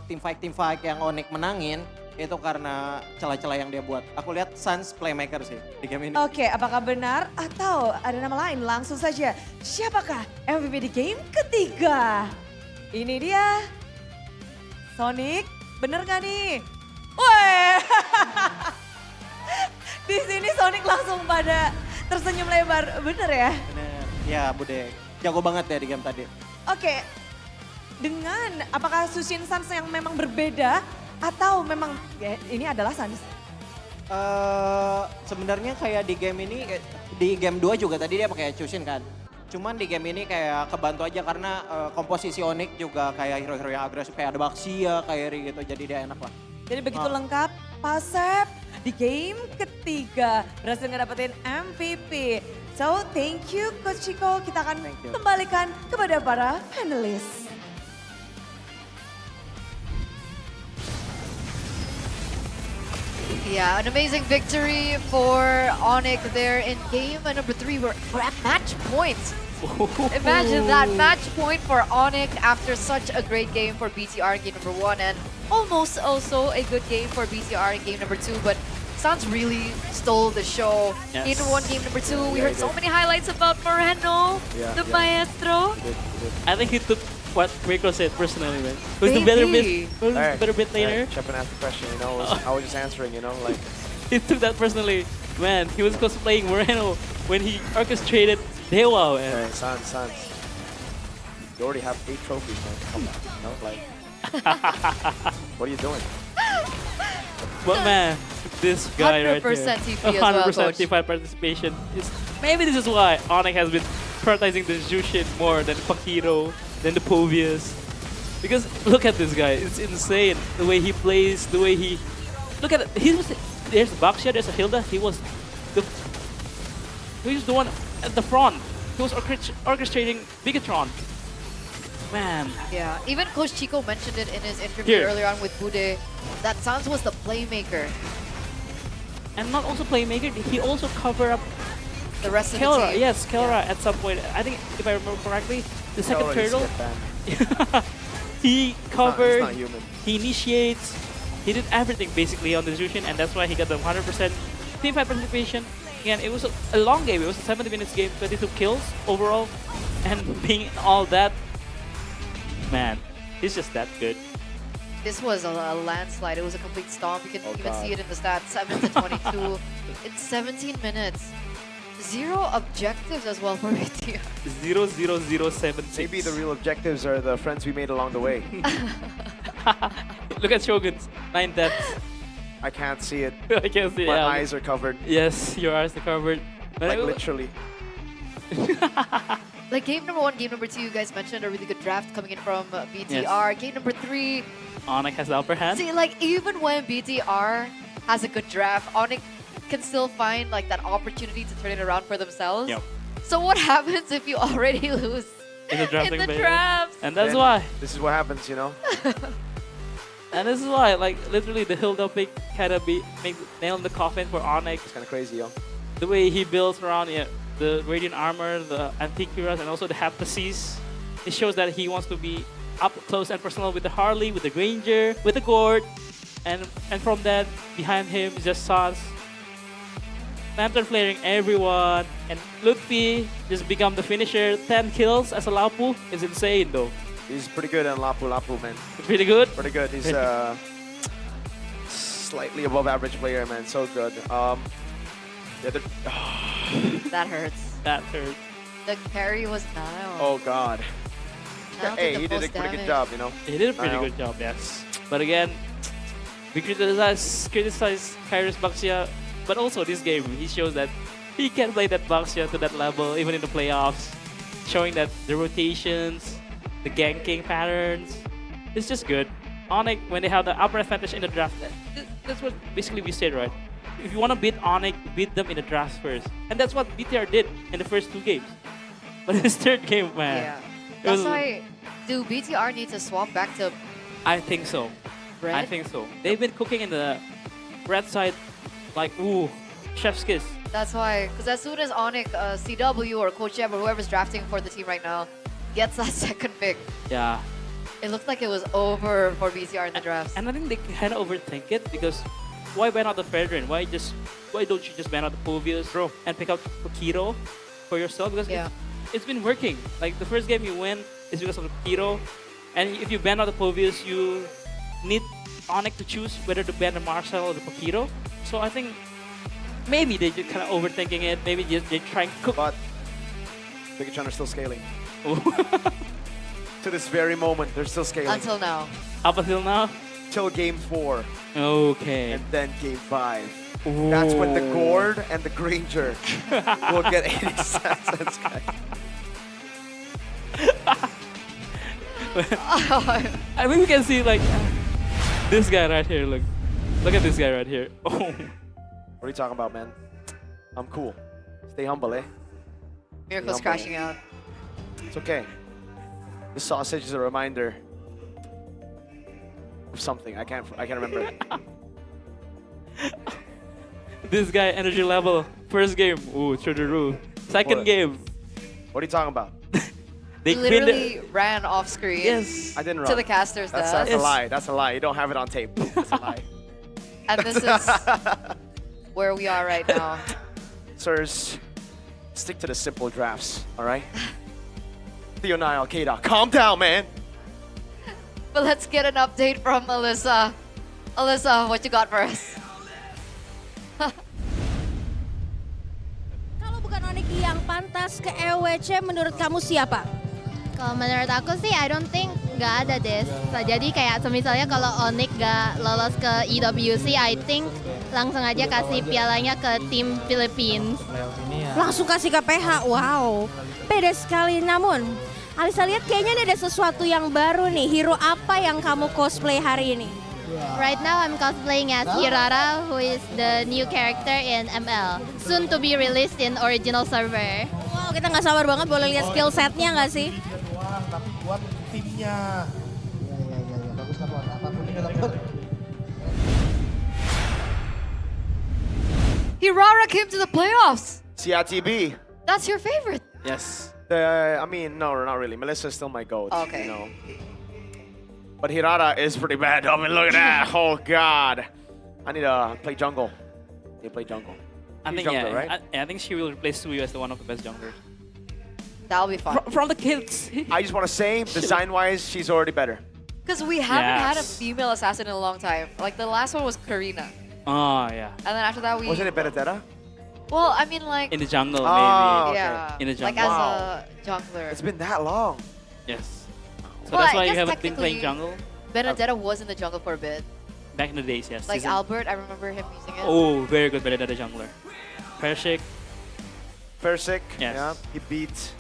team fight yang ONIC menangin. Itu karena celah-celah yang dia buat. Aku lihat Sans playmaker sih di game ini.
Oke, apakah benar atau ada nama lain? Langsung saja, siapakah MVP di game ketiga? Ini dia, Sonic, bener gak nih? Weh, di sini Sonic langsung pada tersenyum lebar, bener ya?
Bener, ya Bude, jago banget ya di game tadi.
Oke, dengan apakah Sushin Sans yang memang berbeda atau memang ya, ini adalah Sans?
Sebenarnya kayak di game ini, di game 2 juga tadi dia pakai Chushin kan. Cuman di game ini kayak kebantu aja karena komposisi ONIC juga kayak hero-hero yang agresif. Kayak ada Baxia, Kairi gitu, jadi dia enak lah.
Jadi begitu lengkap, Pasep di game ketiga berhasil ngedapetin MVP. So thank you Coach Chico, kita akan kembalikan kepada para panelis.
Yeah, an amazing victory for ONIC there in game number 3. We're at match point. Imagine that match point for ONIC after such a great game for BTR in game number 1 and almost also a good game for BTR in game number 2, but Sans really stole the show.
Yes.
Game number 1, game number 2, we heard so many highlights about Moreno, the maestro.
I think he took what Rico said personally, man. Who's the better bit? Who's the better bit later?
Chapin asked the question, you know, I was just answering, you know, like.
He took that personally. Man, he was cosplaying Moreno when he orchestrated Dewa, man.
Hey, Sans. You already have 8 trophies, man. Come on, you know, like. What are you doing?
But man, this guy right here.
100% TP as well,
100%
coach.
TP participation. Maybe this is why ONIC has been prioritizing the Jushin more than Pakiro, than the Povius. Because look at this guy, it's insane. The way he plays, the way he... Look at it, there's Baxia, there's a Hilda. He was the one at the front. He was orchestrating Bigetron. Man.
Yeah, even Coach Chico mentioned it in his interview earlier on with Bude, that Sans was the playmaker.
And not also playmaker, he also covered up
the rest of the
Kelra.
team.
Yes, Kelra at some point. I think, if I remember correctly, the second turtle. He covered,
not human.
he initiates, he did everything basically on the Jushin, and that's why he got the 100% team fight participation. Again, it was a long game. It was a 70 minutes game, 22 kills overall, and being all that, man, he's just that good.
This was a landslide. It was a complete stomp. You can even see it in the stats. 7 to 22. It's 17 minutes. 0 objectives as well for BTR.
0-0-0-7-6.
Maybe the real objectives are the friends we made along the way.
Look at Shogun's 9 deaths.
I can't see it.
I can't see it.
My
Yeah.
eyes are covered.
Yes, your eyes are covered. But
Like literally.
Like game number 1, game number 2, you guys mentioned a really good draft coming in from BTR.
Yes.
Game number 3.
ONIC has the upper hand.
See, like even when BTR has a good draft, ONIC can still find like that opportunity to turn it around for themselves.
Yep.
So what happens if you already lose
In the drafting
in the
phase.
drafts?
And that's
Then
why.
This is what happens, you know?
And this is why, like, literally the Hilda pick kind of makes nail in the coffin for ONIC.
It's kind of crazy, yo.
The way he builds around the Radiant Armor, the Antiquitas, and also the Haptases. It shows that he wants to be up close and personal with the Harley, with the Granger, with the Gord. And from that, behind him is just Sans. Lantern flaring everyone. And Lutfi just become the finisher. 10 kills as a Lapu is insane, though.
He's pretty good on Lapu, man.
Pretty good?
Pretty good. He's slightly above average player, man. So good.
That hurts.
That hurts.
The carry was Nile.
Oh, God.
Nile
Hey,
did the
he did a
most
pretty good
damage.
job, you know?
He did a pretty
Nile.
good job, yes. But again, we criticize Kairos Baxia, but also this game, he shows that he can play that Baxia to that level, even in the playoffs, showing that the rotations, the ganking patterns, it's just good. ONIC, when they have the upper advantage in the draft, that's what basically we said, right? If you want to beat ONIC, beat them in the draft first. And that's what BTR did in the first 2 games. But in this 3rd game, man.
Yeah. That's why, do BTR need to swap back to
I think so.
red?
I think so. They've been cooking in the red side like, ooh, chef's kiss.
That's why, because as soon as ONIC, CW or Coach Jeb or whoever's drafting for the team right now gets that 2nd pick,
Yeah.
it looked like it was over for BTR in the drafts.
And I think they kind of overthink it because why ban out the Fredrin? Why don't you just ban out the Povius and pick out Pakiro for yourself? Because it's been working. Like the first game you win is because of the Pakiro. And if you ban out the Povius, you need ONIC to choose whether to ban the Marcel or the Pakiro. So I think maybe they're just kind of overthinking it. Maybe just they're trying to cook.
But Bigetron are still scaling. To this very moment, they're still scaling.
Until now.
Up until now?
Till game 4.
Okay.
And then game 5. That's when the Gord and the Granger will get 80 cents, guys.
I mean, we can see like this guy right here. Look at this guy right here. Oh.
What are you talking about, man? I'm cool. Stay humble, eh?
Miracle's crashing out.
It's okay. The sausage is a reminder of something. I can't remember.
This guy energy level. First game, ooh, through the roof. Second
What?
game,
What are you talking about?
They
literally ran off screen.
I didn't run.
To the caster's
That's
desk.
a lie. That's a lie. You don't have it on tape. That's a lie.
And this is where we are right now.
Sirs, stick to the simple drafts, all right? Theo Nile, K-Dot, calm down, man.
But let's get an update from Alyssa. Alyssa, what you got for us?
Kalau bukan ONIC yang pantas ke EWC, menurut kamu siapa?
Kalau menurut aku sih, I don't think nggak ada deh. Jadi kayak misalnya kalau ONIC nggak lolos ke EWC, I think langsung aja kasih pialanya ke tim Philippines.
Langsung kasih ke PH, wow. Beda sekali, namun Alisa lihat kayaknya ini ada sesuatu yang baru nih. Hero apa yang kamu cosplay hari ini?
Right now I'm cosplaying as Hirara, who is the new character in ML. Soon to be released in original server.
Wow, kita nggak sabar banget boleh lihat skill setnya nggak sih?
Buat timnya. Bagus kan, apapun ini dapat.
Hirara came to the playoffs.
CRTB.
That's your favorite.
Yes. I mean, no, not really. Melissa's still my goat.
Okay.
You know. But Hirara is pretty bad. I mean, look at that. Oh, God. I need to play jungle. They play jungle.
I
She's
think,
jungle,
yeah,
right?
I think she will replace Suyu as the one of the best junglers.
That'll be fun.
From the kids.
I just want to say, design-wise, she's already better.
Because we haven't had a
Yes.
female assassin in a long time. Like the last one was Karina.
Oh, yeah.
And then after that we...
Wasn't it Benedetta?
Well, I mean like...
In the jungle,
Oh,
maybe.
okay.
Yeah.
In the
Like
jungle.
as a jungler.
It's been that long.
Yes. So
Well,
that's
I
why you
guess
haven't been playing
technically-
jungle?
Benedetta was in the jungle for a bit.
Back in the days, yes.
Like
Season-
Albert, I remember him using it.
Oh, very good Benedetta jungler. Pershik.
Persic,
Yes.
yeah, he beat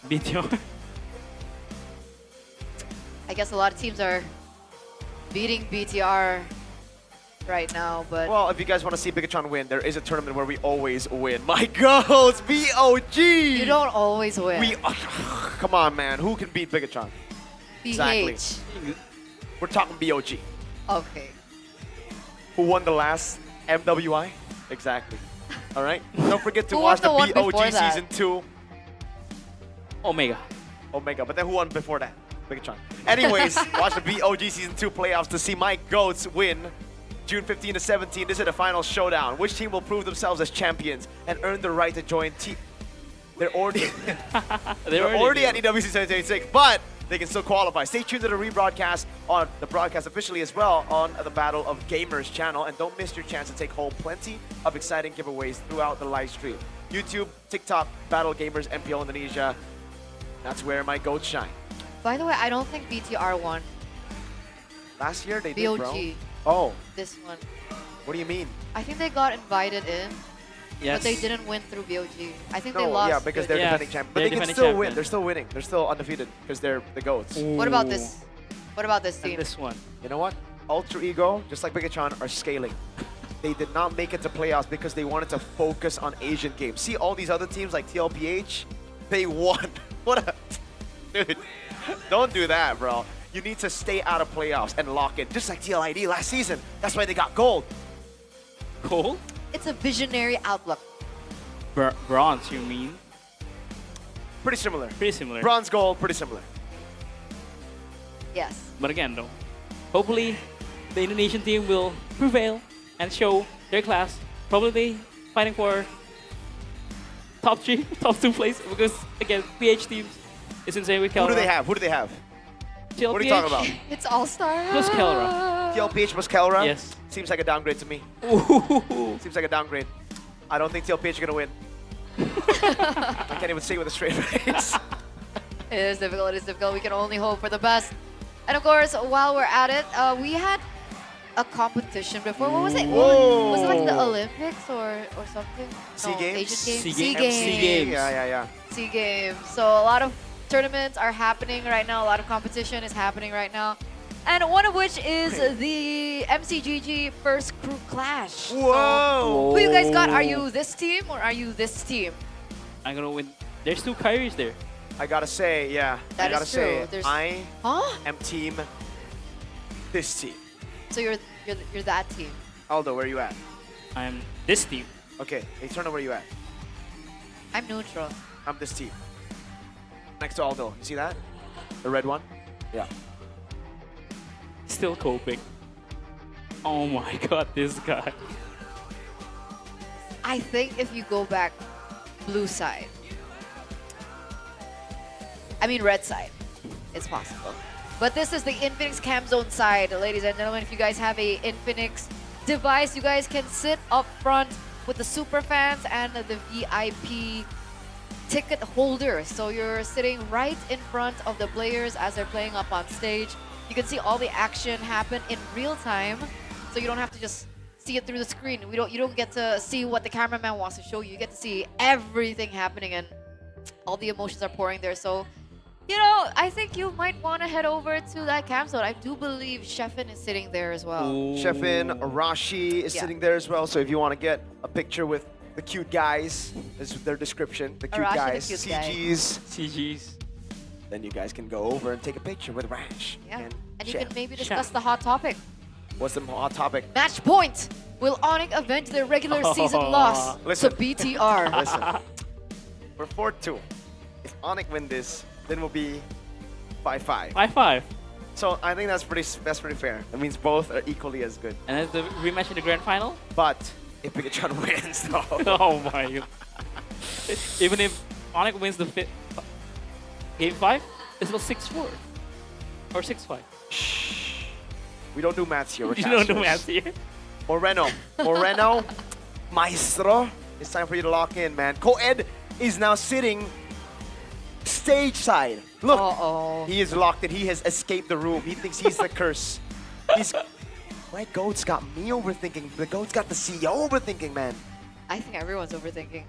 Bityo.
I guess a lot of teams are beating BTR right now, but...
Well, if you guys want to see Bigetron win, there is a tournament where we always win. My goals, BOG!
You don't always win.
Come on, man. Who can beat Bigetron? Exactly.
BH.
We're talking BOG.
Okay.
Who won the last MWI? Exactly. All right? Don't forget to
Who
watch the
won the one before
BOG
that?
Season 2.
Omega.
Omega. But then who won before that? Bigetron. Anyways, watch the BOG Season 2 playoffs to see my GOATs win. June 15 to 17, this is the final showdown. Which team will prove themselves as champions and earn the right to join team? They're already they're already at EWC 2026, but they can still qualify. Stay tuned to the rebroadcast on the broadcast officially as well on the Battle of Gamers channel, and don't miss your chance to take home plenty of exciting giveaways throughout the live stream. YouTube, TikTok, Battle Gamers, MPL Indonesia. That's where my goats shine.
By the way, I don't think BTR won.
Last year they did, bro.
BOG.
Oh,
This one.
what do you mean?
I think they got invited in,
Yes.
but they didn't win through BOG. I think they
No,
lost.
yeah, because they're
to-
defending champion. But they can still win. They're still winning. They're still undefeated because they're the GOATs.
What about this? What about this team?
This one.
You know what? Ultra Ego, just like Bigetron, are scaling. They did not make it to playoffs because they wanted to focus on Asian games. See all these other teams like TLPH? They won. What a... Dude, don't do that, bro. You need to stay out of playoffs and lock in, just like TLID last season. That's why they got gold.
Gold?
It's a visionary outlook.
Bronze, you mean?
Pretty similar.
Pretty similar.
Bronze, gold, pretty similar.
Yes.
But again, though, hopefully the Indonesian team will prevail and show their class. Probably fighting for top 3, top 2 place because again, PH teams is insane with Kelra.
Who do they have? Who do they have?
TLPH.
What are you talking about?
It's All-Star.
Plus Kelra.
TLPH plus Kelra?
Yes.
Seems like a downgrade to me. Seems like a downgrade. I don't think TLPH is going to win. I can't even say it with a straight face.
It is difficult. It is difficult. We can only hope for the best. And of course, while we're at it, we had a competition before. What was it?
Whoa.
Was it like the Olympics or something?
SEA
No,
Games?
Asian Games.
SEA Games. Yeah.
SEA Games. So a lot of tournaments are happening right now. A lot of competition is happening right now. And one of which is the MCGG First Crew Clash.
Whoa!
Who you guys got? Are you this team or are you this team?
I'm gonna win. There's 2 Kyries there.
I gotta say, yeah.
That
I gotta
is true.
say,
There's-
I
Huh?
am team this team.
So you're that team.
Aldo, where are you at?
I'm this team.
Okay, hey, Turner, where are you at?
I'm neutral.
I'm this team. Next to Aldo. You see that? The red one? Yeah.
Still coping. Oh my god, this guy.
I think if you go back blue side, I mean red side, it's possible. But this is the Infinix Cam Zone side, ladies and gentlemen. If you guys have a Infinix device, you guys can sit up front with the super fans and the VIP ticket holders. So you're sitting right in front of the players as they're playing up on stage. You can see all the action happen in real time, so you don't have to just see it through the screen. You don't get to see what the cameraman wants to show you. You get to see everything happening, and all the emotions are pouring there. So, you know, I think you might want to head over to that cam zone. I do believe Sheffin is sitting there as well.
Sheffin, Arashi is sitting there as well. So if you want to get a picture with the cute guys, this is their description. The cute
Arashi,
guys,
the cute guy.
CGs. Then you guys can go over and take a picture with Rash.
Yeah, and you
Chef.
can maybe discuss the hot topic.
What's the hot topic?
Match point! Will ONIC avenge their regular season loss
Listen.
to BTR?
Listen, we're 4-2. If ONIC win this, then we'll be 5-5.
5-5.
So I think that's pretty fair. That means both are equally as good.
And then the rematch in the grand final?
But if Bigetron wins, though.
Oh my god. Even if ONIC wins the game 5, it's still 6-4. Or 6-5.
We don't do maths here. We're
You don't do
casters.
maths here.
Moreno, Maestro, it's time for you to lock in, man. Co-Ed is now sitting stage side. Look, he is locked in. He has escaped the room. He thinks he's the curse. My goat's got me overthinking. The goat's got the CEO overthinking, man.
I think everyone's overthinking.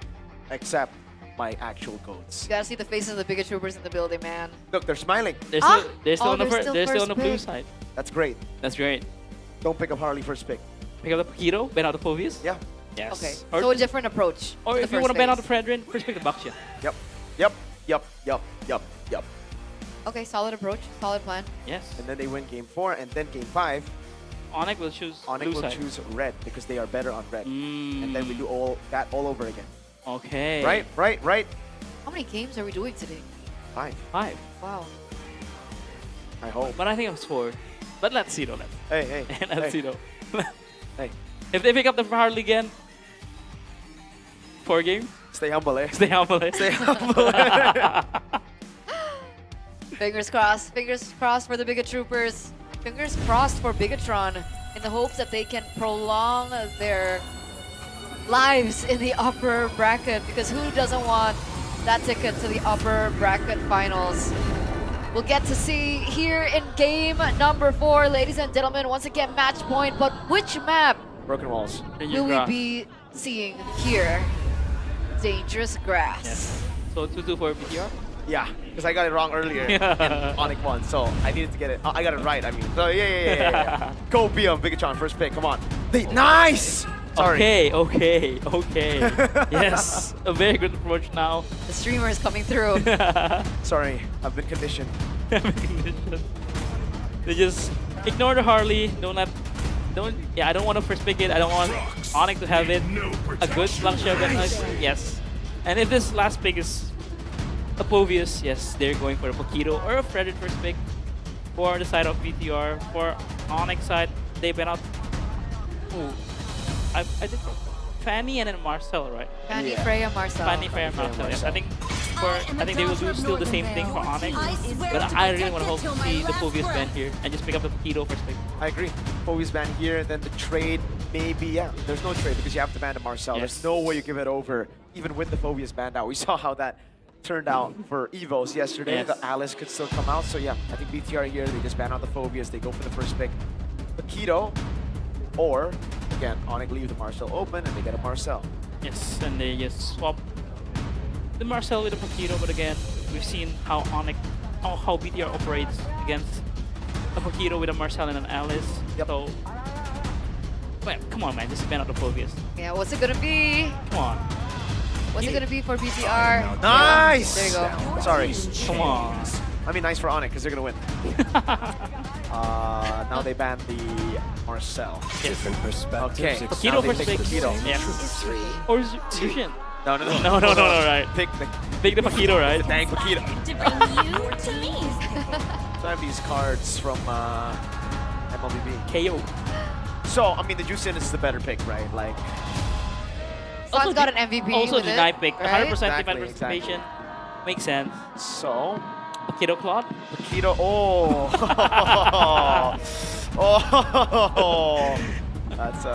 Except my actual goats.
You gotta see the faces of the bigger troopers in the building, man.
Look, they're smiling.
They're still on the blue side.
That's great.
That's great.
Don't pick up Harley first pick.
Pick up the Paquito, ban out the Fovius.
Yeah.
Yes.
Okay,
Or,
so a different approach.
or
to
if
the
you want to
first
ban out the
phase.
Fredrin, first pick the Baxia.
Yep.
Okay, solid approach, solid plan.
Yes.
And then they win game 4, and then game 5.
ONIC will choose
ONIC
blue
will
side.
choose red because they are better on red. And then we do all over again.
Okay.
Right.
How many games are we doing today?
5.
5.
Wow.
I hope.
But I think it's 4. But let's see though.
Hey.
Let's see though.
Hey.
If they pick up the Harley again, 4 games.
Stay humble, eh?
Stay humble, eh?
Stay humble.
Fingers crossed for the Bigot Troopers. Fingers crossed for Bigetron in the hopes that they can prolong their lives in the upper bracket, because who doesn't want that ticket to the upper bracket finals? We'll get to see here in game number 4, ladies and gentlemen, once again match point, but which map
Broken walls.
will we be seeing here? Dangerous Grass.
Yes. So 2-2 for BTR?
Yeah, because I got it wrong earlier and ONIC won, so I needed to get it. I got it right, I mean. So yeah. Go BM, Bigetron, first pick, come on. Nice! Sorry.
Okay. Yes, a very good approach now.
The streamer is coming through.
Sorry, I've been conditioned.
They just ignore the Harley. I don't want to first pick it. I don't want ONIC to have it. A good slug shot. Yes. And if this last pick is a Povius, yes, they're going for a Paquito or a Fredrin first pick. For the side of BTR, for ONIC side, they went out. Ooh, I did Fanny and then Marcel, right?
Fanny, Freya, Marcel.
Fanny, Freya, Marcel. Yes, I think they will do still the same thing for ONIC. But I really want to hope to see the Povius ban here and just pick up the Paquito first pick.
I agree. Povius ban here, then the trade, maybe, yeah. There's no trade because you have to ban to Marcel.
Yes.
There's no way you give it over, even with the Povius ban out. We saw how that turned out for Evos yesterday.
Yes.
The Alice could still come out. So yeah, I think BTR here, they just ban out the Phobias. They go for the first pick. Paquito, or again, ONIC leave the Marcel open and they get a Marcel.
Yes, and they just swap the Marcel with the Paquito, but again, we've seen how ONIC, how BTR operates against a Paquito with a Marcel and an Alice.
Yep.
So, well, come on, man, just ban out the Phobias.
Yeah, what's it gonna be?
Come on.
What's it gonna be for BTR?
Nice!
There you go.
Sorry.
Come on.
I mean, nice for ONIC because they're gonna win. Now they ban the Marcel.
Yes.
Okay.
Paquito
Now they
first
pick
pick.
Paquito.
Yes. Or Lucian.
No, no, no.
No, no, no, no, right.
Pick
the Paquito, right?
The dang Paquito.
To bring you to me.
So I have these cards from MLBB.
KO.
So, I mean, the Juicin is the better pick, right? Like,
Sun's got an MVP
Also
with
the
it,
deny pick. 100%
right?
defense
Exactly,
participation. Makes sense.
So,
Paquito Claude.
Paquito, oh. Oh. That's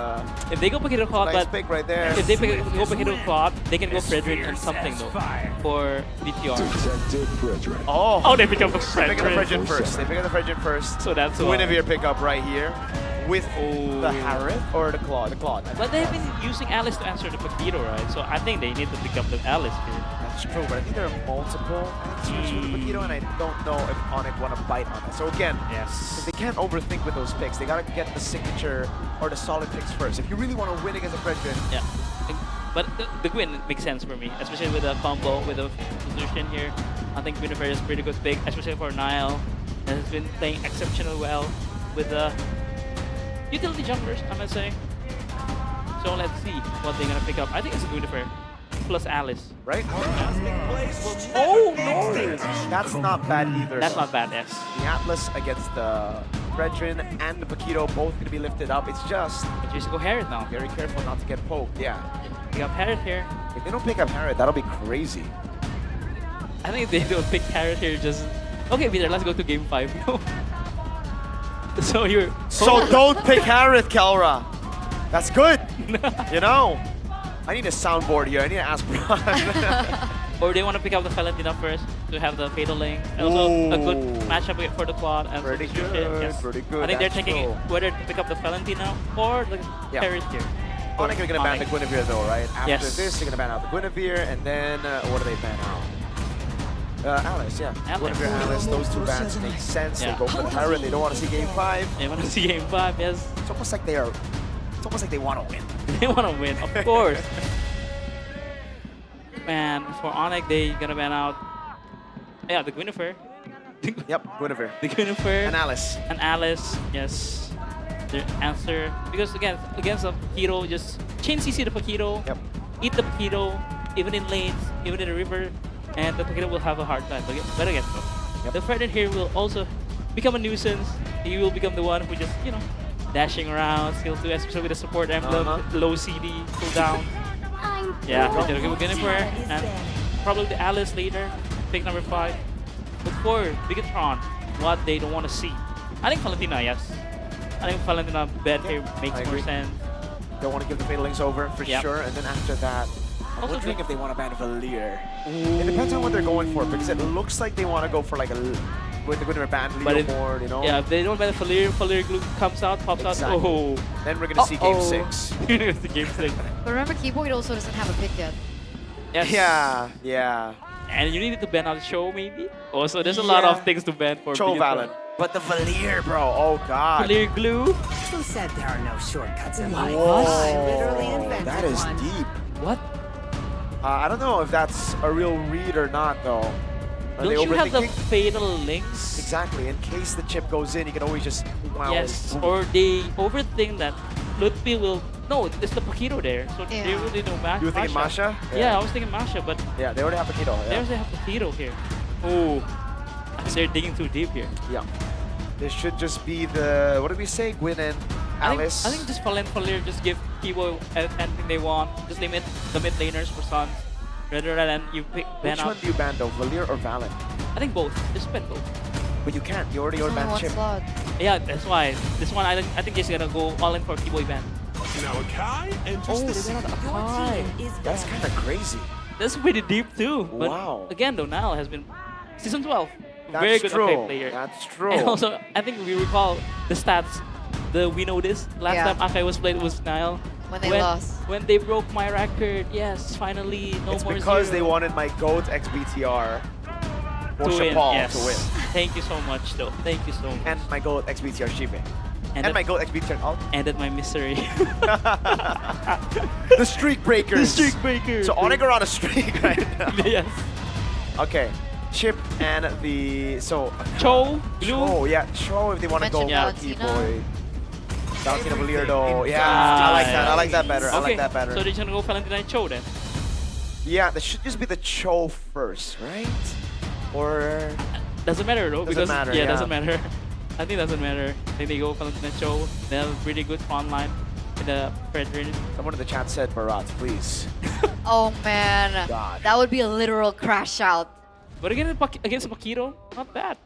If they go Paquito Claude,
nice
but
pick right there.
if they go Paquito Claude, they can go Frederick and something though for VTR.
Oh,
they pick up the
They pick up the
Frederick.
Frederick first. They pick up the Frederick first.
So that's why.
Guinevere pick up right here with the Harith or the Claude. The Claude.
But they've been using Alice to answer the Paquito, right? So I think they need to pick up the Alice here.
That's true, but I think there are multiple answers for the Paquito, and I don't know if ONIC want to bite on it. So again, if they can't overthink with those picks. They gotta get the signature or the solid picks first. If you really want to win against a Frederick,
Yeah. But the Gwyn makes sense for me, especially with the combo, with the solution here. I think Guinevere is pretty good pick, especially for Nile. And has been playing exceptionally well with the utility jumpers, I must say. So let's see what they're gonna pick up. I think it's a Guinevere plus Alice.
right?
Oh no!
That's not bad either.
That's not bad, yes.
The Atlas against the Fredrin and the Paquito both going to be lifted up. It's just
Just go Harriet now.
very careful not to get poked. Yeah.
Pick up Harriet here.
If they don't pick up Harriet, that'll be crazy.
I think if they don't pick Harriet here, just okay, Peter. Let's go to game 5. So you're
So don't pick Harriet, Kelra. That's good. You know, I need a soundboard here. I need to ask Brian.
Or they want to pick up the Valentina first to have the Fatal Link. And also a good matchup for the quad. And
Pretty
for the
good,
Jushin, yes.
pretty good,
I think they're
that's
thinking
true.
whether to pick up the Valentina or the Harriet here.
ONIC are going to ban the Guinevere though, right? After
Yes.
this, they're going to ban out the Guinevere, and then what do they ban out? Alice, yeah.
Alice.
Guinevere, Alice, those two bans make sense.
Yeah.
They go for the Harriet. They don't want to see game 5.
They want to see game 5, yes.
It's almost like they are. It's almost like they want to win.
They want to win, of course. Man, for ONIC, they gonna ban out. Yeah, the Guinevere.
Yep, Guinevere.
The Guinevere.
And Alice.
And Alice, yes. Their answer. Because again, against the Paquito, just chain CC the Paquito.
Yep.
Eat the Paquito, even in lanes, even in the river. And the Paquito will have a hard time. But again, the Fredden here will also become a nuisance. He will become the one who just, you know, dashing around, skill 2, especially with the support emblem, low CD, cooldown. Yeah, they're gonna go Guinevere and probably the Alice later, pick number 5. But for Bigetron, what they don't want to see. I think Valentina, yes. I think Valentina bet here makes more sense.
Don't want to give the Fatal Links over for sure. And then after that, I'm
Also
wondering
good-
if they want to ban Valier. It depends on what they're going for because it looks like they want to go for like a with the Guinevere ban
But
Leo board, you know.
Yeah, if they don't ban Valir glue comes out, pops
Exactly.
out. Oh,
Then we're gonna see game 6.
You're gonna see game 6.
But remember, Keyboard also doesn't have a pick yet.
Yes.
Yeah, yeah.
And you need to ban out Show maybe. Also, there's a lot of things to ban for
Cho
Bigetron.
Valid. But the Valier, bro. Oh god.
Valir glue.
Who said there are no shortcuts in life?
Whoa,
I literally invented
that is
one.
deep.
What?
I don't know if that's a real read or not, though. Are they
Don't you have the
overthinking?
Fatal Links?
Exactly. In case the chip goes in, you can always just wow.
Yes, or they overthink that Ludwig will. No, it's the Paquito there, so they
Yeah.
really don't match.
You were thinking Masha?
Yeah, I was thinking Masha, but
Yeah, they already have Paquito.
they
Yeah.
also have Paquito here. Oh, they're digging too deep here.
Yeah. This should just be the, what did we say? Gwyn and Alice.
I think just Valir just give Kibo anything they want. Just limit the mid laners for Suns. Rather than you pick ban
Which
out.
one do you ban though? Valier or Valen?
I think both. Just ban both.
But you can't. You already
Only
banned
one
chip.
slot.
Yeah, that's why. This one, I think just gonna go all in for Kiboy ban.
Now Akai enters
Oh,
the
they got
scene.
Akai.
That's kind of crazy.
That's pretty deep too. But
Wow.
again, though, Nile has been season 12.
That's
Very good
true.
Akai player.
That's true.
And also, I think we recall the stats. We know this. Last
Yeah.
time Akai was played was Nile.
When they lost.
When they broke my record, yes, finally, no
It's
more
because they
zero.
wanted my GOAT XBTR
to
or
win.
Paul
Yes.
to win.
Thank you so much, though. Thank you so much.
And my GOAT XBTR Shive. And
that
my GOAT XBTR Alt.
ended my misery.
The streak breakers.
The streak breakers.
So ONIC are on a streak right now.
Yes.
Okay. Chip and the
Cho, Blue.
Oh yeah, Cho if they want to go
Mention
for
Valentina.
Keyboy. Valentina Valier though. Yeah, I like that. I like that better. I like that better.
So they're gonna go Valentina and Cho then.
Yeah, that should just be the Cho first, right? Or
Doesn't matter though,
Doesn't
because
matter,
yeah,
yeah.
doesn't matter. I think doesn't matter. I think they go for the show. They have a pretty good front line in the Fredrin.
Someone in the chat said Barat, please.
Oh man,
God.
that would be a literal crash out.
But again, against Makito, not bad.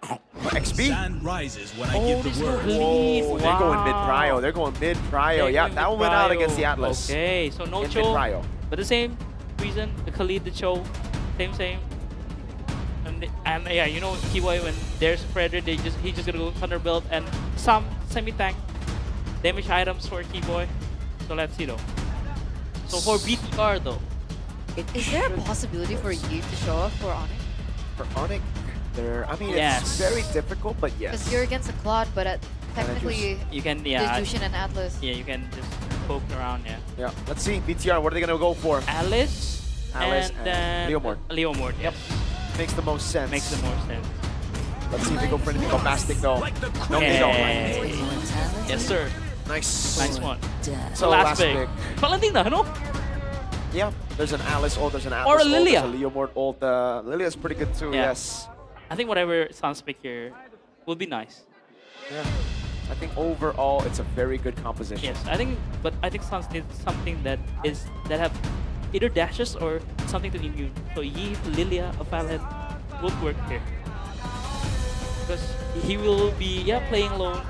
XP?
Sun rises when I
Oh,
give
there's
the
no
word.
bleed.
Whoa, they're going mid prio. They're going mid prio. Yeah, that one went out against the Atlas.
Okay, so no
In
Cho,
mid-prio.
but the same reason, the Khalid, the Cho, same. And yeah, you know, Kiboy, when there's Frederick, he's just gonna go thunder build and some semi-tank damage items for Kiboy. So let's see though. So for BTR though,
Is there a possibility for you to show up for ONIC?
For ONIC, I mean,
Yes.
it's very difficult, but yes.
Because you're against a Claude, but technically,
you can
the Jushin and Atlas.
Yeah, you can just poke around. Yeah.
Yeah, let's see. BTR, what are they gonna go for?
Alice and then
Leomord.
Leomord. Yep.
Makes the most sense.
Makes the most sense.
Let's see if they go for anything bombastic though. No, they don't.
Hey. Yes, sir.
Nice.
Nice one.
So
last
last pick.
Valentina, no?
Yeah, there's an Alice ult, there's an Atlas
Or a
ult,
Lilia.
there's a Leomord ult. Lilia's pretty good too,
Yeah.
yes.
I think whatever Sans pick here would be nice.
Yeah. I think overall it's a very good composition.
Yes, I think Sans needs something that have either dashes or something to immune. So Yi, Lilia, or Valhead would work here. Because he will be playing alone.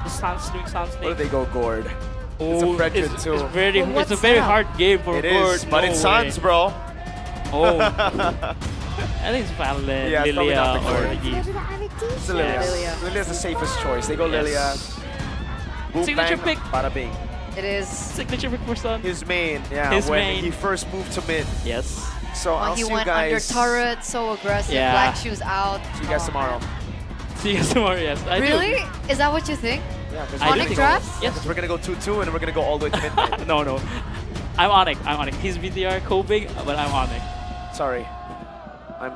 The Sans doing Sans thing.
What if they go Gord? It's a
Oh,
Fredrin
it's
too.
it's a very hard game for
It
Gord.
is, but
no
it's
way.
Sans, bro.
Oh. I think it's Valhead,
Yeah, it's probably
Lilia,
not the
or
Gord.
Yi.
It's a Lilia.
Lilia.
Lilia's the safest choice. They go
Yes.
Lilia. Boom,
Signature
bang,
pick.
Bada bing.
It is.
Signature pick for Sun.
His main, yeah,
His
when
main.
he first moved to mid.
Yes.
So I'll
He
see you
went under
guys.
turret, so aggressive,
Yeah.
black shoes out.
See you guys
Oh,
tomorrow.
See you guys tomorrow, yes. I do.
Really? Is that what you think?
Yeah, because
ONIC drafts?
Yes.
we're gonna go 2-2 and we're gonna go all the way to midnight.
No. I'm ONIC. He's BTR coping, but I'm ONIC.
Sorry. I'm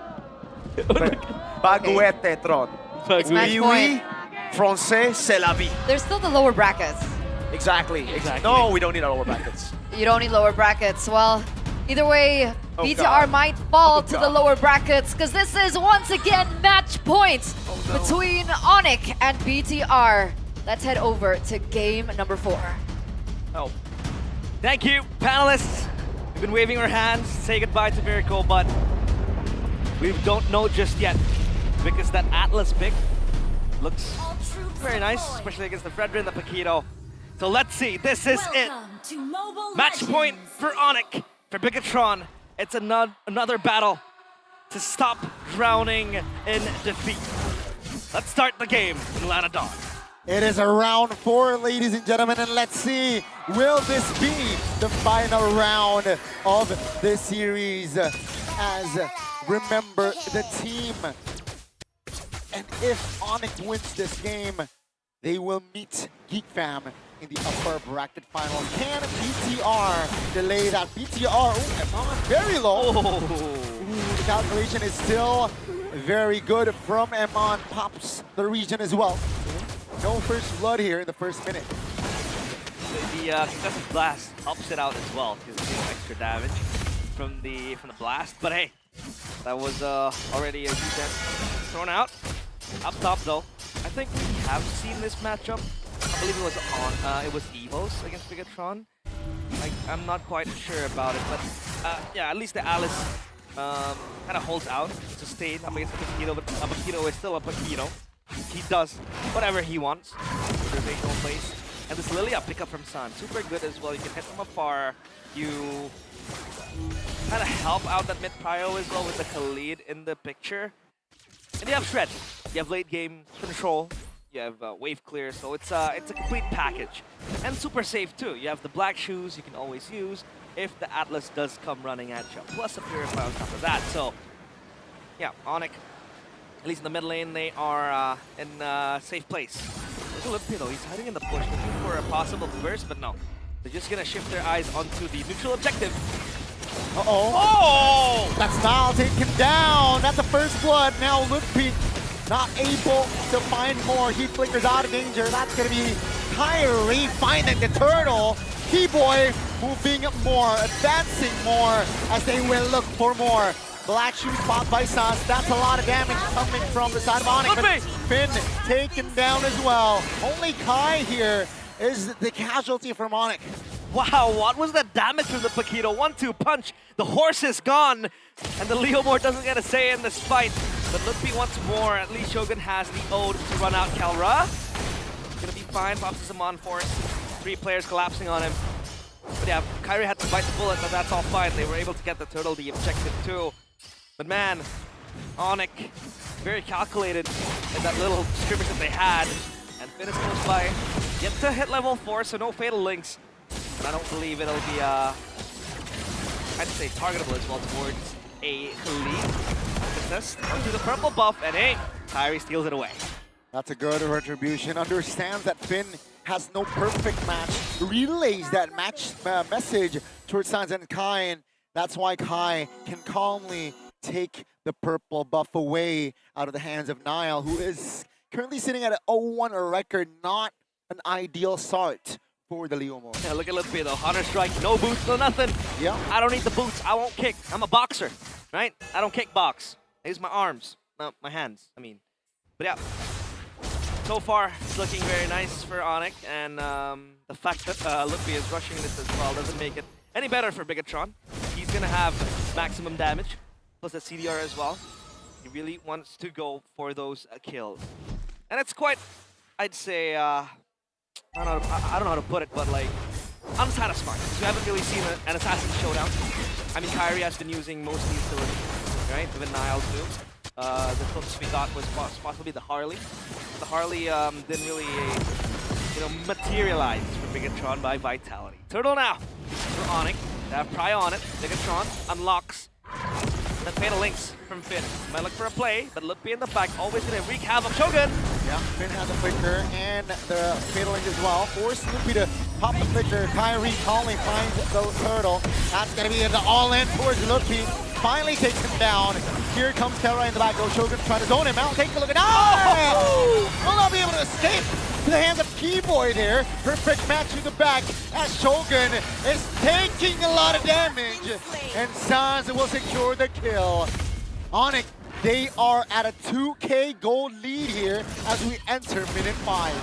Baguette Tron.
It's match
Oui,
point.
Français, c'est la vie.
There's still the lower brackets.
Exactly. No, we don't need our lower brackets.
You don't need lower brackets. Well, either way,
Oh,
BTR
God.
might fall
Oh,
to the
God.
lower brackets because this is once again match point between ONIC and BTR. Let's head over to game number 4.
Oh. Thank you, panelists. We've been waving our hands, say goodbye to Miracle, but we don't know just yet because that Atlas pick looks very nice, especially against the Fredrin, the Paquito. So let's see, this is it. Match point for ONIC, for Bigetron. It's another battle to stop drowning in defeat. Let's start the game in Lana Dawn.
It is a round 4, ladies and gentlemen, and let's see, will this be the final round of the series? As remember, the team, and if ONIC wins this game, they will meet GEEK Fam in the upper bracket final. Can BTR delay that? BTR, very low. The calculation is still very good from Emon. Pops the region as well. No first blood here in the first minute.
The concussive blast helps it out as well because it's extra damage from the blast. But hey, that was already a defense thrown out. Up top though, I think we have seen this matchup. I believe it was Evos against Bigetron. I'm not quite sure about it, but yeah, at least the Alice kind of holds out, sustained up against the Paquito, but Paquito is still a Paquito. He does whatever he wants. Motivational place. And this Lilia pickup from Sun, super good as well. You can hit from afar. You kind of help out that mid prio as well with the Khalid in the picture. And you have Shred. You have late game control. You have wave clear, so it's a complete package. And super safe too. You have the black shoes you can always use if the Atlas does come running at you. Plus a Purify on top of that. So yeah, ONIC, at least in the mid lane, they are in a safe place. Look at Limpy though, he's hiding in the bush looking for a possible burst, but no. They're just gonna shift their eyes onto the neutral objective.
Uh-oh.
Oh!
That's now taken down. That's the first blood. Now Limpy not able to find more. He flickers out of danger. That's going to be Kyrie finding the turtle. Keyboy moving more, advancing more as they will look for more. Black shoe spot by Sans. That's a lot of damage coming from the side of ONIC. But Finn taken down as well. Only Kai here is the casualty from ONIC.
Wow, what was that damage from the Paquito? 1-2 punch. The horse is gone. And the Leomore doesn't get a say in this fight. But Lutfi wants more. At least Shogun has the ode to run out Kalra. Gonna be fine. Pops some on force. 3 players collapsing on him. But yeah, Kyrie had to bite the bullet, but that's all fine. They were able to get the turtle, the objective too. But man, ONIC, very calculated in that little skirmish that they had. And Finn is close by. Yet to hit level 4, so no fatal links. And I don't believe it'll be, I'd say targetable as well towards a lead. Onto the purple buff, and hey, Kyrie steals it away.
That's a good retribution. Understands that Finn has no perfect match. Relays that match message towards Sans and Kai, and that's why Kai can calmly take the purple buff away out of the hands of Niall, who is currently sitting at an 0-1 record. Not an ideal start for the Leomore.
Yeah, look at Lutfi though. Hunter strike, no boots, no nothing.
Yeah.
I don't need the boots. I won't kick. I'm a boxer, right? I don't kick box. I use my arms, not my hands. I mean, but yeah. So far, it's looking very nice for ONIC, and the fact that Lutfi is rushing this as well doesn't make it any better for Bigetron. He's gonna have maximum damage, plus the CDR as well. He really wants to go for those kills, and it's quite, I'd say, I don't know how to put it, but like unsatisfying. We haven't really seen an assassin showdown. I mean, Kyrie has been using mostly utility, right? Even Niall too. The closest we got was possibly the Harley. The Harley didn't really, materialize for Bigetron by Vitality. Turtle now for ONIC. They have Pry on it. Bigetron unlocks the fatal links from Finn. Might look for a play, but Lutfi in the back always gonna wreak havoc. Shogun!
Yeah, Finn has a flicker and the fatal link as well. Force Lutfi to pop the flicker. Kyrie calmly finds the turtle. That's gonna be the all-in towards Lutfi. Finally takes him down. Here comes Kelra in the back. Go Shogun trying to zone him out. Take a look at will not be able to escape to the hands of Keyboy there. Perfect match to the back as Shogun is taking a lot of damage. And Sans will secure the kill. ONIC, they are at a 2K gold lead here as we enter minute 5.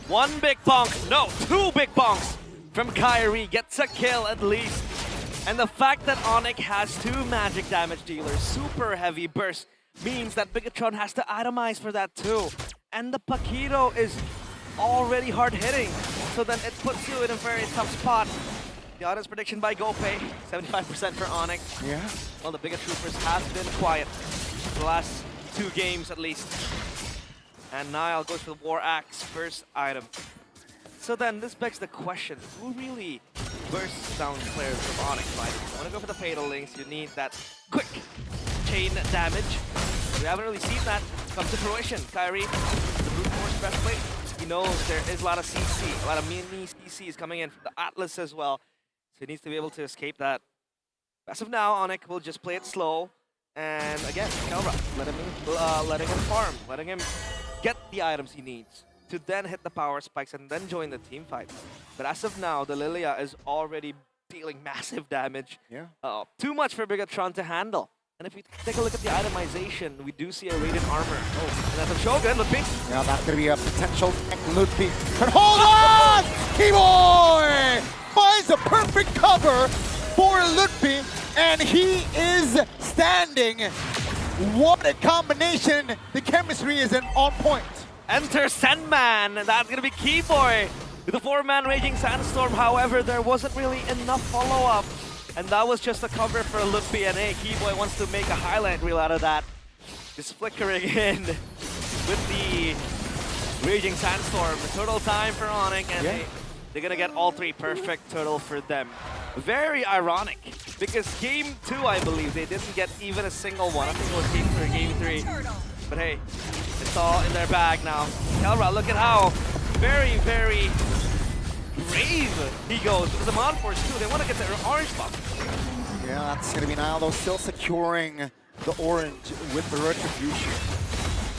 1 big bonk, no, 2 big bonks from Kyrie. Gets a kill at least. And the fact that ONIC has 2 magic damage dealers, super heavy burst, means that Bigetron has to itemize for that too. And the Paquito is already hard hitting, so then it puts you in a very tough spot. The honest prediction by GoPay, 75% for ONIC.
Yeah.
Well, the Bigetroopers has been quiet the last 2 games at least. And Niall goes for the War Axe first item. So then this begs the question, who really bursts down players from ONIC fighting? You want to go for the fatal links, you need that quick chain damage. We haven't really seen that come to fruition. Kyrie, the brute force breastplate, he knows there is a lot of CC, a lot of mini CCs coming in from the Atlas as well. So he needs to be able to escape that. As of now, ONIC will just play it slow. And again, Kelra, letting him farm, letting him get the items he needs to then hit the power spikes and then join the team fight. But as of now, the Lilia is already dealing massive damage.
Yeah.
Too much for Bigetron to handle. And if we take a look at the itemization, we do see a Radiant Armor. And that's a Shogun, Lutfi.
Now that's going to be a potential Lutfi. But hold on! Keyboy finds a perfect cover for Lutfi, and he is standing. What a combination. The chemistry is on point.
Enter Sandman, and that's gonna be Keyboy with a 4-man Raging Sandstorm. However, there wasn't really enough follow-up, and that was just a cover for Lutfi. And hey, Keyboy wants to make a highlight reel out of that. Just flickering in with the Raging Sandstorm. Total time for ONIC, and hey, they're gonna get all 3 perfect total for them. Very ironic, because game 2, I believe, they didn't get even a single one. I think it was game 3. But hey, it's all in their bag now. Kelra, look at how very, very brave he goes. Because the Mon Force too, they want to get their orange buff.
Yeah, that's going to be Niall, though, still securing the orange with the retribution.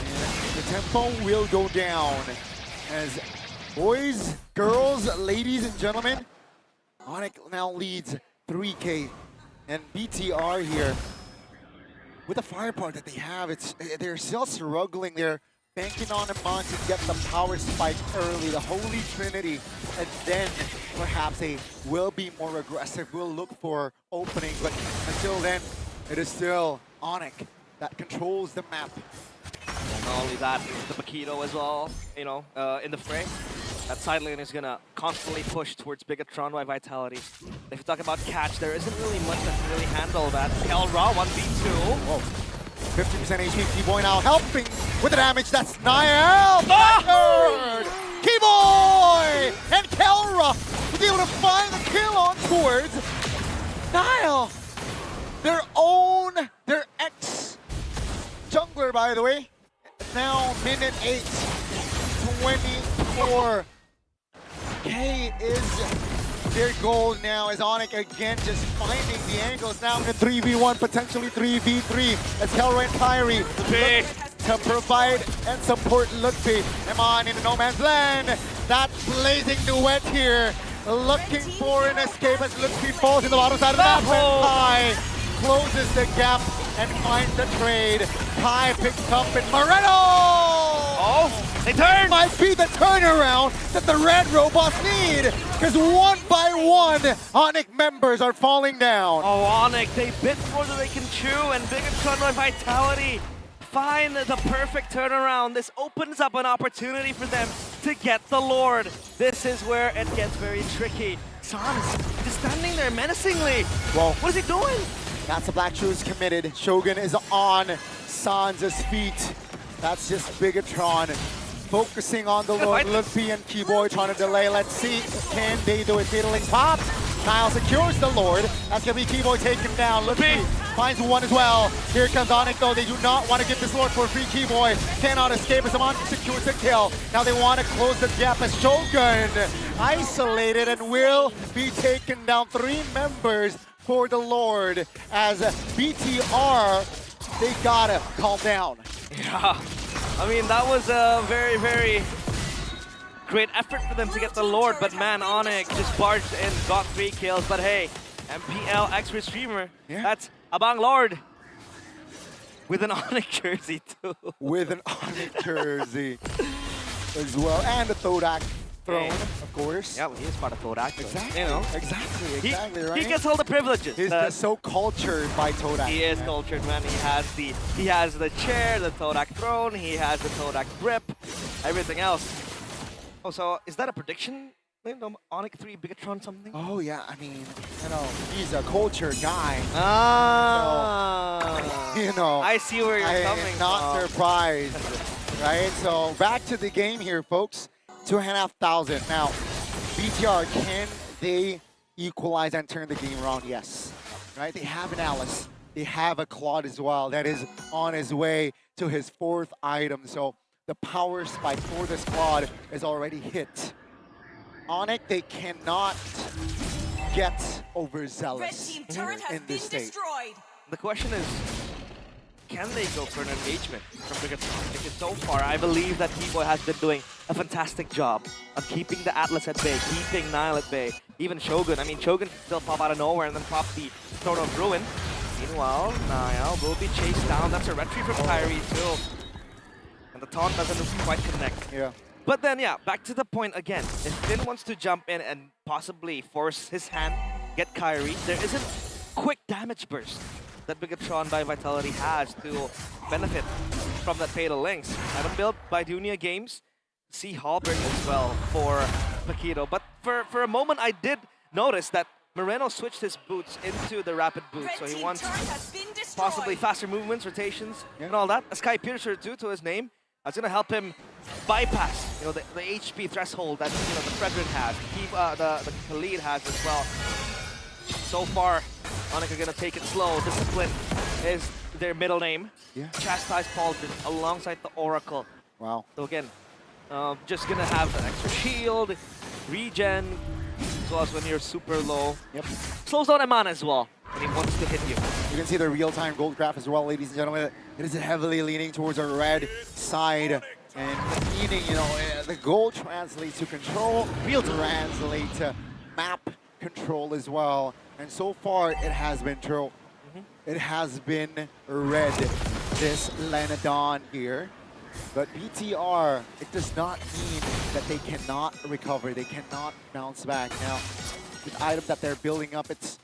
And the tempo will go down as boys, girls, ladies and gentlemen, ONIC now leads 3K, and BTR here, with the firepower that they have, they're still struggling. They're banking on Amon to get the power spike early, the Holy Trinity, and then perhaps they will be more aggressive, will look for openings, but until then, it is still ONIC that controls the map.
And not only that, the Paquito as well, you know, in the fray. That side lane is gonna constantly push towards Bigetron by Vitality. If you talk about catch, there isn't really much that can really handle that. Kelra, 1v2.
Whoa. 50% HP, Keyboy now helping with the damage. That's Niall! Third! Keyboy! And Kelra was able to find the kill on towards Niall. Their ex-jungler, by the way. Now minute 8, 24. K is their goal now as ONIC again just finding the angles now in a 3v1, potentially 3v3 as Kelra and Kyrie look to provide and support Lutfi. Amon in the no man's land. That blazing duet here, looking for an escape as Lutfi falls in the bottom side of the map. And Kai closes the gap and finds the trade. Kai picks up and Moreno!
Oh, they turn!
Might be the turnaround that the red robots need, because one by one, ONIC members are falling down.
Oh, ONIC, they bit more than they can chew, and Bigetron by Vitality find the perfect turnaround. This opens up an opportunity for them to get the Lord. This is where it gets very tricky. San is just standing there menacingly.
Well,
what is he doing?
That's the Black Shoes committed. Shogun is on Sans' feet. That's just Bigetron focusing on the Lord. Lutfi and Keyboy trying to delay. Let's see, can they do it? Fiddling pops. Niall secures the Lord. That's gonna be Keyboy taken down. Lutfi finds one as well. Here comes ONIC though. They do not want to give this Lord for free. Keyboy cannot escape as Amon secures the kill. Now they want to close the gap as Shogun isolated and will be taken down. 3 members for the Lord as BTR, they gotta calm down.
Yeah, I mean, that was a very, very great effort for them to get the Lord, but man, ONIC just barged in, got 3 kills, but hey, MPL expert streamer, that's Abang Lord with an ONIC jersey too.
With an ONIC jersey as well, and a Thodak throne, of course.
Yeah, well, he is part of Thodak.
Exactly,
you know.
exactly, right?
He gets all the privileges.
He's just so cultured by Thodak.
He is cultured, man. He has the chair, the Thodak throne, he has the Thodak grip, everything else. Oh, so is that a prediction? ONIC 3, Bigetron something?
Oh yeah, I mean, you know, he's a culture guy.
Ah,
so, you know,
I see where you're coming from.
Not surprised, right? So back to the game here, folks. 2,500. Now, BTR, can they equalize and turn the game around? Yes, right? They have an Alice. They have a Claude as well that is on his way to his 4th item. So the power spike for this Claude is already hit. ONIC, they cannot get overzealous in this state.
The question is, can they go for an engagement from Bigetron? Because so far, I believe that Keyboy has been doing a fantastic job of keeping the Atlas at bay, keeping Niall at bay, even Shogun. I mean, Shogun can still pop out of nowhere and then pop the Throne of Ruin. Meanwhile, Niall will be chased down. That's a retreat from Kyrie too. And the taunt doesn't quite connect.
Yeah.
But then, yeah, back to the point again. If Finn wants to jump in and possibly force his hand, get Kyrie, there isn't quick damage burst that Bigetron by Vitality has to benefit from that Fatal Links. Item built by Dunia Games. See Halberd as well for Paquito. But for a moment, I did notice that Moreno switched his boots into the rapid boots. So he wants possibly faster movements, rotations, and all that. A Sky Piercer too to his name. That's going to help him bypass, you know, the HP threshold that, you know, the Fredrin has, the TLID has as well. So far, ONIC are going to take it slow. Discipline is their middle name.
Yeah.
Chastise Pauldron alongside the Oracle.
Wow.
So again, just going to have an extra shield, regen, as well as when you're super low.
Yep.
Slows down Eman as well when he wants to hit you.
You can see the real-time gold graph as well, ladies and gentlemen. It is heavily leaning towards our red side. And meaning, you know, the gold translates to control, real translate to map control as well. And so far, it has been true. It has been red, this Lenadon here. But BTR, it does not mean that they cannot recover. They cannot bounce back. Now, the item that they're building up, it's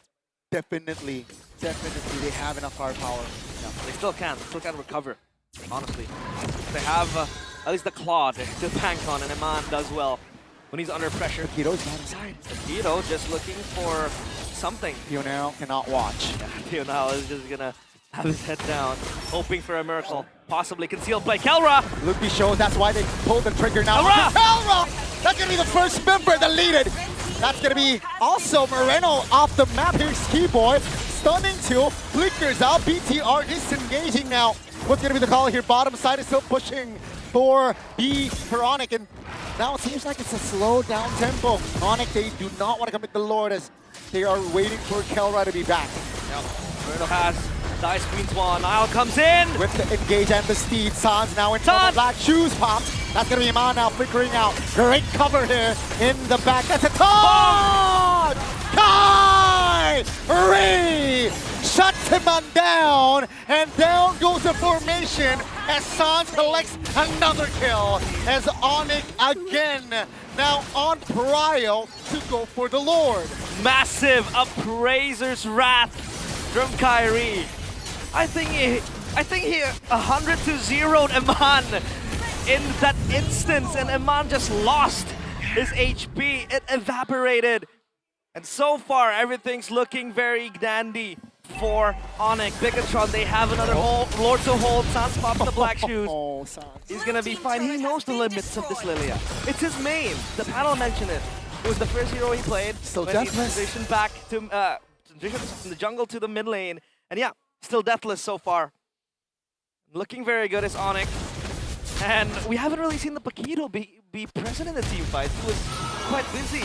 definitely they have enough firepower.
Yeah, they still can recover, honestly. They have at least the Claude to bank on, and Iman does well when he's under pressure.
Kiddo's bottom side.
Kiddo just looking for something.
Now cannot watch.
Yeah, now is just gonna have his head down, hoping for a miracle. Possibly concealed by Kelra.
Lupi shows that's why they pulled the trigger now.
Kelra!
Kelra! That's gonna be the first member deleted. That's gonna be also Moreno off the map. Here's Skiboy. Stunning two. Flickers out. BTR disengaging now. What's gonna be the call here? Bottom side is still pushing for ONIC. And now it seems like it's a slow down tempo. ONIC, they do not want to commit the Lord as they are waiting for Kelra to be back.
Yep. Moreno has Dice Queen Swan. Nile comes in.
With the engage and the steed. Sans now in front of Black Shoes pops. That's going to be Iman now flickering out. Great cover here in the back. That's a taunt! Kai! Ree! Shuts him on down. And down goes the formation as Sans collects another kill. As ONIC again now on Prio to go for the Lord.
Massive Appraiser's Wrath from Kyrie. I think he 100-0'd Iman in that instance, and Iman just lost his HP. It evaporated. And so far, everything's looking very dandy for ONIC. Bigetron, they have another Lord to hold. Sans pops the Black Shoes. He's gonna be fine. He knows the limits of this Lilia. It's his main. The panel mentioned it. It was the first hero he played.
Still
when he
deathless.
transitioned back to from the jungle to the mid lane. And yeah, still deathless so far. Looking very good as ONIC. And we haven't really seen the Paquito be present in the team fight. He was quite busy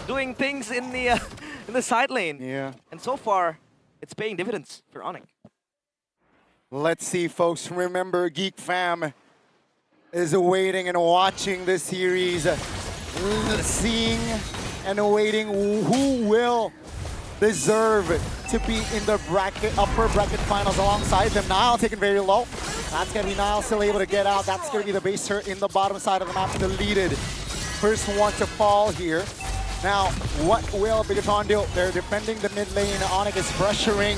doing things in the side lane.
Yeah.
And so far, it's paying dividends for ONIC.
Let's see, folks. Remember, GEEK Fam is awaiting and watching this series, seeing and awaiting who will deserve to be in the upper bracket finals alongside them. Nile taken very low. That's going to be Nile still able to get out. That's going to be the base hurt in the bottom side of the map, deleted. First one to fall here. Now, what will Bigetron do? They're defending the mid lane. ONIC is pressuring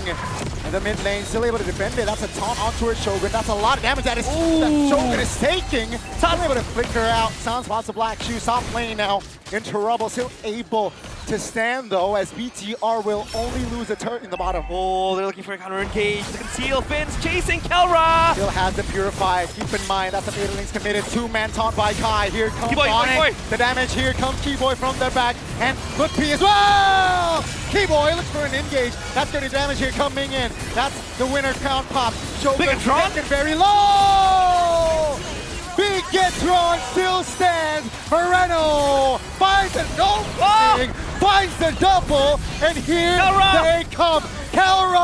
the mid lane. Still able to defend it. That's a taunt onto her Shogun. That's a lot of damage that Shogun is taking. Still able to flicker out. Sans spots a Black Shoe. Top lane now in trouble. Still able to stand though, as BTR will only lose a turret in the bottom.
Oh, they're looking for a counter engage. The conceal Fins chasing Kelra.
Still has the Purify. Keep in mind, that's a Fatal Link's committed. Two-man taunt by Kai. Here comes ONIC. The damage here comes Keyboy from the back. And look P as well! Keyboy looks for an engage. That's going to damage here coming in. That's the winner count pop. Shogun getting very low! Bigetron still stands. Moreno finds an opening, finds the double, and here they come. Kelra!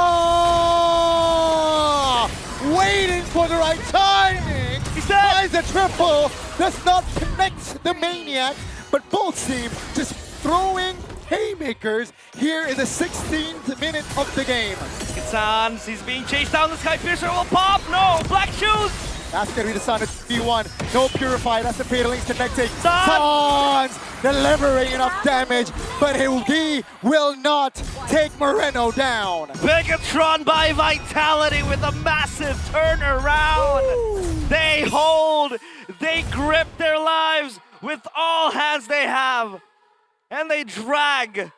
Waiting for the right timing. Finds the triple. Does not connect the Maniac, but both team just throwing haymakers here in the 16th minute of the game.
It's Sans. He's being chased down. The Sky Piercer will pop. No, Black Shoes.
That's going to be the Sun at B1. No Purify. That's the Fatal Links connecting. Sans delivering enough damage, but he will not take Moreno down.
Bigetron by Vitality with a massive turnaround. Woo. They hold. They grip their lives with all hands they have. And they drag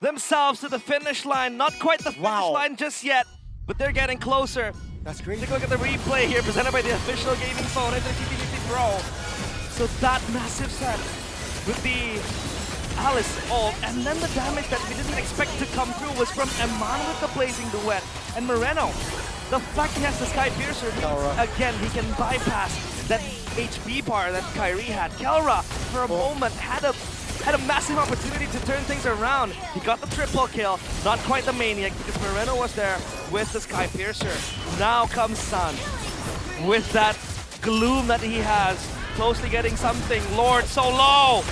themselves to the finish line. Not quite the finish line just yet, but they're getting closer.
That's great.
Take a look at the replay here, presented by the official gaming phone and the TLID Pro. So that massive set with the Alice ult, and then the damage that we didn't expect to come through was from Iman with the Blazing Duet. And Moreno, the fact he has the Sky Piercer means, again, he can bypass that HP bar that Kyrie had. Kelra, for a moment, had a massive opportunity to turn things around. He got the triple kill, not quite the Maniac, because Moreno was there with the Sky Piercer. Now comes Sun with that gloom that he has, closely getting something. Lord so low.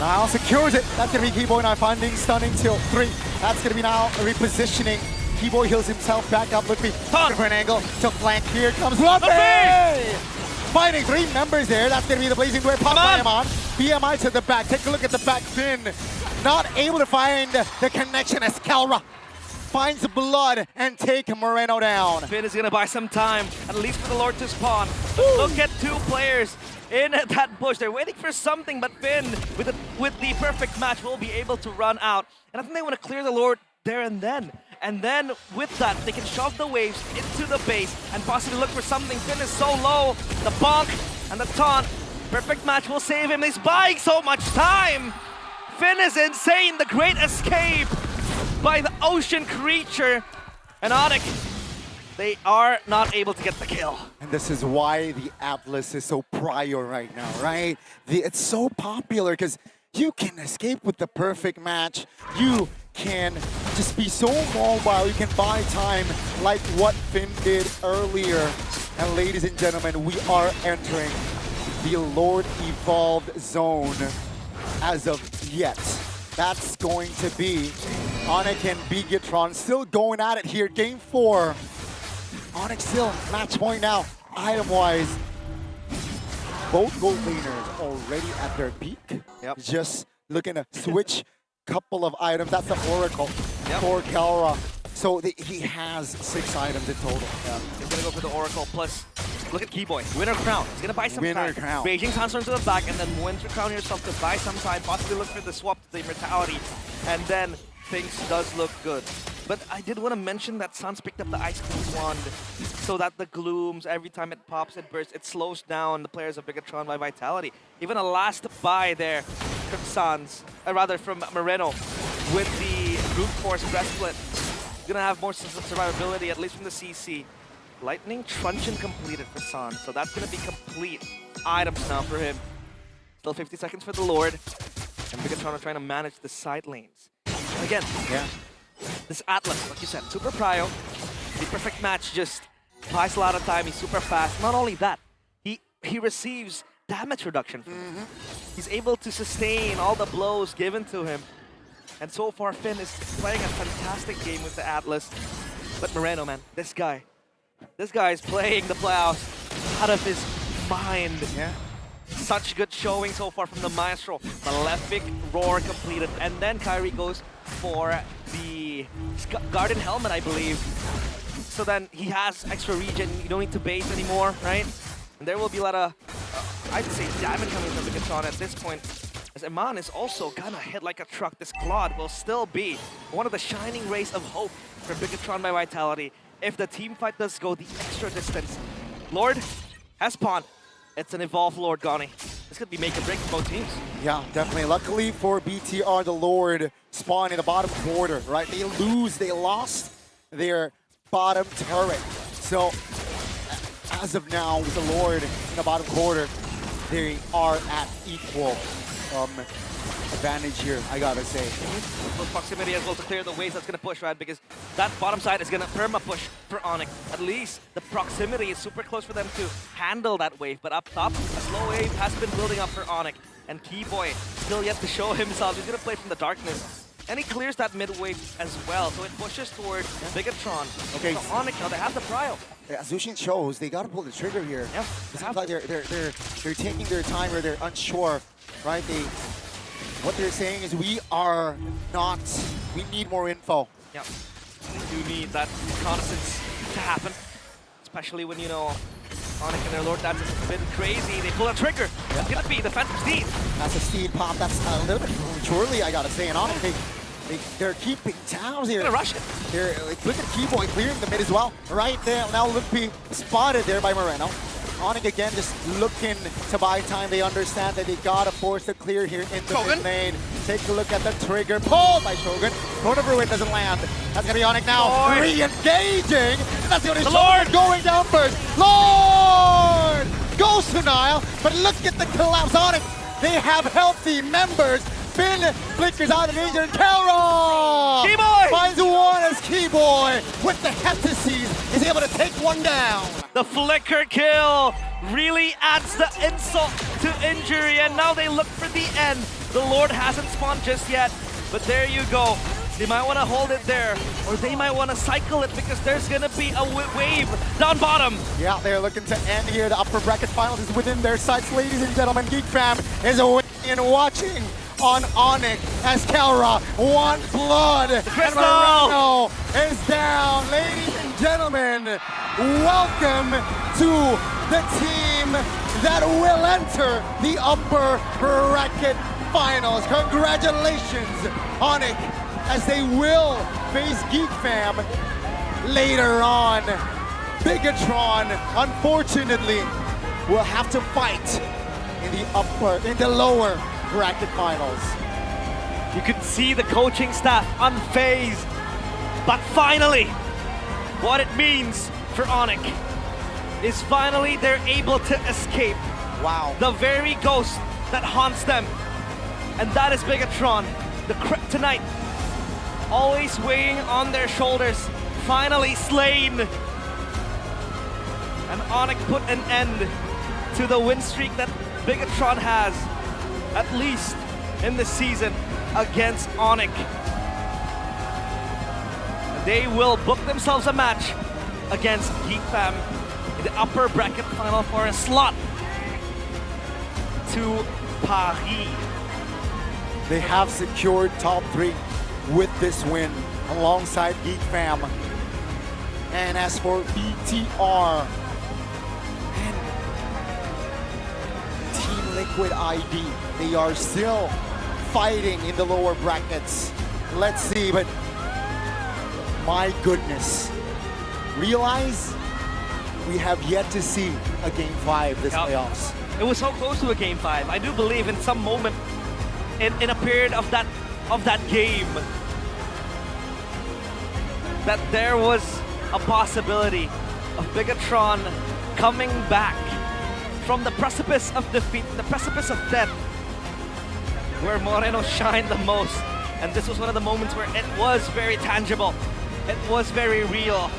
Nile secures it. That's going to be Keyboy now finding stunning till 3. That's going to be now repositioning. Keyboy heals himself back up. Looking for an angle to flank. Here comes Luffy! Fighting 3 members there. That's going to be the Blazing Blade pop by Amon. BMI to the back. Take a look at the back. Finn not able to find the connection as Kalra finds blood and take Moreno down.
Finn is going to buy some time, at least for the Lord to spawn. Look at 2 players in that bush. They're waiting for something, but Finn, with the perfect match, will be able to run out. And I think they want to clear the Lord there and then. And then with that, they can shove the waves into the base and possibly look for something. Finn is so low. The bonk and the taunt. Perfect match will save him. He's buying so much time. Finn is insane. The great escape by the ocean creature. And ONIC, they are not able to get the kill.
And this is why the Atlas is so prior right now, right? It's so popular because you can escape with the perfect match. You can just be so mobile. You can buy time like what Finn did earlier. And ladies and gentlemen, we are entering the Lord Evolved zone as of yet. That's going to be ONIC and Bigetron still going at it here. Game 4. ONIC still match point now, item-wise. Both gold laners already at their peak. Just looking to switch couple of items. That's the Oracle for Kalra. So he has 6 items in total.
He's gonna go for the Oracle, plus look at Keyboy. Winter Crown. He's gonna buy some
Winter
time.
Crown.
Beijing Sandstorm to the back, and then Winter Crown yourself to buy some time. Possibly look for the swap to the Immortality. And then things does look good. But I did want to mention that Sans picked up the Ice Queen's wand so that the glooms, every time it pops, it bursts, it slows down the players of Bigetron by Vitality. Even a last buy there from Sans, rather from Moreno, with the brute force breastplate. Gonna have more survivability, at least from the CC. Lightning Truncheon completed for Sans, so that's gonna be complete items now for him. Still 50 seconds for the Lord, and Bigetron are trying to manage the side lanes. And again, this Atlas, like you said, super prio. The perfect match just buys a lot of time. He's super fast. Not only that, he receives damage reduction from him. He's able to sustain all the blows given to him. And so far, Finn is playing a fantastic game with the Atlas. But Moreno, man, this guy is playing the playoffs out of his mind. Such good showing so far from the Maestro. Malefic Roar completed. And then Kyrie goes for the Garden Helmet, I believe. So then he has extra regen. You don't need to base anymore, right? And there will be a lot of, I'd say, damage coming from Bigetron at this point. As Iman is also gonna hit like a truck. This Claude will still be one of the shining rays of hope for Bigetron by Vitality. If the team fight does go the extra distance. Lord has pawn. It's an evolved Lord, Gani. This could be make or break for both teams.
Yeah, definitely. Luckily for BTR, the Lord spawn in the bottom quarter, right? They lost their bottom turret. So, as of now, with the Lord in the bottom quarter, they are at equal advantage here, I gotta say.
Close proximity as well to clear the waves that's gonna push, right? Because that bottom side is gonna perma-push for ONIC. At least the proximity is super close for them to handle that wave. But up top, a slow wave has been building up for ONIC. And Keyboy still yet to show himself. He's gonna play from the darkness. And he clears that mid wave as well. So it pushes towards Bigetron.
Okay.
So ONIC now, they have the prio.
As Zushin shows, they gotta pull the trigger here.
Yeah.
It seems like they're taking their time, or they're unsure, right? What they're saying is we need more info.
Yeah, we do need that reconnaissance to happen, especially when, you know, ONIC and their Lord Dance is a bit crazy. They pull a trigger. It's gonna be the Phantom Steed.
That's a Steed pop. That's a little bit prematurely, I gotta say. And ONIC, they're keeping tabs here.
They're gonna rush it.
They're look at Keyboy clearing the mid as well. Right there, now Limpy spotted there by Moreno. ONIC again just looking to buy time. They understand that they gotta force the clear here in the mid lane. Take a look at the trigger pulled by Shogun. Corner Ruin doesn't land. That's gonna be ONIC now. Re-engaging. That's gonna be Lord going down first. Lord goes to Nile, but look at the collapse. ONIC, they have healthy members. Finn flickers out of danger, and Kalra
Keyboy
finds one as Keyboy with the Heptases is able to take one down.
The flicker kill really adds the insult to injury, and now they look for the end. The Lord hasn't spawned just yet, but there you go. They might want to hold it there, or they might want to cycle it because there's going to be a wave down bottom.
Yeah, they're looking to end here. The upper bracket finals is within their sights, ladies and gentlemen. GEEK Fam is waiting and watching on ONIC as Kelra wants blood. And Moreno is down. Ladies and gentlemen, welcome to the team that will enter the upper bracket finals. Congratulations, ONIC, as they will face GEEK Fam later on. Bigetron, unfortunately, will have to fight in the lower bracket finals.
You could see the coaching staff unfazed, but finally, what it means for ONIC is finally they're able to escape.
Wow.
The very ghost that haunts them, and that is Bigetron, the kryptonite, always weighing on their shoulders, finally slain. And ONIC put an end to the win streak that Bigetron has, at least in the season, against ONIC. They will book themselves a match against GEEK Fam in the upper bracket final for a slot to Paris.
They have secured top 3 with this win alongside GEEK Fam. And as for BTR and Team Liquid ID, they are still fighting in the lower brackets. Let's see, but my goodness, realize we have yet to see a Game 5 this playoffs.
It was so close to a Game 5. I do believe in some moment in a period of that game that there was a possibility of Bigetron coming back from the precipice of defeat, the precipice of death, where Moreno shined the most. And this was one of the moments where it was very tangible. It was very real.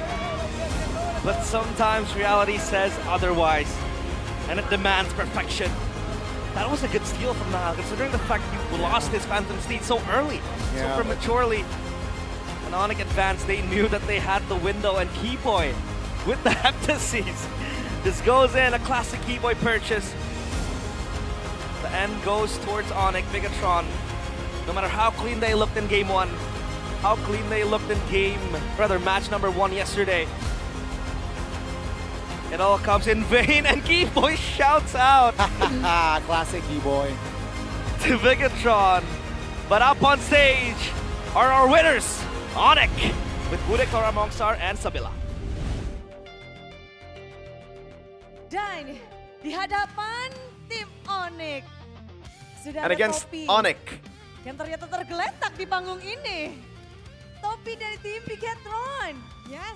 But sometimes reality says otherwise, and it demands perfection. That was a good steal from Nahal, considering the fact he lost his Phantom Steed so early, so prematurely. And ONIC advanced, they knew that they had the window, and Keyboy with the Heptaseas. This goes in, a classic Keyboy purchase. The end goes towards ONIC, Bigetron. No matter how clean they looked in Game 1, how clean they looked in match number 1 yesterday, it all comes in vain, and Keyboy shouts out.
Classic Keyboy.
To Bigetron. But up on stage are our winners, ONIC, with Bigetron, Mongstar, and Sabila.
Dan di hadapan tim ONIC sudah
And
ada
against
Topi
ONIC,
yang ternyata tergeletak di panggung ini. Topi dari tim Bigetron. Yes.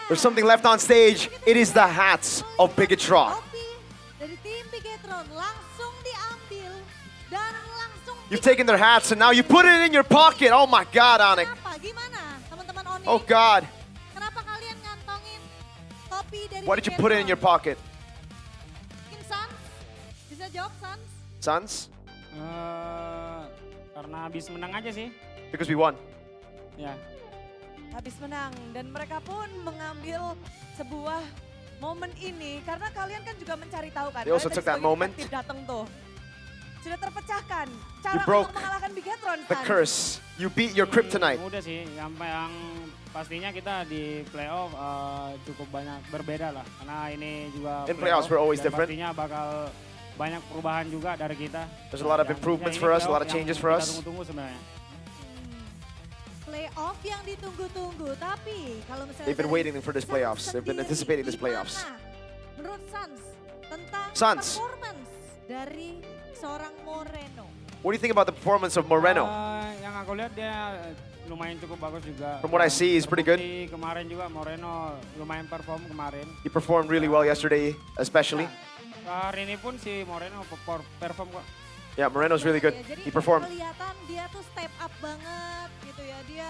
There's something left on stage. It is the hats of Bigetron.
Dari tim Bigetron langsung diambil dan langsung
You've taken their hats and now you put it in your pocket. Oh my God, ONIC.
Gimana teman-teman ONIC?
Oh God.
Kenapa kalian ngantongin topi dari
Why did you put it in your pocket?
Mungkin Sans? Bisa jawab Sans?
Sons?
Karena habis menang aja sih.
Because we won.
Ya.
Habis menang dan mereka pun mengambil sebuah momen ini karena kalian kan juga mencari tahu kan.
They also took that moment.
Datang tuh. Sudah terpecahkan.
You
Cara
broke
untuk mengalahkan Bigetron.
the curse. You beat your kryptonite.
Mudah sih, yang pastinya kita di playoff cukup banyak berbeda lah. Karena ini juga
In playoffs, we're always
dan
different.
pastinya bakal banyak perubahan juga dari kita.
There's a lot of improvements for us, a lot of changes for us.
Kita tunggu-tunggu sebenarnya.
Playoff yang ditunggu-tunggu, tapi kalau misalnya
They've been waiting for this playoffs. They've been anticipating this playoffs.
Menurut Sans tentang
Sans.
performance dari seorang Moreno.
What do you think about the performance of Moreno?
Yang aku lihat dia lumayan cukup bagus juga.
From what I see, he's pretty good.
Kemarin juga Moreno lumayan perform kemarin.
He performed really well yesterday, especially.
Hari ini pun si Moreno perform kok.
Yeah, Moreno's really good.
Ya, jadi
He performed.
kelihatan dia tuh step up banget gitu ya. Dia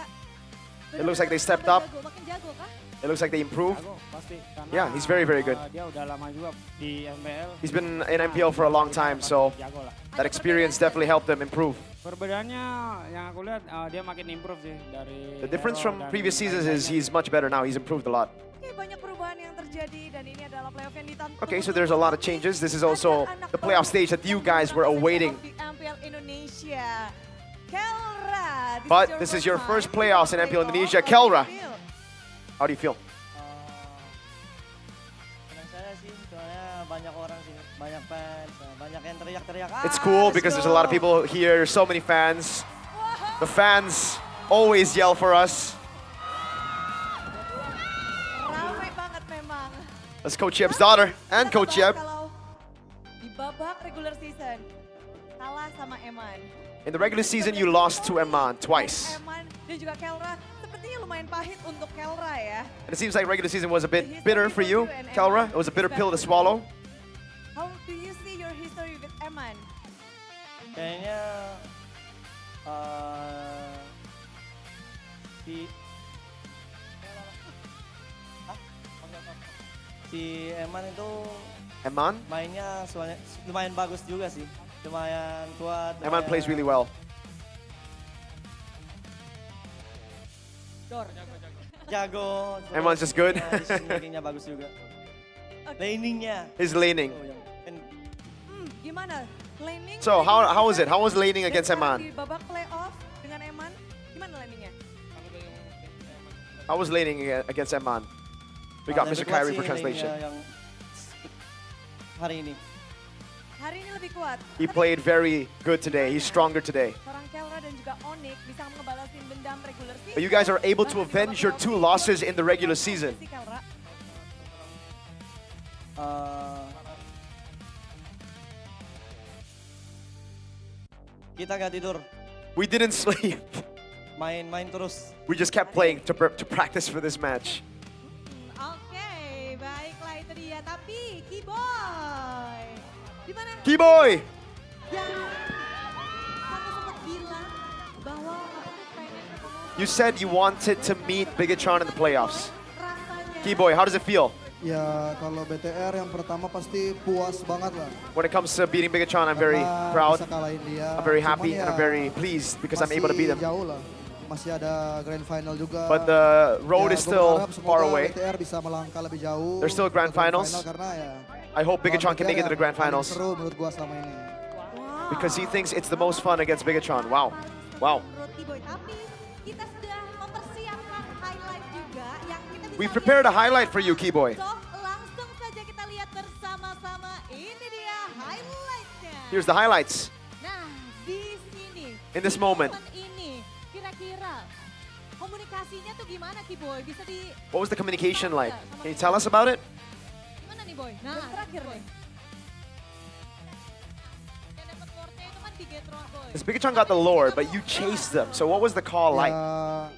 It looks like they stepped up.
Makin jago kah?
It looks like they improved.
Jago, pasti. Karena,
Yeah, he's very, very good.
Dia udah lama juga di MPL.
He's been in MPL for a long time, so
Jago lah.
that experience definitely helped him improve.
Perbedaannya yang aku lihat dia makin improve sih dari
The difference
Hero
from
dan
previous seasons is he's much better now. He's improved a lot.
Oke, banyak perubahan yang terjadi dan ini adalah playoff yang ditantang.
Okay, so there's a lot of changes. This is also the playoff stage that you guys were awaiting.
Di MPL Indonesia. Kelra.
But this is your first playoffs in MPL Indonesia. Kelra, how do you feel?
Senang saya sih, soalnya banyak orang sini, banyak fans, banyak yang teriak-teriak.
It's cool because there's a lot of people here, so many fans. The fans always yell for us.
Ramai banget memang.
That's Coach Yeb's daughter and Coach Yeb.
Kalau di babak regular season kalah sama Eman.
In the regular season, you lost to Eman twice.
Eman dan juga Kelra sepertinya lumayan pahit untuk Kelra ya.
And it seems like regular season was a bit bitter for you, Kelra. It was a bitter pill to swallow.
How do you see your history with Eman?
Kayaknya si Eman itu
Eman?
mainnya lumayan bagus juga sih, lumayan kuat.
Eman plays really well.
Jago.
Eman's just good.
Laninnya bagus juga. Laningnya.
His laning.
Gimana? Laning?
So how was it? How was laning against
Di
Eman?
babak playoff dengan Eman, gimana laningnya?
How was laning against Eman? We got Mr. Kyrie for translation.
Yang hari ini.
Hari ini lebih kuat.
He played very good today. He's stronger today.
Seorang Kelra dan juga ONIC bisa ngebalasin dendam regular season.
But you guys are able to avenge your 2 losses in the regular season.
Si Kelra.
Kita nggak tidur,
We didn't sleep.
main terus.
We just kept playing to practice for this match.
Oke, baiklah itu dia. Tapi Keyboy, di mana?
Keyboy!
Yang kamu sempat bilang bahwa kamu pengen ketemu
You said you wanted to meet Bigetron in the playoffs. Keyboy, how does it feel?
Ya kalau BTR yang pertama pasti puas banget lah.
When it comes to beating Bigetron, I'm very proud.
Bisa kalahin dia.
I'm very happy
Cuman
and I'm very pleased because I'm able to beat them.
Masih jauh lah. Masih ada grand final juga.
But the road is
gua
still
berharap
far
semoga
away.
BTR bisa melangkah lebih jauh.
There's still grand finals.
Karena ya
I hope Bigetron can make it to the grand
paling
finals
seru menurut gua selama ini.
because he thinks it's the most fun against Bigetron. Wow. Wow.
menurut Keyboy. Tapi kita sudah mempersiapkan highlight juga yang kita bisa
We prepared a highlight for you, Keyboy.
So, langsung saja kita lihat bersama-sama. Ini dia highlightnya.
Here's the highlights.
Nah, di sini.
In this moment.
Momen ini, kira-kira komunikasinya tuh gimana, Keyboy? Bisa di
What was the communication like? Can you tell us about it?
gimana nih, Boy? Nah, yang terakhir nih. Yang dapat wardnya itu kan Bigetron, Boy.
Because Bigetron got the lore, but you chased them. So what was the call like?
Ya,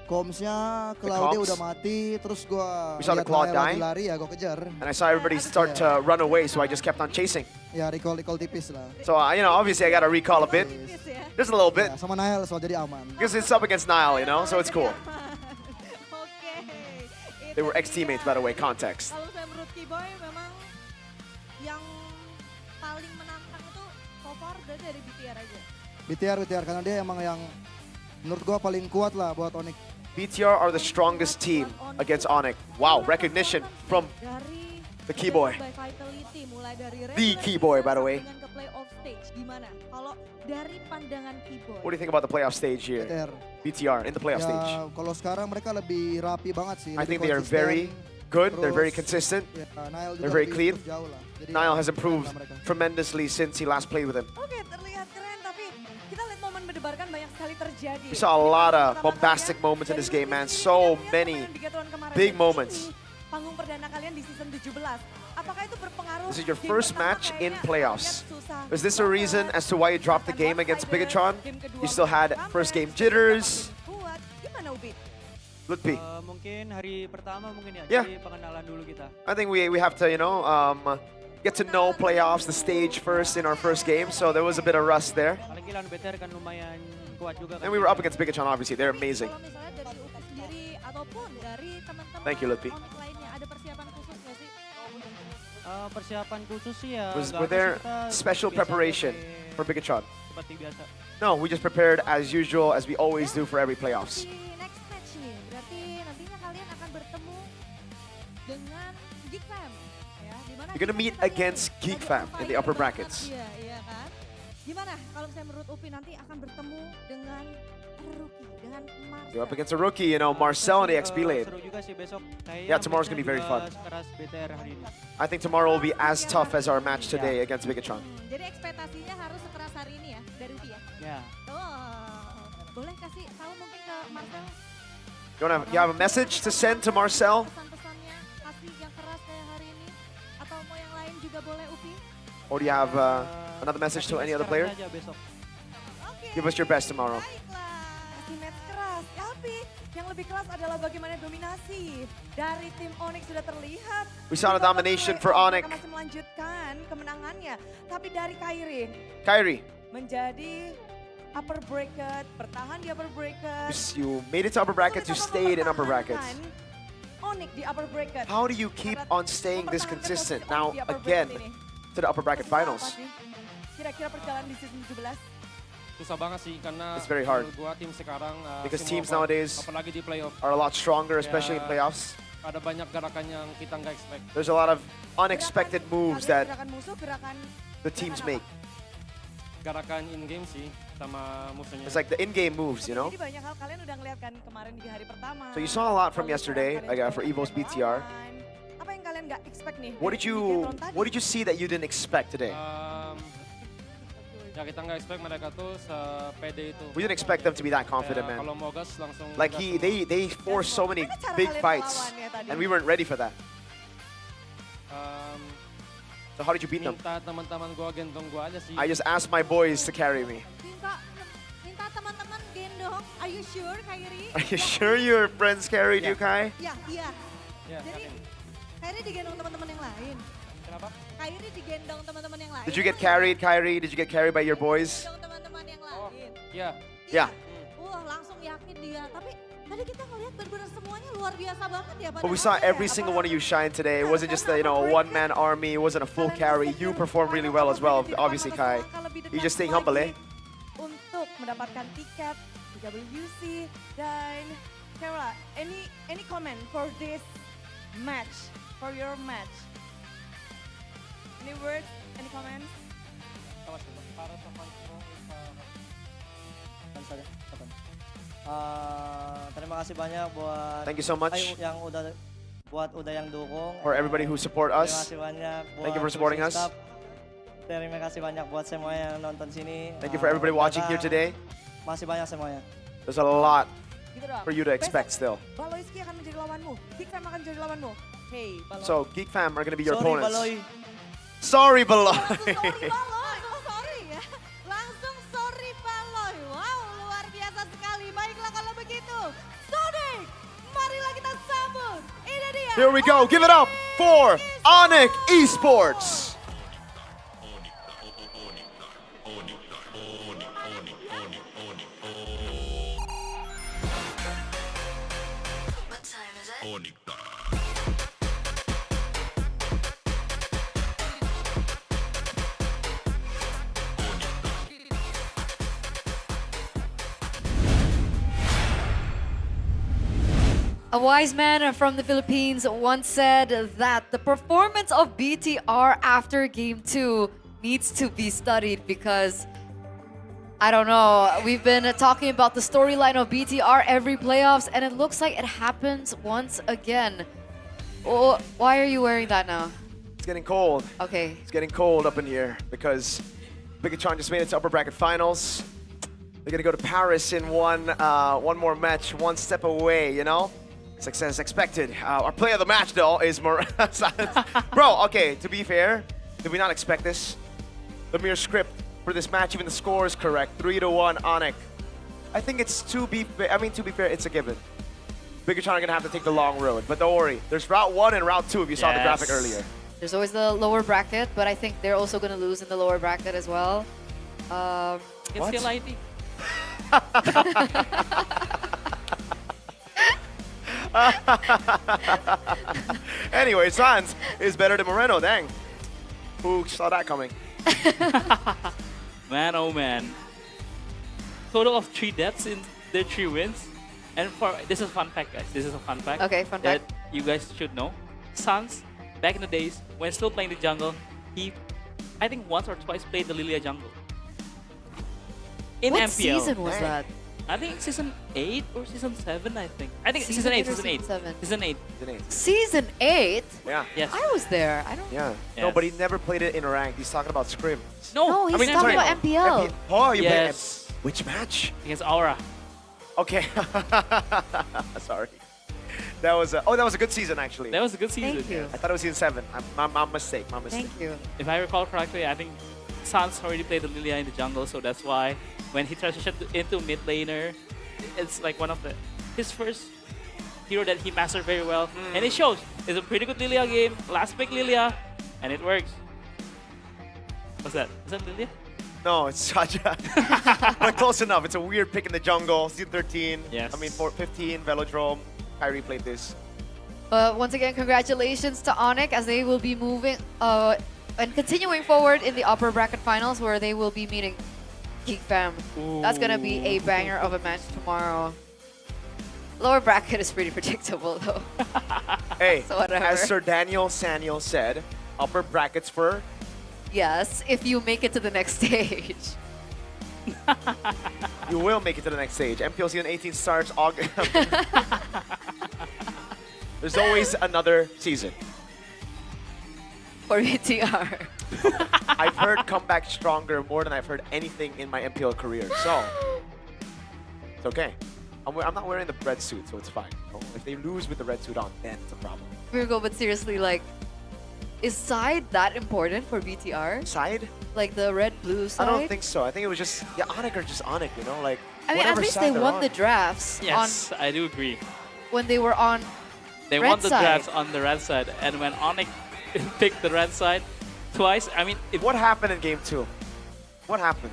komsnya
The
Claudia
comms?
udah mati, terus gua
We saw the
lihat
Claude
Nael lagi
die.
lari ya gua kejar.
And I saw everybody start to run away, so I just kept on chasing.
Ya recall tipis lah.
So, you know, obviously I got to recall a bit. Just a little bit.
Ya, sama Nael soal jadi aman.
Because it's up against Nile, you know, so it's cool. They were ex-teammates, by the way, context.
Kalau saya menurut Keyboy memang yang paling menantang itu so far dari BTR aja.
BTR karena dia emang yang menurut gua paling kuat lah buat ONIC.
BTR are the strongest team against ONIC. Wow, recognition from
Dari
the Keyboy.
by Vitality mulai dari
The
regular
Keyboy, by the way.
dengan ke playoff stage gimana? Kalau dari pandangan Keyboy.
What do you think about the playoff stage here? BTR in the playoff stage.
Ya kalau sekarang mereka lebih rapi banget sih.
I
lebih
think they are
konsisten.
very good. They're very
Terus,
consistent.
ya, Nael juga
They're very
lebih
clean.
jauh lah. Jadi
Nile has
keren
improved
lah mereka.
tremendously since he last played with him.
Oke, terlihat keren tapi kita lihat momen mendebarkan banyak sekali terjadi.
We saw a lot of bombastic moments in this game, man. So many big moments.
Panggung perdana kalian di season 17. Apakah itu berpengaruh?
This is your first match in playoffs. Is this a reason as to why you dropped the game against Bigetron? You still had first game jitters.
Buat gimana Ubi?
Lutfi,
Mungkin hari pertama mungkin ya,
Yeah.
jadi pengenalan dulu kita.
I think we have to, you know, get to know playoffs, the stage first in our first game. So there was a bit of rust there.
Apalagi lawan BTR kan lumayan kuat juga kan.
And we were up against Bigetron, obviously. They're amazing.
Kalau misalnya dari ataupun dari teman-teman
Thank you, Lutfi.
ONIC lainnya? Ada persiapan khusus nggak sih?
Persiapan khusus sih ya.
Was
nggak ada
there
sih, kita
special
biasa
preparation
pakai
for Bigetron?
seperti biasa.
No, we just prepared as usual, as we always do for every playoffs.
Di next match nih, berarti nantinya kalian akan bertemu dengan GEEK Fam. Ya, di mana
You're gonna meet against GEEK Fam in the upper brackets.
Iya, iya kan? Gimana kalau misalnya menurut Upi nanti akan bertemu dengan rookie, dengan Marcel?
You're up against a rookie, you know, Marcel in the XP lane.
Seru juga sih besok. Kayaknya
Yeah, tomorrow's gonna be
match-nya
very fun.
juga sekeras BTR hari ini.
I think tomorrow will be as tough as our match today against Bigetron.
Jadi ekspektasinya harus sekeras hari ini ya, dari Upi ya?
Ya.
Oh, boleh kasih tahu mungkin ke Marcel
You have a message to send to Marcel?
pesan-pesannya, kasih yang keras kayak hari ini? Atau mau yang lain juga boleh Upi?
Or do you have another message to any other player?
Sekarang aja besok.
Give us your best tomorrow.
Kasih match keras, tapi yang lebih keras adalah bagaimana dominasi dari tim ONIC sudah terlihat.
We saw the domination for ONIC.
Mereka masih melanjutkan kemenangannya, tapi dari
Kyrie,
menjadi upper bracket, bertahan di upper bracket.
you made it to upper brackets, you stayed in upper brackets.
ONIC di upper bracket.
How do you keep on staying this consistent now
di upper
again
bracket ini.
to the upper bracket finals?
Apa sih? Kira-kira perjalanan di season 17?
Susah banget sih karena
It's very hard.
menurut gua tim sekarang
Because
semua
teams nowadays
apalagi di playoff
are a lot stronger, especially in
Ya,
playoffs.
ada banyak gerakan yang kita nggak expect.
There's a lot of unexpected moves that
Gerakan musuh, gerakan
the teams make.
Gerakan in game sih sama musuhnya.
It's like the in-game moves, you know?
Jadi banyak hal kalian udah ngeliat kan kemarin di hari pertama.
So you saw a lot from yesterday, for Evo's BTR.
Apa yang kalian nggak expect nih?
What did you see that you didn't expect today?
Ya kita nggak expect mereka tuh sepede itu.
We didn't expect them to be that confident,
Ya,
man.
Kalau mau gas langsung.
Like
gas
they forced so many big fights, and we weren't ready for that. So how did you beat them?
Minta teman-teman gua gendong gua aja sih.
I just asked my boys to carry me.
Minta teman-teman gendong. Are you sure, Kyrie?
Are you sure your friends carried you, Kai?
Iya, iya.
Ya,
Jadi Kyrie digendong teman-teman yang lain.
Kenapa?
Kyrie digendong teman-teman yang lain.
Did you get carried, Kyrie? Did you get carried by your boys?
Digendong teman-teman yang lain.
Iya.
Yeah.
Wah, langsung yakin dia. Tapi tadi kita ngeliat benar-benar semuanya luar biasa banget ya.
But we saw every single one of you shine today. It wasn't just a one-man army. It wasn't a full carry. You performed really well as well, obviously, Kai. You just staying humble, eh?
Untuk mendapatkan tiket WC dan Kara, any comment for this match, for your match? Any words, any comments?
Terima kasih banyak buat
Thank you so much.
yang dukung.
For everybody who support
Terima
us.
kasih banyak buat
Thank you for supporting us.
staff. Terima kasih banyak buat semua yang nonton sini.
Thank you for everybody watching here today.
Masih banyak semuanya.
There's a lot
Gitu dong.
for you to expect still.
Baloyski akan menjadi lawanmu. GEEK Fam akan menjadi lawanmu. Hey, Baloy.
So GEEK Fam are going to be your
Sorry,
opponents.
Baloy.
Sorry, Baloy.
Langsung sorry ya. Langsung sorry Baloy. Wow, luar biasa sekali. Baiklah kalau begitu. Sonic, marilah kita sambut. Ini dia.
Here we go. Give it up for ONIC Esports.
A wise man from the Philippines once said that the performance of BTR after Game 2 needs to be studied because, I don't know, we've been talking about the storyline of BTR every playoffs and it looks like it happens once again. Oh, why are you wearing that now?
It's getting cold.
Okay.
It's getting cold up in here because Bigetron just made it to upper bracket finals. They're gonna go to Paris in one more match, one step away, you know? Success expected. Our player of the match, though, is Bro, okay, to be fair, did we not expect this? The mere script for this match, even the score is correct. 3-1 ONIC. I think it's to be fair, it's a given. Bigetron are gonna have to take the long road, but don't worry. There's Route 1 and Route 2 if you saw the graphic earlier.
There's always the lower bracket, but I think they're also going to lose in the lower bracket as well.
It's TLID.
Anyway, Sans is better than Moreno. Dang. Who saw that coming?
Man, oh man. Total of 3 deaths in their 3 wins. And this is a fun fact, guys. This is a fun fact.
Okay, fun
that
fact.
you guys should know. Sans, back in the days, when still playing the jungle, he, I think once or twice played the Lilia jungle. In
What
MPL.
season was that?
I think season 8 or season 7, I think. I think season 8,
or
season 8.
season 7?
Season 8.
Season 8?
Yeah.
Yes.
I was there. I don't.
Yeah. No,
Yes.
but he never played it in a rank. He's talking about scrim.
No, he's talking
sorry.
about MPL.
Oh, you played
Yes.
which match?
Against Aura.
Okay. Sorry. That was that was a good season actually.
That was a good season.
Thank you.
I thought it was season 7. My mistake. My mistake.
Thank you.
If I recall correctly, I think Sans already played the Lilia in the jungle, so that's why when he transitioned into mid laner, it's like one of his first hero that he mastered very well. And it shows. It's a pretty good Lilia game. Last pick Lilia, and it works. What's that? Is that Lilia?
No, it's Saja. But close enough. It's a weird pick in the jungle. Season 13.
Yes.
I mean, 15, Velodrome. Kyrie played this.
Once again, congratulations to ONIC as they will be moving and continuing forward in the upper bracket finals where they will be meeting GEEK Fam. That's gonna be a banger of a match tomorrow. Lower bracket is pretty predictable though.
Hey,
So whatever.
as Sir Daniel Saniel said, upper brackets for...
Yes, if you make it to the next stage.
You will make it to the next stage. MPL season 18 starts August. There's always another season.
For VTR.
I've heard come back stronger more than I've heard anything in my MPL career. So, it's okay. I'm not wearing the red suit, so it's fine. Oh, if they lose with the red suit on, then it's a problem.
Virgo, but seriously, like, is side that important for VTR?
Side?
Like the red-blue side?
I don't think so. I think it was just, yeah, ONIC are just ONIC, you know? Like,
I mean, at
whatever
least
side
they
they're
won
on.
the drafts
Yes, I do agree.
when they were on
They
red
won the
side.
drafts on the red side, and when ONIC picked the red side twice, I mean,
What happened in game 2? What happened?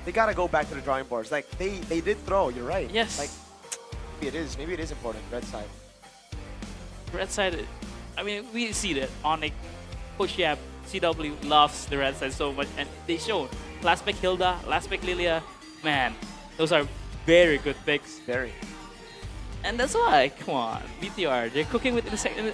They gotta go back to the drawing boards. Like, they did throw, you're right.
Yes.
Like, maybe it is important, red side.
red side, I mean, we see that ONIC, Coach Yap, CW loves the red side so much, and they showed. Last pick Hilda, last pick Lilia, man, those are very good picks.
Very.
And that's why, come on, BTR, they're cooking with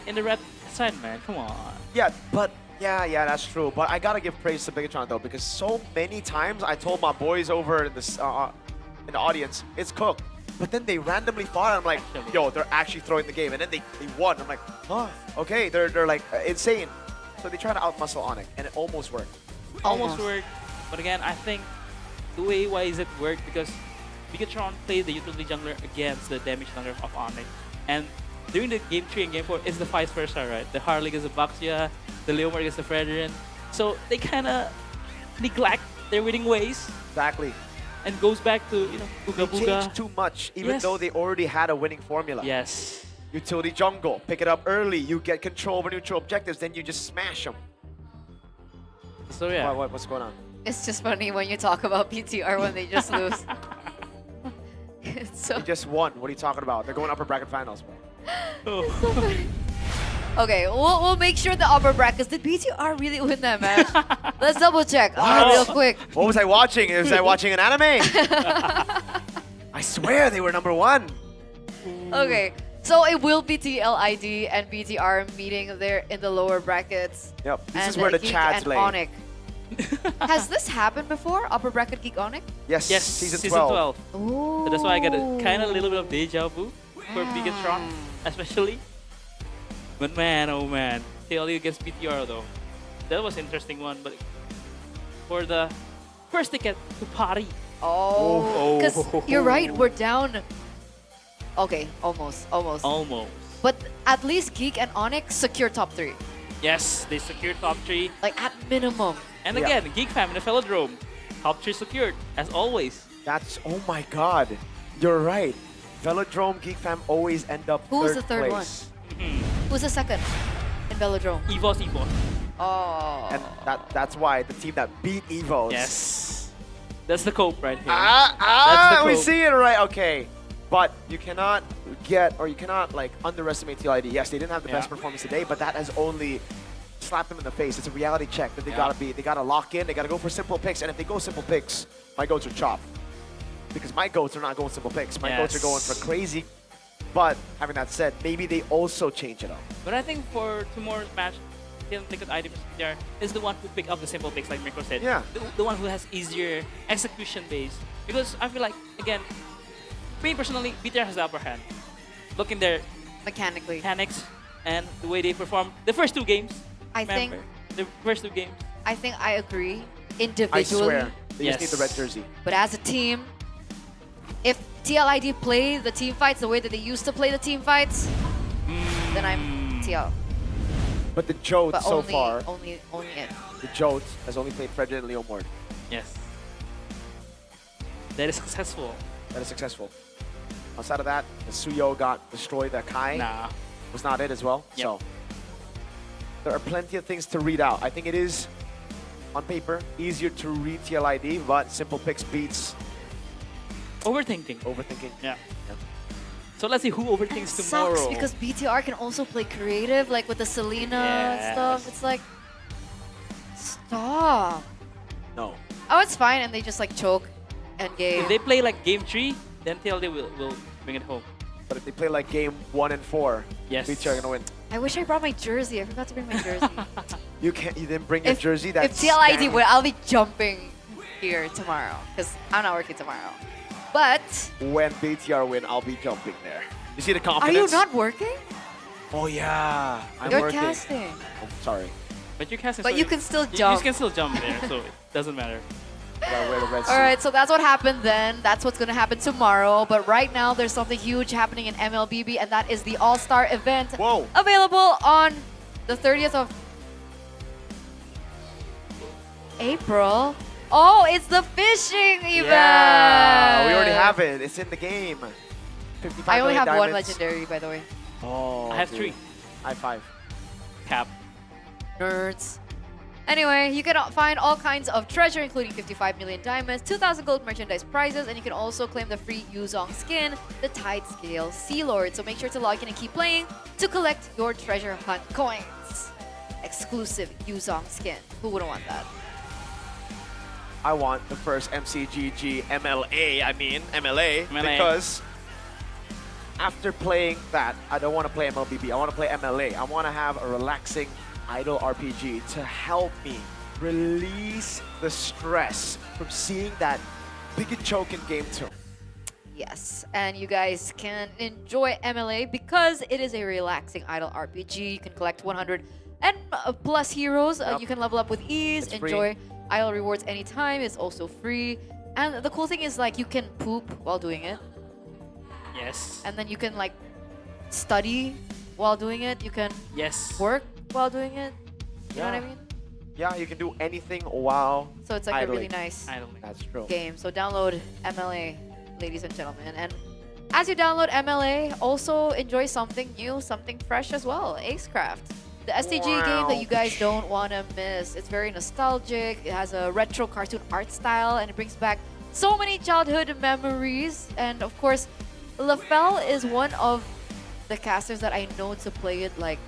in the red side, man, come on.
Yeah, but yeah, that's true. But I gotta give praise to Bigetron though, because so many times I told my boys over in this in the audience, it's cooked. But then they randomly fought, and I'm like, yo, they're actually throwing the game, and then they won. I'm like, huh, okay, they're like insane. So they try to outmuscle ONIC, and it almost worked.
Almost worked, but again, I think the way why is it worked because Bigetron played the utility jungler against the damage jungler of ONIC, and during the game 3 and game 4, it's the vice versa, right? The Harley against the Baxia, the Leomar against the Fredrin. So they kind of neglect their winning ways.
Exactly.
And goes back to, you know,
They
Booga Booga.
changed too much, even
Yes.
though they already had a winning formula.
Yes.
Utility jungle, pick it up early, you get control over neutral objectives, then you just smash them.
So yeah.
What's going on?
It's just funny when you talk about PTR when they just lose. It's so,
They just won. What are you talking about? They're going upper bracket finals, bro.
it's so funny. Okay, we'll make sure the upper brackets. Did BTR really win that match? Let's double check real quick.
What was I watching? Was I watching an anime? I swear they were #1.
Okay, so it will be TLID and BTR meeting there in the lower brackets.
Yep, this
and
is where the
GEEK
Chads
and
lay.
ONIC. Has this happened before? Upper bracket GEEK ONIC?
Yes, season 12.
So that's why I get a kind of little bit of deja vu for Bigetron, especially. But man, oh man, TLE against BTR though, that was an interesting one. But for the first ticket to party.
Oh, because you're right, we're down. Okay, almost.
Almost.
But at least GEEK and ONIC secure top 3.
Yes, they secured top 3.
Like at minimum.
And again, GEEK Fam in the Velodrome, top 3 secured as always.
That's, oh my god, you're right. Velodrome, GEEK Fam always end up
Who's the
third
third one?
place.
Who's the second in Velodrome?
EVOS.
Oh.
And that's why the team that beat EVOS.
Yes. That's the cope right here.
Ah,
That's the
we
cope.
see it right. Okay. But you cannot like underestimate TLID. Yes, they didn't have the best performance today, but that has only slapped them in the face. It's a reality check that they gotta lock in. They gotta go for simple picks, and if they go simple picks, my goats are chopped. Because my goats are not going simple picks. My goats are going for crazy. But having that said, maybe they also change it up.
But I think for tomorrow's match, TLID there is the one who pick up the simple picks, like Mirko said.
Yeah.
The one who has easier execution base. Because I feel like, again, me personally, BTR has the upper hand. Look in their mechanics and the way they perform the first two games.
I think
the first two games.
I think I agree individually.
I swear, they just need the red jersey.
But as a team, if TLID play the team fights the way that they used to play the team fights, then I'm TL.
But the Jotes
But
so
only,
far,
only it.
the Jotes has only played Frederick and Leo Mord.
Yes. That is successful.
That is successful. Outside of that, the Suyo got destroyed. The Kai was not it as well. So there are plenty of things to read out. I think it is, on paper, easier to read TLID, but simple picks beats
Overthinking. Yeah. So let's see who overthinks tomorrow.
Sucks because BTR can also play creative, like with the Selena stuff. It's like, stop.
No.
Oh, it's fine, and they just like choke and game.
If they play like game 3, then TLD will bring it home.
But if they play like game 1 and 4, BTR are gonna win.
I wish I brought my jersey. I forgot to bring my jersey.
You didn't bring your jersey?
If
That's
TLID win, I'll be jumping here tomorrow because I'm not working tomorrow. But
when BTR win, I'll be jumping there. You see the
are
confidence?
you not working?
Oh yeah, I'm
You're
working.
casting.
Oh, sorry.
But you're casting.
But
so
you can still jump.
You can still jump there, so it doesn't matter.
All right, so that's what happened then. That's what's going to happen tomorrow. But right now, there's something huge happening in MLBB, and that is the All-Star event.
Whoa.
Available on the 30th of April. Oh, it's the fishing event.
Yeah, we already have it. It's in the game. 55
I only
million
have one
diamonds.
legendary, by the way.
Oh,
I have
dude.
3.
I have 5.
Cap.
Nerds. Anyway, you can find all kinds of treasure, including 55 million diamonds, 2,000 gold merchandise prizes, and you can also claim the free Yuzong skin, the Tide Scale Sea Lord. So make sure to log in and keep playing to collect your treasure hunt coins. Exclusive Yuzong skin. Who wouldn't want that?
I want the first MCGG MLA, because after playing that, I don't want to play MLBB. I want to play MLA. I want to have a relaxing idle RPG to help me release the stress from seeing that big choke in game 2.
Yes, and you guys can enjoy MLA because it is a relaxing idle RPG. You can collect 100 and plus heroes. You can level up with ease, enjoy idle rewards anytime. It's also free. And the cool thing is like you can poop while doing it.
Yes.
And then you can like study while doing it. You can work while doing it. You know what I mean?
Yeah, you can do anything while
So it's like
idling.
a really nice
That's true.
game. So download MLA, ladies and gentlemen. And as you download MLA, also enjoy something new, something fresh as well. Acecraft. The STG game that you guys don't want to miss. It's very nostalgic. It has a retro cartoon art style and it brings back so many childhood memories. And of course, LaFell is one of the casters that I know to play it like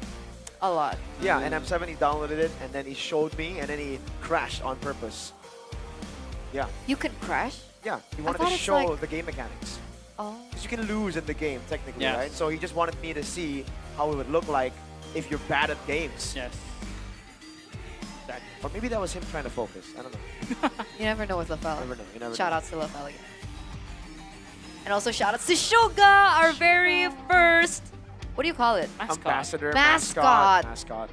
a lot.
Yeah, and M7 he downloaded it and then he showed me and then he crashed on purpose. Yeah.
You can crash?
Yeah, he wanted
thought
to
it's
show
like-
the game mechanics.
Oh.
Because you can lose in the game technically,
Yes.
right? So he just wanted me to see how it would look like if you're bad at games.
Yes.
Or maybe that was him trying to focus. I don't know.
You never know with LaFell.
You never know. You never
Shout
know.
outs to LaFell again. And also shout outs to Suga, our very first, what do you call it?
Ambassador,
Mascot.
mascot.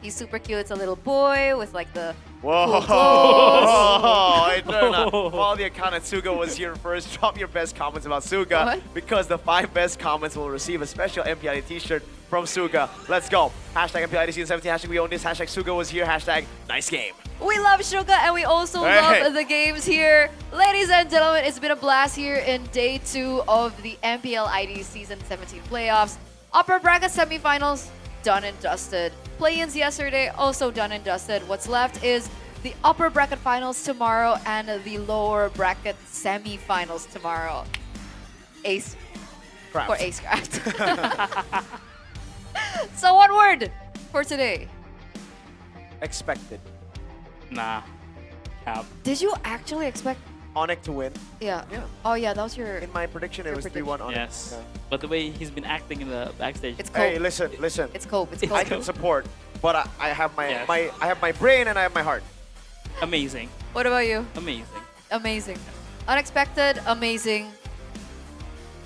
He's super cute. It's a little boy with like the
Whoa!
cool clothes.
Hey, while the account at Suga was here first, drop your best comments about Suga because the 5 best comments will receive a special MPLD t-shirt from Suga. Let's go. Hashtag MPLD Season 17. Hashtag we own this. Hashtag Suga was here. Hashtag nice game.
We love Suga and we also love the games here. Ladies and gentlemen, it's been a blast here in day 2 of the MPL ID Season 17 playoffs. Upper bracket semifinals, done and dusted. Play-ins yesterday, also done and dusted. What's left is the upper bracket finals tomorrow and the lower bracket semifinals tomorrow. Ace,
Craft.
For Ace Craft. So one word for today.
Expected.
Nah. Cap.
Did you actually expect?
ONIC to win.
Yeah.
Yeah.
Oh yeah, that was your.
In my prediction, it was 3-1 ONIC.
Yes.
Yeah.
But the way he's been acting in the backstage.
It's
Hey,
cope.
listen.
It's cope. It's
I
cope.
can support, but I have my,
Yes.
I have my brain and I have my heart.
Amazing.
What about you?
Amazing.
Amazing. Unexpected, amazing,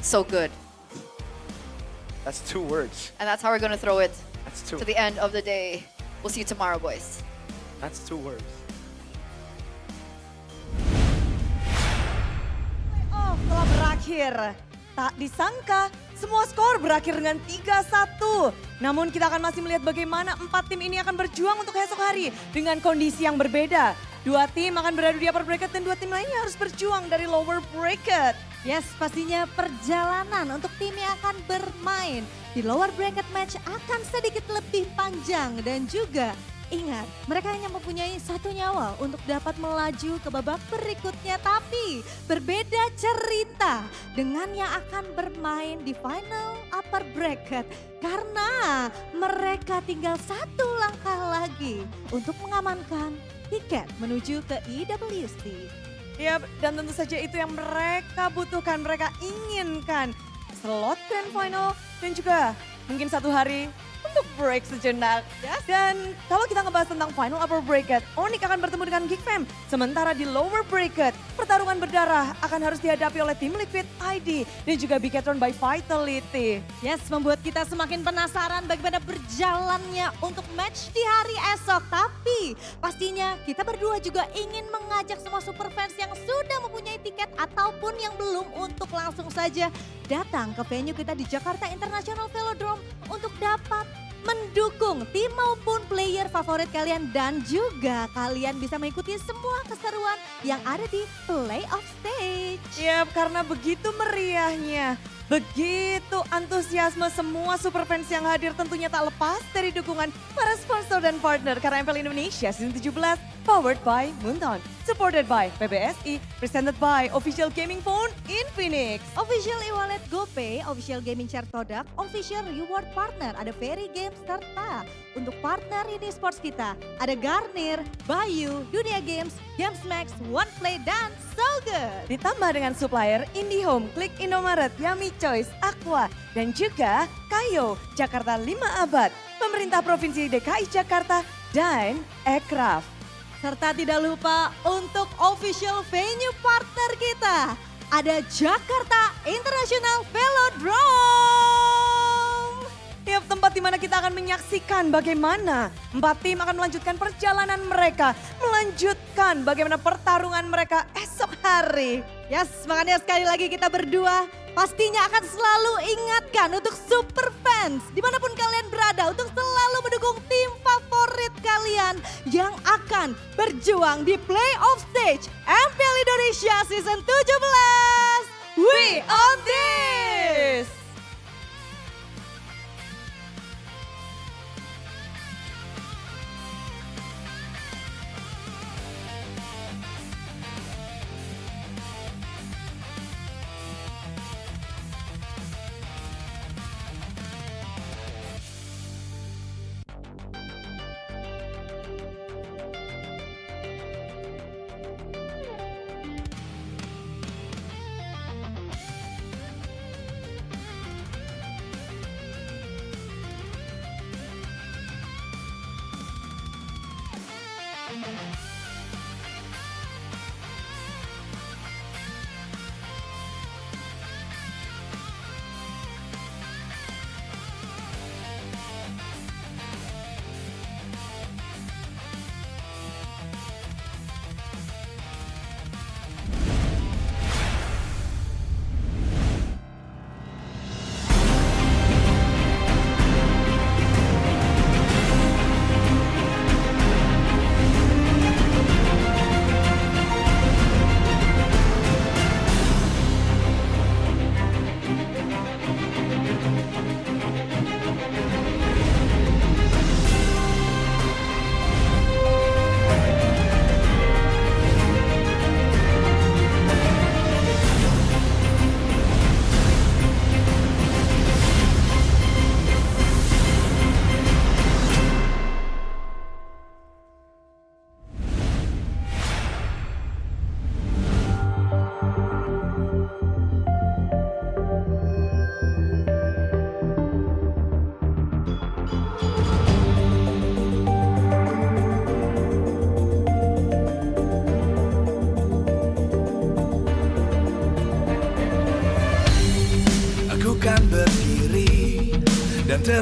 so good.
That's 2 words.
And that's how we're gonna throw it
That's 2.
to the end of the day. We'll see you tomorrow, boys.
That's 2 words.
Oh, telah berakhir. Tak disangka, semua skor berakhir dengan 3-1. Namun kita akan masih melihat bagaimana 4 tim ini akan berjuang untuk esok hari dengan kondisi yang berbeda. 2 tim akan berada di upper bracket dan 2 tim lainnya harus berjuang dari lower bracket. Yes, pastinya perjalanan untuk tim yang akan bermain di lower bracket match akan sedikit lebih panjang dan juga ingat, mereka hanya mempunyai 1 nyawa untuk dapat melaju ke babak berikutnya. Tapi berbeda cerita dengan yang akan bermain di final upper bracket. Karena mereka tinggal 1 langkah lagi untuk mengamankan tiket menuju ke EWC. Ya, dan tentu saja itu yang mereka butuhkan, mereka inginkan. Slot grand final dan juga mungkin 1 hari untuk break sejenak. Dan kalau kita ngebahas tentang final upper bracket, ONIC akan bertemu dengan GEEK Fam. Sementara di lower bracket, pertarungan berdarah akan harus dihadapi oleh tim TLID ID dan juga Bigetron by Vitality. Yes, membuat kita semakin penasaran bagaimana berjalannya untuk match di hari esok. Tapi pastinya kita berdua juga ingin mengajak semua super fans yang sudah mempunyai tiket ataupun yang belum untuk langsung saja datang ke venue kita di Jakarta International Velodrome untuk dapat mendukung tim maupun player favorit kalian dan juga kalian bisa mengikuti semua keseruan yang ada di playoff stage. Yap, karena begitu meriahnya, begitu antusiasme semua super fans yang hadir tentunya tak lepas dari dukungan para sponsor dan partner karena MPL Indonesia Season 17 powered by Munton, supported by PBSI, presented by Official Gaming Phone in Phoenix, Official e-wallet GoPay, Official Gaming Share Product, Official Reward Partner, ada Very Games serta untuk partner ini sports kita ada Garnier, Bayu, Dunia Games, Games Max, OnePlay dan So Good. Ditambah dengan supplier IndiHome, Klik Indomaret, Yummy Choice, Aqua dan juga Kayo, Jakarta 5 Abad, Pemerintah Provinsi DKI Jakarta dan Aircraft. Serta tidak lupa untuk official venue partner kita, ada Jakarta International Velodrome. Yap, tempat di mana kita akan menyaksikan bagaimana 4 tim akan melanjutkan perjalanan mereka, melanjutkan bagaimana pertarungan mereka esok hari. Yes, makanya sekali lagi kita berdua pastinya akan selalu ingatkan untuk super fans dimanapun kalian berada untuk selalu mendukung tim favorit kalian yang akan berjuang di playoff stage MPL Indonesia Season 17. We on this!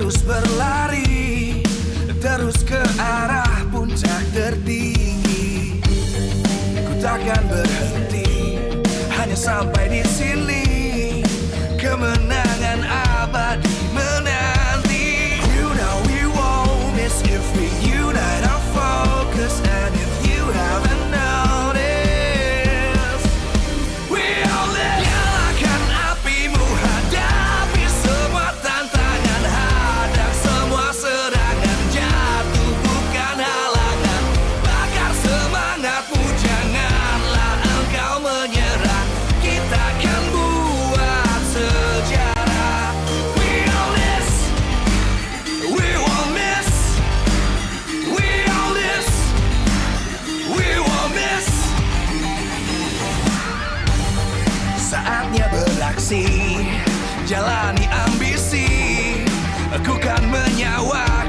terus berlari, terus ke arah puncak tertinggi. Ku takkan berhenti, hanya sampai di sini. Kemenangan abadi menanti. You know we won't miss if we unite our focus. And if you haven't noticed, we all live. Nyalakan apimu, hadapi semua tantangan, hadang semua serangan, jatuh bukan halangan. Bakar semangatmu, janganlah engkau menyerah. Kita akan buat sejarah. We all this, we won't miss. We all this, we won't miss. Saatnya beraksi, jalani ambisi. Aku kan menyawa